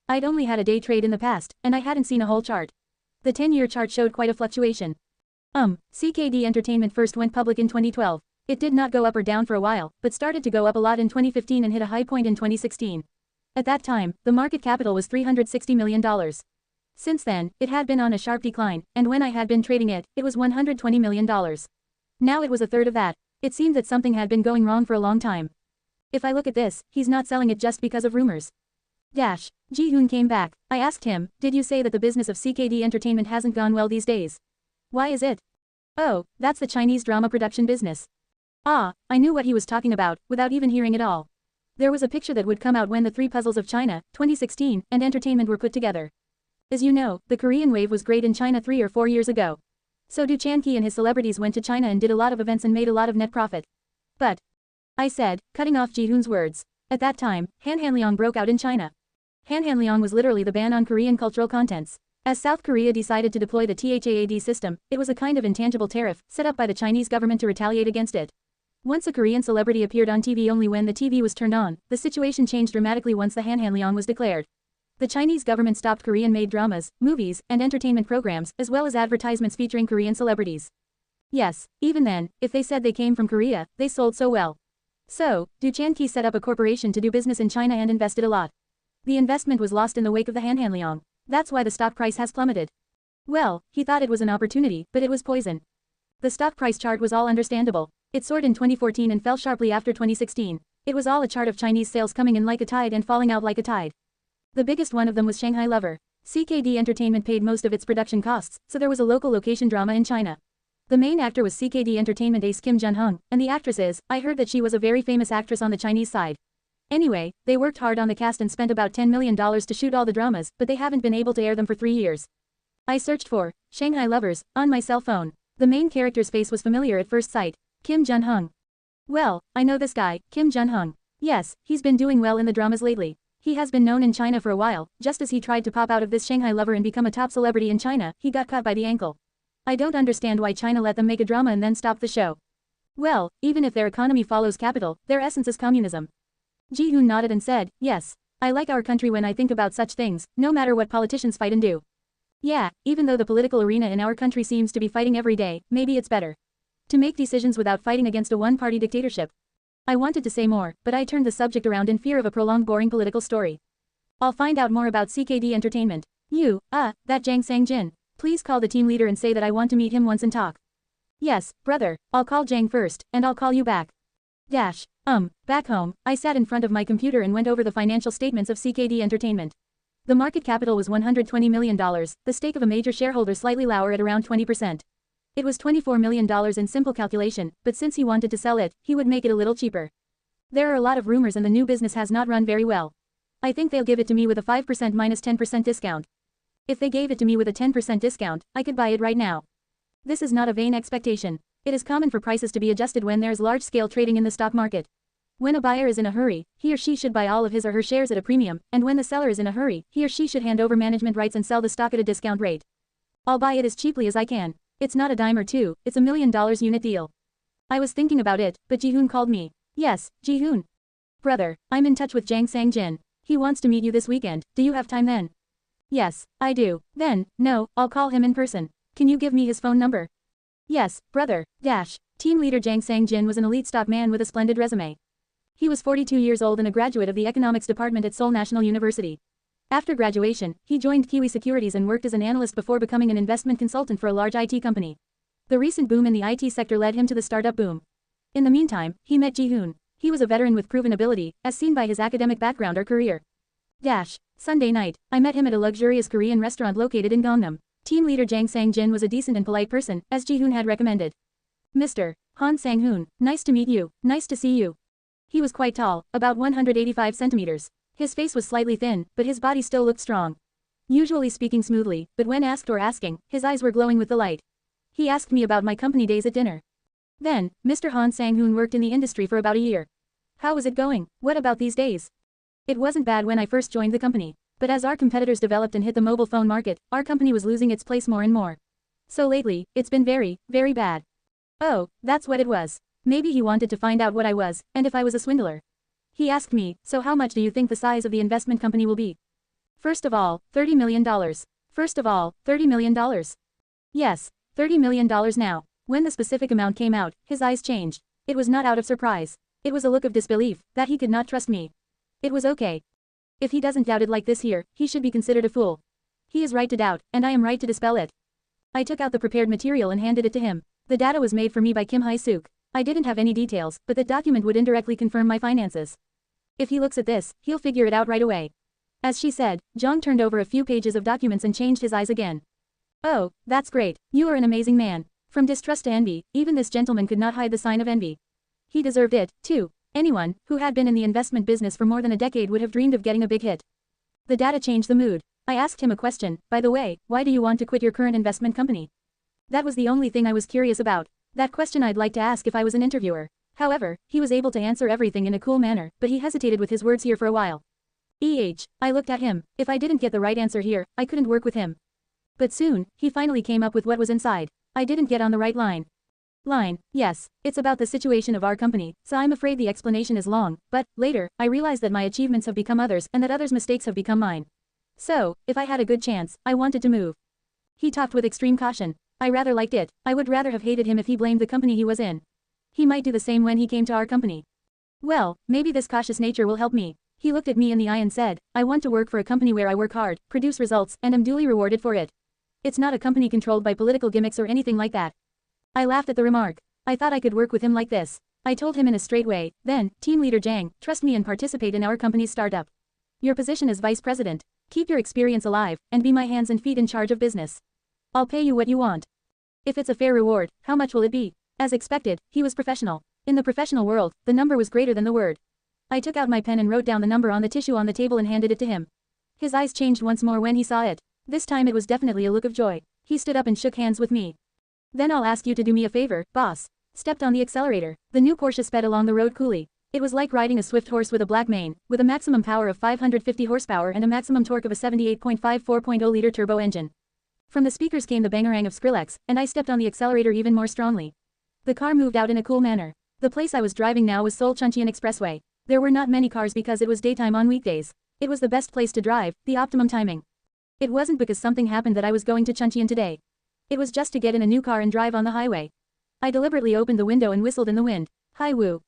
I'd only had a day trade in the past, and I hadn't seen a whole chart. The 10-year chart showed quite a fluctuation. CKD Entertainment first went public in 2012. It did not go up or down for a while, but started to go up a lot in 2015 and hit a high point in 2016. At that time, the market capital was $360 million. Since then, it had been on a sharp decline, and when I had been trading it, it was $120 million. Now it was a third of that. It seemed that something had been going wrong for a long time. If I look at this, he's not selling it just because of rumors. Ji-hoon came back. I asked him, "Did you say that the business of CKD Entertainment hasn't gone well these days? Why is it?" "Oh, that's the Chinese drama production business." Ah, I knew what he was talking about, without even hearing it all. There was a picture that would come out when the Three Puzzles of China, 2016, and Entertainment were put together. As you know, the Korean wave was great in China 3 or 4 years ago. So Do Chan-ki and his celebrities went to China and did a lot of events and made a lot of net profit. But, I said, cutting off Ji-hoon's words, at that time, Han-Han-leong broke out in China. Han-Han-leong was literally the ban on Korean cultural contents. As South Korea decided to deploy the THAAD system, it was a kind of intangible tariff set up by the Chinese government to retaliate against it. Once a Korean celebrity appeared on TV only when the TV was turned on, the situation changed dramatically once the Han-Han-leong was declared. The Chinese government stopped Korean-made dramas, movies, and entertainment programs, as well as advertisements featuring Korean celebrities. Yes, even then, if they said they came from Korea, they sold so well. So, Do Chan-ki set up a corporation to do business in China and invested a lot. The investment was lost in the wake of the Han-Han-leong. That's why the stock price has plummeted. Well, he thought it was an opportunity, but it was poison. The stock price chart was all understandable. It soared in 2014 and fell sharply after 2016. It was all a chart of Chinese sales coming in like a tide and falling out like a tide. The biggest one of them was Shanghai Lover. CKD Entertainment paid most of its production costs, so there was a local location drama in China. The main actor was CKD Entertainment ace Kim Jun-hung, and the actress is, I heard that she was a very famous actress on the Chinese side. Anyway, they worked hard on the cast and spent about $10 million to shoot all the dramas, but they haven't been able to air them for 3 years. I searched for Shanghai Lovers on my cell phone. The main character's face was familiar at first sight. Kim Jun-hung. Well, I know this guy, Kim Jun-hung. Yes, he's been doing well in the dramas lately. He has been known in China for a while. Just as he tried to pop out of this Shanghai Lover and become a top celebrity in China, he got caught by the ankle. I don't understand why China let them make a drama and then stop the show. Well, even if their economy follows capital, their essence is communism. Ji-hoon nodded and said, "Yes. I like our country when I think about such things, no matter what politicians fight and do. Yeah, even though the political arena in our country seems to be fighting every day, maybe it's better to make decisions without fighting against a one-party dictatorship." I wanted to say more, but I turned the subject around in fear of a prolonged boring political story. I'll find out more about CKD Entertainment. That Jang Sang-jin. Please call the team leader and say that I want to meet him once and talk. Yes, brother, I'll call Jang first, and I'll call you back. Back home, I sat in front of my computer and went over the financial statements of CKD Entertainment. The market capital was $120 million, the stake of a major shareholder slightly lower at around 20%. It was $24 million in simple calculation, but since he wanted to sell it, he would make it a little cheaper. There are a lot of rumors and the new business has not run very well. I think they'll give it to me with a 5% minus 10% discount. If they gave it to me with a 10% discount, I could buy it right now. This is not a vain expectation. It is common for prices to be adjusted when there's large-scale trading in the stock market. When a buyer is in a hurry, he or she should buy all of his or her shares at a premium, and when the seller is in a hurry, he or she should hand over management rights and sell the stock at a discount rate. I'll buy it as cheaply as I can. It's not a dime or two, it's $1 million unit deal. I was thinking about it, but Ji-hoon called me. Yes, Ji-hoon. Brother, I'm in touch with Jang Sang-jin. He wants to meet you this weekend, do you have time then? Yes, I do. Then, no, I'll call him in person. Can you give me his phone number? Yes, brother. Dash. Team leader Jang Sang-jin was an elite stock man with a splendid resume. He was 42 years old and a graduate of the economics department at Seoul National University. After graduation, he joined Kiwi Securities and worked as an analyst before becoming an investment consultant for a large IT company. The recent boom in the IT sector led him to the startup boom. In the meantime, he met Ji-hoon. He was a veteran with proven ability, as seen by his academic background or career. Dash. Sunday night, I met him at a luxurious Korean restaurant located in Gangnam. Team leader Jang Sang-jin was a decent and polite person, as Ji-hoon had recommended. Mr. Han Sang-hoon, nice to meet you, nice to see you. He was quite tall, about 185 centimeters. His face was slightly thin, but his body still looked strong. Usually speaking smoothly, but when asked or asking, his eyes were glowing with delight. He asked me about my company days at dinner. Then, Mr. Han Sang-hoon worked in the industry for about a year. How was it going? What about these days? It wasn't bad when I first joined the company, but as our competitors developed and hit the mobile phone market, our company was losing its place more and more. So lately, it's been very, very bad. Oh, that's what it was. Maybe he wanted to find out what I was, and if I was a swindler. He asked me, so how much do you think the size of the investment company will be? First of all, $30 million. First of all, $30 million. Yes, $30 million now. When the specific amount came out, his eyes changed. It was not out of surprise. It was a look of disbelief, that he could not trust me. It was okay. If he doesn't doubt it like this here, he should be considered a fool. He is right to doubt, and I am right to dispel it. I took out the prepared material and handed it to him. The data was made for me by Kim Hae-suk. I didn't have any details, but that document would indirectly confirm my finances. If he looks at this, he'll figure it out right away. As she said, Jong turned over a few pages of documents and changed his eyes again. Oh, that's great. You are an amazing man. From distrust to envy, even this gentleman could not hide the sign of envy. He deserved it, too. Anyone who had been in the investment business for more than a decade would have dreamed of getting a big hit. The data changed the mood. I asked him a question, by the way, why do you want to quit your current investment company? That was the only thing I was curious about. That question I'd like to ask if I was an interviewer. However, he was able to answer everything in a cool manner, but he hesitated with his words here for a while. I looked at him. If I didn't get the right answer here, I couldn't work with him. But soon, he finally came up with what was inside. I didn't get on the right line. Yes, it's about the situation of our company, so I'm afraid the explanation is long, but, later, I realized that my achievements have become others and that others' mistakes have become mine. So, if I had a good chance, I wanted to move. He talked with extreme caution. I rather liked it. I would rather have hated him if he blamed the company he was in. He might do the same when he came to our company. Well, maybe this cautious nature will help me. He looked at me in the eye and said, I want to work for a company where I work hard, produce results, and am duly rewarded for it. It's not a company controlled by political gimmicks or anything like that. I laughed at the remark. I thought I could work with him like this. I told him in a straight way, then, Team Leader Jang, trust me and participate in our company's startup. Your position as vice president. Keep your experience alive, and be my hands and feet in charge of business. I'll pay you what you want. If it's a fair reward, how much will it be? As expected, he was professional. In the professional world, the number was greater than the word. I took out my pen and wrote down the number on the tissue on the table and handed it to him. His eyes changed once more when he saw it. This time it was definitely a look of joy. He stood up and shook hands with me. Then I'll ask you to do me a favor, boss. Stepped on the accelerator. The new Porsche sped along the road coolly. It was like riding a swift horse with a black mane, with a maximum power of 550 horsepower and a maximum torque of a 78.5 4.0-liter turbo engine. From the speakers came the bangarang of Skrillex, and I stepped on the accelerator even more strongly. The car moved out in a cool manner. The place I was driving now was Seoul Chuncheon Expressway. There were not many cars because it was daytime on weekdays. It was the best place to drive, the optimum timing. It wasn't because something happened that I was going to Chuncheon today. It was just to get in a new car and drive on the highway. I deliberately opened the window and whistled in the wind. Hi woo.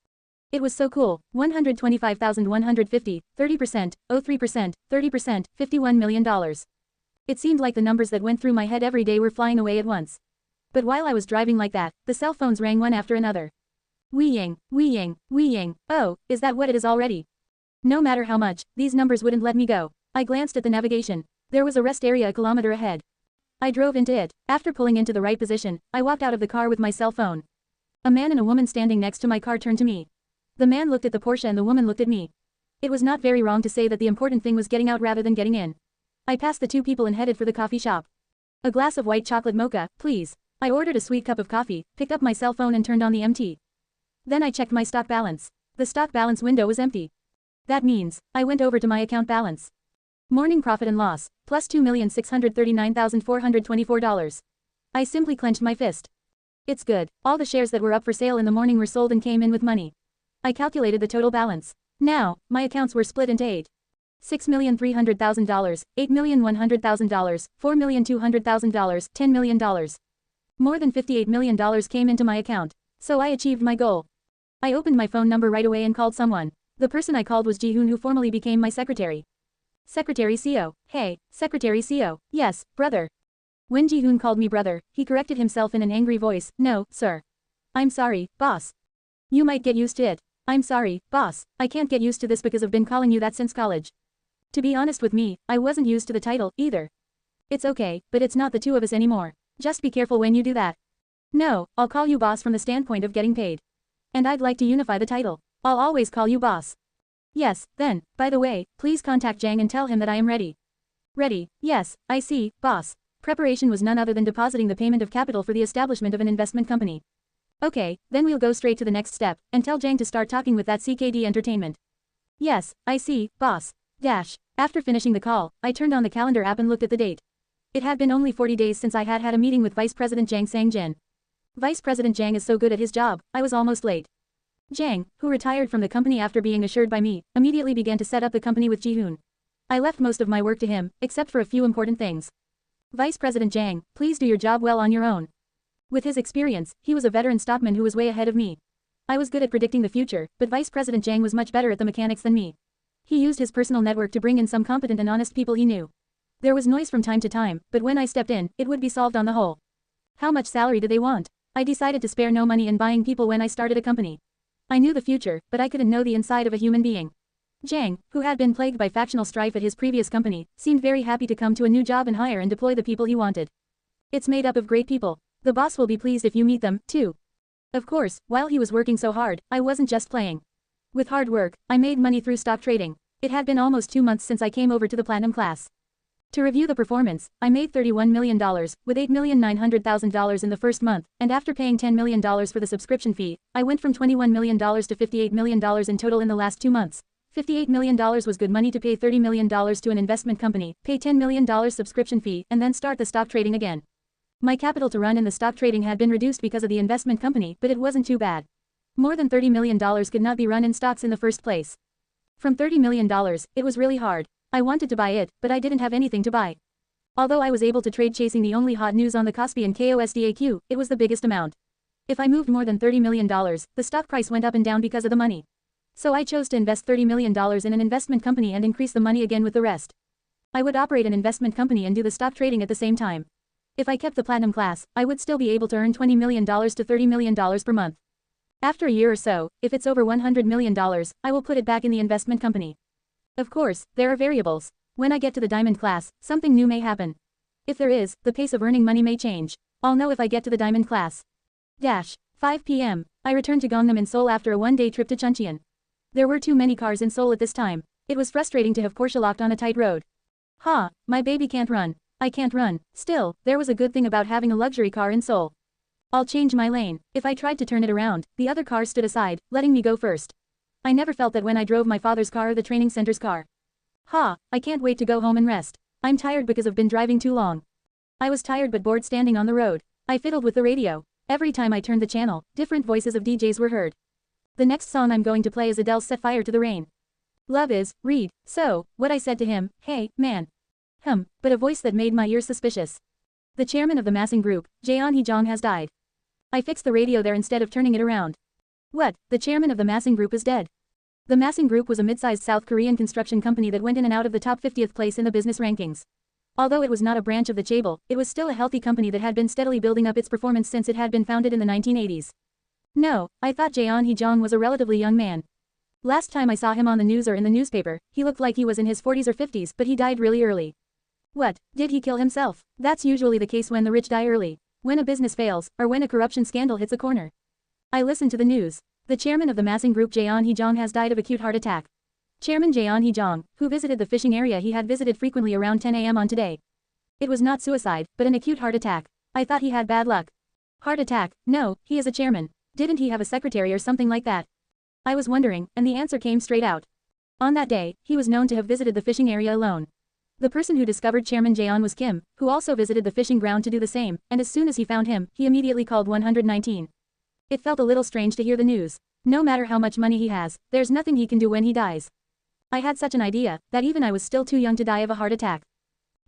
It was so cool. 125,150, 30%, 03%, 30%, $51 million. It seemed like the numbers that went through my head every day were flying away at once. But while I was driving like that, the cell phones rang one after another. Wee-ying, wee-ying, wee-ying. Oh, is that what it is already? No matter how much, these numbers wouldn't let me go. I glanced at the navigation. There was a rest area a kilometer ahead. I drove into it. After pulling into the right position, I walked out of the car with my cell phone. A man and a woman standing next to my car turned to me. The man looked at the Porsche and the woman looked at me. It was not very wrong to say that the important thing was getting out rather than getting in. I passed the two people and headed for the coffee shop. A glass of white chocolate mocha, please. I ordered a sweet cup of coffee, picked up my cell phone and turned on the MT. Then I checked my stock balance. The stock balance window was empty. That means, I went over to my account balance. Morning profit and loss, plus $2,639,424. I simply clenched my fist. It's good. All the shares that were up for sale in the morning were sold and came in with money. I calculated the total balance. Now, my accounts were split into 8. $6,300,000, $8,100,000, $4,200,000, $10 million. More than $58 million came into my account. So I achieved my goal. I opened my phone number right away and called someone. The person I called was Ji-hoon, who formally became my secretary. Secretary CO. Hey, Secretary CO. Yes, brother. When Ji-hoon called me brother, he corrected himself in an angry voice. No, sir. I'm sorry, boss. You might get used to it. I'm sorry, boss. I can't get used to this because I've been calling you that since college. To be honest with me, I wasn't used to the title, either. It's okay, but it's not the two of us anymore. Just be careful when you do that. No, I'll call you boss from the standpoint of getting paid. And I'd like to unify the title. I'll always call you boss. Yes, then, by the way, please contact Jang and tell him that I am ready. Ready, yes, I see, boss. Preparation was none other than depositing the payment of capital for the establishment of an investment company. Okay, then we'll go straight to the next step, and tell Jang to start talking with that CKD Entertainment. Yes, I see, boss. After finishing the call, I turned on the calendar app and looked at the date. It had been only 40 days since I had had a meeting with Vice President Jang Sang-jin. Vice President Jang is so good at his job, I was almost late. Jang, who retired from the company after being assured by me, immediately began to set up the company with Ji-hoon. I left most of my work to him, except for a few important things. Vice President Jang, please do your job well on your own. With his experience, he was a veteran stockman who was way ahead of me. I was good at predicting the future, but Vice President Jang was much better at the mechanics than me. He used his personal network to bring in some competent and honest people he knew. There was noise from time to time, but when I stepped in, it would be solved on the whole. How much salary did they want? I decided to spare no money in buying people when I started a company. I knew the future, but I couldn't know the inside of a human being. Jang, who had been plagued by factional strife at his previous company, seemed very happy to come to a new job and hire and deploy the people he wanted. It's made up of great people. The boss will be pleased if you meet them, too. Of course, while he was working so hard, I wasn't just playing. With hard work, I made money through stock trading. It had been almost 2 months since I came over to the platinum class. To review the performance, I made $31 million, with $8,900,000 in the first month, and after paying $10 million for the subscription fee, I went from $21 million to $58 million in total in the last 2 months. $58 million was good money to pay $30 million to an investment company, pay $10 million subscription fee, and then start the stock trading again. My capital to run in the stock trading had been reduced because of the investment company, but it wasn't too bad. More than $30 million could not be run in stocks in the first place. From $30 million, it was really hard. I wanted to buy it, but I didn't have anything to buy. Although I was able to trade chasing the only hot news on the Kospi and KOSDAQ, it was the biggest amount. If I moved more than $30 million, the stock price went up and down because of the money. So I chose to invest $30 million in an investment company and increase the money again with the rest. I would operate an investment company and do the stock trading at the same time. If I kept the platinum class, I would still be able to earn $20 million to $30 million per month. After a year or so, if it's over $100 million, I will put it back in the investment company. Of course, there are variables. When I get to the diamond class, something new may happen. If there is, the pace of earning money may change. I'll know if I get to the diamond class. 5 p.m. I returned to Gangnam in Seoul after a one-day trip to Chuncheon. There were too many cars in Seoul at this time. It was frustrating to have Porsche locked on a tight road. My baby can't run. I can't run. Still, there was a good thing about having a luxury car in Seoul. I'll change my lane. If I tried to turn it around, the other cars stood aside, letting me go first. I never felt that when I drove my father's car or the training center's car. I can't wait to go home and rest. I'm tired because I've been driving too long. I was tired but bored standing on the road. I fiddled with the radio. Every time I turned the channel, different voices of DJs were heard. The next song I'm going to play is Adele's Set Fire to the Rain. Love is, read. So, what I said to him, hey, man. But a voice that made my ears suspicious. The chairman of the Massing Group, Jaeon Hee-jong, has died. I fixed the radio there instead of turning it around. What? The chairman of the Massing Group is dead. The Massing Group was a mid-sized South Korean construction company that went in and out of the top 50th place in the business rankings. Although it was not a branch of the chaebol, it was still a healthy company that had been steadily building up its performance since it had been founded in the 1980s. No, I thought Jaeon Hee-jong was a relatively young man. Last time I saw him on the news or in the newspaper, he looked like he was in his 40s or 50s, but he died really early. What, did he kill himself? That's usually the case when the rich die early. When a business fails, or when a corruption scandal hits a corner. I listened to the news. The chairman of the Massing Group, Jaeon Hee-jong, has died of acute heart attack. Chairman Jaeon Hee-jong, who visited the fishing area he had visited frequently around 10 a.m. on today. It was not suicide, but an acute heart attack. I thought he had bad luck. Heart attack? No, he is a chairman. Didn't he have a secretary or something like that? I was wondering, and the answer came straight out. On that day, he was known to have visited the fishing area alone. The person who discovered Chairman Jaeon was Kim, who also visited the fishing ground to do the same, and as soon as he found him, he immediately called 119. It felt a little strange to hear the news. No matter how much money he has, there's nothing he can do when he dies. I had such an idea, that even I was still too young to die of a heart attack.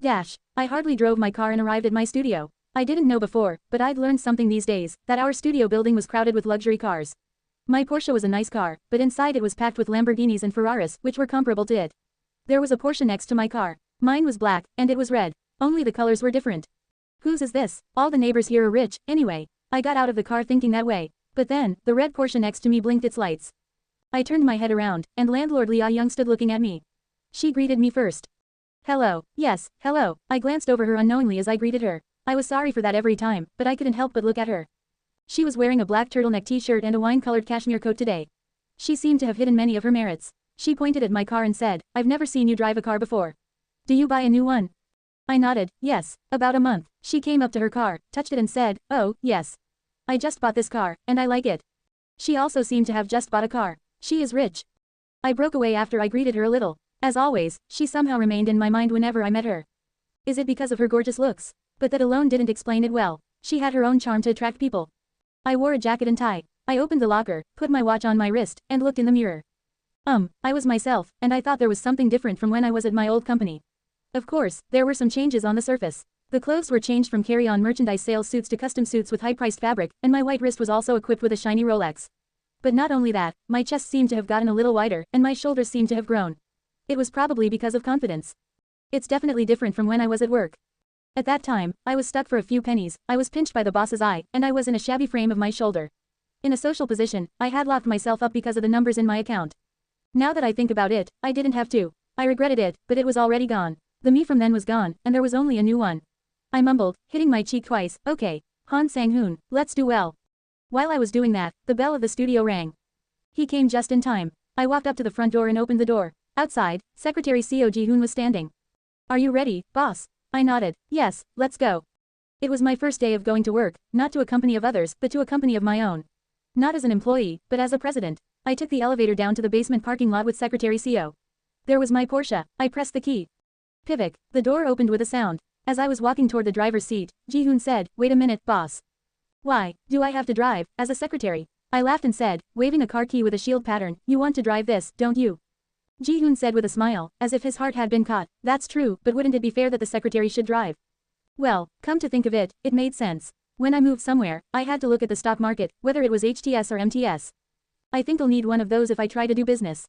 I hardly drove my car and arrived at my studio. I didn't know before, but I'd learned something these days, that our studio building was crowded with luxury cars. My Porsche was a nice car, but inside it was packed with Lamborghinis and Ferraris, which were comparable to it. There was a Porsche next to my car. Mine was black, and it was red. Only the colors were different. Whose is this? All the neighbors here are rich, anyway. I got out of the car thinking that way. But then, the red Porsche next to me blinked its lights. I turned my head around, and landlord Lia Young stood looking at me. She greeted me first. Hello, yes, hello. I glanced over her unknowingly as I greeted her. I was sorry for that every time, but I couldn't help but look at her. She was wearing a black turtleneck t-shirt and a wine-colored cashmere coat today. She seemed to have hidden many of her merits. She pointed at my car and said, I've never seen you drive a car before. Do you buy a new one? I nodded, yes, about a month. She came up to her car, touched it and said, oh, yes. I just bought this car, and I like it. She also seemed to have just bought a car. She is rich. I broke away after I greeted her a little. As always, she somehow remained in my mind whenever I met her. Is it because of her gorgeous looks? But that alone didn't explain it well. She had her own charm to attract people. I wore a jacket and tie. I opened the locker, put my watch on my wrist, and looked in the mirror. I was myself, and I thought there was something different from when I was at my old company. Of course, there were some changes on the surface. The clothes were changed from carry-on merchandise sales suits to custom suits with high-priced fabric, and my white wrist was also equipped with a shiny Rolex. But not only that, my chest seemed to have gotten a little wider, and my shoulders seemed to have grown. It was probably because of confidence. It's definitely different from when I was at work. At that time, I was stuck for a few pennies, I was pinched by the boss's eye, and I was in a shabby frame of my shoulder. In a social position, I had locked myself up because of the numbers in my account. Now that I think about it, I didn't have to. I regretted it, but it was already gone. The me from then was gone, and there was only a new one. I mumbled, hitting my cheek twice, okay, Han Sang-hoon, let's do well. While I was doing that, the bell of the studio rang. He came just in time. I walked up to the front door and opened the door. Outside, Secretary Seo Ji-hoon was standing. Are you ready, boss? I nodded, yes, let's go. It was my first day of going to work, not to a company of others, but to a company of my own. Not as an employee, but as a president. I took the elevator down to the basement parking lot with Secretary Seo. There was my Porsche. I pressed the key. Pivot. The door opened with a sound. As I was walking toward the driver's seat, Ji-hoon said, wait a minute, boss. Why, do I have to drive, as a secretary? I laughed and said, waving a car key with a shield pattern, you want to drive this, don't you? Ji-hoon said with a smile, as if his heart had been caught, that's true, but wouldn't it be fair that the secretary should drive? Well, come to think of it, it made sense. When I moved somewhere, I had to look at the stock market, whether it was HTS or MTS. I think I'll need one of those if I try to do business.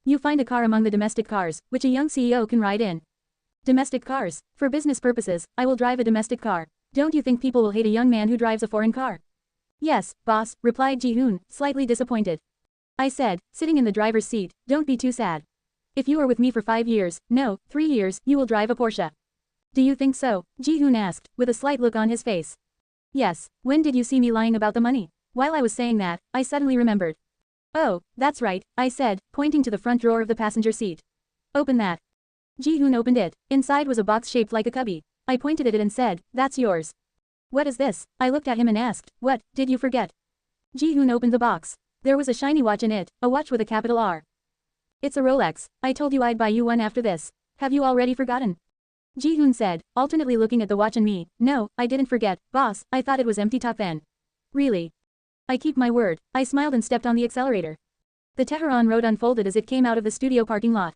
You find a car among the domestic cars, which a young CEO can ride in. Domestic cars. For business purposes, I will drive a domestic car. Don't you think people will hate a young man who drives a foreign car? Yes, boss, replied Ji-hoon, slightly disappointed. I said, sitting in the driver's seat, don't be too sad. If you are with me for 5 years, no, 3 years, you will drive a Porsche. Do you think so? Ji-hoon asked, with a slight look on his face. Yes, when did you see me lying about the money? While I was saying that, I suddenly remembered. Oh, that's right, I said, pointing to the front drawer of the passenger seat. Open that. Ji-hoon opened it. Inside was a box shaped like a cubby. I pointed at it and said, that's yours. What is this? I looked at him and asked, what, did you forget? Ji-hoon opened the box. There was a shiny watch in it, a watch with a capital R. It's a Rolex. I told you I'd buy you one after this. Have you already forgotten? Ji-hoon said, alternately looking at the watch and me, no, I didn't forget, boss, I thought it was empty talk then. Really? I keep my word. I smiled and stepped on the accelerator. The Tehran Road unfolded as it came out of the studio parking lot.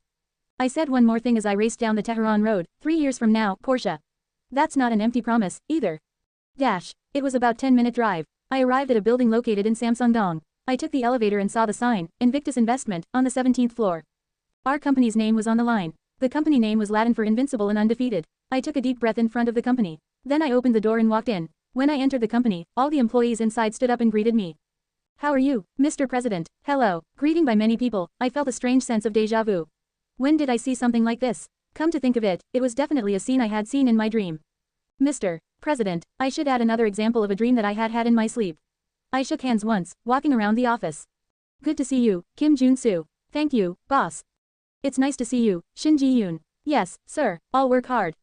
I said one more thing as I raced down the Tehran Road, 3 years from now, Porsche. That's not an empty promise, either. It was about 10-minute drive. I arrived at a building located in Samsung-dong. I took the elevator and saw the sign, Invictus Investment, on the 17th floor. Our company's name was on the line. The company name was Latin for invincible and undefeated. I took a deep breath in front of the company. Then I opened the door and walked in. When I entered the company, all the employees inside stood up and greeted me. How are you, Mr. President? Hello. Greeting by many people, I felt a strange sense of déjà vu. When did I see something like this? Come to think of it, it was definitely a scene I had seen in my dream. Mr. President, I should add another example of a dream that I had in my sleep. I shook hands once, walking around the office. Good to see you, Kim Jun-soo. Thank you, boss. It's nice to see you, Shin Ji-yoon. Yes, sir, I'll work hard.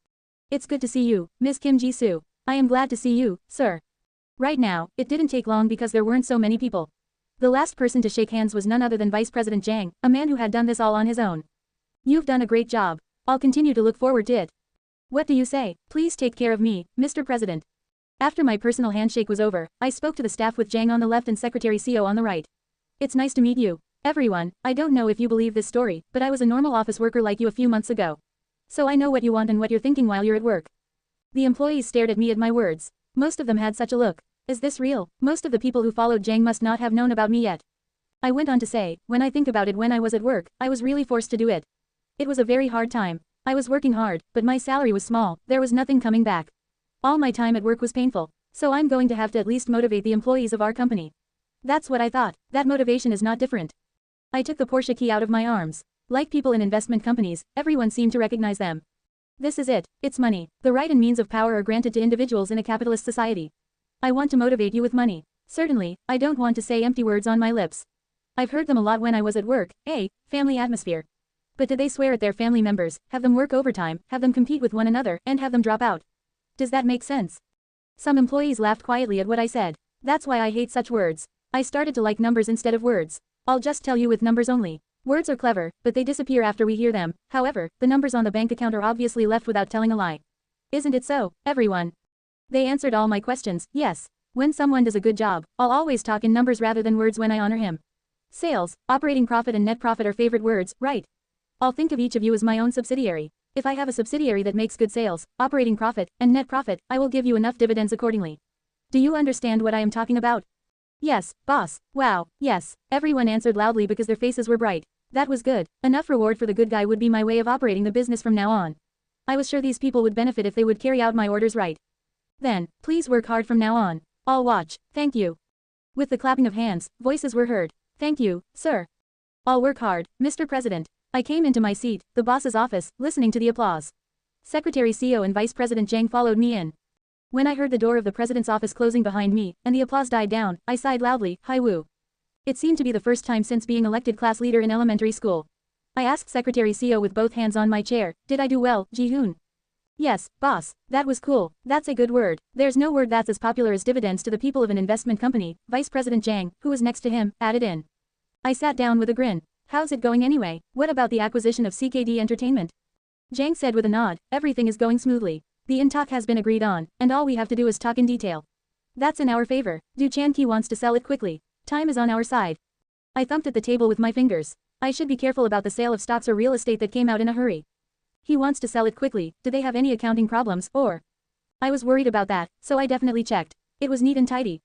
It's good to see you, Miss Kim Ji-soo. I am glad to see you, sir. Right now, it didn't take long because there weren't so many people. The last person to shake hands was none other than Vice President Jang, a man who had done this all on his own. You've done a great job. I'll continue to look forward to it. What do you say? Please take care of me, Mr. President. After my personal handshake was over, I spoke to the staff with Jang on the left and Secretary Seo on the right. It's nice to meet you. Everyone, I don't know if you believe this story, but I was a normal office worker like you a few months ago. So I know what you want and what you're thinking while you're at work. The employees stared at me at my words. Most of them had such a look. Is this real? Most of the people who followed Jang must not have known about me yet. I went on to say, when I think about it, when I was at work, I was really forced to do it. It was a very hard time. I was working hard, but my salary was small, there was nothing coming back. All my time at work was painful, so I'm going to have to at least motivate the employees of our company. That's what I thought. That motivation is not different. I took the Porsche key out of my arms. Like people in investment companies, everyone seemed to recognize them. This is it. It's money. The right and means of power are granted to individuals in a capitalist society. I want to motivate you with money. Certainly, I don't want to say empty words on my lips. I've heard them a lot when I was at work, family atmosphere. But did they swear at their family members, have them work overtime, have them compete with one another, and have them drop out? Does that make sense? Some employees laughed quietly at what I said. That's why I hate such words. I started to like numbers instead of words. I'll just tell you with numbers only. Words are clever, but they disappear after we hear them. However, the numbers on the bank account are obviously left without telling a lie. Isn't it so, everyone? They answered all my questions, yes. When someone does a good job, I'll always talk in numbers rather than words when I honor him. Sales, operating profit and net profit are favorite words, right? I'll think of each of you as my own subsidiary. If I have a subsidiary that makes good sales, operating profit, and net profit, I will give you enough dividends accordingly. Do you understand what I am talking about? Yes, boss. Wow, yes. Everyone answered loudly because their faces were bright. That was good. Enough reward for the good guy would be my way of operating the business from now on. I was sure these people would benefit if they would carry out my orders right. Then, please work hard from now on. I'll watch. Thank you. With the clapping of hands, voices were heard. Thank you, sir. I'll work hard, Mr. President. I came into my seat, the boss's office, listening to the applause. Secretary CEO and Vice President Zhang followed me in. When I heard the door of the president's office closing behind me, and the applause died down, I sighed loudly, Hi Woo. It seemed to be the first time since being elected class leader in elementary school. I asked Secretary CEO with both hands on my chair, did I do well, Ji-hoon? Yes, boss, that was cool, that's a good word. There's no word that's as popular as dividends to the people of an investment company, Vice President Zhang, who was next to him, added in. I sat down with a grin. How's it going anyway? What about the acquisition of CKD Entertainment? Zhang said with a nod, everything is going smoothly. The in-talk has been agreed on, and all we have to do is talk in detail. That's in our favor. Du Chan-ki wants to sell it quickly. Time is on our side. I thumped at the table with my fingers. I should be careful about the sale of stocks or real estate that came out in a hurry. He wants to sell it quickly. Do they have any accounting problems, or? I was worried about that, so I definitely checked. It was neat and tidy.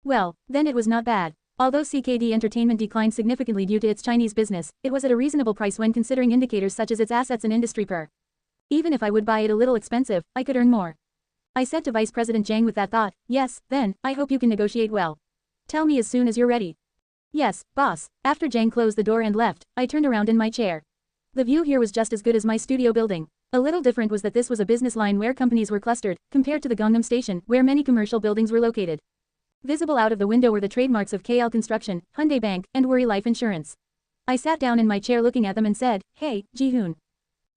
Well, then it was not bad. Although CKD Entertainment declined significantly due to its Chinese business, it was at a reasonable price when considering indicators such as its assets and industry per. Even if I would buy it a little expensive, I could earn more. I said to Vice President Zhang with that thought, yes, then, I hope you can negotiate well. Tell me as soon as you're ready. Yes, boss. After Zhang closed the door and left, I turned around in my chair. The view here was just as good as my studio building. A little different was that this was a business line where companies were clustered, compared to the Gangnam Station, where many commercial buildings were located. Visible out of the window were the trademarks of KL Construction, Hyundai Bank, and Worry Life Insurance. I sat down in my chair looking at them and said, hey, Ji-hoon.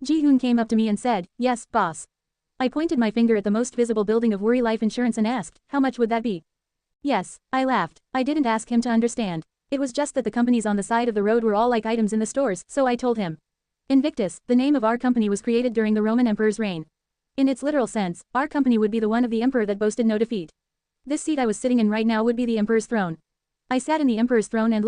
Ji-hoon came up to me and said, yes, boss. I pointed my finger at the most visible building of Worry Life Insurance and asked, how much would that be? Yes, I laughed. I didn't ask him to understand. It was just that the companies on the side of the road were all like items in the stores, so I told him. Invictus, the name of our company, was created during the Roman Emperor's reign. In its literal sense, our company would be the one of the emperor that boasted no defeat. This seat I was sitting in right now would be the emperor's throne. I sat in the emperor's throne and looked